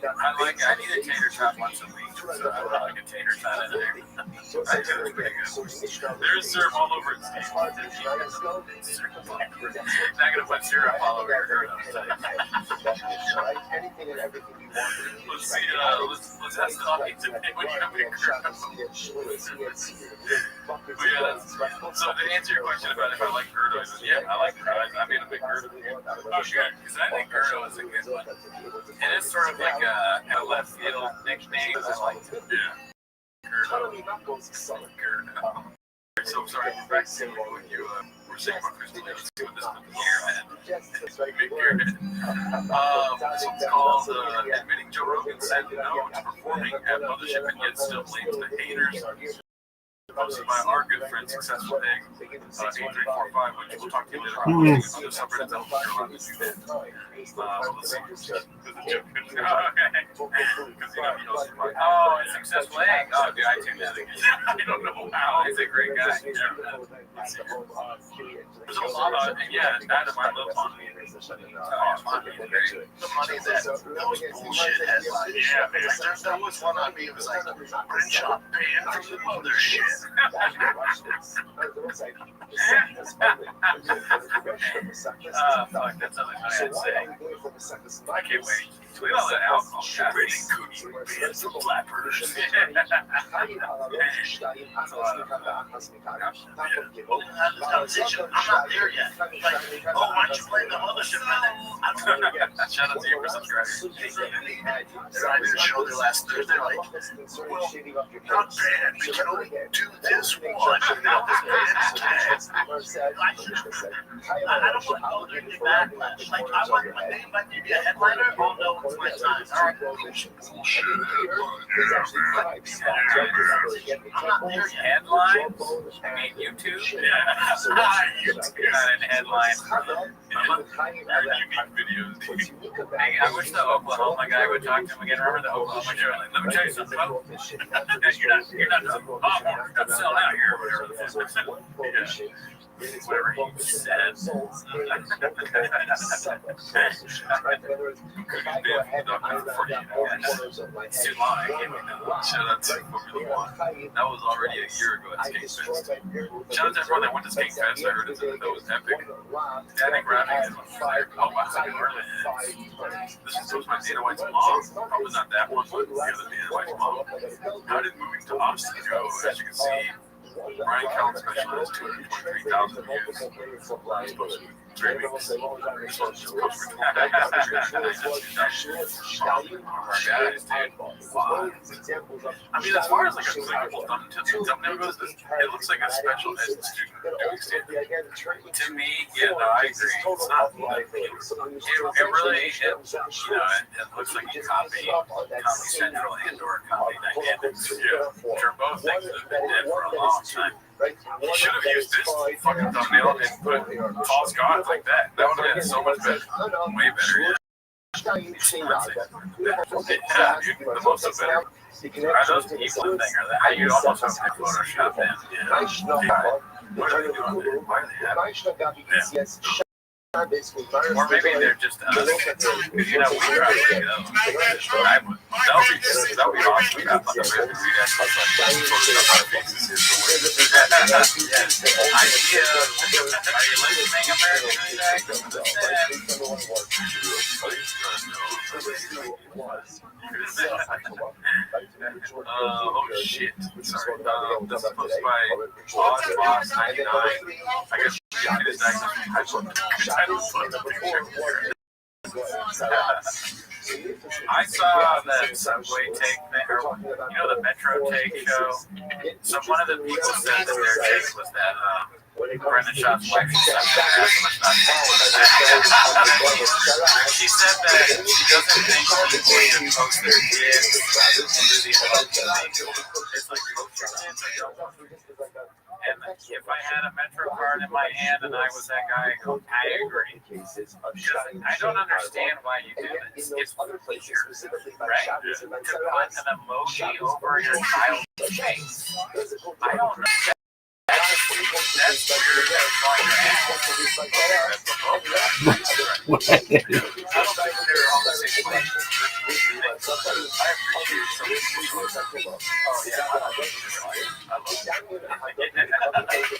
need a tater tot once a week, so I put like a tater tot in there. I think it's pretty good. There's syrup all over it, Steve. Not gonna put syrup all over your Gerdo. Anything and everything you want. Let's see, let's have coffee today. What do you have in So to answer your question about if I like Gerdos, yeah, I like Gerdos. I made a big Gerdo. Oh, good, because I think Gerdo is a good one. And it's sort of like a left field nickname. I like it. Yeah. Gerdo. So I'm sorry, back to what you were saying about Christy. Let's see what this one here, man. So it's called Admitting Joe Rogan said no to performing at Mothership and yet still blames the haters. Posted by our good friend Successful Egg, 8345, which we'll talk to you later on. Other subreddits out there on this event. Let's see. Oh, it's Successful Egg. Oh, dude, I tuned out again. I don't know how. He's a great guy. There's a lot of, yeah, Dynamite love Monty. Monty is great. The money that those bullshit headlines. Yeah, man. There was one on me. It was like, Crenshaw banned from the mothership. Fuck, that's something I had to say. I can't wait. Tweet all that alcohol. Pretty cookie bands and flappers. I'm not there yet. Like, why don't you play the mothership? Shout out to you for subscribing. I did a show there last Thursday. Like, well, not bad. We can only do this one. I don't want to go there and get backlash. Like, I want my name back to be a headliner. Oh no, it's my time. All right. Bullshit I'm not there yet. Headlines? I mean, YouTube? Yeah. You're not in headlines. Hey, I wish the Oklahoma guy would talk to him again. Remember the Oklahoma show? Like, let me tell you something. You're not selling out here or whatever the fuck. Yeah. Whatever he said. It's too long. Shout out to Formula One. That was already a year ago at Skate Fest. Shout out to everyone that went to Skate Fest. I heard it. That was epic. I think rapping is on fire. Oh, wow. This was my Dana White's mom. Probably not that one, but the other Dana White's mom. How did moving to Austin go? As you can see, Brian Callen special has 223,000 views. Supposed to be 3 weeks. I mean, as far as like a clickable thumbnail goes, it looks like a special ed student doing stand-up. To me, yeah, no, I agree. It's not. It really, it looks like you copy Comedy Central and/or Comedy Dynamics, which are both things that have been dead for a long time. You should have used this fucking thumbnail and put false gods like that. That would have been so much better. Way better, yeah. Yeah, dude, the most of better. Are those people in there? How you almost have to Photoshop them? What are they doing there? Why are they having it? Or maybe they're just us. Because, we probably go. That would be awesome. We'd have like a really weird ass Photoshop our faces. Idea. Are you listening, American oh shit. Sorry. This is posted by Boss99. I guess it is I saw that Subway Take, or the Metro Take show. So one of the people said that their take was that Brendan Schaub's wife is she said that she doesn't think she's going to post their kids into the it's like post your kids. And if I had a Metro card in my hand and I was that guy, I agree. Because I don't understand why you do this. It's weird, right? To put an emoji over your child's face. I don't know. That's weird. That's on your ass. I don't think they're on the same page. I appreciate some people. Oh, yeah. I love it.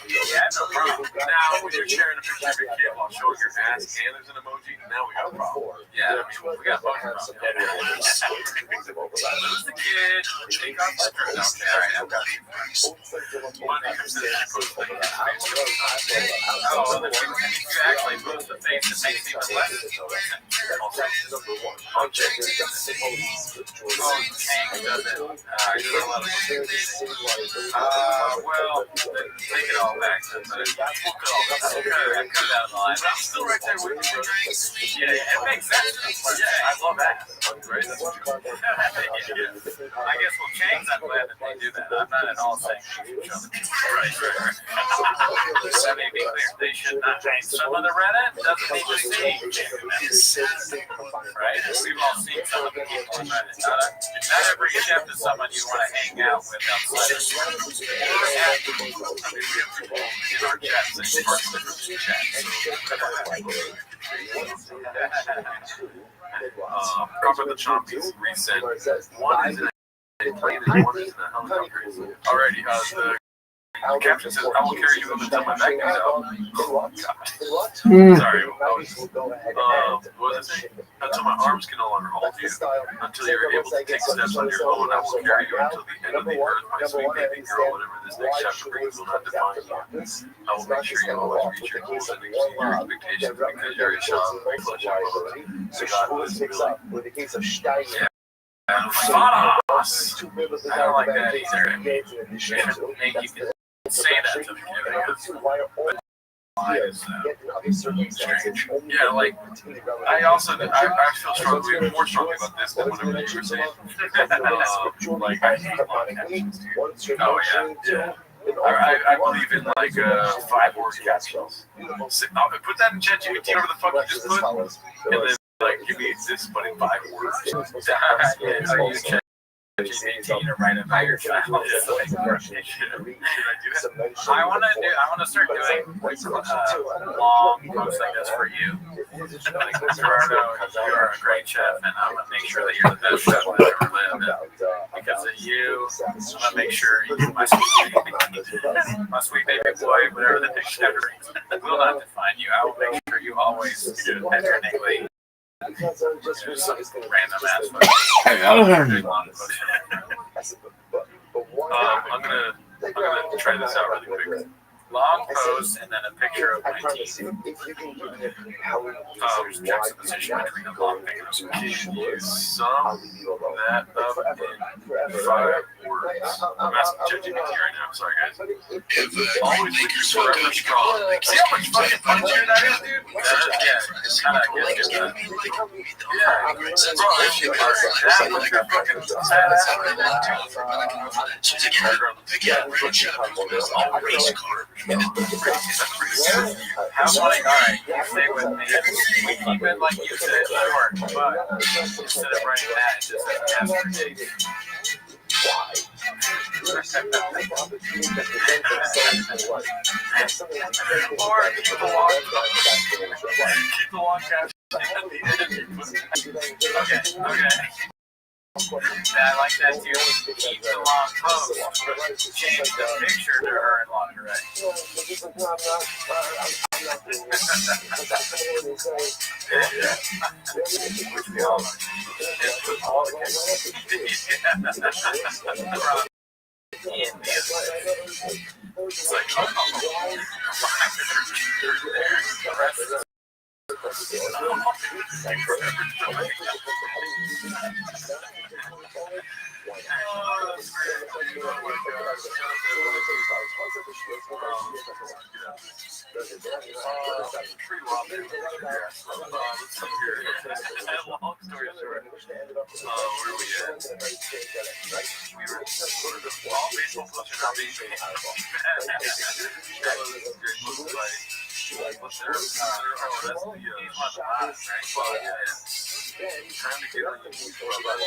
Yeah, no problem. Now, when you're sharing a picture of your kid while showing your ass and there's an emoji, now we got a problem. Yeah, I mean, we got both problems. Lose the kid, take off the shirt. Okay, all right, I've got you. One person that posts things. Oh, and if you actually post the face, it makes even less. Oh, Jake does it. I do a lot of well, then take it all back. We'll cut it out of the line. I'm still right there with you, bro. Yeah, it makes sense. Yeah, I love that. Right? That's what I guess with Chains, I'm glad that they do that. I'm not at all saying right. That may be clear. They should not. Some of the Reddit doesn't even see. Right? We've all seen some of the people on Reddit. Not every chef is someone you want to hang out with outside of we have people in our chats that start different chats. Cover the Chompies resent. One is in a plane and one is in a helicopter. Alrighty, the caption says, I will carry you until my back goes out. Oh, God. Sorry, what was it? Until my arms can no longer hold you. Until you're able to take steps on your own, I will carry you until the end of the earth, my sweet baby girl. Whatever this next chapter brings will not define you. I will make sure you always reach your goals and exceed your expectations because you're a child of flesh and blood. So God will yeah. Boss. I don't like that either. Maybe you can say that to the kid, strange. Yeah, like I feel strongly, more strongly about this than whatever you were saying. Like I hate long captions. Oh yeah. I believe in like 5-word captions. Put that in ChatGPT, whatever the fuck you just put, and then like give me this, but in 5 words. Yeah, I use ChatGPT to write about your child. I want to start doing long posts like this for you. Like Gerardo, you're a great chef, and I'm gonna make sure that you're the best chef that ever lived. And because of you, I'm gonna make sure you, my sweet baby boy, whatever the next chapter will not define you. I will make sure you always have your nickname. Some random ass. I'm gonna I'm gonna try this out really quick. Long post and then a picture of my teeth. There's juxtaposition between the long fingers. Can you sum that up in 5 words? I'm asking ChatGPT right now. I'm sorry, guys. Always make your forever strong. See how much fucking punchier that is, dude? Yeah, it's kind of good. Yeah, bro, that was your fucking sad ass right now, too. Race car. How funny, alright, you stay with me. We keep it like you said, short, but instead of writing that, it just says masturbate. Or keep the long caption at the end. Okay. Yeah, I like that too. Keep the long post. Change the picture to her in lingerie. Which we all like. It's like, long story short, where we at? We were sort of the small baseball coach in our basement. What's there? That's the last, right? Well, yeah. Trying to get on the people about it,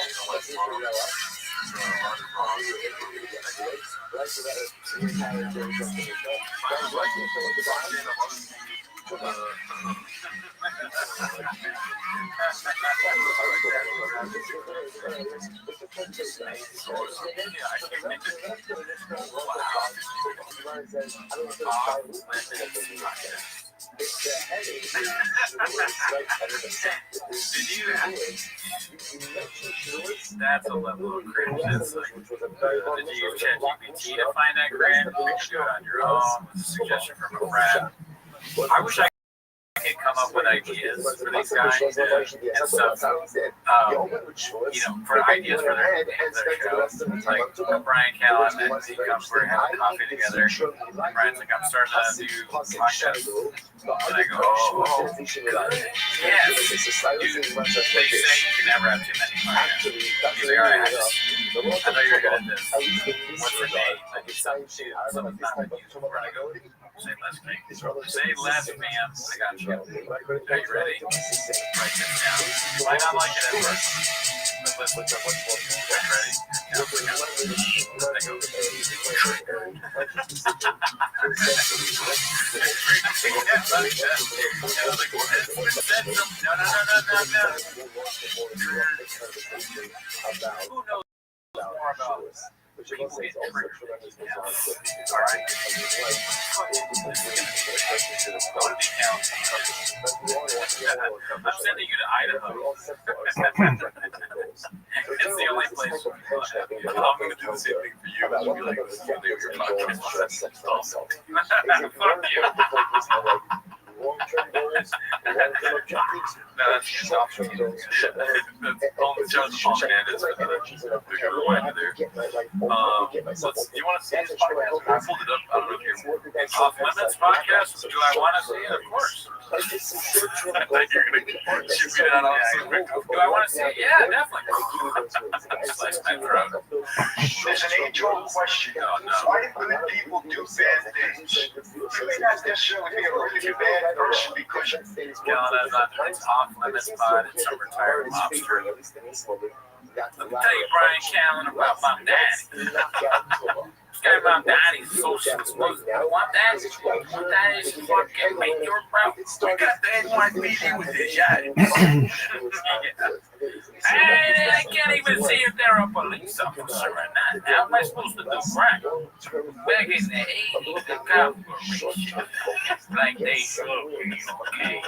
That's a level of cringe. That's like, did you use ChatGPT to find that cringe? You can do it on your own with a suggestion from a friend. I wish I could come up with ideas for these guys and stuff. For ideas for their show. Like Brian Callen and he comes, we're having coffee together. Brian's like, I'm starting a new podcast. And I go, oh, good. Yes. Dude, they say you can never have too many podcasts. He's like, all right, I know you're good at this. What's the name? I need something's not been used before. I go, say less, King. Say less, ma'am. I got you. Are you ready? Write this down. You might not like it at first. But listen. Are you ready? Now, I go, Who knows more about people getting triggered? All right. I'm sending you to Idaho. It's the only place. I'm going to do the same thing for you. I'll be like, this is the name of your podcast. Fuck you. No, that's the option. That's only John's Hernandez for the rewinder there. Do you want to see this podcast? I pulled it up. I don't know if you're off limits podcast. Do I want to see it? Of course. I thought you were going to shoot me down on do I want to see it? Yeah, definitely. Slice my throat. There's an age-old question. Why do good people do bad things? It may not necessarily be a really bad person because it's off limits pod. It's some retired mobster. Let me tell you, Brian Callen, about my daddy. This guy, my daddy's social explosive. Want that is fucking make your bro. We got the NYPD with this shot. Hey, I can't even see if they're a police officer or not. How am I supposed to do right? Back in the 80s, the cops were rich. Like they should be, okay.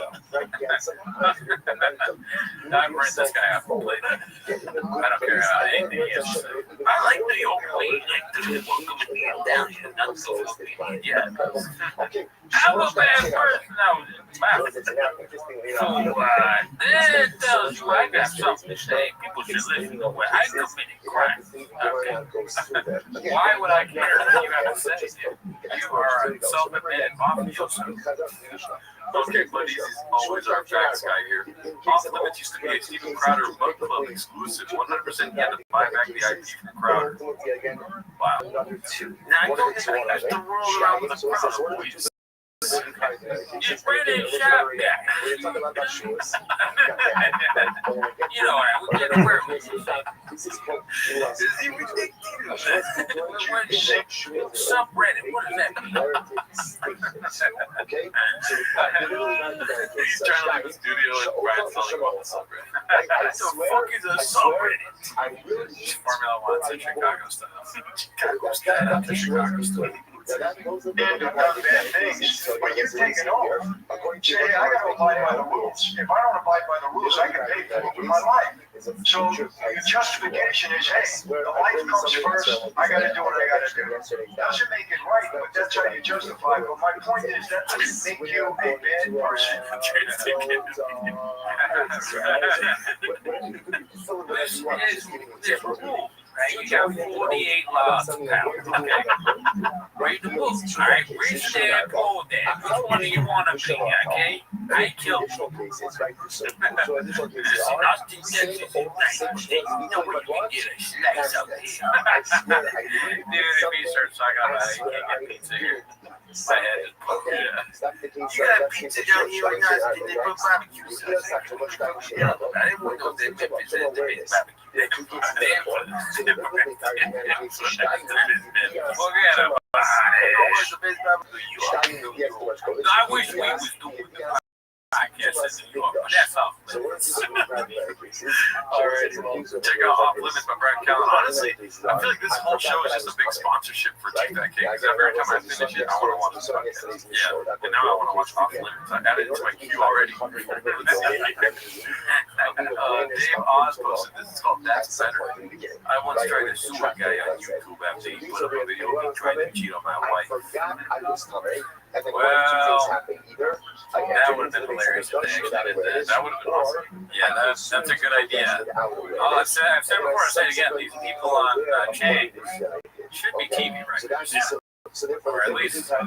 I've read this guy out completely. I don't care how anything he has to say. I like the old way, like the welcome down here. not so fucking yeah. I'm a bad person. No, so that tells you I got something to say. People should listen to what I committed crime. Okay. Why would I care what you have to say? You are a self-admitted mafioso. Okay, buddies, is always our facts guy here. Off Limits used to be a Stephen Crowder Mug Club exclusive. 100% he had to buy back the IP from Crowder. Wow. Now I don't think I used to roll around with a crowd of boys. You British shop guy. You know, we get aware with you. Is he ridiculous? Subreddit, what does that mean? He's trying to leave the studio and Brian's telling him about the subreddit. What the fuck is a subreddit? Formula One's in Chicago style. Chicago style. And bad things, but you're taking off. Say, I got to abide by the rules. If I don't abide by the rules, I can pay for it with my life. So your justification is, hey, the life comes first. I got to do what I got to do. Doesn't make it right, but that's how you justify. But my point is that doesn't make you a bad person. Right, you got 48 laws of power. Okay. Read the book. All right, read that code there. Which one do you want to be? Okay. I killed you. Austin, Texas is nice. You know where you can get a slice out there. Did any research, so I got you can't get pizza here. I had it. You got pizza down here in Austin. They put barbecue sauce. I didn't want no damn Memphis and the barbecue. Forget about it. I wish we was doing the podcast in New York, but that's off limits. Alright, well, check out Off Limits by Brad Callen. Honestly, I feel like this whole show is just a big sponsorship for Take That Cake, because every time I finish it, I want to watch this podcast. Yeah, and now I want to watch Off Limits. I added it to my queue already. Dave Oz posted this. It's called That's Better. I once tried to sue a guy on YouTube after he put up a video of me trying to cheat on my wife. Well, that would have been hilarious if they actually did that. That would have been awesome. Yeah, that's a good idea. I've said before, I'll say it again. These people on Chang should be TV writers. Yeah. Or at least, yeah, I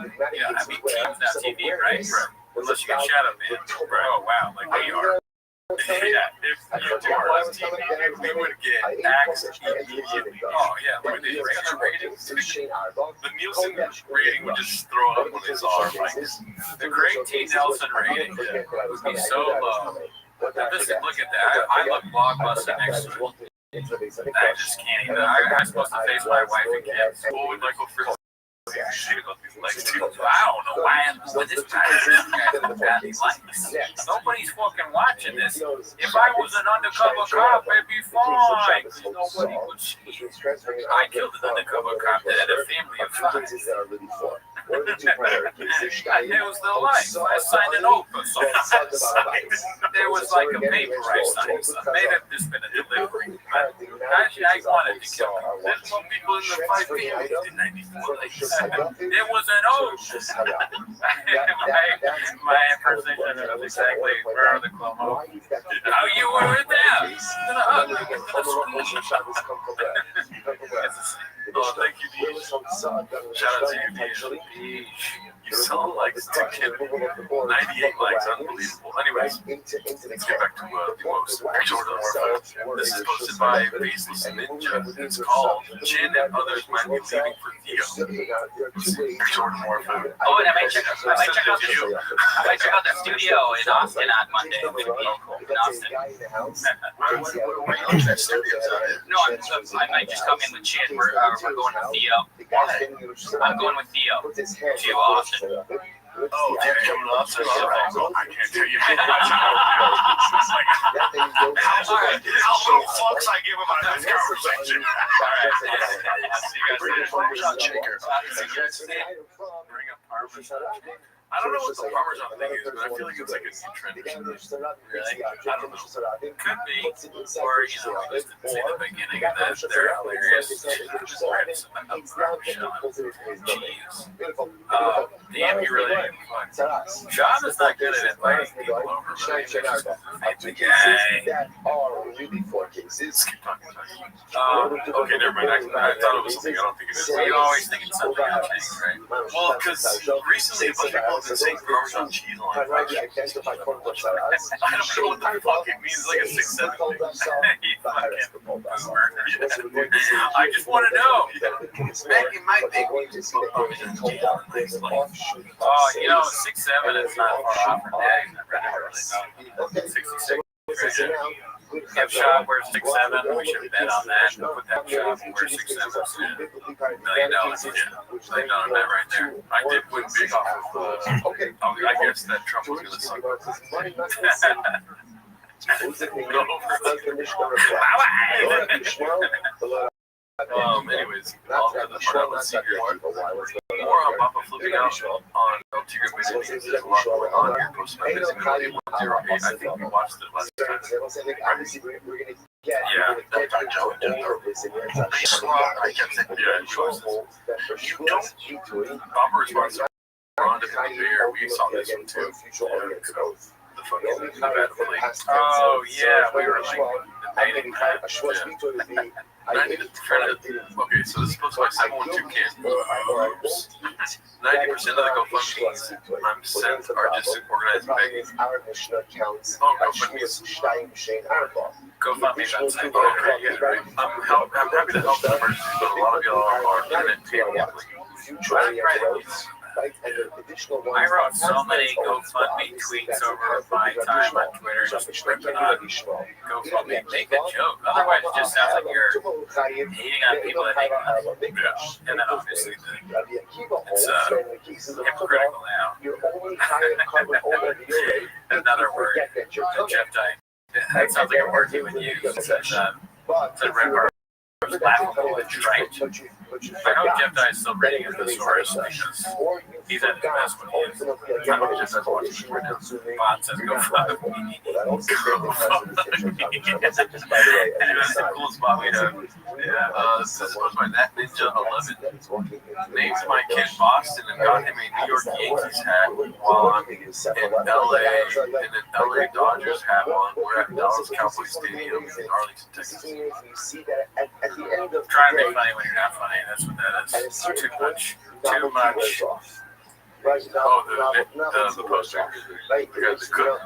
mean, teams, not TV, right? Unless you get Shadow Man. Oh, wow, like we are. Yeah, if YouTube was TV, we would get access immediately. Oh, yeah, look at these ratings. The Nielsen rating would just throw up when they saw our likes. The Craig T. Nelson rating would be so low. Now, just look at that. I look Blockbuster next to it. I just can't even. I'm supposed to face my wife and kids. What would Michael Fritz? I don't know why I'm with this guy. Nobody's fucking watching this. If I was an undercover cop, it'd be fine. Nobody would see. I killed an undercover cop that had a family of 5. It was the life. I signed an oath or something. There was like a paper I signed. So may have just been a delivery. Actually, I wanted to kill him. There's more people in the 5 families than 94 ladies. There was an oath. My impersonation was exactly where are the Cuomo. How you were with them? Oh, thank you, Deej. Shout out to you, Deej. You sound like 98 likes, unbelievable. Anyways, let's get back to the most extraordinary warfare. This is posted by Faceless Ninja. It's called Chin and Others Might Be Leaving for Theo. Extraordinary warfare. Oh, and I might check out the studio in Austin on Monday. In Austin. No, I might just come in with Chin. We're going with Theo. I'm going with Theo to Austin. Oh, they're coming off so I can't tell you how little fucks I give about this conversation. Bring up Parmesan. I don't know what the Parmesan thing is, but I feel like it's like a new trend or something. Really? I don't know. Could be. Or, we just didn't see the beginning of that. They're hilarious. Breads of Parmesan cheese. Damn, you really didn't fun. Sean is not good at inviting people over, but he's just a fancy guy. Okay, never mind. I thought it was something I don't think it is. You always think it's something else, right? Well, because recently a bunch of people have been saying Parmesan cheese on it. I don't know what the fuck it means. It's like a 6-7 thing. You fucking boomer. I just want to know. Back in my day, we just put Parmesan cheese on things like. Oh, you know, 6-7 is not far off from that. Really 66. If Shop wears 6-7, we should bet on that. Put that Shop wear 6-7. $1 million. $1 million bet right there. I did win big off of. I guess that Trump was going to suck. Anyways, let's see here. More on Papa flipping out on Tigger Busy. There's a lot going on here. Post my busy 108. I think we watched it last time. Yeah, that time Joe did I kept saying, you don't. Papa responds to Ronda and the Bear. We saw this one too. The fucking bad place. Oh, yeah, we were like debating that. Okay, so this is supposed to be 712 kids. 90% of the GoFundMe's I'm sent are just organized begging. Oh, GoFundMe, that's it. Okay, yeah, right. I'm happy to help the emergency, but a lot of y'all are internet gambling. I wrote so many GoFundMe tweets over my time on Twitter, just ripping on GoFundMe. Make a joke. Otherwise, it just sounds like you're hating on people that hate on you. Yeah. And then obviously, it's hypocritical now. Another word. Jeff Dye. That sounds like a word he would use. Said Red Bar was laughable and trite. I hope Jeff Dye is still reading his thesaurus because he's at the best when he is. I hope Jeff Dye's watching this right now. Bond says go fuck me. That's the coolest spot we have. Yeah, this is supposed to be that Ninja 11. Named my kid Boston and got him a New York Yankees hat while I'm in LA and an LA Dodgers hat on. We're at Dallas Cowboys Stadium in Arlington, Texas. Try to be funny when you're not funny. That's what that is. Too much. Too much. Oh, the poster. The cook.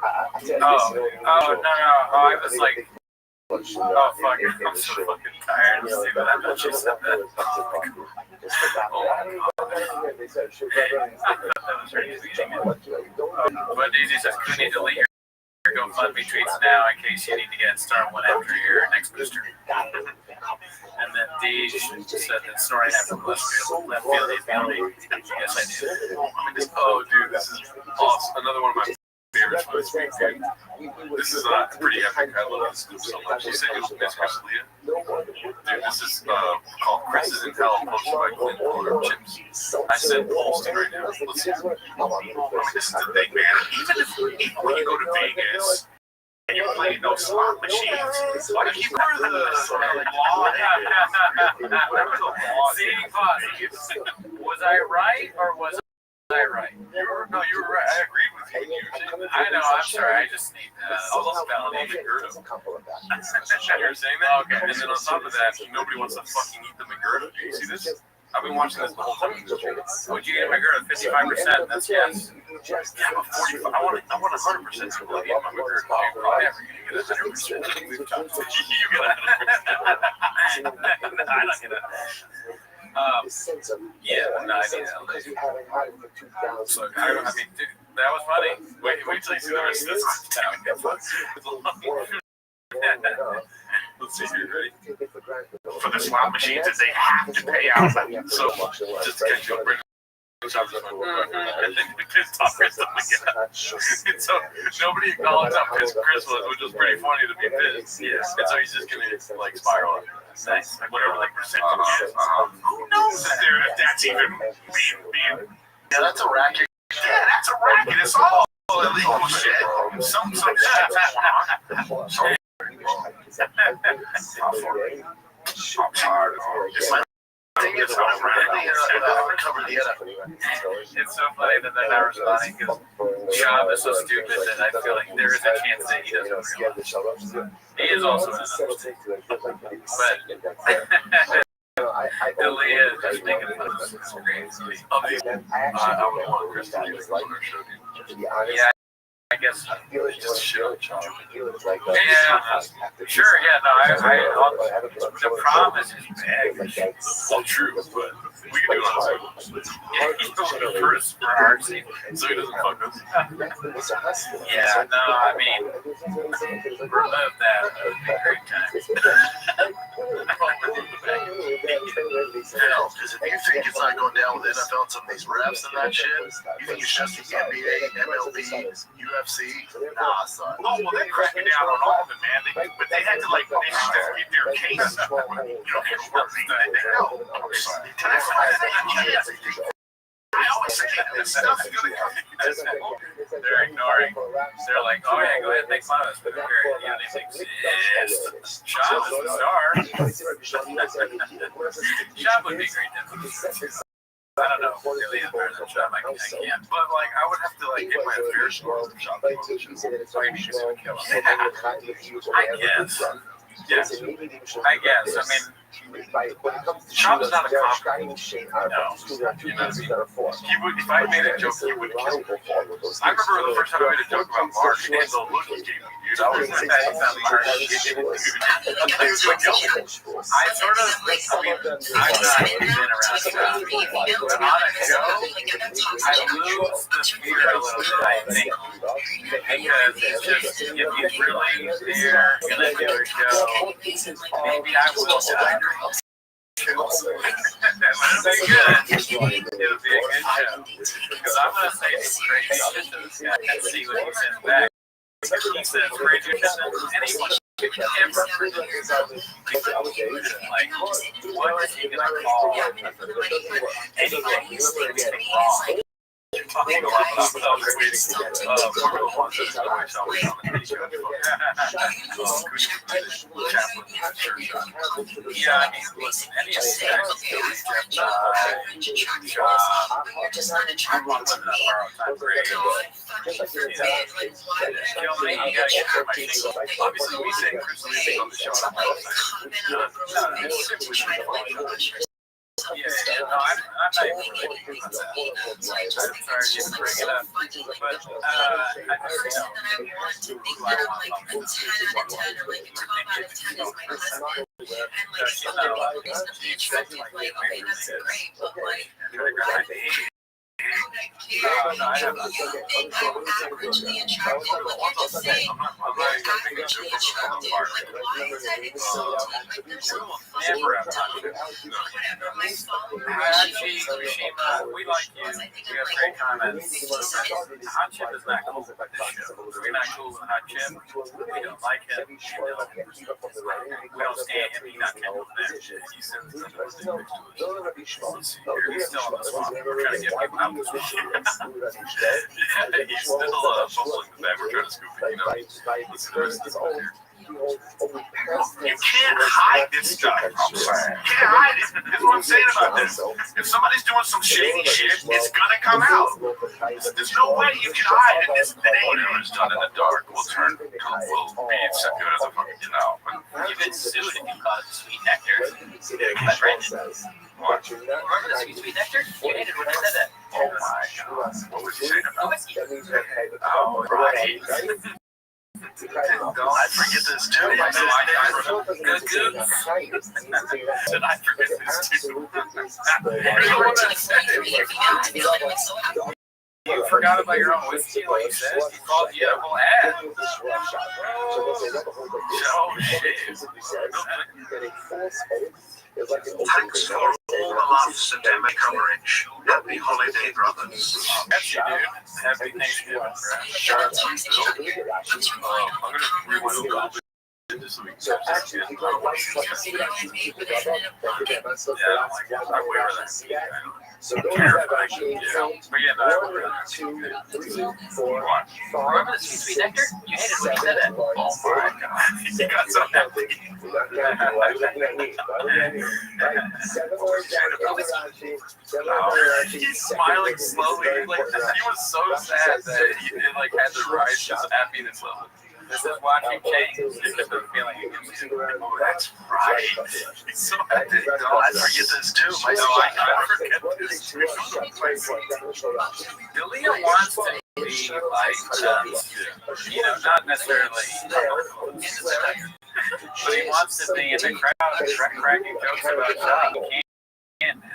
Oh, no. Oh, I was like, oh, fuck. I'm so fucking tired of seeing that. I thought you said that. But Daisy says, could you delete your GoFundMe tweets now in case you need to get started one after your next booster? And then Deej said that snoring after left field is the only. Yes, I do. Oh, dude, this is awesome. Another one of my favorites for this week. This is pretty epic. I love this group so much. You said you miss Chris Leah? Dude, this is called Chris is in Hell, posted by Clint Polar Chips. I said posting right now. Let's see. This is the thing, man. Even when you go to Vegas, and you're playing those slot machines. Like you were the law. Whatever the law. See, was I right or was I right? You were right. I agreed with you. I know. I'm sorry. I just need all those validation. You're saying that? Okay. And then on top of that, nobody wants to fucking eat the McGurdo. Do you see this? I've been watching this the whole time. Would you get McGurdo 55%? That's yes. Yeah, but 45. I want 100% to believe in my McGurdo. I'm never gonna get 100%. You get 100%. I don't get it. Yeah, no, I need that. So, I mean, dude, that was funny. Wait till you see the rest of this. Let's see if you're ready. For the slot machines, they have to pay out. So, just to catch you up, so nobody acknowledged how pissed Chris was, which was pretty funny to be pissed. Yes. And so he's just gonna like spiral. Nice. Whatever like percentage is. Who knows that that's even being. Yeah, that's a racket. Yeah, It's a racket. It's all illegal shit. Some shit. I'm tired of it. It's so funny that they're not responding because Shab is so stupid that I feel like there is a chance that he doesn't realize. He is also an adult. But Delia is just making fun of this. It's great. I would want Chris to do it. Yeah. I guess just show Chab. Yeah, sure. Yeah, no. The problem is his bag. Well, true, but we can do it on Zoom. Yeah, he's going first for our scene, so he doesn't fuck us. Yeah, no. I mean, remove that. That would be a great time. Because if you think it's not going down with NFL and some of these refs and that shit, you think it's just the NBA, MLB, UFC? Nah, son. Oh, well, they cracked down on all of it, man. But they had to, like, they had to get their case. I always say that this stuff is going to come. They're ignoring. They're like, oh, yeah, go ahead and make fun of us. But they're, you know, they exist. Shab is the star. Shab would be great then. I don't know. Really is better than Shab. I can't. But, like, I would have to, like, get my fair share of Shab. I guess. Yes. I guess. I mean, Shab is not a comic. No. You know what I mean? He would, if I made a joke, he would kill me. I remember the first time I made a joke about Mark and the look he gave me, dude. I was like, I sort of, I mean, I'm not been around Shab. But on a show, I lose the fear a little bit, I think. Because it's just, if he's really there, gonna do a show, maybe I will die. It'll be good. It'll be a good show. Because I'm going to say some crazy shit to this guy and see what he says back. He says crazy shit than anyone ever. Like, what is he going to call anything he's thinking wrong? Yeah, no, I mean, listen, any of these guys, obviously we say Chris Lee on the show. Yeah, no, I'm not even really thinking about that. I'm sorry to bring it up, but I just never have time to we like you. We have great comments. Hot Chip is not cool with this show. We're not cool with Hot Chip. We don't like him. We don't stand him. He's not cool with that shit. He said he's still on the spot. We're trying to get him out of this shit. He's still bumbling the bag. We're trying to scoop it. You know, listen to the rest of this right here. You can't hide this stuff. You can't hide it. That's what I'm saying about this. If somebody's doing some shady shit, it's gonna come out. There's no way you can hide it this day. Whatever is done in the dark will be so good as a fucking, you know. You've been sued if you call it sweet nectar. By Brandon. What? Remember the sweet nectar? You hated when I said that. Oh my god. What was you saying about it? Oh, right. I forget this too. Did I forget this too? You forgot about your own whiskey, like you said. You called the whole ad. Oh, shit. Thanks for all the love, September coverage. Happy holiday, brothers. Happy, dude. Happy Thanksgiving, bro. Shout out to you, Bill. I'm going to rewind a little bit. Just so we can So catch this actually, again. if you like spicy, actually keep it up. Again, that's the Yeah, last like, one. I wear that. So those Terrifying. are actually Yeah. But yeah, no, I would 1, rather 2, do 3, 4, What? 5, Remember the sweet nectar? You hated when you said that. Oh my god. You got so happy. Why are you looking at me? Why are you looking at me? Right. 7 words down to Rashi. 7 words down He's smiling slowly. Like, he was so sad that he like had to rise his happiness level. This is watching change. This is the feeling you give me. Oh, that's right. He's so happy. No, I forget this too. I forget this too. Delia wants to be like, you know, not necessarily, but he wants to be in the crowd cracking jokes about shot. He can't now.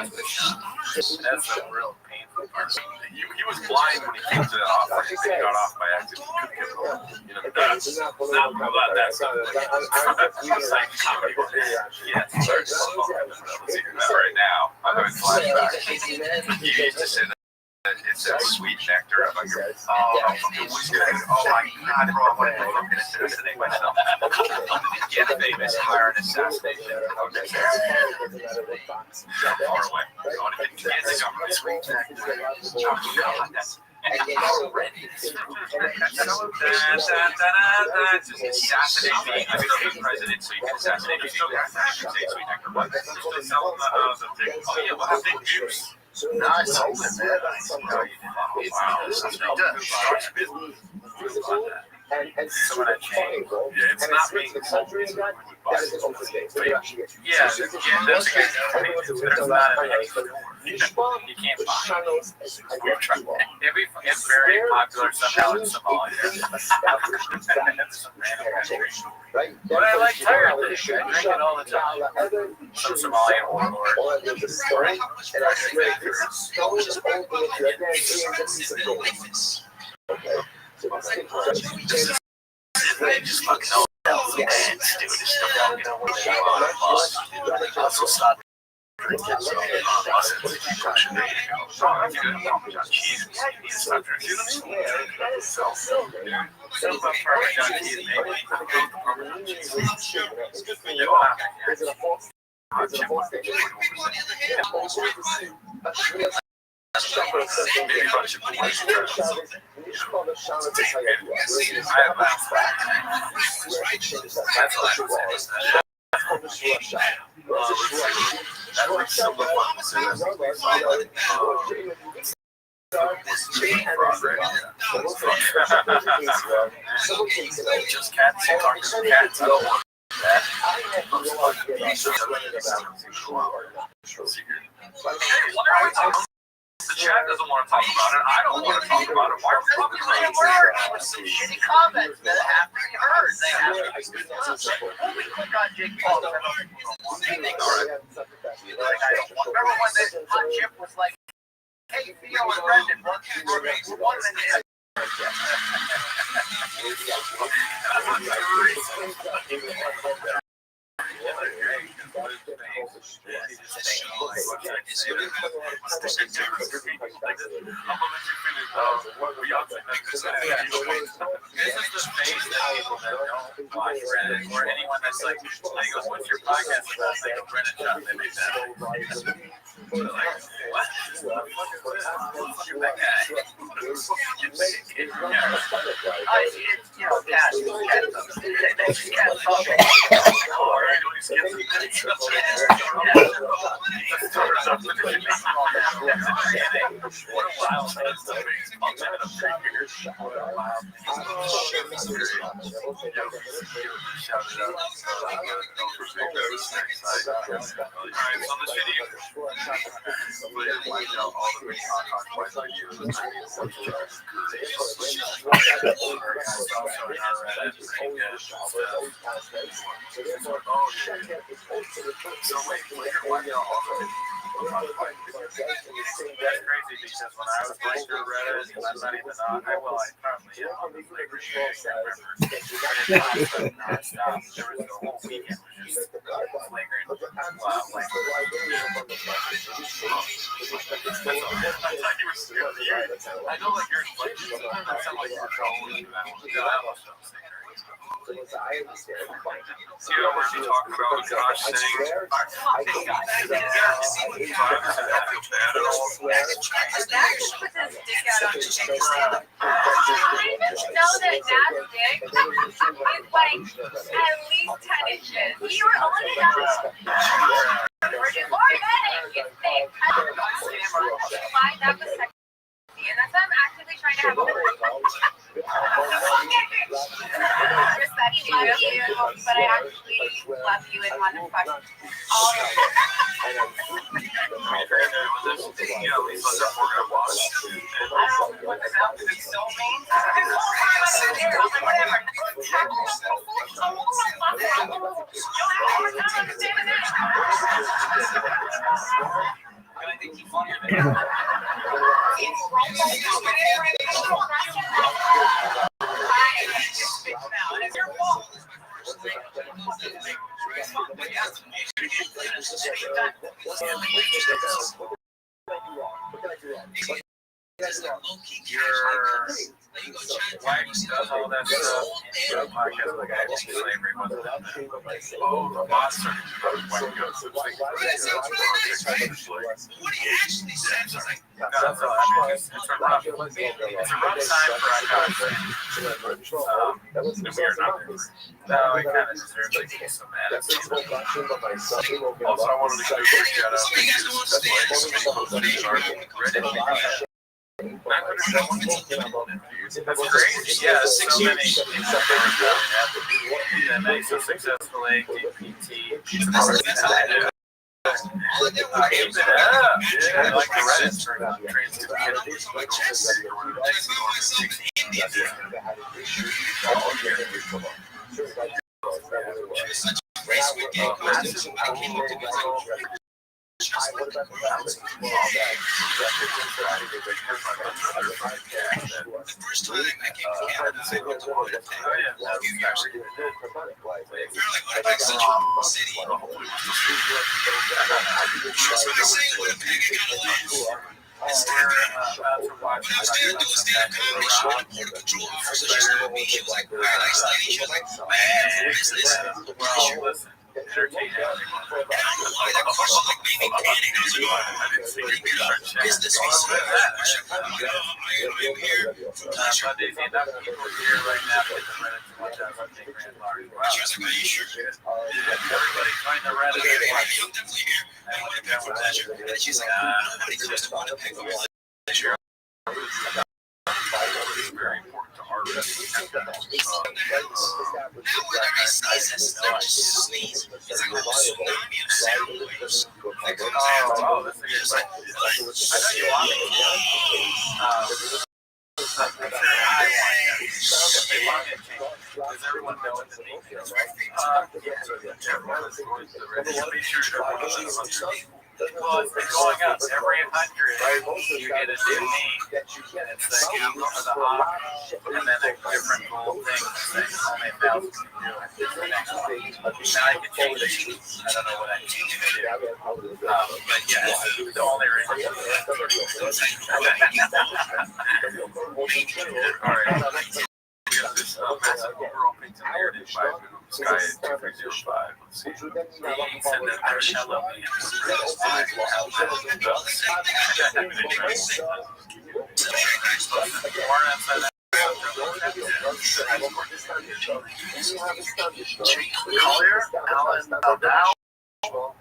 That's the real painful part. He was blind when he came to the offer. He got off by accident. You know, that's not about that stuff. It's like comedy. Yeah, sorry. Let's hear that right now. I'm having flashbacks. You used to say that. It's that sweet nectar. I'm like, oh my god, bro, I'm going to fucking assassinate myself. Get famous, hire an assassination. Okay, far away. I want to get kids to come to sweet nectar. Oh, that's already. Just assassinate me. I'm going to be president, so you can assassinate me. So assassinate sweet nectar. What? Just to sell them the thing. Oh, yeah, well, the thing juice. No, I sold it, man. Oh, wow. Starts business. And some of that change. Yeah, it's not me. That is an open day. So you actually get Yeah, that's a good point. There's not you can't buy it's very popular somehow in Somalia. Right? But I like tired fish. I drink it all the time. Some Somalian warlord. Okay. They just fucking know else. Dude, it's the fucking also stop drinking some Russian. Oh, that's good. Cheese. You need to stop drinking. So Parmesan cheese, maybe. Parmesan cheese. Maybe a bunch of police I laughed back. That's what I was saying. That was so just cats talking cats. The chat doesn't want to talk about it. I don't want to talk about it. Why are we talking about it? Some shitty comments that after you heard, they have to when we click on Jake Paul, remember when the hot chip was like, hey, Theo and Brendan, we're one minute. This is the face that people that don't watch Reddit or anyone that's like, he goes, what's your podcast about? They go, Brennan Shot, they make that. They're like, what? You're that guy. You know, cats talking. That's crazy because when I was going through Reddit, I'm not even on. I probably am on the flagrant. Non-stop. There was the whole weekend was just flagrant. Wow, like. I know, like, you're inflation. Sometimes I sound like you're trolling. I don't know. See, I want to talk about Josh saying, I feel bad at all. Zach puts his dick out on his Instagram. I just know that Zach's dick is like at least 10 inches. You were only it's more than it's thick. Why that was sexy, and that's why I'm actively trying to have a respect you, but I actually love you and want to fuck all of you. Your wife does all that stuff. Your podcast, like I think slavery wasn't that. Oh, the boss started to white guys. What he actually said was like, no, so I mean, it's a rough time for our guys. We are not there. No, we kind of deserve to get some attitude. Also, I wanted to give a quick shout out to that's crazy. Yeah, so many that makes so successful APT. I like the Reddit for trans very important to our does everyone know what the name is? Well, it's been going up every 100. You get a new name, and it's the Eagle or the Hawk, and then a different little thing saying how many thousands you do the next one. Now I can change it. I don't know what I need to do. But yeah, it's the only reason. All right. We're opening to narrative by Sky at 2305. Let's see. He said that there shall be Collier, Alan Dow,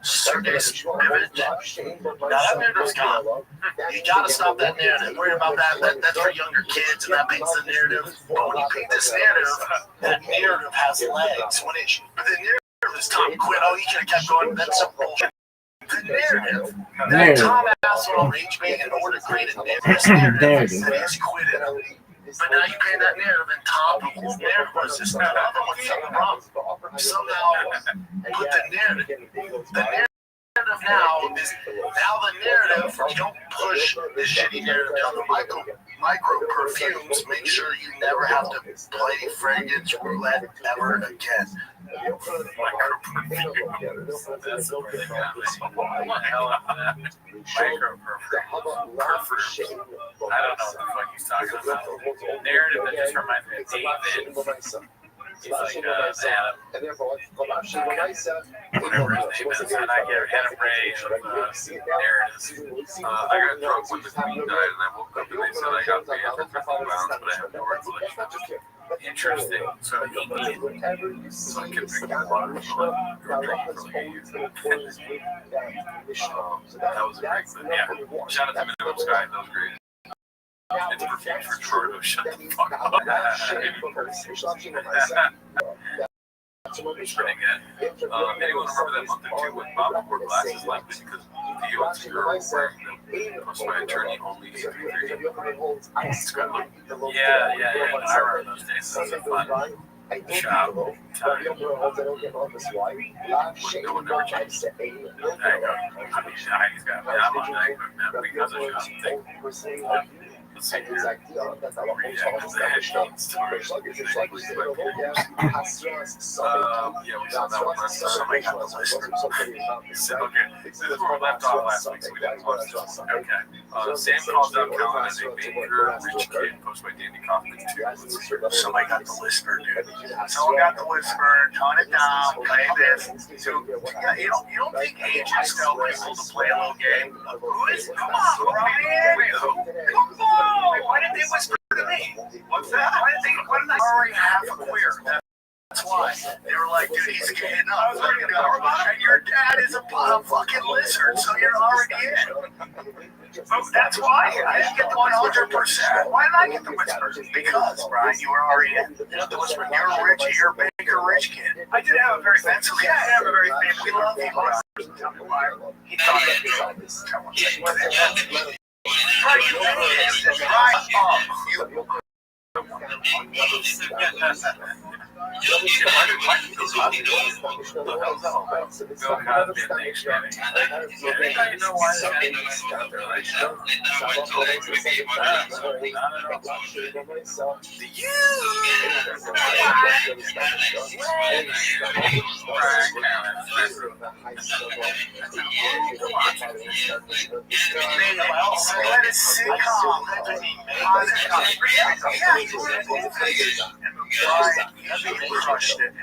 Sergey's Image. Now that narrative's gone. You gotta stop that narrative. Worry about that. That's for younger kids, and that makes the narrative. But when you pick this narrative, that narrative has legs. When the narrative is Tom quit, oh, he could have kept going. That's some bullshit. The narrative that Tom asked on Rage Bait in order to create a narrative that he's quit it. But now you paint that narrative, and Tom, the whole narrative was just the other one's something wrong. Somehow put the narrative now is the narrative. You don't push the shitty narrative down the micro perfumes. Make sure you never have to play fragrance roulette ever again. Micro perfumes. That's the thing. Micro perfumes. I don't know what the fuck he's talking about. Narrative that just reminds me of David. He's like Adam. Whatever his name is, and I get Adam Ray of Narratives. I got drunk when the queen died, and I woke up and they said I got banned for 50 pounds, but I have no recollection. Interesting. So he needed, So I kept drinking water for like, drinking for like a year. That was a great thing. yeah. Shout out to Minimum Sky, that was great. It's perfume for Toronto, shut the fuck up. It's pretty good. Anyone remember that month or two when Bob wore glasses likely because the UNC girl was wearing them? Plus my attorney only It's good look. Yeah. I remember those days. Those are fun. Shop time. No one ever changed. There you go. I mean, he's got me. I'm on that because of shop thing. Let's see here. Yeah, because the headphones to our Yeah, we saw that one last time. somebody got the listener. So, okay, this is where we left off last week, so we didn't watch this one. Okay. Sam calls out Calvin as a baker, rich kid, posted by Danny Kaufman too. Somebody got the whisper, dude. Someone got the whisper. Tone it down. Play this. So, yeah, you don't think agents tell people to play a little game? Who is? Come on, Ryan. Wait, who? Come on. Why did they whisper to me? What's that? Why did I already have a queer? That's why. They were like, dude, he's getting up. And your dad is a fucking lizard, so you're already in. Oh, that's why. I didn't get the 100%. Why did I get the whisper? Because, Brian, you were already in. The whisper, you're rich, you're a baker rich kid. I did have a very fancy, I have a very fancy, we love you, Brian. Tell me why. He thought it was. Right, you crushed it.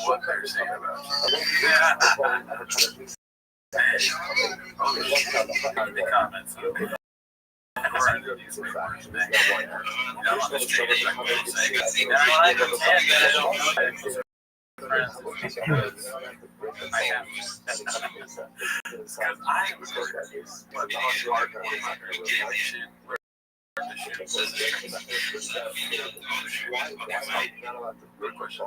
What they're saying about the comments. Good question.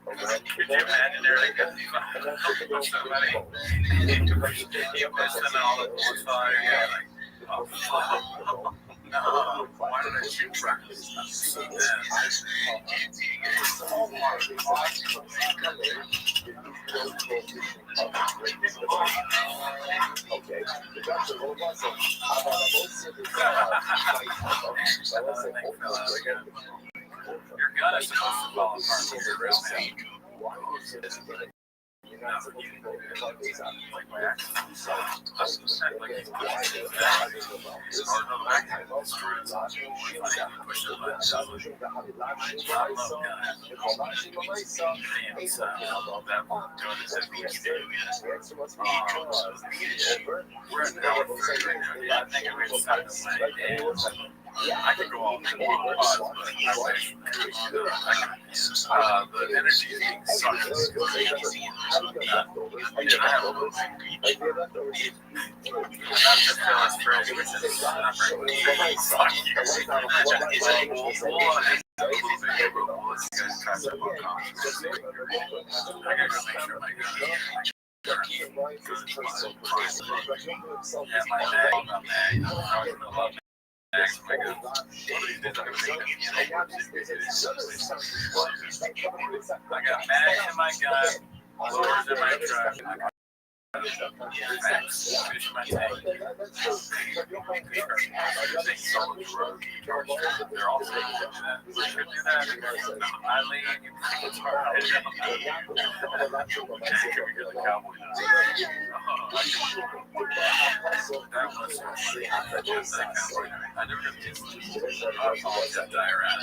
Could you imagine there like somebody you pissed in all the fire? Yeah, like, oh, no, why did I shoot practice? Your gun is supposed to fall apart from your wrist, man. I could go all day long, but I wish the energy is being sucked. I have a little bit. I'm not just feeling straight, which is not very fuck you. We'll a little bit, but we'll let you guys catch up on comments. I gotta go make sure my gun. Yeah, my bag. next. One of these days I'm gonna make I got mash in my gun, lures in my truck. Fish my tank. They're all saying that. We should do that. I leave. It's hard. You're the cowboy. That was so funny. I never got to die around.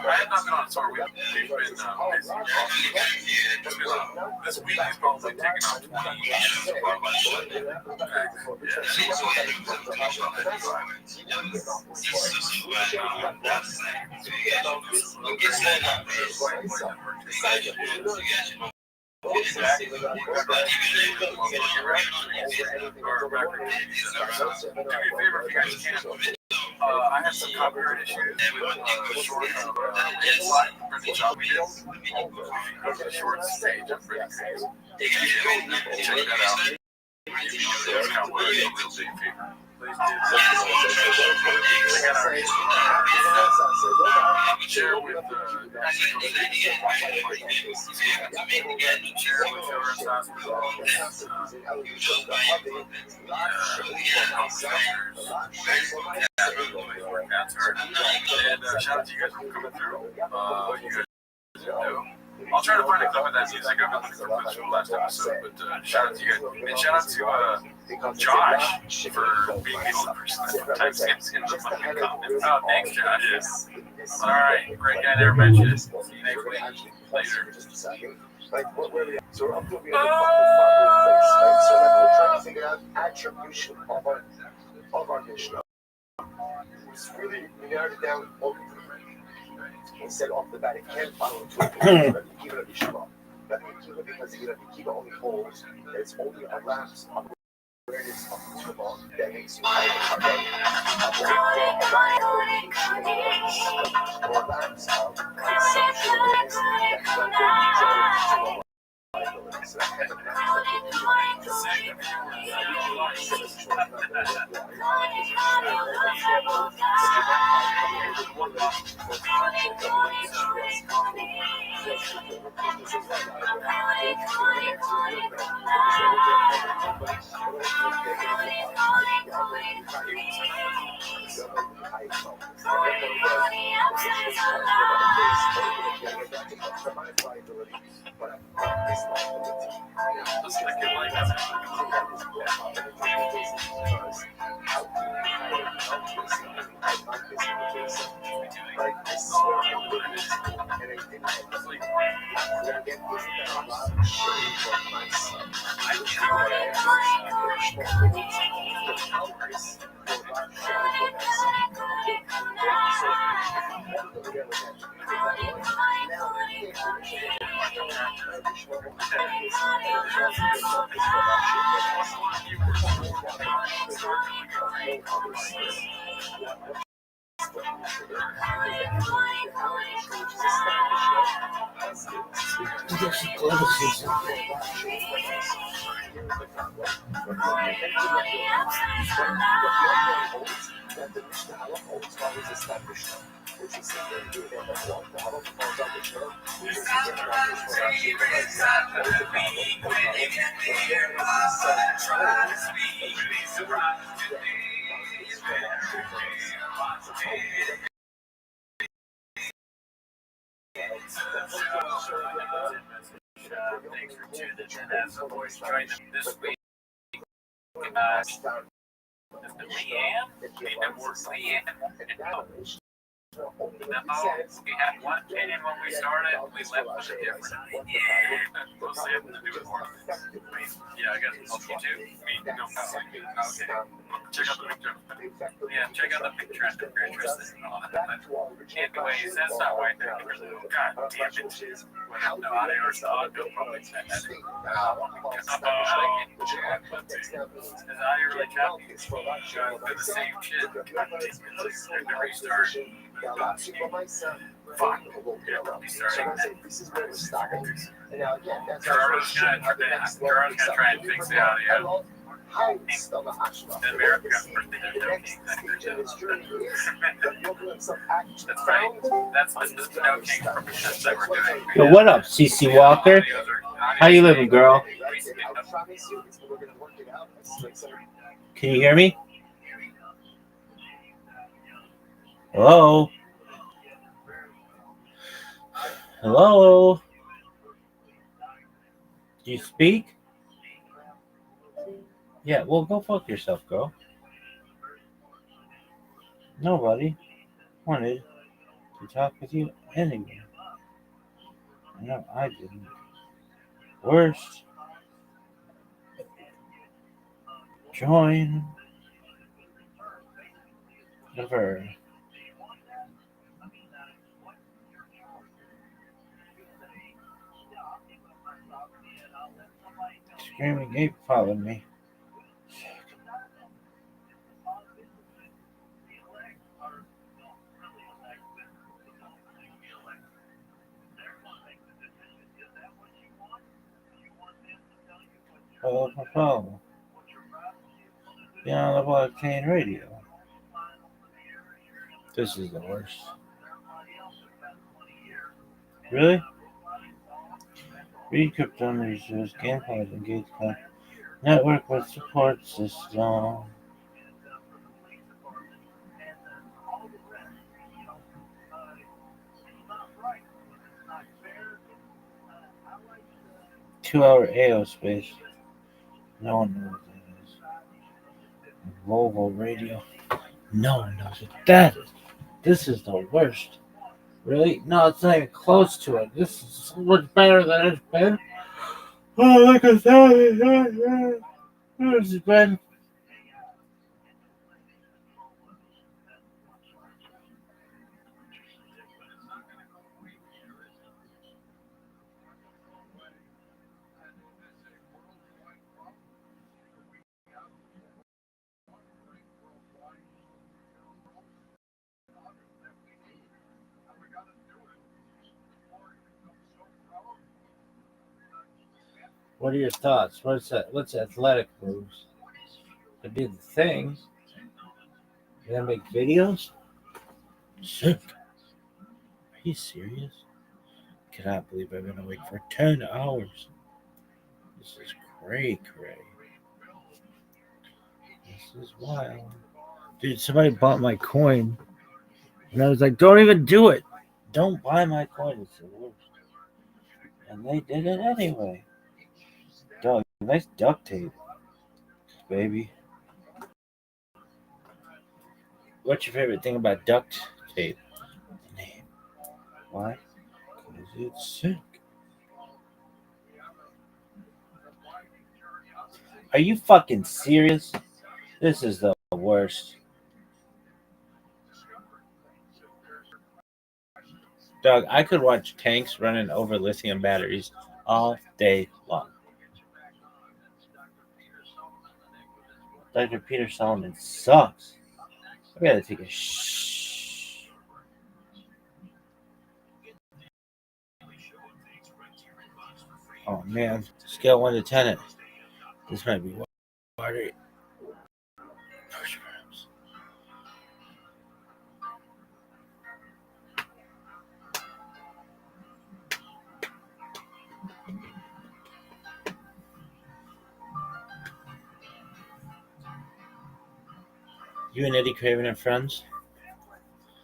I have not been on a tour. We've been busy. This week is probably taking out 20 years. I had some copyright issues with the short slide for the job we did. The short stage, I'm pretty crazy. Check that out. There's Cowboy, a real big favor. Please do. Share with and shout out to you guys for coming through. You guys know. I'll try to find a clip of that music. I've been looking for clips from the last episode, but shout out to you guys. And shout out to Josh for being the only person that types in the fucking comments. Oh, thanks, Josh. All right, great guy, never mentioned it. See you next week. Later. So we're up to we have a couple place, right? So we're trying to figure out attribution of our Mishnah. It's really narrowed it down and said off the bat it can't follow into a Kiva Yeshiva. That Kiva, because the Kiva only holds that it's only a lapse of awareness of Kiva that makes you or lapse of consumption Thanks for tuning in as always. Join them this week. Leanne? we had one opinion when we started, and we left with a different opinion. Mostly having to do with more things. I mean, yeah, I guess mostly too. I mean, no, okay. Check out the picture. Yeah, check out the picture if you're interested in all that. Anyways, that's not why they're really. God damn it. Well, no, I or they'll probably send that. Is I really choppy? For the same shit. They're gonna restart. Fuck. Gerard's gonna try and fix the audio. In America, that's right. That's the no king permissions that we're doing. Yo, what up, CC Walker? How you living, girl? Can you hear me? Hello? Hello? Do you speak? Yeah, well, go fuck yourself, girl. Nobody wanted to talk with you anyway. No, I didn't. Worst. Join. Ever. Screaming ape followed me. Follow. Be on the blockchain radio. This is the worst. Really? Read crypto research, gameplay, engagement, network with support system. Two-hour AO space. No one knows what that is. Volvo radio. No one knows what that is. This is the worst. Really? No, it's not even close to it. This is so much better than it's been. Oh, look at that. It's been. What are your thoughts? What's that? What's athletic moves? Could be the thing. You gonna make videos? Sick. Are you serious? Cannot believe I've been awake for 10 hours. This is cray. This is wild. Dude, somebody bought my coin. And I was like, don't even do it. Don't buy my coin. It's the worst. And they did it anyway. Dog, nice duct tape, baby. What's your favorite thing about duct tape? Why? Because it's sick. Are you fucking serious? This is the worst. Dog, I could watch tanks running over lithium batteries all day long. Dr. Peter Solomon sucks. I gotta take a shh. Oh man, scale 1 to 10. This might be watery. You and Eddie Craven are friends?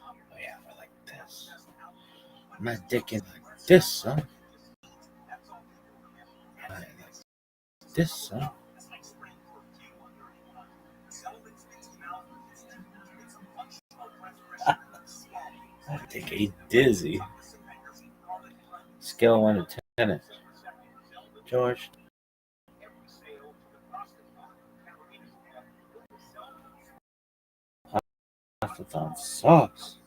Oh yeah, we're like this. My dick is like this, son. Like this, son. I think a dizzy. Scale 1 to 10. George. Pastathon sucks.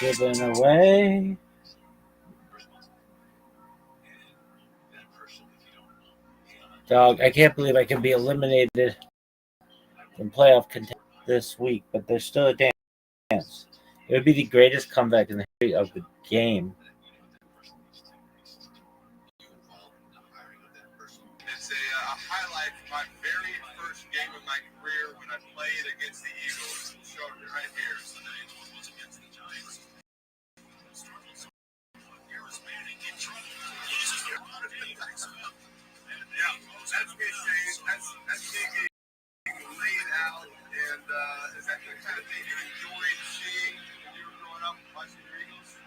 Giving away. Dog, I can't believe I can be eliminated from playoff contention this week, but there's still a chance. It would be the greatest comeback in the history of the game. It's a highlight from my very first game of my career when I played against the Eagles. We'll show it right here. Sunday was against the Giants. Yeah, that's me, Shane. That's me getting laid out. And is that the kind of thing you enjoyed seeing when you were growing up watching the Eagles?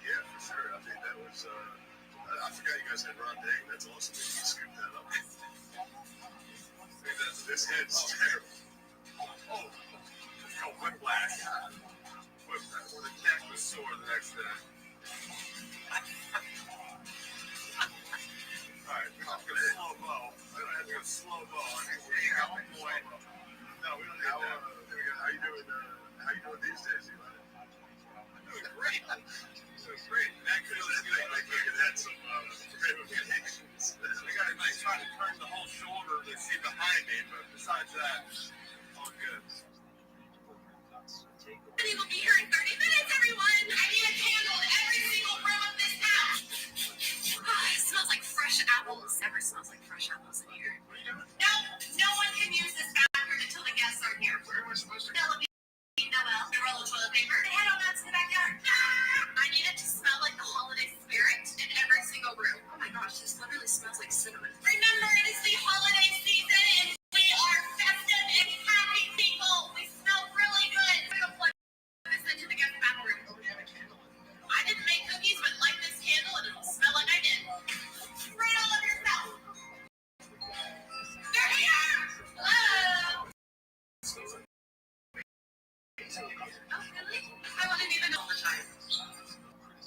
Yeah, for sure. I think that was. I forgot you guys had Ron Dayton. That's awesome that you scooped that up. This hits terrible. Oh, it's called whiplash. Whiplash. The neck was sore the next day. All right, we're not going to slow bow. We don't have to go slow bow. I mean, we're at one point. No, we don't need that. How you doing? How you doing these days, Eli? I'm doing great. Doing great. Actually, it's good. Like you had some ramifications. I got a nice try to turn the whole shoulder to see behind me, but besides that, all good. We will be here in 30 minutes, everyone. I need a candle in every single room of this house. It smells like fresh apples. Never smells like fresh apples in here. No one can use this bathroom until the guests are here. Where am I supposed to Noel, the roll of toilet paper. Head on out to the backyard. I need it to smell like the holiday spirit in every single room. Oh my gosh, this literally smells like cinnamon. Remember, it is the holiday season, and we are festive and happy people. We smell really good. I'm gonna plug this into the guest bathroom. I didn't make cookies, but light this candle and it'll smell like I did. Spray it all over yourself. They're here! Hello! I wasn't even all the time.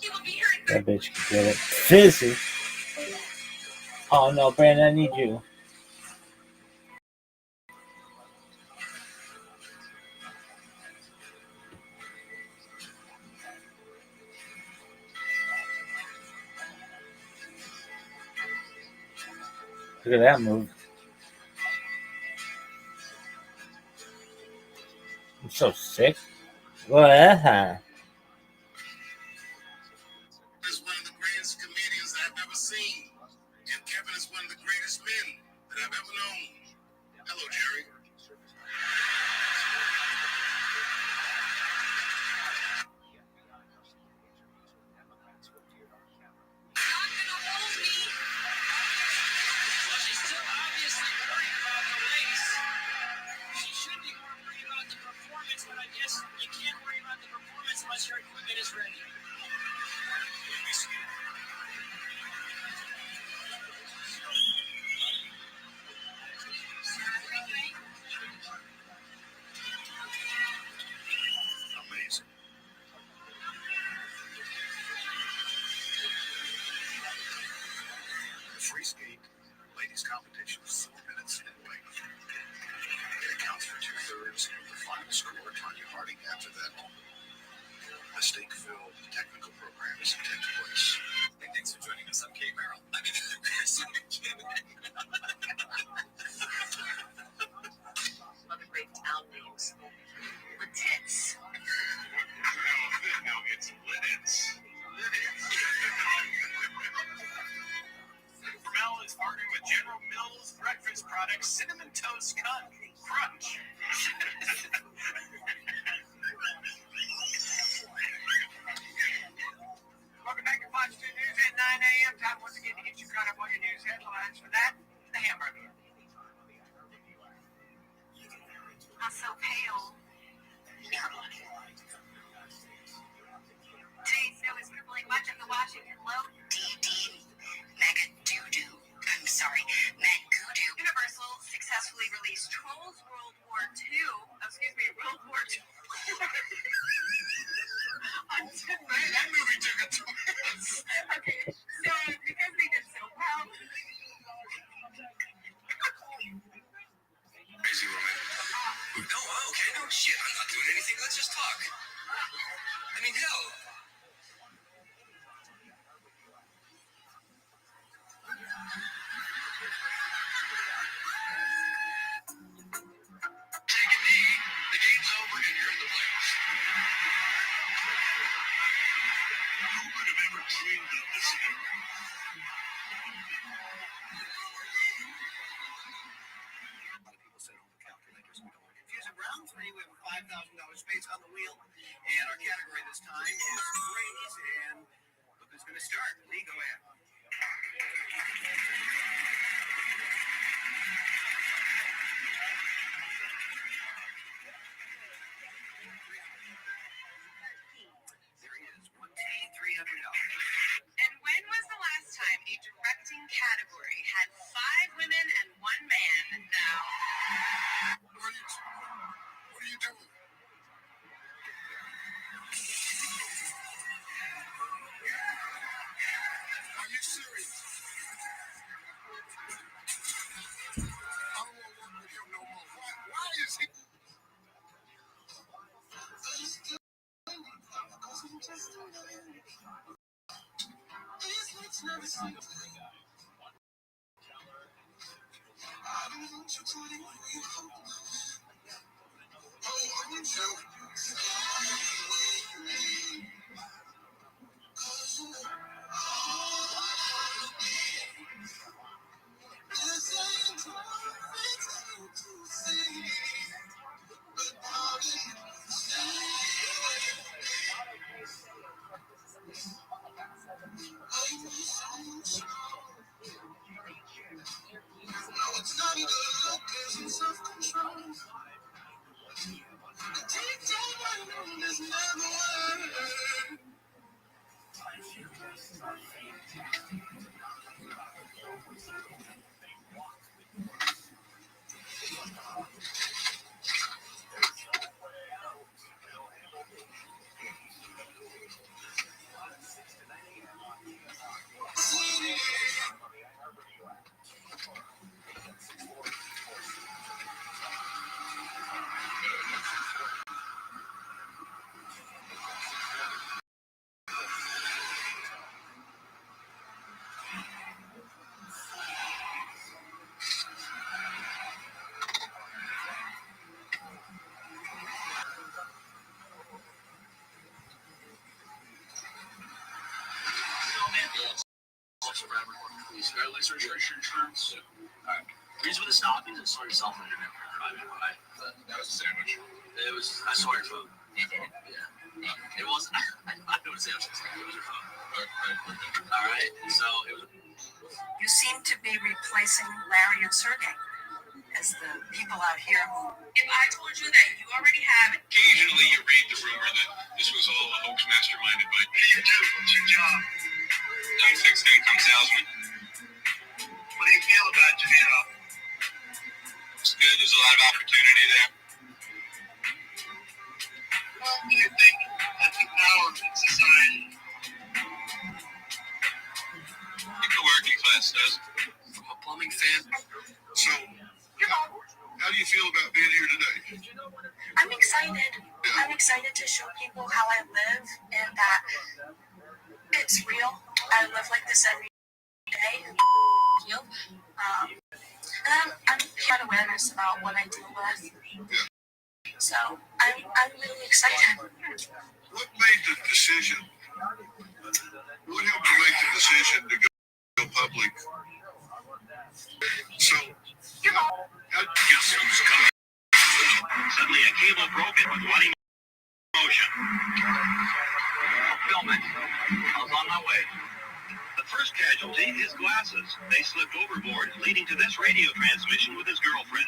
He will be here in That bitch can get it. Fizzy. Oh no, Brandon, I need you. Look at that move. I'm so sick. Look at that. Is one of the greatest comedians I've ever seen. And Kevin is one of the greatest men that I've ever known. Hello, Jerry. She's still obviously worried about the race. She should be more worried about the performance, but I guess you can't worry about the performance unless your equipment is ready. Amazing. Free skate ladies competition is 4 minutes in length. It accounts for 2/3 of the final score. Tanya Harding after that mistake-filled technical program is to take place. Hey, thanks for joining us. I'm Kate Merrill. I mean, Love the great town names. The tits. No, it's Lidditz. Mel is partnering with General Mills breakfast products, Cinnamon Toast Crunch. I mean, hell. Take a knee. The game's over and you're in the playoffs. Who could have ever dreamed of this scenario? Round three, we have a $5,000 space on the wheel, and our category this time is praise. And look who's going to start. Lee, go ahead. There is $1,300. And when was the last time a directing category had 5 women and 1 man? Now. What are you doing? Are you serious? I don't want to work with him no more. Why is he? Insurance. Alright. Reason for the stopping is saw yourself in your driving by. That was a sandwich. It was. I saw your phone. You did? Yeah. It wasn't. I know what sandwich is. It was your phone. Alright. So it was. You seem to be replacing Larry and Sergey as the people out here who. If I told you that you already have. Occasionally you read the rumor that this was all a hoax masterminded by. You do. It's your job. I'm fixed income salesman. What do you feel about your job? It's good. There's a lot of opportunity there. What do you think that's the power of society? I think the working class does. From a plumbing fan. So, how do you feel about being here today? I'm excited. I'm excited to show people how I live and that it's real. I live like this every day. And I'm getting awareness about what I deal with. So I'm really excited. What made the decision? What helped you make the decision to go public? So, Guess who's coming? Suddenly a cable broke it with one emotion. Film it. I was on my way. The first casualty is glasses. They slipped overboard, leading to this radio transmission with his girlfriend.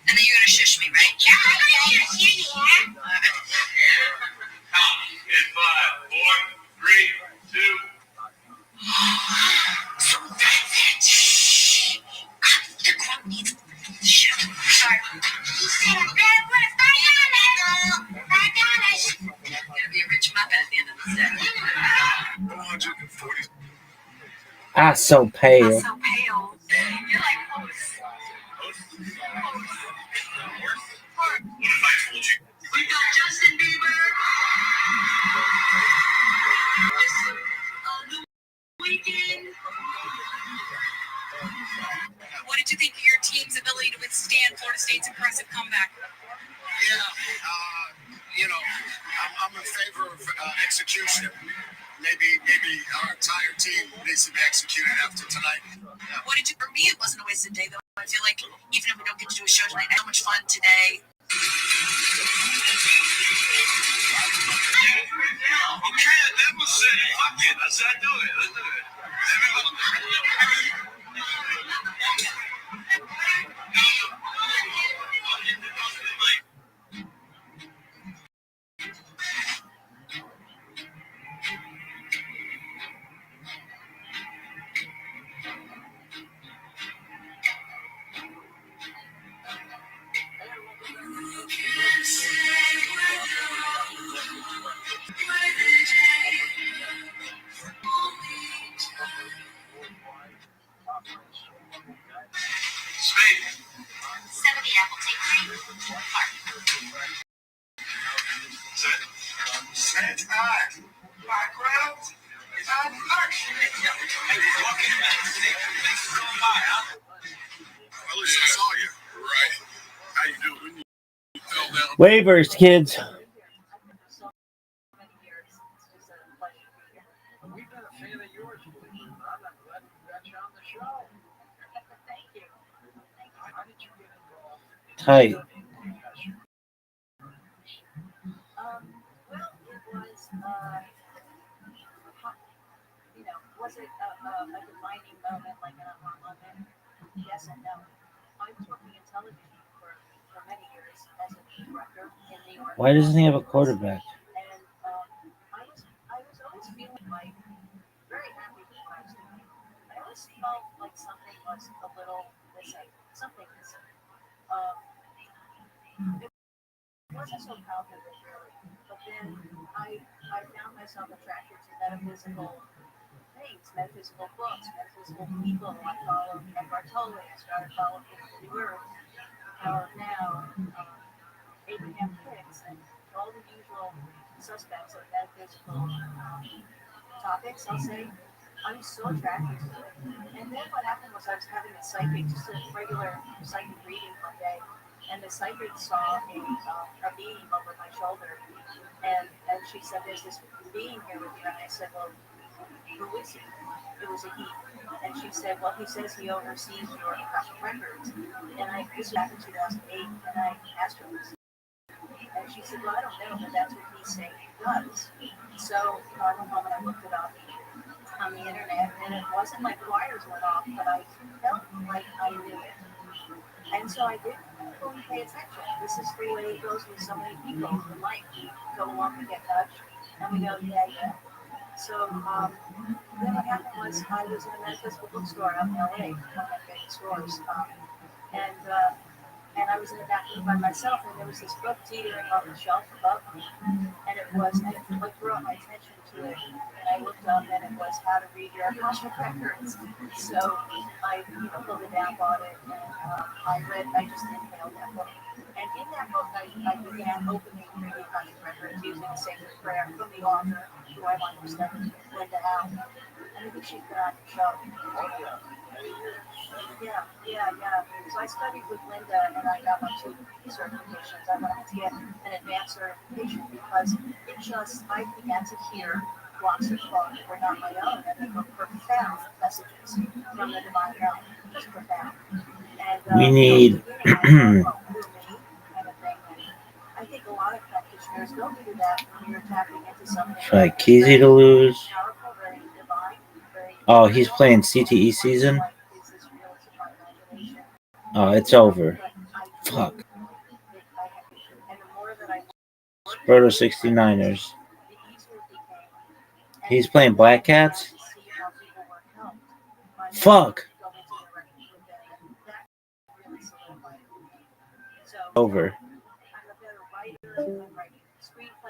And then you're gonna shush me, right? Yeah, I'm gonna shush you, yeah. Count in 5, 4, 3, 2. So that's it. Shh. The crowd needs shit. Sorry. You said I better put a fight on it. Ah, so pale. So pale. You're like close. What if I told you? We got Justin Bieber. On the weekend. What did you think of your team's ability to withstand Florida State's impressive comeback? Yeah, I'm in favor of execution. Maybe our entire team needs to be executed after tonight. What did you? For me, it wasn't a wasted day though. I feel like even if we don't get to do a show tonight, I had so much fun today. Okay, I never said it. Fuck it. I said do it. Let's do it. Spade. 70 apple take 3. Set. Set time. Background. And action. Hey, we're walking back today. Thanks for coming by, huh? At least I saw you. Right. How you doing? You fell down. Waivers, kids. Tight. Was it a defining moment, like an aha moment? Yes and no. I was working in television for many years as a news director in New York. Why doesn't he have a quarterback? And I was always feeling like very happy with what I was doing. I always felt like something was a little missing, something missing. It wasn't so palpable, really. But then I found myself attracted to metaphysical things, metaphysical books, metaphysical people. I followed Eckhart Tolle, I started following the New Earth, Power of Now, Abraham Hicks, and all the usual suspects of metaphysical topics, I'll say. I was so attracted to it. And then what happened was I was having a psychic, just a regular psychic reading one day, and the psychic saw a being over my shoulder, and she said, "There's this being here with you," and I said, "Well, who is he?" It was a he, and she said, "Well, he says he oversees your Akashic records," and this was back in 2008, and I asked her, and she said, "Well, I don't know, but that's what he's saying he does." So I went home and I looked it up on the internet, and it wasn't like the wires went off, but I felt like I knew it. And so I did fully pay attention. This is the way it goes with so many people in life. We go along, we get touched, and we go, yeah. So then what happened was I was in a metaphysical bookstore out in LA, one of my favorite stores, and I was in the back room by myself, and there was this book teetering on the shelf above me, and it like brought my attention to it, and I looked up, and it was How to Read Your Akashic Records. So I, pulled it down, bought it, and I just inhaled that book. And in that book, I began opening the Akashic Records using a sacred prayer from the author, who I like to study, Linda Allen. And I think she's been on your show. Yeah. So I studied with Linda, and I got my 2 certifications. I wanted to get an advanced certification because I began to hear blocks of thought that were not my own, and they were profound messages from the divine realm, just profound. And We need. I think a lot of practitioners don't do that when you're tapping into something. Like easy to lose. Powerful, very divine, very. Oh, he's playing CTE season. Oh, it's over. Fuck. Sproto 69ers. He's playing Black Cats? Fuck. Over.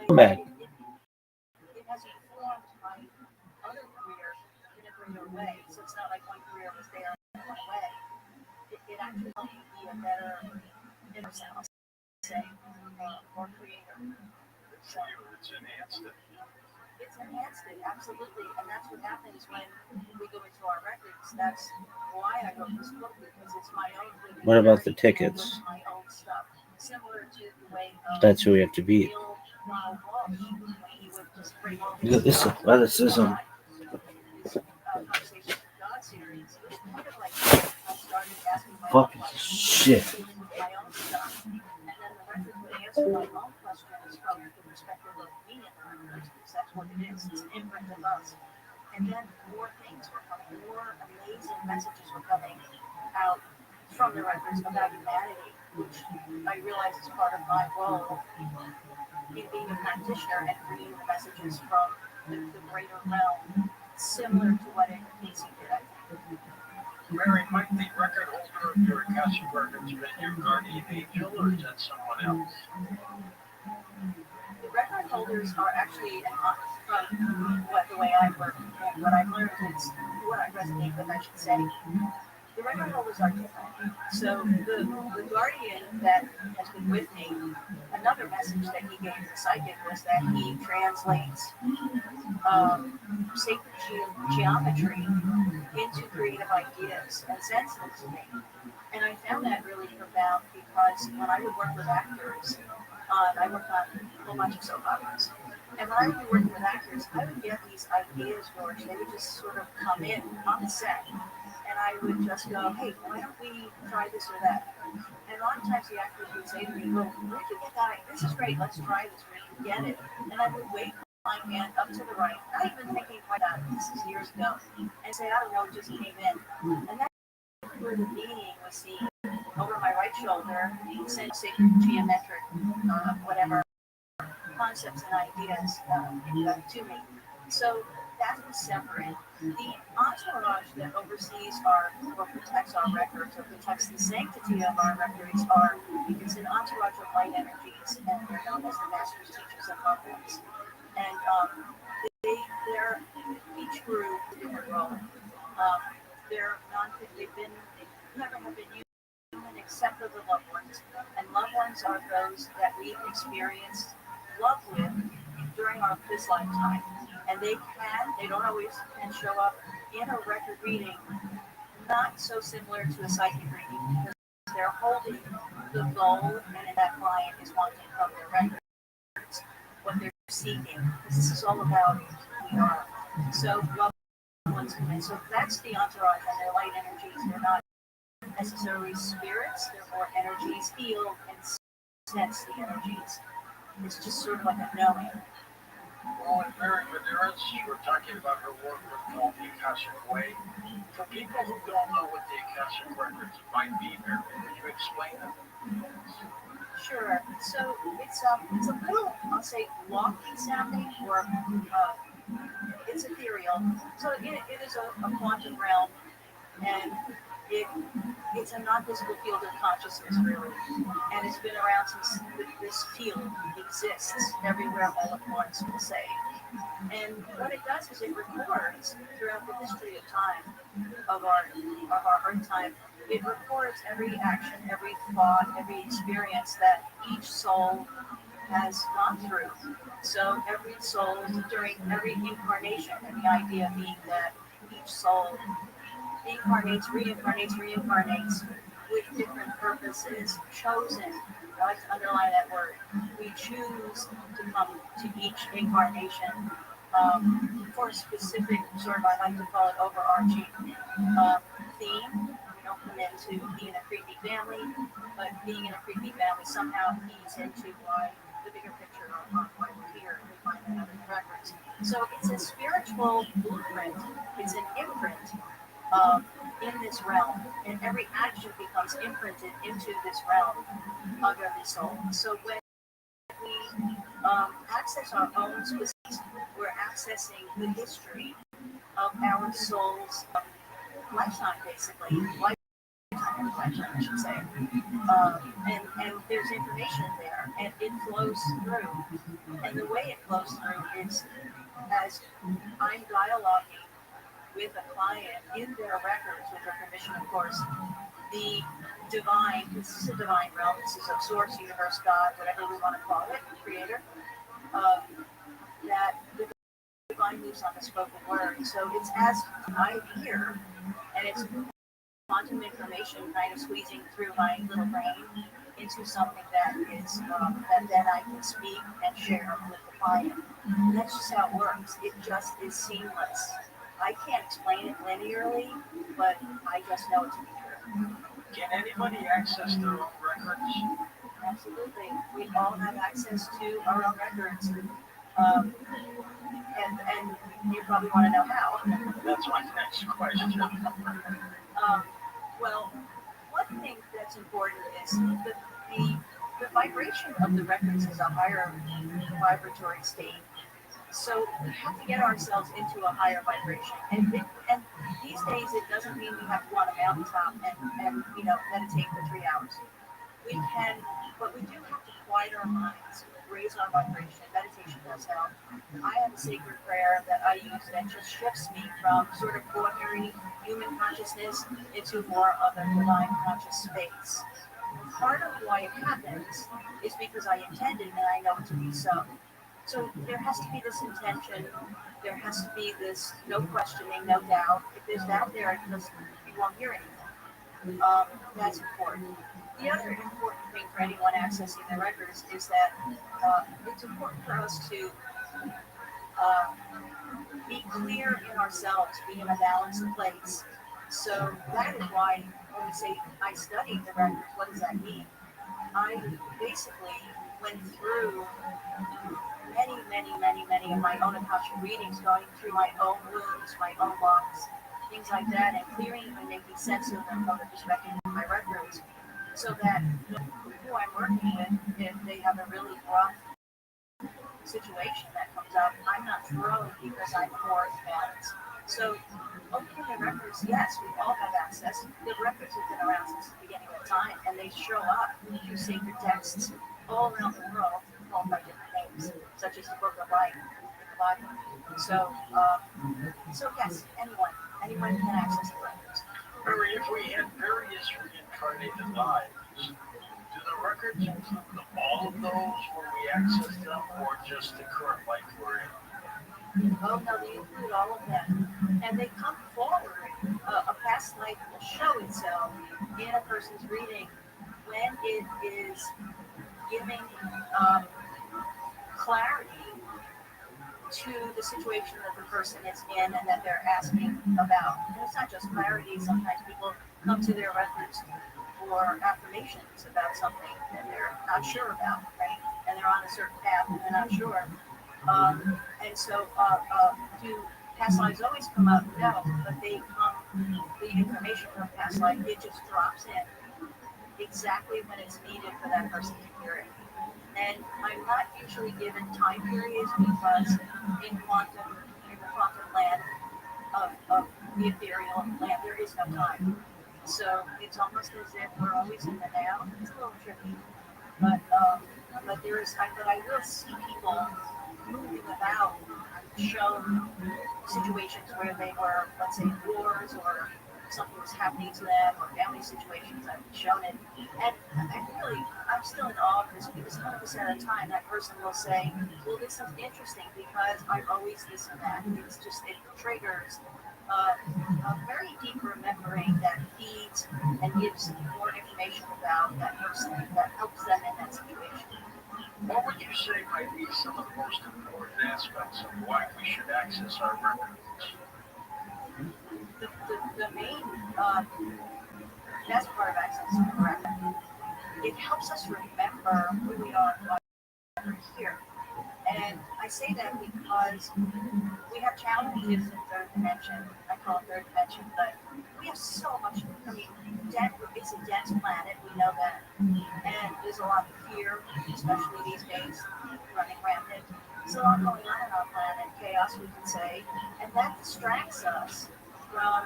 Come back. It has informed my other career in a greater way. So it's not career was there and went away. It actually helped me be a better inner self, say, more creator. So It's enhanced it. it's enhanced it, absolutely. And that's what happens when we go into our records. That's why I wrote this book, because it's my own. What about the tickets? My own stuff. Similar to the way That's who we have to beat. Donald Walsh, when he would just bring all Look at this athleticism. Conversation with God series. It was kind of like I started asking my Fucking own shit. my own stuff. And then the record would answer my own questions from the perspective of me and the records, because that's what it is. It's an imprint of us. And then more things were coming, more amazing messages were coming out from the records about humanity, which I realize is part of my role in being a practitioner and bringing the messages from the greater realm, similar to what Casey did, I think. Mary, might the record holder of your Akashic records been your guardian angel, or is that someone else? The record holders are actually, from the way I work and what I've learned is what I resonate with, I should say. The record holders are different. So the guardian that has been with me, another message that he gave the psychic was that he translates sacred geometry into creative ideas and sends them to me. And I found that really profound because when I would work with actors, I worked on a whole bunch of soap operas. And when I would be working with actors, I would get these ideas, George. They would just sort of come in on the set. And I would just go, hey, why don't we try this or that? And a lot of times the actors would say to me, well, where'd you get that idea? This is great, let's try this, where'd you get it? And I would wave my hand up to the right, not even thinking quite about it, this is years ago, and say, I don't know, it just came in. And that's where the being was seen over my right shoulder, sent sacred geometric, whatever, concepts and ideas to me. So that was separate. The entourage that oversees or protects our records or protects the sanctity of our records it's an entourage of light energies, and they're known as the masters, teachers, and loved ones. And they're each group a different role. They never have been human except for the loved ones. And loved ones are those that we've experienced love with during this lifetime. And they don't always can show up in a record reading, not so similar to a psychic reading, because they're holding the goal, and that client is wanting from their records what they're seeking, because this is all about who we are. So loved ones come in. So that's the entourage, and they're light energies. They're not necessarily spirits, they're more energies, feel and sense the energies. It's just sort of like a knowing. Well, when Mary Medeiros, we're talking about her work with called the Akashic Way. For people who don't know what the Akashic records might be, Mary, could you explain them? Sure. So it's a little, I'll say, lofty sounding, or it's ethereal. So it is a quantum realm, and it's a non-physical field of consciousness, really. And it's been around since this field exists everywhere all at once, we'll say. And what it does is it records throughout the history of time, of our Earth time. It records every action, every thought, every experience that each soul has gone through. So every soul, during every incarnation, and the idea being that each soul incarnates, reincarnates with different purposes, chosen. I like to underline that word. We choose to come to each incarnation for a specific sort of, I like to call it, overarching theme. We don't come into being a creepy family, but being in a creepy family somehow feeds into why the bigger picture of why we're here, and we find that out in the records. So it's a spiritual blueprint. It's an imprint in this realm, and every action becomes imprinted into this realm of every soul. So when we access our own space, we're accessing the history of our soul's lifetime, basically. Lifetime, I should say. And there's information there, and it flows through. And the way it flows through is as I'm dialoguing with a client in their records, with their permission, of course, the divine, this is a divine realm, this is a source, universe, God, whatever we want to call it, creator, that the divine moves on the spoken word. So it's as I hear, and it's quantum information kind of squeezing through my little brain into something that is that then I can speak and share with the client. And that's just how it works. It just is seamless. I can't explain it linearly, but I just know it to be true. Can anybody access their own records? Absolutely. We all have access to our own records. And you probably want to know how. That's my next question. Well, one thing that's important is the vibration of the records is a higher vibratory state. So we have to get ourselves into a higher vibration. And these days, it doesn't mean we have to go on a mountaintop and meditate for 3 hours. We can, but we do have to quiet our minds, raise our vibration. Meditation does help. I have a sacred prayer that I use that just shifts me from sort of ordinary human consciousness into more of a divine conscious space. Part of why it happens is because I intended and I know it to be so. So there has to be this intention, there has to be this no questioning, no doubt. If there's doubt there, you won't hear anything. That's important. The other important thing for anyone accessing the records is that it's important for us to be clear in ourselves, be in a balanced place. So that is why when we say I studied the records, what does that mean? I basically went through many of my own Akashic readings, going through my own wounds, my own locks, things like that, and clearing and making sense of them from the perspective of my records, so that who I'm working with, if they have a really rough situation that comes up, I'm not thrown because I'm poor at balance. So opening the records, yes, we all have access. The records have been around since the beginning of time, and they show up through sacred texts all around the world, called by different names, such as the Book of Life, the Bible. So yes, anyone can access the records. Mary, if we had various reincarnated lives, do the records include all of those where we access them, or just the current life we're in? Oh no, they include all of them, and they come forward. A past life will show itself in a person's reading when it is giving clarity to the situation that the person is in and that they're asking about. And it's not just clarity. Sometimes people come to their records for affirmations about something that they're not sure about, right? And they're on a certain path and they're not sure. And so do past lives always come up? No, but they come, the information from past life, it just drops in exactly when it's needed for that person to hear it. And I'm not usually given time periods because in the quantum land of the ethereal land, there is no time. So it's almost as if we're always in the now. It's a little tricky, but I will see people moving about, shown situations where they were, let's say, wars or something was happening to them, or family situations I've shown it. And I'm still in awe of this because 100% of the time that person will say, well, this is interesting because I'm always this and that. It triggers a very deep remembering that feeds and gives more information about that person that helps them in that situation. What would you say might be some of the most important aspects of why we should access our records? The main best part of access to the record, it helps us remember who we are and why we're here. And I say that because we have challenges in third dimension. I call it third dimension, but we have so much. I mean, it's a dense planet. We know that, and there's a lot of fear, especially these days, running rampant. There's a lot going on our planet, chaos, we could say, and that distracts us from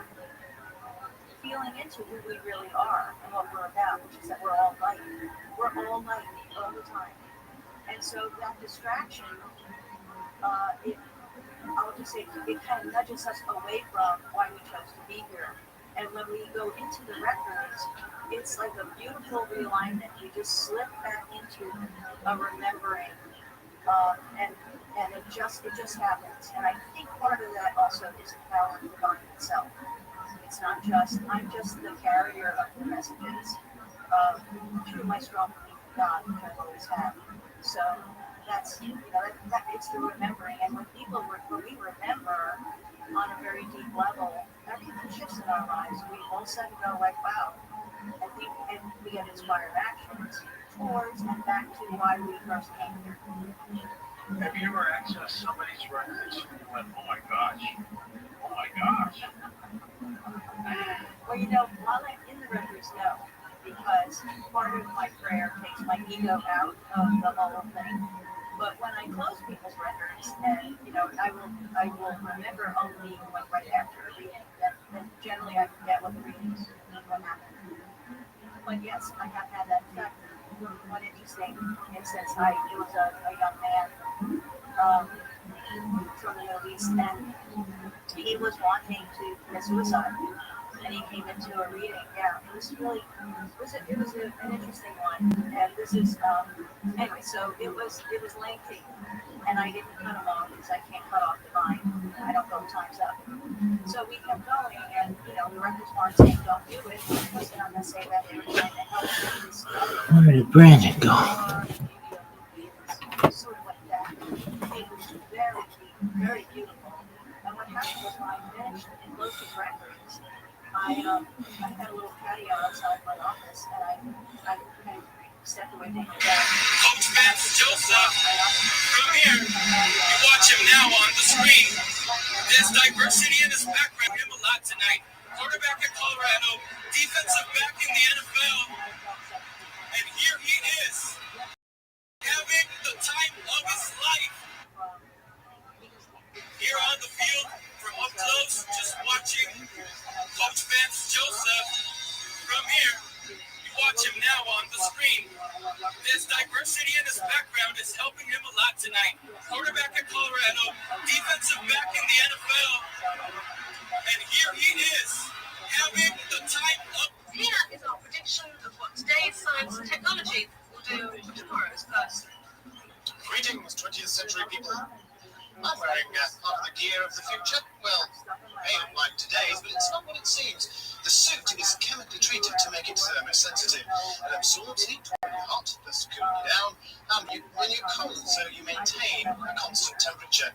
feeling into who we really are and what we're about, which is that we're all light. We're all light all the time. And so that distraction, I'll just say it kind of nudges us away from why we chose to be here. And when we go into the records, it's like a beautiful realignment. We just slip back into a remembering, and it just happens. And I think part of that also is the power of the divine itself. It's not just I'm just the carrier of the messages through my strong belief in God, which I've always had. So that's that it's the remembering. And when we remember on a very deep level, everything shifts in our lives. We all of a sudden go like, wow, I think, and we get inspired actions towards and back to why we first came here. Have you ever accessed somebody's records and you went, oh my gosh, oh my gosh? Well, while I'm in the records, no, because part of my prayer takes my ego out of the whole thing. But when I close people's records, and I will remember only right after a reading. Then generally I forget what the readings what happened. But yes, I have had that effect. One interesting instance, it was a young man from the Middle East, and he was wanting to commit suicide. And he came into a reading. Yeah, it was really, it was an interesting one. And this is, anyway, so it was lengthy. And I didn't cut him off because I can't cut off the vine. I don't go times up. So we kept going, and the records weren't saying don't do it. Because they're not going to say that. They were trying to help this. Where did Brandon go? Sort of like that. It was very deep, very beautiful. And what happened was when I finished and closed his records, I had a little patio outside my office, and I kind of stepped away from the Coach Vance Joseph, from here, you watch him now on the screen. There's diversity in his background, him a lot tonight. Quarterback at Colorado, defensive back in the NFL, and here he is, having the time of his life. Here on the field, from up close, just watching Coach Vance Joseph. From here, you watch him now on the screen. There's diversity in his background is helping him a lot tonight. Quarterback at Colorado, defensive back in the NFL, and here he is, having the time of... Here is our prediction of what today's science and technology will do for tomorrow's person. Greetings, 20th century people. I'm wearing part of the gear of the future. Well, may look like today's, but it's not what it seems. The suit is chemically treated to make it thermosensitive. It absorbs heat when you're hot, thus cooling you down, and when you're cold, so you maintain a constant temperature.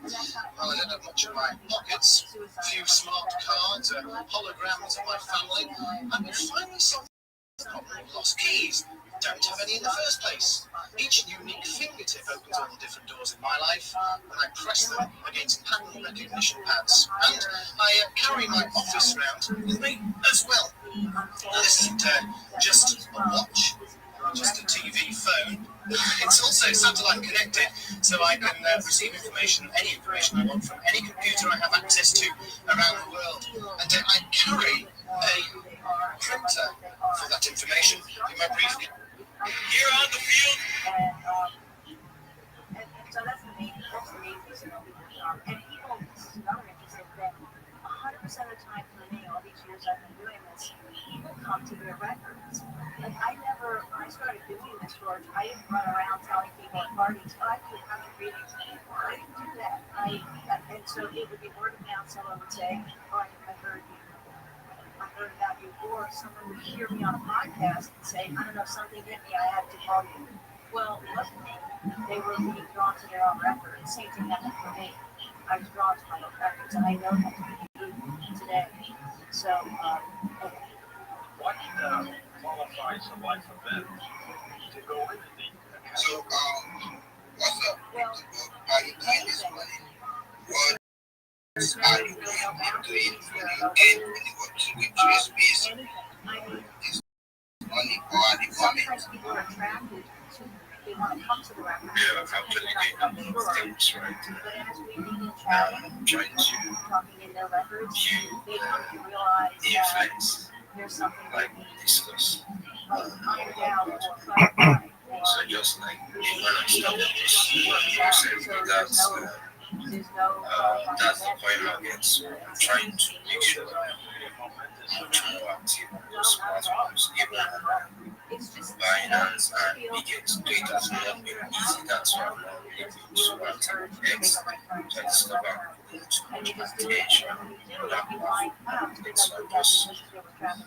Well, I don't have much in my pockets. A few smart cards, holograms of my family, and we finally solved the problem of lost keys. Don't have any in the first place. Each unique fingertip opens all the different doors in my life, and I press them against pattern recognition pads. And I carry my office around with me as well. This isn't just a watch, just a TV phone. It's also satellite connected, so I can receive information, any information I want from any computer I have access to around the world. And I carry a printer for that information in my briefcase. Here on the field. And so that's the main piece. And people, this is another interesting thing. 100% of the time for me, all these years I've been doing this, people come to their records. Like when I started doing this, George, I didn't run around telling people at parties, oh, I do have readings. I didn't do that. And so it would be word of mouth. Someone would say, oh, I heard you. I heard about you, or someone would hear me on a podcast and say, I don't know, something hit me, I had to call you. Well, it wasn't me. They were being drawn to their own records. Same thing happened for me. I was drawn to my own records, and I know that to be today. So, What qualifies a life event to go into the... So, what's up? Well, Are you doing this money? What are you doing when you get when you go to your space? Is money or are they coming? Sometimes people are attracted to, they want to come to the record. Yeah, absolutely. Things right. But as we begin chatting, Trying to talking in their records, they come to realize that effects there's something like they need discuss. to iron out or clarify. So just like when I started this, you were saying that That's the point I'll get. So I'm trying to make sure that I'm much more active on those platforms, even on Binance and Biggest. Though it has not been easy, that's why I'm not really been too active on X. So I discovered too much attention on that platform. So I'm just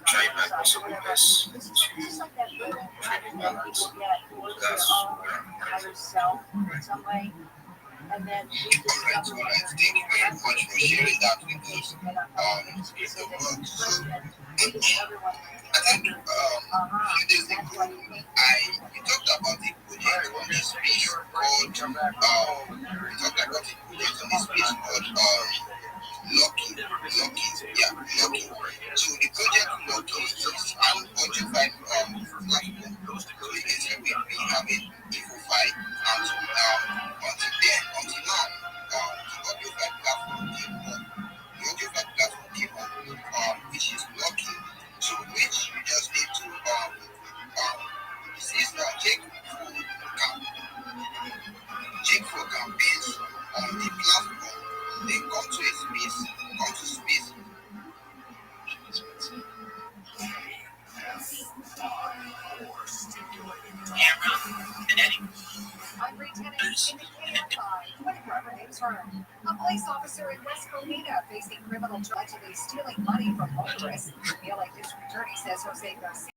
trying my possible best to try to balance. That's where I'm at. And then Alright, so thank you very much for sharing that with us. I think a few days ago, we talked about the project on this space called we talked about the project on this space called Lucky. So the project Lucky is an audified platform. So basically we have a Infofy, and so until now, the audified platform came up, which is Lucky. So which you just need to this is not check for campaigns on the platform. Then come to space. I'm retenants in the KFI 24-hour news room. A police officer in West Covina facing criminal charge allegedly stealing money from motorists. The LA District Attorney says Jose Garcia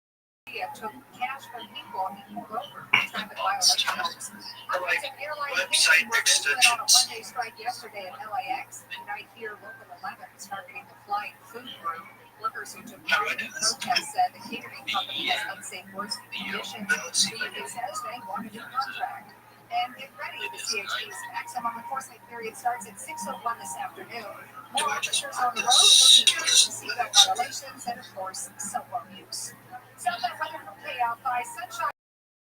took cash from people he pulled over for traffic violations. Hundreds of airline website extensions on a one-day strike yesterday at LAX. Tonight here, Local 11 is targeting the flying food group. Workers who took part in the protest said the catering company has unsafe working conditions. The union says they want a new contract. And get ready, the CHP's maximum enforcement period starts at 6:01 this afternoon. More officers on the road looking for seatbelt violations and, of course, cell phone use. Southbound weather from KFI, sunshine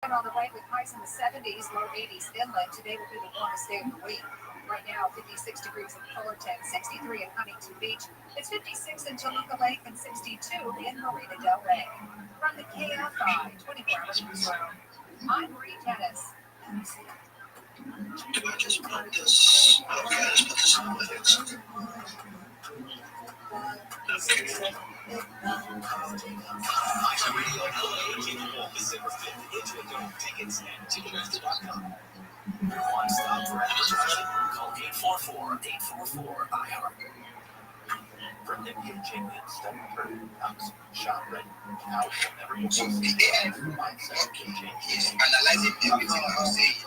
on the way with highs in the 70s, low 80s inland. Today will be the warmest day of the week. Right now, 56 degrees in Fullerton, 63 in Huntington Beach. It's 56 in Toluca Lake and 62 in Marina Del Rey. From the KFI 24-hour news room, I'm Marie Tennis. Do I just put this? Okay, let's put this on the next. One stop for advertising. Call 844-844-IHEART. From the kitchen and stuff for house, shop ready. Now never use So the AI is analyzing everything I'm saying,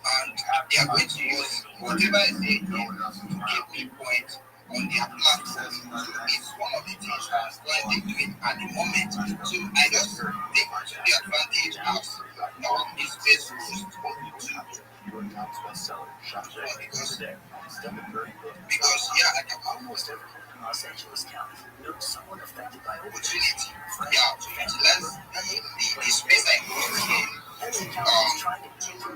and they are going to use whatever I say here to give me points on their platform. So it's one of the things I'm currently doing at the moment. So I just take the advantage of this space because I can almost everyone in Los Angeles County knows someone affected by opportunity. Yeah, to utilize the space I got here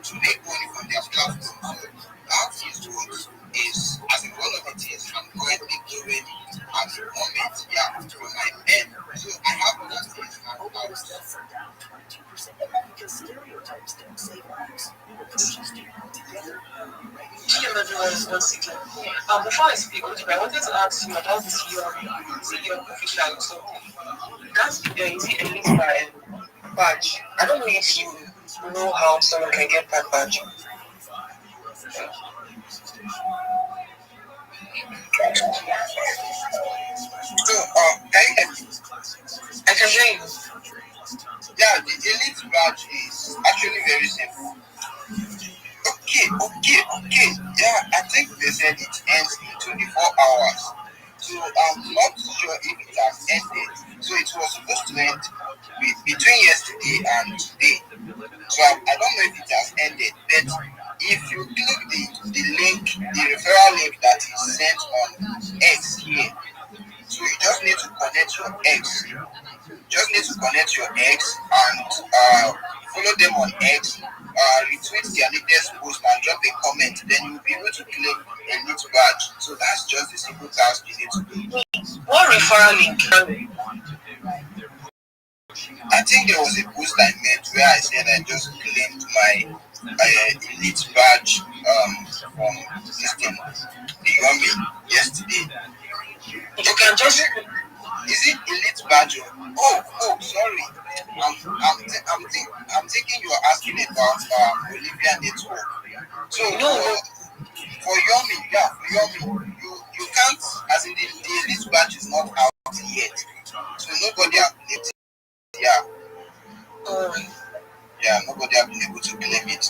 to make money from their platform. That is what is as one of the things I'm currently doing at the moment. Yeah, from my end. So I have that things down 22% because stereotypes don't save lives. We will push us together. Hello everyone, it's Nancy. Before I speak with you, I wanted to ask you about this your official. So that's the elite badge. I don't know if you know how someone can get that badge. I can hear you. Yeah, the elite badge is actually very simple. Okay. Yeah, I think they said it ends in 24 hours. So I'm not sure if it has ended. So it was supposed to end between yesterday and today. So I don't know if it has ended. But if you click the link, the referral link that is sent on X here, so you just need to connect your X. And follow them on X, retweet their latest post and drop a comment. Then you'll be able to claim a elite badge. So that's just the simple task you need to do. What referral link? I think there was a post I made where I said I just claimed my elite badge from this thing. The army yesterday. You can just. Is it elite badge? Oh, sorry. I'm thinking you are asking about Olivia Network. So for Yomi, you can't, as in the elite badge is not out yet. So nobody has been able to, nobody has been able to claim it.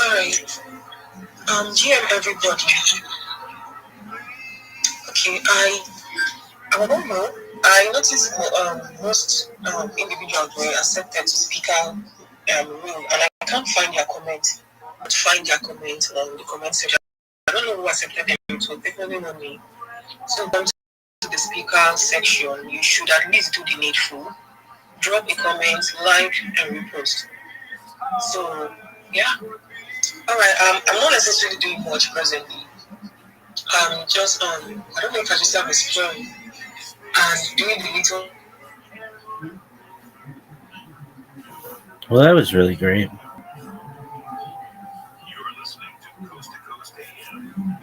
Alright. GM everybody. Okay, I don't know. I noticed most individuals were accepted to speaker room, and I can't find their comments. I can't find their comments on the comment section. I don't know who accepted them, so definitely not me. So come to the speaker section, you should at least do the needful. Drop a comment, like, and repost. So yeah. Alright, I'm not necessarily doing much presently. Just I don't know if I just have a strong and doing the little. Well, that was really great. You're listening to Coast AM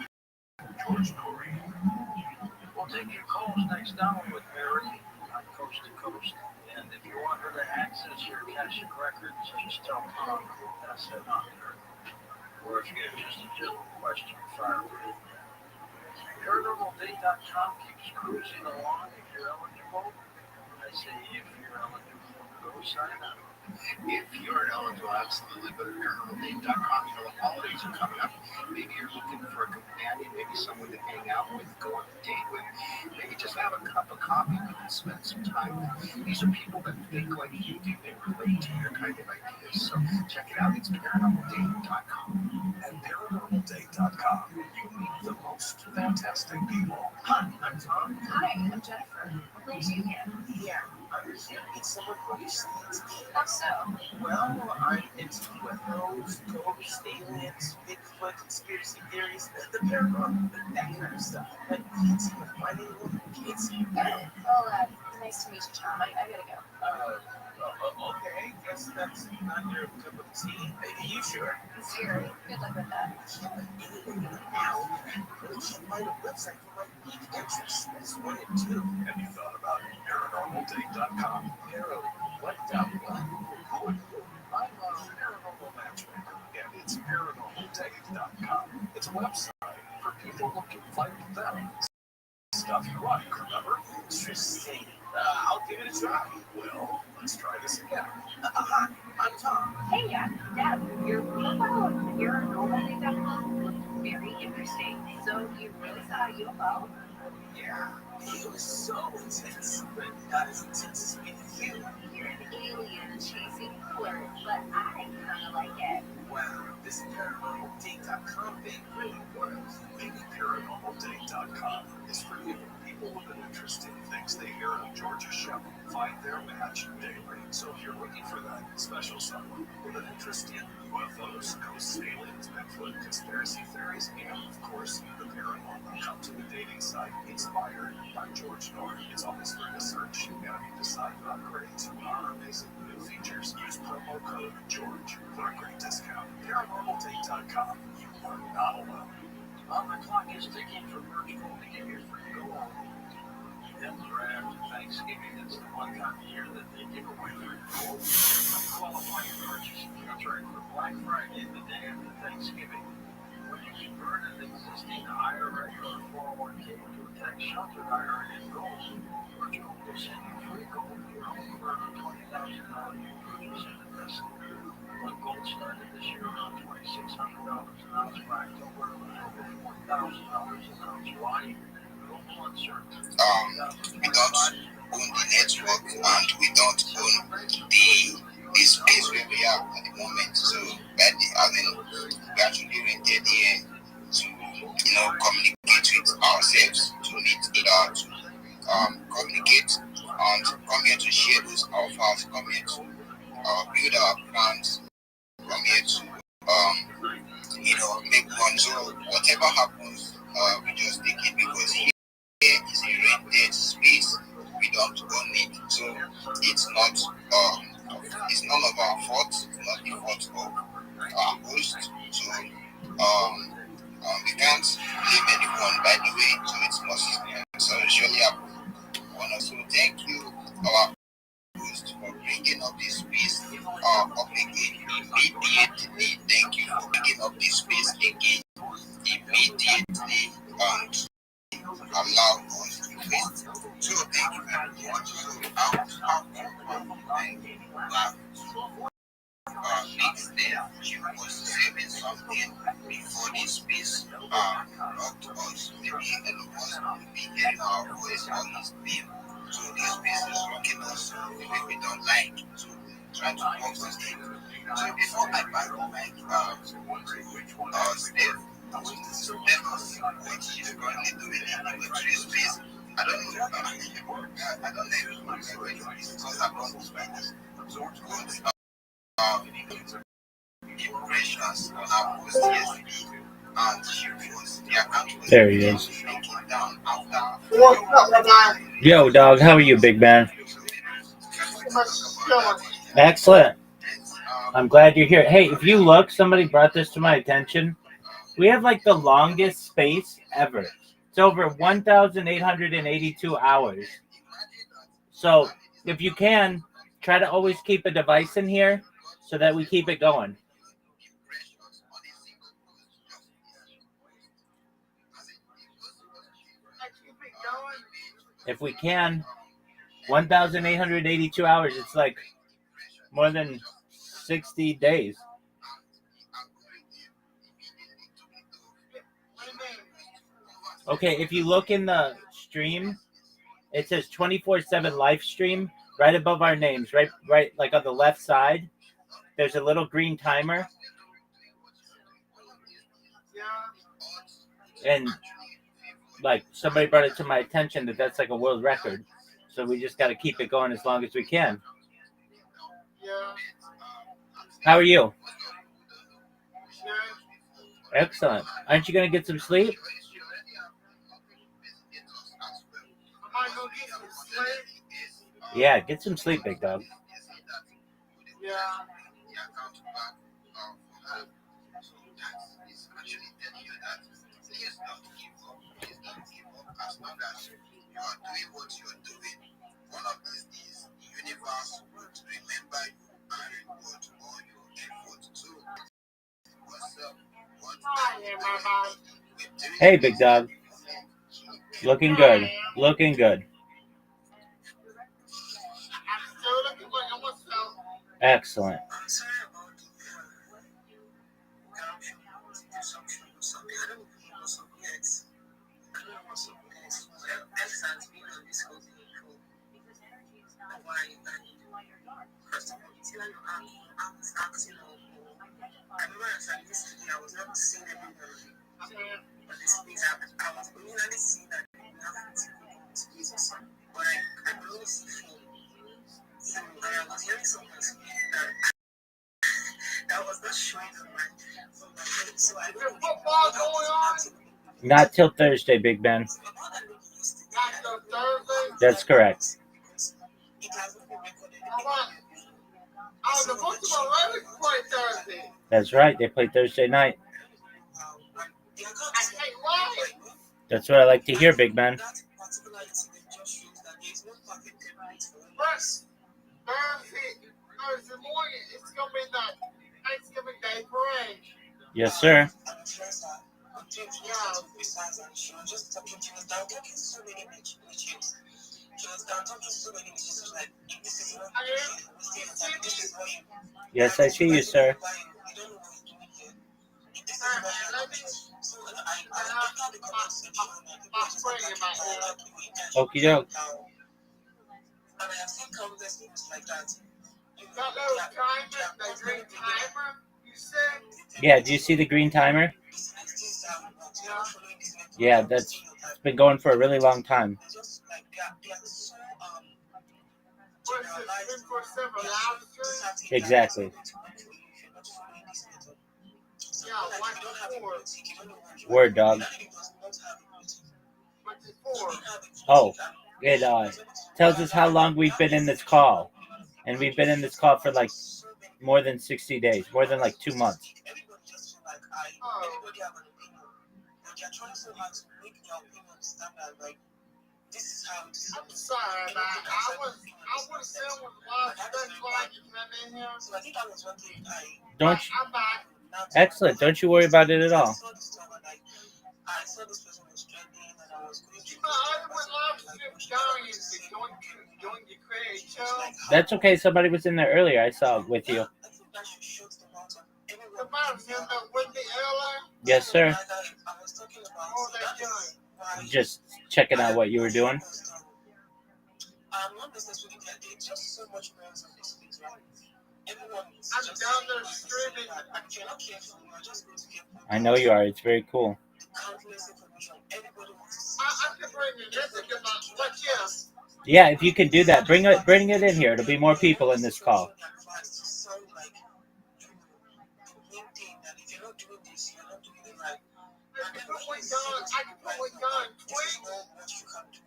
with George Norrie. We'll take your calls next hour with Mary on Coast to Coast. And if you want her to access your Akashic records, just tell Tom that's it on there. Or if you have just a general question, fire away. ParanormalDate.com keeps cruising along if you're eligible. I say if you're eligible, go sign up. If you're eligible, absolutely. But at ParanormalDate.com, the holidays are coming up. Maybe you're looking for a companion, maybe someone to hang out with, go on a date with. Maybe just have a cup of coffee with and spend some time with. These are people that think like you do. They relate to your kind of ideas. So check it out. It's ParanormalDate.com. At ParanormalDate.com, you meet the most fantastic people. Hi, I'm Tom. Hi, I'm Jennifer. What brings you here? Yeah, I'm here to meet someone who understands me. How so? Well, I'm into UFOs, ghosts, aliens, Bigfoot, conspiracy theories, the paranormal, that kind of stuff. But I can't seem to find anyone who gets me. Well, nice to meet you, Tom. I gotta go. Okay, guess that's not your cup of tea. You sure? Sure. Good luck with that. Now, check my website for my geek interests. That's 1 and 2. Have you thought about ParanormalDate.com? What? I'm a paranormal matchmaker, and it's ParanormalDate.com. It's a website for people looking like them. Stuff you like, remember? Interesting. I'll give it a try. Well, let's try this again. Hi, I'm Tom. Hey, Deb, your profile on ParanormalDate.com looked very interesting. So you really saw a UFO? Yeah, it was so intense, but not as intense as me and you. You're an alien chasing flirt, but I kind of like it. Wow, this ParanormalDate.com thing really works. Maybe ParanormalDate.com is for you. People with an interest in things they hear on George's show find their match daily. So if you're looking for that special someone with an interest in UFOs, ghosts, aliens, Bigfoot, conspiracy theories, and of course the paranormal, come to the dating site inspired by George Norrie. It's always free to search, and if you decide to upgrade to our amazing new features, use promo code GEORGE for a great discount. ParanormalDate.com. You are not alone. The clock is ticking for virtual to give you free go on. Then right after Thanksgiving, it's the one time of year that they give away free gold. Qualify your purchase for Black Friday, the day after Thanksgiving. When you convert an existing IRA or 401k to a tax-sheltered IRA in gold, Virtual will send you free gold for every $20,000 you purchase and invest. When gold started this year around $2,600 an ounce by October, over $4,000 an ounce. Why? Global uncertainty. We don't own the network and we don't own the space where we are at the moment. So we actually rented here to communicate with ourselves, to meet it out, to communicate and come here to share those alphas, come here to build our plans, come here to make one. So whatever happens, we just take it because here is a rented space. We don't own it, so it's not It's none of our fault, not the fault of our host. So we can't leave anyone by the way, so it must surely happen. So thank you, our host, for bringing up this space up again immediately. Thank you for bringing up this space again immediately and allow us to face. So thank you very much. So next day she was saving something before this space knocked us. Maybe any of us will be hearing our voice on his name. So this space is rocking us maybe we don't like. So try to focus on it. So before I back the mic Steph, so let us see what she's currently doing in the military space. I don't know if because I'm not impressions on our post yesterday, and she was the account was There he is. down after. Yo, dog, how are you, big man? Excellent. I'm glad you're here. Hey, if you look, somebody brought this to my attention. We have like the longest space ever. It's over 1,882 hours. So if you can, try to always keep a device in here so that we keep it going. If we can, 1,882 hours. It's like more than 60 days. Okay, if you look in the stream, it says 24/7 live stream right above our names, right, like on the left side. There's a little green timer. And like somebody brought it to my attention that that's like a world record. So we just got to keep it going as long as we can. How are you? Excellent. Aren't you going to get some sleep? Yeah, get some sleep, big dog. As long as you are doing what you are doing, one of these days the universe will remember you and reward all your efforts too. What's up? Hey, big dog. Looking good. Looking good. Excellent. Not till Thursday, Big Ben. That's correct. That's right. They play Thursday night. That's what I like to hear, Big Ben. Thursday morning, it's gonna be the Thanksgiving Day parade. Yes, sir. Yes, I see you, sir. Okie doke. Yeah, do you see the green timer? Yeah, that's been going for a really long time. Exactly. Word, dog. Oh, it tells us how long we've been in this call. And we've been in this call for like more than 60 days, more than like 2 months. Everybody just feel like everybody have an opinion. But they're trying so hard to make their opinion stand out. Like, this is how it is. I'm sorry, man. I was saying with a lot of stuff like you in here. So I think that was one thing Don't you? I'm back. Excellent. Don't you worry about it at all. I saw this stuff and I saw this person was trending and I was going to. I would love to join your creative show. That's okay. Somebody was in there earlier. I saw with you. The man with the airline? Yes, sir. What they doing? Just checking out what you were doing. Not necessarily that there's just so much noise on this page, right? Everyone is I'm just down there streaming. and if you're not careful, you're just going to get I know you are. It's very cool. countless information. Everybody wants to see. I can bring you this and get my what yes. Yeah, if you can do that, bring it in here. It'll be more people in this call. Sound like thing that if you're not doing this, you're not doing it right. I can put what God tweet.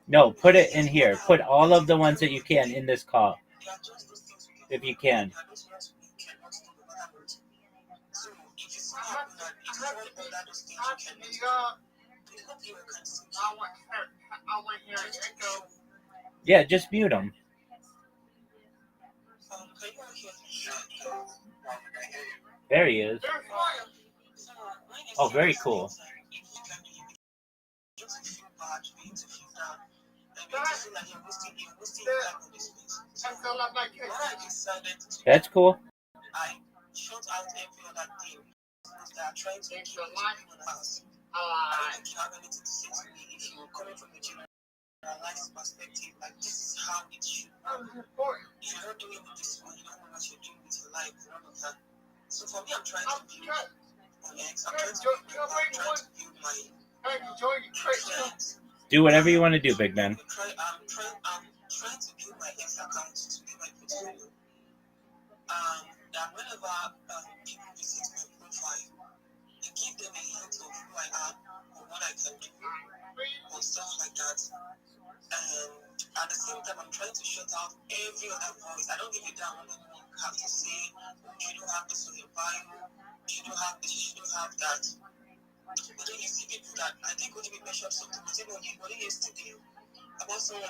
No, put it in here. Put all of the ones that you can in this call. If you can. Yeah, just mute them. There he is. Oh, very cool. That's cool. I shut out every other thing that are trying to make your life pass. I don't think you have anything to say to me if you're coming from a generalized perspective, like this is how it should be. If you're not doing it this way, you don't know what you're doing with your life and all of that. So for me, I'm trying to build my ex. I'm trying to build my Do whatever you want to do, big man. I'm trying to build my ex account to be my portfolio. That whenever people visit my profile, I give them a hint of who I am or what I can do or stuff like that. And at the same time, I'm trying to shut out every other voice. I don't give a damn what anyone have to say. You don't have this on your bio. You don't have this. You don't have that. But then you see people that I think when you mentioned something, what yesterday about someone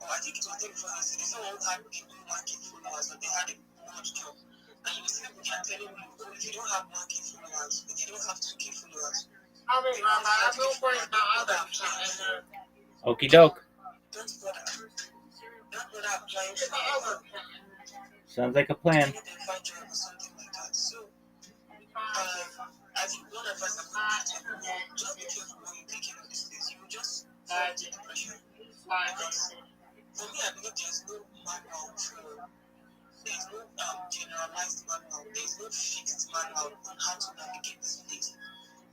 I think it was day before yesterday, someone had people market followers, but they had a large job. And you see people are telling you, if you don't have market followers, if you don't have 2K followers, I mean, I don't worry about other Okie doke. don't bother applying for Sounds like a plan. any find job or something like that. So, as you one advice I'm going to tell you, just be careful when you take care of this things. You will just fall into depression. Because for me, I believe there's no manual for, there's no generalized manual, there's no fixed manual on how to navigate this place.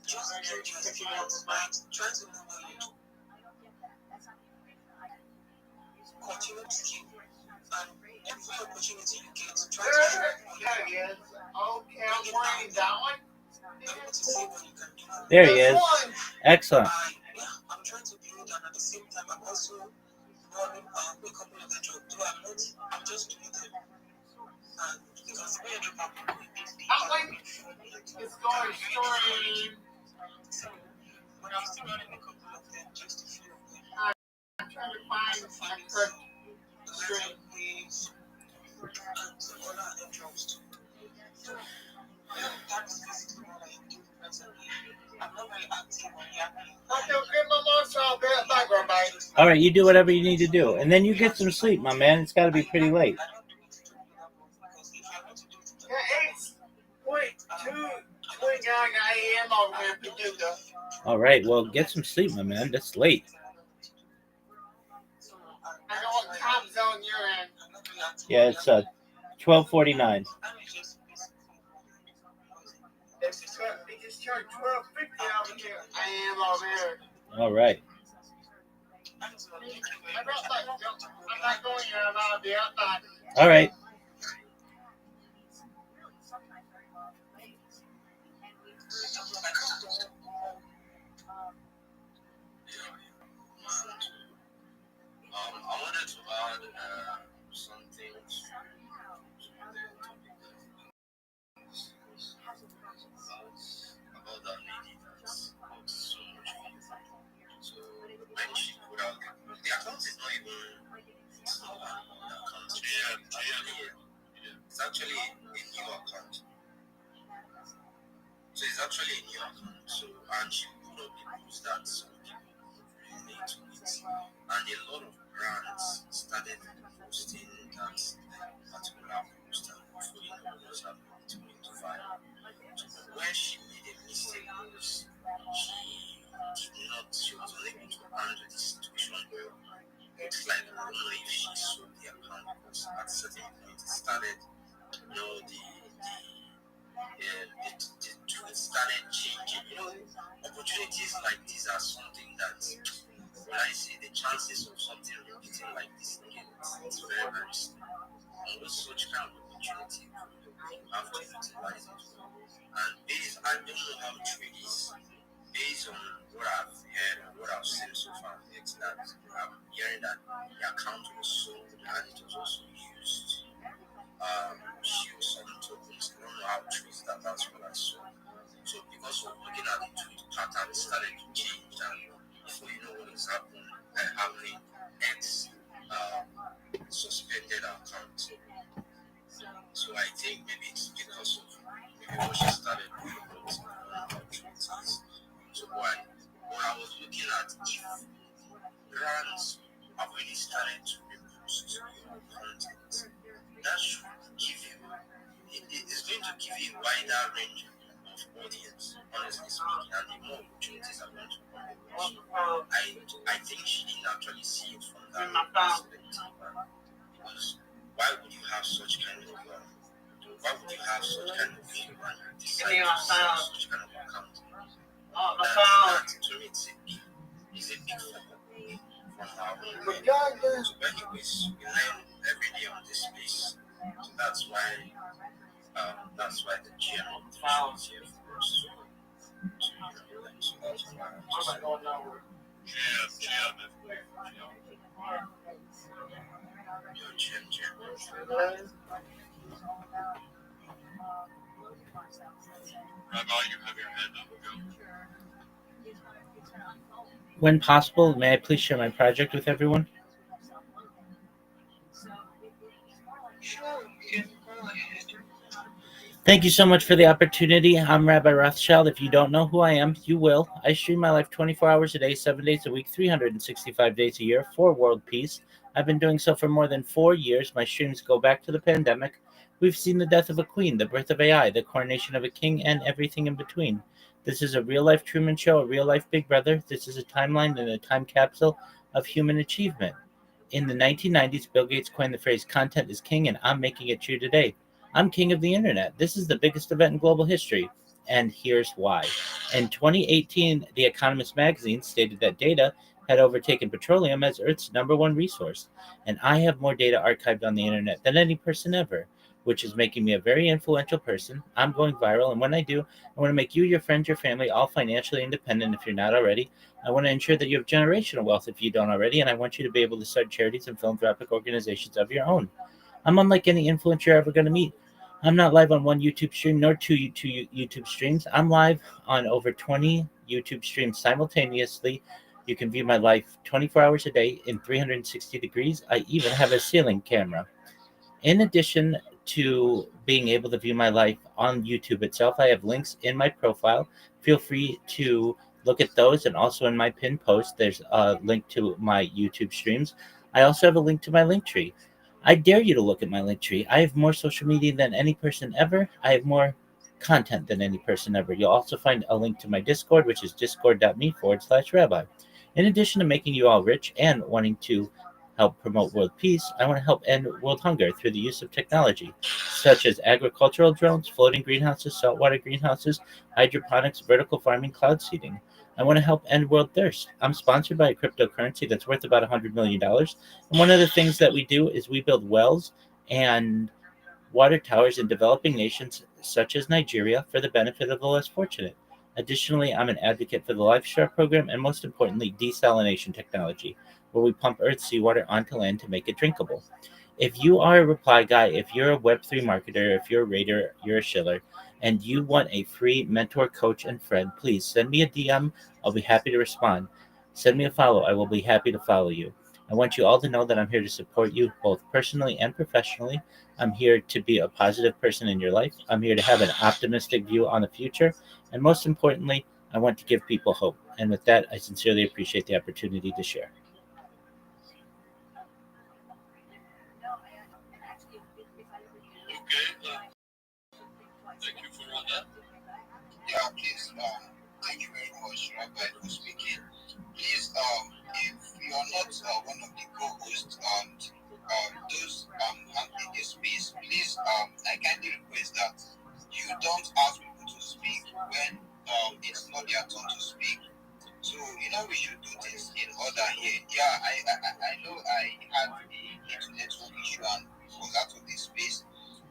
Just build your experience, right? Try to know what you do. Continue to keep, and every opportunity you get, try to show what you can do. Okay, I'm worried that one. I'm to see what you can do. There he is. Excellent. I'm trying to build, and at the same time, I'm also running a couple of the jobs. I'm just doing them. And because we are It's going straight. but I'm still running a couple of them just to feel good. I'm trying to find a good straight. And some other jobs too. That's basically what I am doing presently. I'm not very active on Yapping. Okay, give my mom some bad background, baby. All right, you do whatever you need to do. And then you get some sleep, my man. It's got to be pretty late. It's 2:29 a.m. over here in Paducah. All right, well, get some sleep, my man. That's late. I know what time zone you're in. Yeah, it's 12:49. It just turned 12:50 over here. I am over here. All right. I'm not going here. I'm out there. I'm not. All right. I wanted to add something actually a new account. So, and she put up the post that some people relate to it. And a lot of brands started posting that particular post and before you know what was happening, it went viral. So, but where she made a mistake was she was unable to handle the situation well. It's like, I don't know if she sold the account because at a certain point it started, you know, the tweet started changing. You know, opportunities like these are something that, when I say the chances of something repeating like this again, it's very, very small. And with such kind of opportunity, you have to utilize it. And I don't know how true it is. Based on what I've heard and what I've seen so far, it's that I'm hearing that the account was sold and it was also used. She was some tokens. I don't know how true is that. That's what I saw. So because of looking at the tweet pattern, it started to change, and before you know what is happening, X suspended our account. So I think maybe it's because of maybe what she started doing, but I don't know how true it is. So what I was looking at, if brands have already started to repost your content, that should give you, it's going to give you a wider range of audience, honestly speaking, and the more opportunities are going to come your way. So I think she didn't actually see it from that perspective, because why would you have such kind of view and you decide to sell such kind of account? That to me it's a big fuck up from our own way. So anyways, we learn every day on this space. So that's why the GM of the show is here for us to learn. So that's why I'm just Rabbi, you have your hand up. Go. When possible, may I please share my project with everyone? Thank you so much for the opportunity. I'm Rabbi Rothschild. If you don't know who I am, you will. I stream my life 24 hours a day, 7 days a week, 365 days a year for world peace. I've been doing so for more than 4 years. My streams go back to the pandemic. We've seen the death of a queen, the birth of AI, the coronation of a king, and everything in between. This is a real-life Truman Show, a real-life Big Brother. This is a timeline and a time capsule of human achievement. In the 1990s, Bill Gates coined the phrase, "Content is king," and I'm making it true today. I'm king of the internet. This is the biggest event in global history, and here's why. In 2018, The Economist magazine stated that data had overtaken petroleum as Earth's #1 resource, and I have more data archived on the internet than any person ever, which is making me a very influential person. I'm going viral, and when I do, I want to make you, your friends, your family all financially independent if you're not already. I want to ensure that you have generational wealth if you don't already, and I want you to be able to start charities and philanthropic organizations of your own. I'm unlike any influencer you're ever going to meet. I'm not live on one YouTube stream nor two YouTube streams. I'm live on over 20 YouTube streams simultaneously. You can view my life 24 hours a day in 360 degrees. I even have a ceiling camera. In addition to being able to view my life on YouTube itself, I have links in my profile. Feel free to look at those, and also in my pinned post, there's a link to my YouTube streams. I also have a link to my Linktree. I dare you to look at my Linktree. I have more social media than any person ever. I have more content than any person ever. You'll also find a link to my Discord, which is discord.me/rabbi. In addition to making you all rich and wanting to help promote world peace, I want to help end world hunger through the use of technology, such as agricultural drones, floating greenhouses, saltwater greenhouses, hydroponics, vertical farming, cloud seeding. I want to help end world thirst. I'm sponsored by a cryptocurrency that's worth about $100 million. And one of the things that we do is we build wells and water towers in developing nations such as Nigeria for the benefit of the less fortunate. Additionally, I'm an advocate for the LifeStar program and, most importantly, desalination technology, where we pump Earth's seawater onto land to make it drinkable. If you are a reply guy, if you're a Web3 marketer, if you're a raider, you're a shiller, and you want a free mentor, coach, and friend, please send me a DM. I'll be happy to respond. Send me a follow. I will be happy to follow you. I want you all to know that I'm here to support you both personally and professionally. I'm here to be a positive person in your life. I'm here to have an optimistic view on the future. And most importantly, I want to give people hope. And with that, I sincerely appreciate the opportunity to share. Okay. Thank you for all that. Yeah, please. Thank you very much, Rabbi, for speaking. Please, if you are not one of the co-hosts and those handling this space, please, I kindly request that you don't ask people to speak when it's not their turn to speak. So we should do things in order here. Yeah, I know I had a little network issue and was out of this space.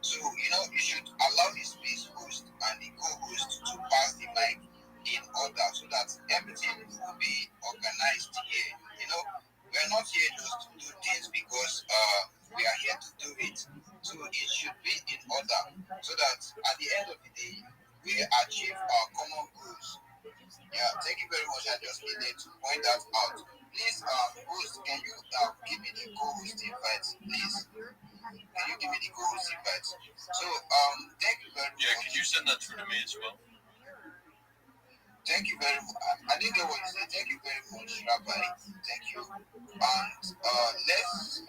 So you should allow the space host and the co-host to pass the mic in order so that everything will be organized here. We're not here just to do things because we are here to do it. So it should be in order so that at the end of the day we achieve our common goals. Yeah, thank you very much. I just needed to point that out. Please, host, can you give me the co-host invite, please? Can you give me the co-host invite? So, thank you very much. Yeah, can you send that through to me as well? Thank you very much. I didn't get what you said. Thank you very much, Rabbi. Thank you. And let's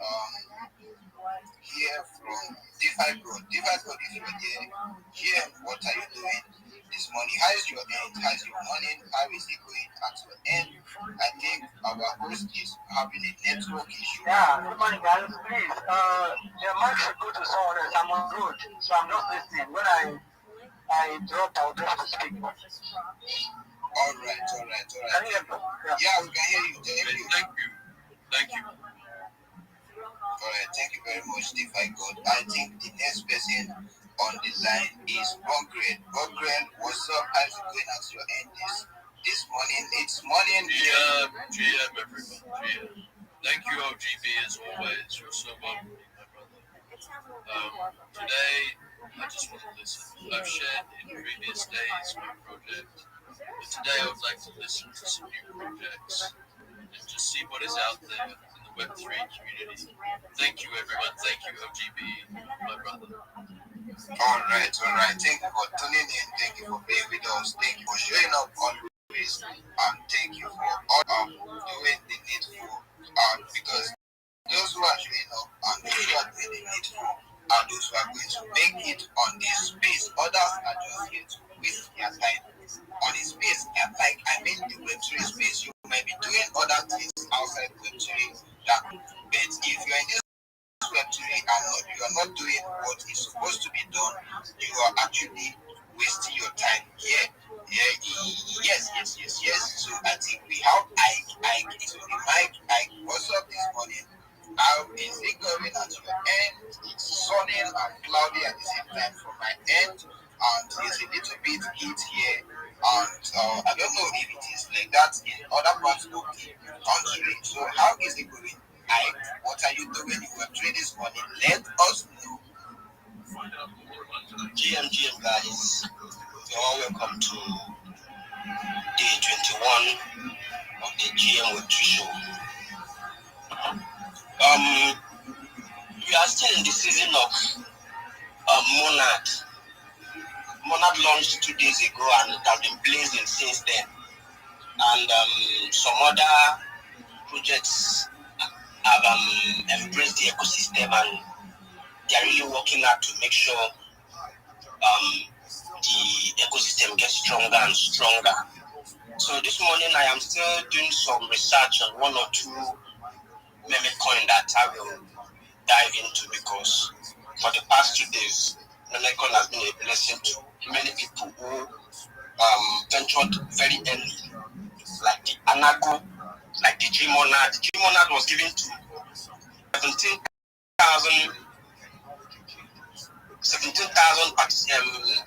hear from DeFi God. DeFi God, if you're there, hear what are you doing this morning? How is your end? How is your morning? How is it going at your end? I think our host is having a network issue. Yeah, good morning, guys. Please, the mic should go to someone else. I'm on road, so I'm just listening. When I drop, I'll just to speak. All right. Can you hear me? Yeah, we can hear you. Thank you. All right, thank you very much, DeFi God. I think the next person on the line is Bogren. Bogren, what's up? How's it going at your end this morning? It's morning. GM, everyone. GM. Thank you, OGB, as always. You're so welcome, my brother. Today, I just want to listen. I've shared in previous days my project, but today I would like to listen to some new projects and just see what is out there in the Web3 community. Thank you, everyone. Thank you, OGB, my brother. All right. Thank you for tuning in. Thank you for being with us. Thank you for showing up always. And thank you for all doing the needful. Because those who are showing up and those who are doing the needful are those who are going to make it on this space. Others are just here to waste their time on this space. And the Web3 space, you may be doing other things outside Web3. But if you're in this Web3 and you are not doing what is supposed to be done, you are actually wasting your time here. Yes. So I think we have Ike is on the mic. Ike, what's up this morning? How is it going at your end? It's sunny and cloudy at the same time from my end, and there's a little bit heat here. And I don't know if it is like that in other parts of the country. So how is it going? Ike, what are you doing in Web3 this morning? Let us know. GM guys, you're all welcome to day 21 of the GM Web3 show. We are still in the season of Monad. Monad launched 2 days ago and it has been blazing since then. And some other projects have embraced the ecosystem and they are really working hard to make sure the ecosystem gets stronger and stronger. So this morning I am still doing some research on one or two meme coin that I will dive into, because for the past 2 days, meme coin has been a blessing to many people who ventured very early, like the Anago, like the G-Monad. The G-Monad was given to 17,000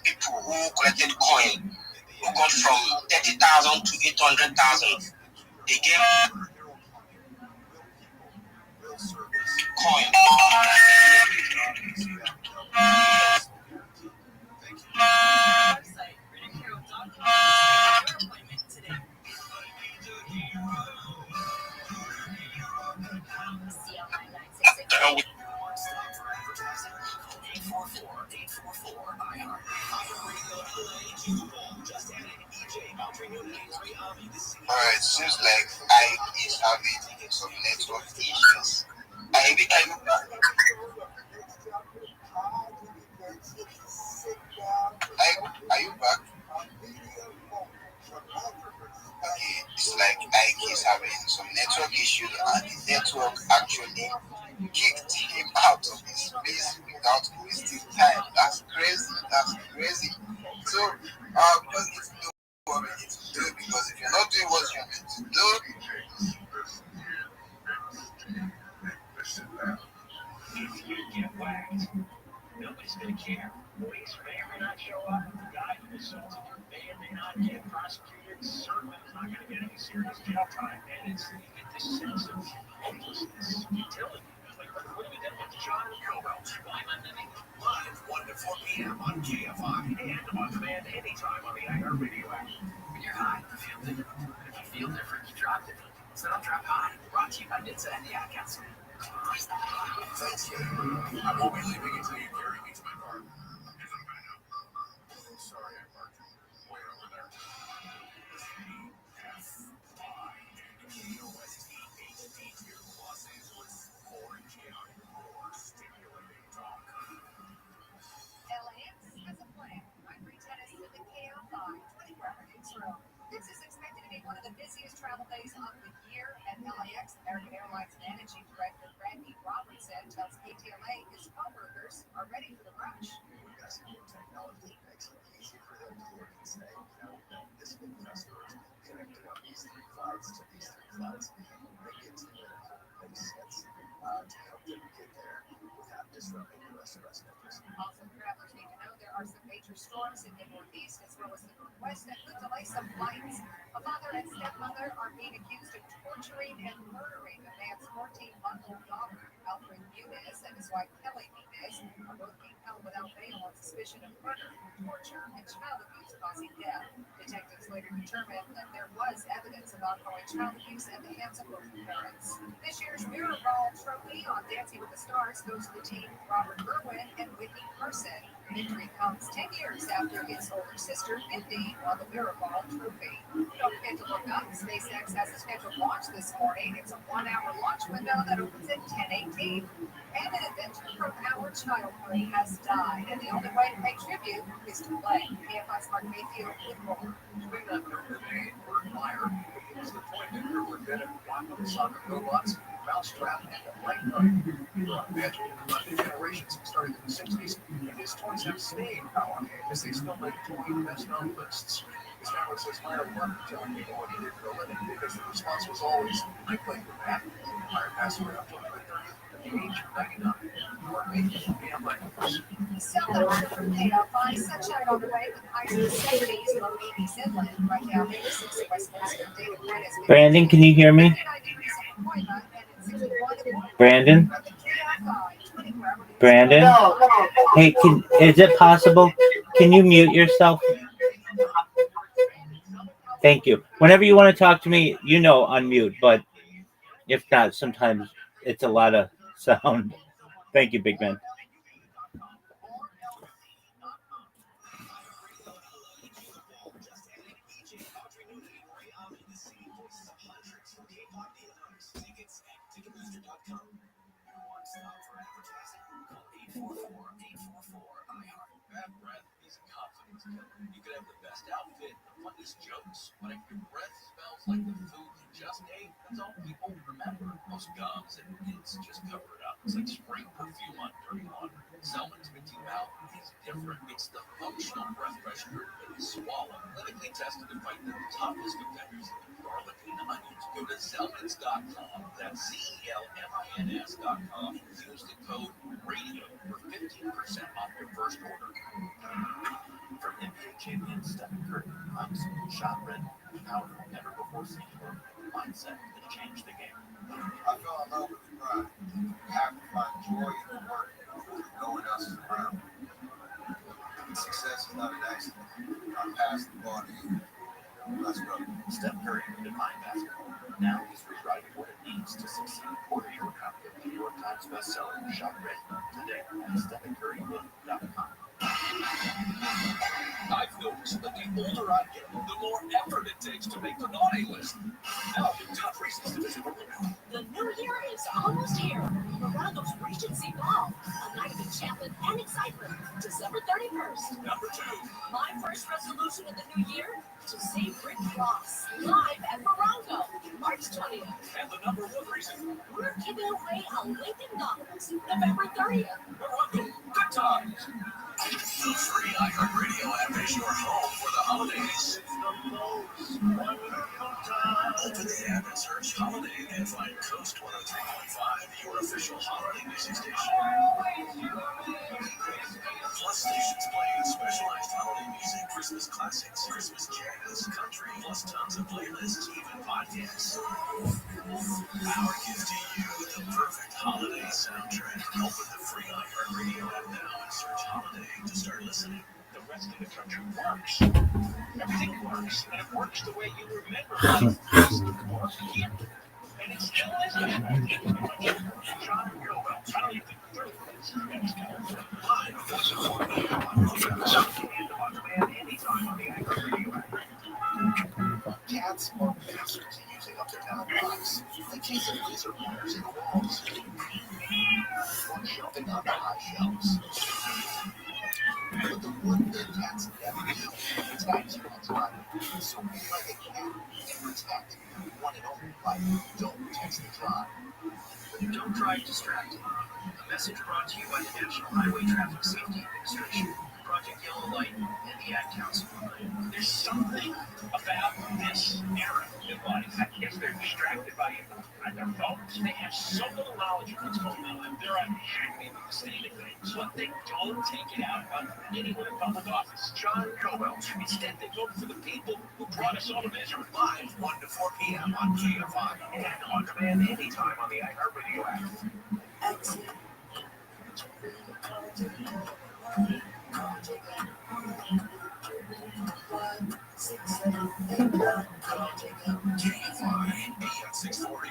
people who collected coin, who got from 30,000 to 800,000. They gave coin. Alright, seems like I is having some network issues. I are you back? Okay, it's like Ike is having some network issues and the network actually kicked him out of his space without wasting time. That's crazy. That's crazy. So just need to do what we need to do, because if you're not doing what you need to do, If you get whacked, nobody's going to care. Police may or may not show up. The guy who assaulted you may or may not get prosecuted. Certainly is not going to get any serious jail time. And you get this sense of hopelessness, futility. Like, what are we doing with John Cobalt? Why am I living live 1 to 4 p.m. on KFI and on demand anytime on the iHeartRadio app. When you're high, you feel different. If you feel different, you drop different. So don't drop high. Brought to you by NHTSA and the Ad Council. Thanks, kid. I won't be leaving until you carry me to my car. Sorry, I parked way over there. Los Angeles, Orange County, more stimulating talk. LAX has a plan. I'm Bree Tennis in the KO5 24-hour newsroom. This is expected to be one of the busiest travel days of the year at LAX. American Airlines Managing Director Rabbi Rothschild tells KTLA his coworkers are ready for the rush. Technology makes it easy for them to work and stay. This big customers connecting up these 3 flights to these 3 flights. Make it makes sense to help them get there without disrupting the rest of us. Also, travelers need to know there are some major storms in the Northeast as well as the Northwest that could delay some flights. A father and stepmother are being accused of torturing and murdering a man's 14-month-old daughter, Alfred Muniz, and his wife Kelly Muniz, are both being held without bail on suspicion of murder, torture, and child abuse causing death. Detectives later determined that there was evidence of ongoing child abuse at the hands of both parents. This year's Mirror Ball trophy on Dancing with the Stars goes to the team Robert Irwin and Whitney Carson. Victory comes 10 years after his older sister, Mindy, won the Mirror Ball trophy. Don't forget to look up. SpaceX has a scheduled launch this morning. It's a 1-hour launch window that opens at 10:18. And an inventor from our childhood has died, and the only way to pay tribute is to play. KFI's Mark Mayfield with more. Was the point that there were invented rocket soccer robots, mousetrap, and a light gun. Magic about new generations starting in the 60s, and his toys have staying power as they still make 20 best-known lists. His family says Meyer loved telling people what he did for a living because the response was always, I played with that. Meyer passed away on July 30th at the age of 99. Mark Mayfield, KFI. Still the weather from KFI. Sunshine on the way with highs in the 70s, low 80s inland. Right now, Vegas 6 West Coast. David Brent is Brandon, can you hear me? Brandon? Brandon? Hey, is it possible? Can you mute yourself? Thank you. Whenever you want to talk to me, unmute, but if not, sometimes it's a lot of sound. Thank you, big man. Bad breath is a confidence killer. You could have the best outfit, the funniest jokes, but if your breath smells like the food you just ate, that's all people remember. Most gums and mints just cover it up. It's like spraying perfume on dirty laundry. Selman's Minty Mouth is different. It's the functional breath freshener that is swallowed, clinically tested to fight the toughest contenders like garlic and onions. Go to Zelmans.com. That's ZELMINS.com. Use the code RADIO for 15% off your first order. From NBA champion Stephen Curry, comes shot red, powerful, never before seen mindset that changed the game. I fell in love with the grind. You have to find joy in the work when no one else is around. Success is not an accident. I passed the ball to you. Let's go. Steph Curry defined basketball. Now he's rewriting what it means to succeed. Order your copy of the New York Times bestseller, Shot Red, today at StephenCurryBook.com. I've noticed that the older I get, the more effort it takes to make the naughty list. Now, top reasons to visit Orlando. The new year is almost here. Morongo's Regency Ball, a night of enchantment and excitement. December 31st. Number 2. My first resolution in the new year? To see Rick Ross live at Morongo, March 20th. And the number 1 reason. We're giving away a Lincoln Dominus November 30th. Morongo, good times. The free iHeartRadio app is your home for the holidays. Open the app and search Holiday and find Coast 103.5, your official holiday music station. Plus stations playing specialized holiday music, Christmas classics, Christmas jazz, country, plus tons of playlists, even podcasts. Our gift to you, the perfect holiday soundtrack. Open the free iHeartRadio app now and search Holiday to start listening. The rest of the country works. Everything works, and it works the way you remember it. Yeah. And it still is that. John Gilwell, telling you the truth. Live once a fortnight on demand anytime on the iHeartRadio app. Cats are masters at using up their non-lives. They chase in laser pointers and walls. Or jumping on the high shelves. But the one thing cats never do is act you on driving. So be like a cat and protect your one and only life. Don't text and drive. Don't drive distracted. A message brought to you by the National Highway Traffic Safety Administration, Project Yellow Light, and the Ad Council. There's something about this era in life. I guess they're distracted by their phones. They have so little knowledge of what's going on. They're unhappy with the state of things, but they don't take it out on anyone in public office. John Gilwell. Instead, they vote for the people who brought us all to misery. Live 1 to 4 p.m. on KFI and on demand anytime on the iHeartRadio app. KFI AM 640.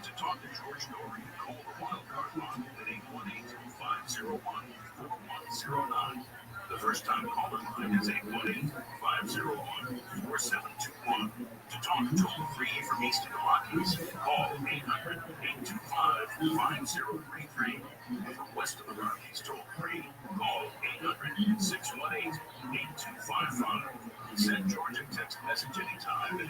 To talk to George Norrie, call the Wild Card line at 818-501-4109. The first time caller line is 818-501-4721. To talk toll free from East of the Rockies, call 800-825-5033. From west of the Rockies, toll free, call 800-618-8255. Send George a text message anytime at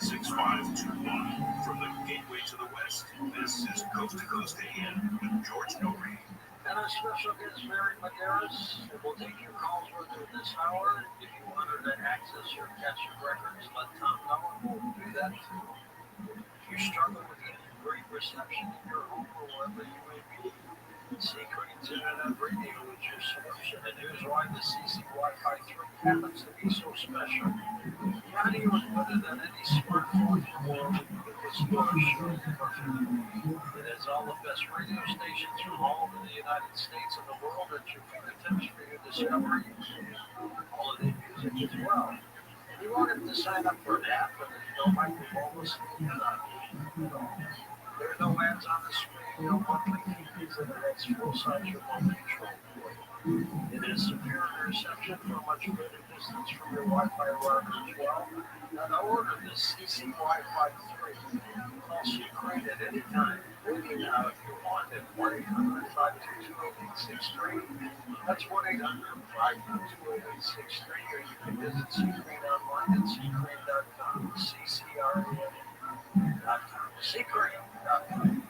818-298-6521. From the gateway to the west, this is Coast to Coast AM with George Norrie. And our special guest, Mary Medeiros, will take your calls with her this hour. If you want her to access your catch-up records, let Tom know, and we'll do that too. If you struggle with getting great reception in your home or wherever you may be, Secret Internet Radio is your solution, and here's why the CC Wi-Fi 3 happens to be so special. The audio is better than any smartphone in the world, because your show is perfect. It has all the best radio stations from all over the United States and the world at your fingertips for your discovery. Holiday music as well. If you wanted to sign up for an app and there's no microphone listening, there are no ads on the screen, no monthly fees, and it's full-size remote control for you. It has superior reception for a much greater distance from your Wi-Fi router as well. Now to order the CC Wi-Fi 3, call Secret at any time. Maybe now if you want at 1-800-522-8863. That's 1-800-522-8863, or you can visit Secret online at secret.com, CCRAN.com, secret.com.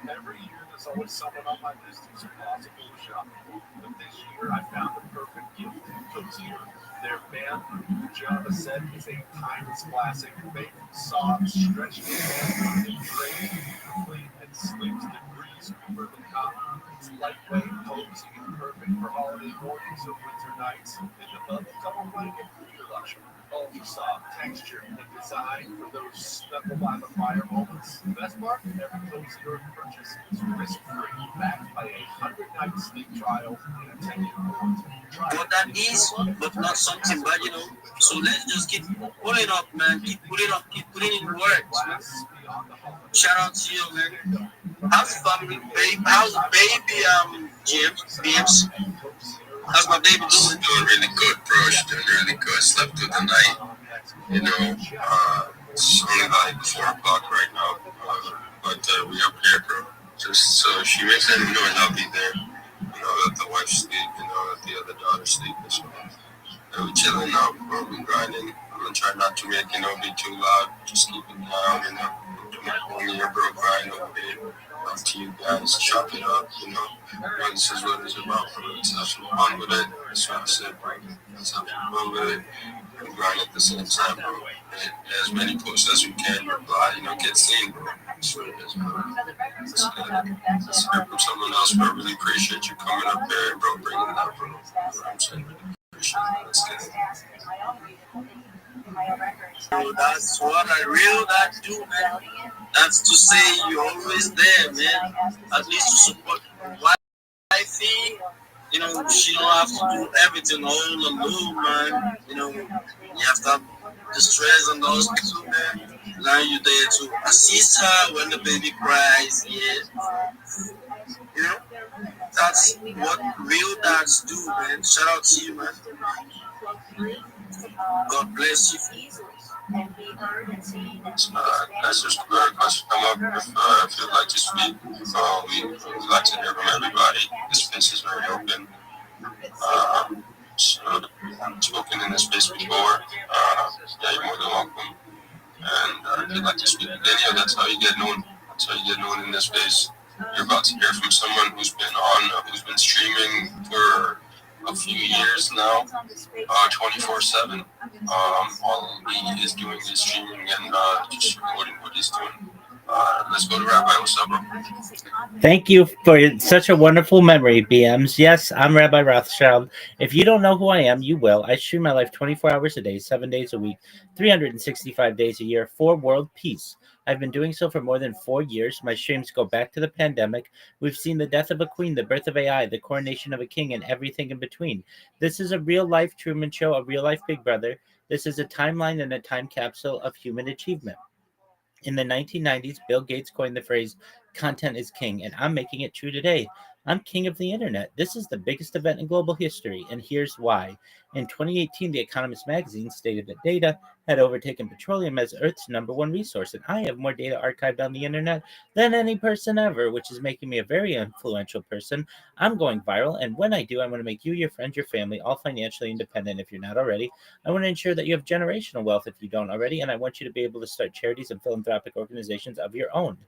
Every year this always someone on my list who's impossible to shop for, but this year I found the perfect gift. Cozy Earth. Their bamboo pajama set is a timeless classic, made from soft, stretchy bamboo and great, clean and sleek to breeze cooler than cotton. It's lightweight, cozy, and perfect for holiday mornings or winter nights. And the bubble blanket for your luxury. Ultra soft texture and design for those snuggle by the fire moments. The best part, every Cozy Earth purchase is risk-free, backed by a 100-night sleep trial and a 10-year warranty. What that is, but not something bad, So let's just keep pulling up, man. Keep pulling up, keep putting in works, man. Shout out to you, man. How's the family, babe? How's the baby, James? How's my baby doing? She's doing really good, bro. She's doing really good. Slept through the night. It's only like 4 o'clock right now. But we up here, bro. Just so she makes it know and I'll be there. Let the wife sleep, let the other daughter sleep and so we chilling out, bro. We grinding. I'm gonna try not to make, be too loud. Just keep it down, Only your bro grind over here. Up to you guys, chop it up, This is what it's about, bro. Let's have some fun with it. That's what I said, bro. Let's have some fun with it. And grind at the same time, bro. And as many posts as we can, reply, get seen, bro. That's what it is, bro. Let's hear from someone else, bro. Really appreciate you coming up there, bro, bringing that, bro. You know what I'm saying? Really appreciate it. Let's get it. So that's what I really do, man. That's to say you're always there, man. At least to support wifey. She don't have to do everything all alone, man. You have to have the stress and the hospital, man. Now you're there to assist her when the baby cries, That's what real dads do, man. Shout out to you, man. God bless you. That's just a very question. Come up if you'd like to speak. We'd like to hear from everybody. This space is very open. So I've spoken in this space before. You're more than welcome. And if you'd like to speak with any that's how you get known. That's how you get known in this space. You're about to hear from someone who's been streaming for a few years now, 24/7. While he is doing his streaming and just recording what he's doing. Let's go to Rabbi. What's up, bro? Thank you for such a wonderful memory, BMs. Yes, I'm Rabbi Rothschild. If you don't know who I am, you will. I stream my life 24 hours a day, 7 days a week, 365 days a year for world peace. I've been doing so for more than 4 years. My streams go back to the pandemic. We've seen the death of a queen, the birth of AI, the coronation of a king, and everything in between. This is a real-life Truman Show, a real-life Big Brother. This is a timeline and a time capsule of human achievement. In the 1990s, Bill Gates coined the phrase, content is king, and I'm making it true today. I'm king of the internet. This is the biggest event in global history, and here's why. In 2018, The Economist magazine stated that data had overtaken petroleum as Earth's #1 resource, and I have more data archived on the internet than any person ever, which is making me a very influential person. I'm going viral, and when I do, I want to make you, your friends, your family, all financially independent if you're not already. I want to ensure that you have generational wealth if you don't already, and I want you to be able to start charities and philanthropic organizations of your own.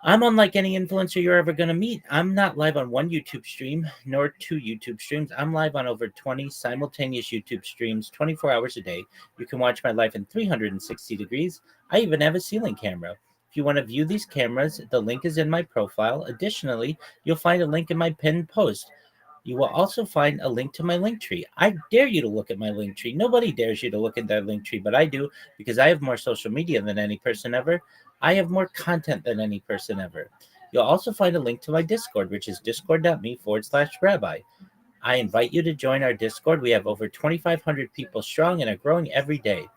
I'm unlike any influencer you're ever going to meet. I'm not live on one YouTube stream, nor 2 YouTube streams. I'm live on over 20 simultaneous YouTube streams, 24 hours a day. You can watch my life in 360 degrees. I even have a ceiling camera. If you want to view these cameras, the link is in my profile. Additionally, you'll find a link in my pinned post. You will also find a link to my link tree. I dare you to look at my link tree. Nobody dares you to look at that link tree, but I do because I have more social media than any person ever. I have more content than any person ever. You'll also find a link to my Discord, which is discord.me/rabbi. I invite you to join our Discord. We have over 2,500 people strong and are growing every day.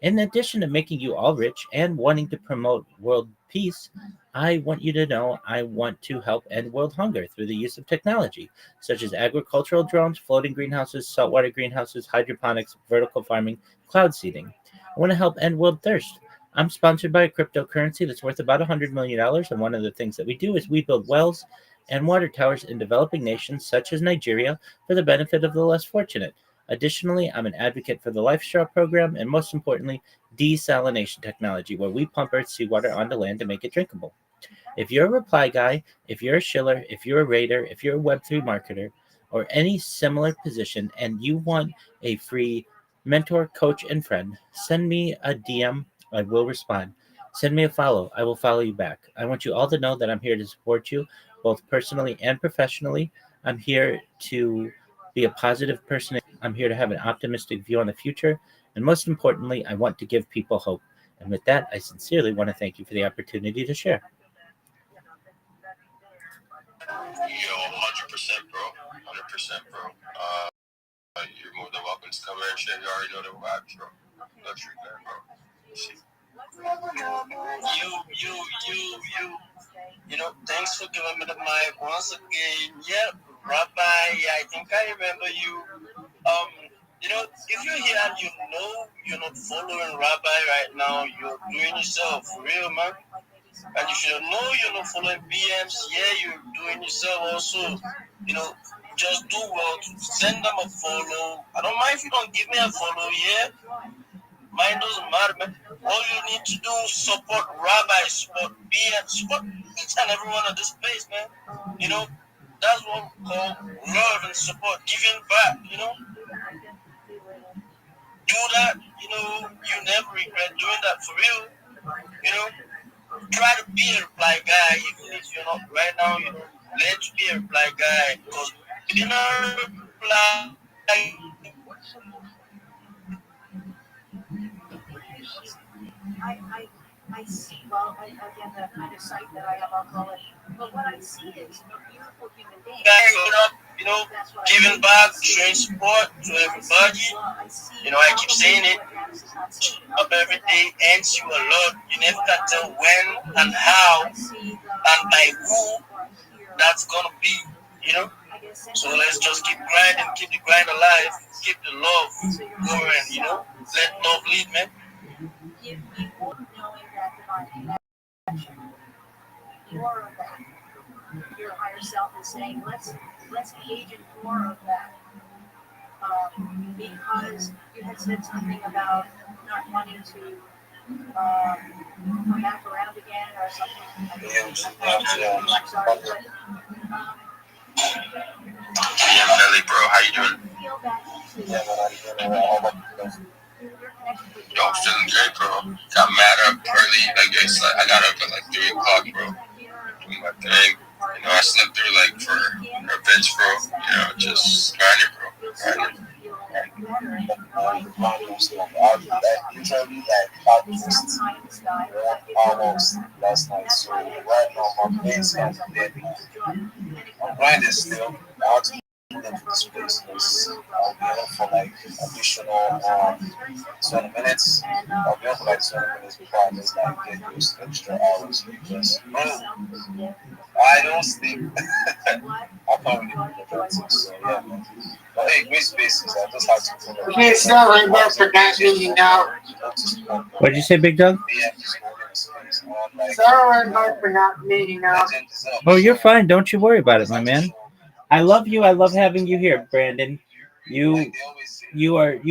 In addition to making you all rich and wanting to promote world peace, I want you to know I want to help end world hunger through the use of technology, such as agricultural drones, floating greenhouses, saltwater greenhouses, hydroponics, vertical farming, cloud seeding. I want to help end world thirst. I'm sponsored by a cryptocurrency that's worth about $100 million, and one of the things that we do is we build wells and water towers in developing nations such as Nigeria for the benefit of the less fortunate. Additionally, I'm an advocate for the Life Straw program and, most importantly, desalination technology, where we pump Earth's seawater onto land to make it drinkable. If you're a reply guy, if you're a shiller, if you're a raider, if you're a Web3 marketer, or any similar position, and you want a free mentor, coach, and friend, send me a DM. I will respond. Send me a follow. I will follow you back. I want you all to know that I'm here to support you, both personally and professionally. I'm here to be a positive person. I'm here to have an optimistic view on the future. And most importantly, I want to give people hope. And with that, I sincerely want to thank you for the opportunity to share. Yo, 100%, bro. 100%, bro. You're more than welcome to come here and share. You already know the vibes, bro. Luxury guy, bro. You know, thanks for giving me the mic once again. Yeah, Rabbi, I think I remember you. You know, if you're here and you know you're not following Rabbi right now, you're doing yourself for real, man. And if you know you're not following BMs, yeah, you're doing yourself also. You know, just do well to send them a follow. I don't mind if you don't give me a follow, yeah. Mine doesn't matter, man. All you need to do is support Rabbi, support BM, support each and every one of this place, man. You know, that's what we call love and support, giving back, you know. Do that, you know, you never regret doing that for real, you know. Try to be a reply guy, even if you're not right now, you know, let's be a reply guy, because being a reply I see, well, again, the kind of site that I have, I'll call it, but what I see is a beautiful human being. guy, you know, giving back, showing support to everybody. You know, I keep saying it. Up every day ends you a lot. You never can tell when and how and by who that's gonna be, you know. So let's just keep grinding, keep the grind alive, keep the love going, you know. Let love lead, man. More of that. Your higher self is saying, let's engage in more of that. Because you had said something about not wanting to come back around again or something. I'm sorry, but Yeah, Melly, bro, how you doing? Yo, I'm feeling great, bro. Got mad up early. I got up at like 3 o'clock, bro. Doing my thing. You know, I slept through like for a bitch, bro. You know, just grinding, bro. Grinding. Almost last night. So right now my brain's kind of dead. I'm grinding still. I'll take them for space because I'll be on for like additional 20 minutes. I'll be on for like 20 minutes before I just like get those extra hours because I don't sleep. I can't really do that. So yeah, man. But hey, great spaces. I just have to follow. Okay, sorry about for not meeting out. What did you say, Big Doug? Sorry about for not meeting out. Oh, you're fine. Don't you worry about it, my man. I love you. I love having you here, Brandon. You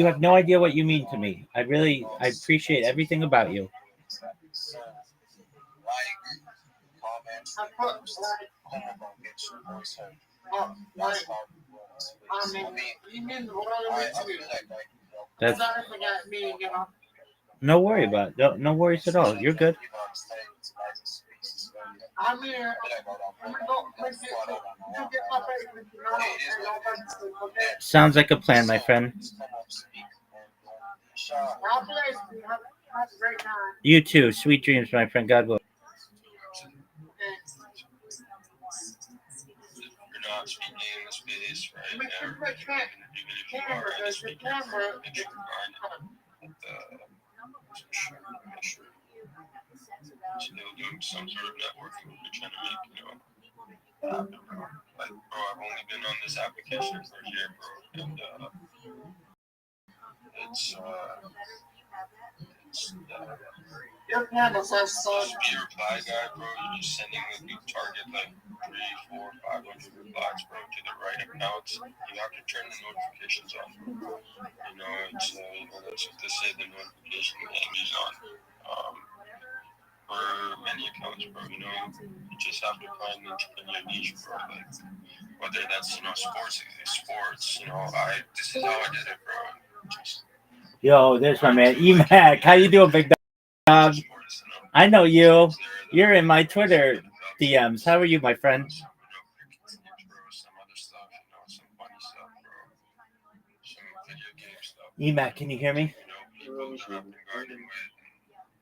have no idea what you mean to me. I appreciate everything about you. That's no worry about it. No worries at all. You're good. I'm here. I'm gonna go get my baby. Sounds like a plan, my friend. God bless you. Have a great time. You too. Sweet dreams, my friend. God bless. You're not speaking in the space right now. Even if you are in the speaker, make sure you're grinding. Make sure still doing some sort of networking you're trying to make, you know, happen, bro. Like, bro, I've only been on this application for a year, bro, and it's just be a reply guy, bro. You're just sending like you target like 3, 4, 500 replies, bro, to the right accounts. You have to turn the notifications on. You know, it's that's what they say the notification game is on. for many accounts, bro. You know, you just have to find your niche, bro. Like whether that's sports. You know, this is how I did it, bro. Just Yo, there's my man Emac. How you doing, big dog? I know you. You're in my Twitter DMs. How are you, my friend? Emac, can you hear me?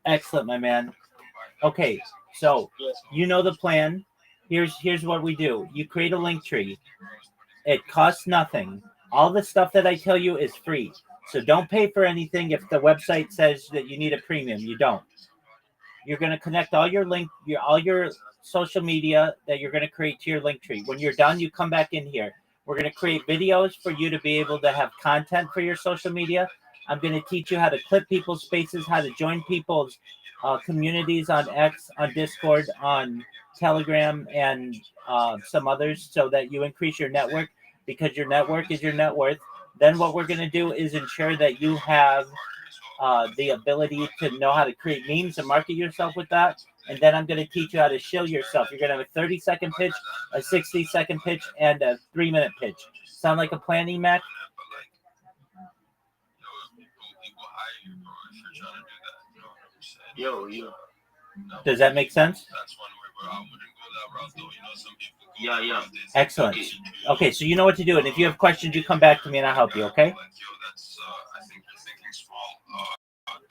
Excellent, my man. Okay, so you know the plan. Here's what we do. You create a link tree. It costs nothing. All the stuff that I tell you is free. So don't pay for anything if the website says that you need a premium. You don't. You're going to connect all your social media that you're going to create to your link tree. When you're done, you come back in here. We're going to create videos for you to be able to have content for your social media. I'm going to teach you how to clip people's spaces, how to join people's communities on X, on Discord, on Telegram, and some others, so that you increase your network, because your network is your net worth. Then what we're going to do is ensure that you have the ability to know how to create memes and market yourself with that. And then I'm going to teach you how to shill yourself. You're going to have a 30-second pitch, a 60-second pitch, and a 3-minute pitch. Sound like a plan, Emac? Yo. Does that make sense? That's one way where I wouldn't go that route, though. You know, some people go Yeah. around this. Excellent. Okay, so you know what to do. And if you have questions, you come back to me and I'll help you, okay? Like, yo, that's, I think you're thinking small.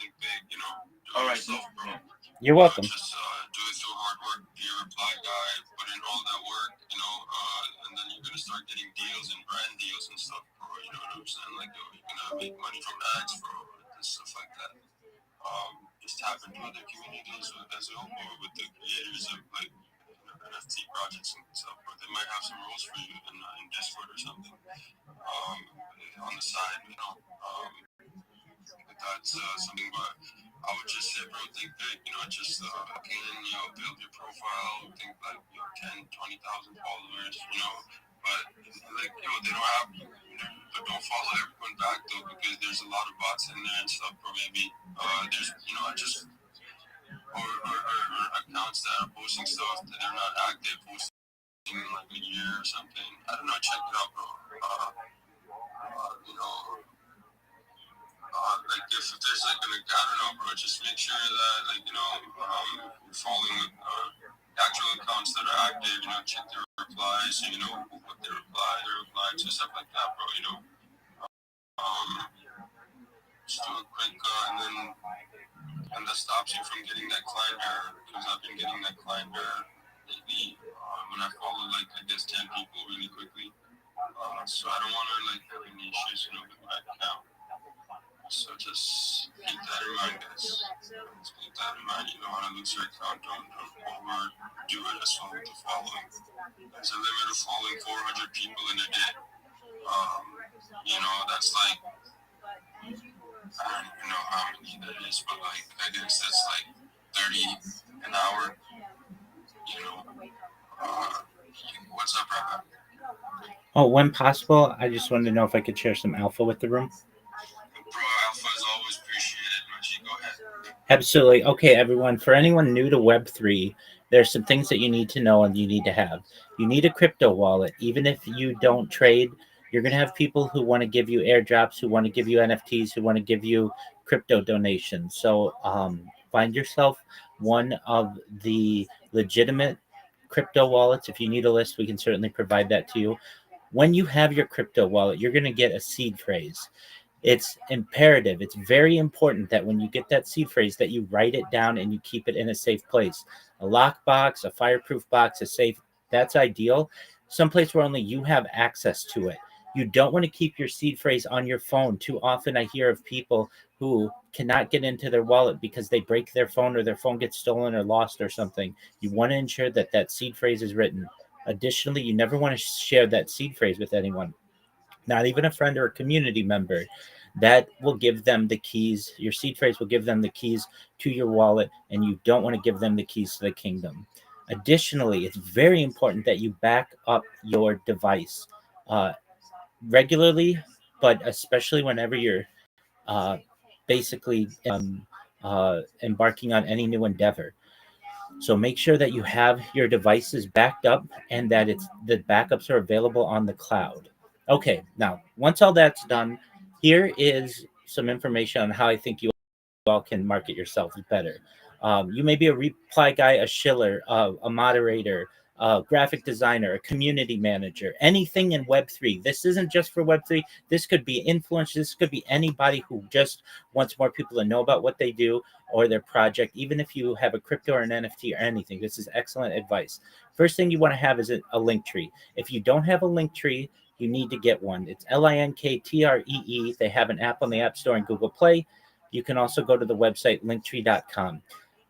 Think big, you know. All right, so, bro. You're welcome. Just do it through hard work. Be a reply guy. Put in all that work, you know, and then you're going to start getting deals and brand deals and stuff, bro. You know what I'm saying? Like, yo, you're going to make money from ads, bro, and stuff like that. Just tap into other communities as well, with the creators of, like, NFT projects and stuff, but they might have some rules for you in Discord or something on the side, you know. That's something, but I would just say, bro, think big, you know, just build your profile, think like, 10, 20,000 followers, you know, but like, they don't have, but don't follow everyone back though, because there's a lot of bots in there and stuff, or maybe there's, or accounts that are posting stuff that they're not active, posting in like a year or something. I don't know, check it out, bro. Like if there's like I don't know, bro, just make sure that you're following actual accounts that are active, check their replies, and what they reply to, stuff like that, bro, just do a quick, and that stops you from getting that client error, because I've been getting that client error lately, when I follow, 10 people really quickly, so I don't want to, have any issues, with my account. So just keep that in mind, guys. Just keep that in mind. You don't want to lose your account. Don't overdo it as well with the following. There's a limit of following 400 people in a day. That's like, I don't even know how many that is, but I guess that's 30 an hour. What's up, Rabbi? Oh, when possible, I just wanted to know if I could share some alpha with the room. Bro, alpha is always appreciated, Machi. Go ahead. Absolutely. Okay, everyone. For anyone new to Web3, there's some things that you need to know and you need to have. You need a crypto wallet. Even if you don't trade, you're going to have people who want to give you airdrops, who want to give you NFTs, who want to give you crypto donations. So find yourself one of the legitimate crypto wallets. If you need a list, we can certainly provide that to you. When you have your crypto wallet, you're going to get a seed phrase. It's imperative. It's very important that when you get that seed phrase that you write it down and you keep it in a safe place. A lockbox, a fireproof box, a safe, that's ideal. Someplace where only you have access to it. You don't want to keep your seed phrase on your phone. Too often I hear of people who cannot get into their wallet because they break their phone or their phone gets stolen or lost or something. You want to ensure that that seed phrase is written. Additionally, you never want to share that seed phrase with anyone, not even a friend or a community member. That will give them the keys. Your seed phrase will give them the keys to your wallet, and you don't want to give them the keys to the kingdom. Additionally, it's very important that you back up your device regularly, but especially whenever you're basically embarking on any new endeavor. So make sure that you have your devices backed up and that the backups are available on the cloud. Okay, now once all that's done, here is some information on how I think you all can market yourself better. You may be a reply guy, a shiller, a moderator, a graphic designer, a community manager, anything in Web3. This isn't just for Web3. This could be influencers. This could be anybody who just wants more people to know about what they do or their project, even if you have a crypto or an NFT or anything. This is excellent advice. First thing you want to have is a link tree. If you don't have a link tree, you need to get one. It's LINKTREE. They have an app on the App Store and Google Play. You can also go to the website linktree.com.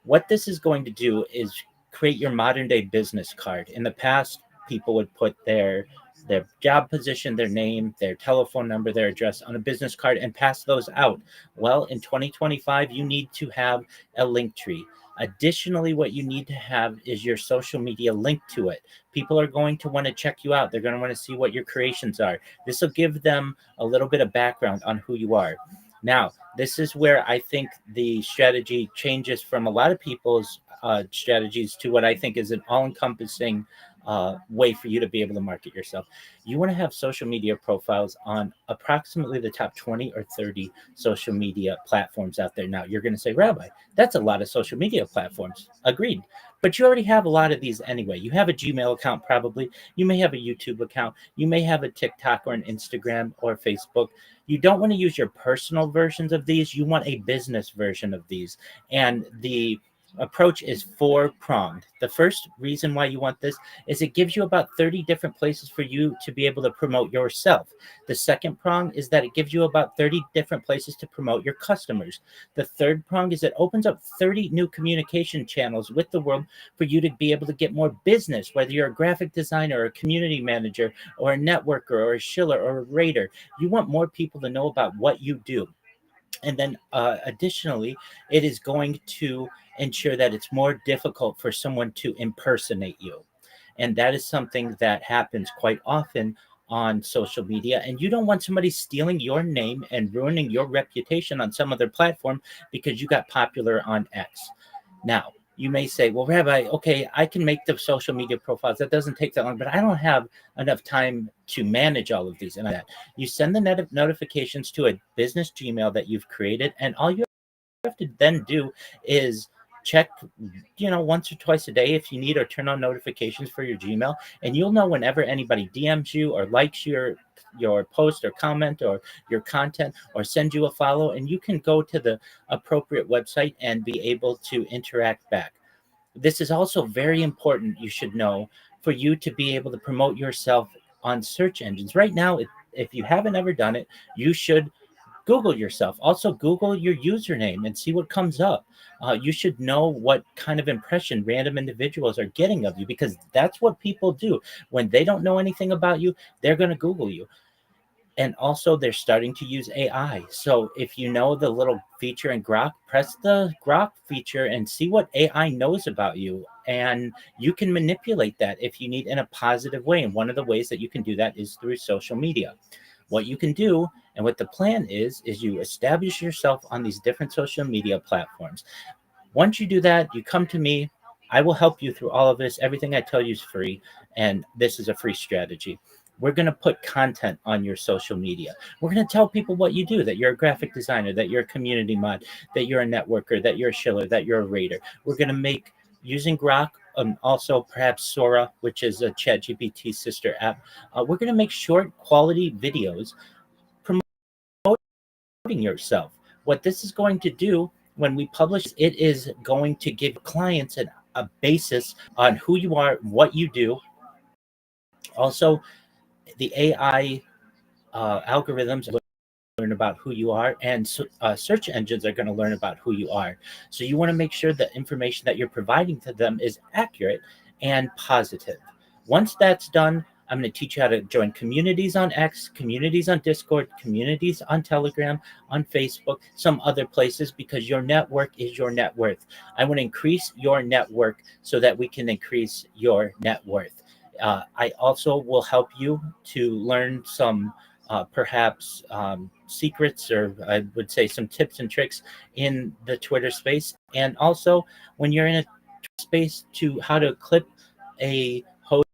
What this is going to do is create your modern day business card. In the past, people would put their job position, their name, their telephone number, their address on a business card and pass those out. Well, in 2025, you need to have a link tree. Additionally, what you need to have is your social media linked to it. People are going to want to check you out. They're going to want to see what your creations are. This will give them a little bit of background on who you are. Now, this is where I think the strategy changes from a lot of people's strategies to what I think is an all-encompassing way for you to be able to market yourself. You want to have social media profiles on approximately the top 20 or 30 social media platforms out there. Now, you're going to say, Rabbi, that's a lot of social media platforms. Agreed. But you already have a lot of these anyway. You have a Gmail account, probably. You may have a YouTube account. You may have a TikTok or an Instagram or Facebook. You don't want to use your personal versions of these. You want a business version of these. And the approach is four-pronged. The first reason why you want this is it gives you about 30 different places for you to be able to promote yourself. The second prong is that it gives you about 30 different places to promote your customers. The third prong is it opens up 30 new communication channels with the world for you to be able to get more business, whether you're a graphic designer or a community manager or a networker or a shiller or a rater. You want more people to know about what you do. And then additionally, it is going to ensure that it's more difficult for someone to impersonate you. And that is something that happens quite often on social media. And you don't want somebody stealing your name and ruining your reputation on some other platform because you got popular on X. Now, you may say, well, Rabbi, okay, I can make the social media profiles. That doesn't take that long, but I don't have enough time to manage all of these. And that you send the notifications to a business Gmail that you've created, and all you have to then do is check, once or twice a day if you need, or turn on notifications for your Gmail, and you'll know whenever anybody DMs you or likes your post or comment or your content or send you a follow, and you can go to the appropriate website and be able to interact back. This is also very important, you should know, for you to be able to promote yourself on search engines. Right now, if you haven't ever done it, you should Google yourself. Also, Google your username and see what comes up. You should know what kind of impression random individuals are getting of you, because that's what people do. When they don't know anything about you, they're going to Google you. And also, they're starting to use AI. So if you know the little feature in Grok, press the Grok feature and see what AI knows about you. And you can manipulate that if you need, in a positive way. And one of the ways that you can do that is through social media. What you can do, and what the plan is you establish yourself on these different social media platforms. Once you do that, you come to me. I will help you through all of this. Everything I tell you is free, and this is a free strategy. We're going to put content on your social media. We're going to tell people what you do, that you're a graphic designer, that you're a community mod, that you're a networker, that you're a shiller, that you're a rater. We're going to make, using Grok, also perhaps Sora, which is a ChatGPT sister app. We're going to make short quality videos promoting yourself. What this is going to do when we publish, it is going to give clients a basis on who you are, what you do. Also, the AI algorithms learn about who you are, and search engines are going to learn about who you are. So you want to make sure the information that you're providing to them is accurate and positive. Once that's done, I'm going to teach you how to join communities on X, communities on Discord, communities on Telegram, on Facebook, some other places, because your network is your net worth. I want to increase your network so that we can increase your net worth. I also will help you to learn some perhaps secrets, or I would say some tips and tricks in the Twitter space. And also, when you're in a space to how to clip a host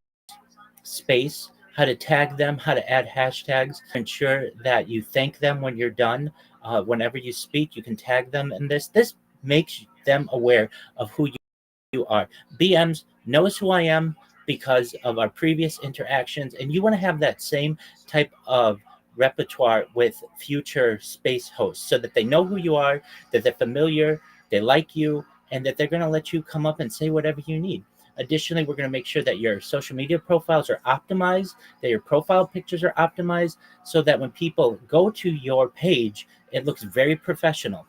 space, how to tag them, how to add hashtags, ensure that you thank them when you're done. Whenever you speak, you can tag them in this. This makes them aware of who you are. BMs knows who I am because of our previous interactions, and you want to have that same type of repertoire with future space hosts so that they know who you are, that they're familiar, they like you, and that they're going to let you come up and say whatever you need. Additionally, we're going to make sure that your social media profiles are optimized, that your profile pictures are optimized, so that when people go to your page, it looks very professional.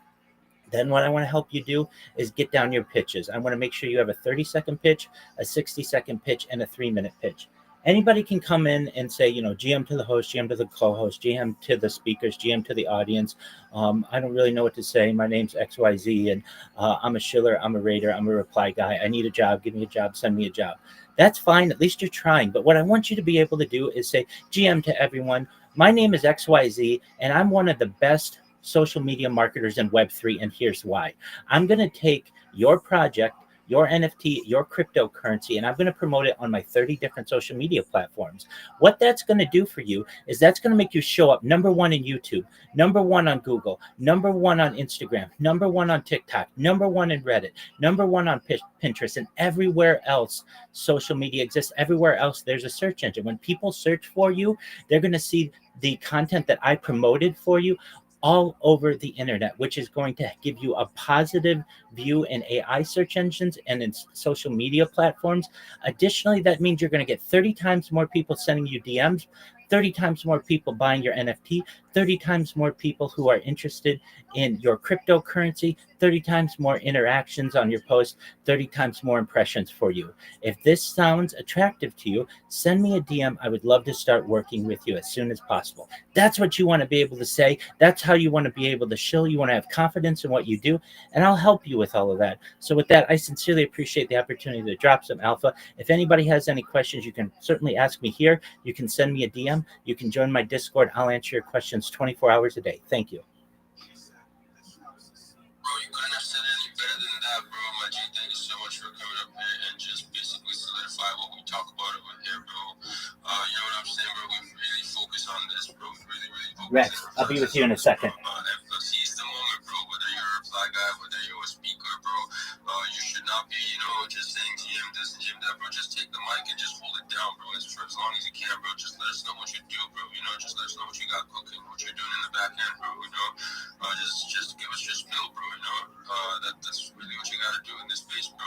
Then what I want to help you do is get down your pitches. I want to make sure you have a 30-second pitch, a 60-second pitch, and a 3-minute pitch. Anybody can come in and say, GM to the host, GM to the co-host, GM to the speakers, GM to the audience. I don't really know what to say. My name's XYZ, and I'm a shiller, I'm a raider, I'm a reply guy. I need a job, give me a job, send me a job. That's fine. At least you're trying. But what I want you to be able to do is say, GM to everyone, my name is XYZ, and I'm one of the best social media marketers in Web3, and here's why. I'm going to take your project, your NFT, your cryptocurrency, and I'm going to promote it on my 30 different social media platforms. What that's going to do for you is that's going to make you show up #1 in YouTube, #1 on Google, #1 on Instagram, #1 on TikTok, #1 in Reddit, #1 on Pinterest, and everywhere else social media exists. Everywhere else there's a search engine. When people search for you, they're going to see the content that I promoted for you all over the internet, which is going to give you a positive view in AI search engines and in social media platforms. Additionally, that means you're going to get 30 times more people sending you DMs, 30 times more people buying your NFT, 30 times more people who are interested in your cryptocurrency, 30 times more interactions on your post, 30 times more impressions for you. If this sounds attractive to you, send me a DM. I would love to start working with you as soon as possible. That's what you want to be able to say. That's how you want to be able to show. You want to have confidence in what you do, and I'll help you with all of that. So with that, I sincerely appreciate the opportunity to drop some alpha. If anybody has any questions, you can certainly ask me here. You can send me a DM. You can join my Discord. I'll answer your questions 24 hours a day. Thank you. Bro, you couldn't have said any better than that, bro. My G, thank you so much for coming up here and just basically solidify what we talk about over here, bro. You know what I'm saying, bro? We really focus on this, bro. Really, really focus. Rex, I'll be with you in a second. Seize the moment, bro. Whether you're a reply guy, whether you're a speaker, bro. You should not be, just saying GM this and GM that, bro. Just take the mic and just hold it down, bro. For as long as you can, bro. Just let us know what you do, bro. Just let us know what you got cooking, what you're doing in the back end, bro. Just give us your spill, bro. That's really what you gotta do in this space, bro.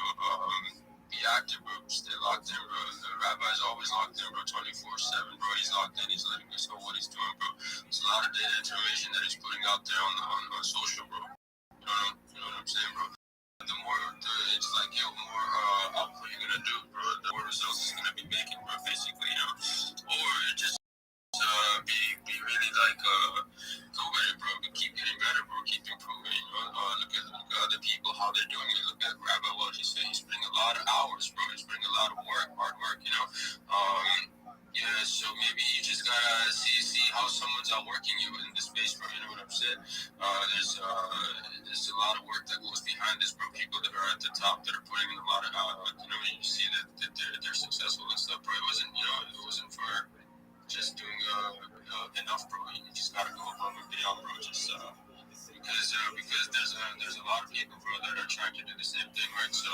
Be active, bro. Stay locked in, bro. The rabbi's always locked in, bro. 24/7, bro. He's locked in. He's letting us know what he's doing, bro. It's a lot of data information that he's putting out there on social, bro. You know what I'm saying, bro? The more it's like, more output you're gonna do, bro. The more results it's gonna be making, bro. Basically, or just be really like go with it, bro. Keep getting better, bro. Keep improving. Look at other people, how they're doing it. Look at Rabbi what he said. He's putting a lot of hours, bro. He's putting a lot of work, hard work. So maybe you just gotta see how someone's outworking you in this space, bro. You know what I'm saying? There's a lot of work that goes behind this, bro. People that are at the top that are putting in a lot of you see that they're successful and stuff, bro. It wasn't for just doing enough, bro. You just gotta go above and beyond, bro. Just because there's a lot of people, bro, that are trying to do the same thing, right? So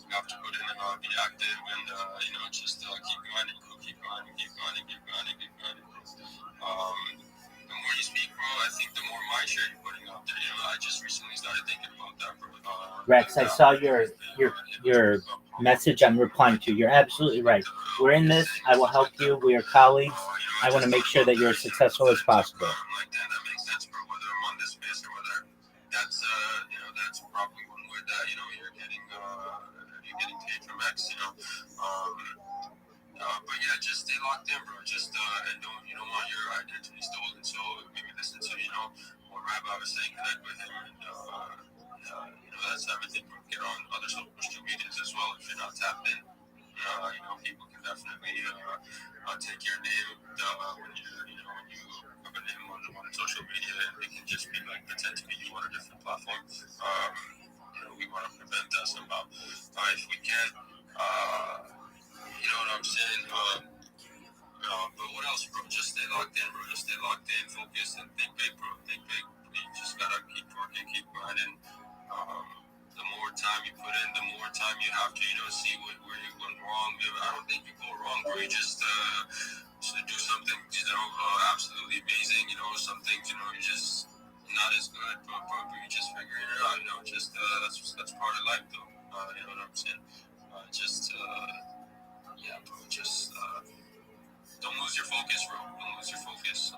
you have to put in and be active and just keep grinding, bro. Keep grinding. The more you speak, bro, I think the more mind share you're putting out there. I just recently started thinking about that, bro. Rex, I saw your message I'm replying to. You're absolutely right. We're in this. I will help you. We are colleagues. I want to make sure that you're as successful as possible. Like that makes sense, bro. Whether I'm on this space or whether that's that's probably one way that you're getting paid from X. But yeah, just stay locked in, bro. Just and you don't want your identity stolen. So maybe listen to what Rabbi was saying, connect with him, and that's everything, bro. Get on other social medias as well if you're not tapped in. People can definitely take your name when you have a name on social media, and they can just be like pretend to be you on a different platform. We we want to prevent that somehow. If we can, you know what I'm saying? But what else, bro? Just stay locked in, bro. Just stay locked in, focus, and think big, bro. Think big. You just gotta keep working, keep grinding. The more time you put in, the more time you have to, see where you went wrong. I don't think you go wrong, bro. You just do something, absolutely amazing. Some things, you're just not as good, but you just figuring it out. That's part of life, though. You know what I'm saying? Yeah, bro. Just don't lose your focus, bro. Don't lose your focus.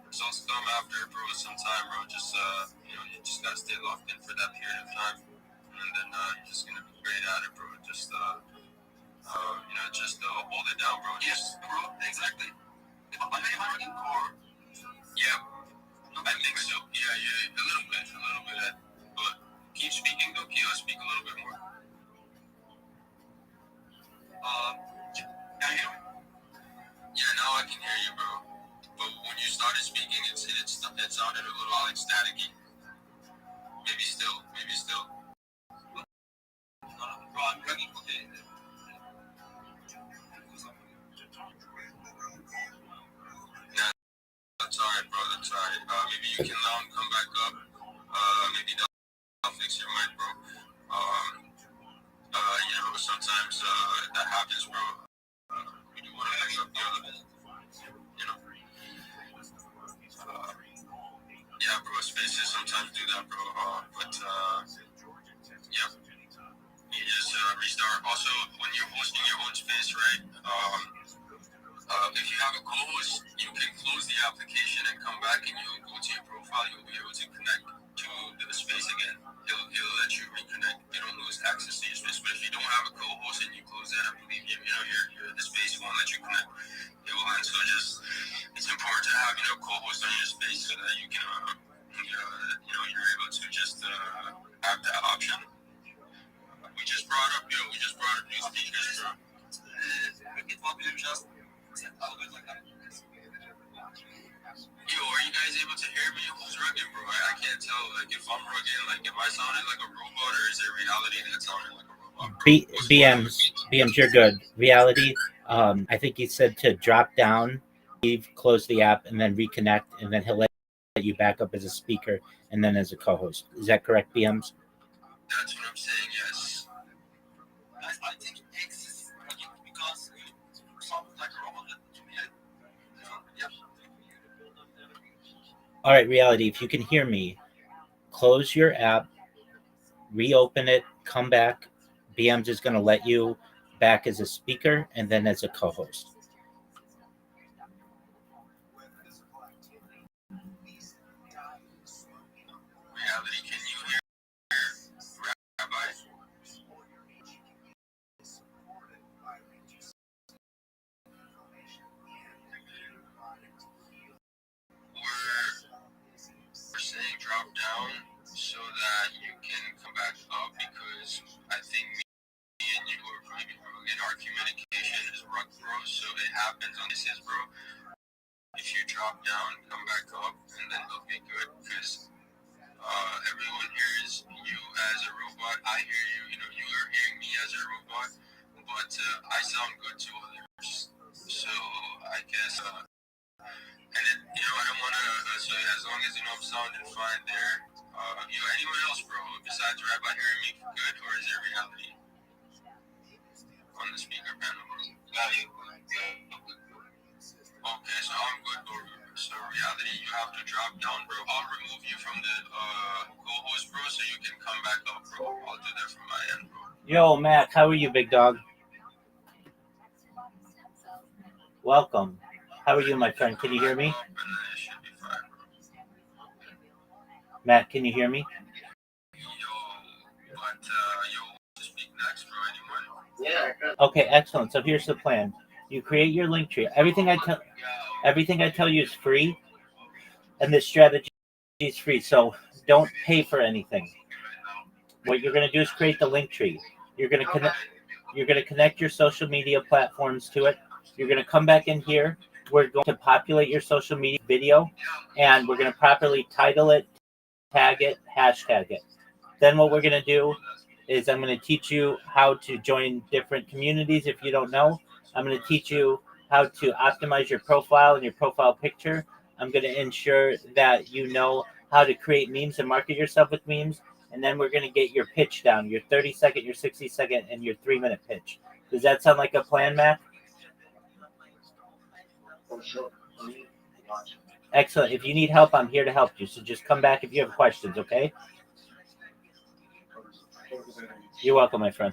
Results come after, bro. Some time, bro. Just you just gotta stay locked in for that period of time, and then you're just gonna be great at it, bro. Just hold it down, bro. Yes, bro. Exactly. Am I working or? Yeah, I think so. Yeah, a little bit. But keep speaking, though. Speak a little bit more. Can you hear me? Yeah, now I can hear you, bro. But when you started speaking, it sounded a little like staticky. Maybe still. Bro, I'm ready. Okay. Nah, that's alright, bro. That's alright. Maybe you can now come back up. Maybe that'll fix your mic, bro. Sometimes that happens, bro. We do want to hang up the other bit. Yeah, bro. Spaces sometimes do that, bro. Yeah. You just restart. Also, when you're hosting your own space, right? If you have a co-host, you can close the application and come back, and you'll go to your profile. You'll be able to connect to the space again. He'll let you reconnect. You don't lose access to your space. But if you don't have a co-host and you close that, I believe the space won't let you connect. It will end. So it's important to have co-host on your space so that you can you're able to just have that option. We just brought up new speakers, bro. It will be just a little bit like that. Yo, are you guys able to hear me? Who's rugged, bro? I can't tell, if I'm rugged, if I sounded like a robot, or is it reality that sounded like a robot? BMs, you're good. Reality, I think he said to drop down, leave, close the app, and then reconnect, and then he'll let you back up as a speaker and then as a co-host. Is that correct, BMs? That's what I'm saying, yes. I think X is because sounds like a robot to me. Yeah. All right, Reality, if you can hear me, close your app, reopen it, come back. BMs is going to let you back as a speaker and then as a co-host. Reality, can you hear Rabbi? We're saying drop down so that you can come back up, because I think me and you are maybe in our communication is rough, bro. So it happens on this, bro. If you drop down, come back up, and then it'll be good, because everyone hears you as a robot. I hear you. You are hearing me as a robot, but I sound good to others. So I guess, and then, I don't want to. So as long as I'm sounding fine there. Anyone else, bro? Besides Rabbi hearing me good, or is it reality on the speaker panel, bro? Okay, so I'm good, bro. So reality, you have to drop down, bro. I'll remove you from the co-host, bro, so you can come back up, bro. I'll do that from my end, bro. Yo, Matt, how are you, big dog? Welcome. How are you, my friend? Can you hear me? Matt, can you hear me? Yeah. Okay, excellent. So here's the plan. You create your link tree. Everything I tell you is free, and this strategy is free. So don't pay for anything. What you're going to do is create the link tree. You're going to connect your social media platforms to it. You're going to come back in here. We're going to populate your social media video, and we're going to properly title it, tag it, hashtag it. Then what we're going to do is I'm going to teach you how to join different communities if you don't know. I'm going to teach you how to optimize your profile and your profile picture. I'm going to ensure that you know how to create memes and market yourself with memes. And then we're going to get your pitch down, your 30-second, your 60-second, and your 3-minute pitch. Does that sound like a plan, Matt? Excellent. If you need help, I'm here to help you. So just come back if you have questions, okay? You're welcome, my friend.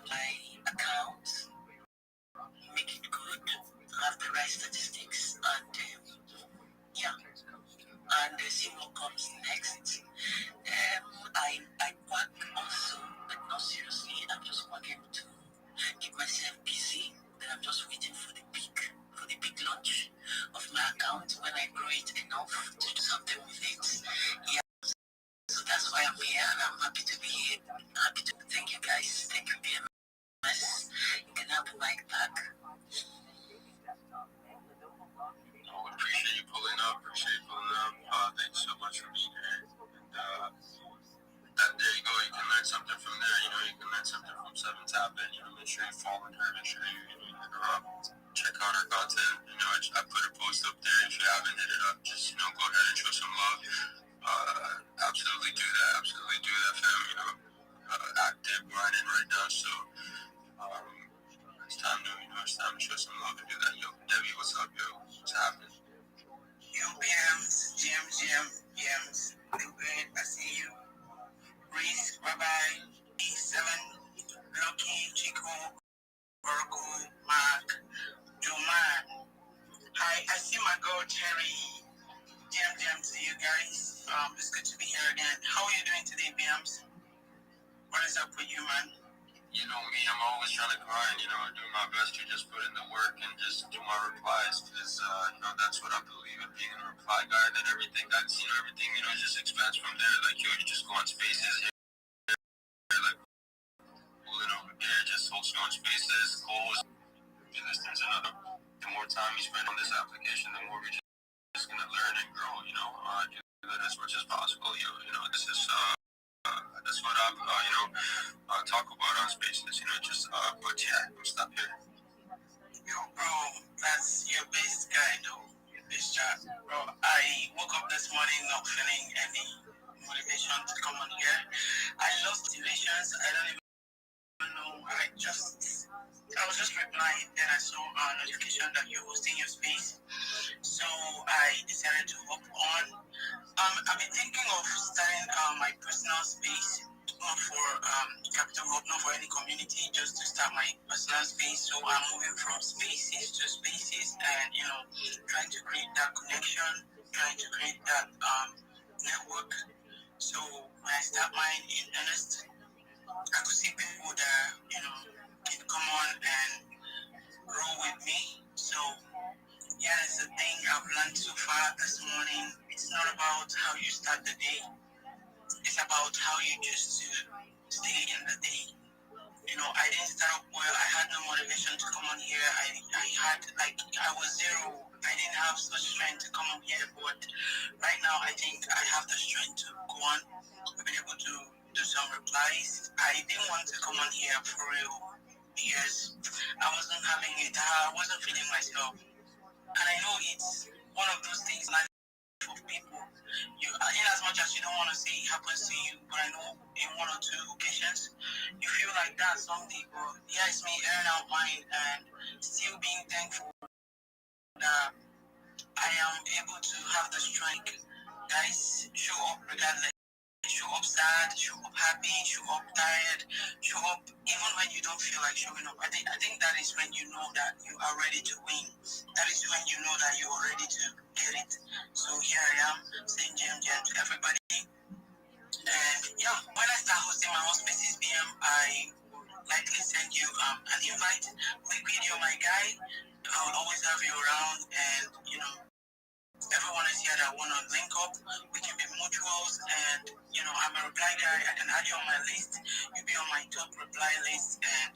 My account, make it good, have the right statistics, and yeah, and see what comes next. I work also, but not seriously. I'm just working to keep myself busy. Then I'm just waiting for the big launch of my account when I grow it enough to do something with it. Yeah, so that's why I'm here, and I'm happy to be here. Happy to thank you guys. Thank you, BMS. You can have the mic back. Appreciate you pulling up. Thanks so much for being here. And there you go. You can learn something from there. You can learn something from Seven Tablet. Make sure you follow her. Make sure you hit her up. Check out her content. I put her post up there. If you haven't hit it up, just go ahead and show some love. Absolutely do that. Absolutely do that, fam. Active grinding right now. So it's time to show some love and do that. Yo, Debbie, what's up, yo? What's happening? Yo, BMs, GMs, the great, I see you. Reese, Rabbi, E7, Lucky, Chico, Oracle, Mark, Joman. Hi, I see my girl Terry. GM to you guys. It's good to be here again. How are you doing today, BMs? What is up with you, man? You know me, I'm always trying to grind, do my best to just put in the work and just do my replies because, that's what I believe in, being a reply guy, and then everything just expands from there. Like, you just go on spaces here, like, pulling over there, just hosting on spaces, goals, and this, there's another. The more time you spend on this application, the more we're just going to learn and grow, do that as much as possible, this is, that's what I talk about on spaces, but yeah, I'm stop here. Yo, bro, that's your best guy, though. Your best chat. Bro, I woke up this morning not feeling any motivation to come on here. I lost motivations. I don't even know. I was just replying, then I saw a notification that you're hosting your space. So I decided to hop on. I've been thinking of starting my personal space, not for Capital Hub, not for any community, just to start my personal space. So I'm moving from spaces to spaces and, trying to create that connection, trying to create that network. So when I start mine in earnest, I could see people that, can come on and grow with me. So yeah, it's the thing I've learned so far this morning. It's not about how you start the day. It's about how you choose to stay in the day. I didn't start up well. I had no motivation to come on here. I was zero. I didn't have such strength to come on here. But right now, I think I have the strength to go on. I've been able to do some replies. I didn't want to come on here for real because I wasn't having it. I wasn't feeling myself. And I know it's one of those things life of people. In as much as you don't want to say it happens to you, but I know in one or two occasions you feel like that someday. But yeah, it's me airing out mine and still being thankful that I am able to have the strength. Guys, show up regardless. Show up sad, show up happy, show up tired, show up even when you don't feel like showing up. I think that is when you know that you are ready to win. That is when you know that you are ready to get it. So here I am saying jam to everybody. And yeah, when I start hosting my own spaces BM, I will likely send you an invite. Liquid, you're my guy. I'll always have you around and everyone is here that want to link up. We can be mutuals, and I'm a reply guy. I can add you on my list. You'll be on my top reply list, and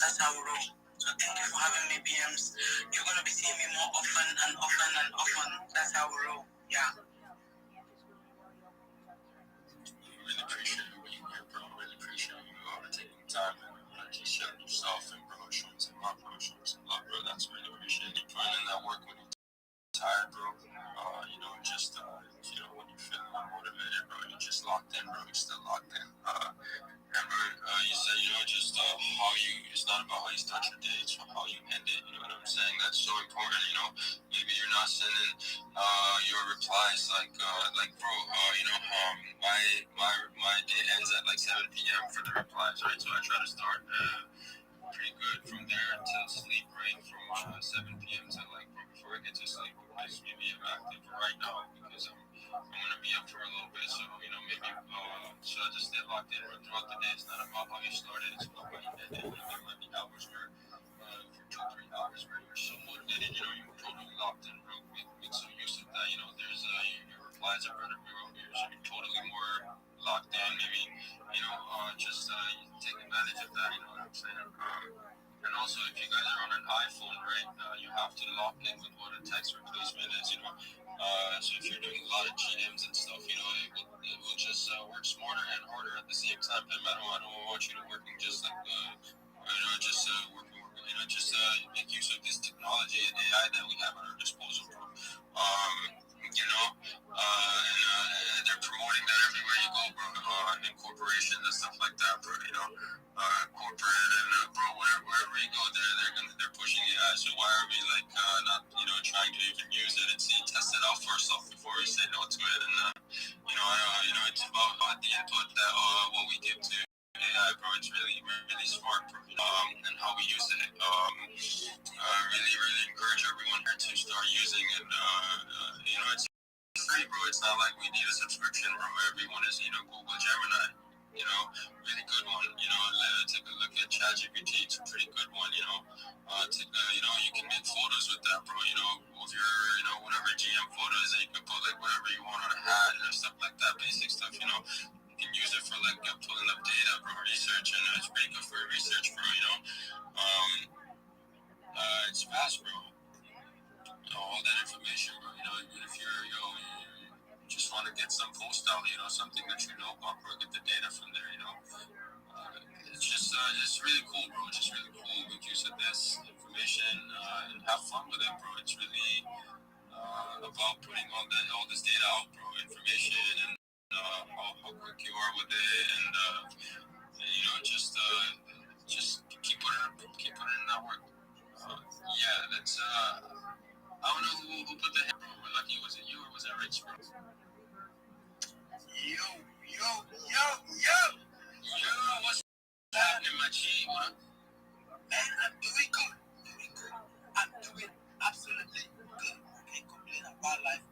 that's how we roll. So thank you for having me, BMs. You're gonna be seeing me more often and often and often. That's how we roll. Yeah. Really appreciate what you hear, bro. Really appreciate you taking time and just sharing yourself and bro, showing some love, bro, showing some love, bro. That's really appreciated. You putting in that work when you're tired, bro. Just when you're feeling unmotivated, bro, you're just locked in, bro. You're still locked in. And bro, you said, just how it's not about how you start your day, it's how you end it. You know what I'm saying? That's so important. Maybe you're not sending your replies like bro, my day ends at like 7 p.m. for the replies, right? So I try to start pretty good from there until sleep, right? From 7 p.m. to like before I get to sleep, just maybe I'm active right now because I'm gonna be up for a little bit. So maybe so I just stay locked in throughout the day. It's not about how you started, it's about how you ended. There might be hours where for 2-3 hours where you're so motivated, you're totally locked in, bro. Make some use of that. There's your replies are better, bro. You're totally more locked in. Maybe just take advantage of that. You know what I'm saying? And also, if you guys are on an iPhone, right, you have to lock in with what a text replacement is. So if you're doing a lot of GMs and stuff, it will just work smarter and harder at the same time. And I don't want you to working just like just working. Just make use of this technology and AI that we have at our disposal, bro. And they're promoting that everywhere you go, bro. In corporations and stuff like that, bro. Corporate and bro, wherever you go, they're pushing AI. So why are we not trying to even use it and test it out first off before we say no to it? And it's about the input that what we give to AI, bro. It's really really smart, bro. And how we use it. Really encourage everyone here to start using it. It's free, bro. It's not like we need a subscription, bro. Everyone is, Google Gemini. Really good one. Take a look at ChatGPT. It's a pretty good one. You can make photos with that, bro. Of your, whatever GM photos, and you can put whatever you want on a hat and stuff like that. Basic stuff. You can use it for pulling up data, bro. Research, and it's pretty good for research, bro. It's fast, bro. All that information, bro. Even if you just want to get some post out, something that about, bro, get the data from there, it's really cool, bro. Just really cool. Make use of this information and have fun with it, bro. It's really about putting all this data out, bro. Information and how quick you are with it, and just keep putting in that work. That's I don't know who put the head, bro. Lucky, was it you or was it Rich, bro? Yo, what's happening, my G? Man, I'm doing good. I'm doing absolutely good. I can't complain about life.